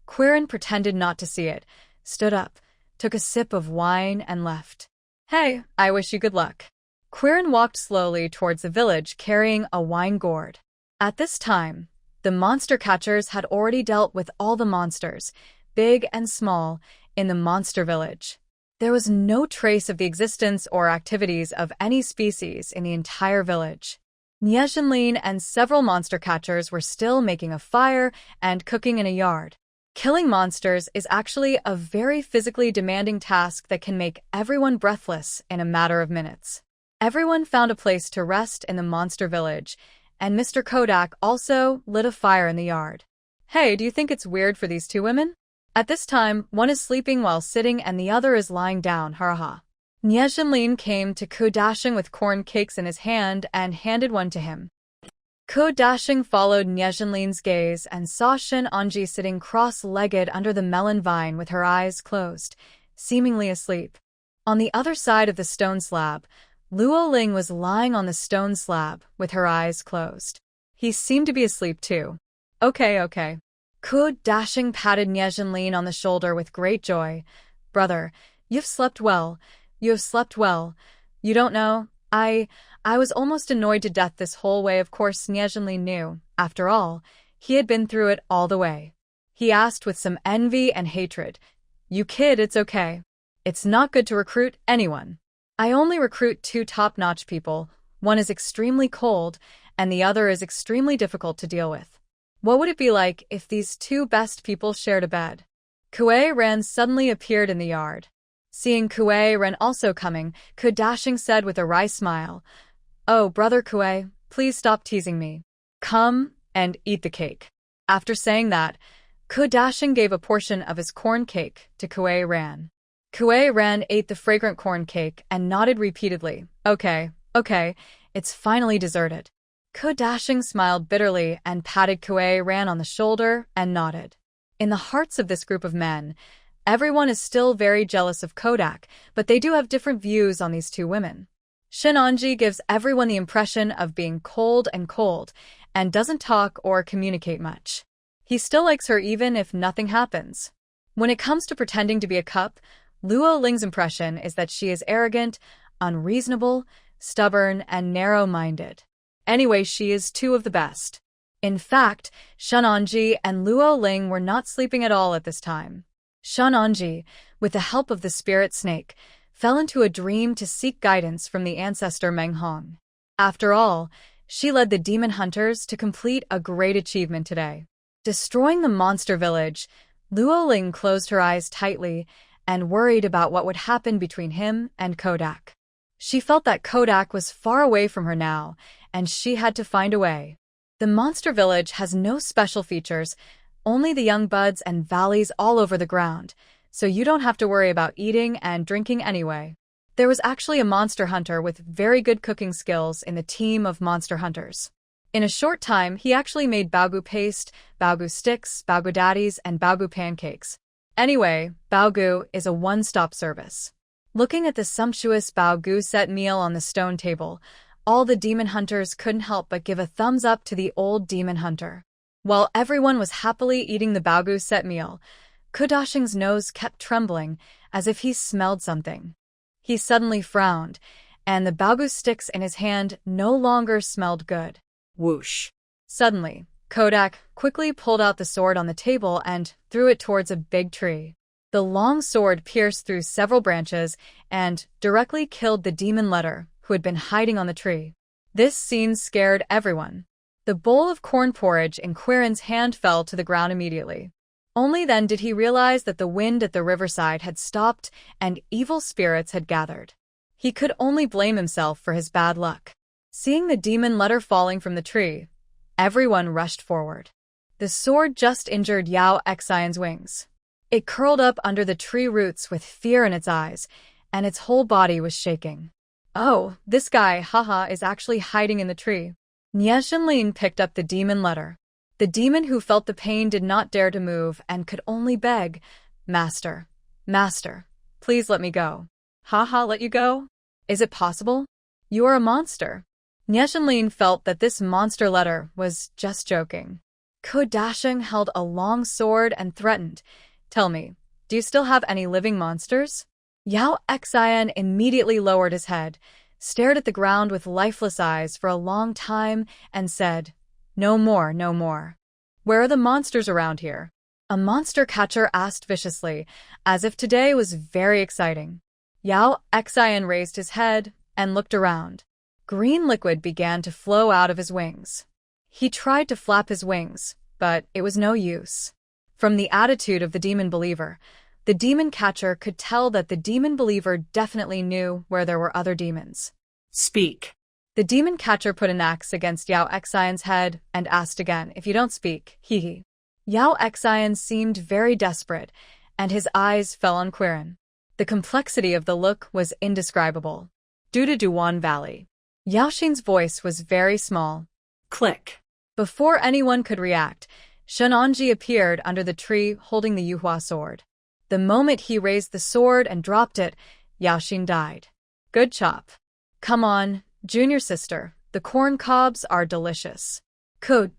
Quirin pretended not to see it, stood up, took a sip of wine and left. "Hey, I wish you good luck." Quirin walked slowly towards the village carrying a wine gourd. At this time, the monster catchers had already dealt with all the monsters, big and small, in the monster village. There was no trace of the existence or activities of any species in the entire village. Nyezinlin and several monster catchers were still making a fire and cooking in a yard. Killing monsters is actually a very physically demanding task that can make everyone breathless in a matter of minutes. Everyone found a place to rest in the monster village, and Mr. Kodak also lit a fire in the yard. "Hey, do you think it's weird for these two women? At this time, one is sleeping while sitting and the other is lying down, haraha." Nyezinlin came to Ko Dashing with corn cakes in his hand and handed one to him. Ko Dashing followed Nyezinlin's gaze and saw Shin Anji sitting cross-legged under the melon vine with her eyes closed, seemingly asleep. On the other side of the stone slab, Luo Ling was lying on the stone slab with her eyes closed. He seemed to be asleep too. Okay. Ko Dashing patted Nyezinlin on the shoulder with great joy. "Brother, you've slept well. You have slept well. You don't know, I was almost annoyed to death this whole way." Of course, Nyezinlin knew. After all, he had been through it all the way. He asked with some envy and hatred, "You kid, it's okay. It's not good to recruit anyone. I only recruit two top-notch people. One is extremely cold, and the other is extremely difficult to deal with. What would it be like if these two best people shared a bed?" Kuei Ran suddenly appeared in the yard. Seeing Kuei Ran also coming, Ko Dashing said with a wry smile, "Oh, brother Kuei, please stop teasing me. Come and eat the cake." After saying that, Ko Dashing gave a portion of his corn cake to Kuei Ran. Kuei Ran ate the fragrant corn cake and nodded repeatedly. Okay, it's finally deserted." Ko Dashing smiled bitterly and patted Kuei Ran on the shoulder and nodded. In the hearts of this group of men, everyone is still very jealous of Kodak, but they do have different views on these two women. Shin Anji gives everyone the impression of being cold and doesn't talk or communicate much. He still likes her even if nothing happens. When it comes to pretending to be a cup, Luo Ling's impression is that she is arrogant, unreasonable, stubborn, and narrow-minded. Anyway, she is two of the best. In fact, Shunonji and Luo Ling were not sleeping at all at this time. Shunonji, with the help of the spirit snake, fell into a dream to seek guidance from the ancestor Meng Hong. After all, she led the demon hunters to complete a great achievement today. Destroying the monster village, Luo Ling closed her eyes tightly and worried about what would happen between him and Kodak. She felt that Kodak was far away from her now, and she had to find a way. The monster village has no special features, only the young buds and valleys all over the ground, so you don't have to worry about eating and drinking anyway. There was actually a monster hunter with very good cooking skills in the team of monster hunters. In a short time, he actually made baogu paste, baogu sticks, baogu daddies, and baogu pancakes. Anyway, baogu is a one-stop service. Looking at the sumptuous baogu set meal on the stone table, all the demon hunters couldn't help but give a thumbs up to the old demon hunter. While everyone was happily eating the baogu set meal, Kodashing's nose kept trembling as if he smelled something. He suddenly frowned, and the baogu sticks in his hand no longer smelled good. Whoosh. Suddenly, Kodak quickly pulled out the sword on the table and threw it towards a big tree. The long sword pierced through several branches and directly killed the demon letter who had been hiding on the tree. This scene scared everyone. The bowl of corn porridge in Quirin's hand fell to the ground immediately. Only then did he realize that the wind at the riverside had stopped and evil spirits had gathered. He could only blame himself for his bad luck. Seeing the demon letter falling from the tree, everyone rushed forward. The sword just injured Yao Xian's wings. It curled up under the tree roots with fear in its eyes, and its whole body was shaking. Oh, this guy, haha, is actually hiding in the tree. Niezhenlin picked up the demon letter. The demon who felt the pain did not dare to move and could only beg, Master, Master, please let me go. Haha, let you go? Is it possible? You are a monster. Niezhenlin felt that this monster letter was just joking. Kodashing held a long sword and threatened, Tell me, do you still have any living monsters? Yao Xian immediately lowered his head, stared at the ground with lifeless eyes for a long time, and said, No more, no more. Where are the monsters around here? A monster catcher asked viciously, as if today was very exciting. Yao Xian raised his head and looked around. Green liquid began to flow out of his wings. He tried to flap his wings, but it was no use. From the attitude of the demon believer, the demon catcher could tell that the demon believer definitely knew where there were other demons. Speak. The demon catcher put an axe against Yao Xian's head and asked again, If you don't speak, hee. Yao Xian seemed very desperate, and his eyes fell on Quirin. The complexity of the look was indescribable. Due to Duan Valley. Yaoxin's voice was very small. Click. Before anyone could react, Shunonji appeared under the tree holding the Yuhua Sword. The moment he raised the sword and dropped it, Yaoxin died. Good chop. Come on, junior sister, the corn cobs are delicious.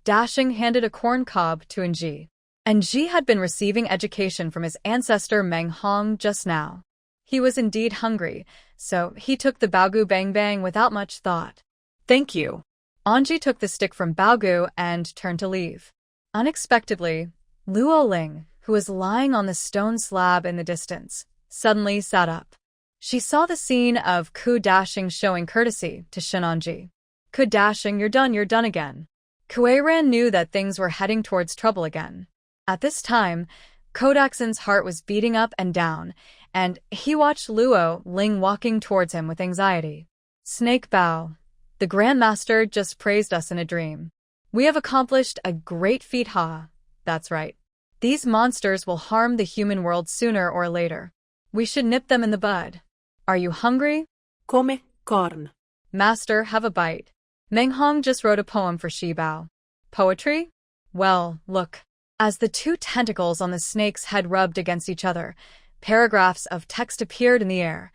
Dashing handed a corn cob to Enji. Enji had been receiving education from his ancestor Meng Hong just now. He was indeed hungry, so he took the Baogu Bang Bang without much thought. Thank you. Anji took the stick from Baogu and turned to leave. Unexpectedly, Luo Ling, who was lying on the stone slab in the distance, suddenly sat up. She saw the scene of Dashing showing courtesy to Shunonji. Dashing, you're done again. Kueiran knew that things were heading towards trouble again. At this time, Kodaxin's heart was beating up and down, and he watched Luo Ling walking towards him with anxiety. Snake Bao. The Grandmaster just praised us in a dream. We have accomplished a great feat, ha. That's right. These monsters will harm the human world sooner or later. We should nip them in the bud. Are you hungry? Come corn. Master, have a bite. Meng Hong just wrote a poem for Shibao. Poetry? Well, look. As the two tentacles on the snake's head rubbed against each other, paragraphs of text appeared in the air.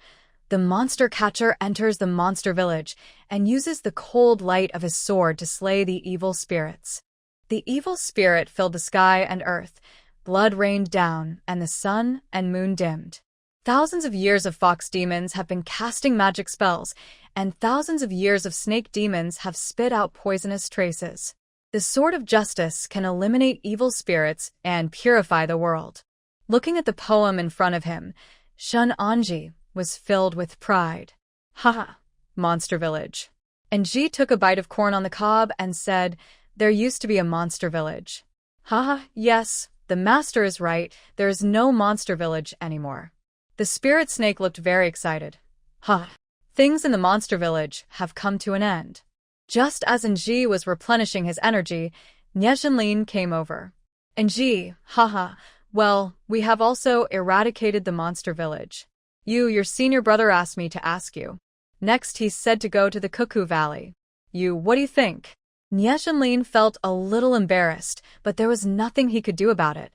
The monster catcher enters the monster village and uses the cold light of his sword to slay the evil spirits. The evil spirit filled the sky and earth. Blood rained down, and the sun and moon dimmed. Thousands of years of fox demons have been casting magic spells, and thousands of years of snake demons have spit out poisonous traces. The sword of justice can eliminate evil spirits and purify the world. Looking at the poem in front of him, Shun Anji was filled with pride. Haha, monster village. And Ji took a bite of corn on the cob and said, there used to be a monster village. Haha, yes, the master is right, there is no monster village anymore. The spirit snake looked very excited. Ha! Things in the monster village have come to an end. Just as Ji was replenishing his energy, Nyejanlin came over. Ji, haha, well, we have also eradicated the monster village. Your senior brother asked me to ask you. Next he said to go to the Cuckoo Valley. What do you think? Nyejanlin felt a little embarrassed, but there was nothing he could do about it.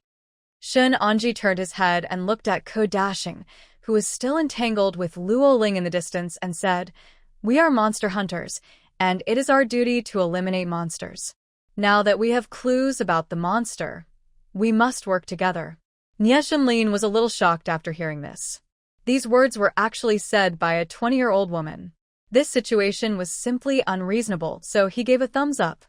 Shun Anji turned his head and looked at Ko Dashing, who was still entangled with Luo Ling in the distance, and said, we are monster hunters, and it is our duty to eliminate monsters. Now that we have clues about the monster, we must work together. Nyejanlin was a little shocked after hearing this. These words were actually said by a 20-year-old woman. This situation was simply unreasonable, so he gave a thumbs up.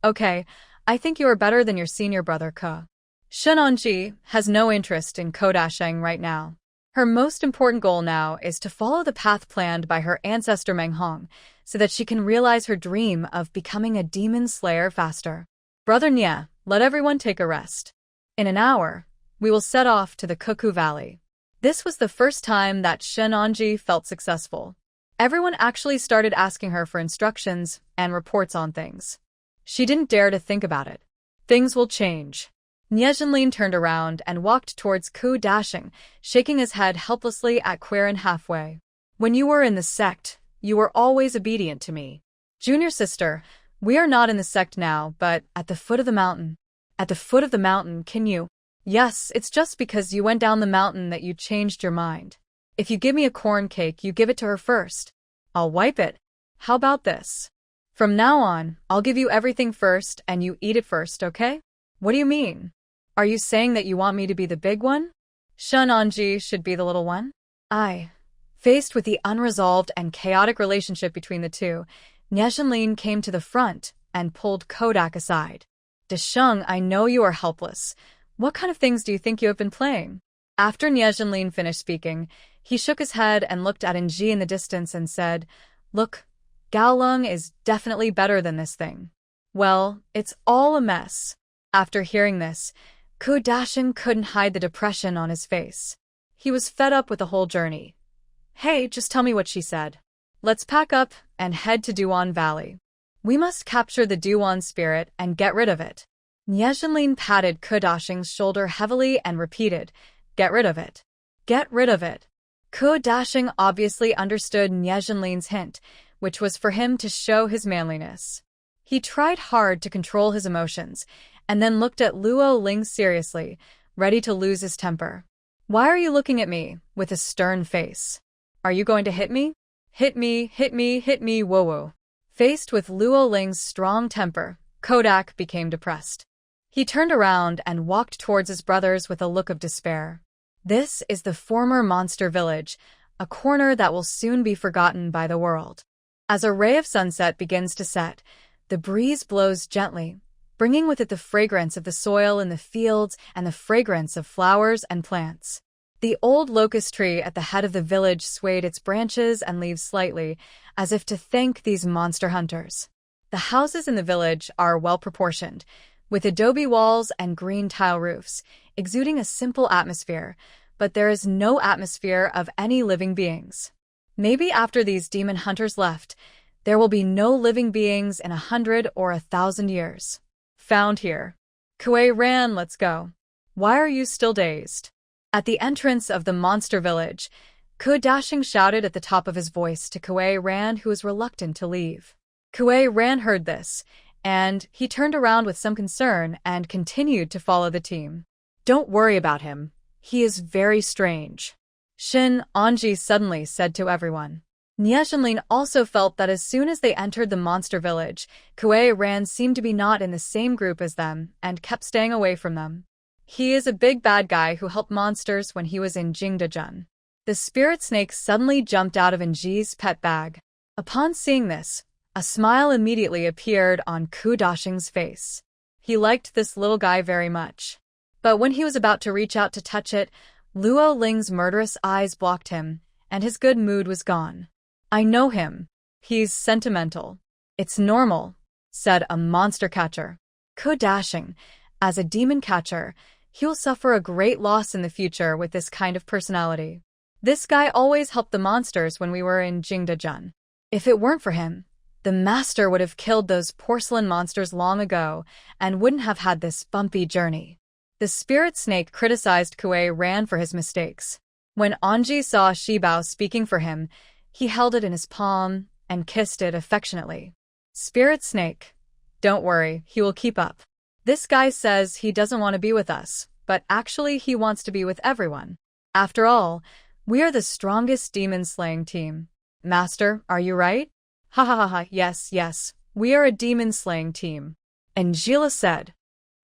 Okay, I think you are better than your senior brother Ko. Shun Anji has no interest in Ko Dasheng right now. Her most important goal now is to follow the path planned by her ancestor Meng Hong, so that she can realize her dream of becoming a demon slayer faster. Brother Nye, let everyone take a rest. In an hour, we will set off to the Cuckoo Valley. This was the first time that Shun Anji felt successful. Everyone actually started asking her for instructions and reports on things. She didn't dare to think about it. Things will change. Nyejanlin turned around and walked towards Ko Dashing, shaking his head helplessly at Quarren halfway. When you were in the sect, you were always obedient to me. Junior sister, we are not in the sect now, but at the foot of the mountain. At the foot of the mountain, can you? Yes, it's just because you went down the mountain that you changed your mind. If you give me a corn cake, you give it to her first. I'll wipe it. How about this? From now on, I'll give you everything first and you eat it first, okay? What do you mean? Are you saying that you want me to be the big one? Shun Anji should be the little one? Faced with the unresolved and chaotic relationship between the two, Nyejanlin came to the front and pulled Kodak aside. Desheng, I know you are helpless. What kind of things do you think you have been playing? After Nyejanlin finished speaking, he shook his head and looked at Ji in the distance and said, look, Gaolong is definitely better than this thing. Well, it's all a mess. After hearing this, Ko Dashing couldn't hide the depression on his face. He was fed up with the whole journey. Hey, just tell me what she said. Let's pack up and head to Duan Valley. We must capture the Duan spirit and get rid of it. Nyejanlin patted Ko Dashing's shoulder heavily and repeated, get rid of it. Get rid of it. Ko Dashing obviously understood Nyejanlin's hint, which was for him to show his manliness. He tried hard to control his emotions, and then looked at Luo Ling seriously, ready to lose his temper. Why are you looking at me with a stern face? Are you going to hit me? Hit me, hit me, hit me, whoa. Faced with Luo Ling's strong temper, Kodak became depressed. He turned around and walked towards his brothers with a look of despair. This is the former monster village, a corner that will soon be forgotten by the world. As a ray of sunset begins to set, the breeze blows gently, bringing with it the fragrance of the soil in the fields and the fragrance of flowers and plants. The old locust tree at the head of the village swayed its branches and leaves slightly, as if to thank these monster hunters. The houses in the village are well-proportioned, with adobe walls and green tile roofs, exuding a simple atmosphere, but there is no atmosphere of any living beings. Maybe after these demon hunters left, there will be no living beings in 100 or 1,000 years. Found here. Kuei Ran, let's go. Why are you still dazed? At the entrance of the monster village, Ko Dashing shouted at the top of his voice to Kuei Ran, who was reluctant to leave. Kuei Ran heard this, and he turned around with some concern and continued to follow the team. Don't worry about him. He is very strange. Shin Anji suddenly said to everyone. Nieshanlin also felt that as soon as they entered the monster village, Kuei Ran seemed to be not in the same group as them and kept staying away from them. He is a big bad guy who helped monsters when he was in Jingdajun. The spirit snake suddenly jumped out of Enji's pet bag. Upon seeing this, a smile immediately appeared on Ku Dashing's face. He liked this little guy very much. But when he was about to reach out to touch it, Luo Ling's murderous eyes blocked him, and his good mood was gone. I know him. He's sentimental. It's normal, said a monster catcher. Ku Dashing, as a demon catcher, he'll suffer a great loss in the future with this kind of personality. This guy always helped the monsters when we were in Jingdajun. If it weren't for him, the master would have killed those porcelain monsters long ago and wouldn't have had this bumpy journey. The spirit snake criticized Kuei Ran for his mistakes. When Anji saw Shibao speaking for him, he held it in his palm and kissed it affectionately. Spirit snake, don't worry, he will keep up. This guy says he doesn't want to be with us, but actually he wants to be with everyone. After all, we are the strongest demon-slaying team. Master, are you right? Ha ha ha ha, yes, we are a demon-slaying team. Angela said.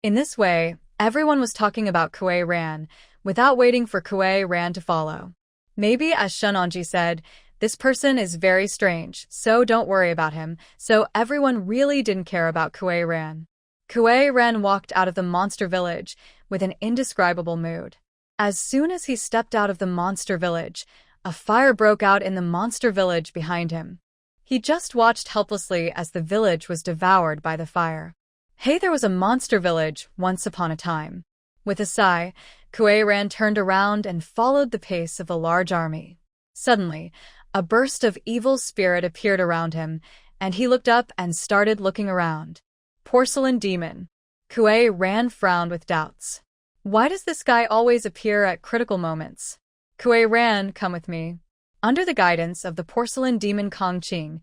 In this way, everyone was talking about Kuei Ran, without waiting for Kuei Ran to follow. Maybe, as Shunonji said, this person is very strange, so don't worry about him, so everyone really didn't care about Kuei Ran. Kuei Ran walked out of the monster village with an indescribable mood. As soon as he stepped out of the monster village, a fire broke out in the monster village behind him. He just watched helplessly as the village was devoured by the fire. Hey, there was a monster village once upon a time. With a sigh, Kuei Ran turned around and followed the pace of the large army. Suddenly, a burst of evil spirit appeared around him, and he looked up and started looking around. Porcelain demon. Kuei Ran frowned with doubts. Why does this guy always appear at critical moments? Kuei Ran, come with me. Under the guidance of the porcelain demon Kong Qing,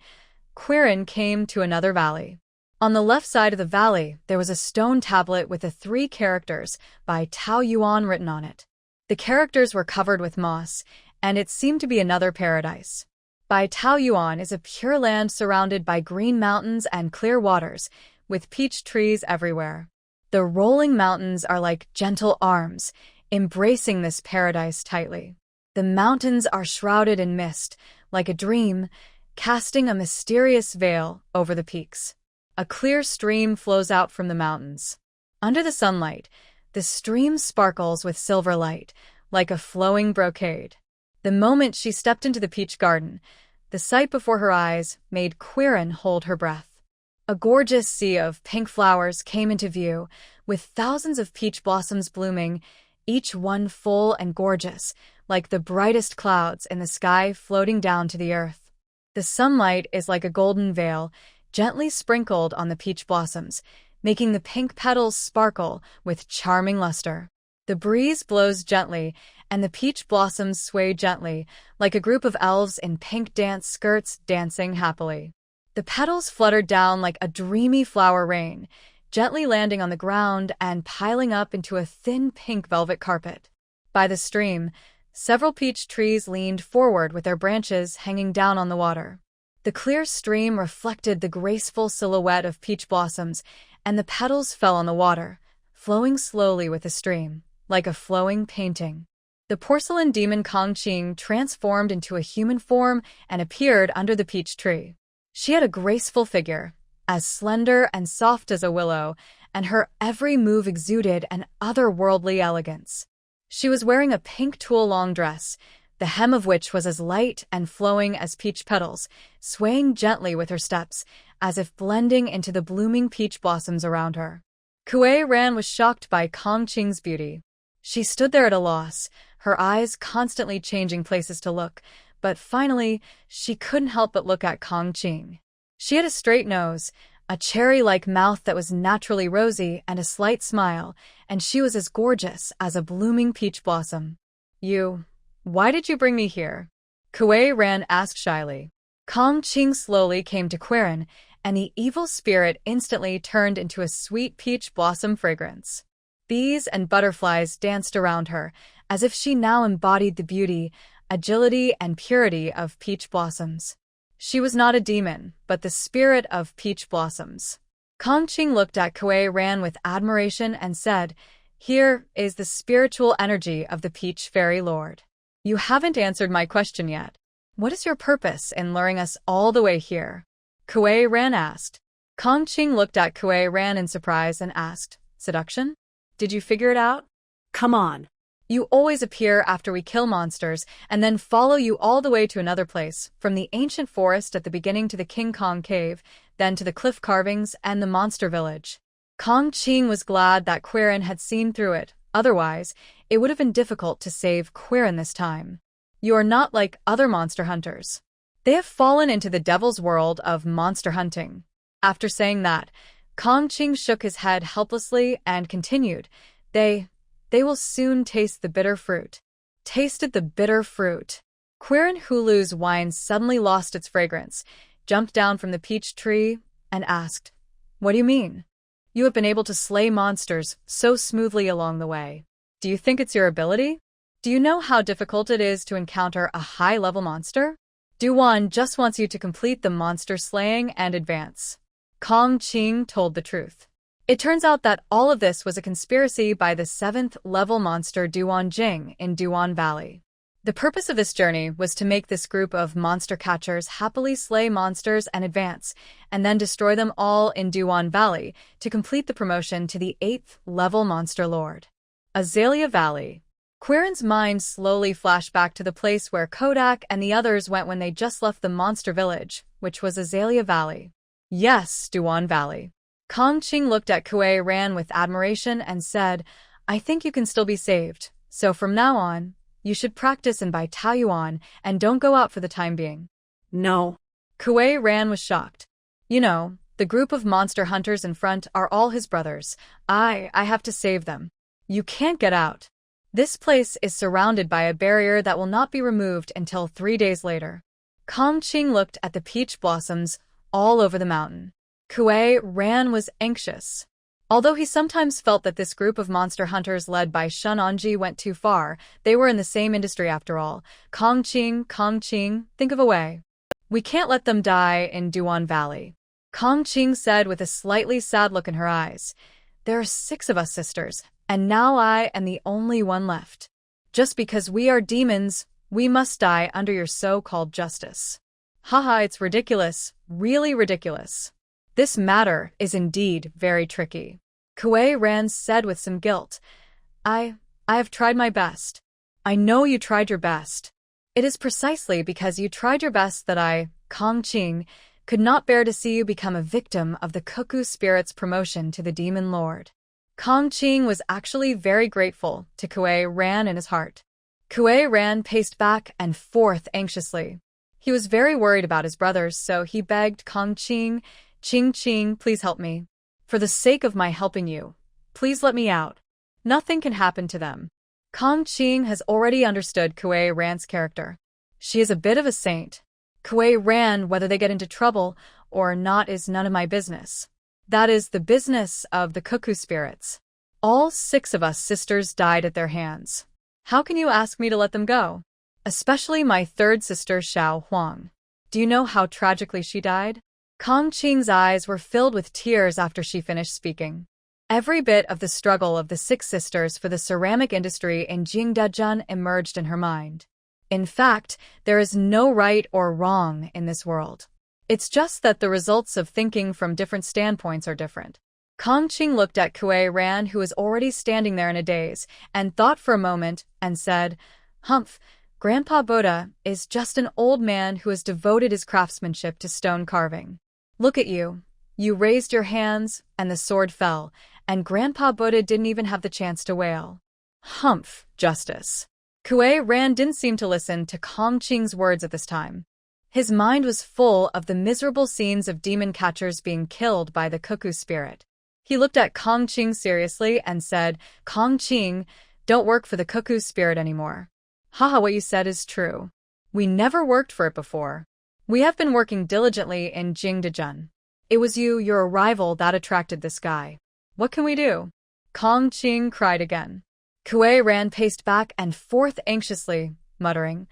Quirin came to another valley. On the left side of the valley, there was a stone tablet with the 3 characters by Tao Yuan written on it. The characters were covered with moss, and it seemed to be another paradise. Bai Tao Yuan is a pure land surrounded by green mountains and clear waters, with peach trees everywhere. The rolling mountains are like gentle arms, embracing this paradise tightly. The mountains are shrouded in mist, like a dream, casting a mysterious veil over the peaks. A clear stream flows out from the mountains. Under the sunlight, the stream sparkles with silver light, like a flowing brocade. The moment she stepped into the peach garden, the sight before her eyes made Quirin hold her breath. A gorgeous sea of pink flowers came into view, with thousands of peach blossoms blooming, each one full and gorgeous, like the brightest clouds in the sky floating down to the earth. The sunlight is like a golden veil, gently sprinkled on the peach blossoms, making the pink petals sparkle with charming luster. The breeze blows gently, and the peach blossoms sway gently, like a group of elves in pink dance skirts dancing happily. The petals fluttered down like a dreamy flower rain, gently landing on the ground and piling up into a thin pink velvet carpet. By the stream, several peach trees leaned forward with their branches hanging down on the water. The clear stream reflected the graceful silhouette of peach blossoms, and the petals fell on the water, flowing slowly with the stream, like a flowing painting. The porcelain demon Kong Qing transformed into a human form and appeared under the peach tree. She had a graceful figure, as slender and soft as a willow, and her every move exuded an otherworldly elegance. She was wearing a pink tulle long dress, the hem of which was as light and flowing as peach petals, swaying gently with her steps, as if blending into the blooming peach blossoms around her. Kuei Ran was shocked by Kong Qing's beauty. She stood there at a loss, her eyes constantly changing places to look, but finally, she couldn't help but look at Kong Qing. She had a straight nose, a cherry-like mouth that was naturally rosy, and a slight smile, and she was as gorgeous as a blooming peach blossom. Why did you bring me here? Kuei Ran asked shyly. Kong Qing slowly came to Quirin, and the evil spirit instantly turned into a sweet peach blossom fragrance. Bees and butterflies danced around her, as if she now embodied the beauty, agility and purity of peach blossoms. She was not a demon, but the spirit of peach blossoms. Kongqing looked at Kuei Ran with admiration and said, "Here is the spiritual energy of the Peach Fairy Lord. You haven't answered my question yet. What is your purpose in luring us all the way here?" Kuei Ran asked. Kongqing looked at Kuei Ran in surprise and asked, "Seduction? Did you figure it out?" Come on. "You always appear after we kill monsters and then follow you all the way to another place, from the ancient forest at the beginning to the King Kong cave, then to the cliff carvings and the monster village." Kongqing was glad that Quirin had seen through it, otherwise, it would have been difficult to save Quirin this time. "You are not like other monster hunters. They have fallen into the devil's world of monster hunting." After saying that, Kongqing shook his head helplessly and continued, They will soon taste the bitter fruit." Tasted the bitter fruit. Quirin Hulu's wine suddenly lost its fragrance, jumped down from the peach tree, and asked, "What do you mean? You have been able to slay monsters so smoothly along the way. Do you think it's your ability? Do you know how difficult it is to encounter a high-level monster? Duan just wants you to complete the monster slaying and advance." Kongqing told the truth. It turns out that all of this was a conspiracy by the 7th-level monster Duan Jing in Duan Valley. The purpose of this journey was to make this group of monster catchers happily slay monsters and advance, and then destroy them all in Duan Valley to complete the promotion to the 8th-level monster lord. Azalea Valley. Quirin's mind slowly flashed back to the place where Kodak and the others went when they just left the monster village, which was Azalea Valley. Yes, Duan Valley. Kongqing looked at Kuei Ran with admiration and said, "I think you can still be saved, so from now on, you should practice and buy Taoyuan and don't go out for the time being." No. Kuei Ran was shocked. "You know, the group of monster hunters in front are all his brothers. I have to save them. You can't get out. This place is surrounded by a barrier that will not be removed until 3 days later." Kongqing looked at the peach blossoms all over the mountain. Kuei Ran was anxious. Although he sometimes felt that this group of monster hunters led by Shun Onji went too far, they were in the same industry after all. Kongqing, think of a way. "We can't let them die in Duan Valley," Kongqing said with a slightly sad look in her eyes. "There are 6 of us sisters, and now I am the only one left. Just because we are demons, we must die under your so-called justice." Haha, it's ridiculous, really ridiculous. "This matter is indeed very tricky," Kuei Ran said with some guilt. I have tried my best." "I know you tried your best. It is precisely because you tried your best that I, Kongqing, could not bear to see you become a victim of the cuckoo spirit's promotion to the demon lord." Kongqing was actually very grateful to Kuei Ran in his heart. Kuei Ran paced back and forth anxiously. He was very worried about his brothers, so he begged Kongqing, "Qing, please help me. For the sake of my helping you, please let me out. Nothing can happen to them." Kongqing has already understood Kuei Ran's character. She is a bit of a saint. Kuei Ran, whether they get into trouble or not is none of my business. That is the business of the cuckoo spirits. All 6 of us sisters died at their hands. How can you ask me to let them go? Especially my 3rd sister Xiao Huang. Do you know how tragically she died? Kongqing's eyes were filled with tears after she finished speaking. Every bit of the struggle of the 6 sisters for the ceramic industry in Jingdezhen emerged in her mind. In fact, there is no right or wrong in this world. It's just that the results of thinking from different standpoints are different. Kongqing looked at Kuei Ran, who was already standing there in a daze, and thought for a moment and said, "Humph, Grandpa Buddha is just an old man who has devoted his craftsmanship to stone carving. Look at you. You raised your hands, and the sword fell, and Grandpa Buddha didn't even have the chance to wail." Humph, justice. Kuei Ran didn't seem to listen to Kongqing's words at this time. His mind was full of the miserable scenes of demon catchers being killed by the cuckoo spirit. He looked at Kongqing seriously and said, "Kongqing, don't work for the cuckoo spirit anymore." "Haha, what you said is true. We never worked for it before. We have been working diligently in Jingdezhen. It was your arrival that attracted this guy. What can we do?" Kongqing cried again. Kuei Ran paced back and forth anxiously, muttering,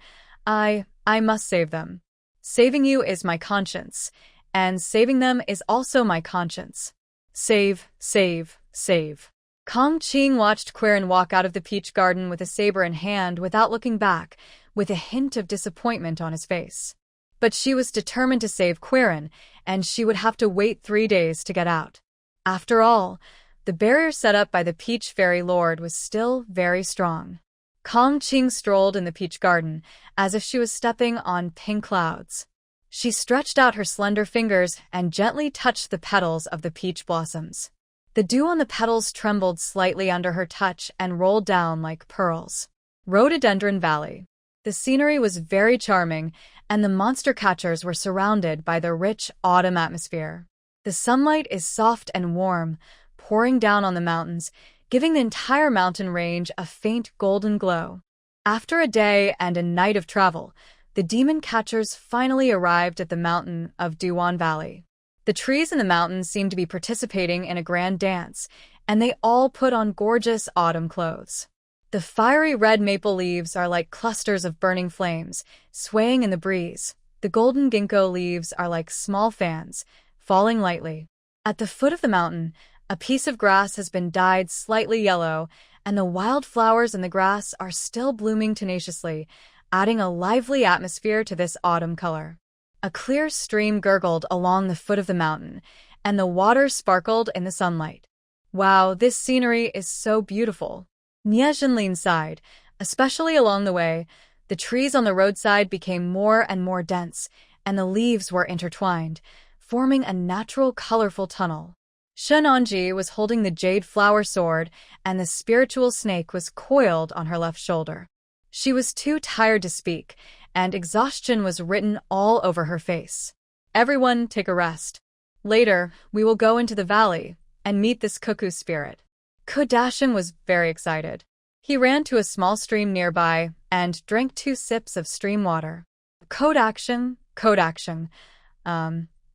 I must save them. Saving you is my conscience, and saving them is also my conscience. Save, save, save. Kong Qing watched Quirin walk out of the peach garden with a saber in hand without looking back, with a hint of disappointment on his face. But she was determined to save Quirin, and she would have to wait 3 days to get out. After all, the barrier set up by the Peach Fairy Lord was still very strong. Kong Qing strolled in the peach garden, as if she was stepping on pink clouds. She stretched out her slender fingers and gently touched the petals of the peach blossoms. The dew on the petals trembled slightly under her touch and rolled down like pearls. Rhododendron Valley. The scenery was very charming, and the monster catchers were surrounded by the rich autumn atmosphere. The sunlight is soft and warm, pouring down on the mountains, giving the entire mountain range a faint golden glow. After a day and a night of travel, the demon catchers finally arrived at the mountain of Duan Valley. The trees in the mountain seemed to be participating in a grand dance, and they all put on gorgeous autumn clothes. The fiery red maple leaves are like clusters of burning flames, swaying in the breeze. The golden ginkgo leaves are like small fans, falling lightly. At the foot of the mountain, a piece of grass has been dyed slightly yellow, and the wild flowers in the grass are still blooming tenaciously, adding a lively atmosphere to this autumn color. A clear stream gurgled along the foot of the mountain, and the water sparkled in the sunlight. Wow, this scenery is so beautiful. Newfound sighed, especially along the way. The trees on the roadside became more and more dense, and the leaves were intertwined, forming a natural, colorful tunnel. Shenanji was holding the jade flower sword, and the spiritual snake was coiled on her left shoulder. She was too tired to speak, and exhaustion was written all over her face. Everyone take a rest. Later, we will go into the valley and meet this cuckoo spirit. Kodashing was very excited. He ran to a small stream nearby and drank 2 sips of stream water. Kodashing.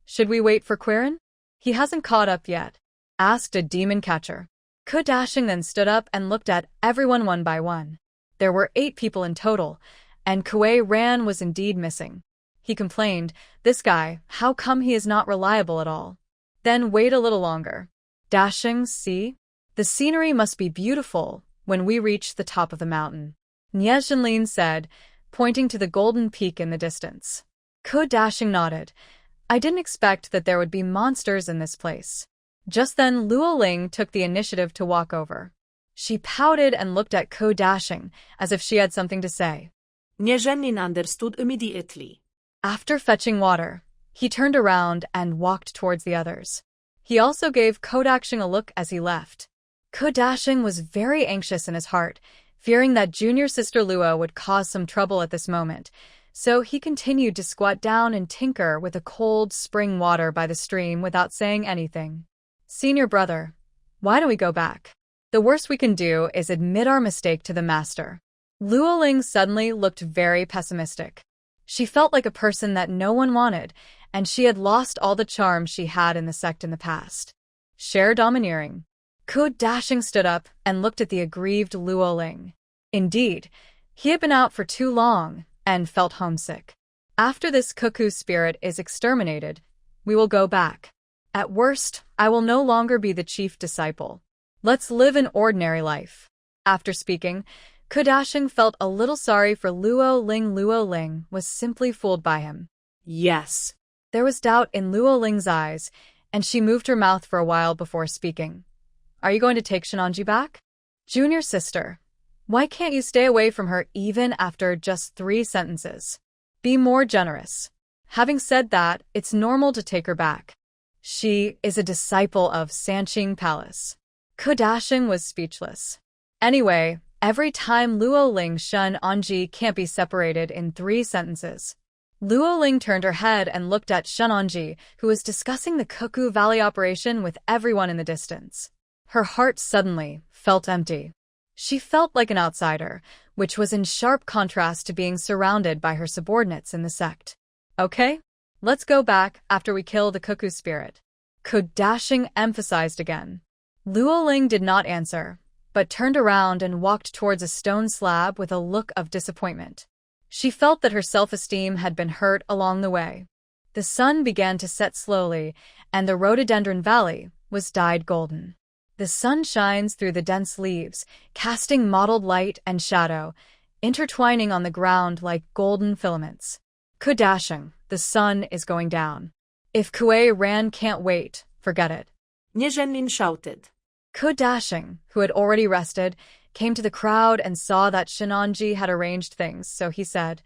Should we wait for Quirin? He hasn't caught up yet, asked a demon catcher. Kodashing then stood up and looked at everyone one by one. There were 8 people in total, and Kuei Ran was indeed missing. He complained, "This guy, how come he is not reliable at all?" Then wait a little longer. Dashing, see? The scenery must be beautiful when we reach the top of the mountain. Nyezinlin said, pointing to the golden peak in the distance. Kodashing nodded. I didn't expect that there would be monsters in this place. Just then Luoling took the initiative to walk over. She pouted and looked at Kodashing as if she had something to say. Nyezinlin understood immediately. After fetching water, he turned around and walked towards the others. He also gave Kodashing a look as he left. Kodashing was very anxious in his heart, fearing that junior sister Luo would cause some trouble at this moment, so he continued to squat down and tinker with the cold spring water by the stream without saying anything. Senior brother, why don't we go back? The worst we can do is admit our mistake to the master. Luoling suddenly looked very pessimistic. She felt like a person that no one wanted, and she had lost all the charm she had in the sect in the past. Share domineering. Kodashing stood up and looked at the aggrieved Luoling. Indeed, he had been out for too long and felt homesick. After this cuckoo spirit is exterminated, we will go back. At worst, I will no longer be the chief disciple. Let's live an ordinary life. After speaking, Kodashing felt a little sorry for Luoling. Luoling was simply fooled by him. Yes. There was doubt in Luoling's eyes, and she moved her mouth for a while before speaking. Are you going to take Shenanji back? Junior sister, why can't you stay away from her even after just 3 sentences? Be more generous. Having said that, it's normal to take her back. She is a disciple of Sanqing Palace. Kodashing was speechless. Anyway, every time Luoling Shun Anji can't be separated in 3 sentences. Luoling turned her head and looked at Shunanji, who was discussing the Cuckoo Valley operation with everyone in the distance. Her heart suddenly felt empty. She felt like an outsider, which was in sharp contrast to being surrounded by her subordinates in the sect. Okay, let's go back after we kill the cuckoo spirit. Kodashing emphasized again. Luoling did not answer, but turned around and walked towards a stone slab with a look of disappointment. She felt that her self-esteem had been hurt along the way. The sun began to set slowly, and the rhododendron valley was dyed golden. The sun shines through the dense leaves, casting mottled light and shadow, intertwining on the ground like golden filaments. Kudashing, the sun is going down. If Kue Ran can't wait, forget it. Nieżenlin shouted. Kudashing, who had already rested, came to the crowd and saw that Shinonji had arranged things, so he said,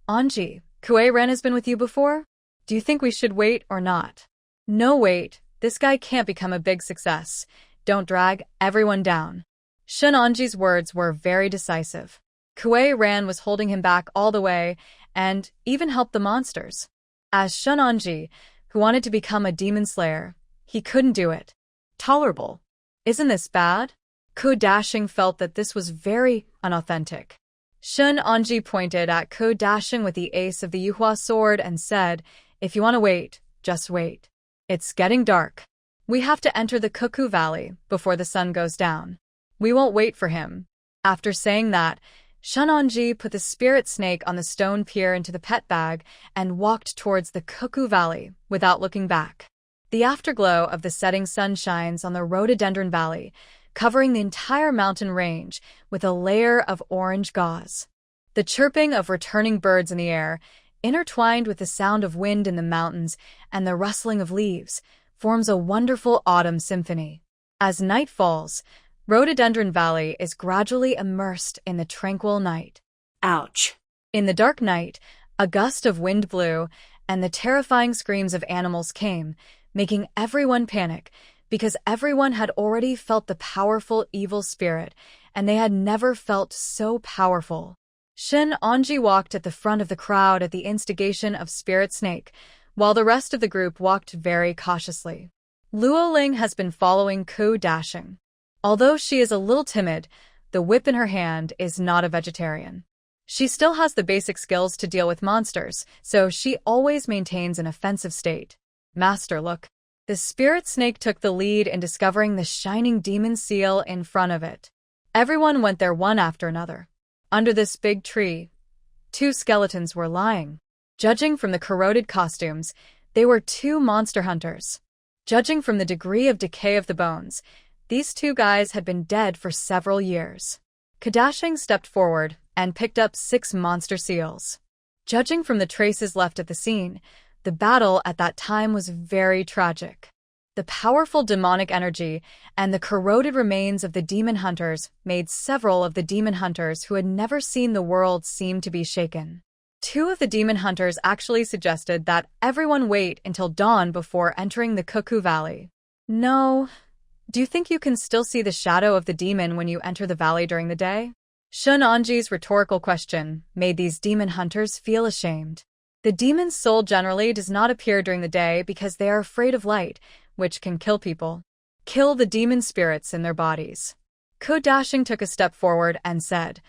Anji, Kue Ran has been with you before? Do you think we should wait or not? No, wait, this guy can't become a big success. Don't drag everyone down. Shinonji's words were very decisive. Kue Ran was holding him back all the way and even helped the monsters. As Shinonji, who wanted to become a demon slayer, he couldn't do it. Tolerable. Isn't this bad? Kudashing felt that this was very unauthentic. Shinonji pointed at Kudashing with the ace of the Yuhua Sword and said, if you want to wait, just wait. It's getting dark. We have to enter the Cuckoo Valley before the sun goes down. We won't wait for him. After saying that, Shinonji put the spirit snake on the stone pier into the pet bag and walked towards the Cuckoo Valley without looking back. The afterglow of the setting sun shines on the rhododendron valley, covering the entire mountain range with a layer of orange gauze. The chirping of returning birds in the air, intertwined with the sound of wind in the mountains and the rustling of leaves, forms a wonderful autumn symphony. As night falls, Rhododendron Valley is gradually immersed in the tranquil night. Ouch. In the dark night, a gust of wind blew, and the terrifying screams of animals came, making everyone panic, because everyone had already felt the powerful evil spirit, and they had never felt so powerful. Shinonji walked at the front of the crowd at the instigation of Spirit Snake, while the rest of the group walked very cautiously. Luoling has been following Kudashing. Although she is a little timid, the whip in her hand is not a vegetarian. She still has the basic skills to deal with monsters, so she always maintains an offensive state. Master, look. The Spirit Snake took the lead in discovering the shining demon seal in front of it. Everyone went there one after another. Under this big tree, 2 skeletons were lying. Judging from the corroded costumes, they were 2 monster hunters. Judging from the degree of decay of the bones, these 2 guys had been dead for several years. Kudashing stepped forward and picked up 6 monster seals. Judging from the traces left at the scene, the battle at that time was very tragic. The powerful demonic energy and the corroded remains of the demon hunters made several of the demon hunters who had never seen the world seem to be shaken. 2 of the demon hunters actually suggested that everyone wait until dawn before entering the Cuckoo Valley. No. Do you think you can still see the shadow of the demon when you enter the valley during the day? Shinonji's rhetorical question made these demon hunters feel ashamed. The demon's soul generally does not appear during the day because they are afraid of light, which can kill people. Kill the demon spirits in their bodies. Kudashing took a step forward and said,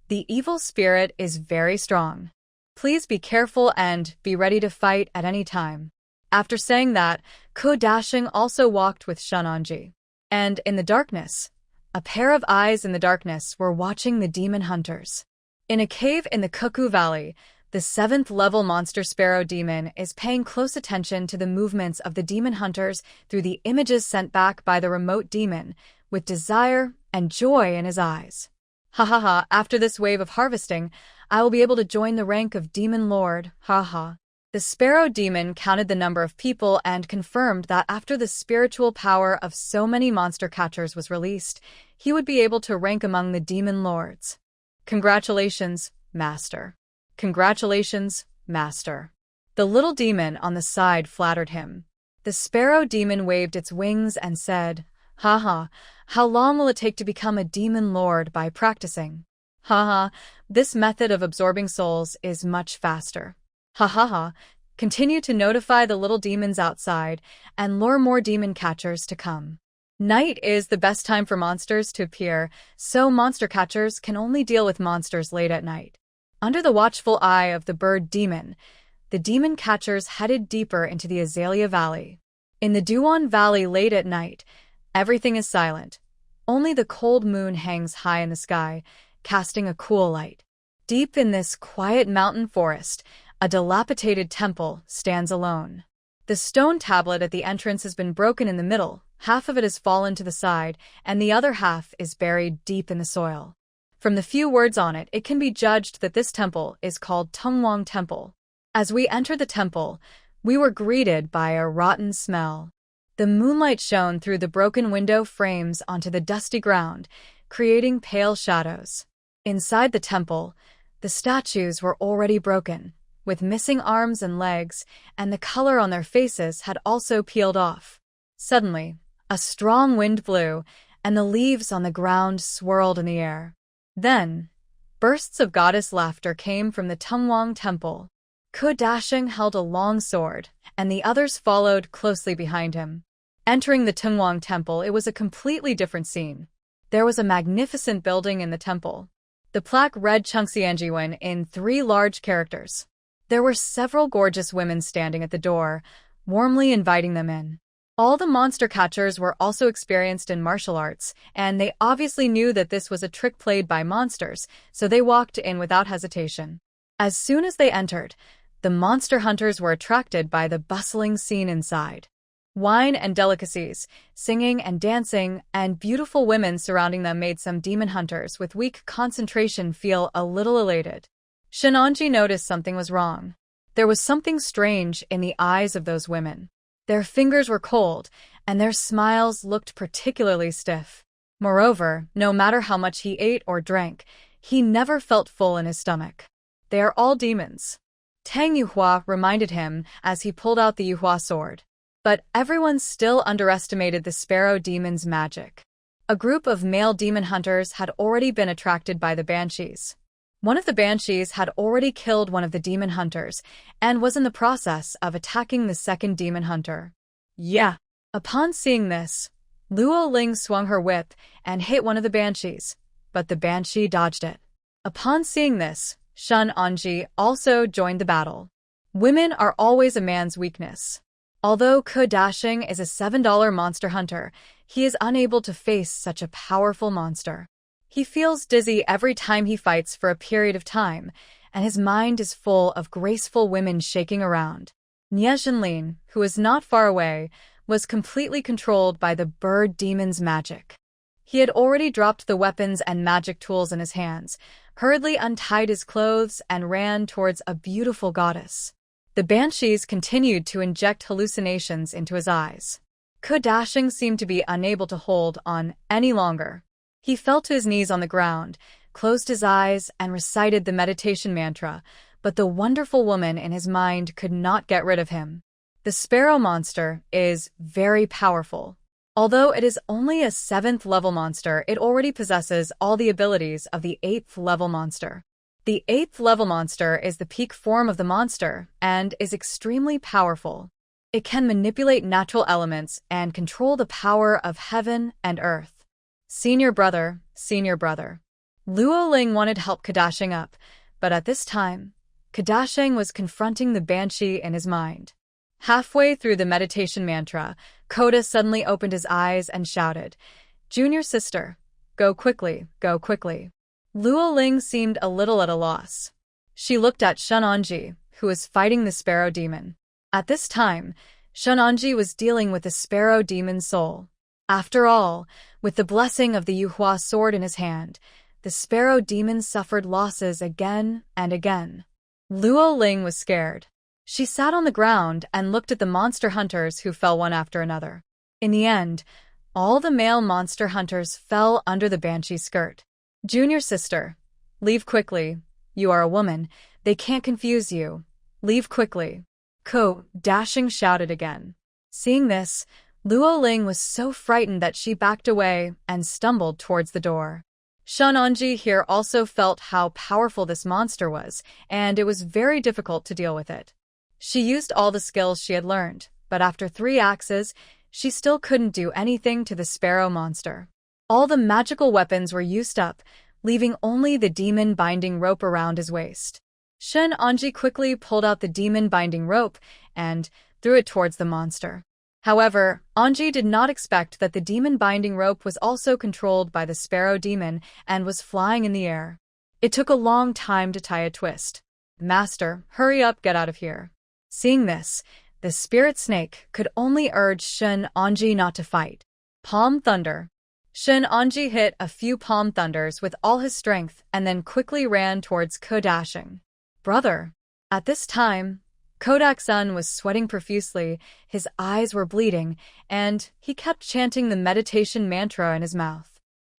the evil spirit is very strong. Please be careful and be ready to fight at any time. After saying that, Kudashing also walked with Shinonji. And in the darkness, a pair of eyes in the darkness were watching the demon hunters. In a cave in the Cuckoo Valley, the 7th-level monster sparrow demon is paying close attention to the movements of the demon hunters through the images sent back by the remote demon, with desire and joy in his eyes. Ha ha ha, after this wave of harvesting, I will be able to join the rank of Demon Lord, ha ha. The sparrow demon counted the number of people and confirmed that after the spiritual power of so many monster catchers was released, he would be able to rank among the demon lords. Congratulations, Master. Congratulations, Master. The little demon on the side flattered him. The sparrow demon waved its wings and said, ha ha, how long will it take to become a demon lord by practicing? Ha ha, this method of absorbing souls is much faster. Ha ha ha, continue to notify the little demons outside and lure more demon catchers to come. Night is the best time for monsters to appear, so monster catchers can only deal with monsters late at night. Under the watchful eye of the bird demon, the demon catchers headed deeper into the Azalea Valley. In the Duan Valley late at night, everything is silent. Only the cold moon hangs high in the sky, casting a cool light. Deep in this quiet mountain forest, a dilapidated temple stands alone. The stone tablet at the entrance has been broken in the middle, half of it has fallen to the side, and the other half is buried deep in the soil. From the few words on it, it can be judged that this temple is called Tungwang Temple. As we entered the temple, we were greeted by a rotten smell. The moonlight shone through the broken window frames onto the dusty ground, creating pale shadows. Inside the temple, the statues were already broken, with missing arms and legs, and the color on their faces had also peeled off. Suddenly, a strong wind blew, and the leaves on the ground swirled in the air. Then, bursts of goddess laughter came from the Tungwang Temple. Dashing held a long sword, and the others followed closely behind him. Entering the Tungwang Temple, it was a completely different scene. There was a magnificent building in the temple. The plaque read Chungxianjiwen in 3 large characters. There were several gorgeous women standing at the door, warmly inviting them in. All the monster catchers were also experienced in martial arts, and they obviously knew that this was a trick played by monsters, so they walked in without hesitation. As soon as they entered, the monster hunters were attracted by the bustling scene inside. Wine and delicacies, singing and dancing, and beautiful women surrounding them made some demon hunters with weak concentration feel a little elated. Shenanji noticed something was wrong. There was something strange in the eyes of those women. Their fingers were cold, and their smiles looked particularly stiff. Moreover, no matter how much he ate or drank, he never felt full in his stomach. They are all demons. Tang Yuhua reminded him as he pulled out the Yuhua Sword. But everyone still underestimated the sparrow demon's magic. A group of male demon hunters had already been attracted by the banshees. One of the banshees had already killed one of the demon hunters and was in the process of attacking the second demon hunter. Yeah. Upon seeing this, Luo Ling swung her whip and hit one of the banshees, but the banshee dodged it. Upon seeing this, Shun Anji also joined the battle. Women are always a man's weakness. Although Dashing is a $7 monster hunter, he is unable to face such a powerful monster. He feels dizzy every time he fights for a period of time, and his mind is full of graceful women shaking around. Nie Zhenlin, who is not far away, was completely controlled by the bird demon's magic. He had already dropped the weapons and magic tools in his hands, hurriedly untied his clothes, and ran towards a beautiful goddess. The banshees continued to inject hallucinations into his eyes. Dashing seemed to be unable to hold on any longer. He fell to his knees on the ground, closed his eyes, and recited the meditation mantra, but the wonderful woman in his mind could not get rid of him. The sparrow monster is very powerful. Although it is only a 7th level monster, it already possesses all the abilities of the 8th level monster. The 8th level monster is the peak form of the monster and is extremely powerful. It can manipulate natural elements and control the power of heaven and earth. Senior brother, senior brother. Luo Ling wanted help Dashing up, but at this time, Dashing was confronting the banshee in his mind. Halfway through the meditation mantra, Koda suddenly opened his eyes and shouted, "Junior sister, go quickly, go quickly." Luo Ling seemed a little at a loss. She looked at Shunanji, who was fighting the sparrow demon. At this time, Shunanji was dealing with the sparrow demon's soul. After all, with the blessing of the Yuhua Sword in his hand, the sparrow demon suffered losses again and again. Luo Ling was scared. She sat on the ground and looked at the monster hunters who fell one after another. In the end, all the male monster hunters fell under the banshee's skirt. "Junior sister, leave quickly. You are a woman. They can't confuse you. Leave quickly." Dashing shouted again. Seeing this, Luo Ling was so frightened that she backed away and stumbled towards the door. Shunanji here also felt how powerful this monster was, and it was very difficult to deal with it. She used all the skills she had learned, but after 3 axes, she still couldn't do anything to the sparrow monster. All the magical weapons were used up, leaving only the demon binding rope around his waist. Shen Anji quickly pulled out the demon binding rope and threw it towards the monster. However, Anji did not expect that the demon binding rope was also controlled by the sparrow demon and was flying in the air. It took a long time to tie a twist. Master, hurry up, get out of here. Seeing this, the spirit snake could only urge Shun Anji not to fight. Palm thunder. Shun Anji hit a few palm thunders with all his strength and then quickly ran towards Kodashing. Brother. At this time, Kodak-san was sweating profusely, his eyes were bleeding, and he kept chanting the meditation mantra in his mouth.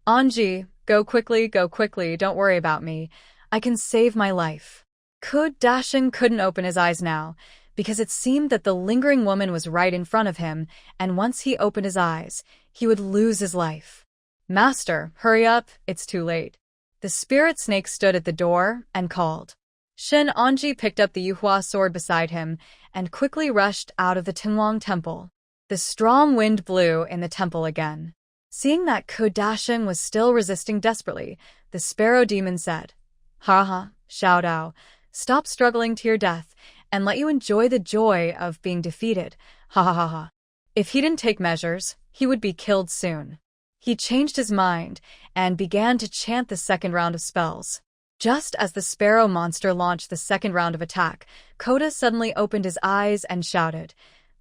Anji, go quickly, don't worry about me. I can save my life. Kodashing couldn't open his eyes now, because it seemed that the lingering woman was right in front of him, and once he opened his eyes, he would lose his life. Master, hurry up, it's too late. The spirit snake stood at the door and called. Shun Anji picked up the Yuhua Sword beside him and quickly rushed out of the Tinlong temple. The strong wind blew in the temple again. Seeing that Kodashing was still resisting desperately, the sparrow demon said, "Ha, Xiao Dao, stop struggling to your death and let you enjoy the joy of being defeated. Ha. If he didn't take measures, he would be killed soon." He changed his mind and began to chant the second round of spells. Just as the sparrow monster launched the second round of attack, Koda suddenly opened his eyes and shouted,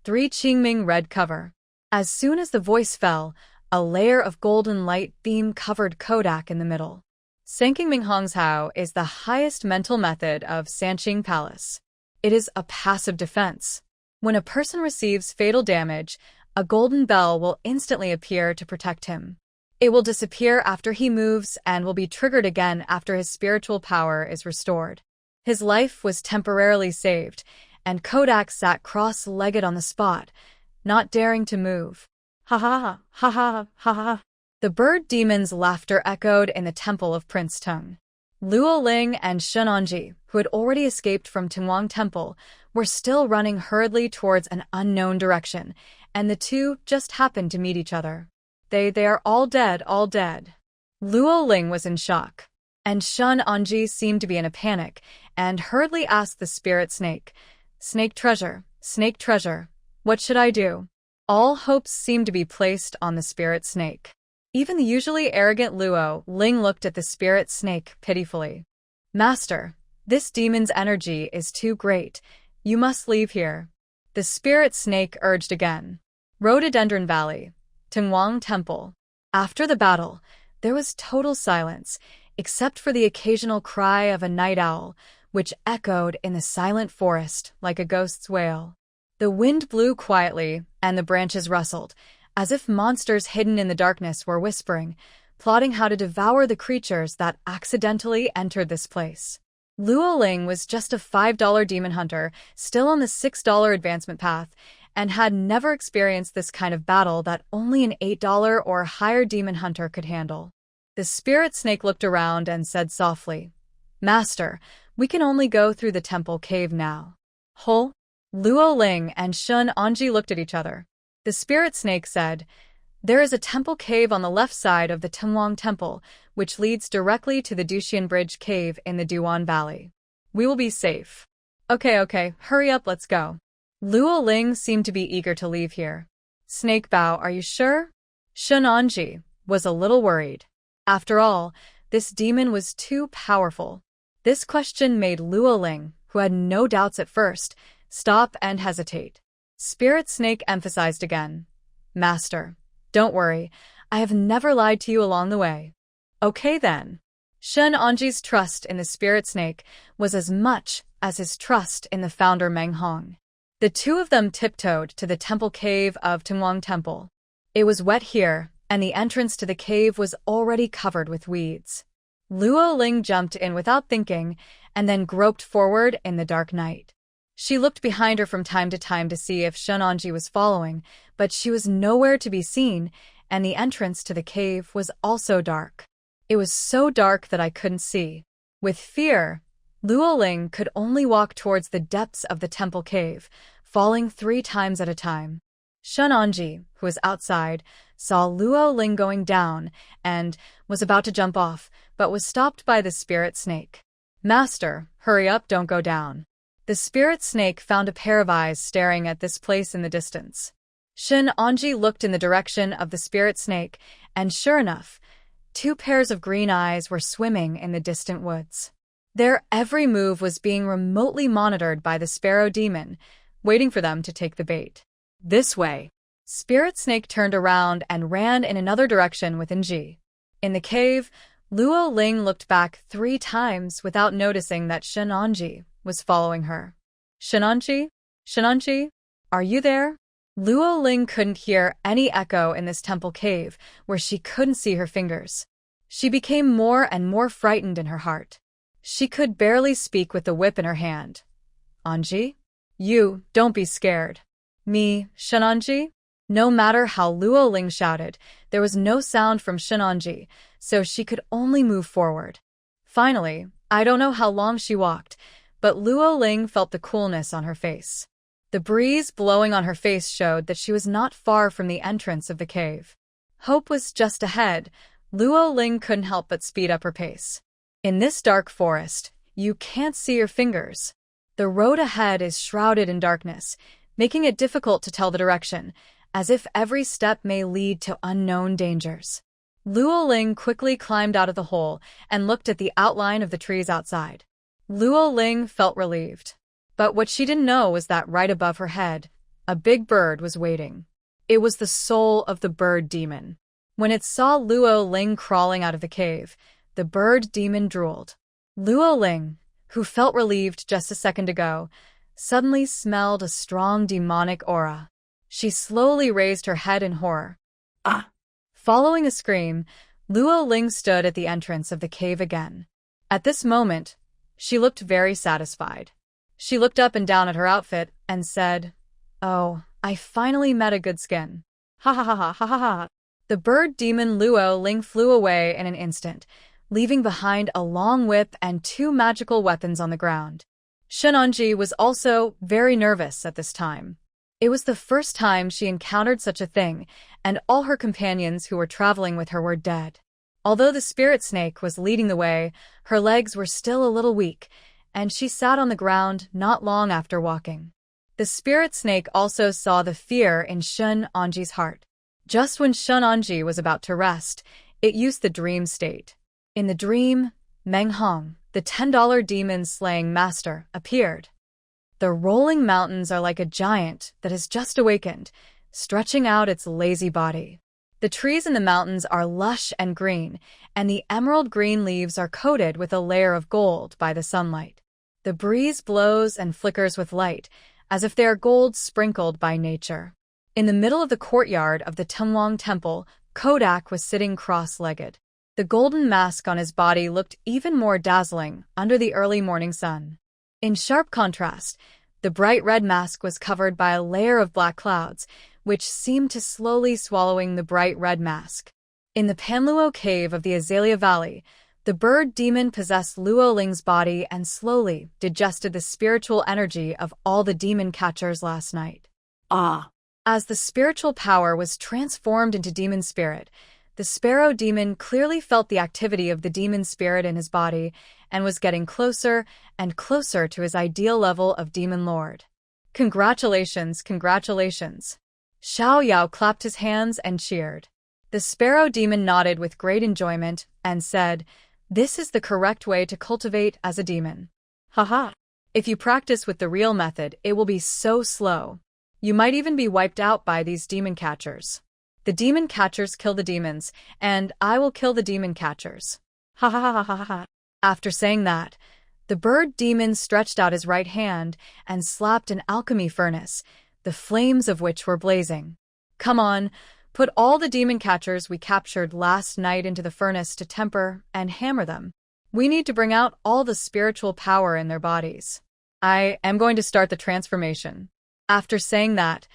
"3 Qingming red cover." As soon as the voice fell, a layer of golden light beam covered Kodak in the middle. Sanking Minghong's Hao is the highest mental method of Sanqing Palace. It is a passive defense. When a person receives fatal damage, a golden bell will instantly appear to protect him. It will disappear after he moves and will be triggered again after his spiritual power is restored. His life was temporarily saved, and Kodak sat cross-legged on the spot, not daring to move. Ha. The bird demon's laughter echoed in the temple of Prince Tung. Luo Ling and Shun Anji, who had already escaped from Tinglong Temple, were still running hurriedly towards an unknown direction, and the two just happened to meet each other. They are all dead. Luo Ling was in shock, and Shun Anji seemed to be in a panic, and hurriedly asked the spirit snake, Snake treasure, what should I do?" All hopes seemed to be placed on the spirit snake. Even the usually arrogant Luo Ling looked at the spirit snake pitifully. "Master, this demon's energy is too great. You must leave here." The spirit snake urged again. Rhododendron Valley, Tinglong Temple. After the battle, there was total silence, except for the occasional cry of a night owl, which echoed in the silent forest like a ghost's wail. The wind blew quietly, and the branches rustled, as if monsters hidden in the darkness were whispering, plotting how to devour the creatures that accidentally entered this place. Luo Ling was just a $5 demon hunter, still on the $6 advancement path, and had never experienced this kind of battle that only an $8 or higher demon hunter could handle. The spirit snake looked around and said softly, "Master, we can only go through the temple cave now." Luo Ling and Shun Anji looked at each other. The spirit snake said, "There is a temple cave on the left side of the Tinglong Temple, which leads directly to the Duxian Bridge Cave in the Duan Valley. We will be safe." Okay, hurry up, let's go." Luo Ling seemed to be eager to leave here. "Snake Bao, are you sure?" Shun Anji was a little worried. After all, this demon was too powerful. This question made Luo Ling, who had no doubts at first, stop and hesitate. Spirit Snake emphasized again, "Master, don't worry, I have never lied to you along the way." "Okay then." Shun Anji's trust in the Spirit Snake was as much as his trust in the founder Meng Hong. The two of them tiptoed to the temple cave of Tinglong Temple. It was wet here, and the entrance to the cave was already covered with weeds. Luo Ling jumped in without thinking, and then groped forward in the dark night. She looked behind her from time to time to see if Shun Anji was following, but she was nowhere to be seen, and the entrance to the cave was also dark. It was so dark that I couldn't see. With fear, Luo Ling could only walk towards the depths of the temple cave, falling 3 times at a time. Shun Anji, who was outside, saw Luo Ling going down and was about to jump off, but was stopped by the spirit snake. "Master, hurry up, don't go down." The spirit snake found a pair of eyes staring at this place in the distance. Shun Anji looked in the direction of the spirit snake, and sure enough, Two pairs of green eyes were swimming in the distant woods. Their every move was being remotely monitored by the sparrow demon, waiting for them to take the bait. This way. Spirit Snake turned around and ran in another direction with Ji. In the cave, Luo Ling looked back 3 times without noticing that Shenanji was following her. Shenanji? Shenanji? Are you there? Luo Ling couldn't hear any echo in this temple cave where she couldn't see her fingers. She became more and more frightened in her heart. She could barely speak with the whip in her hand. Anji? You, don't be scared. Me, Shenanji? No matter how Luo Ling shouted, there was no sound from Shenanji, so she could only move forward. Finally, I don't know how long she walked, but Luo Ling felt the coolness on her face. The breeze blowing on her face showed that she was not far from the entrance of the cave. Hope was just ahead. Luo Ling couldn't help but speed up her pace. In this dark forest, you can't see your fingers. The road ahead is shrouded in darkness, making it difficult to tell the direction, as if every step may lead to unknown dangers. Luo Ling quickly climbed out of the hole and looked at the outline of the trees outside. Luo Ling felt relieved. But what she didn't know was that right above her head, a big bird was waiting. It was the soul of the bird demon. When it saw Luo Ling crawling out of the cave, the bird demon drooled. Luo Ling, who felt relieved just a second ago, suddenly smelled a strong demonic aura. She slowly raised her head in horror. Ah! Following a scream, Luo Ling stood at the entrance of the cave again. At this moment, she looked very satisfied. She looked up and down at her outfit and said, "Oh, I finally met a good skin. Ha ha ha ha ha ha ha." The bird demon Luo Ling flew away in an instant, leaving behind a long whip and 2 magical weapons on the ground. Shenanji was also very nervous at this time. It was the first time she encountered such a thing, and all her companions who were traveling with her were dead. Although the spirit snake was leading the way, her legs were still a little weak, and she sat on the ground not long after walking. The spirit snake also saw the fear in Shenanji's heart. Just when Shenanji was about to rest, it used the dream state. In the dream, Meng Hong, the $10 demon-slaying master, appeared. The rolling mountains are like a giant that has just awakened, stretching out its lazy body. The trees in the mountains are lush and green, and the emerald green leaves are coated with a layer of gold by the sunlight. The breeze blows and flickers with light, as if they are gold sprinkled by nature. In the middle of the courtyard of the Tumwang Temple, Kodak was sitting cross-legged. The golden mask on his body looked even more dazzling under the early morning sun. In sharp contrast, the bright red mask was covered by a layer of black clouds, which seemed to slowly swallowing the bright red mask. In the Panluo cave of the Azalea Valley, the bird demon possessed Luo Ling's body and slowly digested the spiritual energy of all the demon catchers last night. Ah! As the spiritual power was transformed into demon spirit, the sparrow demon clearly felt the activity of the demon spirit in his body and was getting closer and closer to his ideal level of demon lord. Congratulations, congratulations. Xiao Yao clapped his hands and cheered. The sparrow demon nodded with great enjoyment and said, "This is the correct way to cultivate as a demon. Haha. If you practice with the real method, it will be so slow. You might even be wiped out by these demon catchers. The demon catchers kill the demons, and I will kill the demon catchers. Ha ha ha ha ha ha." After saying that, the bird demon stretched out his right hand and slapped an alchemy furnace, the flames of which were blazing. "Come on, put all the demon catchers we captured last night into the furnace to temper and hammer them. We need to bring out all the spiritual power in their bodies. I am going to start the transformation." After saying that,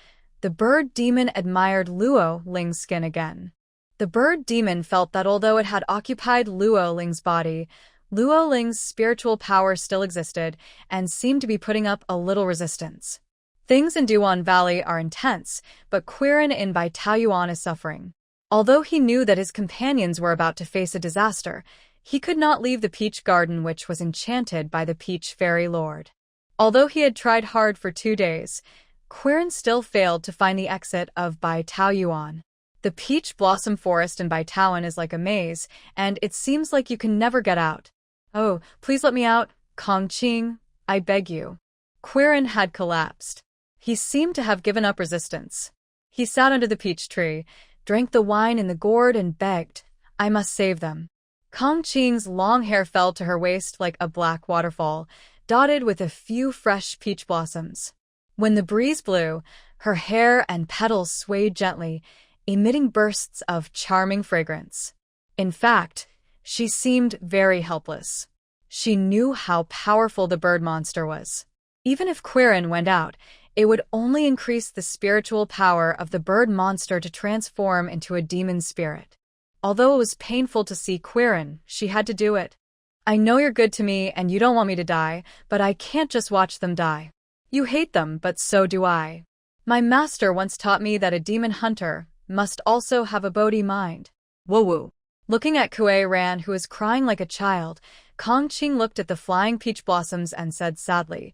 the bird demon admired Luo Ling's skin again. The bird demon felt that although it had occupied Luo Ling's body, Luo Ling's spiritual power still existed and seemed to be putting up a little resistance. Things in Duan Valley are intense, but Qiren in Bai Taoyuan is suffering. Although he knew that his companions were about to face a disaster, he could not leave the peach garden which was enchanted by the peach fairy lord. Although he had tried hard for 2 days, Qiren still failed to find the exit of Bai Taoyuan. The peach blossom forest in Baitawan is like a maze, and it seems like you can never get out. Oh, please let me out, Kongqing, I beg you. Quirin had collapsed. He seemed to have given up resistance. He sat under the peach tree, drank the wine in the gourd and begged, I must save them. Kongqing's long hair fell to her waist like a black waterfall, dotted with a few fresh peach blossoms. When the breeze blew, her hair and petals swayed gently, emitting bursts of charming fragrance. In fact, she seemed very helpless. She knew how powerful the bird monster was. Even if Quirin went out, it would only increase the spiritual power of the bird monster to transform into a demon spirit. Although it was painful to see Quirin, she had to do it. I know you're good to me and you don't want me to die, but I can't just watch them die. You hate them, but so do I. My master once taught me that a demon hunter must also have a Bodhi mind. Woo-woo. Looking at Kue Ran, who was crying like a child, Kongqing looked at the flying peach blossoms and said sadly,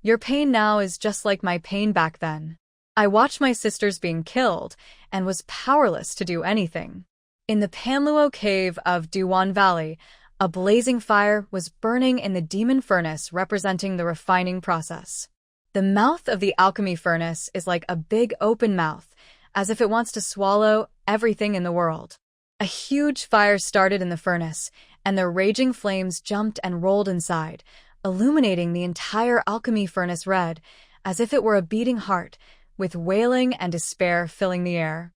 Your pain now is just like my pain back then. I watched my sisters being killed and was powerless to do anything. In the Panluo cave of Duan Valley, a blazing fire was burning in the demon furnace representing the refining process. The mouth of the alchemy furnace is like a big open mouth, as if it wants to swallow everything in the world. A huge fire started in the furnace, and the raging flames jumped and rolled inside, illuminating the entire alchemy furnace red, as if it were a beating heart, with wailing and despair filling the air.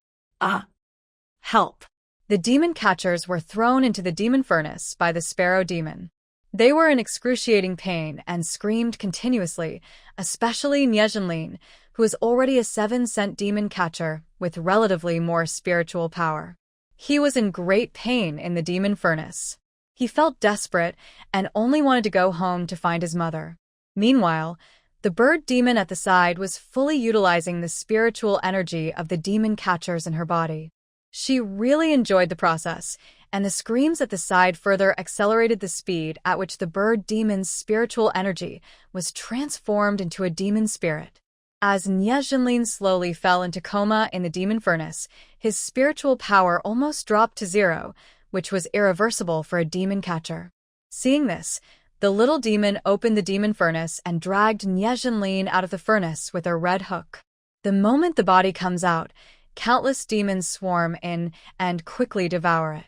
Help. The demon catchers were thrown into the demon furnace by the sparrow demon. They were in excruciating pain and screamed continuously, especially Nyejanlin, who is already a 7-cent demon catcher with relatively more spiritual power. He was in great pain in the demon furnace. He felt desperate and only wanted to go home to find his mother. Meanwhile, the bird demon at the side was fully utilizing the spiritual energy of the demon catchers in her body. She really enjoyed the process, and the screams at the side further accelerated the speed at which the bird demon's spiritual energy was transformed into a demon spirit. As Nyejanlin slowly fell into coma in the demon furnace, his spiritual power almost dropped to 0, which was irreversible for a demon catcher. Seeing this, the little demon opened the demon furnace and dragged Nyejanlin out of the furnace with a red hook. The moment the body comes out, countless demons swarm in and quickly devour it.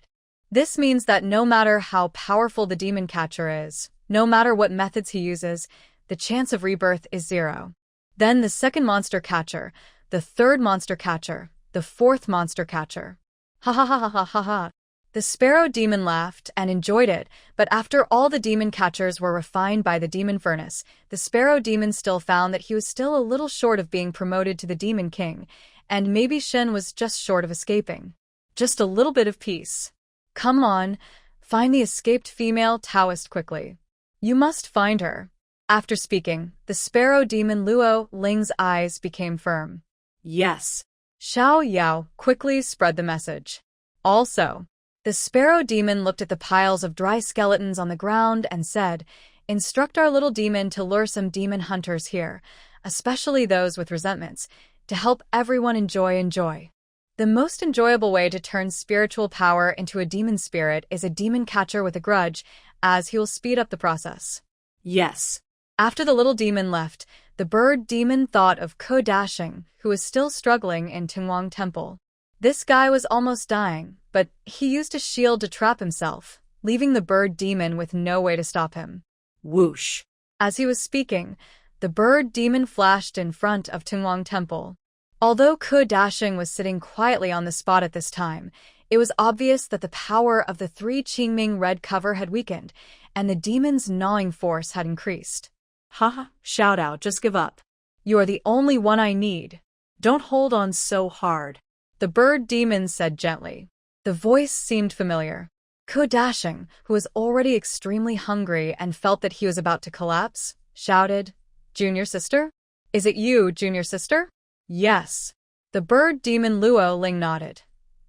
This means that no matter how powerful the demon catcher is, no matter what methods he uses, the chance of rebirth is 0. Then the second monster catcher, the third monster catcher, the fourth monster catcher. Ha ha ha ha ha ha ha. The sparrow demon laughed and enjoyed it, but after all the demon catchers were refined by the demon furnace, the sparrow demon still found that he was still a little short of being promoted to the demon king, and maybe Shen was just short of escaping. Just a little bit of peace. Come on, find the escaped female Taoist quickly. You must find her. After speaking, the sparrow demon Luo Ling's eyes became firm. Yes. Xiao Yao quickly spread the message. Also, the sparrow demon looked at the piles of dry skeletons on the ground and said, Instruct our little demon to lure some demon hunters here, especially those with resentments, to help everyone enjoy. The most enjoyable way to turn spiritual power into a demon spirit is a demon catcher with a grudge, as he will speed up the process. Yes. After the little demon left, the bird demon thought of Ko Dashing, who was still struggling in Tingwang Temple. This guy was almost dying, but he used a shield to trap himself, leaving the bird demon with no way to stop him. Whoosh. As he was speaking, the bird demon flashed in front of Tingwang Temple. Although Ko Dashing was sitting quietly on the spot at this time, it was obvious that the power of the 3 Qingming red cover had weakened, and the demon's gnawing force had increased. Haha, shout out, just give up. You are the only one I need. Don't hold on so hard. The bird demon said gently. The voice seemed familiar. Ko Dashing, who was already extremely hungry and felt that he was about to collapse, shouted, Junior sister? Is it you, junior sister? Yes. The bird demon Luo Ling nodded.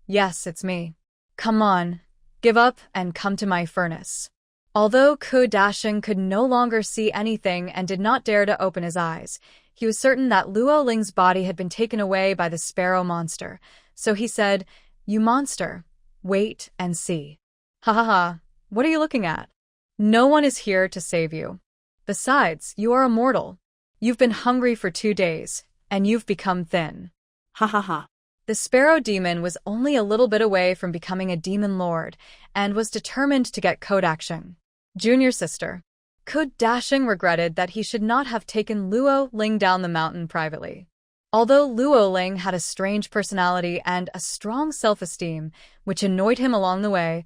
Yes, it's me. Come on, give up and come to my furnace. Although Ko Dashing could no longer see anything and did not dare to open his eyes, he was certain that Luo Ling's body had been taken away by the sparrow monster, so he said, "You monster, wait and see." Ha ha ha, what are you looking at? No one is here to save you. Besides, you are immortal. You've been hungry for 2 days, and you've become thin. Ha ha ha. The Sparrow Demon was only a little bit away from becoming a demon lord, and was determined to get Kodakshing, junior sister. Kodakshing regretted that he should not have taken Luo Ling down the mountain privately. Although Luo Ling had a strange personality and a strong self-esteem, which annoyed him along the way,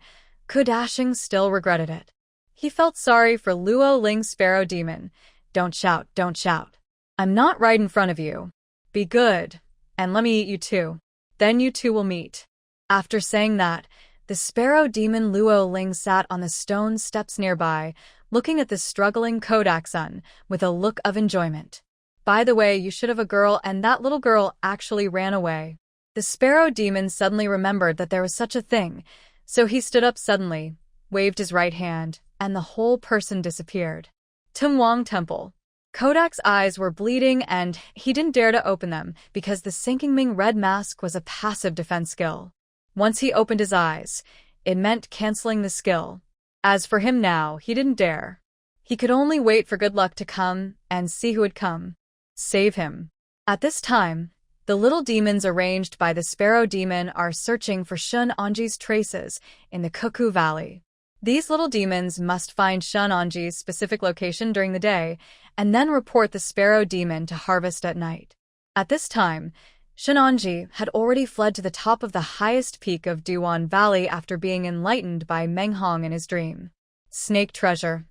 Kodakshing still regretted it. He felt sorry for Luo Ling's Sparrow Demon. Don't shout, don't shout. I'm not right in front of you. Be good, and let me eat you too. Then you two will meet. After saying that, the Sparrow Demon Luo Ling sat on the stone steps nearby, looking at the struggling Kodakshing with a look of enjoyment. By the way, you should have a girl, and that little girl actually ran away. The Sparrow Demon suddenly remembered that there was such a thing, so he stood up suddenly, waved his right hand, and the whole person disappeared. Tumwang Temple. Kodak's eyes were bleeding and he didn't dare to open them because the Sinking Ming Red Mask was a passive defense skill. Once he opened his eyes, it meant canceling the skill. As for him now, he didn't dare. He could only wait for good luck to come and see who would come. Save him. At this time, the little demons arranged by the Sparrow Demon are searching for Shun Anji's traces in the Cuckoo Valley. These little demons must find Shun Anji's specific location during the day and then report the Sparrow Demon to harvest at night. At this time, Shun Anji had already fled to the top of the highest peak of Duan Valley after being enlightened by Meng Hong in his dream. Snake treasure,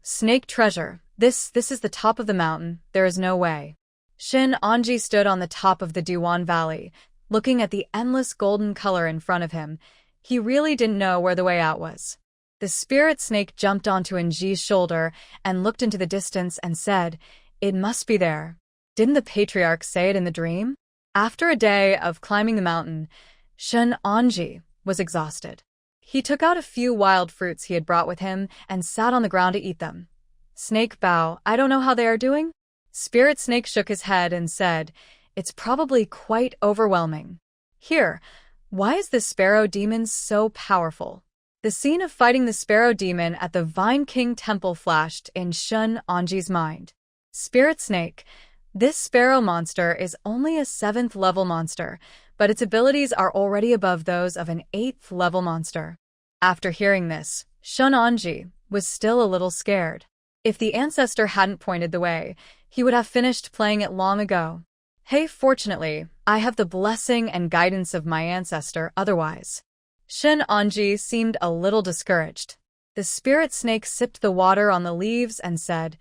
this is the top of the mountain, there is no way. Shun Anji stood on the top of the Duan Valley, looking at the endless golden color in front of him. He really didn't know where the way out was. The spirit snake jumped onto Anji's shoulder and looked into the distance and said, "It must be there. Didn't the patriarch say it in the dream?" After a day of climbing the mountain, Shun Anji was exhausted. He took out a few wild fruits he had brought with him and sat on the ground to eat them. Snake Bao, I don't know how they are doing. Spirit Snake shook his head and said, "It's probably quite overwhelming. Here, why is this Sparrow Demon so powerful?" The scene of fighting the Sparrow Demon at the Vine King Temple flashed in Shun Anji's mind. Spirit Snake, this sparrow monster is only a 7th level monster, but its abilities are already above those of an 8th level monster. After hearing this, Shun Anji was still a little scared. If the ancestor hadn't pointed the way, he would have finished playing it long ago. Hey, fortunately, I have the blessing and guidance of my ancestor otherwise. Shun Anji seemed a little discouraged. The spirit snake sipped the water on the leaves and said,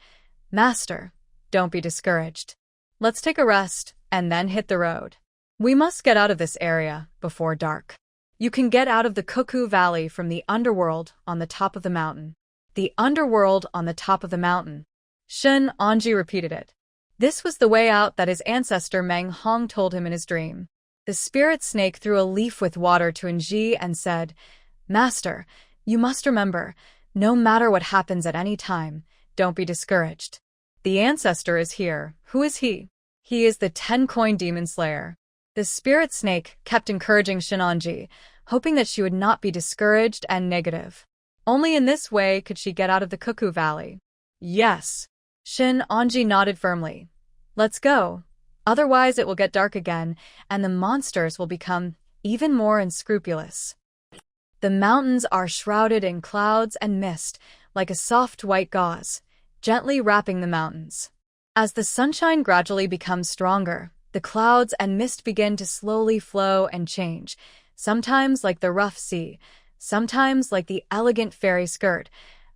"Master, don't be discouraged. Let's take a rest and then hit the road. We must get out of this area before dark. You can get out of the Cuckoo Valley from the underworld on the top of the mountain." The underworld on the top of the mountain. Shun Anji repeated it. This was the way out that his ancestor Meng Hong told him in his dream. The spirit snake threw a leaf with water to Anji and said, "Master, you must remember, no matter what happens at any time, don't be discouraged. The ancestor is here. Who is he? He is the 10-coin demon slayer." The spirit snake kept encouraging Shun Anji, hoping that she would not be discouraged and negative. Only in this way could she get out of the Cuckoo Valley. Yes. Shun Anji nodded firmly. Let's go. Otherwise it will get dark again, and the monsters will become even more unscrupulous. The mountains are shrouded in clouds and mist, like a soft white gauze, gently wrapping the mountains. As the sunshine gradually becomes stronger, the clouds and mist begin to slowly flow and change, sometimes like the rough sea, sometimes like the elegant fairy skirt,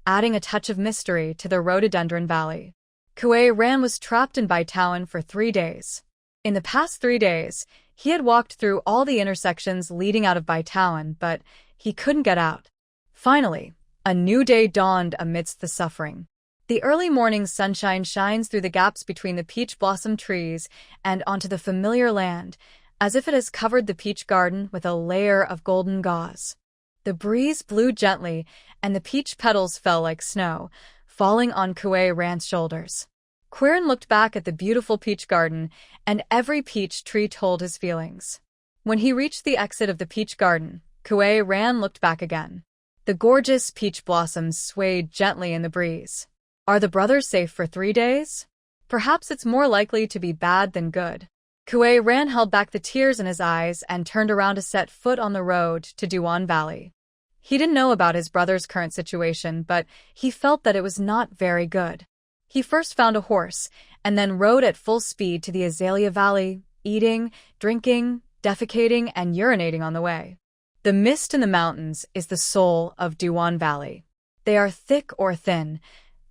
adding a touch of mystery to the rhododendron valley. Kuei Ran was trapped in Baitawan for 3 days. In the past 3 days, he had walked through all the intersections leading out of Baitawan, but he couldn't get out. Finally, a new day dawned amidst the suffering. The early morning sunshine shines through the gaps between the peach blossom trees and onto the familiar land, as if it has covered the peach garden with a layer of golden gauze. The breeze blew gently, and the peach petals fell like snow, falling on Kuei Ran's shoulders. Quirin looked back at the beautiful peach garden, and every peach tree told his feelings. When he reached the exit of the peach garden, Kuei Ran looked back again. The gorgeous peach blossoms swayed gently in the breeze. Are the brothers safe for 3 days? Perhaps it's more likely to be bad than good. Kuei Ran held back the tears in his eyes and turned around to set foot on the road to Duan Valley. He didn't know about his brother's current situation, but he felt that it was not very good. He first found a horse, and then rode at full speed to the Azalea Valley, eating, drinking, defecating, and urinating on the way. The mist in the mountains is the soul of Duan Valley. They are thick or thin,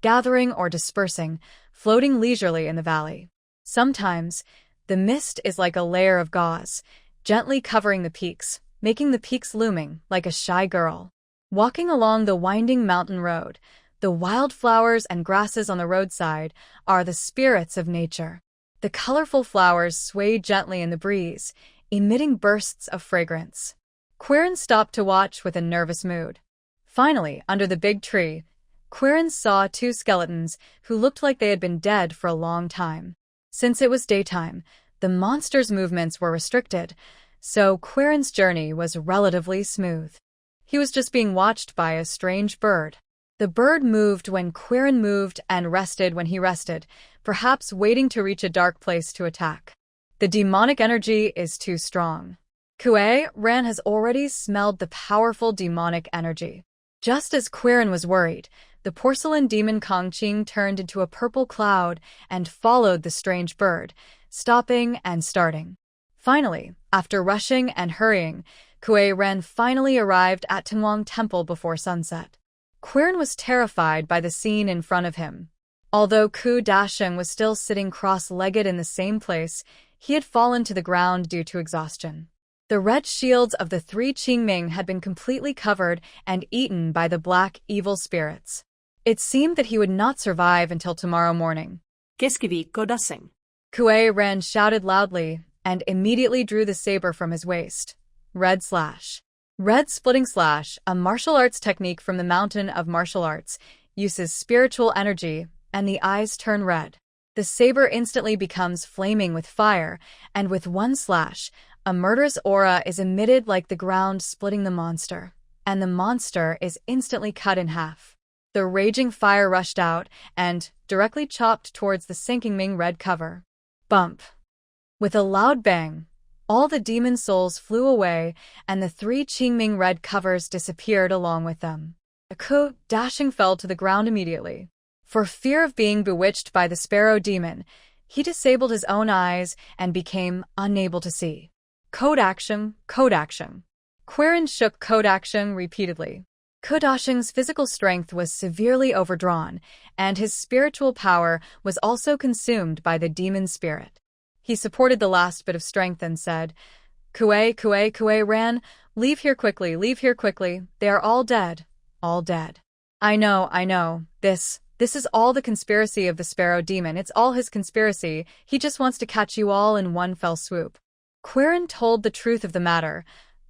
gathering or dispersing, floating leisurely in the valley. Sometimes, the mist is like a layer of gauze, gently covering the peaks, making the peaks looming like a shy girl. Walking along the winding mountain road, the wildflowers and grasses on the roadside are the spirits of nature. The colorful flowers sway gently in the breeze, emitting bursts of fragrance. Quirin stopped to watch with a nervous mood. Finally, under the big tree, Quirin saw 2 skeletons who looked like they had been dead for a long time. Since it was daytime, the monster's movements were restricted, so Quirin's journey was relatively smooth. He was just being watched by a strange bird. The bird moved when Quirin moved and rested when he rested, perhaps waiting to reach a dark place to attack. The demonic energy is too strong. Kuei Ran has already smelled the powerful demonic energy. Just as Quirin was worried, the porcelain demon Kongqing turned into a purple cloud and followed the strange bird, stopping and starting. Finally, after rushing and hurrying, Kuei Ran finally arrived at Tinwang Temple before sunset. Quirin was terrified by the scene in front of him. Although Ku Dasheng was still sitting cross-legged in the same place, he had fallen to the ground due to exhaustion. The red shields of the 3 Qingming had been completely covered and eaten by the black evil spirits. It seemed that he would not survive until tomorrow morning. Keskiviikko daseng. Kuei Ran shouted loudly and immediately drew the saber from his waist. Red slash. Red splitting slash, a martial arts technique from the Mountain of Martial Arts, uses spiritual energy, and the eyes turn red. The saber instantly becomes flaming with fire, and with one slash, a murderous aura is emitted like the ground splitting the monster, and the monster is instantly cut in half. The raging fire rushed out and directly chopped towards the sinking Ming red cover. Bump. With a loud bang, all the demon souls flew away, and the 3 Qingming red covers disappeared along with them. Ku Dasheng fell to the ground immediately. For fear of being bewitched by the sparrow demon, he disabled his own eyes and became unable to see. Code action, code action. Quirin shook code action repeatedly. Ku Dasheng's physical strength was severely overdrawn, and his spiritual power was also consumed by the demon spirit. He supported the last bit of strength and said, Kuei Ran, leave here quickly, they are all dead, all dead. I know, this is all the conspiracy of the sparrow demon, it's all his conspiracy, he just wants to catch you all in one fell swoop. Quirin told the truth of the matter,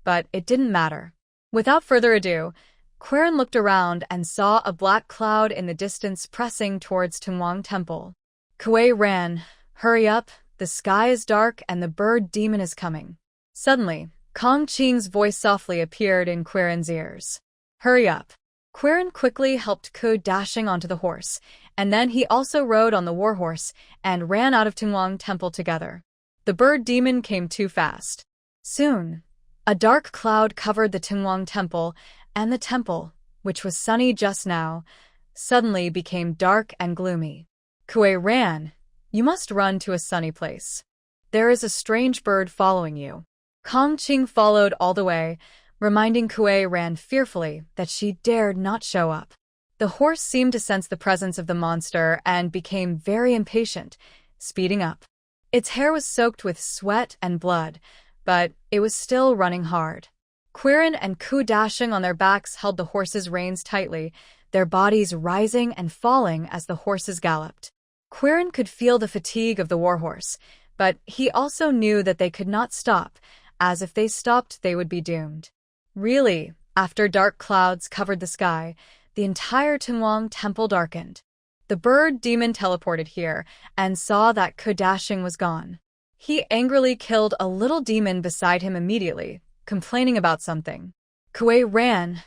but it didn't matter. Without further ado, Quirin looked around and saw a black cloud in the distance pressing towards Tinwang Temple. Kuei Ran, hurry up, the sky is dark and the bird demon is coming. Suddenly, Kongqing's voice softly appeared in Quirin's ears. Hurry up. Quirin quickly helped Ku Dasheng onto the horse, and then he also rode on the warhorse and ran out of Tinwang Temple together. The bird demon came too fast. Soon, a dark cloud covered the Tinwang Temple, and the temple, which was sunny just now, suddenly became dark and gloomy. Kuei Ran, you must run to a sunny place. There is a strange bird following you. Kongqing followed all the way, reminding Kuei Ran fearfully that she dared not show up. The horse seemed to sense the presence of the monster and became very impatient, speeding up. Its hair was soaked with sweat and blood, but it was still running hard. Quirin and Ku Dasheng on their backs held the horse's reins tightly, their bodies rising and falling as the horses galloped. Quirin could feel the fatigue of the warhorse, but he also knew that they could not stop, as if they stopped they would be doomed. Really, after dark clouds covered the sky, the entire Tinwang Temple darkened. The bird demon teleported here and saw that Ku Dasheng was gone. He angrily killed a little demon beside him immediately, complaining about something. Kuei ran,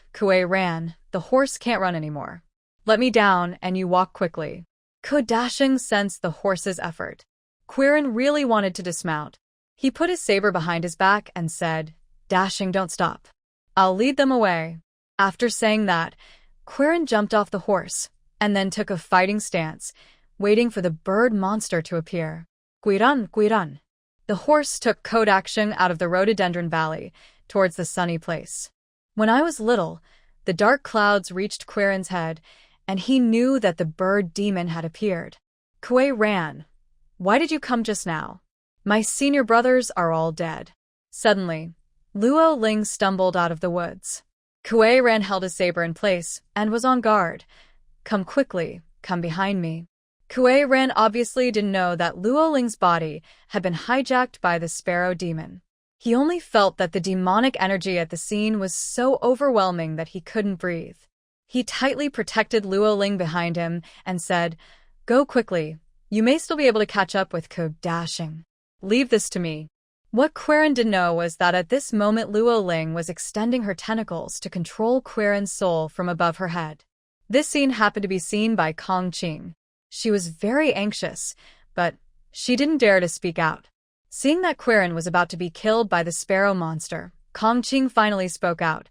the horse can't run anymore. Let me down and you walk quickly. Dashing sensed the horse's effort. Quirin really wanted to dismount. He put his saber behind his back and said, Dashing, don't stop. I'll lead them away. After saying that, Quirin jumped off the horse, and then took a fighting stance, waiting for the bird monster to appear. Guiran. The horse took code action out of the rhododendron valley, towards the sunny place. When I was little, the dark clouds reached Quirin's head, and he knew that the bird demon had appeared. Kuei ran. Why did you come just now? My senior brothers are all dead. Suddenly, Luo Ling stumbled out of the woods. Kuei ran, held his saber in place, and was on guard. Come quickly, come behind me. Kuei ran obviously didn't know that Luo Ling's body had been hijacked by the sparrow demon. He only felt that the demonic energy at the scene was so overwhelming that he couldn't breathe. He tightly protected Luo Ling behind him and said, Go quickly. You may still be able to catch up with Dashing. Leave this to me. What Quirin didn't know was that at this moment Luo Ling was extending her tentacles to control Quirin's soul from above her head. This scene happened to be seen by Kong Qing. She was very anxious, but she didn't dare to speak out. Seeing that Quirin was about to be killed by the sparrow monster, Kong Qing finally spoke out.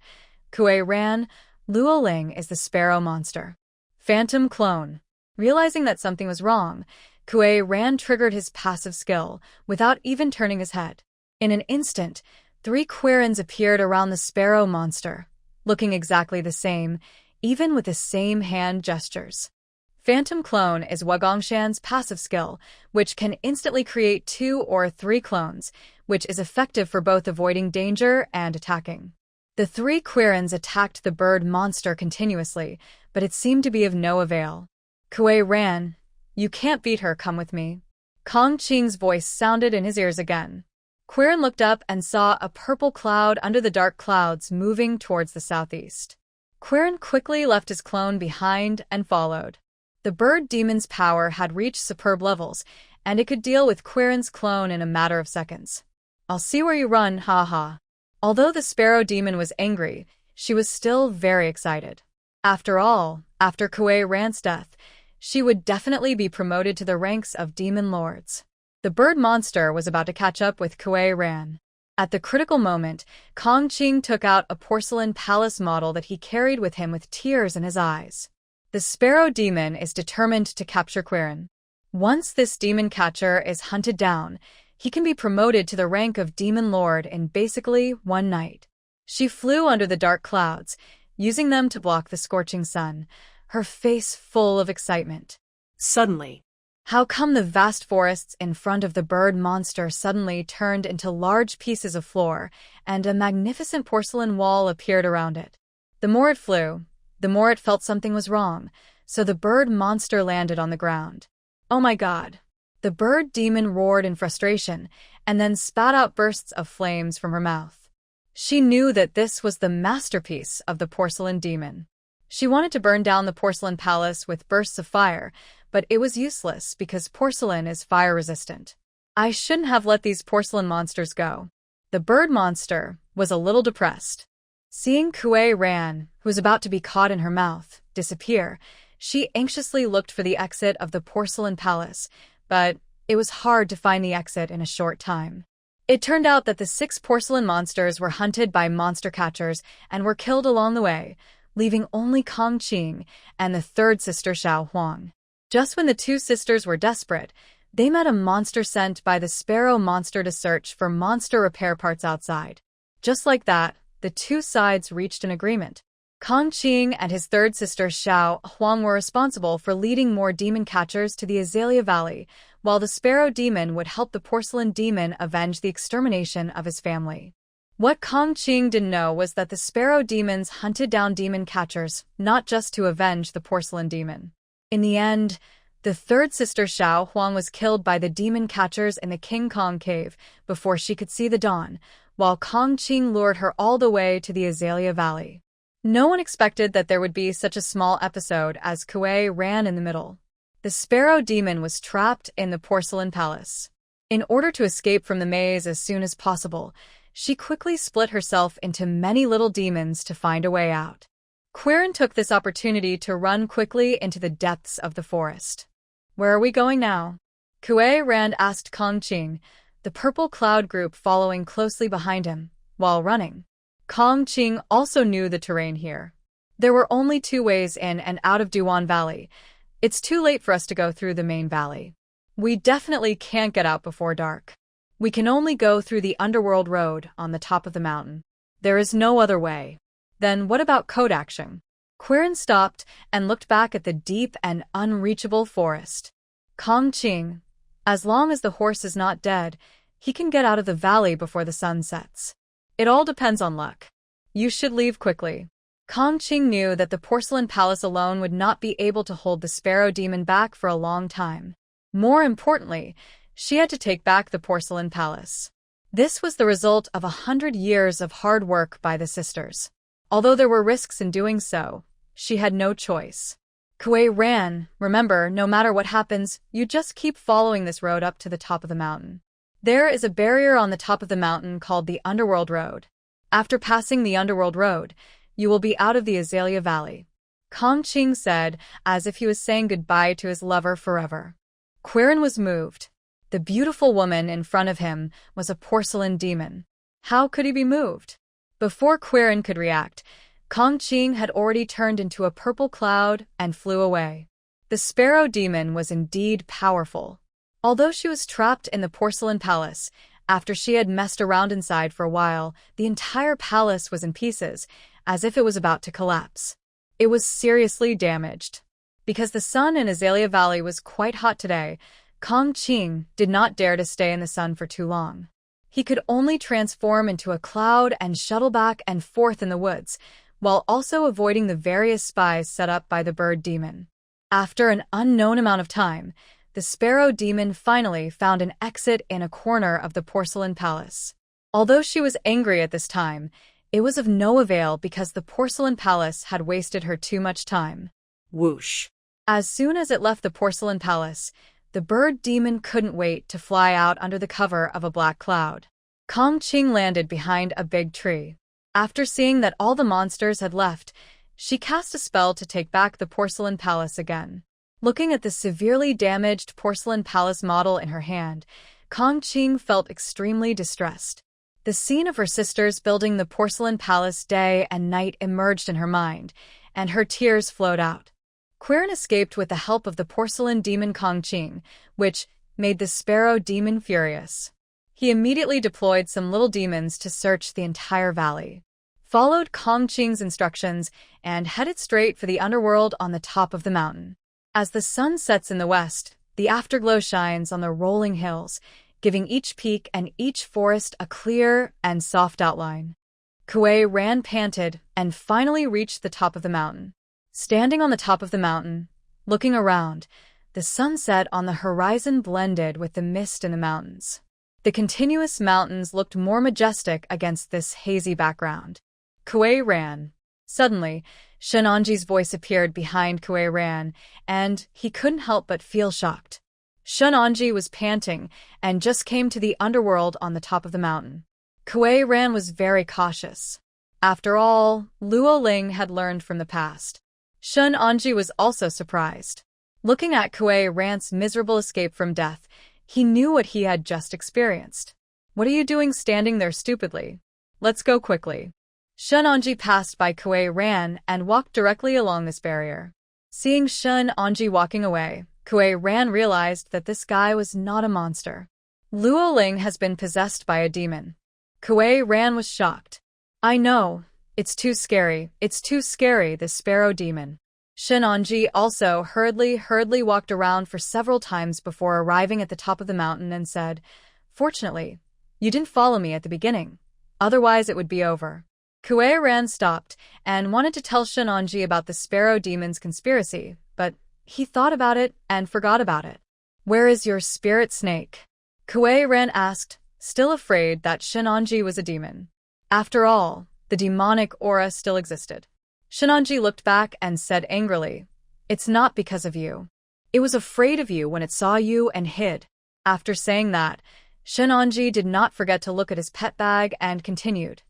Kuei ran, Luo Ling is the sparrow monster. Phantom clone. Realizing that something was wrong, Kuei ran triggered his passive skill, without even turning his head. In an instant, 3 Quirins appeared around the sparrow monster, looking exactly the same, even with the same hand gestures. Phantom Clone is Wagongshan's passive skill, which can instantly create 2 or 3 clones, which is effective for both avoiding danger and attacking. The 3 Quirins attacked the bird monster continuously, but it seemed to be of no avail. Kuei ran. You can't beat her, come with me. Kong Qing's voice sounded in his ears again. Quirin looked up and saw a purple cloud under the dark clouds moving towards the southeast. Quirin quickly left his clone behind and followed. The bird demon's power had reached superb levels, and it could deal with Quirin's clone in a matter of seconds. I'll see where you run, ha. Although the sparrow demon was angry, she was still very excited. After all, after Kuei Ran's death, she would definitely be promoted to the ranks of demon lords. The bird monster was about to catch up with Kuei Ran. At the critical moment, Kong Qing took out a porcelain palace model that he carried with him with tears in his eyes. The sparrow demon is determined to capture Quirin. Once this demon catcher is hunted down, he can be promoted to the rank of demon lord in basically one night. She flew under the dark clouds, using them to block the scorching sun, her face full of excitement. Suddenly, how come the vast forests in front of the bird monster suddenly turned into large pieces of floor, and a magnificent porcelain wall appeared around it? The more it flew, the more it felt something was wrong, so the bird monster landed on the ground. Oh my god! The bird demon roared in frustration, and then spat out bursts of flames from her mouth. She knew that this was the masterpiece of the porcelain demon. She wanted to burn down the porcelain palace with bursts of fire, but it was useless because porcelain is fire-resistant. I shouldn't have let these porcelain monsters go. The bird monster was a little depressed. Seeing Kuei Ran, who was about to be caught in her mouth, disappear, she anxiously looked for the exit of the porcelain palace, but it was hard to find the exit in a short time. It turned out that the 6 porcelain monsters were hunted by monster catchers and were killed along the way, leaving only Kong Qing and the 3rd sister Xiao Huang. Just when the 2 sisters were desperate, they met a monster sent by the sparrow monster to search for monster repair parts outside. Just like that, the 2 sides reached an agreement. Kong Qing and his 3rd sister Xiao Huang were responsible for leading more demon catchers to the Azalea Valley, while the sparrow demon would help the porcelain demon avenge the extermination of his family. What Kong Qing didn't know was that the sparrow demons hunted down demon catchers, not just to avenge the porcelain demon. In the end, the 3rd sister Xiao Huang was killed by the demon catchers in the King Kong cave before she could see the dawn, while Kong Qing lured her all the way to the Azalea Valley. No one expected that there would be such a small episode as Kuei Ran in the middle. The sparrow demon was trapped in the porcelain palace. In order to escape from the maze as soon as possible, she quickly split herself into many little demons to find a way out. Quirin took this opportunity to run quickly into the depths of the forest. "Where are we going now?" Kuei Rand asked Kong Qing, the purple cloud group following closely behind him, while running. Kong Qing also knew the terrain here. There were only 2 ways in and out of Duan Valley. It's too late for us to go through the main valley. We definitely can't get out before dark. We can only go through the underworld road on the top of the mountain. There is no other way. Then what about Kodakshin? Quirin stopped and looked back at the deep and unreachable forest. Kong Qing, as long as the horse is not dead, he can get out of the valley before the sun sets. It all depends on luck. You should leave quickly. Kong Qing knew that the porcelain palace alone would not be able to hold the sparrow demon back for a long time. More importantly, she had to take back the porcelain palace. This was the result of 100 years of hard work by the sisters. Although there were risks in doing so, she had no choice. Kuei ran. "Remember, no matter what happens, you just keep following this road up to the top of the mountain. There is a barrier on the top of the mountain called the Underworld Road. After passing the Underworld Road, you will be out of the Azalea Valley," Kong Qing said, as if he was saying goodbye to his lover forever. Quirin was moved. The beautiful woman in front of him was a porcelain demon. How could he be moved? Before Quirin could react, Kong Qing had already turned into a purple cloud and flew away. The sparrow demon was indeed powerful. Although she was trapped in the porcelain palace, after she had messed around inside for a while, the entire palace was in pieces, as if it was about to collapse. It was seriously damaged. Because the sun in Azalea Valley was quite hot today, Kong Qing did not dare to stay in the sun for too long. He could only transform into a cloud and shuttle back and forth in the woods, while also avoiding the various spies set up by the bird demon. After an unknown amount of time, the sparrow demon finally found an exit in a corner of the porcelain palace. Although she was angry at this time, it was of no avail because the porcelain palace had wasted her too much time. Whoosh. As soon as it left the porcelain palace, the bird demon couldn't wait to fly out under the cover of a black cloud. Kong Qing landed behind a big tree. After seeing that all the monsters had left, she cast a spell to take back the porcelain palace again. Looking at the severely damaged porcelain palace model in her hand, Kong Qing felt extremely distressed. The scene of her sisters building the porcelain palace day and night emerged in her mind, and her tears flowed out. Quirin escaped with the help of the porcelain demon Kong Qing, which made the sparrow demon furious. He immediately deployed some little demons to search the entire valley, followed Kong Qing's instructions, and headed straight for the underworld on the top of the mountain. As the sun sets in the west, the afterglow shines on the rolling hills, giving each peak and each forest a clear and soft outline. Kuei ran panted and finally reached the top of the mountain. Standing on the top of the mountain, looking around, the sunset on the horizon blended with the mist in the mountains. The continuous mountains looked more majestic against this hazy background. Kuei ran. Suddenly, Shenanji's voice appeared behind Kuei ran, and he couldn't help but feel shocked. Shenanji was panting and just came to the underworld on the top of the mountain. Kuei ran was very cautious. After all, Luo Ling had learned from the past. Shenanji was also surprised. Looking at Kuei ran's miserable escape from death, he knew what he had just experienced. "What are you doing standing there stupidly? Let's go quickly." Shenanji passed by Kuei ran and walked directly along this barrier. Seeing Shenanji walking away, Kuei ran realized that this guy was not a monster. Luo Ling has been possessed by a demon. Kuei ran was shocked. "I know. It's too scary, this sparrow demon." Shenanji also hurriedly walked around for several times before arriving at the top of the mountain and said, "Fortunately, you didn't follow me at the beginning. Otherwise it would be over." Kuei ran stopped and wanted to tell Shenanji about the sparrow demon's conspiracy, but he thought about it and forgot about it. "Where is your spirit snake?" Kuei ran asked, still afraid that Shenanji was a demon. After all, the demonic aura still existed. Shenanji looked back and said angrily, "It's not because of you. It was afraid of you when it saw you and hid." After saying that, Shenanji did not forget to look at his pet bag and continued.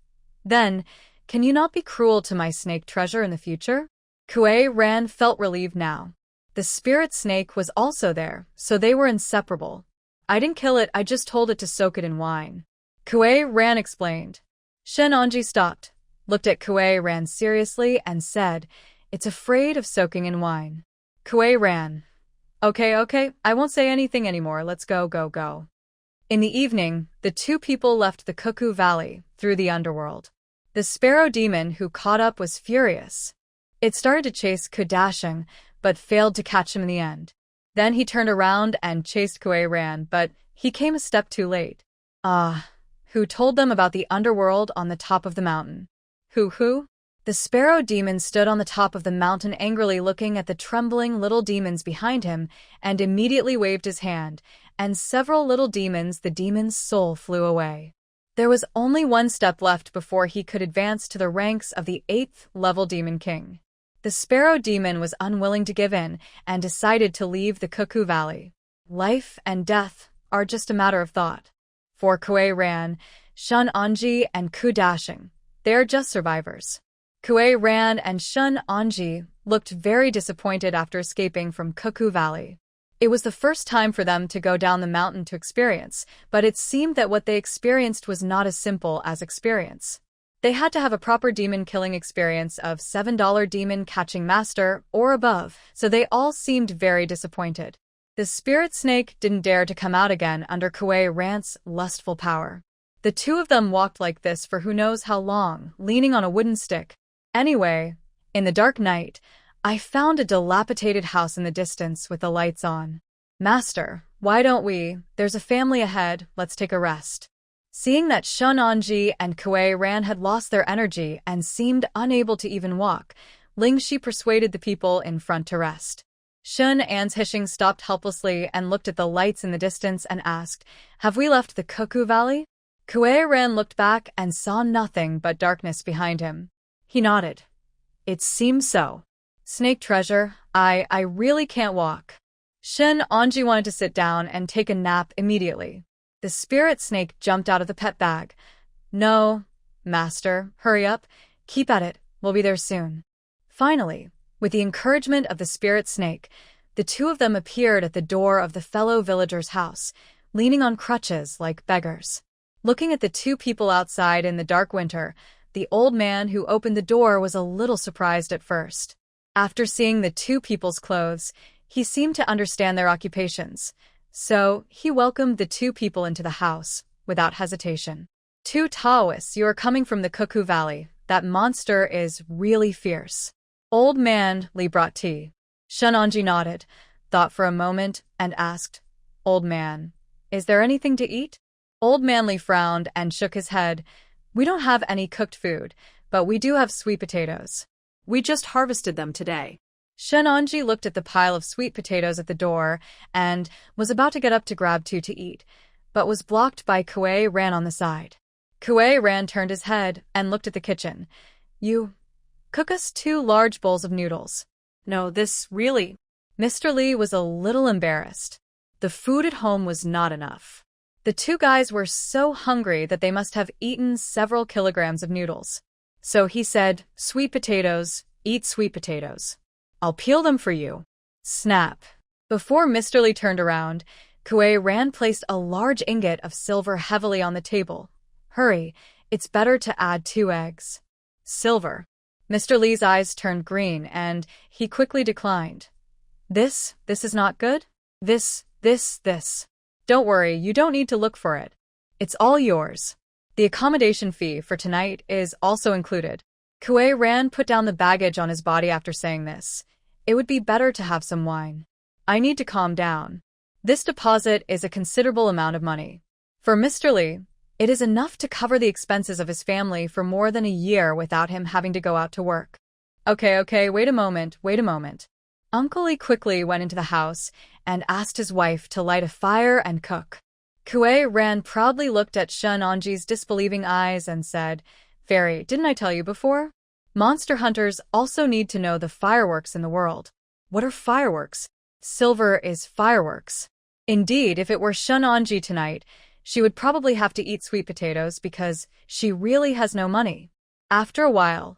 Then, can you not be cruel to my snake treasure in the future? Kuei Ran felt relieved now. The spirit snake was also there, so they were inseparable. I didn't kill it, I just told it to soak it in wine. Kuei Ran explained. Shenanji stopped, looked at Kuei Ran seriously, and said, it's afraid of soaking in wine. Kuei Ran. Okay, I won't say anything anymore, let's go. In the evening, the two people left the Cuckoo Valley, through the underworld. The sparrow demon who caught up was furious. It started to chase Kudashing, but failed to catch him in the end. Then he turned around and chased Kuei Ran, but he came a step too late. Who told them about the underworld on the top of the mountain? Who? The sparrow demon stood on the top of the mountain angrily looking at the trembling little demons behind him and immediately waved his hand, and several little demons, the demon's soul flew away. There was only one step left before he could advance to the ranks of the 8th level Demon King. The sparrow demon was unwilling to give in and decided to leave the Cuckoo Valley. Life and death are just a matter of thought. For Kuei Ran, Shun Anji, and Kudashing, they are just survivors. Kuei Ran and Shun Anji looked very disappointed after escaping from Cuckoo Valley. It was the first time for them to go down the mountain to experience, but it seemed that what they experienced was not as simple as experience. They had to have a proper demon killing experience of $7 demon catching master or above, so they all seemed very disappointed. The spirit snake didn't dare to come out again under Kuei Ran's lustful power. The two of them walked like this for who knows how long, leaning on a wooden stick. Anyway, in the dark night, I found a dilapidated house in the distance with the lights on. Master, why don't we? There's a family ahead, let's take a rest. Seeing that Shun Anji and Kuei Ran had lost their energy and seemed unable to even walk, Lingxi persuaded the people in front to rest. Shun An's hissing stopped helplessly and looked at the lights in the distance and asked, have we left the Cuckoo Valley? Kuei Ran looked back and saw nothing but darkness behind him. He nodded. It seems so. Snake treasure, I really can't walk. Shun Anji wanted to sit down and take a nap immediately. The spirit snake jumped out of the pet bag. No, master, hurry up, keep at it, we'll be there soon. Finally, with the encouragement of the spirit snake, the two of them appeared at the door of the fellow villager's house, leaning on crutches like beggars. Looking at the two people outside in the dark winter, the old man who opened the door was a little surprised at first. After seeing the two people's clothes, he seemed to understand their occupations. So, he welcomed the two people into the house, without hesitation. Two Taoists, you are coming from the Cuckoo Valley. That monster is really fierce. Old man, Li brought tea. Shunanji nodded, thought for a moment, and asked, Old man, is there anything to eat? Old man Li frowned and shook his head. We don't have any cooked food, but we do have sweet potatoes. We just harvested them today. Shenanji looked at the pile of sweet potatoes at the door and was about to get up to grab two to eat, but was blocked by Kuei Ran on the side. Kuei Ran turned his head and looked at the kitchen. You cook us 2 large bowls of noodles. No, this really... Mr. Li was a little embarrassed. The food at home was not enough. The two guys were so hungry that they must have eaten several kilograms of noodles. So he said, sweet potatoes, eat sweet potatoes. I'll peel them for you. Snap. Before Mr. Li turned around, Kuei Ran placed a large ingot of silver heavily on the table. Hurry, it's better to add 2 eggs. Silver. Mr. Li's eyes turned green and he quickly declined. This is not good? This. Don't worry, you don't need to look for it. It's all yours. The accommodation fee for tonight is also included. Kuei Ran put down the baggage on his body after saying this. It would be better to have some wine. I need to calm down. This deposit is a considerable amount of money. For Mr. Li, it is enough to cover the expenses of his family for more than a year without him having to go out to work. Okay, wait a moment. Uncle Li quickly went into the house and asked his wife to light a fire and cook. Kuei Ran proudly looked at Shun Anji's disbelieving eyes and said, Fairy, didn't I tell you before? Monster hunters also need to know the fireworks in the world. What are fireworks? Silver is fireworks. Indeed, if it were Shunanji tonight, she would probably have to eat sweet potatoes because she really has no money. After a while,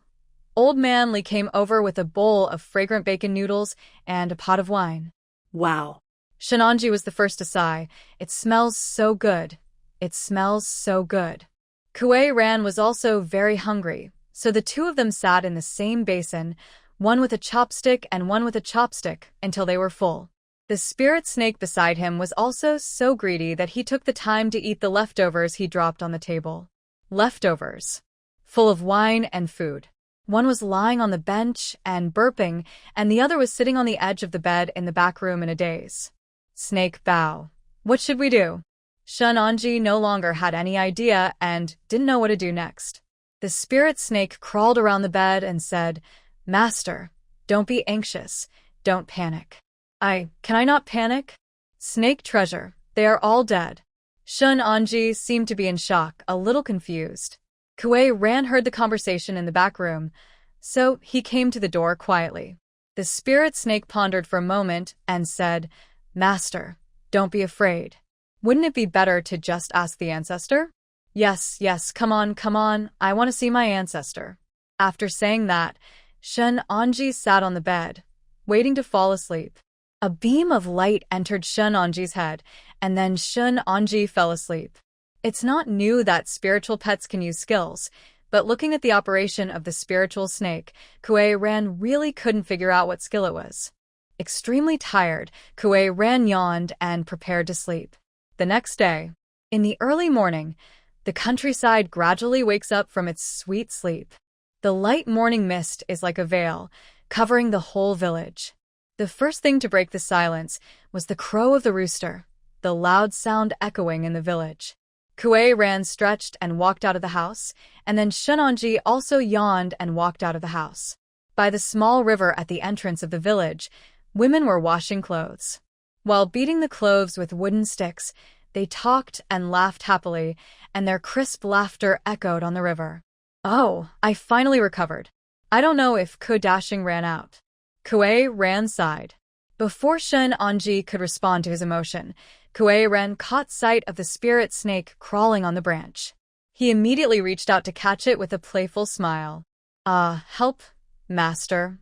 Old Man Lee came over with a bowl of fragrant bacon noodles and a pot of wine. Wow. Shunanji was the first to sigh. It smells so good. It smells so good. Kuei Ran was also very hungry, so the two of them sat in the same basin, one with a chopstick and one with a chopstick, until they were full. The spirit snake beside him was also so greedy that he took the time to eat the leftovers he dropped on the table. Leftovers. Full of wine and food. One was lying on the bench and burping, and the other was sitting on the edge of the bed in the back room in a daze. Snake bow. What should we do? Shunanji no longer had any idea and didn't know what to do next. The spirit snake crawled around the bed and said, "Master, don't be anxious. Don't panic." Can I not panic? Snake treasure, they are all dead. Shunanji seemed to be in shock, a little confused. Kuei Ran heard the conversation in the back room, so he came to the door quietly. The spirit snake pondered for a moment and said, "Master, don't be afraid. Wouldn't it be better to just ask the ancestor?" Yes, come on, I want to see my ancestor." After saying that, Shunanji sat on the bed, waiting to fall asleep. A beam of light entered Shunanji's head, and then Shunanji fell asleep. It's not new that spiritual pets can use skills, but looking at the operation of the spiritual snake, Kuei Ran really couldn't figure out what skill it was. Extremely tired, Kuei Ran yawned and prepared to sleep. The next day, in the early morning, the countryside gradually wakes up from its sweet sleep. The light morning mist is like a veil, covering the whole village. The first thing to break the silence was the crow of the rooster, the loud sound echoing in the village. Kuei Ran stretched and walked out of the house, and then Shunanji also yawned and walked out of the house. By the small river at the entrance of the village, women were washing clothes. While beating the clothes with wooden sticks, they talked and laughed happily, and their crisp laughter echoed on the river. "Oh, I finally recovered. I don't know if Dashing ran out." Kuei Ran sighed. Before Shunanji could respond to his emotion, Kuei Ran caught sight of the spirit snake crawling on the branch. He immediately reached out to catch it with a playful smile. Help, master,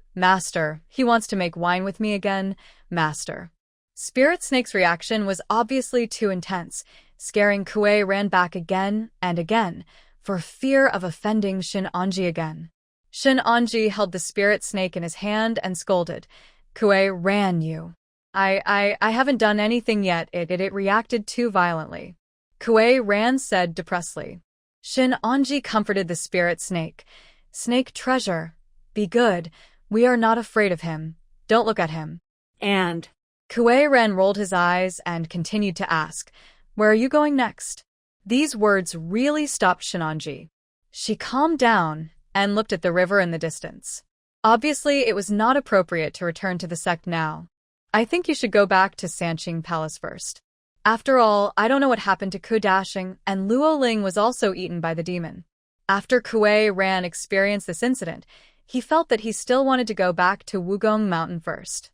he wants to make wine with me again, master." Spirit Snake's reaction was obviously too intense, scaring Kuei Ran back again and again, for fear of offending Shunanji again. Shunanji held the spirit snake in his hand and scolded, "Kuei Ran, you. I haven't done anything yet, it reacted too violently." Kuei Ran said depressedly. Shunanji comforted the spirit snake. "Snake treasure, be good, we are not afraid of him, don't look at him." And Kuei Ran rolled his eyes and continued to ask, "Where are you going next?" These words really stopped Shunanji. She calmed down and looked at the river in the distance. Obviously, it was not appropriate to return to the sect now. "I think you should go back to Sanqing Palace first. After all, I don't know what happened to Dashing, and Luo Ling was also eaten by the demon." After Kuei Ran experienced this incident, he felt that he still wanted to go back to Wugong Mountain first.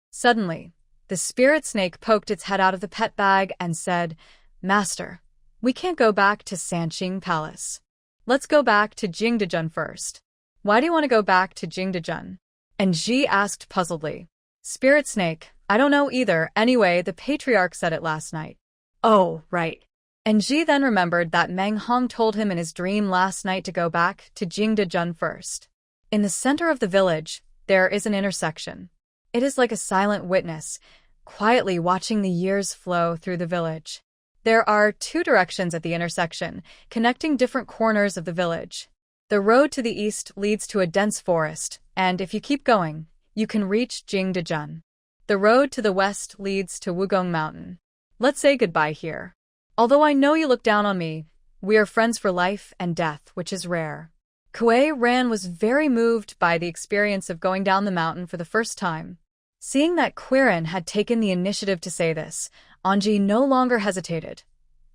Suddenly, the spirit snake poked its head out of the pet bag and said, "Master, we can't go back to Sanqing Palace. Let's go back to Jingdejun first." "Why do you want to go back to Jingdejun?" And Ji asked puzzledly. "Spirit snake, I don't know either. Anyway, the patriarch said it last night." "Oh, right." And Ji then remembered that Meng Hong told him in his dream last night to go back to Jingdejun first. In the center of the village, there is an intersection. It is like a silent witness, quietly watching the years flow through the village. There are two directions at the intersection, connecting different corners of the village. The road to the east leads to a dense forest, and if you keep going, you can reach Jingdejun. The road to the west leads to Wugong Mountain. Let's say goodbye here. Although I know you look down on me, we are friends for life and death, which is rare. Kuei Ran was very moved by the experience of going down the mountain for the first time. Seeing that Quirin had taken the initiative to say this, Anji no longer hesitated.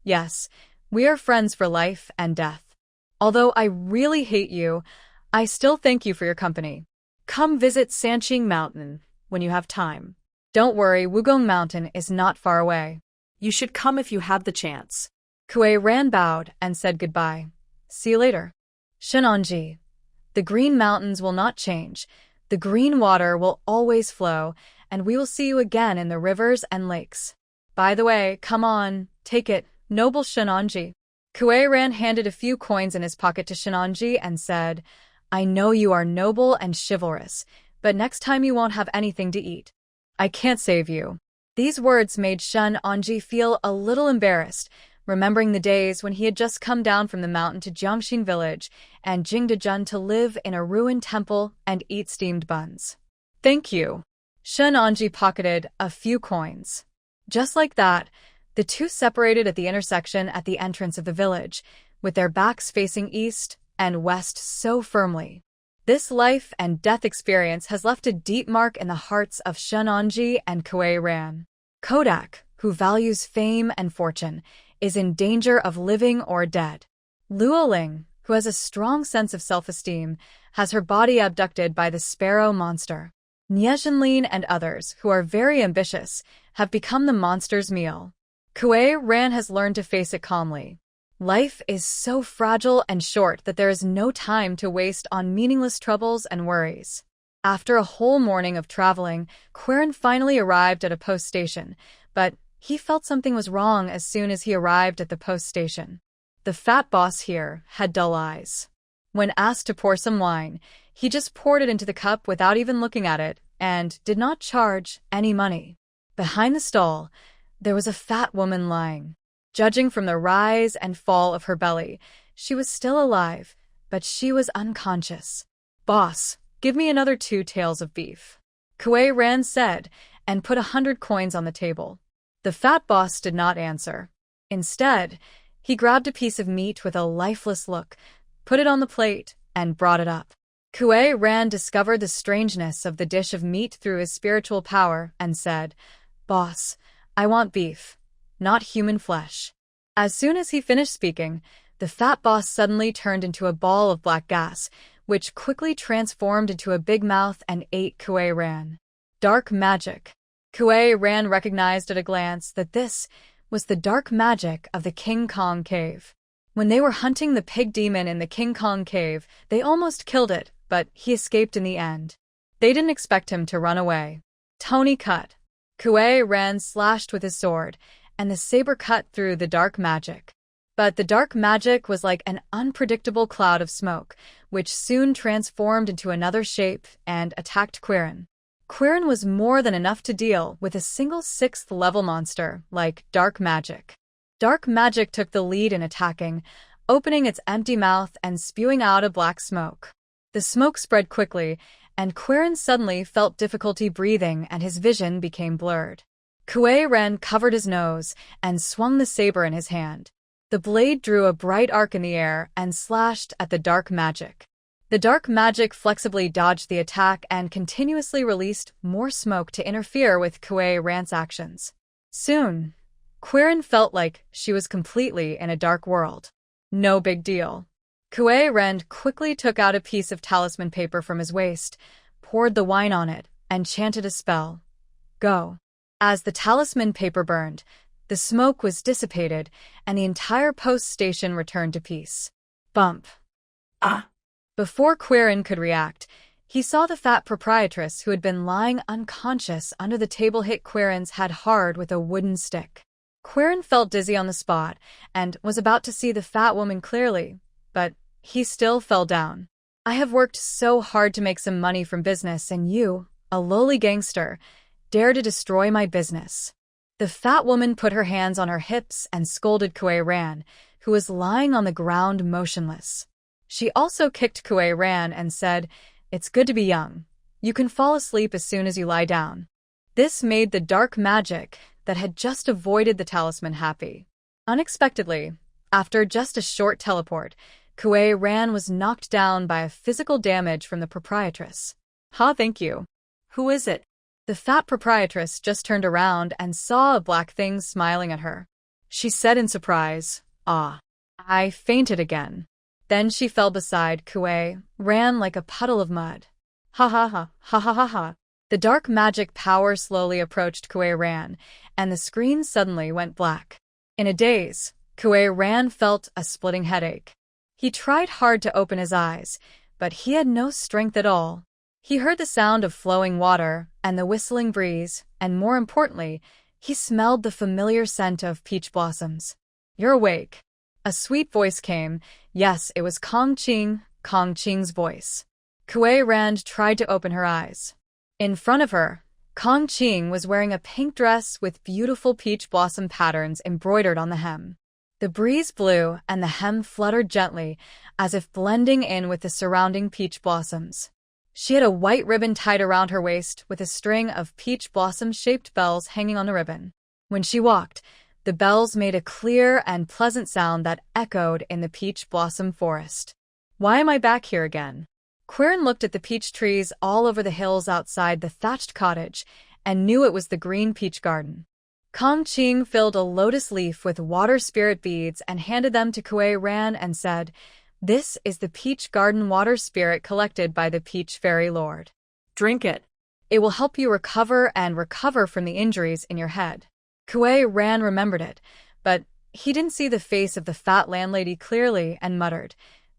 "Yes, we are friends for life and death. Although I really hate you, I still thank you for your company. Come visit Sanqing Mountain when you have time. Don't worry, Wugong Mountain is not far away." You should come if you have the chance. Kuei Ran bowed and said goodbye. See you later. Shenanji. The green mountains will not change. The green water will always flow, and we will see you again in the rivers and lakes. By the way, come on, take it, noble Shenanji. Kuei Ran handed a few coins in his pocket to Shenanji and said, I know you are noble and chivalrous, but next time you won't have anything to eat. I can't save you. These words made Shenanji feel a little embarrassed, remembering the days when he had just come down from the mountain to Jiangxin village and Jingdezhen to live in a ruined temple and eat steamed buns. Thank you. Shenanji pocketed a few coins. Just like that, the two separated at the intersection at the entrance of the village, with their backs facing east and west so firmly. This life and death experience has left a deep mark in the hearts of Shenanji and Kuei Ran. Kodak, who values fame and fortune, is in danger of living or dead. Luoling, who has a strong sense of self-esteem, has her body abducted by the sparrow monster. Niezhenlin and others, who are very ambitious, have become the monster's meal. Kuei Ran has learned to face it calmly. Life is so fragile and short that there is no time to waste on meaningless troubles and worries. After a whole morning of traveling, Quirin finally arrived at a post station, but he felt something was wrong as soon as he arrived at the post station. The fat boss here had dull eyes. When asked to pour some wine, he just poured it into the cup without even looking at it and did not charge any money. Behind the stall, there was a fat woman lying. Judging from the rise and fall of her belly, she was still alive, but she was unconscious. Boss, give me another 2 tails of beef. Kuei Ran said, and put 100 coins on the table. The fat boss did not answer. Instead, he grabbed a piece of meat with a lifeless look, put it on the plate, and brought it up. Kuei Ran discovered the strangeness of the dish of meat through his spiritual power and said, Boss, I want beef, not human flesh. As soon as he finished speaking, the fat boss suddenly turned into a ball of black gas, which quickly transformed into a big mouth and ate Kuei Ran. Dark magic. Kuei Ran recognized at a glance that this was the dark magic of the King Kong Cave. When they were hunting the pig demon in the King Kong Cave, they almost killed it, but he escaped in the end. They didn't expect him to run away. Tony cut. Kuei Ran slashed with his sword, and the saber cut through the dark magic. But the dark magic was like an unpredictable cloud of smoke, which soon transformed into another shape and attacked Quirin. Quirin was more than enough to deal with a single 6th-level monster like dark magic. Dark magic took the lead in attacking, opening its empty mouth and spewing out a black smoke. The smoke spread quickly, and Quirin suddenly felt difficulty breathing and his vision became blurred. Kuei Ran covered his nose and swung the saber in his hand. The blade drew a bright arc in the air and slashed at the dark magic. The dark magic flexibly dodged the attack and continuously released more smoke to interfere with Kuei Ran's actions. Soon, Quirin felt like she was completely in a dark world. No big deal. Kuei Ran quickly took out a piece of talisman paper from his waist, poured the wine on it, and chanted a spell. Go. As the talisman paper burned, the smoke was dissipated, and the entire post station returned to peace. Bump. Ah! Before Quirin could react, he saw the fat proprietress who had been lying unconscious under the table hit Quirin's head hard with a wooden stick. Quirin felt dizzy on the spot and was about to see the fat woman clearly, but he still fell down. I have worked so hard to make some money from business, and you, a lowly gangster, dare to destroy my business. The fat woman put her hands on her hips and scolded Kuei Ran, who was lying on the ground motionless. She also kicked Kuei Ran and said, It's good to be young. You can fall asleep as soon as you lie down. This made the dark magic that had just avoided the talisman happy. Unexpectedly, after just a short teleport, Kuei Ran was knocked down by a physical damage from the proprietress. Thank you. Who is it? The fat proprietress just turned around and saw a black thing smiling at her. She said in surprise, I fainted again. Then she fell beside Kuei Ran like a puddle of mud. Ha ha ha, ha ha ha ha. The dark magic power slowly approached Kuei Ran, and the screen suddenly went black. In a daze, Kuei Ran felt a splitting headache. He tried hard to open his eyes, but he had no strength at all. He heard the sound of flowing water and the whistling breeze, and more importantly, he smelled the familiar scent of peach blossoms. "You're awake." A sweet voice came. Yes, it was Kong Qing's voice. Kuei Ran tried to open her eyes. In front of her, Kong Qing was wearing a pink dress with beautiful peach blossom patterns embroidered on the hem. The breeze blew and the hem fluttered gently, as if blending in with the surrounding peach blossoms. She had a white ribbon tied around her waist with a string of peach blossom-shaped bells hanging on the ribbon. When she walked, the bells made a clear and pleasant sound that echoed in the peach blossom forest. "Why am I back here again?" Quirin looked at the peach trees all over the hills outside the thatched cottage and knew it was the green peach garden. Kong Qing filled a lotus leaf with water spirit beads and handed them to Kuei Ran and said, "This is the peach garden water spirit collected by the peach fairy lord. Drink it. It will help you recover from the injuries in your head." Kuei Ran remembered it, but he didn't see the face of the fat landlady clearly and muttered,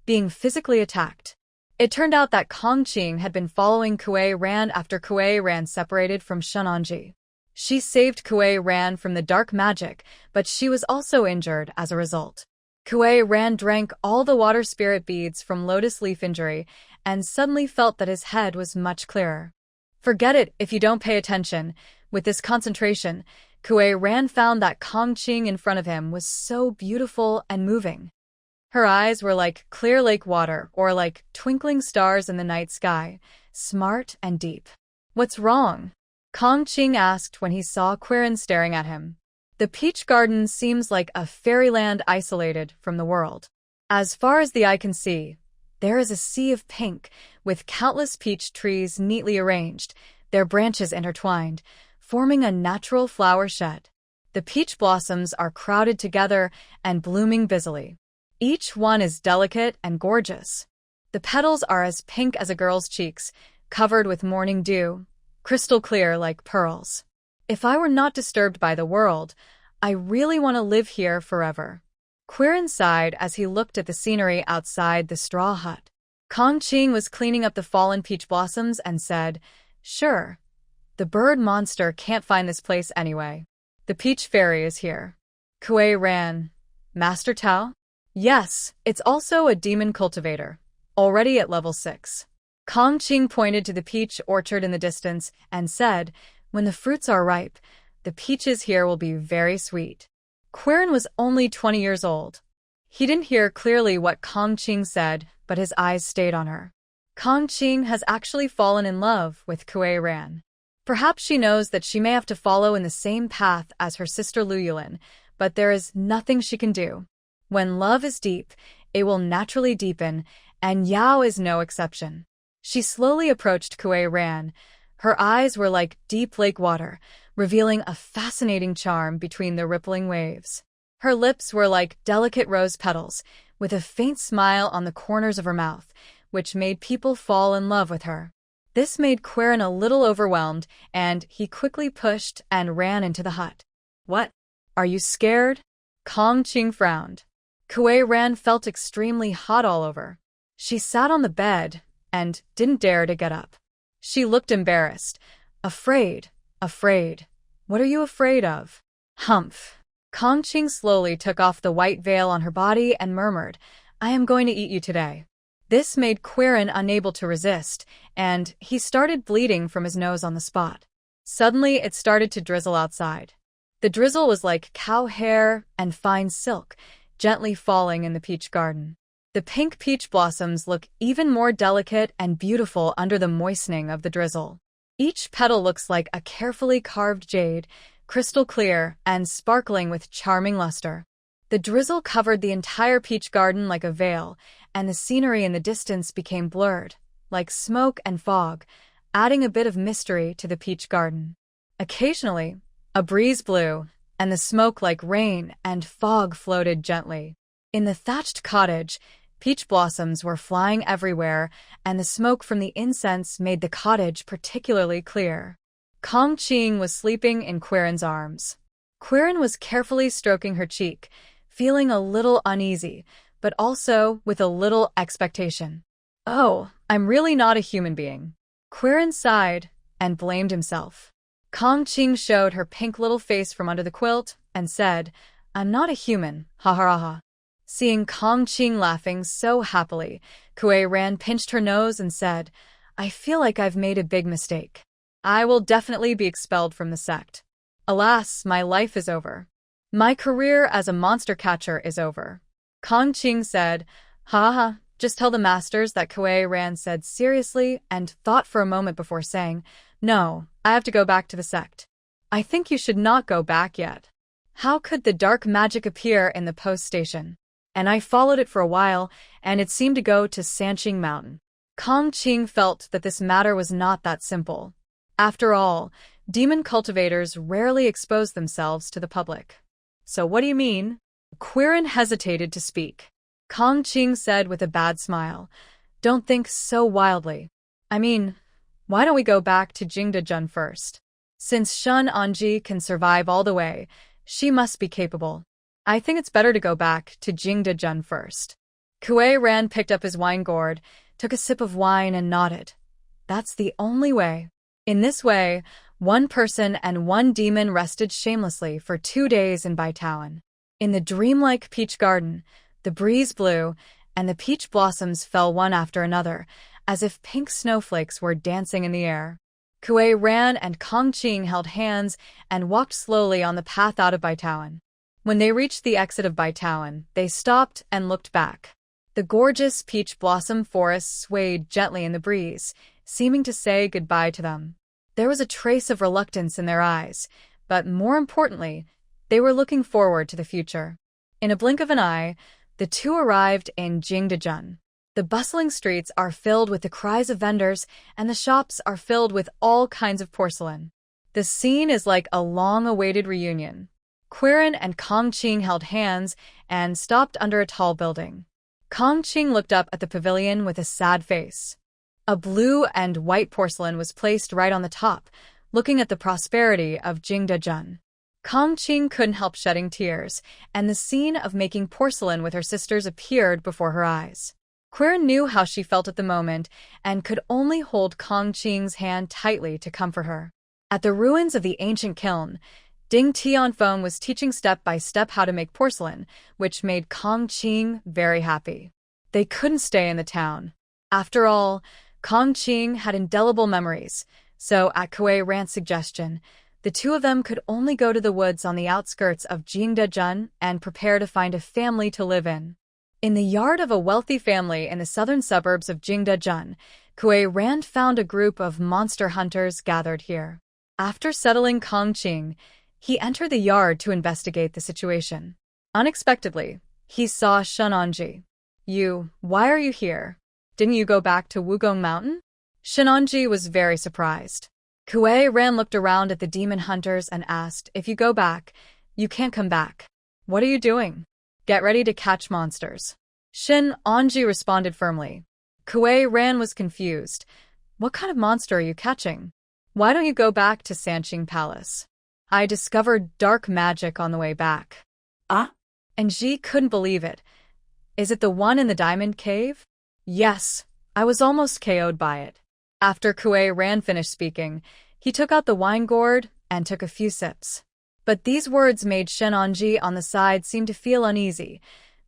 "Being physically attacked." It turned out that Kong Qing had been following Kuei Ran after Kuei Ran separated from Shunanji. She saved Kuei Ran from the dark magic, but she was also injured as a result. Kuei Ran drank all the water spirit beads from Lotus Leaf injury and suddenly felt that his head was much clearer. Forget it if you don't pay attention. With this concentration, Kuei Ran found that Kong Qing in front of him was so beautiful and moving. Her eyes were like clear lake water or like twinkling stars in the night sky, smart and deep. "What's wrong?" Kong Qing asked when he saw Quirin staring at him. "The peach garden seems like a fairyland isolated from the world. As far as the eye can see, there is a sea of pink, with countless peach trees neatly arranged, their branches intertwined, forming a natural flower shed. The peach blossoms are crowded together and blooming busily. Each one is delicate and gorgeous. The petals are as pink as a girl's cheeks, covered with morning dew, crystal clear like pearls. If I were not disturbed by the world, I really want to live here forever." Quirin sighed as he looked at the scenery outside the straw hut. Kong Qing was cleaning up the fallen peach blossoms and said, "Sure. The bird monster can't find this place anyway. The peach fairy is here." Kuei Ran, "Master Tao?" "Yes, it's also a demon cultivator, already at level 6. Kong Qing pointed to the peach orchard in the distance and said, "When the fruits are ripe, the peaches here will be very sweet." Quirin was only 20 years old. He didn't hear clearly what Kong Qing said, but his eyes stayed on her. Kong Qing has actually fallen in love with Kuei Ran. Perhaps she knows that she may have to follow in the same path as her sister Lu Yulin, but there is nothing she can do. When love is deep, it will naturally deepen, and Yao is no exception. She slowly approached Kuei Ran. Her eyes were like deep lake water, revealing a fascinating charm between the rippling waves. Her lips were like delicate rose petals, with a faint smile on the corners of her mouth, which made people fall in love with her. This made Quirin a little overwhelmed, and he quickly pushed and ran into the hut. "What? Are you scared?" Kong Qing frowned. Kuei Ran felt extremely hot all over. She sat on the bed and didn't dare to get up. She looked embarrassed. Afraid. What are you afraid of?" "Humph." Kong Qing slowly took off the white veil on her body and murmured, "I am going to eat you today." This made Quirin unable to resist, and he started bleeding from his nose on the spot. Suddenly, it started to drizzle outside. The drizzle was like cow hair and fine silk, gently falling in the peach garden. The pink peach blossoms look even more delicate and beautiful under the moistening of the drizzle. Each petal looks like a carefully carved jade, crystal clear and sparkling with charming luster. The drizzle covered the entire peach garden like a veil, and the scenery in the distance became blurred, like smoke and fog, adding a bit of mystery to the peach garden. Occasionally, a breeze blew, and the smoke like rain and fog floated gently. In the thatched cottage, Peach blossoms were flying everywhere, and the smoke from the incense made the cottage particularly clear. Kongqing was sleeping in Quirin's arms. Quirin was carefully stroking her cheek, feeling a little uneasy, but also with a little expectation. "Oh, I'm really not a human being." Quirin sighed and blamed himself. Kongqing showed her pink little face from under the quilt and said, "I'm not a human, ha ha ha." Seeing Kongqing laughing so happily, Ran pinched her nose and said, "I feel like I've made a big mistake. I will definitely be expelled from the sect. Alas, my life is over. My career as a monster catcher is over." Kongqing said, "Ha ha, just tell the masters that Ran said seriously and thought for a moment before saying, 'No, I have to go back to the sect.' I think you should not go back yet. How could the dark magic appear in the post station? And I followed it for a while, and it seemed to go to Sanqing Mountain." Kongqing felt that this matter was not that simple. After all, demon cultivators rarely expose themselves to the public. "So what do you mean?" Quirin hesitated to speak. Kongqing said with a bad smile, "Don't think so wildly. I mean, why don't we go back to Jingdejun first? Since Shun Anji can survive all the way, she must be capable. I think it's better to go back to Jingdejun first." Ran picked up his wine gourd, took a sip of wine and nodded. "That's the only way." In this way, one person and one demon rested shamelessly for 2 days in Baitawan. In the dreamlike peach garden, the breeze blew, and the peach blossoms fell one after another, as if pink snowflakes were dancing in the air. Ran and Kongqing held hands and walked slowly on the path out of Baitawan. When they reached the exit of Baitawan, they stopped and looked back. The gorgeous peach blossom forest swayed gently in the breeze, seeming to say goodbye to them. There was a trace of reluctance in their eyes, but more importantly, they were looking forward to the future. In a blink of an eye, the two arrived in Jingdejun. The bustling streets are filled with the cries of vendors, and the shops are filled with all kinds of porcelain. The scene is like a long-awaited reunion. Quirin and Kongqing held hands and stopped under a tall building. Kongqing looked up at the pavilion with a sad face. A blue and white porcelain was placed right on the top, looking at the prosperity of Jingdejun. Kongqing couldn't help shedding tears, and the scene of making porcelain with her sisters appeared before her eyes. Quirin knew how she felt at the moment and could only hold Kongqing's hand tightly to comfort her. At the ruins of the ancient kiln, Ding Tianfeng was teaching step by step how to make porcelain, which made Kongqing very happy. They couldn't stay in the town. After all, Kongqing had indelible memories, so at Ran's suggestion, the two of them could only go to the woods on the outskirts of Jingdejun and prepare to find a family to live in. In the yard of a wealthy family in the southern suburbs of Jingdejun, Ran found a group of monster hunters gathered here. After settling Kongqing, he entered the yard to investigate the situation. Unexpectedly, he saw Shunanji. Why are you here? Didn't you go back to Wugong Mountain?" Shunanji was very surprised. Ran looked around at the demon hunters and asked, "If you go back, you can't come back. What are you doing?" "Get ready to catch monsters." Shunanji responded firmly. Ran was confused. "What kind of monster are you catching? Why don't you go back to Sanqing Palace?" "I discovered dark magic on the way back." Ah? And Ji couldn't believe it. "Is it the one in the diamond cave?" "Yes, I was almost KO'd by it." After Ran finished speaking, he took out the wine gourd and took a few sips. But these words made Shunanji on the side seem to feel uneasy.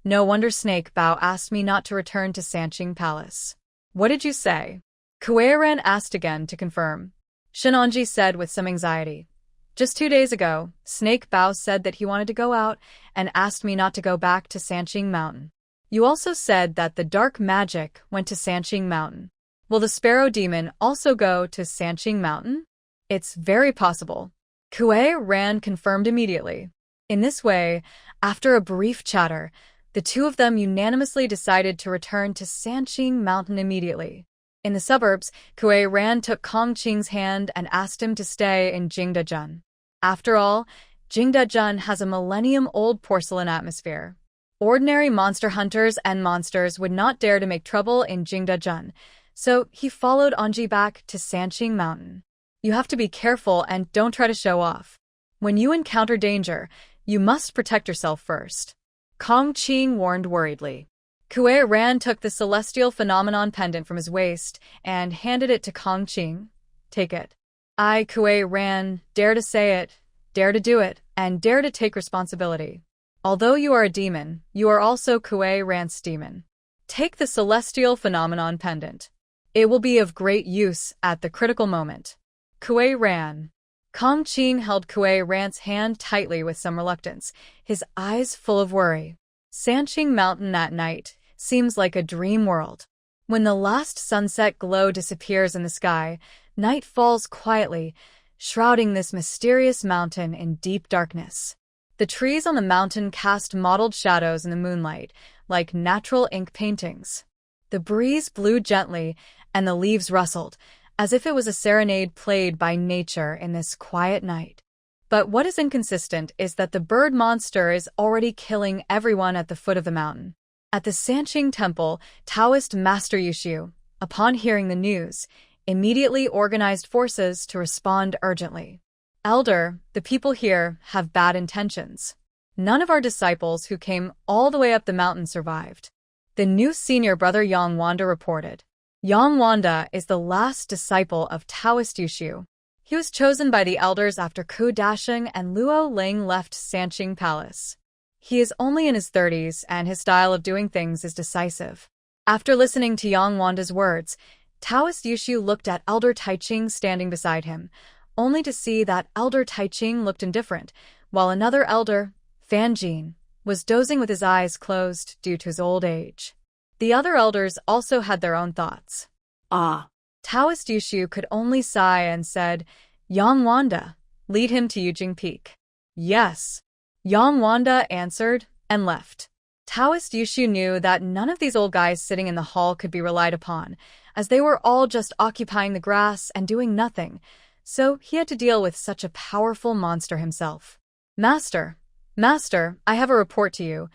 "No wonder Snake Bao asked me not to return to Sanqing Palace." "What did you say?" Ran asked again to confirm. Shunanji said with some anxiety, "Just 2 days ago, Snake Bao said that he wanted to go out and asked me not to go back to Sanqing Mountain. You also said that the dark magic went to Sanqing Mountain. Will the Sparrow Demon also go to Sanqing Mountain?" "It's very possible." Ran confirmed immediately. In this way, after a brief chatter, the two of them unanimously decided to return to Sanqing Mountain immediately. In the suburbs, Ran took Kongqing's hand and asked him to stay in Jingdejun. After all, Jingdejun has a millennium-old porcelain atmosphere. Ordinary monster hunters and monsters would not dare to make trouble in Jingdajun, so he followed Anji back to Sanqing Mountain. You have to be careful and don't try to show off. When you encounter danger, you must protect yourself first. Kong Qing warned worriedly. Kuei Ran took the celestial phenomenon pendant from his waist and handed it to Kong Qing. Take it. I, Kuei Ran, dare to say it, dare to do it, and dare to take responsibility. Although you are a demon, you are also Kuei Ran's demon. Take the celestial phenomenon pendant. It will be of great use at the critical moment. Kuei Ran. Kong Qing held Kuei Ran's hand tightly with some reluctance, his eyes full of worry. Sanqing Mountain at night seems like a dream world. When the last sunset glow disappears in the sky, night falls quietly, shrouding this mysterious mountain in deep darkness. The trees on the mountain cast mottled shadows in the moonlight, like natural ink paintings. The breeze blew gently, and the leaves rustled, as if it was a serenade played by nature in this quiet night. But what is inconsistent is that the bird monster is already killing everyone at the foot of the mountain. At the Sanqing Temple, Taoist Master Yushu, upon hearing the news, immediately organized forces to respond urgently. Elder, the people here have bad intentions. None of our disciples who came all the way up the mountain survived. The new senior brother Yang Wanda reported. Yang Wanda is the last disciple of Taoist Yushu. He was chosen by the elders after Ku Dasheng and Luo Ling left Sanqing Palace. He is only in his 30s and his style of doing things is decisive. After listening to Yang Wanda's words, Taoist Yushu looked at Elder Taiching standing beside him, only to see that Elder Taiching looked indifferent, while another elder, Fan Jin, was dozing with his eyes closed due to his old age. The other elders also had their own thoughts. Taoist Yushu could only sigh and said, Yang Wanda, lead him to Eugin Peak. Yes. Yang Wanda answered and left. Taoist Yushu knew that none of these old guys sitting in the hall could be relied upon, as they were all just occupying the grass and doing nothing, so he had to deal with such a powerful monster himself. Master, I have a report to you.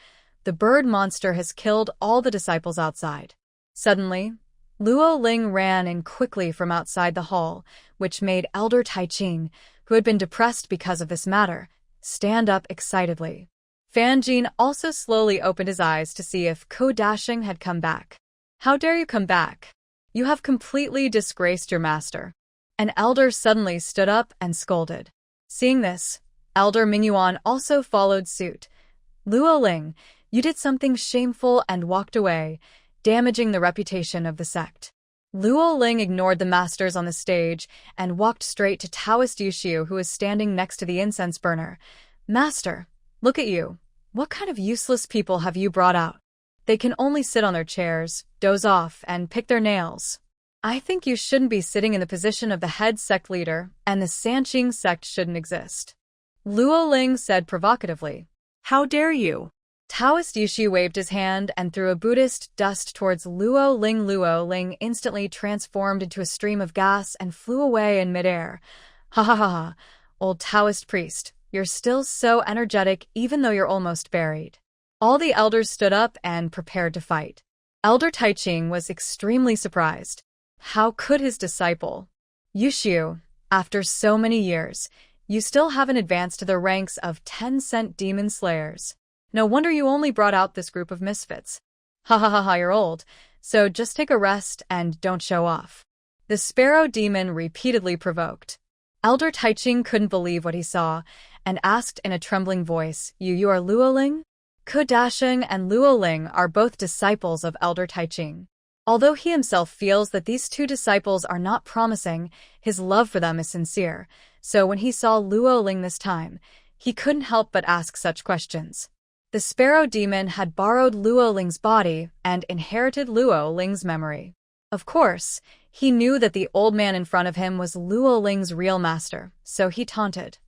The bird monster has killed all the disciples outside. Suddenly, Luo Ling ran in quickly from outside the hall, which made Elder Taiching, who had been depressed because of this matter, stand up excitedly. Fan Jin also slowly opened his eyes to see if Ko Dasheng had come back. How dare you come back? You have completely disgraced your master. An elder suddenly stood up and scolded. Seeing this, Elder Mingyuan also followed suit. Luo Ling, you did something shameful and walked away, damaging the reputation of the sect. Luo Ling ignored the masters on the stage and walked straight to Taoist Yushu, who was standing next to the incense burner. Master, look at you. What kind of useless people have you brought out? They can only sit on their chairs, doze off, and pick their nails. I think you shouldn't be sitting in the position of the head sect leader, and the Sanqing sect shouldn't exist. Luo Ling said provocatively. How dare you? Taoist Yushu waved his hand and threw a Buddhist dust towards Luo Ling. Luo Ling instantly transformed into a stream of gas and flew away in midair. Ha ha ha ha, old Taoist priest, you're still so energetic even though you're almost buried. All the elders stood up and prepared to fight. Elder Taiching was extremely surprised. How could his disciple? Yushu, after so many years, you still haven't advanced to the ranks of 10-cent demon slayers. No wonder you only brought out this group of misfits. Ha ha ha ha, you're old, so just take a rest and don't show off. The sparrow demon repeatedly provoked. Elder Taiching couldn't believe what he saw, and asked in a trembling voice, You are Luo Ling? Ku Dasheng and Luo Ling are both disciples of Elder Taiching. Although he himself feels that these two disciples are not promising, his love for them is sincere, so when he saw Luo Ling this time, he couldn't help but ask such questions. The sparrow demon had borrowed Luo Ling's body and inherited Luo Ling's memory. Of course, he knew that the old man in front of him was Luo Ling's real master, so he taunted.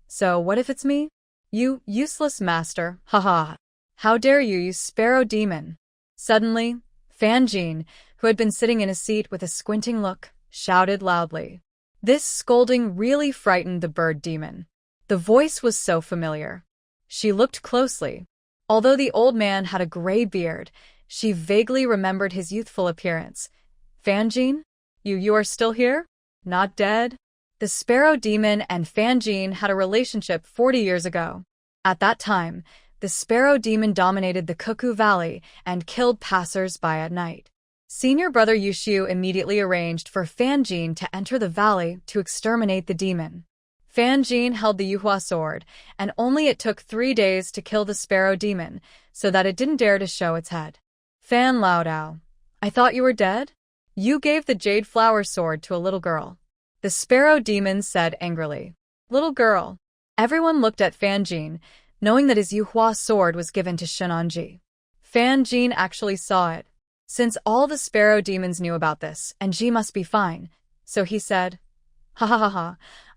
So what if it's me? You useless master, haha. How dare you, you sparrow demon? Suddenly, Fan Jin, who had been sitting in his seat with a squinting look, shouted loudly. This scolding really frightened the bird demon. The voice was so familiar. She looked closely. Although the old man had a gray beard, she vaguely remembered his youthful appearance. Fanjin? You are still here? Not dead? The Sparrow Demon and Fanjin had a relationship 40 years ago. At that time, the Sparrow Demon dominated the Cuckoo Valley and killed passers-by at night. Senior brother Yushu immediately arranged for Fanjin to enter the valley to exterminate the demon. Fanjin held the Yuhua Sword, and only it took 3 days to kill the Sparrow Demon, so that it didn't dare to show its head. Fan Laodao, I thought you were dead? You gave the Jade Flower Sword to a little girl. The Sparrow Demon said angrily. Little girl. Everyone looked at Fanjin, knowing that his Yuhua Sword was given to Shinonji. Fanjin actually saw it. Since all the Sparrow Demons knew about this, and Ji must be fine, so he said, Ha ha ha ha,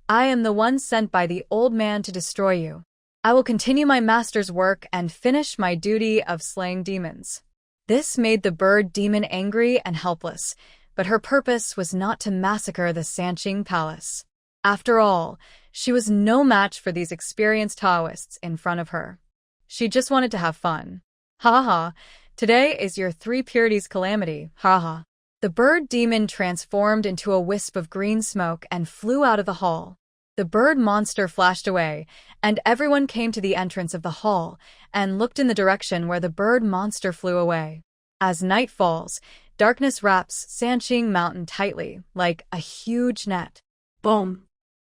I am the one sent by the old man to destroy you. I will continue my master's work and finish my duty of slaying demons. This made the bird demon angry and helpless, but her purpose was not to massacre the Sanqing Palace. After all, she was no match for these experienced Taoists in front of her. She just wanted to have fun. Ha ha ha, today is your 3 purities calamity, ha ha. The bird demon transformed into a wisp of green smoke and flew out of the hall. The bird monster flashed away, and everyone came to the entrance of the hall and looked in the direction where the bird monster flew away. As night falls, darkness wraps Sanqing Mountain tightly, like a huge net. Boom.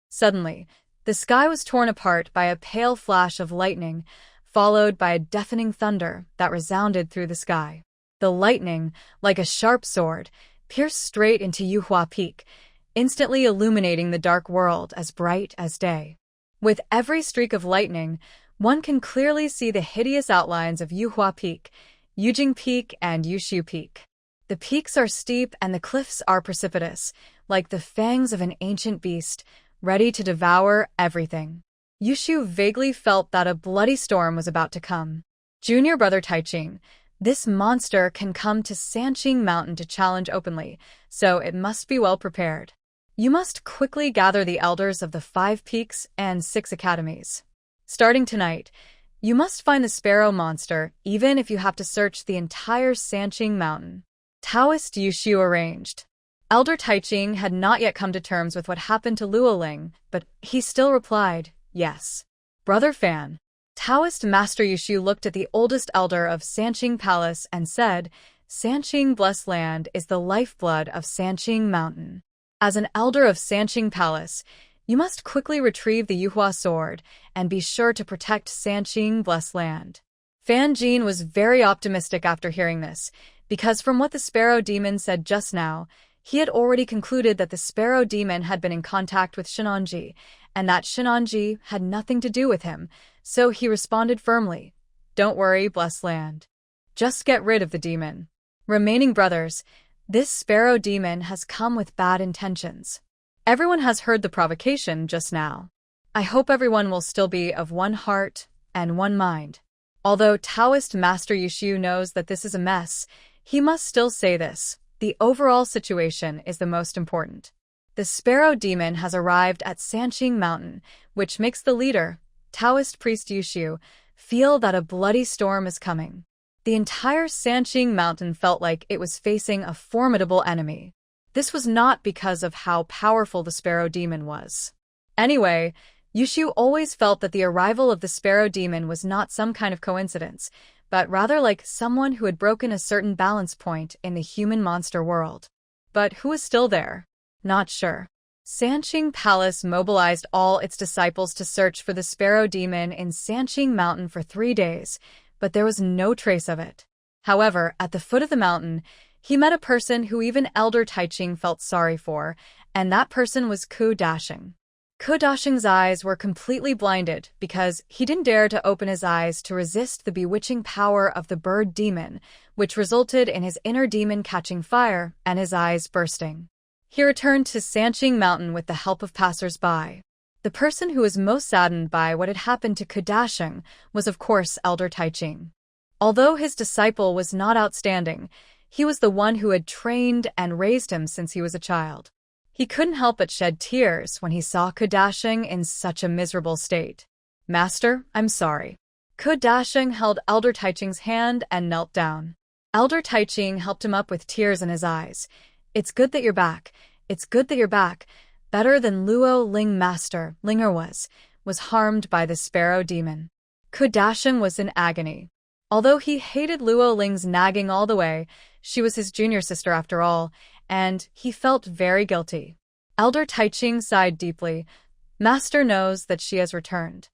Suddenly, the sky was torn apart by a pale flash of lightning, followed by a deafening thunder that resounded through the sky. The lightning, like a sharp sword, pierced straight into Yuhua Peak, instantly illuminating the dark world as bright as day. With every streak of lightning, one can clearly see the hideous outlines of Yuhua Peak, Eugin Peak, and Yushu Peak. The peaks are steep and the cliffs are precipitous, like the fangs of an ancient beast, ready to devour everything. Yushu vaguely felt that a bloody storm was about to come. Junior brother Taiqing, this monster can come to Sanqing Mountain to challenge openly, so it must be well prepared. You must quickly gather the elders of the 5 peaks and 6 academies. Starting tonight, you must find the sparrow monster, even if you have to search the entire Sanqing Mountain. Taoist Yushu arranged. Elder Taiqing had not yet come to terms with what happened to Luoling, but he still replied, yes. Brother Fan. Taoist Master Yushu looked at the oldest elder of Sanqing Palace and said, Sanqing Blessed Land is the lifeblood of Sanqing Mountain. As an elder of Sanqing Palace, you must quickly retrieve the Yuhua Sword and be sure to protect Sanqing Blessed Land. Fanjin was very optimistic after hearing this, because from what the Sparrow Demon said just now, he had already concluded that the Sparrow Demon had been in contact with Shinonji, and that Shinonji had nothing to do with him, so he responded firmly, Don't worry, Blessed Land. Just get rid of the demon. Remaining brothers, this Sparrow Demon has come with bad intentions. Everyone has heard the provocation just now. I hope everyone will still be of one heart and one mind. Although Taoist Master Yushu knows that this is a mess, he must still say this. The overall situation is the most important. The Sparrow Demon has arrived at Sanqing Mountain, which makes the leader, Taoist Priest Yushu, feel that a bloody storm is coming. The entire Sanqing Mountain felt like it was facing a formidable enemy. This was not because of how powerful the Sparrow Demon was. Anyway, Yushu always felt that the arrival of the Sparrow Demon was not some kind of coincidence, but rather like someone who had broken a certain balance point in the human-monster world. But who was still there? Not sure. Sanqing Palace mobilized all its disciples to search for the Sparrow Demon in Sanqing Mountain for 3 days, but there was no trace of it. However, at the foot of the mountain, he met a person who even Elder Taiqing felt sorry for, and that person was Ku Dashing. Ku Dashing's eyes were completely blinded because he didn't dare to open his eyes to resist the bewitching power of the bird demon, which resulted in his inner demon catching fire and his eyes bursting. He returned to Sanqing Mountain with the help of passers-by. The person who was most saddened by what had happened to Ku Dashing was of course Elder Taiqing. Although his disciple was not outstanding, he was the one who had trained and raised him since he was a child. He couldn't help but shed tears when he saw Ku Dashing in such a miserable state. Master, I'm sorry. Ku Dasheng held Elder Taiching's hand and knelt down. Elder Taiching helped him up with tears in his eyes. "It's good that you're back. It's good that you're back. Better than Luo Ling Master Linger was harmed by the Sparrow Demon." Ku Dasheng was in agony. Although he hated Luo Ling's nagging all the way, she was his junior sister after all, and he felt very guilty. Elder Taiching sighed deeply. "Master knows that she has returned."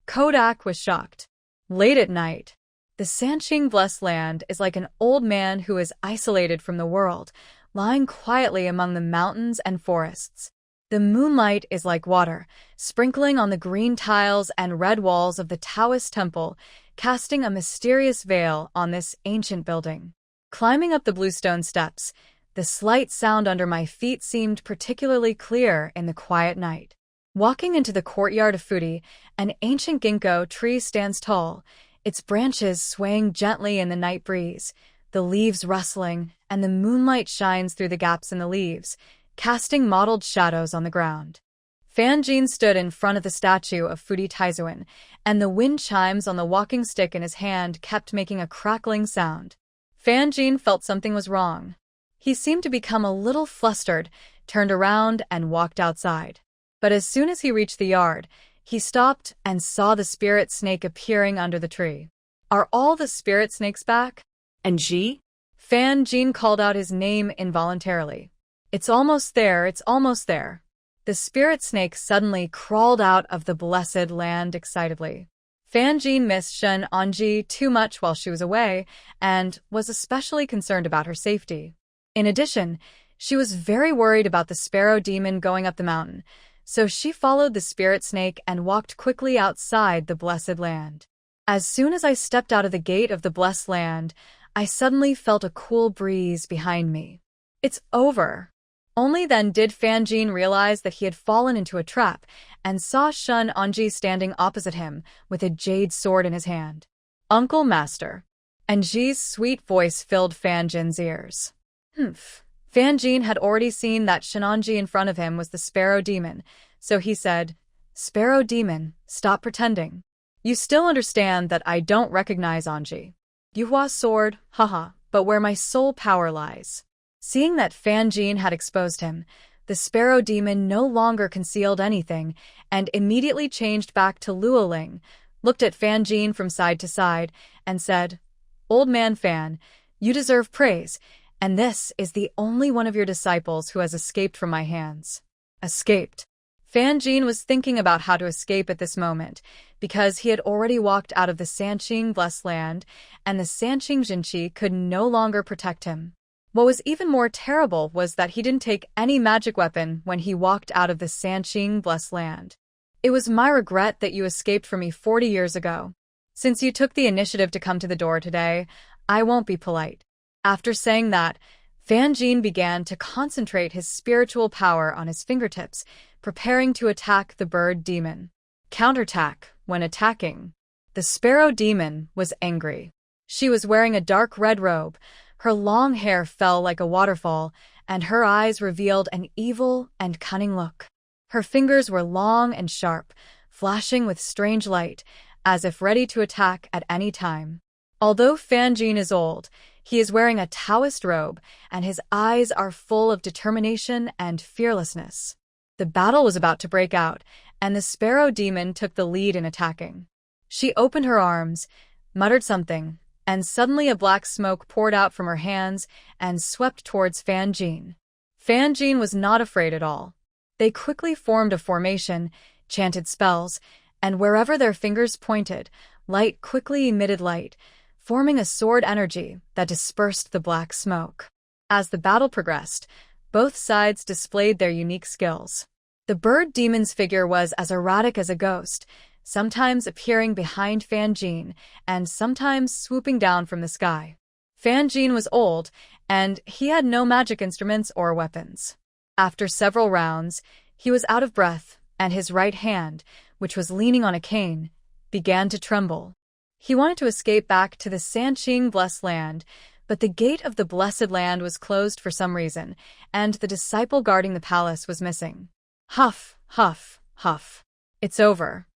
Kodak was shocked. Late at night, the Sanqing Blessed Land is like an old man who is isolated from the world, lying quietly among the mountains and forests. The moonlight is like water, sprinkling on the green tiles and red walls of the Taoist temple, casting a mysterious veil on this ancient building. Climbing up the bluestone steps, the slight sound under my feet seemed particularly clear in the quiet night. Walking into the courtyard of Fudi, an ancient ginkgo tree stands tall, its branches swaying gently in the night breeze, the leaves rustling, and the moonlight shines through the gaps in the leaves, casting mottled shadows on the ground. Fan Jin stood in front of the statue of Fudi Taizuan, and the wind chimes on the walking stick in his hand kept making a crackling sound. Fan Jin felt something was wrong. He seemed to become a little flustered, turned around, and walked outside. But as soon as he reached the yard, he stopped and saw the spirit snake appearing under the tree. "Are all the spirit snakes back?" And Ji? Fan Jin called out his name involuntarily. "It's almost there, it's almost there." The spirit snake suddenly crawled out of the blessed land excitedly. Fan Jin missed Shen Anji too much while she was away, and was especially concerned about her safety. In addition, she was very worried about the sparrow demon going up the mountain, so she followed the spirit snake and walked quickly outside the blessed land. As soon as I stepped out of the gate of the blessed land, I suddenly felt a cool breeze behind me. "It's over." Only then did Fan Jin realize that he had fallen into a trap and saw Shun Anji standing opposite him with a jade sword in his hand. "Uncle Master." Anji's sweet voice filled Fan Jin's ears. Humph. Fan Jin had already seen that Shenanji in front of him was the Sparrow Demon, so he said, "Sparrow Demon, stop pretending. You still understand that I don't recognize Anji. Yuhua Sword, haha, but where my soul power lies." Seeing that Fan Jin had exposed him, the Sparrow Demon no longer concealed anything and immediately changed back to Luoling, looked at Fan Jin from side to side, and said, "Old man Fan, you deserve praise, and this is the only one of your disciples who has escaped from my hands." Escaped. Fan Jin was thinking about how to escape at this moment, because he had already walked out of the Sanqing Blessed Land, and the Sanqing Jinqi could no longer protect him. What was even more terrible was that he didn't take any magic weapon when he walked out of the Sanqing Blessed Land. "It was my regret that you escaped from me 40 years ago. Since you took the initiative to come to the door today, I won't be polite." After saying that, Fan Jin began to concentrate his spiritual power on his fingertips, preparing to attack the bird demon. Counterattack when attacking. The Sparrow Demon was angry. She was wearing a dark red robe, her long hair fell like a waterfall, and her eyes revealed an evil and cunning look. Her fingers were long and sharp, flashing with strange light, as if ready to attack at any time. Although Fan Jin is old, he is wearing a Taoist robe, and his eyes are full of determination and fearlessness. The battle was about to break out, and the Sparrow Demon took the lead in attacking. She opened her arms, muttered something, and suddenly a black smoke poured out from her hands and swept towards Fan Jin. Fan Jin was not afraid at all. They quickly formed a formation, chanted spells, and wherever their fingers pointed, light quickly emitted light, forming a sword energy that dispersed the black smoke. As the battle progressed, both sides displayed their unique skills. The bird demon's figure was as erratic as a ghost, sometimes appearing behind Fan Jin and sometimes swooping down from the sky. Fan Jin was old, and he had no magic instruments or weapons. After several rounds, he was out of breath, and his right hand, which was leaning on a cane, began to tremble. He wanted to escape back to the Sanqing Blessed Land, but the gate of the Blessed Land was closed for some reason, and the disciple guarding the palace was missing. Huff, huff, huff. "It's over."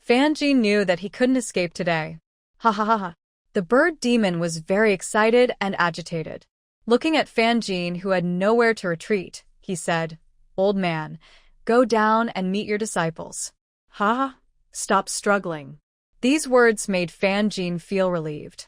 Fanjin knew that he couldn't escape today. Ha ha ha ha. The bird demon was very excited and agitated. Looking at Fanjin, who had nowhere to retreat, he said, "Old man, go down and meet your disciples." Ha ha. Stop struggling. These words made Fanjin feel relieved.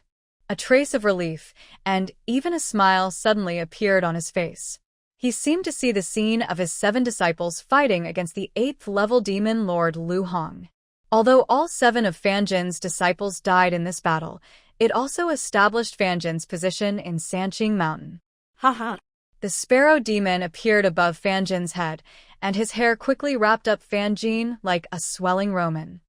A trace of relief, and even a smile suddenly appeared on his face. He seemed to see the scene of his 7 disciples fighting against the 8th-level demon lord Lu Hong. Although all 7 of Fanjin's disciples died in this battle, it also established Fanjin's position in Sanqing Mountain. Ha. The sparrow demon appeared above Fanjin's head, and his hair quickly wrapped up Fanjin like a swelling Roman.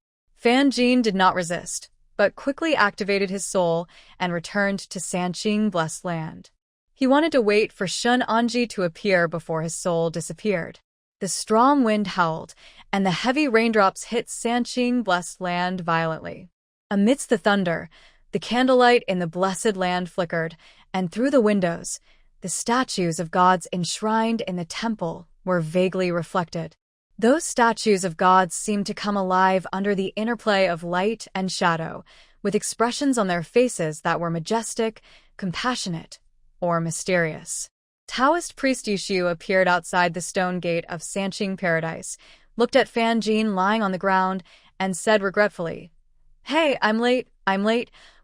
Fanjin did not resist, but quickly activated his soul and returned to Sanqing Blessed Land. He wanted to wait for Shun Anji to appear before his soul disappeared. The strong wind howled, and the heavy raindrops hit Sanqing Blessed Land violently. Amidst the thunder, the candlelight in the blessed land flickered, and through the windows, the statues of gods enshrined in the temple were vaguely reflected. Those statues of gods seemed to come alive under the interplay of light and shadow, with expressions on their faces that were majestic, compassionate, or mysterious. Taoist priest Yushu appeared outside the stone gate of Sanqing Paradise, looked at Fanjin lying on the ground, and said regretfully, "Hey, I'm late.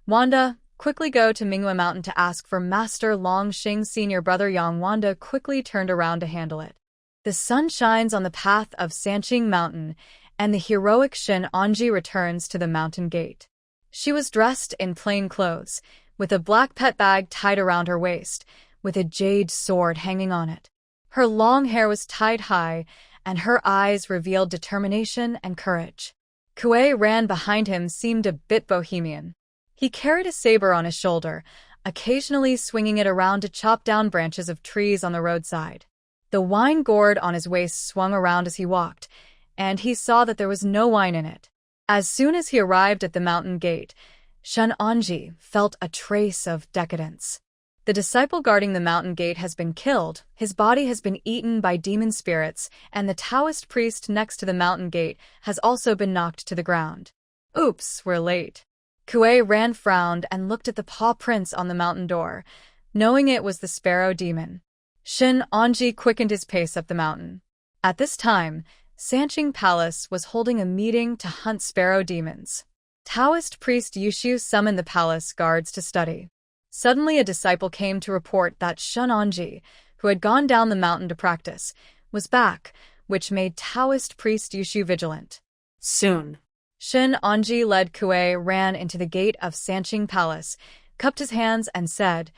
Wanda, quickly go to Mingwa Mountain to ask for Master Longxing's senior brother." Yang Wanda quickly turned around to handle it. The sun shines on the path of Sanqing Mountain, and the heroic Shin Anji returns to the mountain gate. She was dressed in plain clothes, with a black pet bag tied around her waist, with a jade sword hanging on it. Her long hair was tied high, and her eyes revealed determination and courage. Kuei ran behind him, seemed a bit bohemian. He carried a saber on his shoulder, occasionally swinging it around to chop down branches of trees on the roadside. The wine gourd on his waist swung around as he walked, and he saw that there was no wine in it. As soon as he arrived at the mountain gate, Shun Anji felt a trace of decadence. The disciple guarding the mountain gate has been killed, his body has been eaten by demon spirits, and the Taoist priest next to the mountain gate has also been knocked to the ground. Oops, we're late. Kuei Ran frowned and looked at the paw prints on the mountain door, knowing it was the sparrow demon. Shin Anji quickened his pace up the mountain. At this time, Sanqing Palace was holding a meeting to hunt sparrow demons. Taoist priest Yushu summoned the palace guards to study. Suddenly a disciple came to report that Shun Anji, who had gone down the mountain to practice, was back, which made Taoist priest Yushu vigilant. Soon. Shin Anji led Kuei Ran into the gate of Sanqing Palace, cupped his hands and said,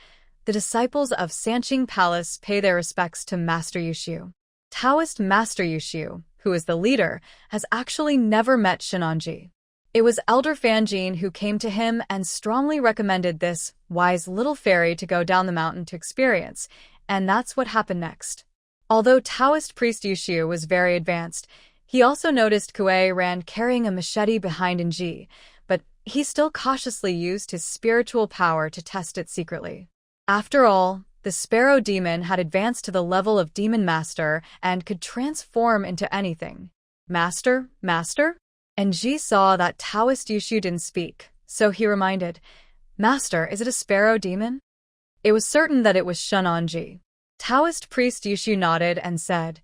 "The disciples of Sanqing Palace pay their respects to Master Yushu." Taoist Master Yushu, who is the leader, has actually never met Shin Anji. It was Elder Fanjin who came to him and strongly recommended this wise little fairy to go down the mountain to experience, and that's what happened next. Although Taoist priest Yushu was very advanced, he also noticed Kuei Ran carrying a machete behind Nji, but he still cautiously used his spiritual power to test it secretly. After all, the sparrow demon had advanced to the level of demon master and could transform into anything. Master? Nji saw that Taoist Yushu didn't speak, so he reminded, "Master, is it a sparrow demon?" It was certain that it was Shun Anji. Taoist priest Yushu nodded and said,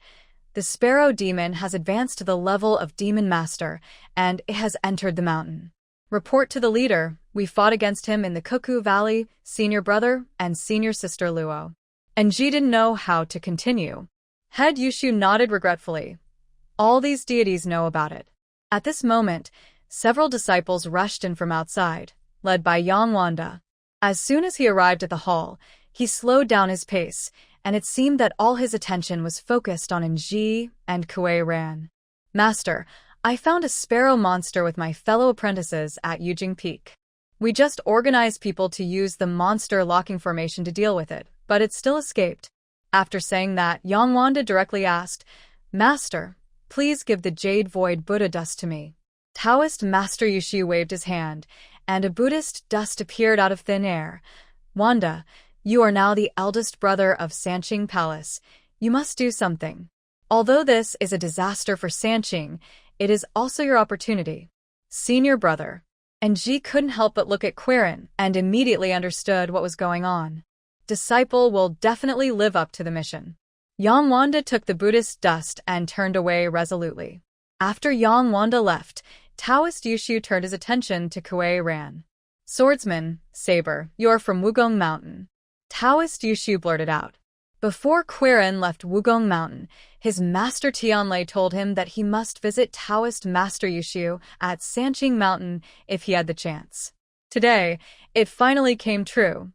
"The sparrow demon has advanced to the level of demon master, and it has entered the mountain. Report to the leader. We fought against him in the Cuckoo Valley, senior brother and senior sister Luo." Nji didn't know how to continue. Head Yushu nodded regretfully. All these deities know about it. At this moment, several disciples rushed in from outside, led by Yang Wanda. As soon as he arrived at the hall, he slowed down his pace, and it seemed that all his attention was focused on Nji and Kuei Ran. "Master, I found a sparrow monster with my fellow apprentices at Eugin Peak. We just organized people to use the monster locking formation to deal with it, but it still escaped." After saying that, Yang Wanda directly asked, "Master, please give the Jade Void Buddha dust to me." Taoist Master Yushu waved his hand, and a Buddhist dust appeared out of thin air. "Wanda, you are now the eldest brother of Sanqing Palace. You must do something. Although this is a disaster for Sanqing, it is also your opportunity. Senior brother. And Ji couldn't help but look at Quirin and immediately understood what was going on. Disciple will definitely live up to the mission. Yang Wanda took the Buddhist dust and turned away resolutely. After Yang Wanda left, Taoist Yushu turned his attention to Kuei Ran. Swordsman, saber, you're from Wugong Mountain. Taoist Yushu blurted out. Before Quirin left Wugong Mountain, his master Tianlei told him that he must visit Taoist Master Yushu at Sanqing Mountain if he had the chance. Today, it finally came true.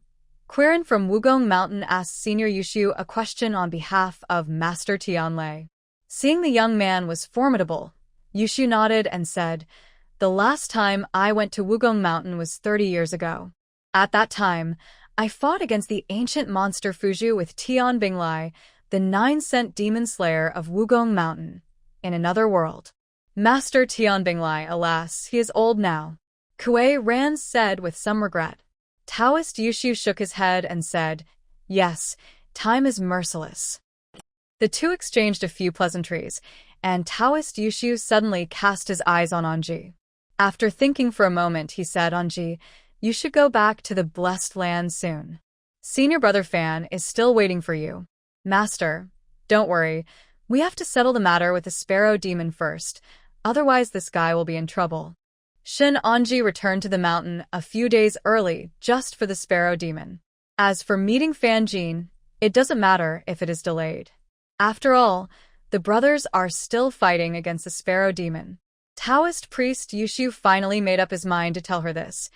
Quirin from Wugong Mountain asked Senior Yushu a question on behalf of Master Tianlei. Seeing the young man was formidable, Yushu nodded and said, "The last time I went to Wugong Mountain was 30 years ago. At that time, I fought against the ancient monster Fuju with Tian Binglai, the 9-cent demon slayer of Wugong Mountain, in another world. Master Tian Binglai, alas, he is old now." Kuei Ran said with some regret. Taoist Yushu shook his head and said, "Yes, time is merciless." The two exchanged a few pleasantries, and Taoist Yushu suddenly cast his eyes on Anji. After thinking for a moment, he said, "Anji, you should go back to the blessed land soon. Senior brother Fan is still waiting for you. Master, don't worry, we have to settle the matter with the Sparrow Demon first, otherwise this guy will be in trouble." Shin Anji returned to the mountain a few days early just for the Sparrow Demon. As for meeting Fan Jin, it doesn't matter if it is delayed. After all, the brothers are still fighting against the Sparrow Demon. Taoist priest Yushu finally made up his mind to tell her this.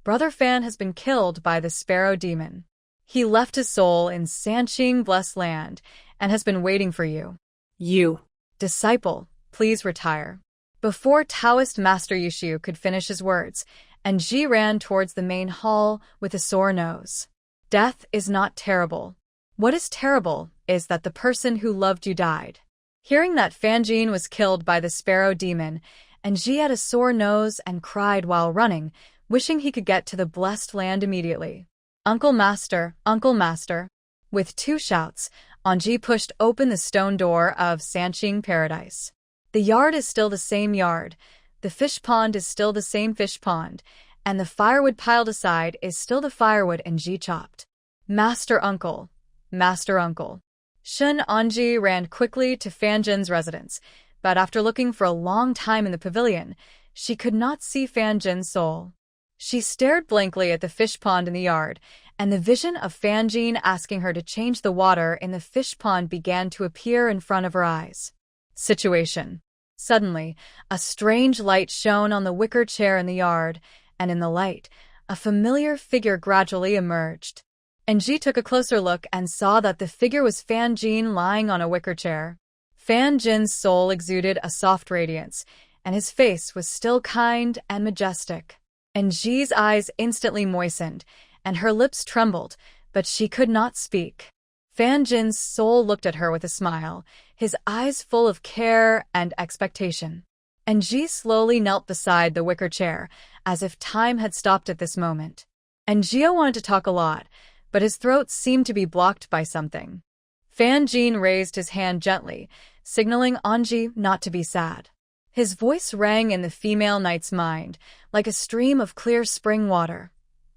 Brother Fan has been killed by the Sparrow Demon. He left his soul in Sanqing Blessed Land and has been waiting for you. You. Disciple, please retire. Before Taoist Master Yushu could finish his words, and Ji ran towards the main hall with a sore nose. Death is not terrible. What is terrible is that the person who loved you died. Hearing that Fan Jin was killed by the Sparrow Demon, and Ji had a sore nose and cried while running, wishing he could get to the blessed land immediately. Uncle Master, Uncle Master. With two shouts, Anji pushed open the stone door of Sanqing Paradise. The yard is still the same yard, the fish pond is still the same fish pond, and the firewood piled aside is still the firewood Anji chopped. Master Uncle, Master Uncle. Shun Anji ran quickly to Fan Jin's residence, but after looking for a long time in the pavilion, she could not see Fan Jin's soul. She stared blankly at the fish pond in the yard, and the vision of Fan Jin asking her to change the water in the fish pond began to appear in front of her eyes. Situation. Suddenly, a strange light shone on the wicker chair in the yard, and in the light, a familiar figure gradually emerged. Anji took a closer look and saw that the figure was Fan Jin lying on a wicker chair. Fan Jin's soul exuded a soft radiance, and his face was still kind and majestic. Anji's eyes instantly moistened, and her lips trembled, but she could not speak. Fan Jin's soul looked at her with a smile, his eyes full of care and expectation. Anji slowly knelt beside the wicker chair, as if time had stopped at this moment. Anji wanted to talk a lot, but his throat seemed to be blocked by something. Fan Jin raised his hand gently, signaling Anji not to be sad. His voice rang in the female knight's mind, like a stream of clear spring water.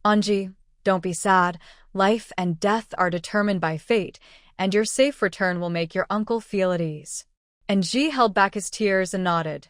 "Anji, don't be sad. Life and death are determined by fate, and your safe return will make your uncle feel at ease." Anji held back his tears and nodded.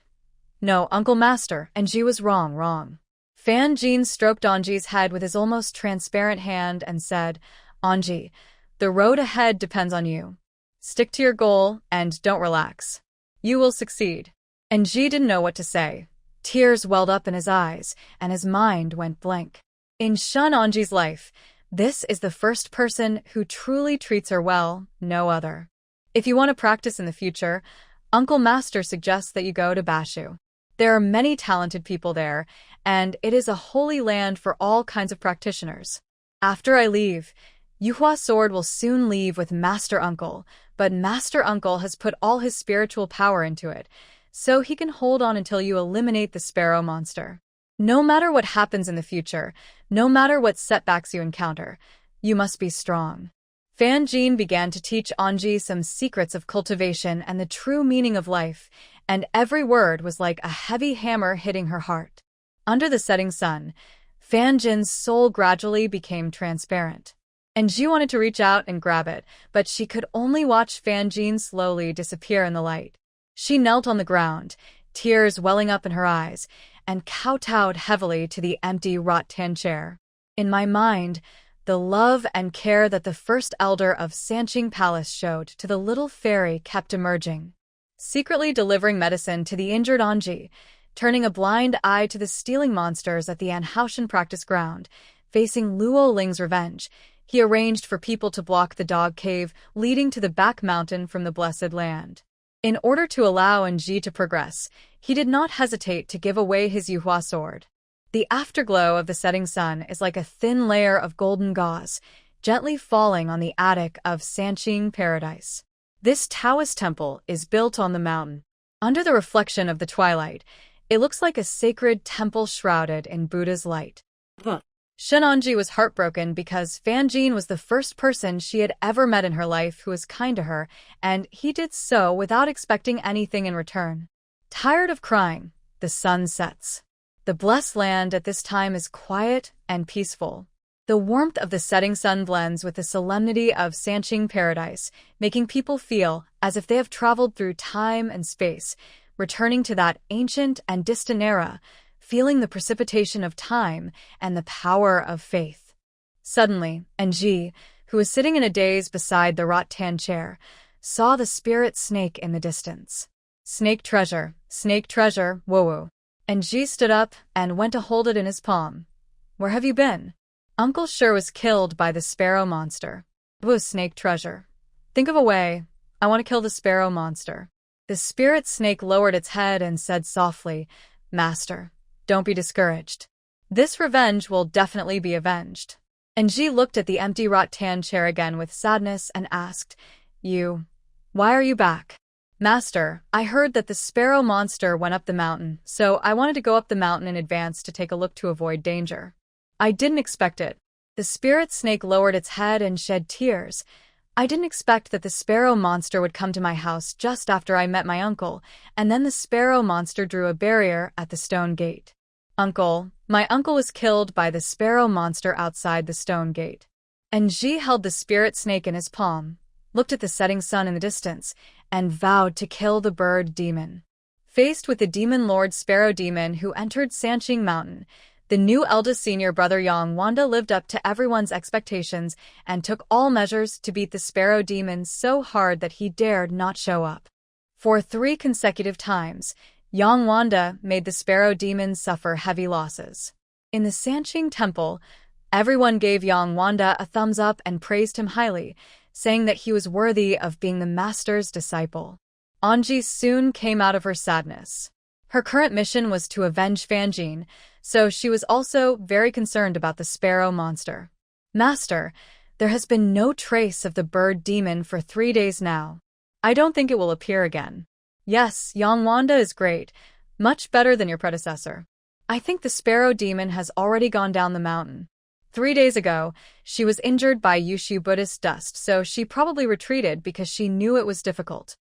"No, Uncle Master, Anji was wrong. Fan Jin stroked Anji's head with his almost transparent hand and said, "Anji, the road ahead depends on you. Stick to your goal and don't relax. You will succeed." Anji didn't know what to say. Tears welled up in his eyes, and his mind went blank. In Shun Anji's life, this is the first person who truly treats her well, no other. If you want to practice in the future, Uncle Master suggests that you go to Bashu. There are many talented people there, and it is a holy land for all kinds of practitioners. After I leave, Yuhua Sword will soon leave with Master Uncle, but Master Uncle has put all his spiritual power into it, so he can hold on until you eliminate the Sparrow monster. No matter what happens in the future, no matter what setbacks you encounter, you must be strong. Fan Jin began to teach Anji some secrets of cultivation and the true meaning of life, and every word was like a heavy hammer hitting her heart. Under the setting sun, Fan Jin's soul gradually became transparent. And Ji wanted to reach out and grab it, but she could only watch Fan Jin slowly disappear in the light. She knelt on the ground, tears welling up in her eyes, and kowtowed heavily to the empty rattan chair. In my mind, the love and care that the first elder of Sanqing Palace showed to the little fairy kept emerging. Secretly delivering medicine to the injured Anji, turning a blind eye to the stealing monsters at the Anhaushan practice ground, facing Luo Ling's revenge, he arranged for people to block the dog cave leading to the back mountain from the Blessed Land. In order to allow Anji to progress, he did not hesitate to give away his Yuhua Sword. The afterglow of the setting sun is like a thin layer of golden gauze, gently falling on the attic of Sanqing Paradise. This Taoist temple is built on the mountain. Under the reflection of the twilight, it looks like a sacred temple shrouded in Buddha's light. Shenanji was heartbroken because Fan Jin was the first person she had ever met in her life who was kind to her, and he did so without expecting anything in return. Tired of crying, the sun sets. The blessed land at this time is quiet and peaceful. The warmth of the setting sun blends with the solemnity of Sanqing Paradise, making people feel as if they have traveled through time and space, returning to that ancient and distant era, feeling the precipitation of time and the power of faith. Suddenly, Anji, who was sitting in a daze beside the rattan chair, saw the spirit snake in the distance. Snake treasure, woo-woo. Anji stood up and went to hold it in his palm. Where have you been? Uncle sure was killed by the sparrow monster. Woo, snake treasure. Think of a way. I want to kill the sparrow monster. The spirit snake lowered its head and said softly, Master, don't be discouraged. This revenge will definitely be avenged. Anji looked at the empty rattan chair again with sadness and asked, why are you back? Master, I heard that the sparrow monster went up the mountain, so I wanted to go up the mountain in advance to take a look to avoid danger. I didn't expect it. The spirit snake lowered its head and shed tears. I didn't expect that the sparrow monster would come to my house just after I met my uncle, and then the sparrow monster drew a barrier at the stone gate. My uncle was killed by the sparrow monster outside the stone gate. Anji held the spirit snake in his palm, looked at the setting sun in the distance, and vowed to kill the bird demon. Faced with the demon lord Sparrow Demon who entered Sanqing Mountain, the new eldest senior brother Yang Wanda lived up to everyone's expectations and took all measures to beat the Sparrow Demon so hard that he dared not show up. For 3 consecutive times, Yang Wanda made the Sparrow Demon suffer heavy losses. In the Sanqing Temple, everyone gave Yang Wanda a thumbs up and praised him highly, saying that he was worthy of being the master's disciple. Anji soon came out of her sadness. Her current mission was to avenge Fan Jin, so she was also very concerned about the sparrow monster. Master, there has been no trace of the bird demon for 3 days now. I don't think it will appear again. Yes, Yang Wanda is great, much better than your predecessor. I think the sparrow demon has already gone down the mountain. 3 days ago, she was injured by Yushu Buddhist dust, so she probably retreated because she knew it was difficult.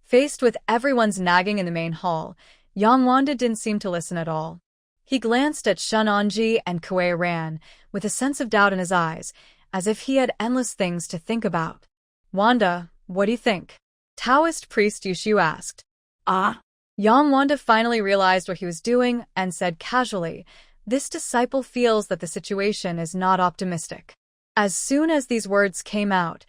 Faced with everyone's nagging in the main hall, Yang Wanda didn't seem to listen at all. He glanced at Shun Anji and Kuei Ran, with a sense of doubt in his eyes, as if he had endless things to think about. Wanda, what do you think? Taoist priest Yushu asked. Yang Wanda finally realized what he was doing and said casually, this disciple feels that the situation is not optimistic. As soon as these words came out,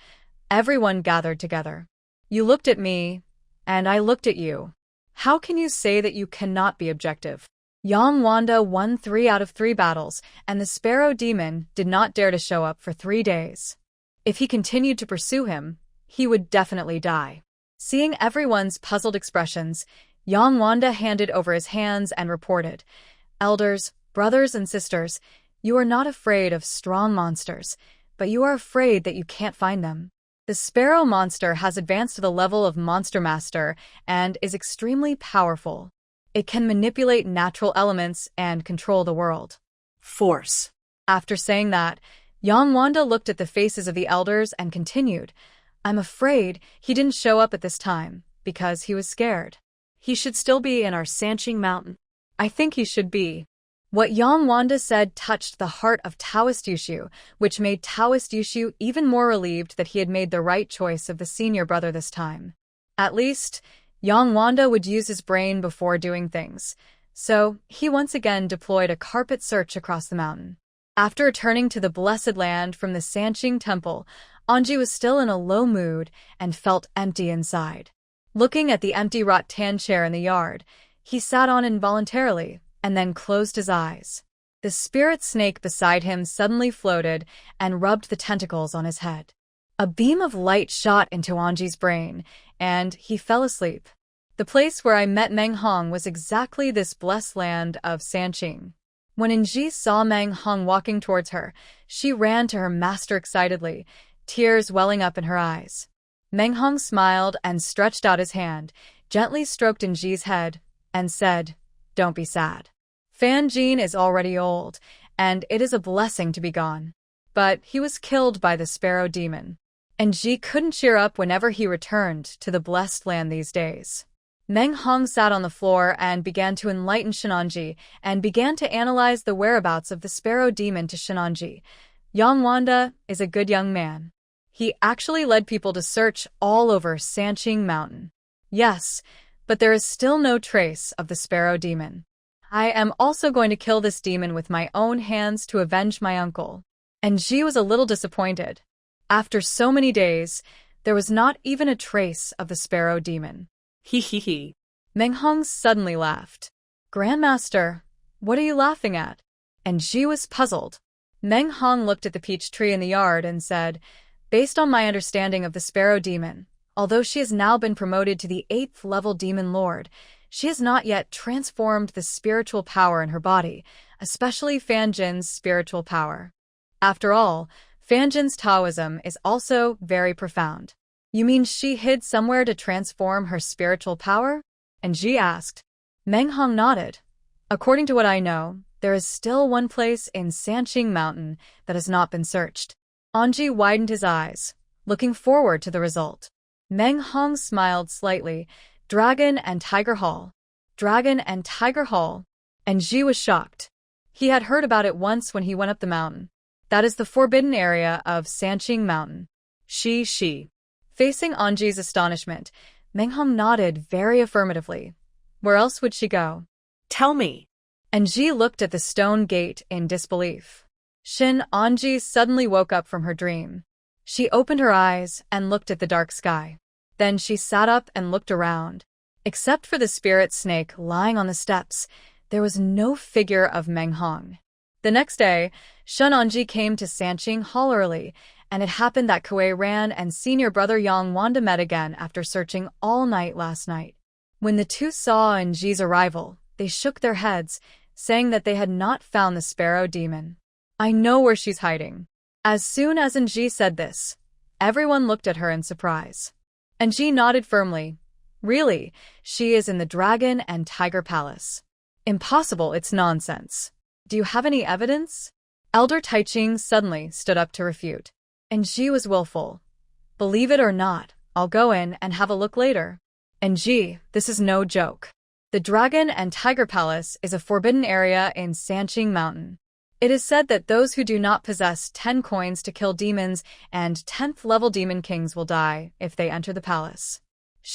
everyone gathered together. You looked at me, and I looked at you. How can you say that you cannot be objective? Yang Wanda won 3 out of 3 battles, and the Sparrow Demon did not dare to show up for 3 days. If he continued to pursue him, he would definitely die. Seeing everyone's puzzled expressions, Yang Wanda handed over his hands and reported, Elders, brothers and sisters, you are not afraid of strong monsters, but you are afraid that you can't find them. The sparrow monster has advanced to the level of Monster Master and is extremely powerful. It can manipulate natural elements and control the world. Force. After saying that, Yang Wanda looked at the faces of the elders and continued, I'm afraid he didn't show up at this time because he was scared. He should still be in our Sanqing Mountain. I think he should be. What Yang Wanda said touched the heart of Taoist Yushu, which made Taoist Yushu even more relieved that he had made the right choice of the senior brother this time. At least, Yang Wanda would use his brain before doing things, so he once again deployed a carpet search across the mountain. After returning to the Blessed Land from the Sanqing Temple, Anji was still in a low mood and felt empty inside. Looking at the empty rattan chair in the yard, he sat on involuntarily and then closed his eyes. The spirit snake beside him suddenly floated and rubbed the tentacles on his head. A beam of light shot into Anji's brain, and he fell asleep. The place where I met Meng Hong was exactly this blessed land of Sanqing. When Anji saw Meng Hong walking towards her, she ran to her master excitedly, tears welling up in her eyes. Meng Hong smiled and stretched out his hand, gently stroked Anji's head, and said, "Don't be sad. Fan Jin is already old, and it is a blessing to be gone." But he was killed by the sparrow demon. Anji couldn't cheer up whenever he returned to the blessed land these days. Meng Hong sat on the floor and began to enlighten Shenanji and began to analyze the whereabouts of the sparrow demon to Shenanji. Yang Wanda is a good young man. He actually led people to search all over Sanqing Mountain. Yes, but there is still no trace of the sparrow demon. I am also going to kill this demon with my own hands to avenge my uncle. And Ji was a little disappointed. After so many days, there was not even a trace of the sparrow demon. He he he. Meng Hong suddenly laughed. "Grandmaster, what are you laughing at?" And Ji was puzzled. Meng Hong looked at the peach tree in the yard and said, "Based on my understanding of the sparrow demon, although she has now been promoted to the 8th level demon lord, she has not yet transformed the spiritual power in her body, especially Fan Jin's spiritual power. After all, Fan Jin's Taoism is also very profound." "You mean she hid somewhere to transform her spiritual power?" And Ji asked. Meng Hong nodded. "According to what I know, there is still one place in Sanqing Mountain that has not been searched." Anji widened his eyes, looking forward to the result. Meng Hong smiled slightly. "Dragon and Tiger Hall." "Dragon and Tiger Hall?" And Ji was shocked. He had heard about it once when he went up the mountain. "That is the forbidden area of Sanqing Mountain." She. Facing Anji's astonishment, Meng Hong nodded very affirmatively. Where else would she go? "Tell me." And Ji looked at the stone gate in disbelief. Anji suddenly woke up from her dream. She opened her eyes and looked at the dark sky. Then she sat up and looked around. Except for the spirit snake lying on the steps, there was no figure of Meng Hong. The next day, Anji came to Sanqing Hall early, and it happened that Kuei Ran and senior brother Yang Wanda met again after searching all night last night. When the two saw Anji's arrival, they shook their heads, saying that they had not found the sparrow demon. "I know where she's hiding." As soon as Anji said this, everyone looked at her in surprise. Anji nodded firmly. "Really, she is in the Dragon and Tiger Palace." "Impossible, it's nonsense." "Do you have any evidence?" Elder Taiching suddenly stood up to refute. And Ji was willful. "Believe it or not, I'll go in and have a look later." "And Ji, this is no joke. The Dragon and Tiger Palace is a forbidden area in Sanqing Mountain. It is said that those who do not possess 10 coins to kill demons and 10th level demon kings will die if they enter the palace."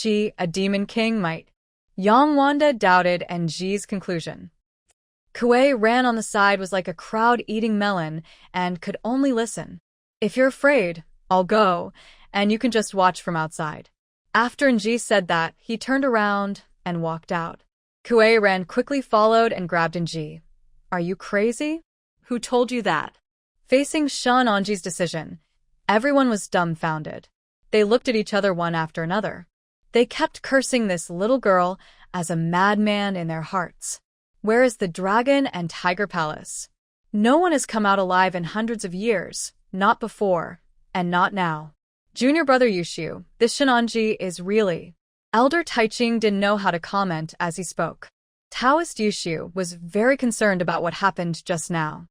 A demon king, might. Yang Wanda doubted and Ji's conclusion. Kuei Ran on the side was like a crowd eating melon and could only listen. "If you're afraid, I'll go, and you can just watch from outside." After Nji said that, he turned around and walked out. Kuei Ran quickly followed and grabbed Nji. "Are you crazy?" "Who told you that?" Facing Anji's decision, everyone was dumbfounded. They looked at each other one after another. They kept cursing this little girl as a madman in their hearts. Where is the Dragon and Tiger Palace? No one has come out alive in hundreds of years. Not before, and not now. Junior brother Yushu, this Shenanji is really... Elder Taiching didn't know how to comment as he spoke. Taoist Yushu was very concerned about what happened just now.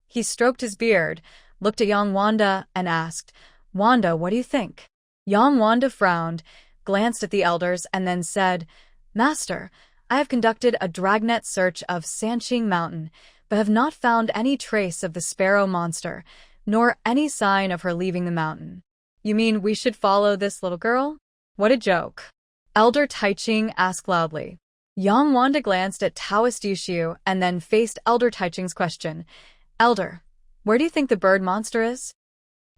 He stroked his beard, looked at Yang Wanda, and asked, "Wanda, what do you think?" Yang Wanda frowned, glanced at the elders, and then said, "Master, I have conducted a dragnet search of Sanqing Mountain, but have not found any trace of the sparrow monster, nor any sign of her leaving the mountain. You mean we should follow this little girl? What a joke. Elder Taiching asked loudly. Yang Wanda glanced at Taoist Yushu and then faced Elder Taiching's question. Elder, where do you think the bird monster is?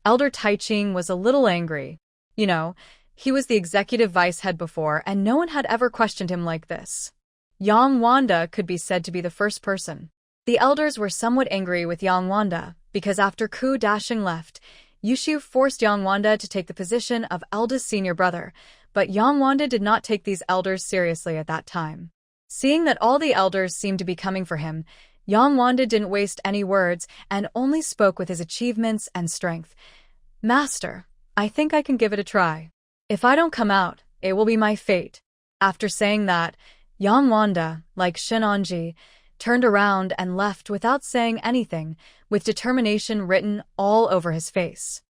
Elder Taiching was a little angry. You know, he was the executive vice head before, and no one had ever questioned him like this. Yang Wanda could be said to be the first person. The elders were somewhat angry with Yang Wanda, because after Ku Dashing left, Yushu forced Yang Wanda to take the position of eldest senior brother, but Yang Wanda did not take these elders seriously at that time. Seeing that all the elders seemed to be coming for him, Yang Wanda didn't waste any words and only spoke with his achievements and strength. Master, I think I can give it a try. If I don't come out, it will be my fate. After saying that, Yang Wanda, like Shenanji, turned around and left without saying anything, with determination written all over his face.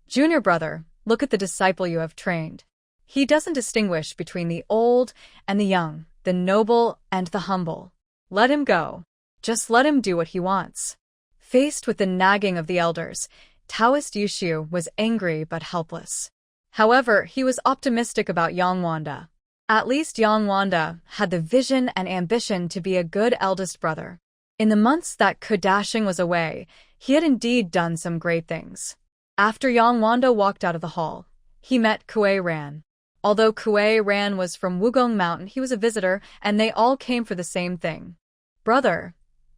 Junior brother, look at the disciple you have trained. He doesn't distinguish between the old and the young, the noble and the humble. Let him go. Just let him do what he wants. Faced with the nagging of the elders, Taoist Yushu was angry but helpless. However, he was optimistic about Yang Wanda. At least Yang Wanda had the vision and ambition to be a good eldest brother. In the months that Ku Dashing was away, he had indeed done some great things. After Yang Wanda walked out of the hall, he met Kuei Ran. Although Kuei Ran was from Wugong Mountain, he was a visitor, and they all came for the same thing. Brother,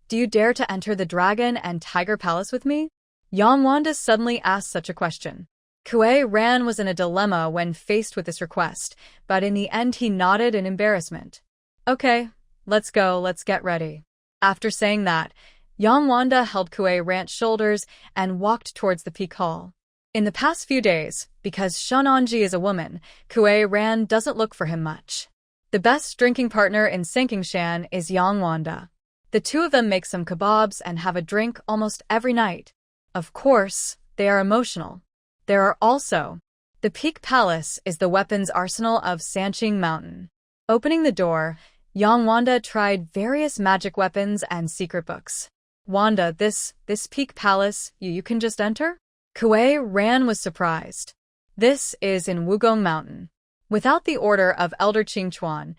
do you dare to enter the Dragon and Tiger Palace with me? Yang Wanda suddenly asked such a question. Kuei Ran was in a dilemma when faced with this request, but in the end he nodded in embarrassment. Okay, let's go, let's get ready. After saying that, Yang Wanda held Kuei Ran's shoulders and walked towards the peak hall. In the past few days, because Shenanji is a woman, Kuei Ran doesn't look for him much. The best drinking partner in Sankingshan is Yang Wanda. The two of them make some kebabs and have a drink almost every night. Of course, they are emotional. There are also, the Peak Palace is the weapons arsenal of Sanqing Mountain. Opening the door, Yang Wanda tried various magic weapons and secret books. Wanda, this Peak Palace, you can just enter? Kuei Ran was surprised. This is in Wugong Mountain. Without the order of Elder Qingchuan,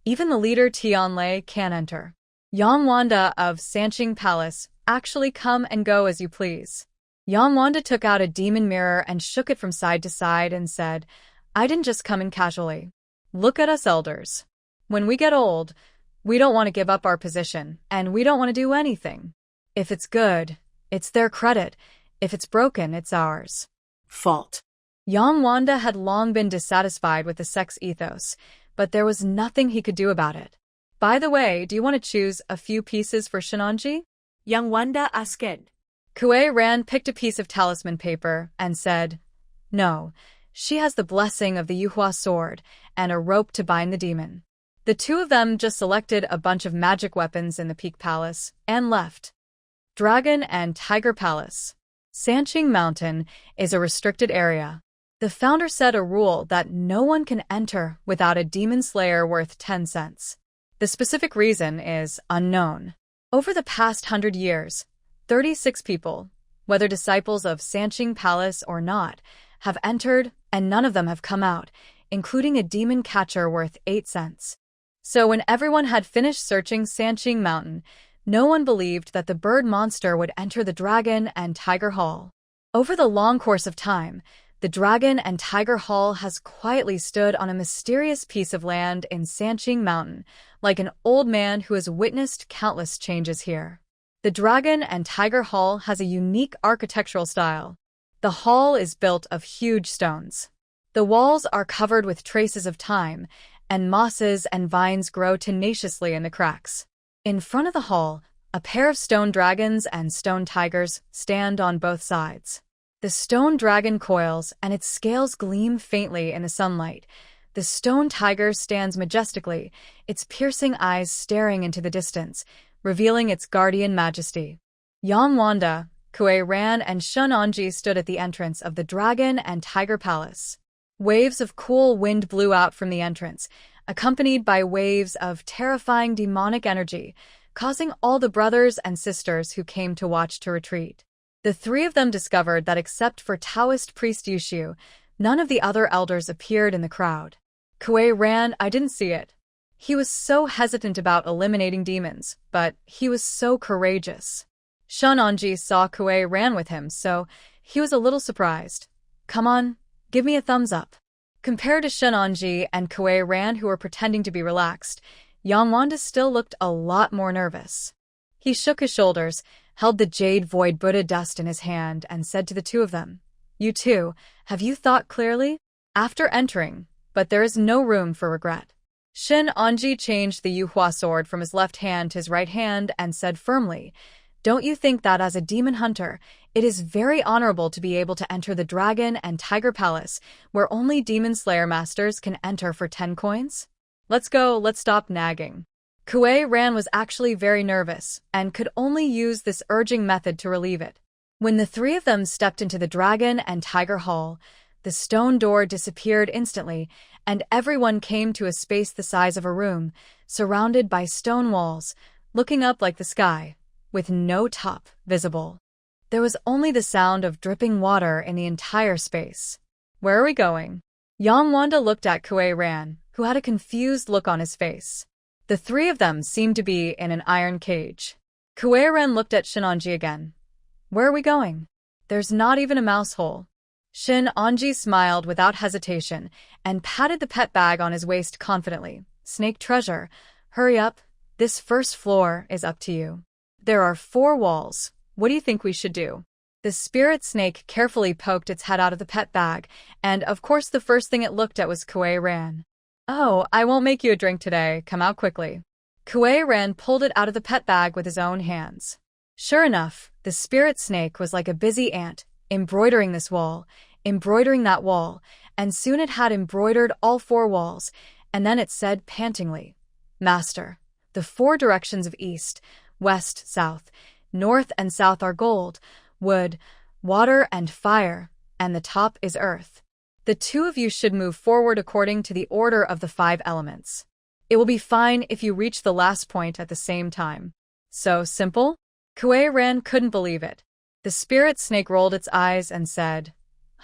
even the leader Tianlei can enter. Yang Wanda of Sanqing Palace, actually come and go as you please. Yang Wanda took out a demon mirror and shook it from side to side and said, I didn't just come in casually. Look at us elders. When we get old, we don't want to give up our position, and we don't want to do anything. If it's good, it's their credit. If it's broken, it's ours. Fault. Yang Wanda had long been dissatisfied with the sect's ethos, but there was nothing he could do about it. By the way, do you want to choose a few pieces for Shenanji? Yang Wanda asked. Kuei Ran picked a piece of talisman paper and said, No, she has the blessing of the Yuhua Sword and a rope to bind the demon. The two of them just selected a bunch of magic weapons in the Peak Palace and left. Dragon and Tiger Palace. Sanqing Mountain is a restricted area. The founder set a rule that no one can enter without a demon slayer worth 10 cents. The specific reason is unknown. Over the past 100 years, 36 people, whether disciples of Sanqing Palace or not, have entered and none of them have come out, including a demon catcher worth 8 cents. So when everyone had finished searching Sanqing Mountain, no one believed that the bird monster would enter the Dragon and Tiger Hall. Over the long course of time, the Dragon and Tiger Hall has quietly stood on a mysterious piece of land in Sanqing Mountain, like an old man who has witnessed countless changes here. The Dragon and Tiger Hall has a unique architectural style. The hall is built of huge stones. The walls are covered with traces of time, and mosses and vines grow tenaciously in the cracks. In front of the hall, a pair of stone dragons and stone tigers stand on both sides. The stone dragon coils and its scales gleam faintly in the sunlight. The stone tiger stands majestically, its piercing eyes staring into the distance, revealing its guardian majesty. Yang Wanda, Kuei Ran, and Shenanji stood at the entrance of the Dragon and Tiger Palace. Waves of cool wind blew out from the entrance, accompanied by waves of terrifying demonic energy, causing all the brothers and sisters who came to watch to retreat. The three of them discovered that except for Taoist priest Yushu, none of the other elders appeared in the crowd. Kuei ran. I didn't see it. He was so hesitant about eliminating demons, but he was so courageous. Shunonji saw Kuei ran with him, so he was a little surprised. Come on, give me a thumbs up. Compared to Shunonji and Kuei ran, who were pretending to be relaxed, Wanda still looked a lot more nervous. He shook his shoulders, held the jade void Buddha dust in his hand, and said to the two of them, "You two, have you thought clearly?" After entering, but there is no room for regret. Shunonji changed the Yuhua Sword from his left hand to his right hand and said firmly, "Don't you think that as a demon hunter, it is very honorable to be able to enter the Dragon and Tiger Palace, where only Demon Slayer Masters can enter for 10 coins? Let's go, let's stop nagging." Kuei ran was actually very nervous, and could only use this urging method to relieve it. When the three of them stepped into the Dragon and Tiger Hall, the stone door disappeared instantly, and everyone came to a space the size of a room, surrounded by stone walls, looking up like the sky, with no top visible. There was only the sound of dripping water in the entire space. "Where are we going?" Wanda looked at Kuei ran, who had a confused look on his face. The three of them seemed to be in an iron cage. Kuei ran looked at Shunonji again. "Where are we going? There's not even a mouse hole." Shunonji smiled without hesitation and patted the pet bag on his waist confidently. "Snake treasure, hurry up. This first floor is up to you. There are 4 walls. What do you think we should do?" The spirit snake carefully poked its head out of the pet bag, and of course the first thing it looked at was Kuei ran. "Oh, I won't make you a drink today. Come out quickly." Kuei ran pulled it out of the pet bag with his own hands. Sure enough, the spirit snake was like a busy ant, embroidering this wall, embroidering that wall, and soon it had embroidered all 4 walls, and then it said pantingly, "Master, the 4 directions of east, west, south, north, and south are gold, wood, water, and fire, and the top is earth. The 2 of you should move forward according to the order of the 5 elements. It will be fine if you reach the last point at the same time." So simple? Kuei ran couldn't believe it. The spirit snake rolled its eyes and said,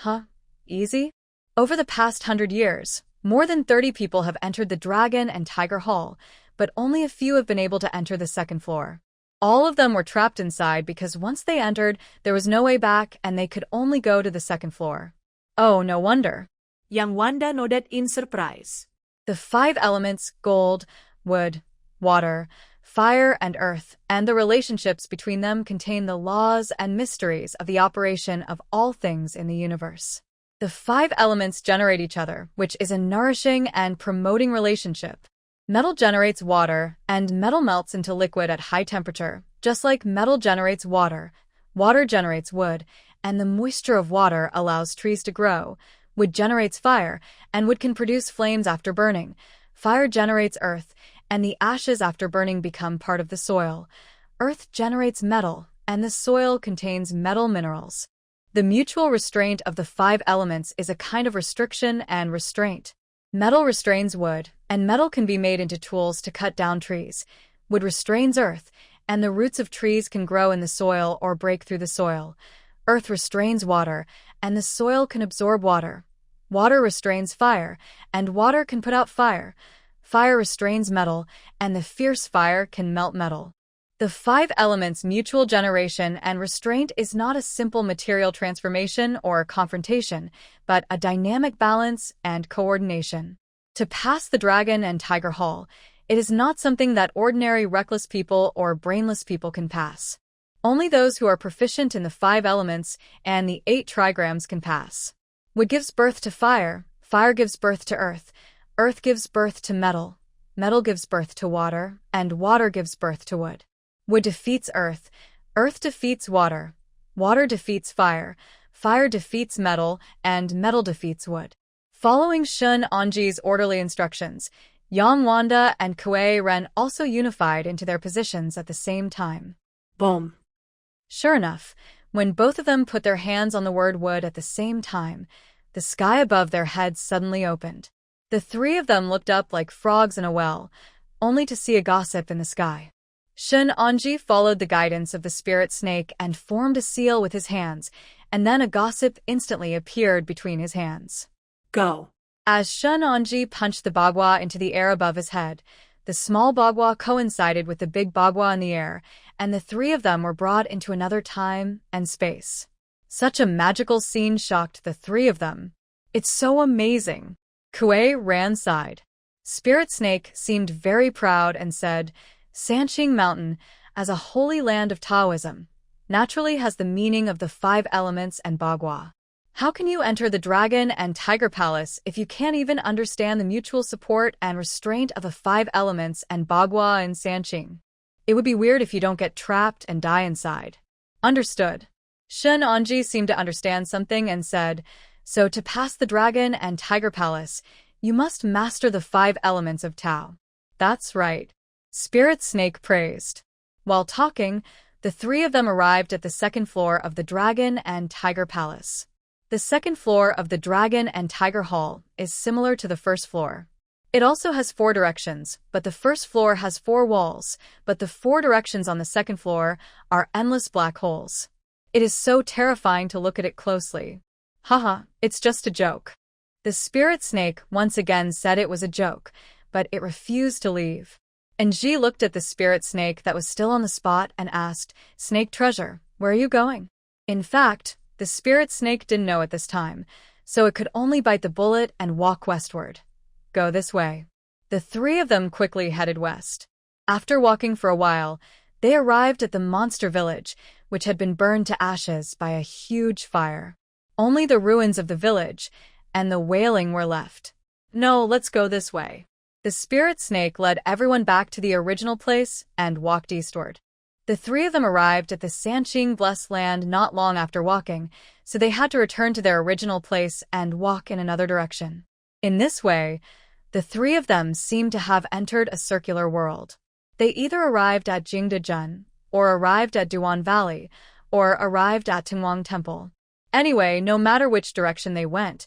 "Huh? Easy?" Over the past 100 years, more than 30 people have entered the Dragon and Tiger Hall, but only a few have been able to enter the 2nd floor. All of them were trapped inside because once they entered, there was no way back and they could only go to the 2nd floor. Oh, no wonder. Wanda nodded in surprise. The 5 elements, gold, wood, water, fire, and earth, and the relationships between them contain the laws and mysteries of the operation of all things in the universe. The 5 elements generate each other, which is a nourishing and promoting relationship. Metal generates water, and metal melts into liquid at high temperature, just like metal generates water. Water generates wood, and the moisture of water allows trees to grow. Wood generates fire, and wood can produce flames after burning. Fire generates earth, and the ashes after burning become part of the soil. Earth generates metal, and the soil contains metal minerals. The mutual restraint of the 5 elements is a kind of restriction and restraint. Metal restrains wood, and metal can be made into tools to cut down trees. Wood restrains earth, and the roots of trees can grow in the soil or break through the soil. Earth restrains water, and the soil can absorb water. Water restrains fire, and water can put out fire. Fire restrains metal, and the fierce fire can melt metal. The 5 elements' mutual generation and restraint is not a simple material transformation or confrontation, but a dynamic balance and coordination. To pass the Dragon and Tiger Hall, it is not something that ordinary reckless people or brainless people can pass. Only those who are proficient in the 5 elements and the 8 trigrams can pass. Wood gives birth to fire, fire gives birth to earth, earth gives birth to metal, metal gives birth to water, and water gives birth to wood. Wood defeats earth defeats water, water defeats fire defeats metal, and metal defeats wood. Following Shunonji's orderly instructions, Wanda and Kuei ran also unified into their positions at the same time. Boom. Sure enough, when both of them put their hands on the word wood at the same time, the sky above their heads suddenly opened. The 3 of them looked up like frogs in a well, only to see a gossip in the sky. Shun Anji followed the guidance of the spirit snake and formed a seal with his hands, and then a gossip instantly appeared between his hands. Go. As Shun Anji punched the bagua into the air above his head, the small bagua coincided with the big bagua in the air, and the three of them were brought into another time and space. Such a magical scene shocked the three of them. It's so amazing. Kuei ran sighed. Spirit Snake seemed very proud and said, Sanqing Mountain, as a holy land of Taoism, naturally has the meaning of the 5 elements and bagua. How can you enter the Dragon and Tiger Palace if you can't even understand the mutual support and restraint of the 5 elements and bagua in Sanqing? It would be weird if you don't get trapped and die inside. Understood. Shun Anji seemed to understand something and said, so to pass the Dragon and Tiger Palace, you must master the 5 elements of Tao. That's right. Spirit Snake praised. While talking, the three of them arrived at the 2nd floor of the Dragon and Tiger Palace. The 2nd floor of the Dragon and Tiger Hall is similar to the 1st floor. It also has 4 directions, but the 1st floor has 4 walls, but the 4 directions on the 2nd floor are endless black holes. It is so terrifying to look at it closely. Haha, it's just a joke. The spirit snake once again said it was a joke, but it refused to leave. And Ji looked at the spirit snake that was still on the spot and asked, Snake treasure, where are you going? In fact, the spirit snake didn't know at this time, so it could only bite the bullet and walk westward. Go this way. The three of them quickly headed west. After walking for a while, they arrived at the monster village, which had been burned to ashes by a huge fire. Only the ruins of the village and the wailing were left. No, let's go this way. The spirit snake led everyone back to the original place and walked eastward. The three of them arrived at the Sanqing blessed land not long after walking, so they had to return to their original place and walk in another direction. In this way, the three of them seemed to have entered a circular world. They either arrived at Jingdezhen, or arrived at Duan Valley, or arrived at Tingwang Temple. Anyway, no matter which direction they went,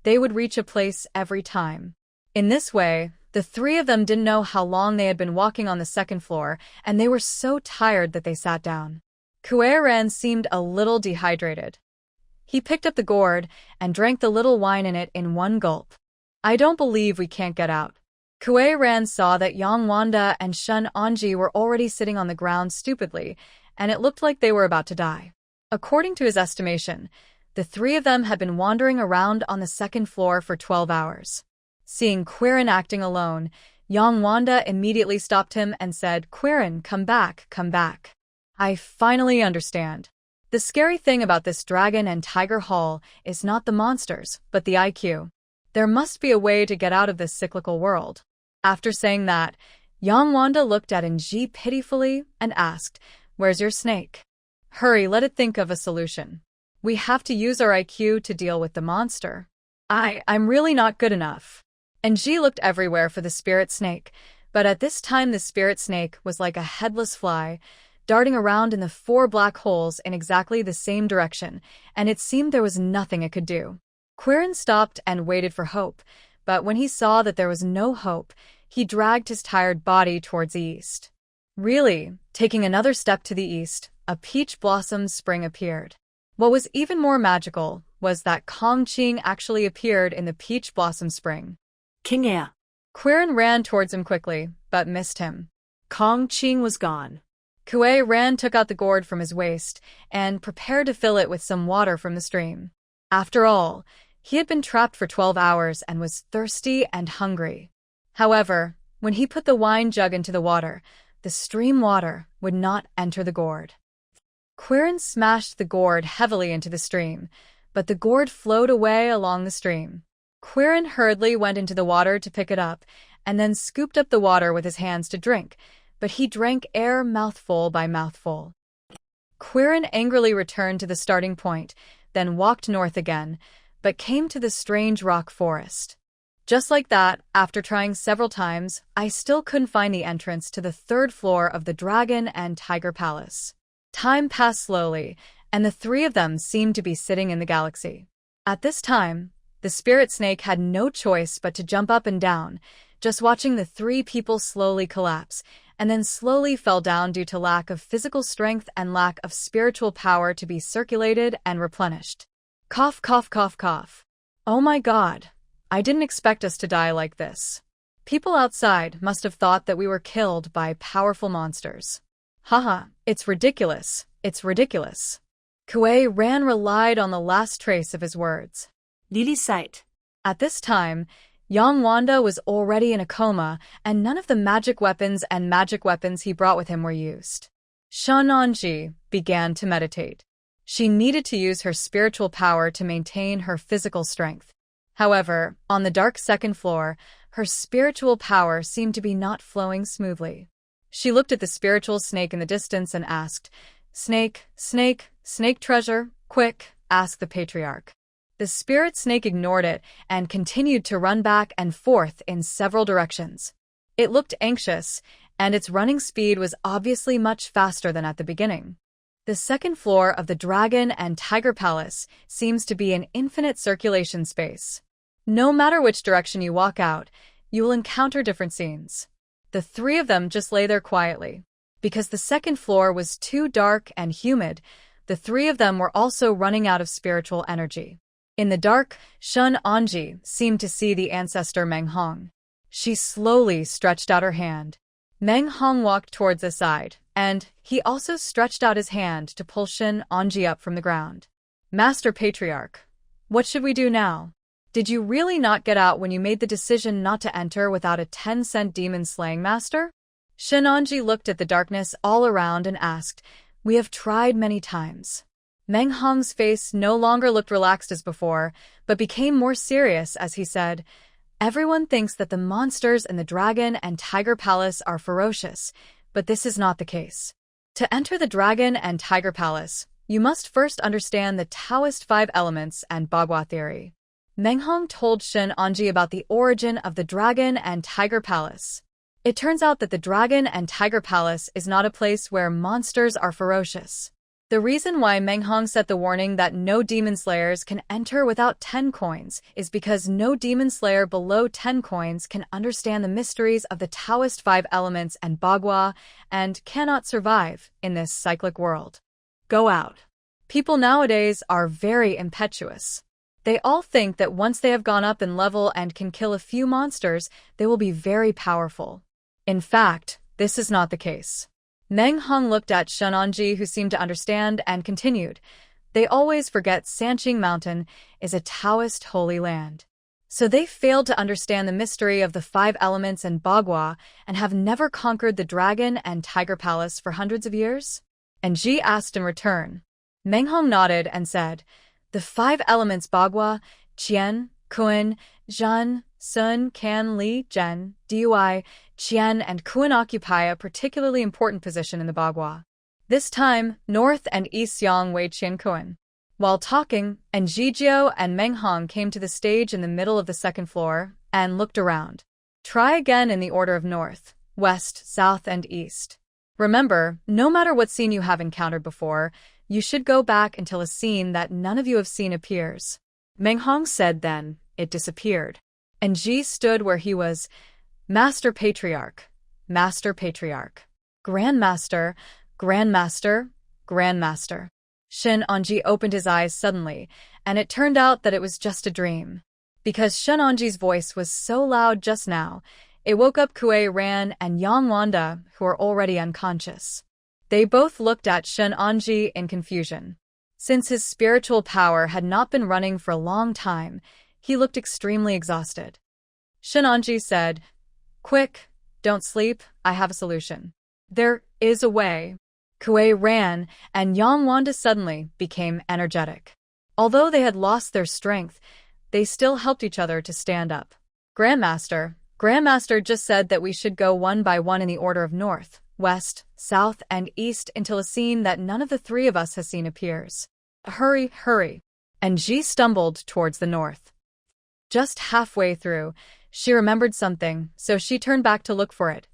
they would reach a place every time. In this way, the three of them didn't know how long they had been walking on the 2nd floor, and they were so tired that they sat down. Kuei-ran seemed a little dehydrated. He picked up the gourd and drank the little wine in it in one gulp. I don't believe we can't get out. Kuei-ran saw that Yang Wanda and Shun Anji were already sitting on the ground stupidly, and it looked like they were about to die. According to his estimation, the three of them had been wandering around on the 2nd floor for 12 hours. Seeing Quirin acting alone, Yang Wanda immediately stopped him and said, Quirin, come back, come back. I finally understand. The scary thing about this Dragon and Tiger Hall is not the monsters, but the IQ. There must be a way to get out of this cyclical world. After saying that, Yang Wanda looked at Nji pitifully and asked, Where's your snake? Hurry, let it think of a solution. We have to use our IQ to deal with the monster. I'm really not good enough. Nji looked everywhere for the spirit snake, but at this time the spirit snake was like a headless fly, darting around in the 4 black holes in exactly the same direction, and it seemed there was nothing it could do. Quirin stopped and waited for hope, but when he saw that there was no hope, he dragged his tired body towards the east. Really, taking another step to the east, a peach blossom spring appeared. What was even more magical was that Kong Qing actually appeared in the peach blossom spring. King Air. Quirin ran towards him quickly, but missed him. Kong Qing was gone. Kuei-ran took out the gourd from his waist and prepared to fill it with some water from the stream. After all, he had been trapped for 12 hours and was thirsty and hungry. However, when he put the wine jug into the water, the stream water would not enter the gourd. Quirin smashed the gourd heavily into the stream, but the gourd flowed away along the stream. Quirin hurriedly went into the water to pick it up, and then scooped up the water with his hands to drink, but he drank air mouthful by mouthful. Quirin angrily returned to the starting point, then walked north again, but came to the strange rock forest. Just like that, after trying several times, I still couldn't find the entrance to the 3rd floor of the Dragon and Tiger Palace. Time passed slowly, and the three of them seemed to be sitting in the galaxy. At this time, the spirit snake had no choice but to jump up and down, just watching the 3 people slowly collapse, and then slowly fell down due to lack of physical strength and lack of spiritual power to be circulated and replenished. Cough, cough, cough, cough. Oh my God. I didn't expect us to die like this. People outside must have thought that we were killed by powerful monsters. Haha, it's ridiculous. It's ridiculous. Kuei Ran relied on the last trace of his words. Lily's sight. At this time, Yang Wanda was already in a coma, and none of the magic weapons he brought with him were used. Shenanji began to meditate. She needed to use her spiritual power to maintain her physical strength. However, on the dark second floor, her spiritual power seemed to be not flowing smoothly. She looked at the spiritual snake in the distance and asked, "Snake, snake, snake treasure, quick, ask the patriarch." The spirit snake ignored it and continued to run back and forth in several directions. It looked anxious, and its running speed was obviously much faster than at the beginning. The second floor of the Dragon and Tiger Palace seems to be an infinite circulation space. No matter which direction you walk out, you will encounter different scenes. The three of them just lay there quietly. Because the second floor was too dark and humid, the three of them were also running out of spiritual energy. In the dark, Shun Anji seemed to see the ancestor Meng Hong. She slowly stretched out her hand. Meng Hong walked towards the side, and he also stretched out his hand to pull Shun Anji up from the ground. "Master Patriarch, what should we do now? Did you really not get out when you made the decision not to enter without a 10-cent demon-slaying master?" Shun Anji looked at the darkness all around and asked, "We have tried many times." Meng Hong's face no longer looked relaxed as before, but became more serious as he said, "Everyone thinks that the monsters in the Dragon and Tiger Palace are ferocious, but this is not the case. To enter the Dragon and Tiger Palace, you must first understand the Taoist 5 elements and Bagua theory." Meng Hong told Shun Anji about the origin of the Dragon and Tiger Palace. It turns out that the Dragon and Tiger Palace is not a place where monsters are ferocious. The reason why Meng Hong set the warning that no demon slayers can enter without 10 coins is because no demon slayer below 10 coins can understand the mysteries of the Taoist 5 elements and Bagua and cannot survive in this cyclic world. Go out. People nowadays are very impetuous. They all think that once they have gone up in level and can kill a few monsters, they will be very powerful. In fact, this is not the case. Meng Hong looked at Shun Anji, who seemed to understand, and continued, "They always forget Sanqing Mountain is a Taoist holy land. So they failed to understand the mystery of the 5 elements and Bagua and have never conquered the Dragon and Tiger Palace for hundreds of years?" And Ji asked in return. Meng Hong nodded and said, "The 5 elements Bagua, Qian, Kun, Zhan, Sun, Can, Li, Zhen, Dui, Qian, and Kun occupy a particularly important position in the Bagua. This time, North and East Yang Wei Qian Kun." While talking, and Jijiao and Meng Hong came to the stage in the middle of the second floor and looked around. Try again in the order of North, West, South, and East. Remember, no matter what scene you have encountered before, you should go back until a scene that none of you have seen appears. Meng Hong said, then it disappeared. And Ji stood where he was. "Master Patriarch, Master Patriarch, Grandmaster, Grandmaster, Grandmaster." Shun Anji opened his eyes suddenly, and it turned out that it was just a dream. Because Shun Anji's voice was so loud just now, it woke up Kuei Ran and Yang Wanda, who were already unconscious. They both looked at Shun Anji in confusion. Since his spiritual power had not been running for a long time, he looked extremely exhausted. Shun Anji said, "Quick, don't sleep, I have a solution." "There is a way." Kuei Ran and Yang Wanda suddenly became energetic. Although they had lost their strength, they still helped each other to stand up. Grandmaster just said that we should go one by one in the order of North, West, South, and East until a scene that none of the 3 of us has seen appears. Hurry, hurry. And Ji stumbled towards the north. Just halfway through, she remembered something, so she turned back to look for it.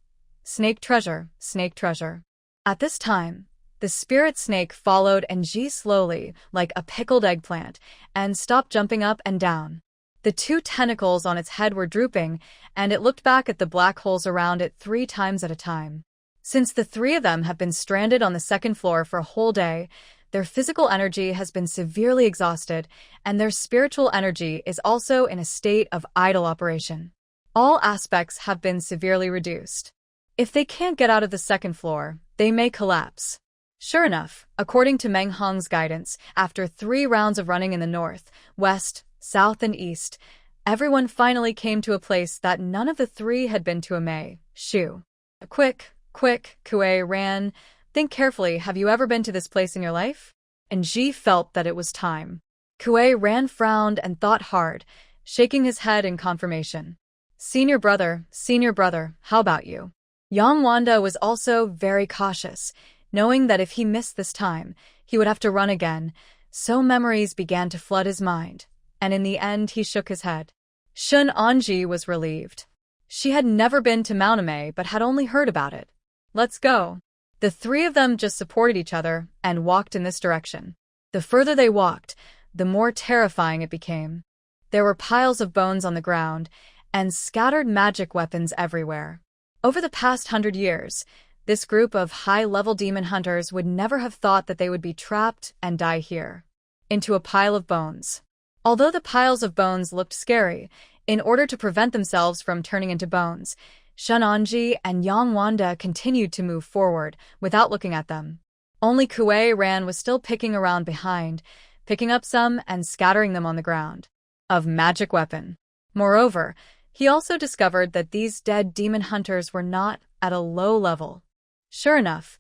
Snake treasure, snake treasure. At this time, the spirit snake followed Ji slowly, like a pickled eggplant, and stopped jumping up and down. The 2 tentacles on its head were drooping, and it looked back at the black holes around it 3 times at a time. Since the three of them have been stranded on the second floor for a whole day, their physical energy has been severely exhausted, and their spiritual energy is also in a state of idle operation. All aspects have been severely reduced. If they can't get out of the second floor, they may collapse. Sure enough, according to Meng Hong's guidance, after 3 rounds of running in the north, west, south, and east, everyone finally came to a place that none of the 3 had been to. Shu. Quick, Kuei ran. Think carefully, have you ever been to this place in your life? And Ji felt that it was time. Kuei ran, frowned, and thought hard, shaking his head in confirmation. Senior brother, how about you? Yang Wanda was also very cautious, knowing that if he missed this time, he would have to run again, so memories began to flood his mind, and in the end he shook his head. Shun Anji was relieved. She had never been to Mauname but had only heard about it. Let's go. The 3 of them just supported each other and walked in this direction. The further they walked, the more terrifying it became. There were piles of bones on the ground and scattered magic weapons everywhere. Over the past 100 years, this group of high-level demon hunters would never have thought that they would be trapped and die here, into a pile of bones. Although the piles of bones looked scary, in order to prevent themselves from turning into bones, Shunanji and Yang Wanda continued to move forward without looking at them. Only Kuei Ran was still picking around behind, picking up some and scattering them on the ground. Of magic weapon. Moreover, he also discovered that these dead demon hunters were not at a low level. Sure enough,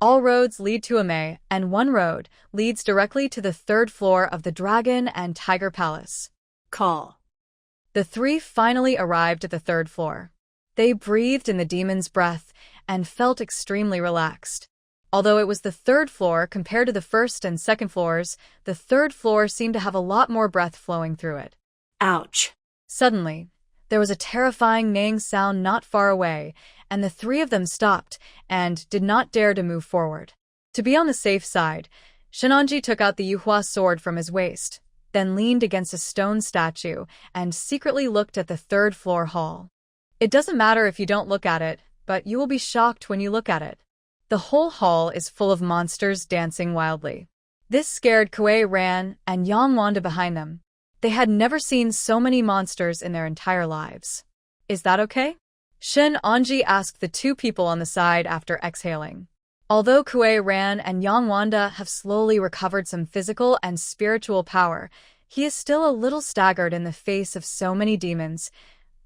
all roads lead to Ame, and one road leads directly to the 3rd floor of the Dragon and Tiger Palace. Call. The 3 finally arrived at the 3rd floor. They breathed in the demon's breath and felt extremely relaxed. Although it was the 3rd floor compared to the 1st and 2nd floors, the 3rd floor seemed to have a lot more breath flowing through it. Ouch. Suddenly, there was a terrifying neighing sound not far away, and the 3 of them stopped and did not dare to move forward. To be on the safe side, Shinanji took out the Yuhua Sword from his waist, then leaned against a stone statue and secretly looked at the 3rd floor hall. It doesn't matter if you don't look at it, but you will be shocked when you look at it. The whole hall is full of monsters dancing wildly. This scared Kuei Ran and Yang Wanda behind them. They had never seen so many monsters in their entire lives. Is that okay? Shin Anji asked the 2 people on the side after exhaling. Although Kuei Ran and Yang Wanda have slowly recovered some physical and spiritual power, he is still a little staggered in the face of so many demons.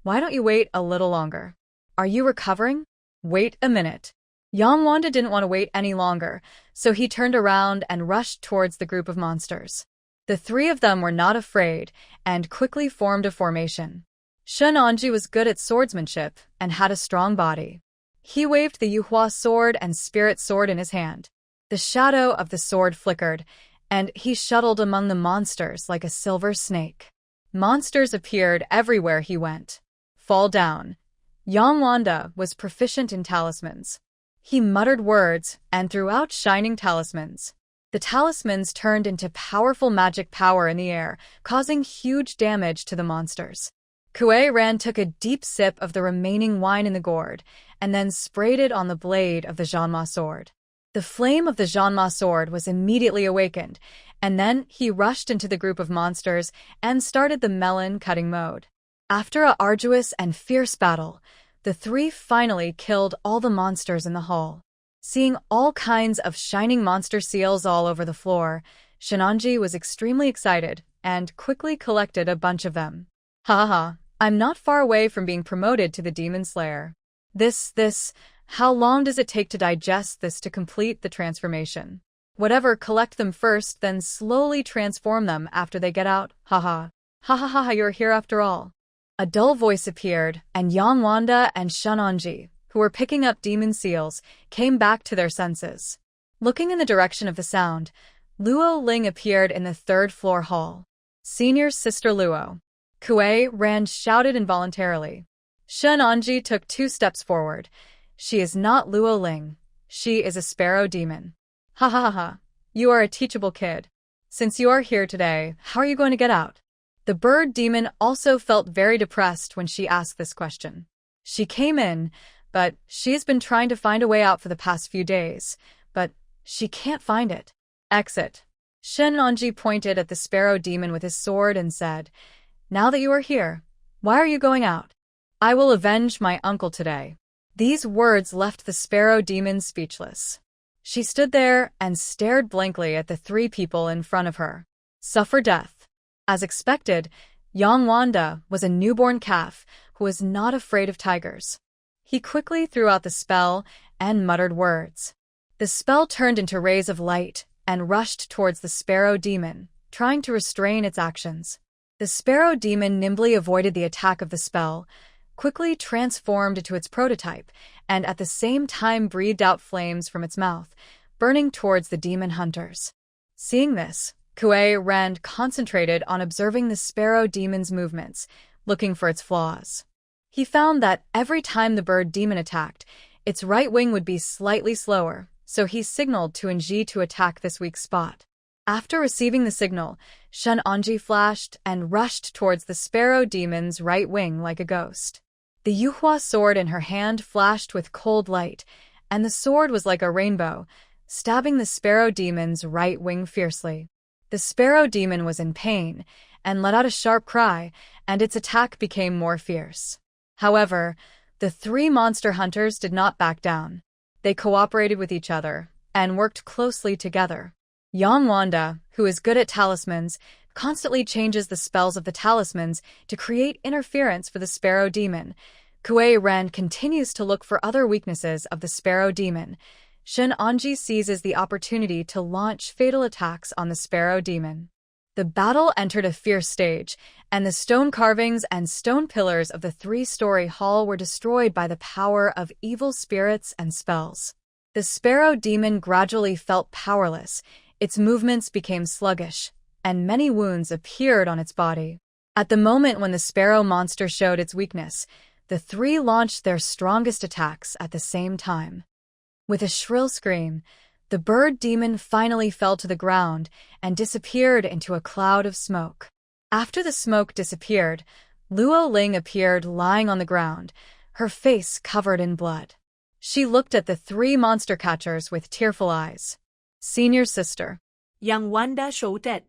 Why don't you wait a little longer? Are you recovering? Wait a minute. Yang Wanda didn't want to wait any longer, so he turned around and rushed towards the group of monsters. The 3 of them were not afraid and quickly formed a formation. Shun Anji was good at swordsmanship and had a strong body. He waved the Yuhua Sword and Spirit Sword in his hand. The shadow of the sword flickered, and he shuttled among the monsters like a silver snake. Monsters appeared everywhere he went. Fall down. Yang Wanda was proficient in talismans. He muttered words and threw out shining talismans. The talismans turned into powerful magic power in the air, causing huge damage to the monsters. Kuei Ran took a deep sip of the remaining wine in the gourd, and then sprayed it on the blade of the Zhanma sword. The flame of the Zhanma sword was immediately awakened, and then he rushed into the group of monsters and started the melon cutting mode. After an arduous and fierce battle, the 3 finally killed all the monsters in the hall. Seeing all kinds of shining monster seals all over the floor, Shinanji was extremely excited and quickly collected a bunch of them. Ha ha, I'm not far away from being promoted to the Demon Slayer. How long does it take to digest this to complete the transformation? Whatever, collect them first, then slowly transform them after they get out. Ha ha. Ha ha ha, you're here after all. A dull voice appeared, and Yang Wanda and Shunanji, who were picking up demon seals, came back to their senses. Looking in the direction of the sound, Luo Ling appeared in the 3rd floor hall. Senior Sister Luo. Kuei Ran shouted involuntarily. Shunanji took 2 steps forward. She is not Luo Ling. She is a sparrow demon. Ha ha ha ha. You are a teachable kid. Since you are here today, how are you going to get out? The bird demon also felt very depressed when she asked this question. She came in, but she's been trying to find a way out for the past few days, but she can't find it. Exit. Shen Onji pointed at the sparrow demon with his sword and said, "Now that you are here, why are you going out? I will avenge my uncle today." These words left the sparrow demon speechless. She stood there and stared blankly at the three people in front of her. Suffer death. As expected, Yang Wanda was a newborn calf who was not afraid of tigers. He quickly threw out the spell and muttered words. The spell turned into rays of light and rushed towards the sparrow demon, trying to restrain its actions. The sparrow demon nimbly avoided the attack of the spell, quickly transformed into its prototype, and at the same time breathed out flames from its mouth, burning towards the demon hunters. Seeing this, Kuei Ran concentrated on observing the sparrow demon's movements, looking for its flaws. He found that every time the bird demon attacked, its right wing would be slightly slower, so he signaled to Enji to attack this weak spot. After receiving the signal, Shen Onji flashed and rushed towards the sparrow demon's right wing like a ghost. The Yuhua Sword in her hand flashed with cold light, and the sword was like a rainbow, stabbing the sparrow demon's right wing fiercely. The sparrow demon was in pain and let out a sharp cry, and its attack became more fierce. However, the three monster hunters did not back down. They cooperated with each other and worked closely together. Yang Wanda, who is good at talismans, constantly changes the spells of the talismans to create interference for the sparrow demon. Kuei Ran continues to look for other weaknesses of the sparrow demon. Shen Onji seizes the opportunity to launch fatal attacks on the sparrow demon. The battle entered a fierce stage, and the stone carvings and stone pillars of the three-story hall were destroyed by the power of evil spirits and spells. The sparrow demon gradually felt powerless, its movements became sluggish, and many wounds appeared on its body. At the moment when the sparrow monster showed its weakness, the three launched their strongest attacks at the same time. With a shrill scream, the bird demon finally fell to the ground and disappeared into a cloud of smoke. After the smoke disappeared, Luo Ling appeared lying on the ground, her face covered in blood. She looked at the three monster catchers with tearful eyes. Senior sister. Yang Wanda shouted.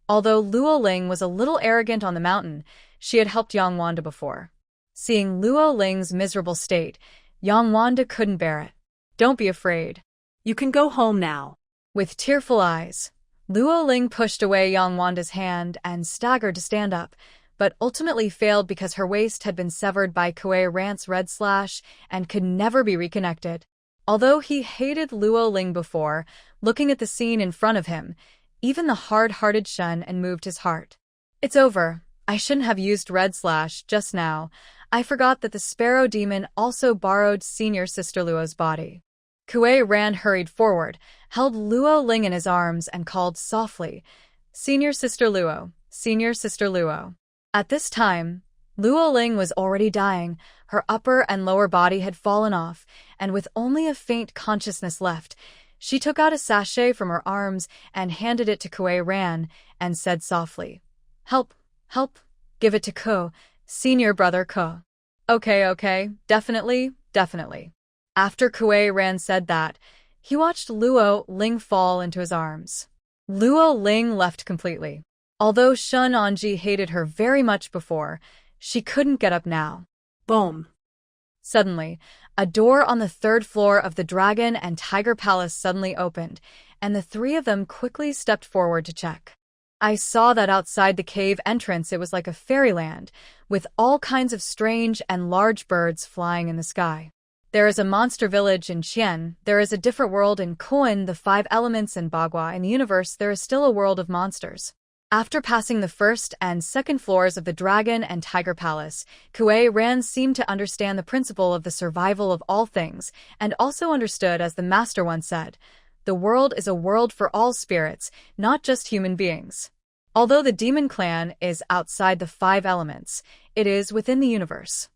Although Luo Ling was a little arrogant on the mountain, she had helped Yang Wanda before. Seeing Luo Ling's miserable state, Yang Wanda couldn't bear it. "Don't be afraid. You can go home now." With tearful eyes, Luo Ling pushed away Yang Wanda's hand and staggered to stand up, but ultimately failed because her waist had been severed by Kuei Ran's red slash and could never be reconnected. Although he hated Luo Ling before, looking at the scene in front of him, even the hard-hearted Shen and moved his heart. "It's over. I shouldn't have used red slash just now. I forgot that the sparrow demon also borrowed senior sister Luo's body." Kuei Ran hurried forward, held Luo Ling in his arms and called softly, "Senior sister Luo, senior sister Luo." At this time, Luo Ling was already dying, her upper and lower body had fallen off, and with only a faint consciousness left, she took out a sachet from her arms and handed it to Kuei Ran and said softly, "Help, help, give it to Ko, senior brother Ko." Okay, definitely. After Kuei Ran said that, he watched Luo Ling fall into his arms. Luo Ling left completely. Although Shen Onji hated her very much before, she couldn't get up now. Boom. Suddenly, a door on the third floor of the Dragon and Tiger Palace suddenly opened, and the three of them quickly stepped forward to check. I saw that outside the cave entrance it was like a fairyland, with all kinds of strange and large birds flying in the sky. There is a monster village in Qian, there is a different world in Koan, the 5 elements in Bagua. In the universe, there is still a world of monsters. After passing the first and second floors of the Dragon and Tiger Palace, Kuei Ran seemed to understand the principle of the survival of all things, and also understood, as the Master once said, the world is a world for all spirits, not just human beings. Although the demon clan is outside the 5 elements, it is within the universe.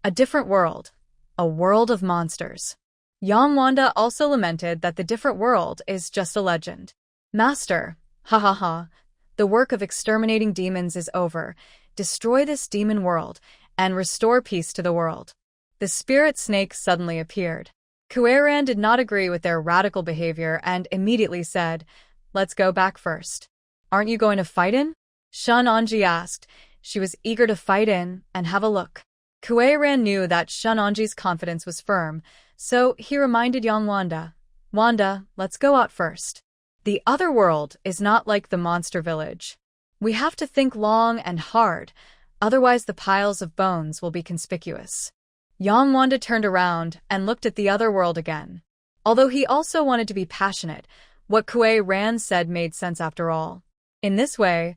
A different world. A world of monsters. Yang Wanda also lamented that the different world is just a legend. "Master, ha. The work of exterminating demons is over. Destroy this demon world and restore peace to the world." The spirit snake suddenly appeared. Kuei-ran did not agree with their radical behavior and immediately said, "Let's go back first." "Aren't you going to fight in?" Shunonji asked. She was eager to fight in and have a look. Kuei-ran knew that Shunonji's confidence was firm, so he reminded young Wanda, "Wanda, let's go out first. The other world is not like the monster village. We have to think long and hard, otherwise the piles of bones will be conspicuous." Young Wanda turned around and looked at the other world again. Although he also wanted to be passionate, what Kuei-ran said made sense after all. In this way,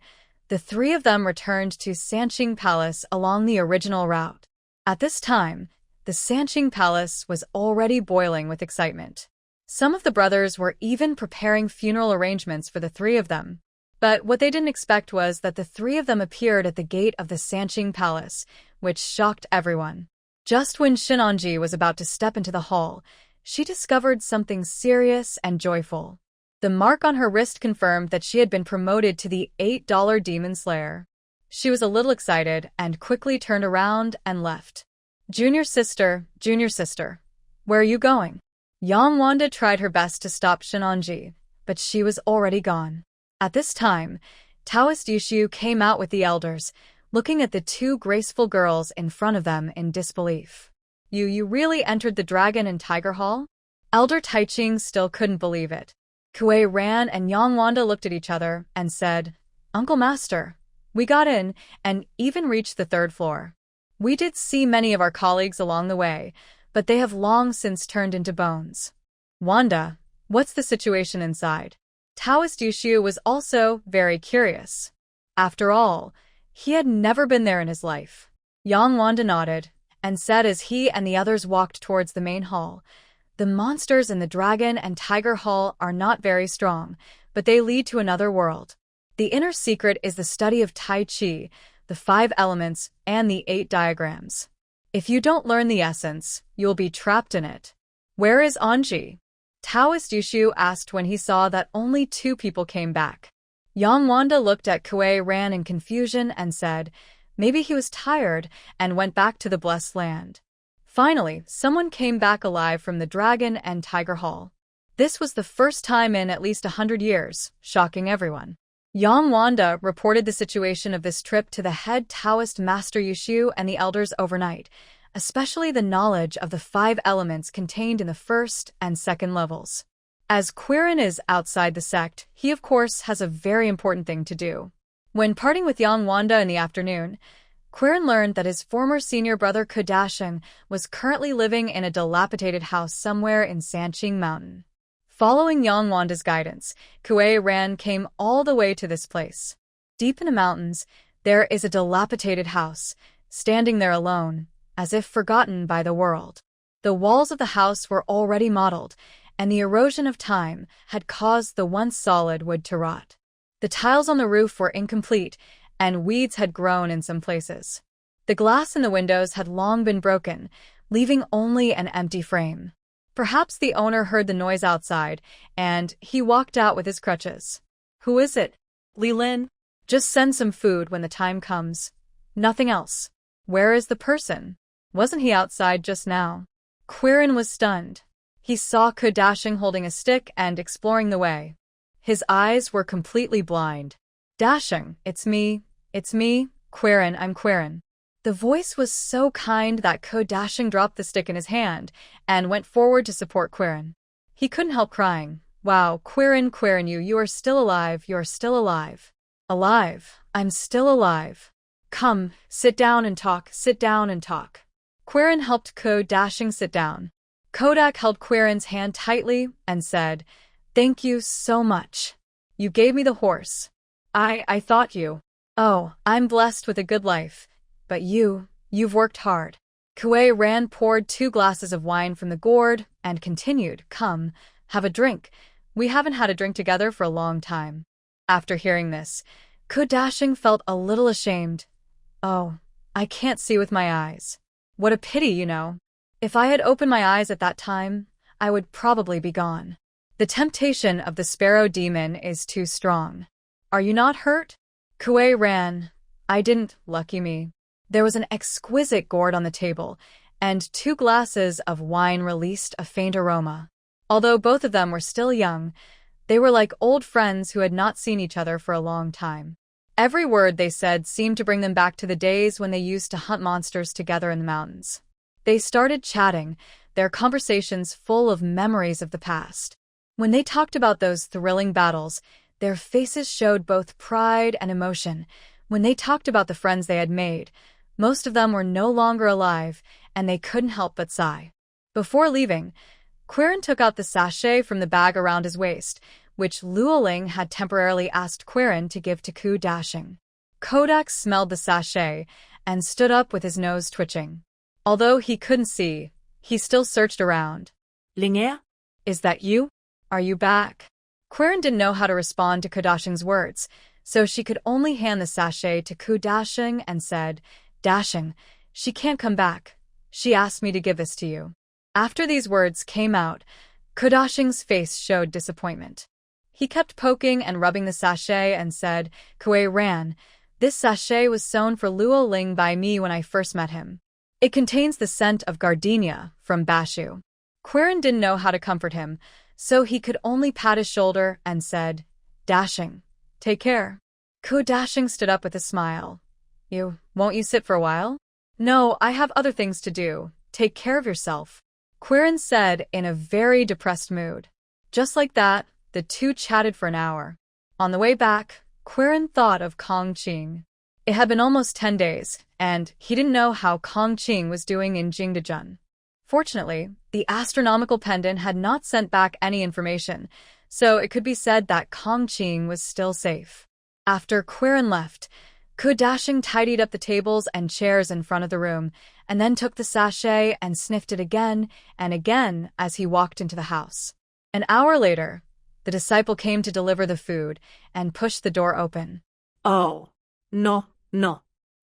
the three of them returned to Sanqing Palace along the original route. At this time, the Sanqing Palace was already boiling with excitement. Some of the brothers were even preparing funeral arrangements for the three of them. But what they didn't expect was that the three of them appeared at the gate of the Sanqing Palace, which shocked everyone. Just when Shunonji was about to step into the hall, she discovered something serious and joyful. The mark on her wrist confirmed that she had been promoted to the $8 Demon Slayer. She was a little excited and quickly turned around and left. Junior sister, where are you going?" Young Wanda tried her best to stop Shunonji, but she was already gone. At this time, Taoist Yushu came out with the elders, looking at the two graceful girls in front of them in disbelief. You really entered the Dragon and Tiger Hall?" Elder Taiching still couldn't believe it. Kuei-ran and young Wanda looked at each other and said, "Uncle Master, we got in and even reached the 3rd floor. We did see many of our colleagues along the way, but they have long since turned into bones." "Wanda, what's the situation inside?" Taoist Yushu was also very curious. After all, he had never been there in his life. Young Wanda nodded and said as he and the others walked towards the main hall, "The monsters in the Dragon and Tiger Hall are not very strong, but they lead to another world. The inner secret is the study of Tai Chi, the 5 elements, and the 8 diagrams. If you don't learn the essence, you'll be trapped in it." "Where is Anji?" Taoist Yushu asked when he saw that only 2 people came back. Young Wanda looked at Kuei-ran in confusion and said, maybe he was tired and went back to the Blessed Land. Finally, someone came back alive from the Dragon and Tiger Hall. This was the first time in at least 100 years, shocking everyone. Young Wanda reported the situation of this trip to the head Taoist Master Yushu and the elders overnight, especially the knowledge of the 5 elements contained in the 1st and 2nd levels. As Quirin is outside the sect, he of course has a very important thing to do. When parting with young Wanda in the afternoon, Quirin learned that his former senior brother Kodashin was currently living in a dilapidated house somewhere in Sanqing Mountain. Following young Wanda's guidance, Kuei-ran came all the way to this place. Deep in the mountains, there is a dilapidated house, standing there alone, as if forgotten by the world. The walls of the house were already mottled, and the erosion of time had caused the once solid wood to rot. The tiles on the roof were incomplete, and weeds had grown in some places. The glass in the windows had long been broken, leaving only an empty frame. Perhaps the owner heard the noise outside, and he walked out with his crutches. "Who is it?" Li Lin. "Just send some food when the time comes. Nothing else." "Where is the person? Wasn't he outside just now?" Quirin was stunned. He saw Kodashing holding a stick and exploring the way. His eyes were completely blind. "Dashing, it's me, Quirin, I'm Quirin." The voice was so kind that Kodashing dropped the stick in his hand and went forward to support Quirin. He couldn't help crying. "Wow, Quirin, you are still alive, you're still alive." "Alive, I'm still alive. Come, sit down and talk. Quirin helped Kodashing sit down. Kodak held Quirin's hand tightly and said, "Thank you so much. You gave me the horse. I thought you. Oh, I'm blessed with a good life. But you've worked hard." Kuei-ran poured 2 glasses of wine from the gourd and continued, "Come, have a drink. We haven't had a drink together for a long time." After hearing this, Kodashing felt a little ashamed. "Oh, I can't see with my eyes. What a pity, you know. If I had opened my eyes at that time, I would probably be gone. The temptation of the sparrow demon is too strong. Are you not hurt?" Kuei-ran, "I didn't, lucky me." There was an exquisite gourd on the table, and 2 glasses of wine released a faint aroma. Although both of them were still young, they were like old friends who had not seen each other for a long time. Every word they said seemed to bring them back to the days when they used to hunt monsters together in the mountains. They started chatting, their conversations full of memories of the past. When they talked about those thrilling battles, their faces showed both pride and emotion. When they talked about the friends they had made, most of them were no longer alive, and they couldn't help but sigh. Before leaving, Quirin took out the sachet from the bag around his waist, which Luoling had temporarily asked Quirin to give to Ku Dashing. Kodak smelled the sachet and stood up with his nose twitching. Although he couldn't see, he still searched around. Lingair? Is that you? Are you back? Quirin didn't know how to respond to Ku Dashing's words, so she could only hand the sachet to Ku Dashing and said, Dashing, she can't come back. She asked me to give this to you. After these words came out, Ku Dashing's face showed disappointment. He kept poking and rubbing the sachet and said, Kue Ran, this sachet was sewn for Luo Ling by me when I first met him. It contains the scent of gardenia from Bashu. Quirin didn't know how to comfort him, so he could only pat his shoulder and said, Dashing, take care. Ku Dashing stood up with a smile. Won't you sit for a while? No, I have other things to do. Take care of yourself, Quirin said in a very depressed mood. Just like that, the two chatted for an hour. On the way back, Quirin thought of Kong Qing. It had been almost 10 days, and he didn't know how Kong Qing was doing in Jingdezhen. Fortunately, the astronomical pendant had not sent back any information, so it could be said that Kong Qing was still safe. After Quirin left, Ku Dashing tidied up the tables and chairs in front of the room, and then took the sachet and sniffed it again and again as he walked into the house. An hour later, the disciple came to deliver the food and pushed the door open. Oh, no.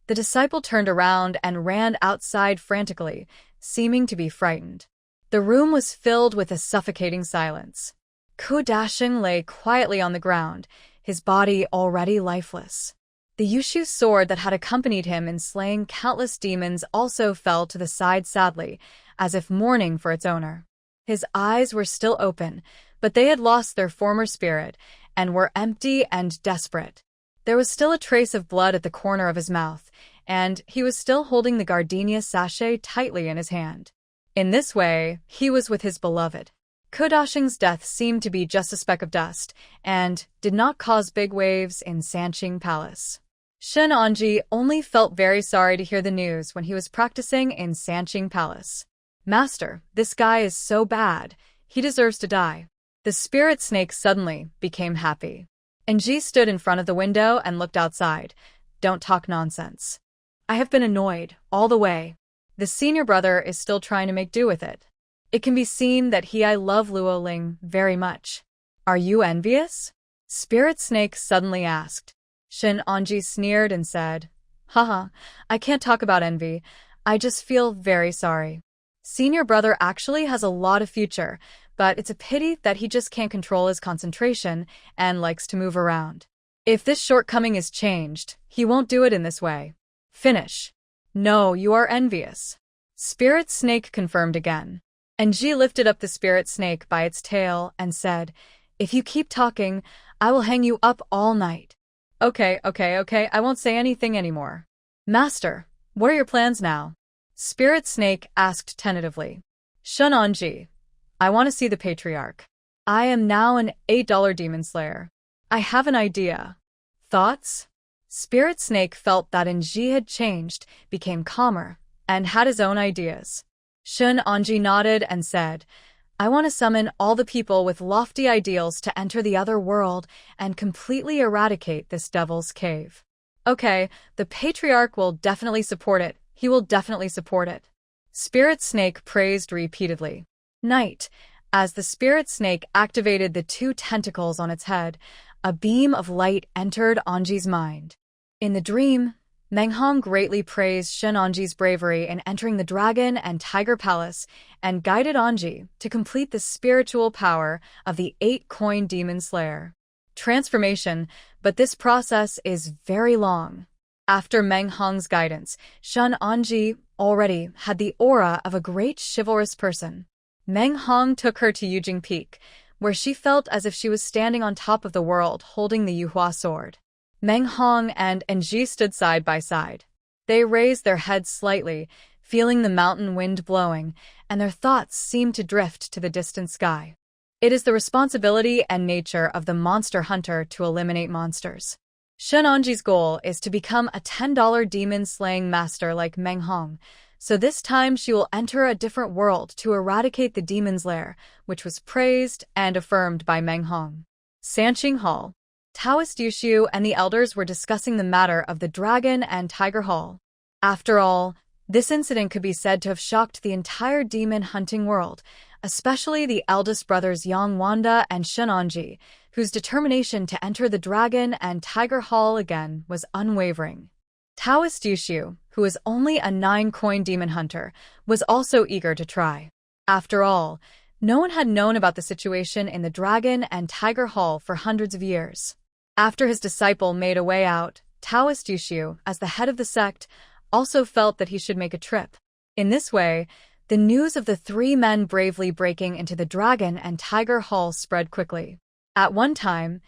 The disciple turned around and ran outside frantically, seeming to be frightened. The room was filled with a suffocating silence. Ku Dashing lay quietly on the ground, his body already lifeless. The Yuhua Sword that had accompanied him in slaying countless demons also fell to the side sadly, as if mourning for its owner. His eyes were still open, but they had lost their former spirit and were empty and desperate. There was still a trace of blood at the corner of his mouth, and he was still holding the gardenia sachet tightly in his hand. In this way, he was with his beloved. Ku Dashing's death seemed to be just a speck of dust, and did not cause big waves in Sanqing Palace. Shen Anji only felt very sorry to hear the news when he was practicing in Sanqing Palace. Master, this guy is so bad. He deserves to die. The spirit snake suddenly became happy. Anji stood in front of the window and looked outside. Don't talk nonsense. I have been annoyed all the way. The senior brother is still trying to make do with it. It can be seen that I love Luo Ling very much. Are you envious? Spirit Snake suddenly asked. Shen Anji sneered and said, Haha, I can't talk about envy. I just feel very sorry. Senior brother actually has a lot of future, but it's a pity that he just can't control his concentration and likes to move around. If this shortcoming is changed, he won't do it in this way. Finish. No, you are envious. Spirit Snake confirmed again. Anji lifted up the spirit snake by its tail and said, If you keep talking, I will hang you up all night. Okay, I won't say anything anymore. Master, what are your plans now? Spirit Snake asked tentatively. Shun Anji, I want to see the Patriarch. I am now an $8 demon slayer. I have an idea. Thoughts? Spirit Snake felt that Anji had changed, became calmer, and had his own ideas. Shun Anji nodded and said, I want to summon all the people with lofty ideals to enter the other world and completely eradicate this devil's cave. Okay, the Patriarch will definitely support it. He will definitely support it. Spirit Snake praised repeatedly. Night, as the Spirit Snake activated the 2 tentacles on its head, a beam of light entered Anji's mind. In the dream, Menghong greatly praised Shen Anji's bravery in entering the Dragon and Tiger Palace and guided Anji to complete the spiritual power of the 8-coin demon slayer. Transformation, but this process is very long. After Meng Hong's guidance, Shun Anji already had the aura of a great chivalrous person. Meng Hong took her to Yujing Peak, where she felt as if she was standing on top of the world holding the Yuhua Sword. Meng Hong and Anji stood side by side. They raised their heads slightly, feeling the mountain wind blowing, and their thoughts seemed to drift to the distant sky. It is the responsibility and nature of the monster hunter to eliminate monsters. Shun Anji's goal is to become a $10 demon-slaying master like Meng Hong, so this time she will enter a different world to eradicate the demon's lair, which was praised and affirmed by Meng Hong. Sanqing Hall. Taoist Yushu and the elders were discussing the matter of the dragon and tiger hall. After all, this incident could be said to have shocked the entire demon hunting world, especially the eldest brothers Yang Wanda and Shun Anji, whose determination to enter the dragon and tiger hall again was unwavering. Taoist Yushu, who is only a 9-coin demon hunter, was also eager to try. After all, no one had known about the situation in the dragon and tiger hall for hundreds of years. After his disciple made a way out, Taoist Yushu, as the head of the sect, also felt that he should make a trip. In this way, the news of the 3 men bravely breaking into the dragon and tiger hall spread quickly. At one time,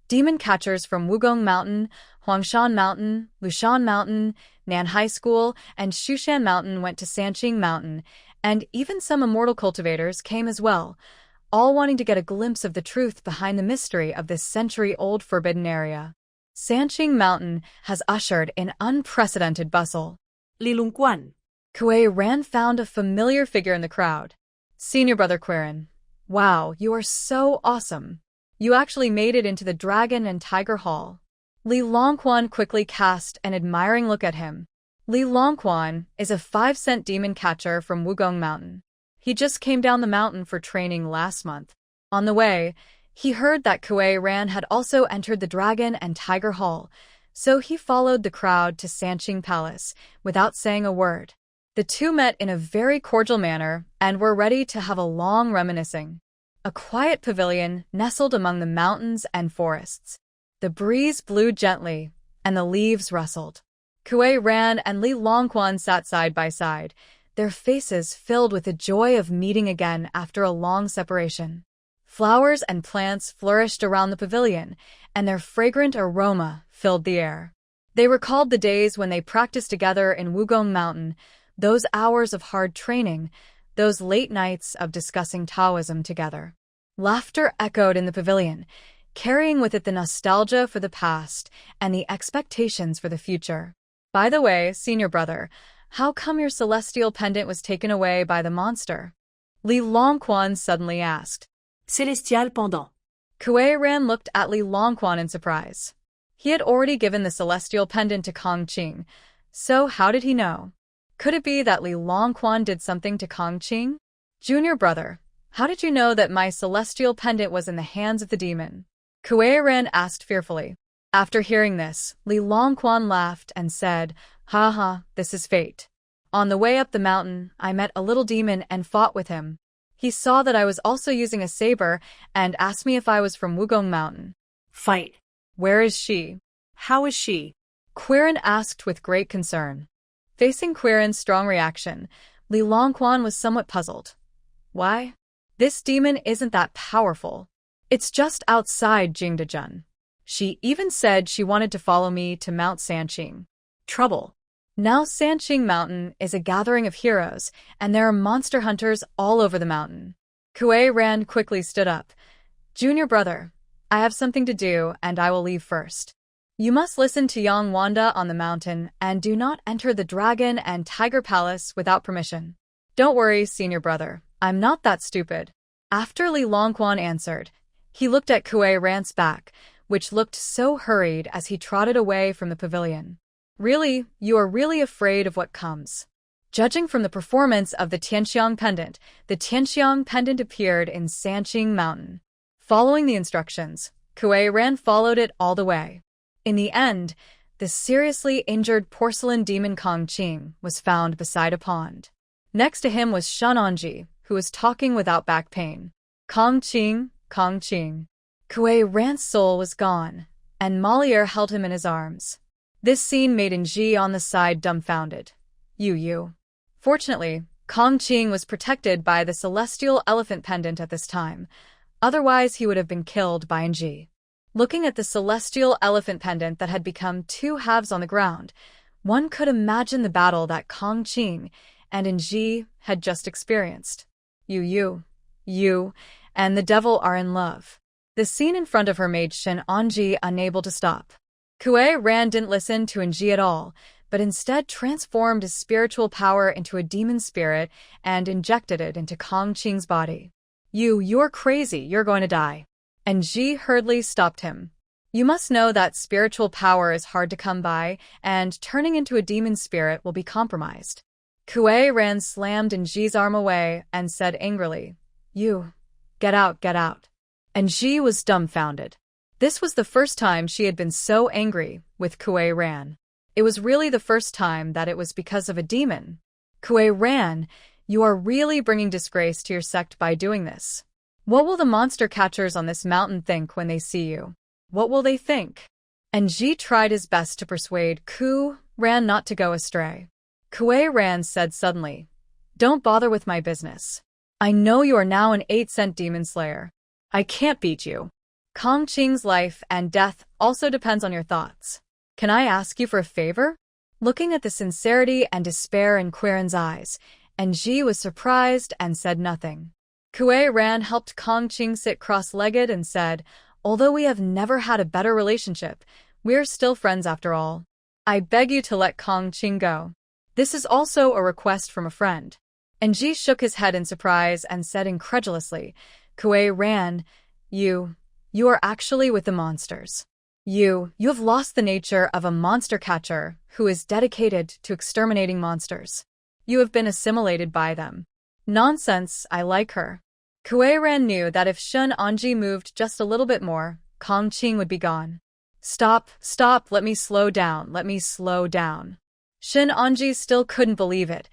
demon catchers from Wugong Mountain, Huangshan Mountain, Lushan Mountain, Nanhai School, and Shushan Mountain went to Sanqing Mountain, and even some immortal cultivators came as well, all wanting to get a glimpse of the truth behind the mystery of this century-old forbidden area. Sanqing Mountain has ushered in unprecedented bustle. Li Longquan. Kuei Ran found a familiar figure in the crowd. Senior brother Quirin. Wow, you are so awesome. You actually made it into the Dragon and Tiger Hall. Li Longquan quickly cast an admiring look at him. Li Longquan is a 5-cent demon catcher from Wugong Mountain. He just came down the mountain for training last month. On the way, he heard that Kuei Ran had also entered the Dragon and Tiger Hall, so he followed the crowd to Sanqing Palace without saying a word. The two met in a very cordial manner and were ready to have a long reminiscing. A quiet pavilion nestled among the mountains and forests. The breeze blew gently, and the leaves rustled. Kuei Ran and Li Longquan sat side by side, their faces filled with the joy of meeting again after a long separation. Flowers and plants flourished around the pavilion, and their fragrant aroma filled the air. They recalled the days when they practiced together in Wugong Mountain, those hours of hard training, those late nights of discussing Taoism together. Laughter echoed in the pavilion, carrying with it the nostalgia for the past and the expectations for the future. By the way, senior brother, how come your celestial pendant was taken away by the monster? Li Longquan suddenly asked. Celestial pendant. Kuei Ran looked at Li Longquan in surprise. He had already given the celestial pendant to Kong Qing, so how did he know? Could it be that Li Longquan did something to Kong Qing? Junior brother, how did you know that my celestial pendant was in the hands of the demon? Kuei Ran asked fearfully. After hearing this, Li Longquan laughed and said, "Ha ha, this is fate. On the way up the mountain, I met a little demon and fought with him. He saw that I was also using a saber and asked me if I was from Wugong Mountain." Fight. Where is she? How is she? Quirin asked with great concern. Facing Quirin's strong reaction, Li Longquan was somewhat puzzled. Why? This demon isn't that powerful. It's just outside Jingdezhen. She even said she wanted to follow me to Mount Sanqing. Trouble. Now Sanqing Mountain is a gathering of heroes, and there are monster hunters all over the mountain. Kuei Ran quickly stood up. Junior brother, I have something to do, and I will leave first. You must listen to Yang Wanda on the mountain and do not enter the Dragon and Tiger Palace without permission. Don't worry, senior brother, I'm not that stupid. After Li Longquan answered, he looked at Kuei Ran's back, which looked so hurried as he trotted away from the pavilion. Really, you are really afraid of what comes. Judging from the performance of the Tianxiang pendant, the Tianxiang pendant appeared in Sanqing Mountain. Following the instructions, Kuei Ran followed it all the way. In the end, the seriously injured porcelain demon Kong Qing was found beside a pond. Next to him was Shun Anji, who was talking without back pain. Kong Qing, Kong Qing. Kuei Ran's soul was gone, and Moliere held him in his arms. This scene made Nji on the side dumbfounded. You. Fortunately, Kong Qing was protected by the celestial elephant pendant at this time. Otherwise, he would have been killed by Nji. Looking at the celestial elephant pendant that had become two halves on the ground, one could imagine the battle that Kong Qing and Nji had just experienced. You, and the devil are in love. The scene in front of her made Shen Anji unable to stop. Kuei Ran didn't listen to Nji at all, but instead transformed his spiritual power into a demon spirit and injected it into Kong Qing's body. You're crazy, you're going to die. And Nji hurriedly stopped him. You must know that spiritual power is hard to come by, and turning into a demon spirit will be compromised. Kuei Ran slammed Nji's arm away and said angrily, You, get out. And Nji was dumbfounded. This was the first time she had been so angry with Kuei Ran. It was really the first time that it was because of a demon. Kuei Ran, you are really bringing disgrace to your sect by doing this. What will the monster catchers on this mountain think when they see you? What will they think? And Nji tried his best to persuade Kuei Ran not to go astray. Kuei Ran said suddenly, Don't bother with my business. I know you are now an 8-cent demon slayer. I can't beat you. Kong Qing's life and death also depends on your thoughts. Can I ask you for a favor? Looking at the sincerity and despair in Kuei eyes, Nji was surprised and said nothing. Kuei Ran helped Kong Qing sit cross-legged and said, Although we have never had a better relationship, we're still friends after all. I beg you to let Kong Qing go. This is also a request from a friend. Nji shook his head in surprise and said incredulously, Kuei Ran, you are actually with the monsters. You have lost the nature of a monster catcher who is dedicated to exterminating monsters. You have been assimilated by them. Nonsense, I like her. Kuei Ran knew that if Shen Anji moved just a little bit more, Kong Qing would be gone. Stop, let me slow down. Shen Anji still couldn't believe it,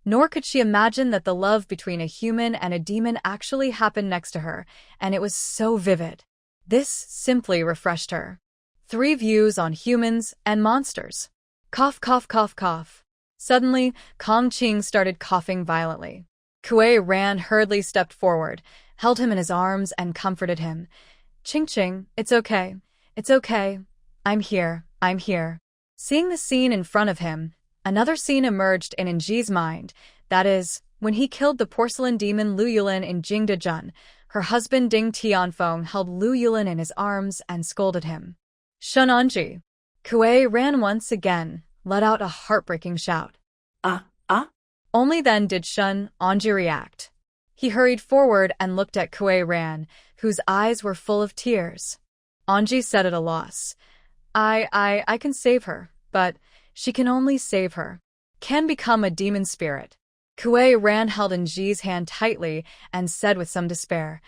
nor could she imagine that the love between a human and a demon actually happened next to her, and it was so vivid. This simply refreshed her. 3 views on humans and monsters. Cough. Suddenly, Kong Qing started coughing violently. Kuei Ran hurriedly stepped forward, held him in his arms, and comforted him. Qing, it's okay. I'm here. Seeing the scene in front of him, another scene emerged in Nji's mind, that is, when he killed the porcelain demon Lu Yulin in Jingdezhen, her husband Ding Tianfeng held Lu Yulin in his arms and scolded him. Shen Anji. Kuei Ran once again let out a heartbreaking shout. Only then did Shen Anji react. He hurried forward and looked at Kuei Ran, whose eyes were full of tears. Anji said at a loss, I can save her, but she can only save her. Can become a demon spirit. Kuei Ran held Nji's hand tightly and said with some despair,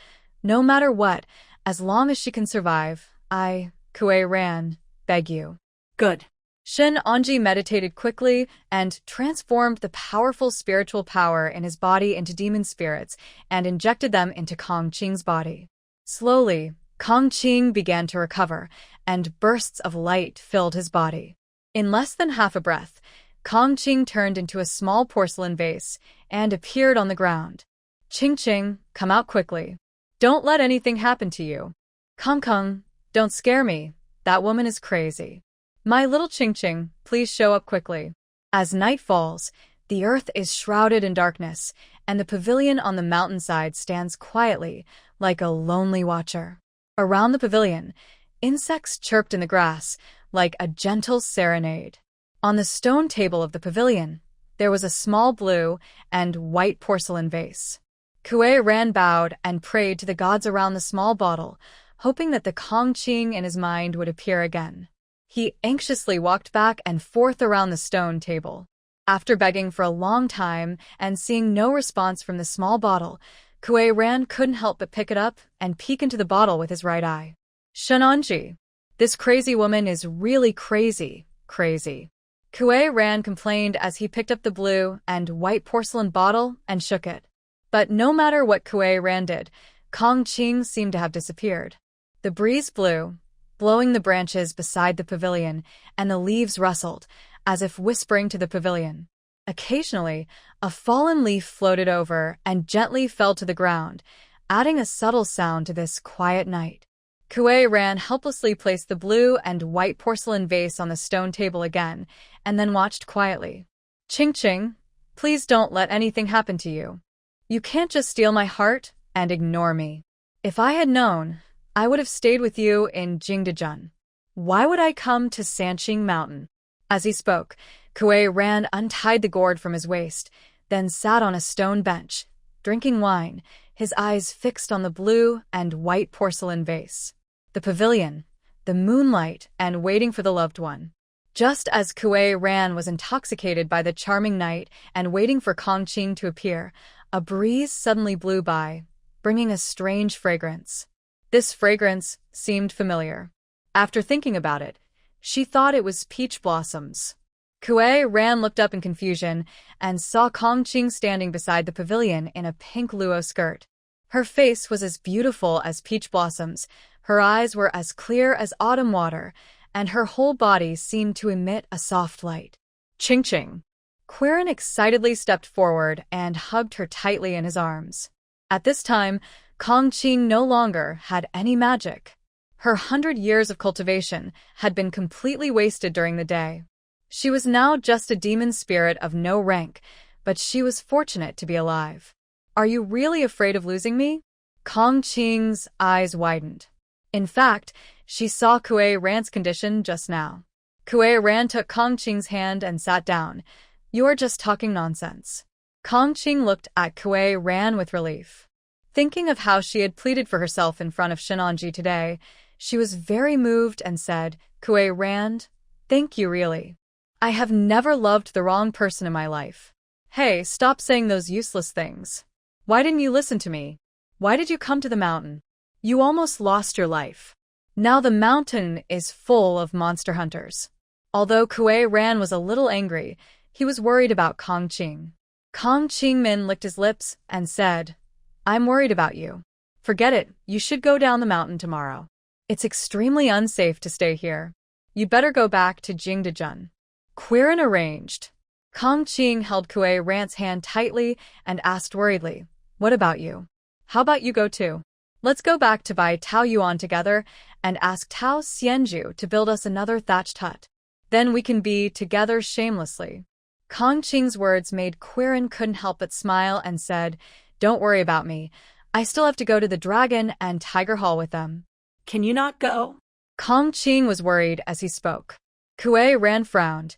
No matter what, as long as she can survive, Kuei Ran, beg you. Good. Shen Anji meditated quickly and transformed the powerful spiritual power in his body into demon spirits and injected them into Kong Qing's body. Slowly, Kong Qing began to recover, and bursts of light filled his body. In less than half a breath, Kong Qing turned into a small porcelain vase and appeared on the ground. Qing, come out quickly. Don't let anything happen to you. Kong, don't scare me. That woman is crazy. My little Qing, please show up quickly. As night falls, the earth is shrouded in darkness, and the pavilion on the mountainside stands quietly, like a lonely watcher. Around the pavilion, insects chirped in the grass, like a gentle serenade. On the stone table of the pavilion, there was a small blue and white porcelain vase. Kuei Ran bowed and prayed to the gods around the small bottle, hoping that the Kong Qing in his mind would appear again. He anxiously walked back and forth around the stone table. After begging for a long time and seeing no response from the small bottle, Kuei Ran couldn't help but pick it up and peek into the bottle with his right eye. Shen Anji, this crazy woman is really crazy. Kuei Ran complained as he picked up the blue and white porcelain bottle and shook it. But no matter what Kuei Ran did, Kong Qing seemed to have disappeared. The breeze blew blowing the branches beside the pavilion, and the leaves rustled, as if whispering to the pavilion. Occasionally, a fallen leaf floated over and gently fell to the ground, adding a subtle sound to this quiet night. Kuei Ran helplessly placed the blue and white porcelain vase on the stone table again, and then watched quietly. Ching Ching, please don't let anything happen to you. You can't just steal my heart and ignore me. If I had known, I would have stayed with you in Jingdejun. Why would I come to Sanqing Mountain? As he spoke, Kuei Ran untied the gourd from his waist, then sat on a stone bench, drinking wine, his eyes fixed on the blue and white porcelain vase. The pavilion, the moonlight, and waiting for the loved one. Just as Kuei Ran was intoxicated by the charming night and waiting for Kongqing to appear, a breeze suddenly blew by, bringing a strange fragrance. This fragrance seemed familiar. After thinking about it, she thought it was peach blossoms. Kuei Ran looked up in confusion and saw Kongqing standing beside the pavilion in a pink luo skirt. Her face was as beautiful as peach blossoms, her eyes were as clear as autumn water, and her whole body seemed to emit a soft light. Ching Ching. Quirin excitedly stepped forward and hugged her tightly in his arms. At this time, Kongqing no longer had any magic. Her 100 years of cultivation had been completely wasted during the day. She was now just a demon spirit of no rank, but she was fortunate to be alive. Are you really afraid of losing me? Kongqing's eyes widened. In fact, she saw Kuei Ran's condition just now. Kuei Ran took Kongqing's hand and sat down. You're just talking nonsense. Kongqing looked at Kuei Ran with relief. Thinking of how she had pleaded for herself in front of Shenanji today, she was very moved and said, Kuei Ran, thank you really. I have never loved the wrong person in my life. Hey, stop saying those useless things. Why didn't you listen to me? Why did you come to the mountain? You almost lost your life. Now the mountain is full of monster hunters. Although Kuei Ran was a little angry, he was worried about Kongqing. Kongqing Min licked his lips and said, I'm worried about you. Forget it, you should go down the mountain tomorrow. It's extremely unsafe to stay here. You better go back to Jingdejun. Quirin arranged. Kongqing held Kuei Ran's hand tightly and asked worriedly, what about you? How about you go too? Let's go back to Bai Tao Yuan together and ask Tao Xianju to build us another thatched hut. Then we can be together shamelessly. Kongqing's words made Quirin couldn't help but smile and said, don't worry about me. I still have to go to the Dragon and Tiger Hall with them. Can you not go? Kongqing was worried as he spoke. Kuei Ran frowned.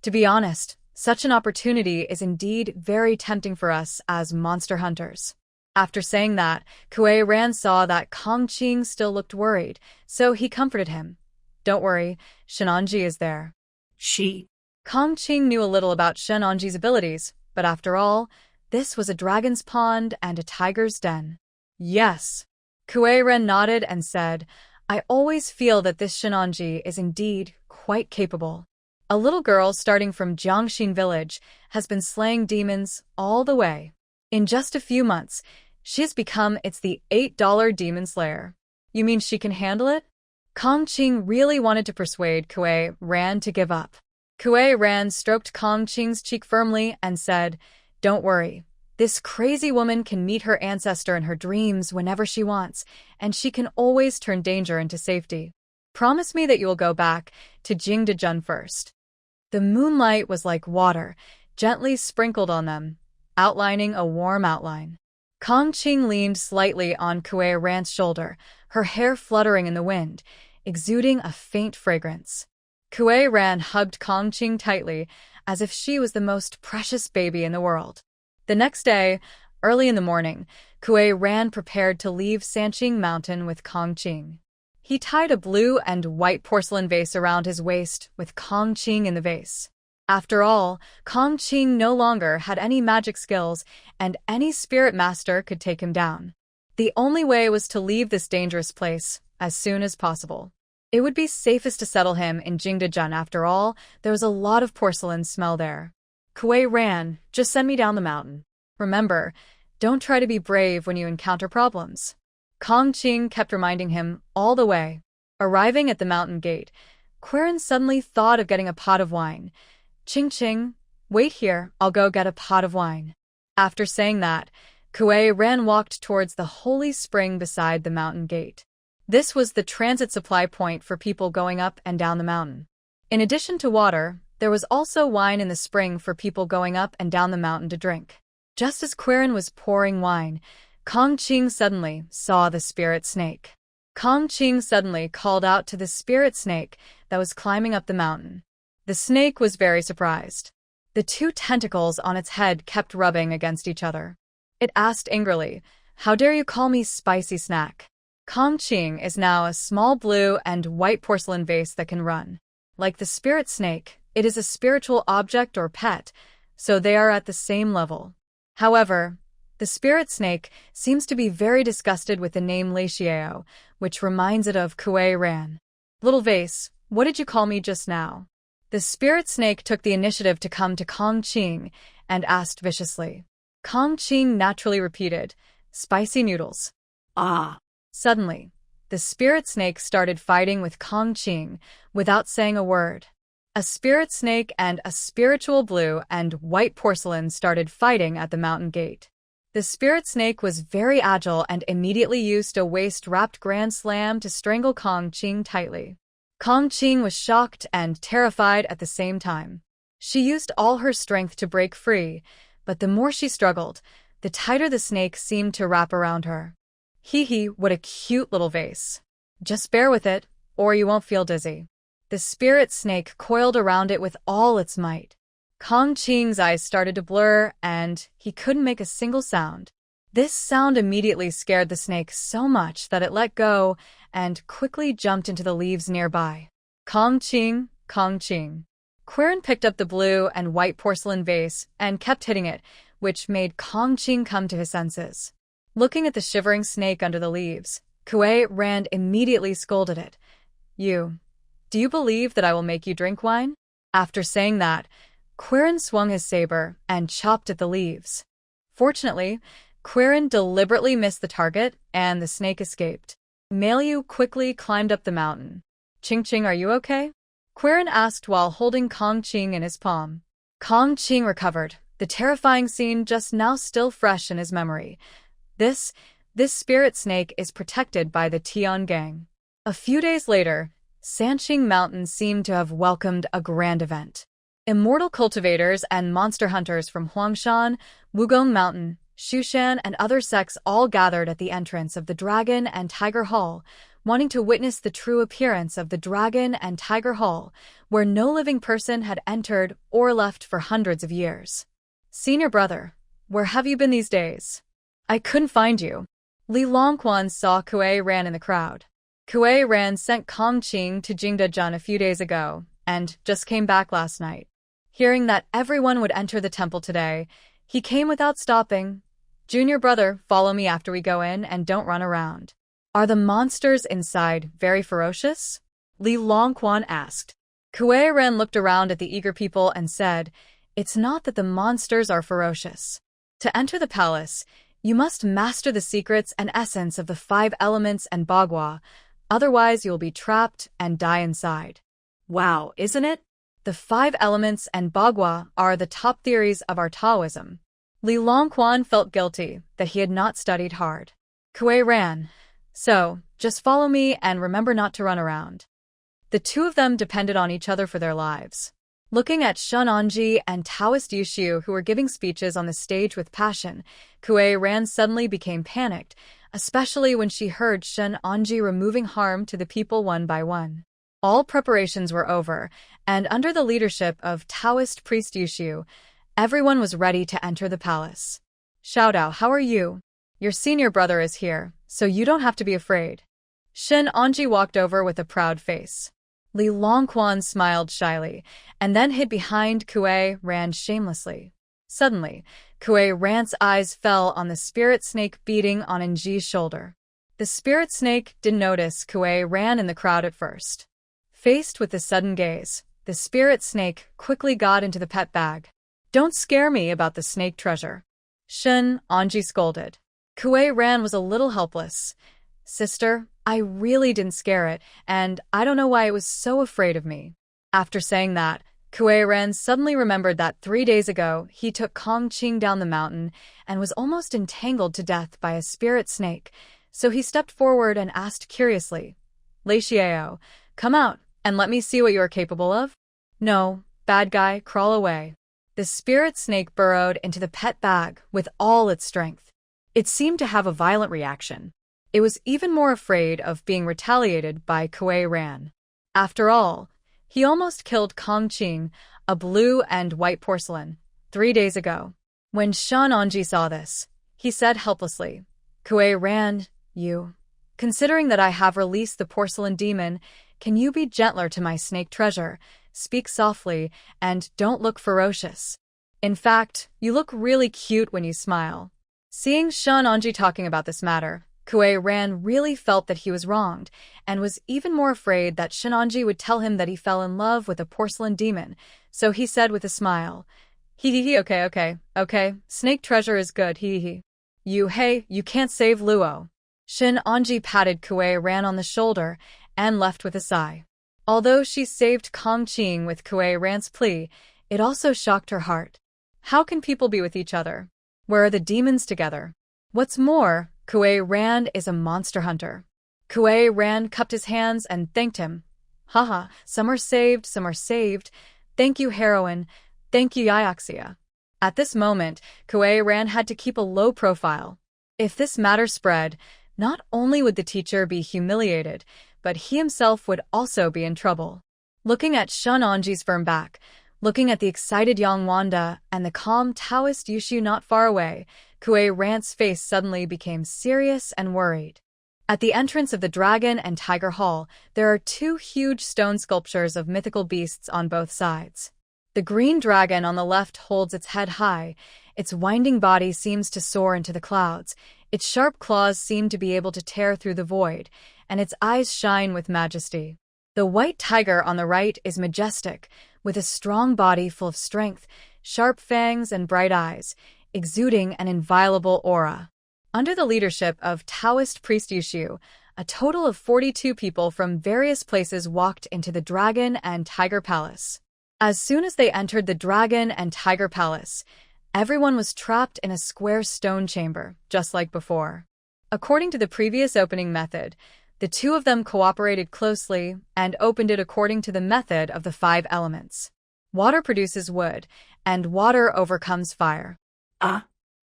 To be honest, such an opportunity is indeed very tempting for us as monster hunters. After saying that, Kuei Ran saw that Kongqing still looked worried, so he comforted him. Don't worry, Shenanji is there. Kongqing knew a little about Shenanji's abilities, but after all, this was a dragon's pond and a tiger's den. Yes. Kuei Ran nodded and said, I always feel that this Shenanji is indeed quite capable. A little girl starting from Jiangxin village has been slaying demons all the way. In just a few months, she has become the $8 demon slayer. You mean she can handle it? Kongqing really wanted to persuade Kuei Ran to give up. Kuei Ran stroked Kongqing's cheek firmly and said, don't worry. This crazy woman can meet her ancestor in her dreams whenever she wants, and she can always turn danger into safety. Promise me that you will go back to Jingdejun first. The moonlight was like water, gently sprinkled on them, outlining a warm outline. Kongqing leaned slightly on Kuei Ran's shoulder, her hair fluttering in the wind, exuding a faint fragrance. Kuei Ran hugged Kongqing tightly, as if she was the most precious baby in the world. The next day, early in the morning, Kuei Ran prepared to leave Sanqing Mountain with Kongqing. He tied a blue and white porcelain vase around his waist with Kongqing in the vase. After all, Kongqing no longer had any magic skills, and any spirit master could take him down. The only way was to leave this dangerous place as soon as possible. It would be safest to settle him in Jingdejun after all, there was a lot of porcelain smell there. Kuei Ran, just send me down the mountain. Remember, don't try to be brave when you encounter problems. Kongqing kept reminding him all the way. Arriving at the mountain gate, Quirin suddenly thought of getting a pot of wine. Ching ching, wait here, I'll go get a pot of wine. After saying that, Kuei Ran walked towards the holy spring beside the mountain gate. This was the transit supply point for people going up and down the mountain. In addition to water, there was also wine in the spring for people going up and down the mountain to drink. Just as Quirin was pouring wine, Kong Qing suddenly saw the spirit snake. Kong Qing suddenly called out to the spirit snake that was climbing up the mountain. The snake was very surprised. The two tentacles on its head kept rubbing against each other. It asked angrily, "How dare you call me spicy snack?" Kong Qing is now a small blue and white porcelain vase that can run. Like the spirit snake, it is a spiritual object or pet, so they are at the same level. However, the spirit snake seems to be very disgusted with the name Leixiao, which reminds it of Kuei Ran. "Little vase, what did you call me just now?" The spirit snake took the initiative to come to Kong Qing and asked viciously. Kong Qing naturally repeated, "Spicy noodles." Ah. Suddenly, the spirit snake started fighting with Kong Qing without saying a word. A spirit snake and a spiritual blue and white porcelain started fighting at the mountain gate. The spirit snake was very agile and immediately used a waist-wrapped grand slam to strangle Kong Qing tightly. Kong Qing was shocked and terrified at the same time. She used all her strength to break free, but the more she struggled, the tighter the snake seemed to wrap around her. Hee hee, what a cute little vase. Just bear with it, or you won't feel dizzy. The spirit snake coiled around it with all its might. Kong Qing's eyes started to blur, and he couldn't make a single sound. This sound immediately scared the snake so much that it let go and quickly jumped into the leaves nearby. Kong Qing, Kong Qing. Quirin picked up the blue and white porcelain vase and kept hitting it, which made Kong Qing come to his senses. Looking at the shivering snake under the leaves, Kuei Ran immediately scolded it. Do you believe that I will make you drink wine?" After saying that, Quirin swung his saber and chopped at the leaves. Fortunately, Quirin deliberately missed the target and the snake escaped. Meliu quickly climbed up the mountain. "Ching Ching, are you okay?" Quirin asked while holding Kong Qing in his palm. Kong Qing recovered, the terrifying scene just now still fresh in his memory. This spirit snake is protected by the Tian gang. A few days later, Sanqing Mountain seemed to have welcomed a grand event. Immortal cultivators and monster hunters from Huangshan, Wugong Mountain, Shushan, and other sects all gathered at the entrance of the Dragon and Tiger Hall, wanting to witness the true appearance of the Dragon and Tiger Hall, where no living person had entered or left for hundreds of years. "Senior brother, where have you been these days? I couldn't find you." Li Longquan saw Kuei Ran in the crowd. Kuei Ran sent Kong Qing to Jingdezhen a few days ago and just came back last night. Hearing that everyone would enter the temple today, he came without stopping. "Junior brother, follow me after we go in and don't run around." "Are the monsters inside very ferocious?" Li Longquan asked. Kuei Ran looked around at the eager people and said, "It's not that the monsters are ferocious. To enter the palace, you must master the secrets and essence of the 5 elements and bagua, otherwise you will be trapped and die inside." Wow, isn't it? The 5 elements and bagua are the top theories of our Taoism. Li Longquan felt guilty that he had not studied hard. Kuei Ran, "So, just follow me and remember not to run around." The two of them depended on each other for their lives. Looking at Shun Anji and Taoist Yushu who were giving speeches on the stage with passion, Kuei Ran suddenly became panicked, especially when she heard Shun Anji removing harm to the people one by one. All preparations were over, and under the leadership of Taoist priest Yushu, everyone was ready to enter the palace. "Xiaodao, how are you? Your senior brother is here, so you don't have to be afraid." Shun Anji walked over with a proud face. Li Longquan smiled shyly, and then hid behind Kuei Ran shamelessly. Suddenly, Kuei Ran's eyes fell on the spirit snake beating on Nji's shoulder. The spirit snake didn't notice Kuei Ran in the crowd at first. Faced with the sudden gaze, the spirit snake quickly got into the pet bag. "Don't scare me about the snake treasure," Shun Anji scolded. Kuei Ran was a little helpless. Sister, I really didn't scare it, and I don't know why it was so afraid of me. After saying that, Kuei Ran suddenly remembered that 3 days ago he took Kong Qing down the mountain and was almost entangled to death by a spirit snake, so he stepped forward and asked curiously, Lei Xiao, come out and let me see what you are capable of? No, bad guy, crawl away. The spirit snake burrowed into the pet bag with all its strength. It seemed to have a violent reaction. It was even more afraid of being retaliated by Kuei Ran. After all, he almost killed Kong Qing, a blue and white porcelain, 3 days ago. When Shan Anji saw this, he said helplessly, Kuei Ran, considering that I have released the porcelain demon, can you be gentler to my snake treasure, speak softly, and don't look ferocious? In fact, you look really cute when you smile. Seeing Shan Anji talking about this matter, Kuei Ran really felt that he was wronged, and was even more afraid that Shan Anji would tell him that he fell in love with a porcelain demon, so he said with a smile, okay, snake treasure is good, you can't save Luo. Shan Anji patted Kuei Ran on the shoulder and left with a sigh. Although she saved Kong Qing with Kuei Ran's plea, it also shocked her heart. How can people be with each other? Where are the demons together? What's more, Kuei Ran is a monster hunter. Kuei Ran cupped his hands and thanked him. Haha, some are saved. Thank you, heroine. Thank you, Yaoxia. At this moment, Kuei Ran had to keep a low profile. If this matter spread, not only would the teacher be humiliated, but he himself would also be in trouble. Looking at Shan Anji's firm back, looking at the excited Yang Wanda and the calm Taoist Yushu not far away, Kuei Ran's face suddenly became serious and worried. At the entrance of the Dragon and Tiger Hall, there are 2 huge stone sculptures of mythical beasts on both sides. The green dragon on the left holds its head high, its winding body seems to soar into the clouds, its sharp claws seem to be able to tear through the void, and its eyes shine with majesty. The white tiger on the right is majestic, with a strong body full of strength, sharp fangs and bright eyes, exuding an inviolable aura. Under the leadership of Taoist priest Yushu, a total of 42 people from various places walked into the Dragon and Tiger Palace. As soon as they entered the Dragon and Tiger Palace, everyone was trapped in a square stone chamber, just like before. According to the previous opening method, the 2 of them cooperated closely and opened it according to the method of the 5 elements. Water produces wood, and water overcomes fire.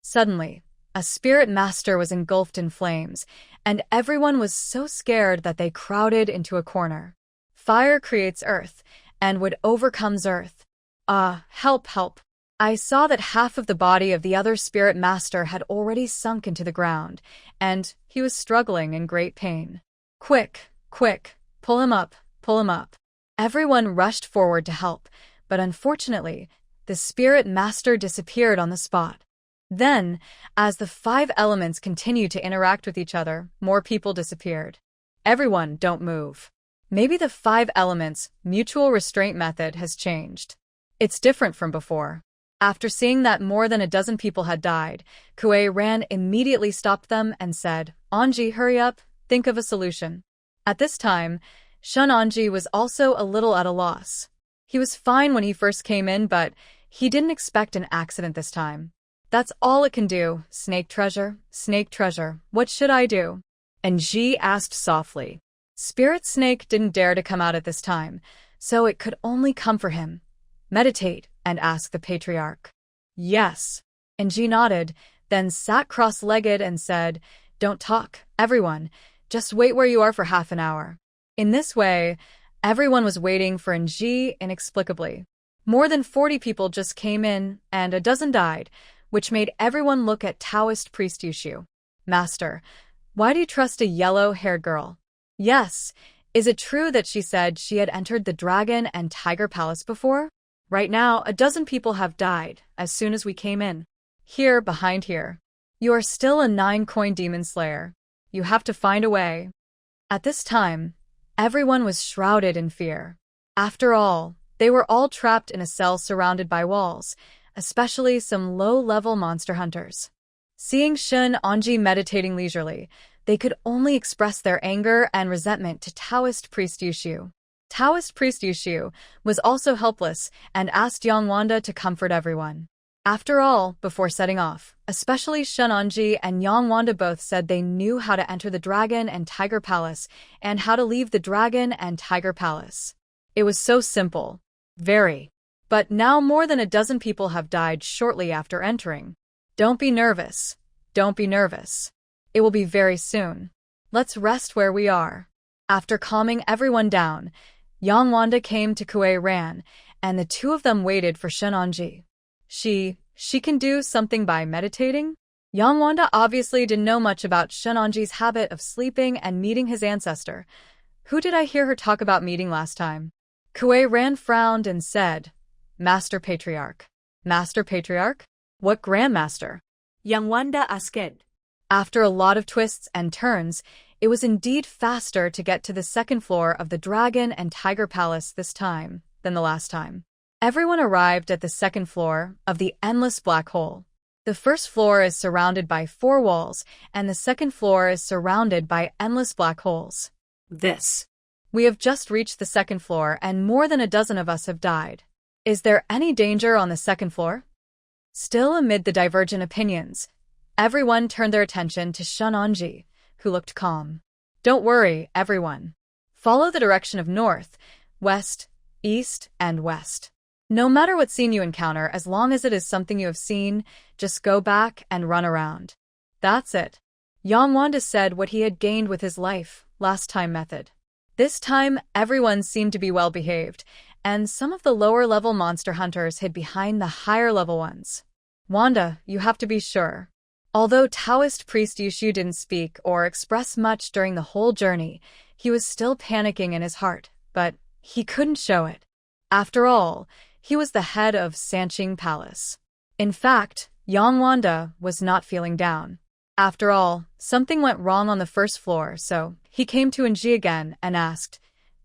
Suddenly, a spirit master was engulfed in flames, and everyone was so scared that they crowded into a corner. Fire creates earth, and wood overcomes earth. Help. I saw that half of the body of the other spirit master had already sunk into the ground, and he was struggling in great pain. Quick, pull him up. Everyone rushed forward to help, but unfortunately, the spirit master disappeared on the spot. Then, as the 5 elements continued to interact with each other, more people disappeared. Everyone, don't move. Maybe the 5 elements mutual restraint method has changed. It's different from before. After seeing that more than a dozen people had died, Kuei Ran immediately stopped them and said, Anji, hurry up, think of a solution. At this time, Shan Anji was also a little at a loss. He was fine when he first came in, but he didn't expect an accident this time. That's all it can do, snake treasure, what should I do? And Ji asked softly. Spirit Snake didn't dare to come out at this time, so it could only come for him. Meditate and ask the patriarch. Yes. And Ji nodded, then sat cross-legged and said, Don't talk, everyone. Just wait where you are for half an hour. In this way, everyone was waiting for Nji inexplicably. More than 40 people just came in, and a dozen died, which made everyone look at Taoist priest Yushu. Master, why do you trust a yellow-haired girl? Yes, is it true that she said she had entered the Dragon and Tiger Palace before? Right now, a dozen people have died as soon as we came in. Here, behind here. You are still a 9-coin demon slayer. You have to find a way. At this time, everyone was shrouded in fear. After all, they were all trapped in a cell surrounded by walls, especially some low-level monster hunters. Seeing Shan Anji meditating leisurely, they could only express their anger and resentment to Taoist priest Yushu. Taoist priest Yushu was also helpless and asked Yangwanda to comfort everyone. After all, before setting off, especially Shunanji and Yangwanda both said they knew how to enter the Dragon and Tiger Palace and how to leave the Dragon and Tiger Palace. It was so simple. Very. But now more than a dozen people have died shortly after entering. Don't be nervous. Don't be nervous. It will be very soon. Let's rest where we are. After calming everyone down, Yangwanda came to Kuei Ran, and the two of them waited for Shunanji. She can do something by meditating? Yangwanda obviously didn't know much about Shunanji's habit of sleeping and meeting his ancestor. Who did I hear her talk about meeting last time? Kuei Ran frowned and said, Master Patriarch. Master Patriarch? What Grandmaster? Yangwanda asked. After a lot of twists and turns, it was indeed faster to get to the second floor of the Dragon and Tiger Palace this time than the last time. Everyone arrived at the second floor of the Endless Black Hole. The first floor is surrounded by 4 walls, and the second floor is surrounded by endless black holes. We have just reached the second floor, and more than a dozen of us have died. Is there any danger on the second floor? Still amid the divergent opinions, everyone turned their attention to Shunanji, who looked calm. Don't worry, everyone. Follow the direction of north, west, east, and west. No matter what scene you encounter, as long as it is something you have seen, just go back and run around. That's it. Yangwanda said what he had gained with his life, last time method. This time, everyone seemed to be well behaved, and some of the lower-level monster hunters hid behind the higher-level ones. Wanda, you have to be sure. Although Taoist priest Yushu didn't speak or express much during the whole journey, he was still panicking in his heart, but he couldn't show it. After all, he was the head of Sanqing Palace. In fact, Yangwanda was not feeling down. After all, something went wrong on the first floor, so he came to Enji again and asked,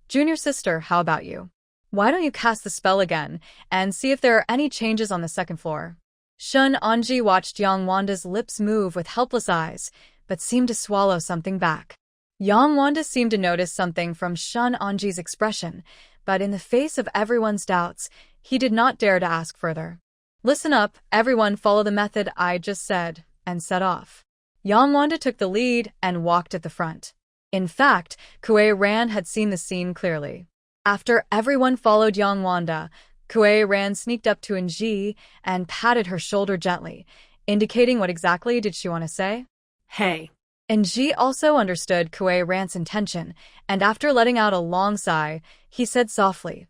Junior sister, how about you? Why don't you cast the spell again and see if there are any changes on the second floor? Shunanji watched Yangwanda's lips move with helpless eyes, but seemed to swallow something back. Yangwanda seemed to notice something from Shunanji's expression, but in the face of everyone's doubts, he did not dare to ask further. Listen up, everyone, follow the method I just said, and set off. Yangwanda took the lead and walked at the front. In fact, Kuei Ran had seen the scene clearly. After everyone followed Yangwanda, Kuei Ran sneaked up to Enji and patted her shoulder gently, indicating what exactly did she want to say? Hey. Enji also understood Kuei Ran's intention, and after letting out a long sigh, he said softly,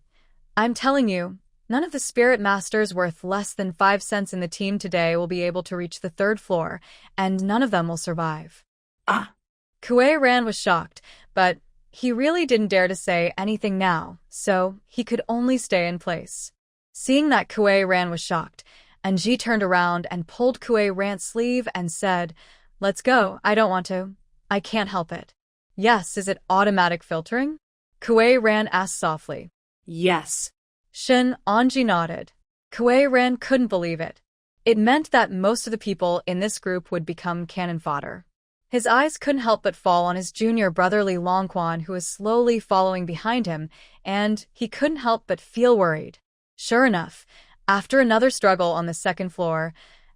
I'm telling you, none of the spirit masters worth less than 5 cents in the team today will be able to reach the 3rd floor, and none of them will survive. Kuei Ran was shocked, but he really didn't dare to say anything now, so he could only stay in place. Seeing that Kuei Ran was shocked, Enji turned around and pulled Kuei Ran's sleeve and said, Let's go, I don't want to. I can't help it. Yes, is it automatic filtering? Kuei Ran asked softly. Yes. Shunanji nodded. Kuei Ran couldn't believe it. It meant that most of the people in this group would become cannon fodder. His eyes couldn't help but fall on his junior brother Li Longquan, who was slowly following behind him, and he couldn't help but feel worried. Sure enough, after another struggle on the second floor,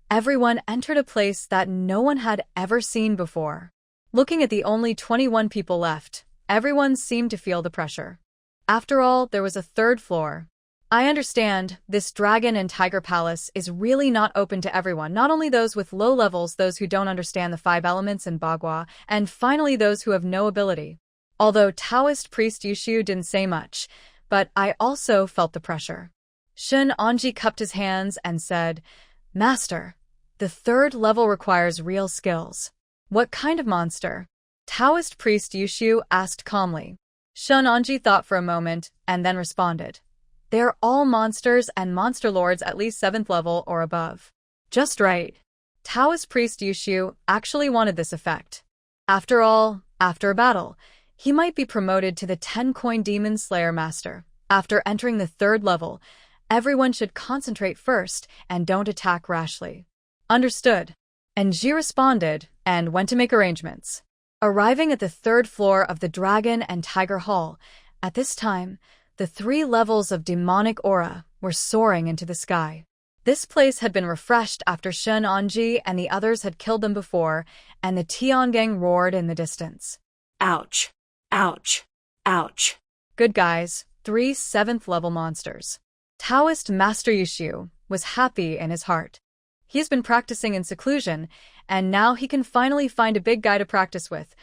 everyone entered a place that no one had ever seen before. Looking at the only 21 people left, everyone seemed to feel the pressure. After all, there was a 3rd floor. I understand, this Dragon and Tiger Palace is really not open to everyone, not only those with low levels, those who don't understand the 5 elements in Bagua, and finally those who have no ability. Although Taoist priest Yushu didn't say much, but I also felt the pressure. Shunanji cupped his hands and said, Master, the 3rd level requires real skills. What kind of monster? Taoist priest Yushu asked calmly. Shunanji thought for a moment and then responded. They're all monsters and monster lords at least 7th level or above. Just right. Taoist priest Yushu actually wanted this effect. After all, after a battle, he might be promoted to the 10-coin demon slayer master. After entering the 3rd level, everyone should concentrate first and don't attack rashly. Understood. Enji responded and went to make arrangements. Arriving at the third floor of the Dragon and Tiger Hall, at this time, the 3 levels of demonic aura were soaring into the sky. This place had been refreshed after Shen Anji and the others had killed them before, and the Tiangang roared in the distance. Ouch. Ouch. Ouch. Good guys, 3 7th-level monsters. Taoist Master Yushu was happy in his heart. He has been practicing in seclusion, and now he can finally find a big guy to practice with.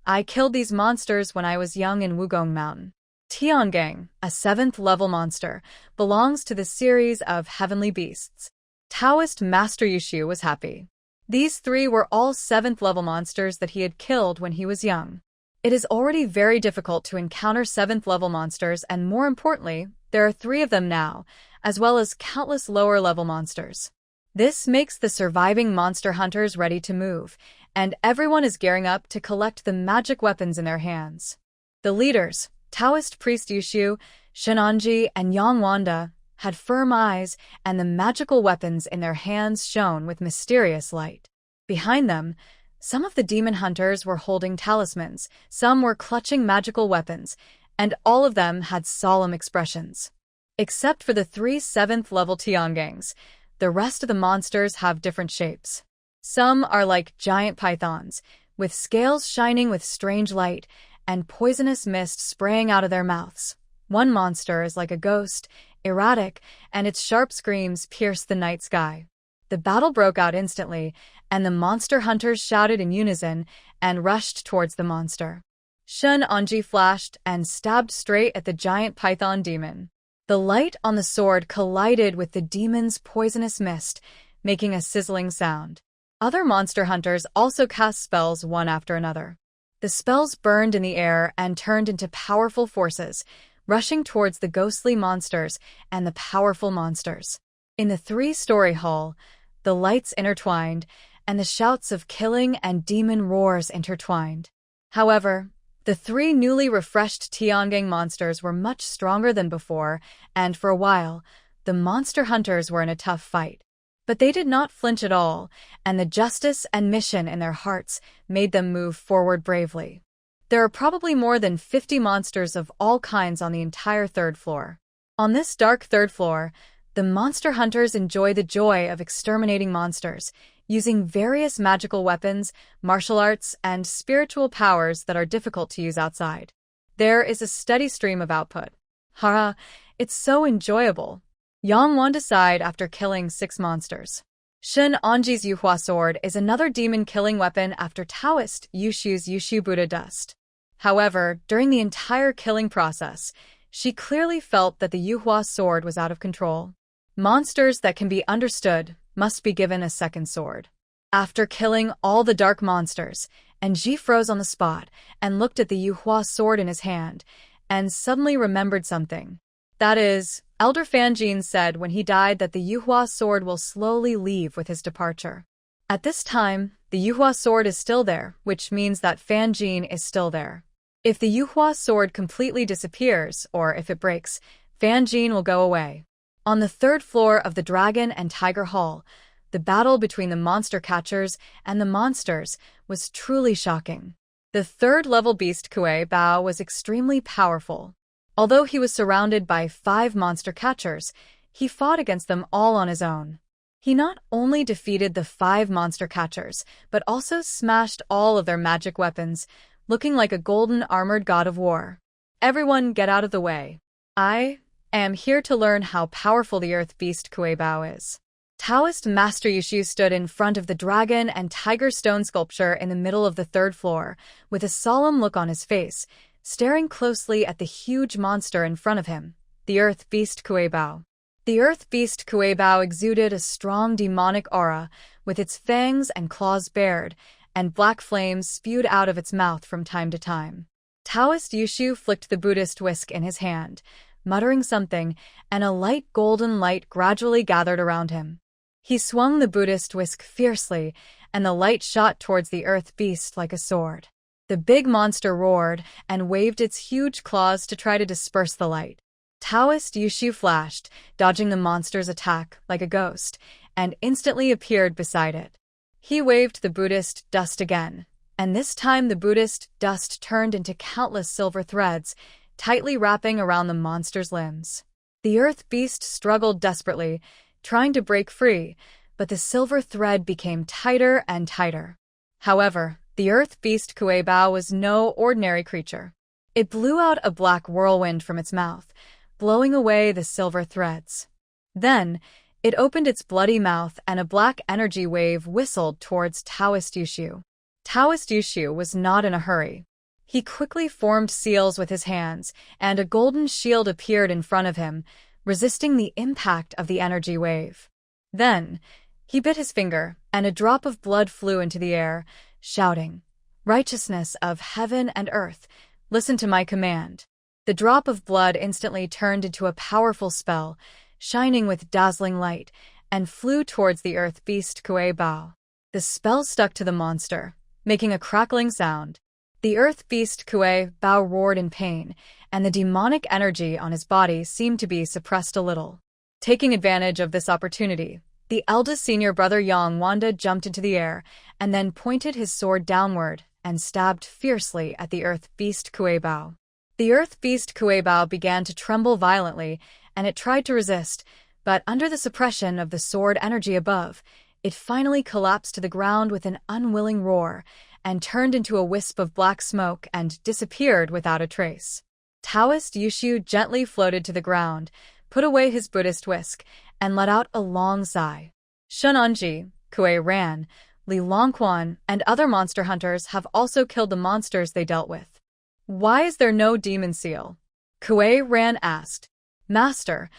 I killed these monsters when I was young in Wugong Mountain. Tiangang, a 7th-level monster, belongs to the series of heavenly beasts. Taoist Master Yushu was happy. These 3 were all 7th-level monsters that he had killed when he was young. It is already very difficult to encounter 7th-level monsters, and more importantly, there are 3 of them now, as well as countless lower-level monsters. This makes the surviving monster hunters ready to move, and everyone is gearing up to collect the magic weapons in their hands. The leaders, Taoist Priest Yushu, Shenanji, and Yang Wanda, had firm eyes, and the magical weapons in their hands shone with mysterious light. Behind them, some of the demon hunters were holding talismans, some were clutching magical weapons, and all of them had solemn expressions. Except for the 3 7th-level Tiangangs, the rest of the monsters have different shapes. Some are like giant pythons, with scales shining with strange light, and poisonous mist spraying out of their mouths. One monster is like a ghost, erratic, and its sharp screams pierce the night sky. The battle broke out instantly, and the monster hunters shouted in unison and rushed towards the monster. Shen Anji flashed and stabbed straight at the giant python demon. The light on the sword collided with the demon's poisonous mist, making a sizzling sound. Other monster hunters also cast spells one after another. The spells burned in the air and turned into powerful forces, rushing towards the ghostly monsters and the powerful monsters. In the 3-story hall, the lights intertwined, and the shouts of killing and demon roars intertwined. However, the 3 newly refreshed Tiangang monsters were much stronger than before, and for a while, the monster hunters were in a tough fight. But they did not flinch at all, and the justice and mission in their hearts made them move forward bravely. There are probably more than 50 monsters of all kinds on the entire 3rd floor. On this dark 3rd floor, the monster hunters enjoy the joy of exterminating monsters, using various magical weapons, martial arts, and spiritual powers that are difficult to use outside. There is a steady stream of output. Haha, it's so enjoyable. Yang Wanda sighed after killing 6 monsters. Shen Anji's Yuhua Sword is another demon-killing weapon after Taoist Yushu's Yushu Buddha Dust. However, during the entire killing process, she clearly felt that the Yuhua Sword was out of control. Monsters that can be understood must be given a second sword. After killing all the dark monsters, Anji froze on the spot and looked at the Yuhua Sword in his hand, and suddenly remembered something. That is, Elder Fanjin said when he died that the Yuhua Sword will slowly leave with his departure. At this time, the Yuhua Sword is still there, which means that Fanjin is still there. If the Yuhua Sword completely disappears, or if it breaks, Fanjin will go away. On the 3rd floor of the Dragon and Tiger Hall, the battle between the monster catchers and the monsters was truly shocking. The 3rd-level beast Kuei Bao was extremely powerful. Although he was surrounded by 5 monster catchers, he fought against them all on his own. He not only defeated the 5 monster catchers, but also smashed all of their magic weapons, looking like a golden armored god of war. Everyone get out of the way. I am here to learn how powerful the earth beast Kuei Bao is. Taoist Master Yushu stood in front of the dragon and tiger stone sculpture in the middle of the 3rd floor, with a solemn look on his face, staring closely at the huge monster in front of him, the earth beast Kuei Bao. The earth beast Kuei Bao exuded a strong demonic aura, with its fangs and claws bared, and black flames spewed out of its mouth from time to time. Taoist Yushu flicked the Buddhist whisk in his hand, muttering something, and a light golden light gradually gathered around him. He swung the Buddhist whisk fiercely, and the light shot towards the earth beast like a sword. The big monster roared and waved its huge claws to try to disperse the light. Taoist Yushu flashed, dodging the monster's attack like a ghost, and instantly appeared beside it. He waved the Buddhist dust again, and this time the Buddhist dust turned into countless silver threads, tightly wrapping around the monster's limbs. The earth beast struggled desperately, trying to break free, but the silver thread became tighter and tighter. However, the earth beast Kuei-Bao was no ordinary creature. It blew out a black whirlwind from its mouth, blowing away the silver threads. Then, it opened its bloody mouth and a black energy wave whistled towards Taoist Yushu. Taoist Yushu was not in a hurry. He quickly formed seals with his hands, and a golden shield appeared in front of him, resisting the impact of the energy wave. Then, he bit his finger, and a drop of blood flew into the air, shouting, "Righteousness of heaven and earth, listen to my command." The drop of blood instantly turned into a powerful spell, shining with dazzling light, and flew towards the earth beast Kuei-Bao. The spell stuck to the monster, making a crackling sound. The earth beast Kuei-Bao roared in pain, and the demonic energy on his body seemed to be suppressed a little. Taking advantage of this opportunity, the eldest senior brother Yang Wanda jumped into the air and then pointed his sword downward and stabbed fiercely at the earth beast Kuei-Bao. The earth beast Kuei-Bao began to tremble violently, and it tried to resist, but under the suppression of the sword energy above, it finally collapsed to the ground with an unwilling roar and turned into a wisp of black smoke and disappeared without a trace. Taoist Yushu gently floated to the ground, put away his Buddhist whisk, and let out a long sigh. Shunanji, Kuei Ran, Li Longquan, and other monster hunters have also killed the monsters they dealt with. Why is there no demon seal? Kuei Ran asked. Master,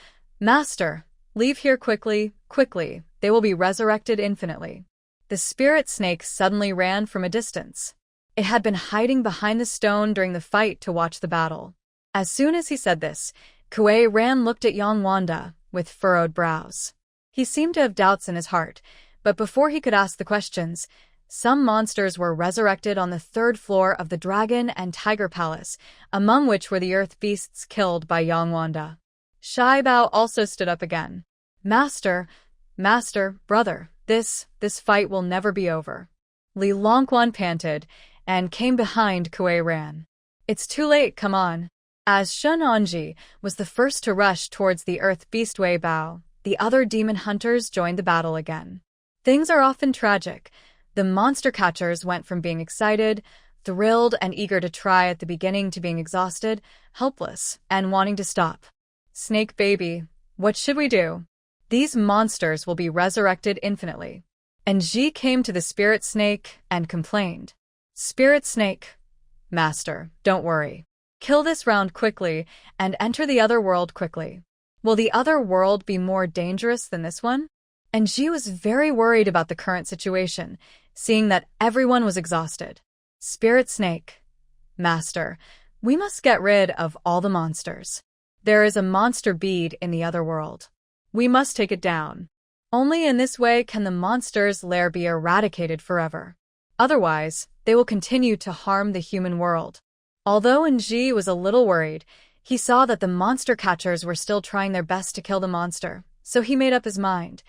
leave here quickly, quickly, they will be resurrected infinitely. The spirit snake suddenly ran from a distance. It had been hiding behind the stone during the fight to watch the battle. As soon as he said this, Kuei Ran looked at Yang Wanda with furrowed brows. He seemed to have doubts in his heart, but before he could ask the questions, some monsters were resurrected on the third floor of the Dragon and Tiger Palace, among which were the earth beasts killed by Yang Wanda. Shai Bao also stood up again. Master, brother, this fight will never be over. Li Longquan panted and came behind Kuei Ran. It's too late, come on. As Shun Anji was the first to rush towards the earth beast Wei Bao, the other demon hunters joined the battle again. Things are often tragic. The monster catchers went from being excited, thrilled, and eager to try at the beginning to being exhausted, helpless, and wanting to stop. Snake baby, what should we do? These monsters will be resurrected infinitely. And Ji came to the spirit snake and complained. Spirit snake, master, don't worry. Kill this round quickly and enter the other world quickly. Will the other world be more dangerous than this one? And Ji was very worried about the current situation, seeing that everyone was exhausted. Spirit snake, master, we must get rid of all the monsters. There is a monster bead in the other world. We must take it down. Only in this way can the monster's lair be eradicated forever. Otherwise, they will continue to harm the human world. Although Nji was a little worried, he saw that the monster catchers were still trying their best to kill the monster, so he made up his mind.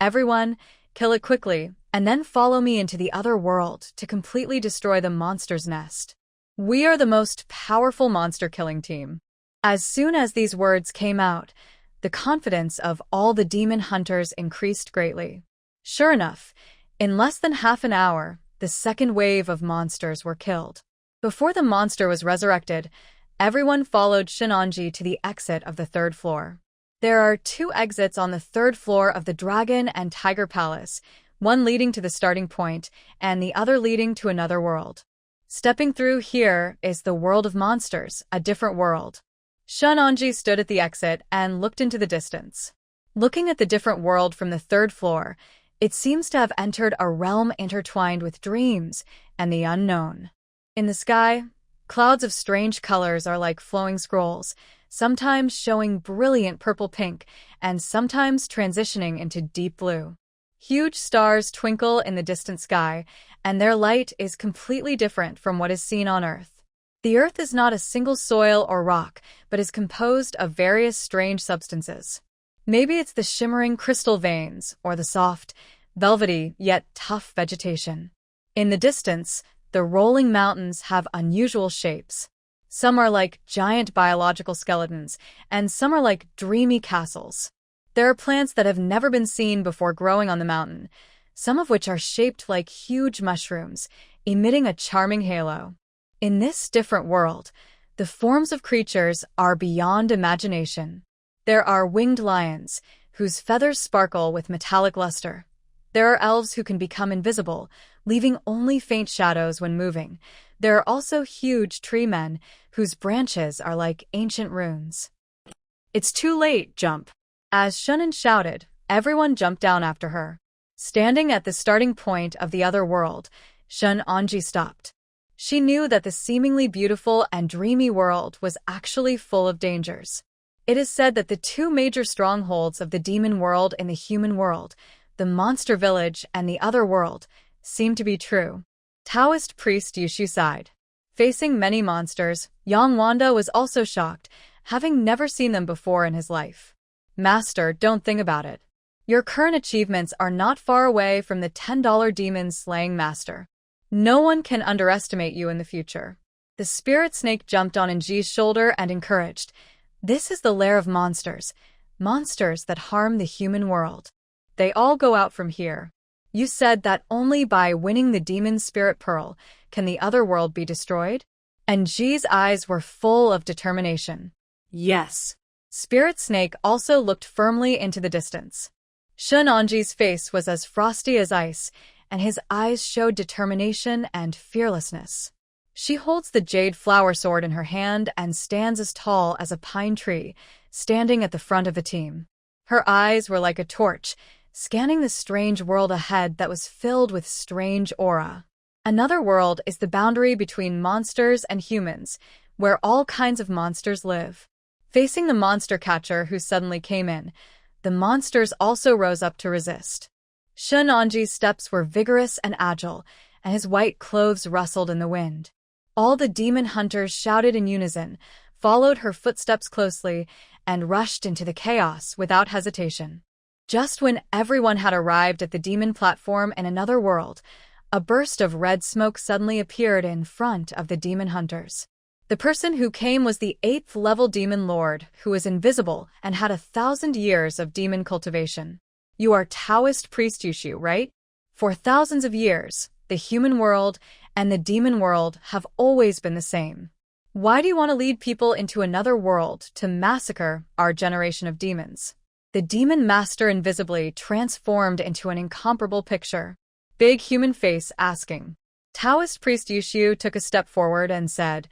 Everyone, kill it quickly, and then follow me into the other world to completely destroy the monster's nest. We are the most powerful monster-killing team. As soon as these words came out, the confidence of all the demon hunters increased greatly. Sure enough, in less than half an hour, the second wave of monsters were killed. Before the monster was resurrected, everyone followed Shinanji to the exit of the third floor. There are 2 exits on the third floor of the Dragon and Tiger Palace, one leading to the starting point and the other leading to another world. Stepping through here is the world of monsters, a different world. Shunanji stood at the exit and looked into the distance. Looking at the different world from the third floor, it seems to have entered a realm intertwined with dreams and the unknown. In the sky, clouds of strange colors are like flowing scrolls, sometimes showing brilliant purple-pink and sometimes transitioning into deep blue. Huge stars twinkle in the distant sky, and their light is completely different from what is seen on Earth. The Earth is not a single soil or rock, but is composed of various strange substances. Maybe it's the shimmering crystal veins or the soft, velvety, yet tough vegetation. In the distance, The rolling mountains have unusual shapes. Some are like giant biological skeletons, and some are like dreamy castles. There are plants that have never been seen before growing on the mountain, some of which are shaped like huge mushrooms, emitting a charming halo. In this different world, the forms of creatures are beyond imagination. There are winged lions, whose feathers sparkle with metallic luster. There are elves who can become invisible, leaving only faint shadows when moving. There are also huge tree men, whose branches are like ancient runes. It's too late, jump. As Shunan shouted, everyone jumped down after her. Standing at the starting point of the other world, Shun Anji stopped. She knew that the seemingly beautiful and dreamy world was actually full of dangers. It is said that the two major strongholds of the demon world and the human world, the monster village and the other world, seem to be true. Taoist priest Yushu sighed. Facing many monsters, Yang Wanda was also shocked, having never seen them before in his life. Master, don't think about it. Your current achievements are not far away from the $10 demon slaying master. No one can underestimate you in the future. The spirit snake jumped on Nji's shoulder and encouraged. This is the lair of monsters, monsters that harm the human world. They all go out from here. You said that only by winning the demon spirit pearl can the other world be destroyed? Nji's eyes were full of determination. Yes. Spirit Snake also looked firmly into the distance. Shun Anji's face was as frosty as ice, and his eyes showed determination and fearlessness. She holds the jade flower sword in her hand and stands as tall as a pine tree, standing at the front of the team. Her eyes were like a torch, scanning the strange world ahead that was filled with strange aura. Another world is the boundary between monsters and humans, where all kinds of monsters live. Facing the monster catcher who suddenly came in, the monsters also rose up to resist. Shun Anji's steps were vigorous and agile, and his white clothes rustled in the wind. All the demon hunters shouted in unison, followed her footsteps closely, and rushed into the chaos without hesitation. Just when everyone had arrived at the demon platform in another world, a burst of red smoke suddenly appeared in front of the demon hunters. The person who came was the 8th-level demon lord, who was invisible and had 1,000 years of demon cultivation. You are Taoist priest Yushu, right? For thousands of years, the human world and the demon world have always been the same. Why do you want to lead people into another world to massacre our generation of demons? The demon master invisibly transformed into an incomparable picture. Big human face asking. Taoist priest Yushu took a step forward and said,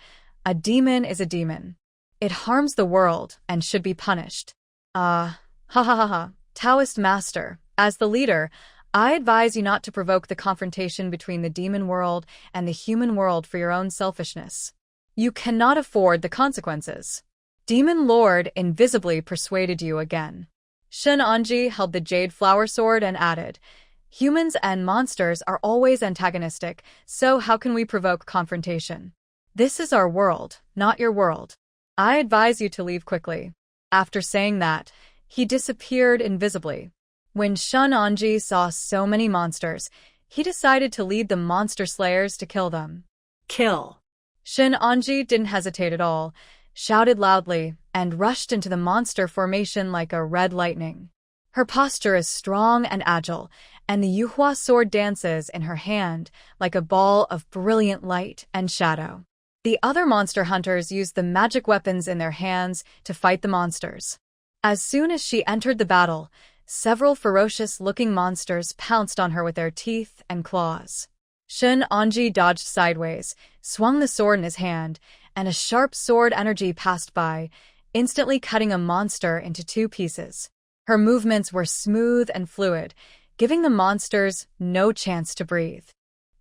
"A demon is a demon. It harms the world and should be punished." Ha ha ha ha. Taoist master, as the leader, I advise you not to provoke the confrontation between the demon world and the human world for your own selfishness. You cannot afford the consequences. Demon Lord invisibly persuaded you again. Shun Anji held the jade flower sword and added, humans and monsters are always antagonistic, so how can we provoke confrontation? This is our world, not your world. I advise you to leave quickly. After saying that, he disappeared invisibly. When Shun Anji saw so many monsters, he decided to lead the monster slayers to kill them. Kill. Shun Anji didn't hesitate at all, shouted loudly, and rushed into the monster formation like a red lightning. Her posture is strong and agile, and the Yuhua Sword dances in her hand like a ball of brilliant light and shadow. The other monster hunters used the magic weapons in their hands to fight the monsters. As soon as she entered the battle, several ferocious-looking monsters pounced on her with their teeth and claws. Shun Anji dodged sideways, swung the sword in his hand, and a sharp sword energy passed by, instantly cutting a monster into 2 pieces. Her movements were smooth and fluid, giving the monsters no chance to breathe.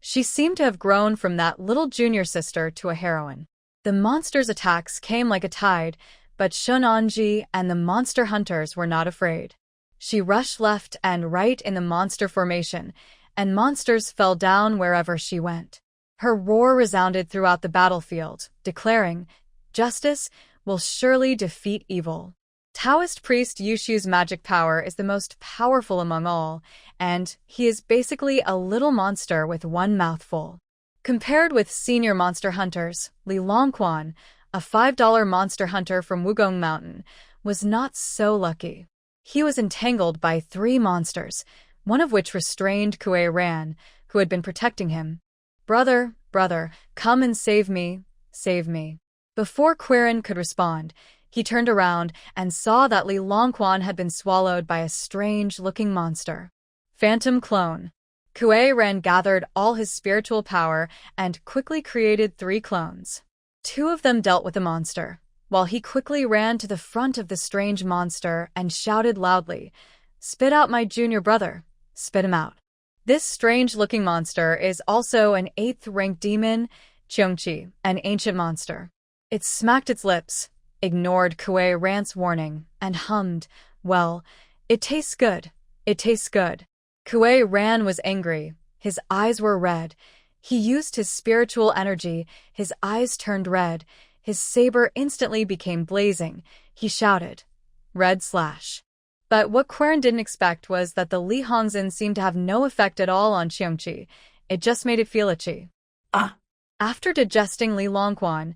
She seemed to have grown from that little junior sister to a heroine. The monsters' attacks came like a tide, but Shun Anji and the monster hunters were not afraid. She rushed left and right in the monster formation, and monsters fell down wherever she went. Her roar resounded throughout the battlefield, declaring, "Justice will surely defeat evil." Taoist priest Yushu's magic power is the most powerful among all, and he is basically a little monster with one mouthful. Compared with senior monster hunters, Li Longquan, a $5 monster hunter from Wugong Mountain, was not so lucky. He was entangled by 3 monsters, one of which restrained Kuei Ran, who had been protecting him. "Brother, brother, come and save me, save me." Before Quirin could respond, he turned around and saw that Li Longquan had been swallowed by a strange-looking monster. Phantom clone. Kuei Ran gathered all his spiritual power and quickly created 3 clones. 2 of them dealt with the monster, while he quickly ran to the front of the strange monster and shouted loudly, "Spit out my junior brother, spit him out." This strange-looking monster is also an 8th-ranked demon, Cheongqi, an ancient monster. It smacked its lips, ignored Kuei Ran's warning, and hummed, "Well, it tastes good, it tastes good." Kuei Ran was angry. His eyes were red. He used his spiritual energy. His eyes turned red. His saber instantly became blazing. He shouted, "Red slash." But what Quirin didn't expect was that the Li Hongzhen seemed to have no effect at all on Cheongqi. It just made it feel itchy. After digesting Li Longquan,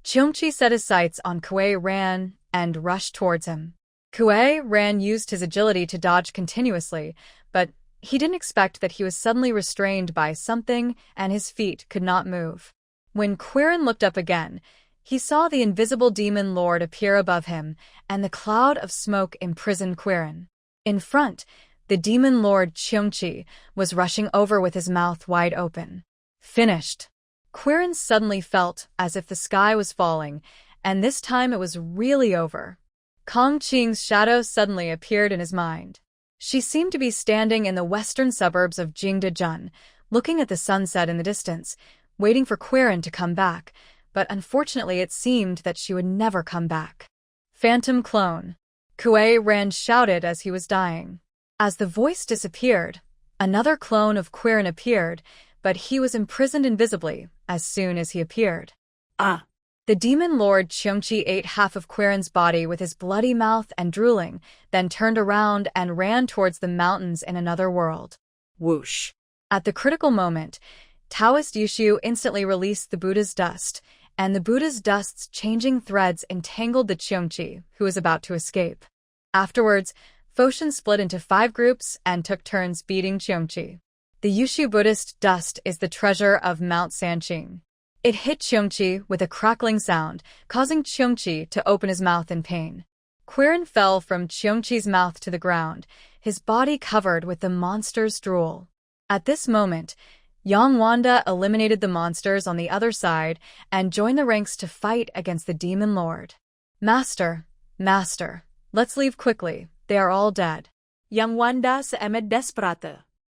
Cheongqi set his sights on Kuei Ran and rushed towards him. Kuei Ran used his agility to dodge continuously, but he didn't expect that he was suddenly restrained by something and his feet could not move. When Quirin looked up again, he saw the invisible demon lord appear above him, and the cloud of smoke imprisoned Quirin. In front, the demon lord Cheongqi was rushing over with his mouth wide open. Finished. Quirin suddenly felt as if the sky was falling, and this time it was really over. Kong Qing's shadow suddenly appeared in his mind. She seemed to be standing in the western suburbs of Jingdezhen, looking at the sunset in the distance, waiting for Quirin to come back, but unfortunately it seemed that she would never come back. Phantom clone. Kuei Ran shouted as he was dying. As the voice disappeared, another clone of Quirin appeared, but he was imprisoned invisibly as soon as he appeared. The demon lord Cheongqi ate half of Quirin's body with his bloody mouth and drooling, then turned around and ran towards the mountains in another world. Whoosh. At the critical moment, Taoist Yushu instantly released the Buddha's dust, and the Buddha's dust's changing threads entangled the Cheongqi, who was about to escape. Afterwards, Foshan split into 5 groups and took turns beating Cheongqi. The Yushu Buddhist dust is the treasure of Mount Sanqing. It hit Cheongqi with a crackling sound, causing Cheongqi to open his mouth in pain. Quirin fell from Cheongqi's mouth to the ground, his body covered with the monster's drool. At this moment, Yang Wanda eliminated the monsters on the other side and joined the ranks to fight against the demon lord. "Master, master, let's leave quickly, they are all dead." Yang Wanda seemed desperate.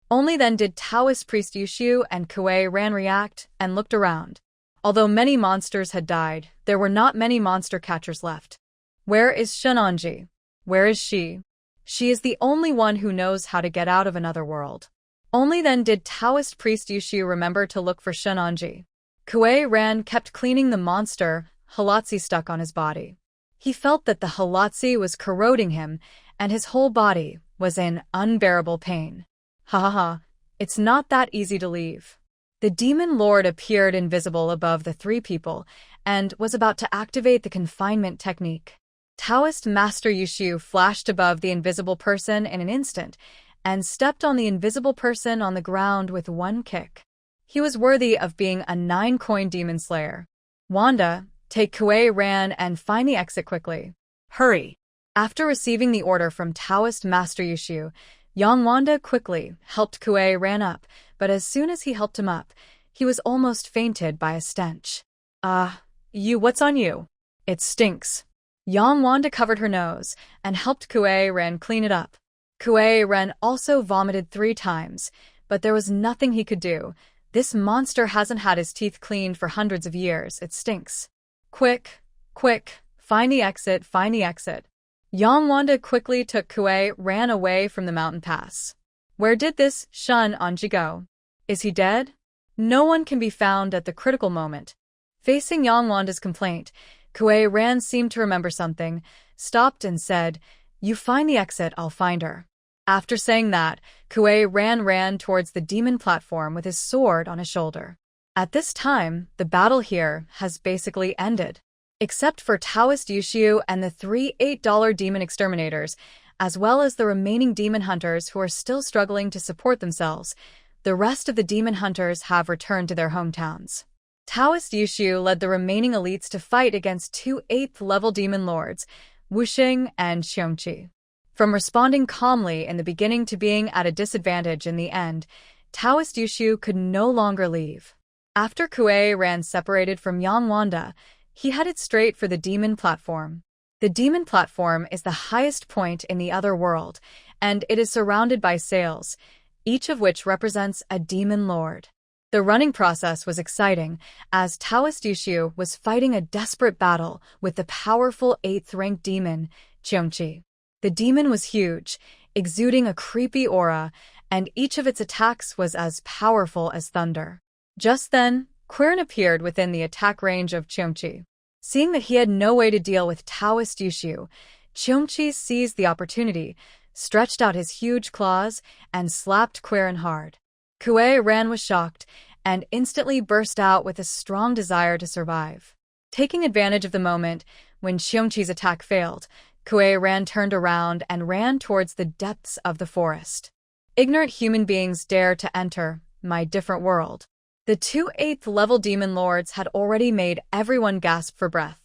Only then did Taoist priest Yushu and Kuei Ran react and looked around. Although many monsters had died, there were not many monster catchers left. Where is Shunanji? Where is she? She is the only one who knows how to get out of another world. Only then did Taoist priest Yushu remember to look for Shunanji. Kuei Ran kept cleaning the monster, Halatsi stuck on his body. He felt that the Halatsi was corroding him, and his whole body was in unbearable pain. Ha ha ha, it's not that easy to leave. The demon lord appeared invisible above the 3 people and was about to activate the confinement technique. Taoist Master Yushu flashed above the invisible person in an instant and stepped on the invisible person on the ground with 1 kick. He was worthy of being a 9-coin demon slayer. "Wanda, take Kuei Ran and find the exit quickly." Hurry. After receiving the order from Taoist Master Yushu, Yang Wanda quickly helped Kuei Ran up, but as soon as he helped him up, he was almost fainted by a stench. What's on you?" "It stinks." Yang Wanda covered her nose and helped Kuei Ran clean it up. Kuei Ran also vomited 3 times, but there was nothing he could do. This monster hasn't had his teeth cleaned for hundreds of years, it stinks. Quick, quick, find the exit, find the exit." Yang Wanda quickly took Kuei Ran away from the mountain pass. Where did this Shunanji go? Is he dead? No one can be found at the critical moment. Facing Yang Wanda's complaint, Kuei Ran seemed to remember something, stopped and said, "You find the exit, I'll find her." After saying that, Kuei ran towards the demon platform with his sword on his shoulder. At this time, the battle here has basically ended. Except for Taoist Yushu and the 3 $8 demon exterminators, as well as the remaining demon hunters who are still struggling to support themselves, the rest of the demon hunters have returned to their hometowns. Taoist Yushu led the remaining elites to fight against 2 8th-level demon lords, Wuxing and Xiongqi. From responding calmly in the beginning to being at a disadvantage in the end, Taoist Yushu could no longer leave. After Kuei Ran separated from Yang Wanda, he headed straight for the demon platform. The demon platform is the highest point in the other world, and it is surrounded by sails, each of which represents a demon lord. The running process was exciting, as Taoist Yushu was fighting a desperate battle with the powerful 8th-ranked demon, Qiongqi. The demon was huge, exuding a creepy aura, and each of its attacks was as powerful as thunder. Just then, Quirin appeared within the attack range of Qiongqi. Seeing that he had no way to deal with Taoist Yushu, Qiongqi seized the opportunity, stretched out his huge claws, and slapped Quirin hard. Kuei Ran was shocked, and instantly burst out with a strong desire to survive. Taking advantage of the moment, when Qiongqi's attack failed, Kuei Ran turned around and ran towards the depths of the forest. Ignorant human beings dare to enter my different world. The 2 8th-level demon lords had already made everyone gasp for breath.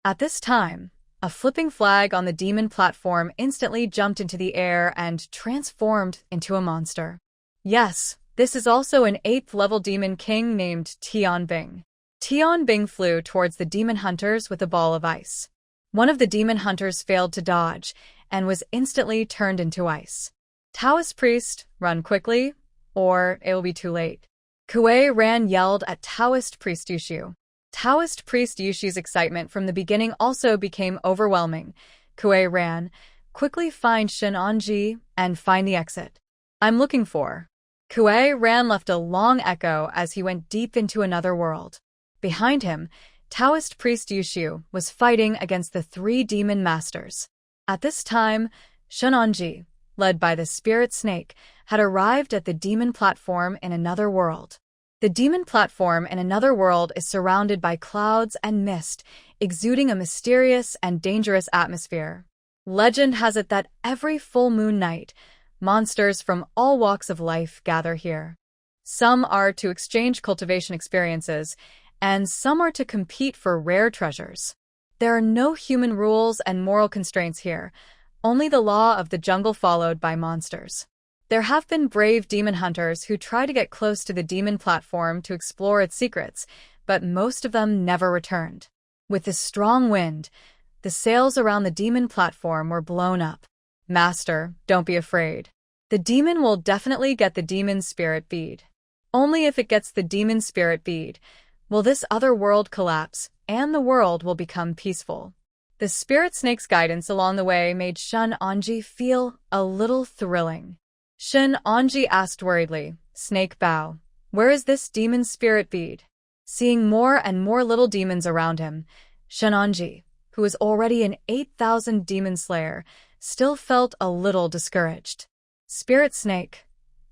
At this time, a flipping flag on the demon platform instantly jumped into the air and transformed into a monster. Yes, this is also an 8th-level demon king named Tianbing. Tianbing flew towards the demon hunters with a ball of ice. One of the demon hunters failed to dodge and was instantly turned into ice. Taoist priest, run quickly, or it will be too late. Kuei Ran yelled at Taoist priest Yushu. Taoist priest Yushu's excitement from the beginning also became overwhelming. Kuei Ran, quickly find Shen Anji and find the exit. I'm looking for. Kuei Ran left a long echo as he went deep into another world. Behind him, Taoist priest Yushu was fighting against the 3 demon masters. At this time, Shen Anji, led by the spirit snake, had arrived at the demon platform in another world. The demon platform in another world is surrounded by clouds and mist, exuding a mysterious and dangerous atmosphere. Legend has it that every full moon night, monsters from all walks of life gather here. Some are to exchange cultivation experiences, and some are to compete for rare treasures. There are no human rules and moral constraints here, only the law of the jungle followed by monsters. There have been brave demon hunters who try to get close to the demon platform to explore its secrets, but most of them never returned. With the strong wind, the sails around the demon platform were blown up. Master, don't be afraid. The demon will definitely get the demon spirit bead. Only if it gets the demon spirit bead will this other world collapse, and the world will become peaceful. The spirit snake's guidance along the way made Shen Anji feel a little thrilling. Shen Anji asked worriedly, Snake Bow, where is this demon spirit bead? Seeing more and more little demons around him, Shen Anji, who was already an 8,000 demon slayer, still felt a little discouraged. Spirit Snake,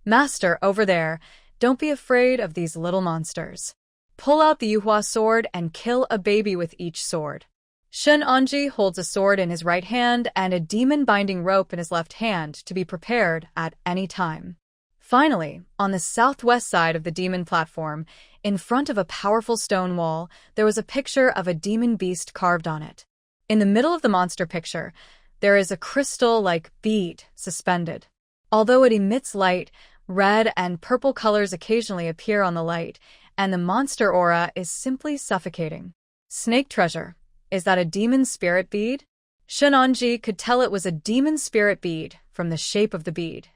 Master, over there, don't be afraid of these little monsters. Pull out the Yuhua Sword and kill a baby with each sword. Shen Anji holds a sword in his right hand and a demon-binding rope in his left hand to be prepared at any time. Finally, on the southwest side of the demon platform, in front of a powerful stone wall, there was a picture of a demon beast carved on it. In the middle of the monster picture, there is a crystal-like bead suspended. Although it emits light, red and purple colors occasionally appear on the light, and the monster aura is simply suffocating. Snake treasure. Is that a demon spirit bead? Shen Anji could tell it was a demon spirit bead from the shape of the bead.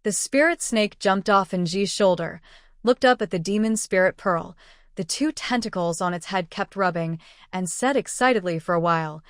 The spirit snake jumped off Nji's shoulder, looked up at the demon spirit pearl. The 2 tentacles on its head kept rubbing, and said excitedly for a while,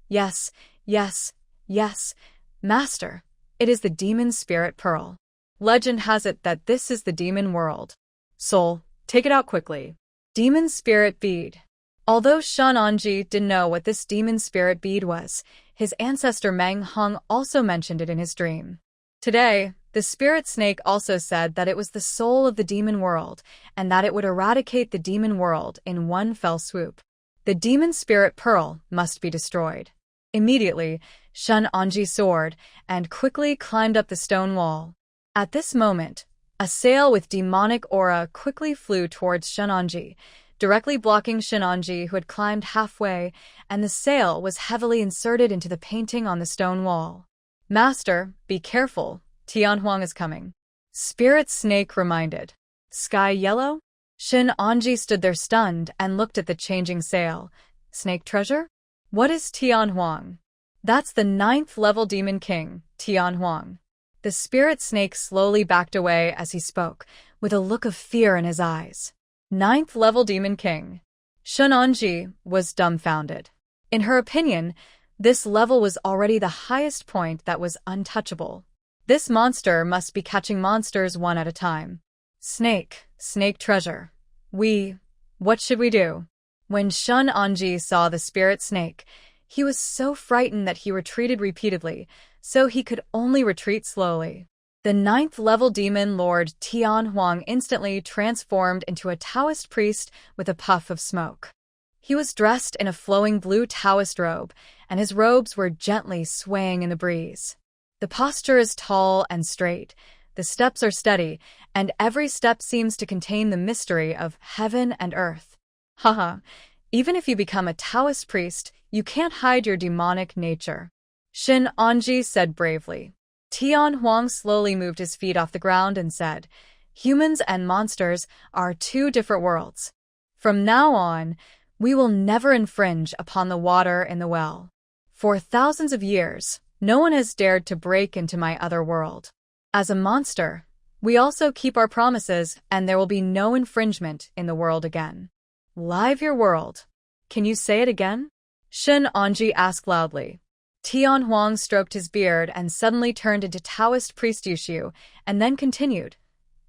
Yes, yes, yes, Master, it is the demon spirit pearl. Legend has it that this is the demon world. Soul, take it out quickly. Demon spirit bead. Although Shen Anji didn't know what this demon spirit bead was, his ancestor Meng Hung also mentioned it in his dream. Today, The spirit snake also said that it was the soul of the demon world, and that it would eradicate the demon world in one fell swoop. The demon spirit pearl must be destroyed. Immediately, Shun Anji soared and quickly climbed up the stone wall. At this moment, a sail with demonic aura quickly flew towards Shun Anji, directly blocking Shun Anji, who had climbed halfway, and the sail was heavily inserted into the painting on the stone wall. "Master, be careful, Tianhuang is coming," Spirit Snake reminded. "Sky yellow?" Shun Anji stood there stunned and looked at the changing sail. "Snake treasure? What is Tianhuang?" "That's the 9th level demon king, Tianhuang." The spirit snake slowly backed away as he spoke, with a look of fear in his eyes. 9th level demon king. Shun Anji was dumbfounded. In her opinion, this level was already the highest point that was untouchable. This monster must be catching monsters one at a time. Snake treasure. What should we do?" When Shun Anji saw the spirit snake, he was so frightened that he retreated repeatedly, so he could only retreat slowly. The 9th level demon lord Tianhuang instantly transformed into a Taoist priest with a puff of smoke. He was dressed in a flowing blue Taoist robe, and his robes were gently swaying in the breeze. The posture is tall and straight, the steps are steady, and every step seems to contain the mystery of heaven and earth. Haha, even if you become a Taoist priest, you can't hide your demonic nature, Shun Anji said bravely. Tianhuang slowly moved his feet off the ground and said, "Humans and monsters are two different worlds. From now on, we will never infringe upon the water in the well. For thousands of years, no one has dared to break into my other world. As a monster, we also keep our promises, and there will be no infringement in the world again." "Live your world. Can you say it again?" Shun Anji asked loudly. Tianhuang stroked his beard and suddenly turned into Taoist priest Yushu, and then continued,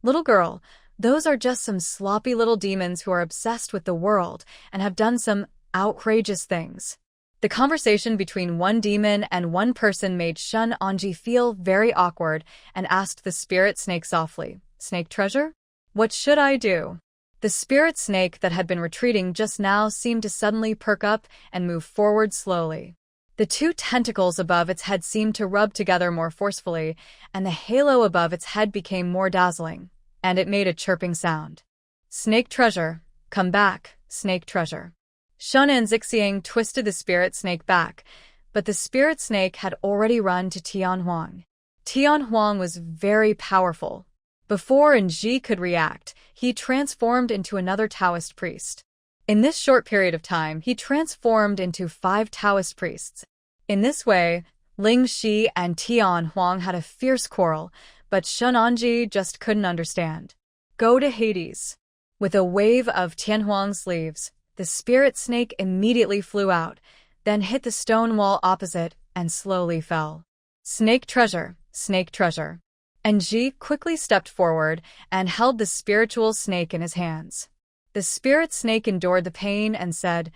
"Little girl, those are just some sloppy little demons who are obsessed with the world and have done some outrageous things." The conversation between one demon and one person made Shun Anji feel very awkward and asked the spirit snake softly, "Snake treasure? What should I do?" The spirit snake that had been retreating just now seemed to suddenly perk up and move forward slowly. The two tentacles above its head seemed to rub together more forcefully, and the halo above its head became more dazzling, and it made a chirping sound. "Snake treasure, come back, snake treasure." Shun and Zixiang twisted the spirit snake back, but the spirit snake had already run to Tianhuang. Tianhuang was very powerful. Before Ji could react, he transformed into another Taoist priest. In this short period of time, he transformed into 5 Taoist priests. In this way, Ling Shi and Tianhuang had a fierce quarrel, but Shun Anji just couldn't understand. "Go to Hades." With a wave of Tianhuang's sleeves, the spirit snake immediately flew out, then hit the stone wall opposite and slowly fell. "Snake treasure, snake treasure." And Ji quickly stepped forward and held the spiritual snake in his hands. The spirit snake endured the pain and said,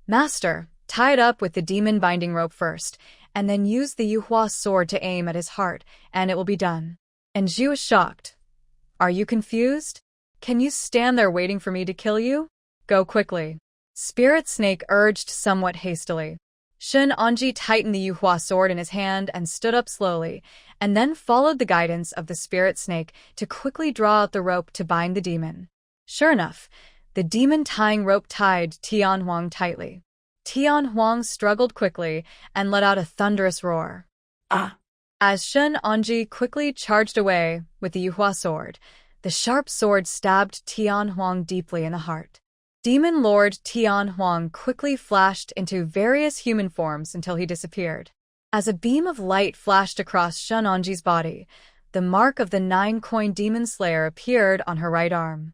"Master, tie it up with the demon binding rope first, and then use the Yuhua Sword to aim at his heart, and it will be done." And Ji was shocked. "Are you confused? Can you stand there waiting for me to kill you? Go quickly." Spirit Snake urged somewhat hastily. Shun Anji tightened the Yuhua Sword in his hand and stood up slowly, and then followed the guidance of the Spirit Snake to quickly draw out the rope to bind the demon. Sure enough, the demon tying rope tied Tianhuang tightly. Tianhuang struggled quickly and let out a thunderous roar. "Ah!" As Shun Anji quickly charged away with the Yuhua Sword, the sharp sword stabbed Tianhuang deeply in the heart. Demon Lord Tianhuang quickly flashed into various human forms until he disappeared. As a beam of light flashed across Shun Anji's body, the mark of the 9-coin demon slayer appeared on her right arm.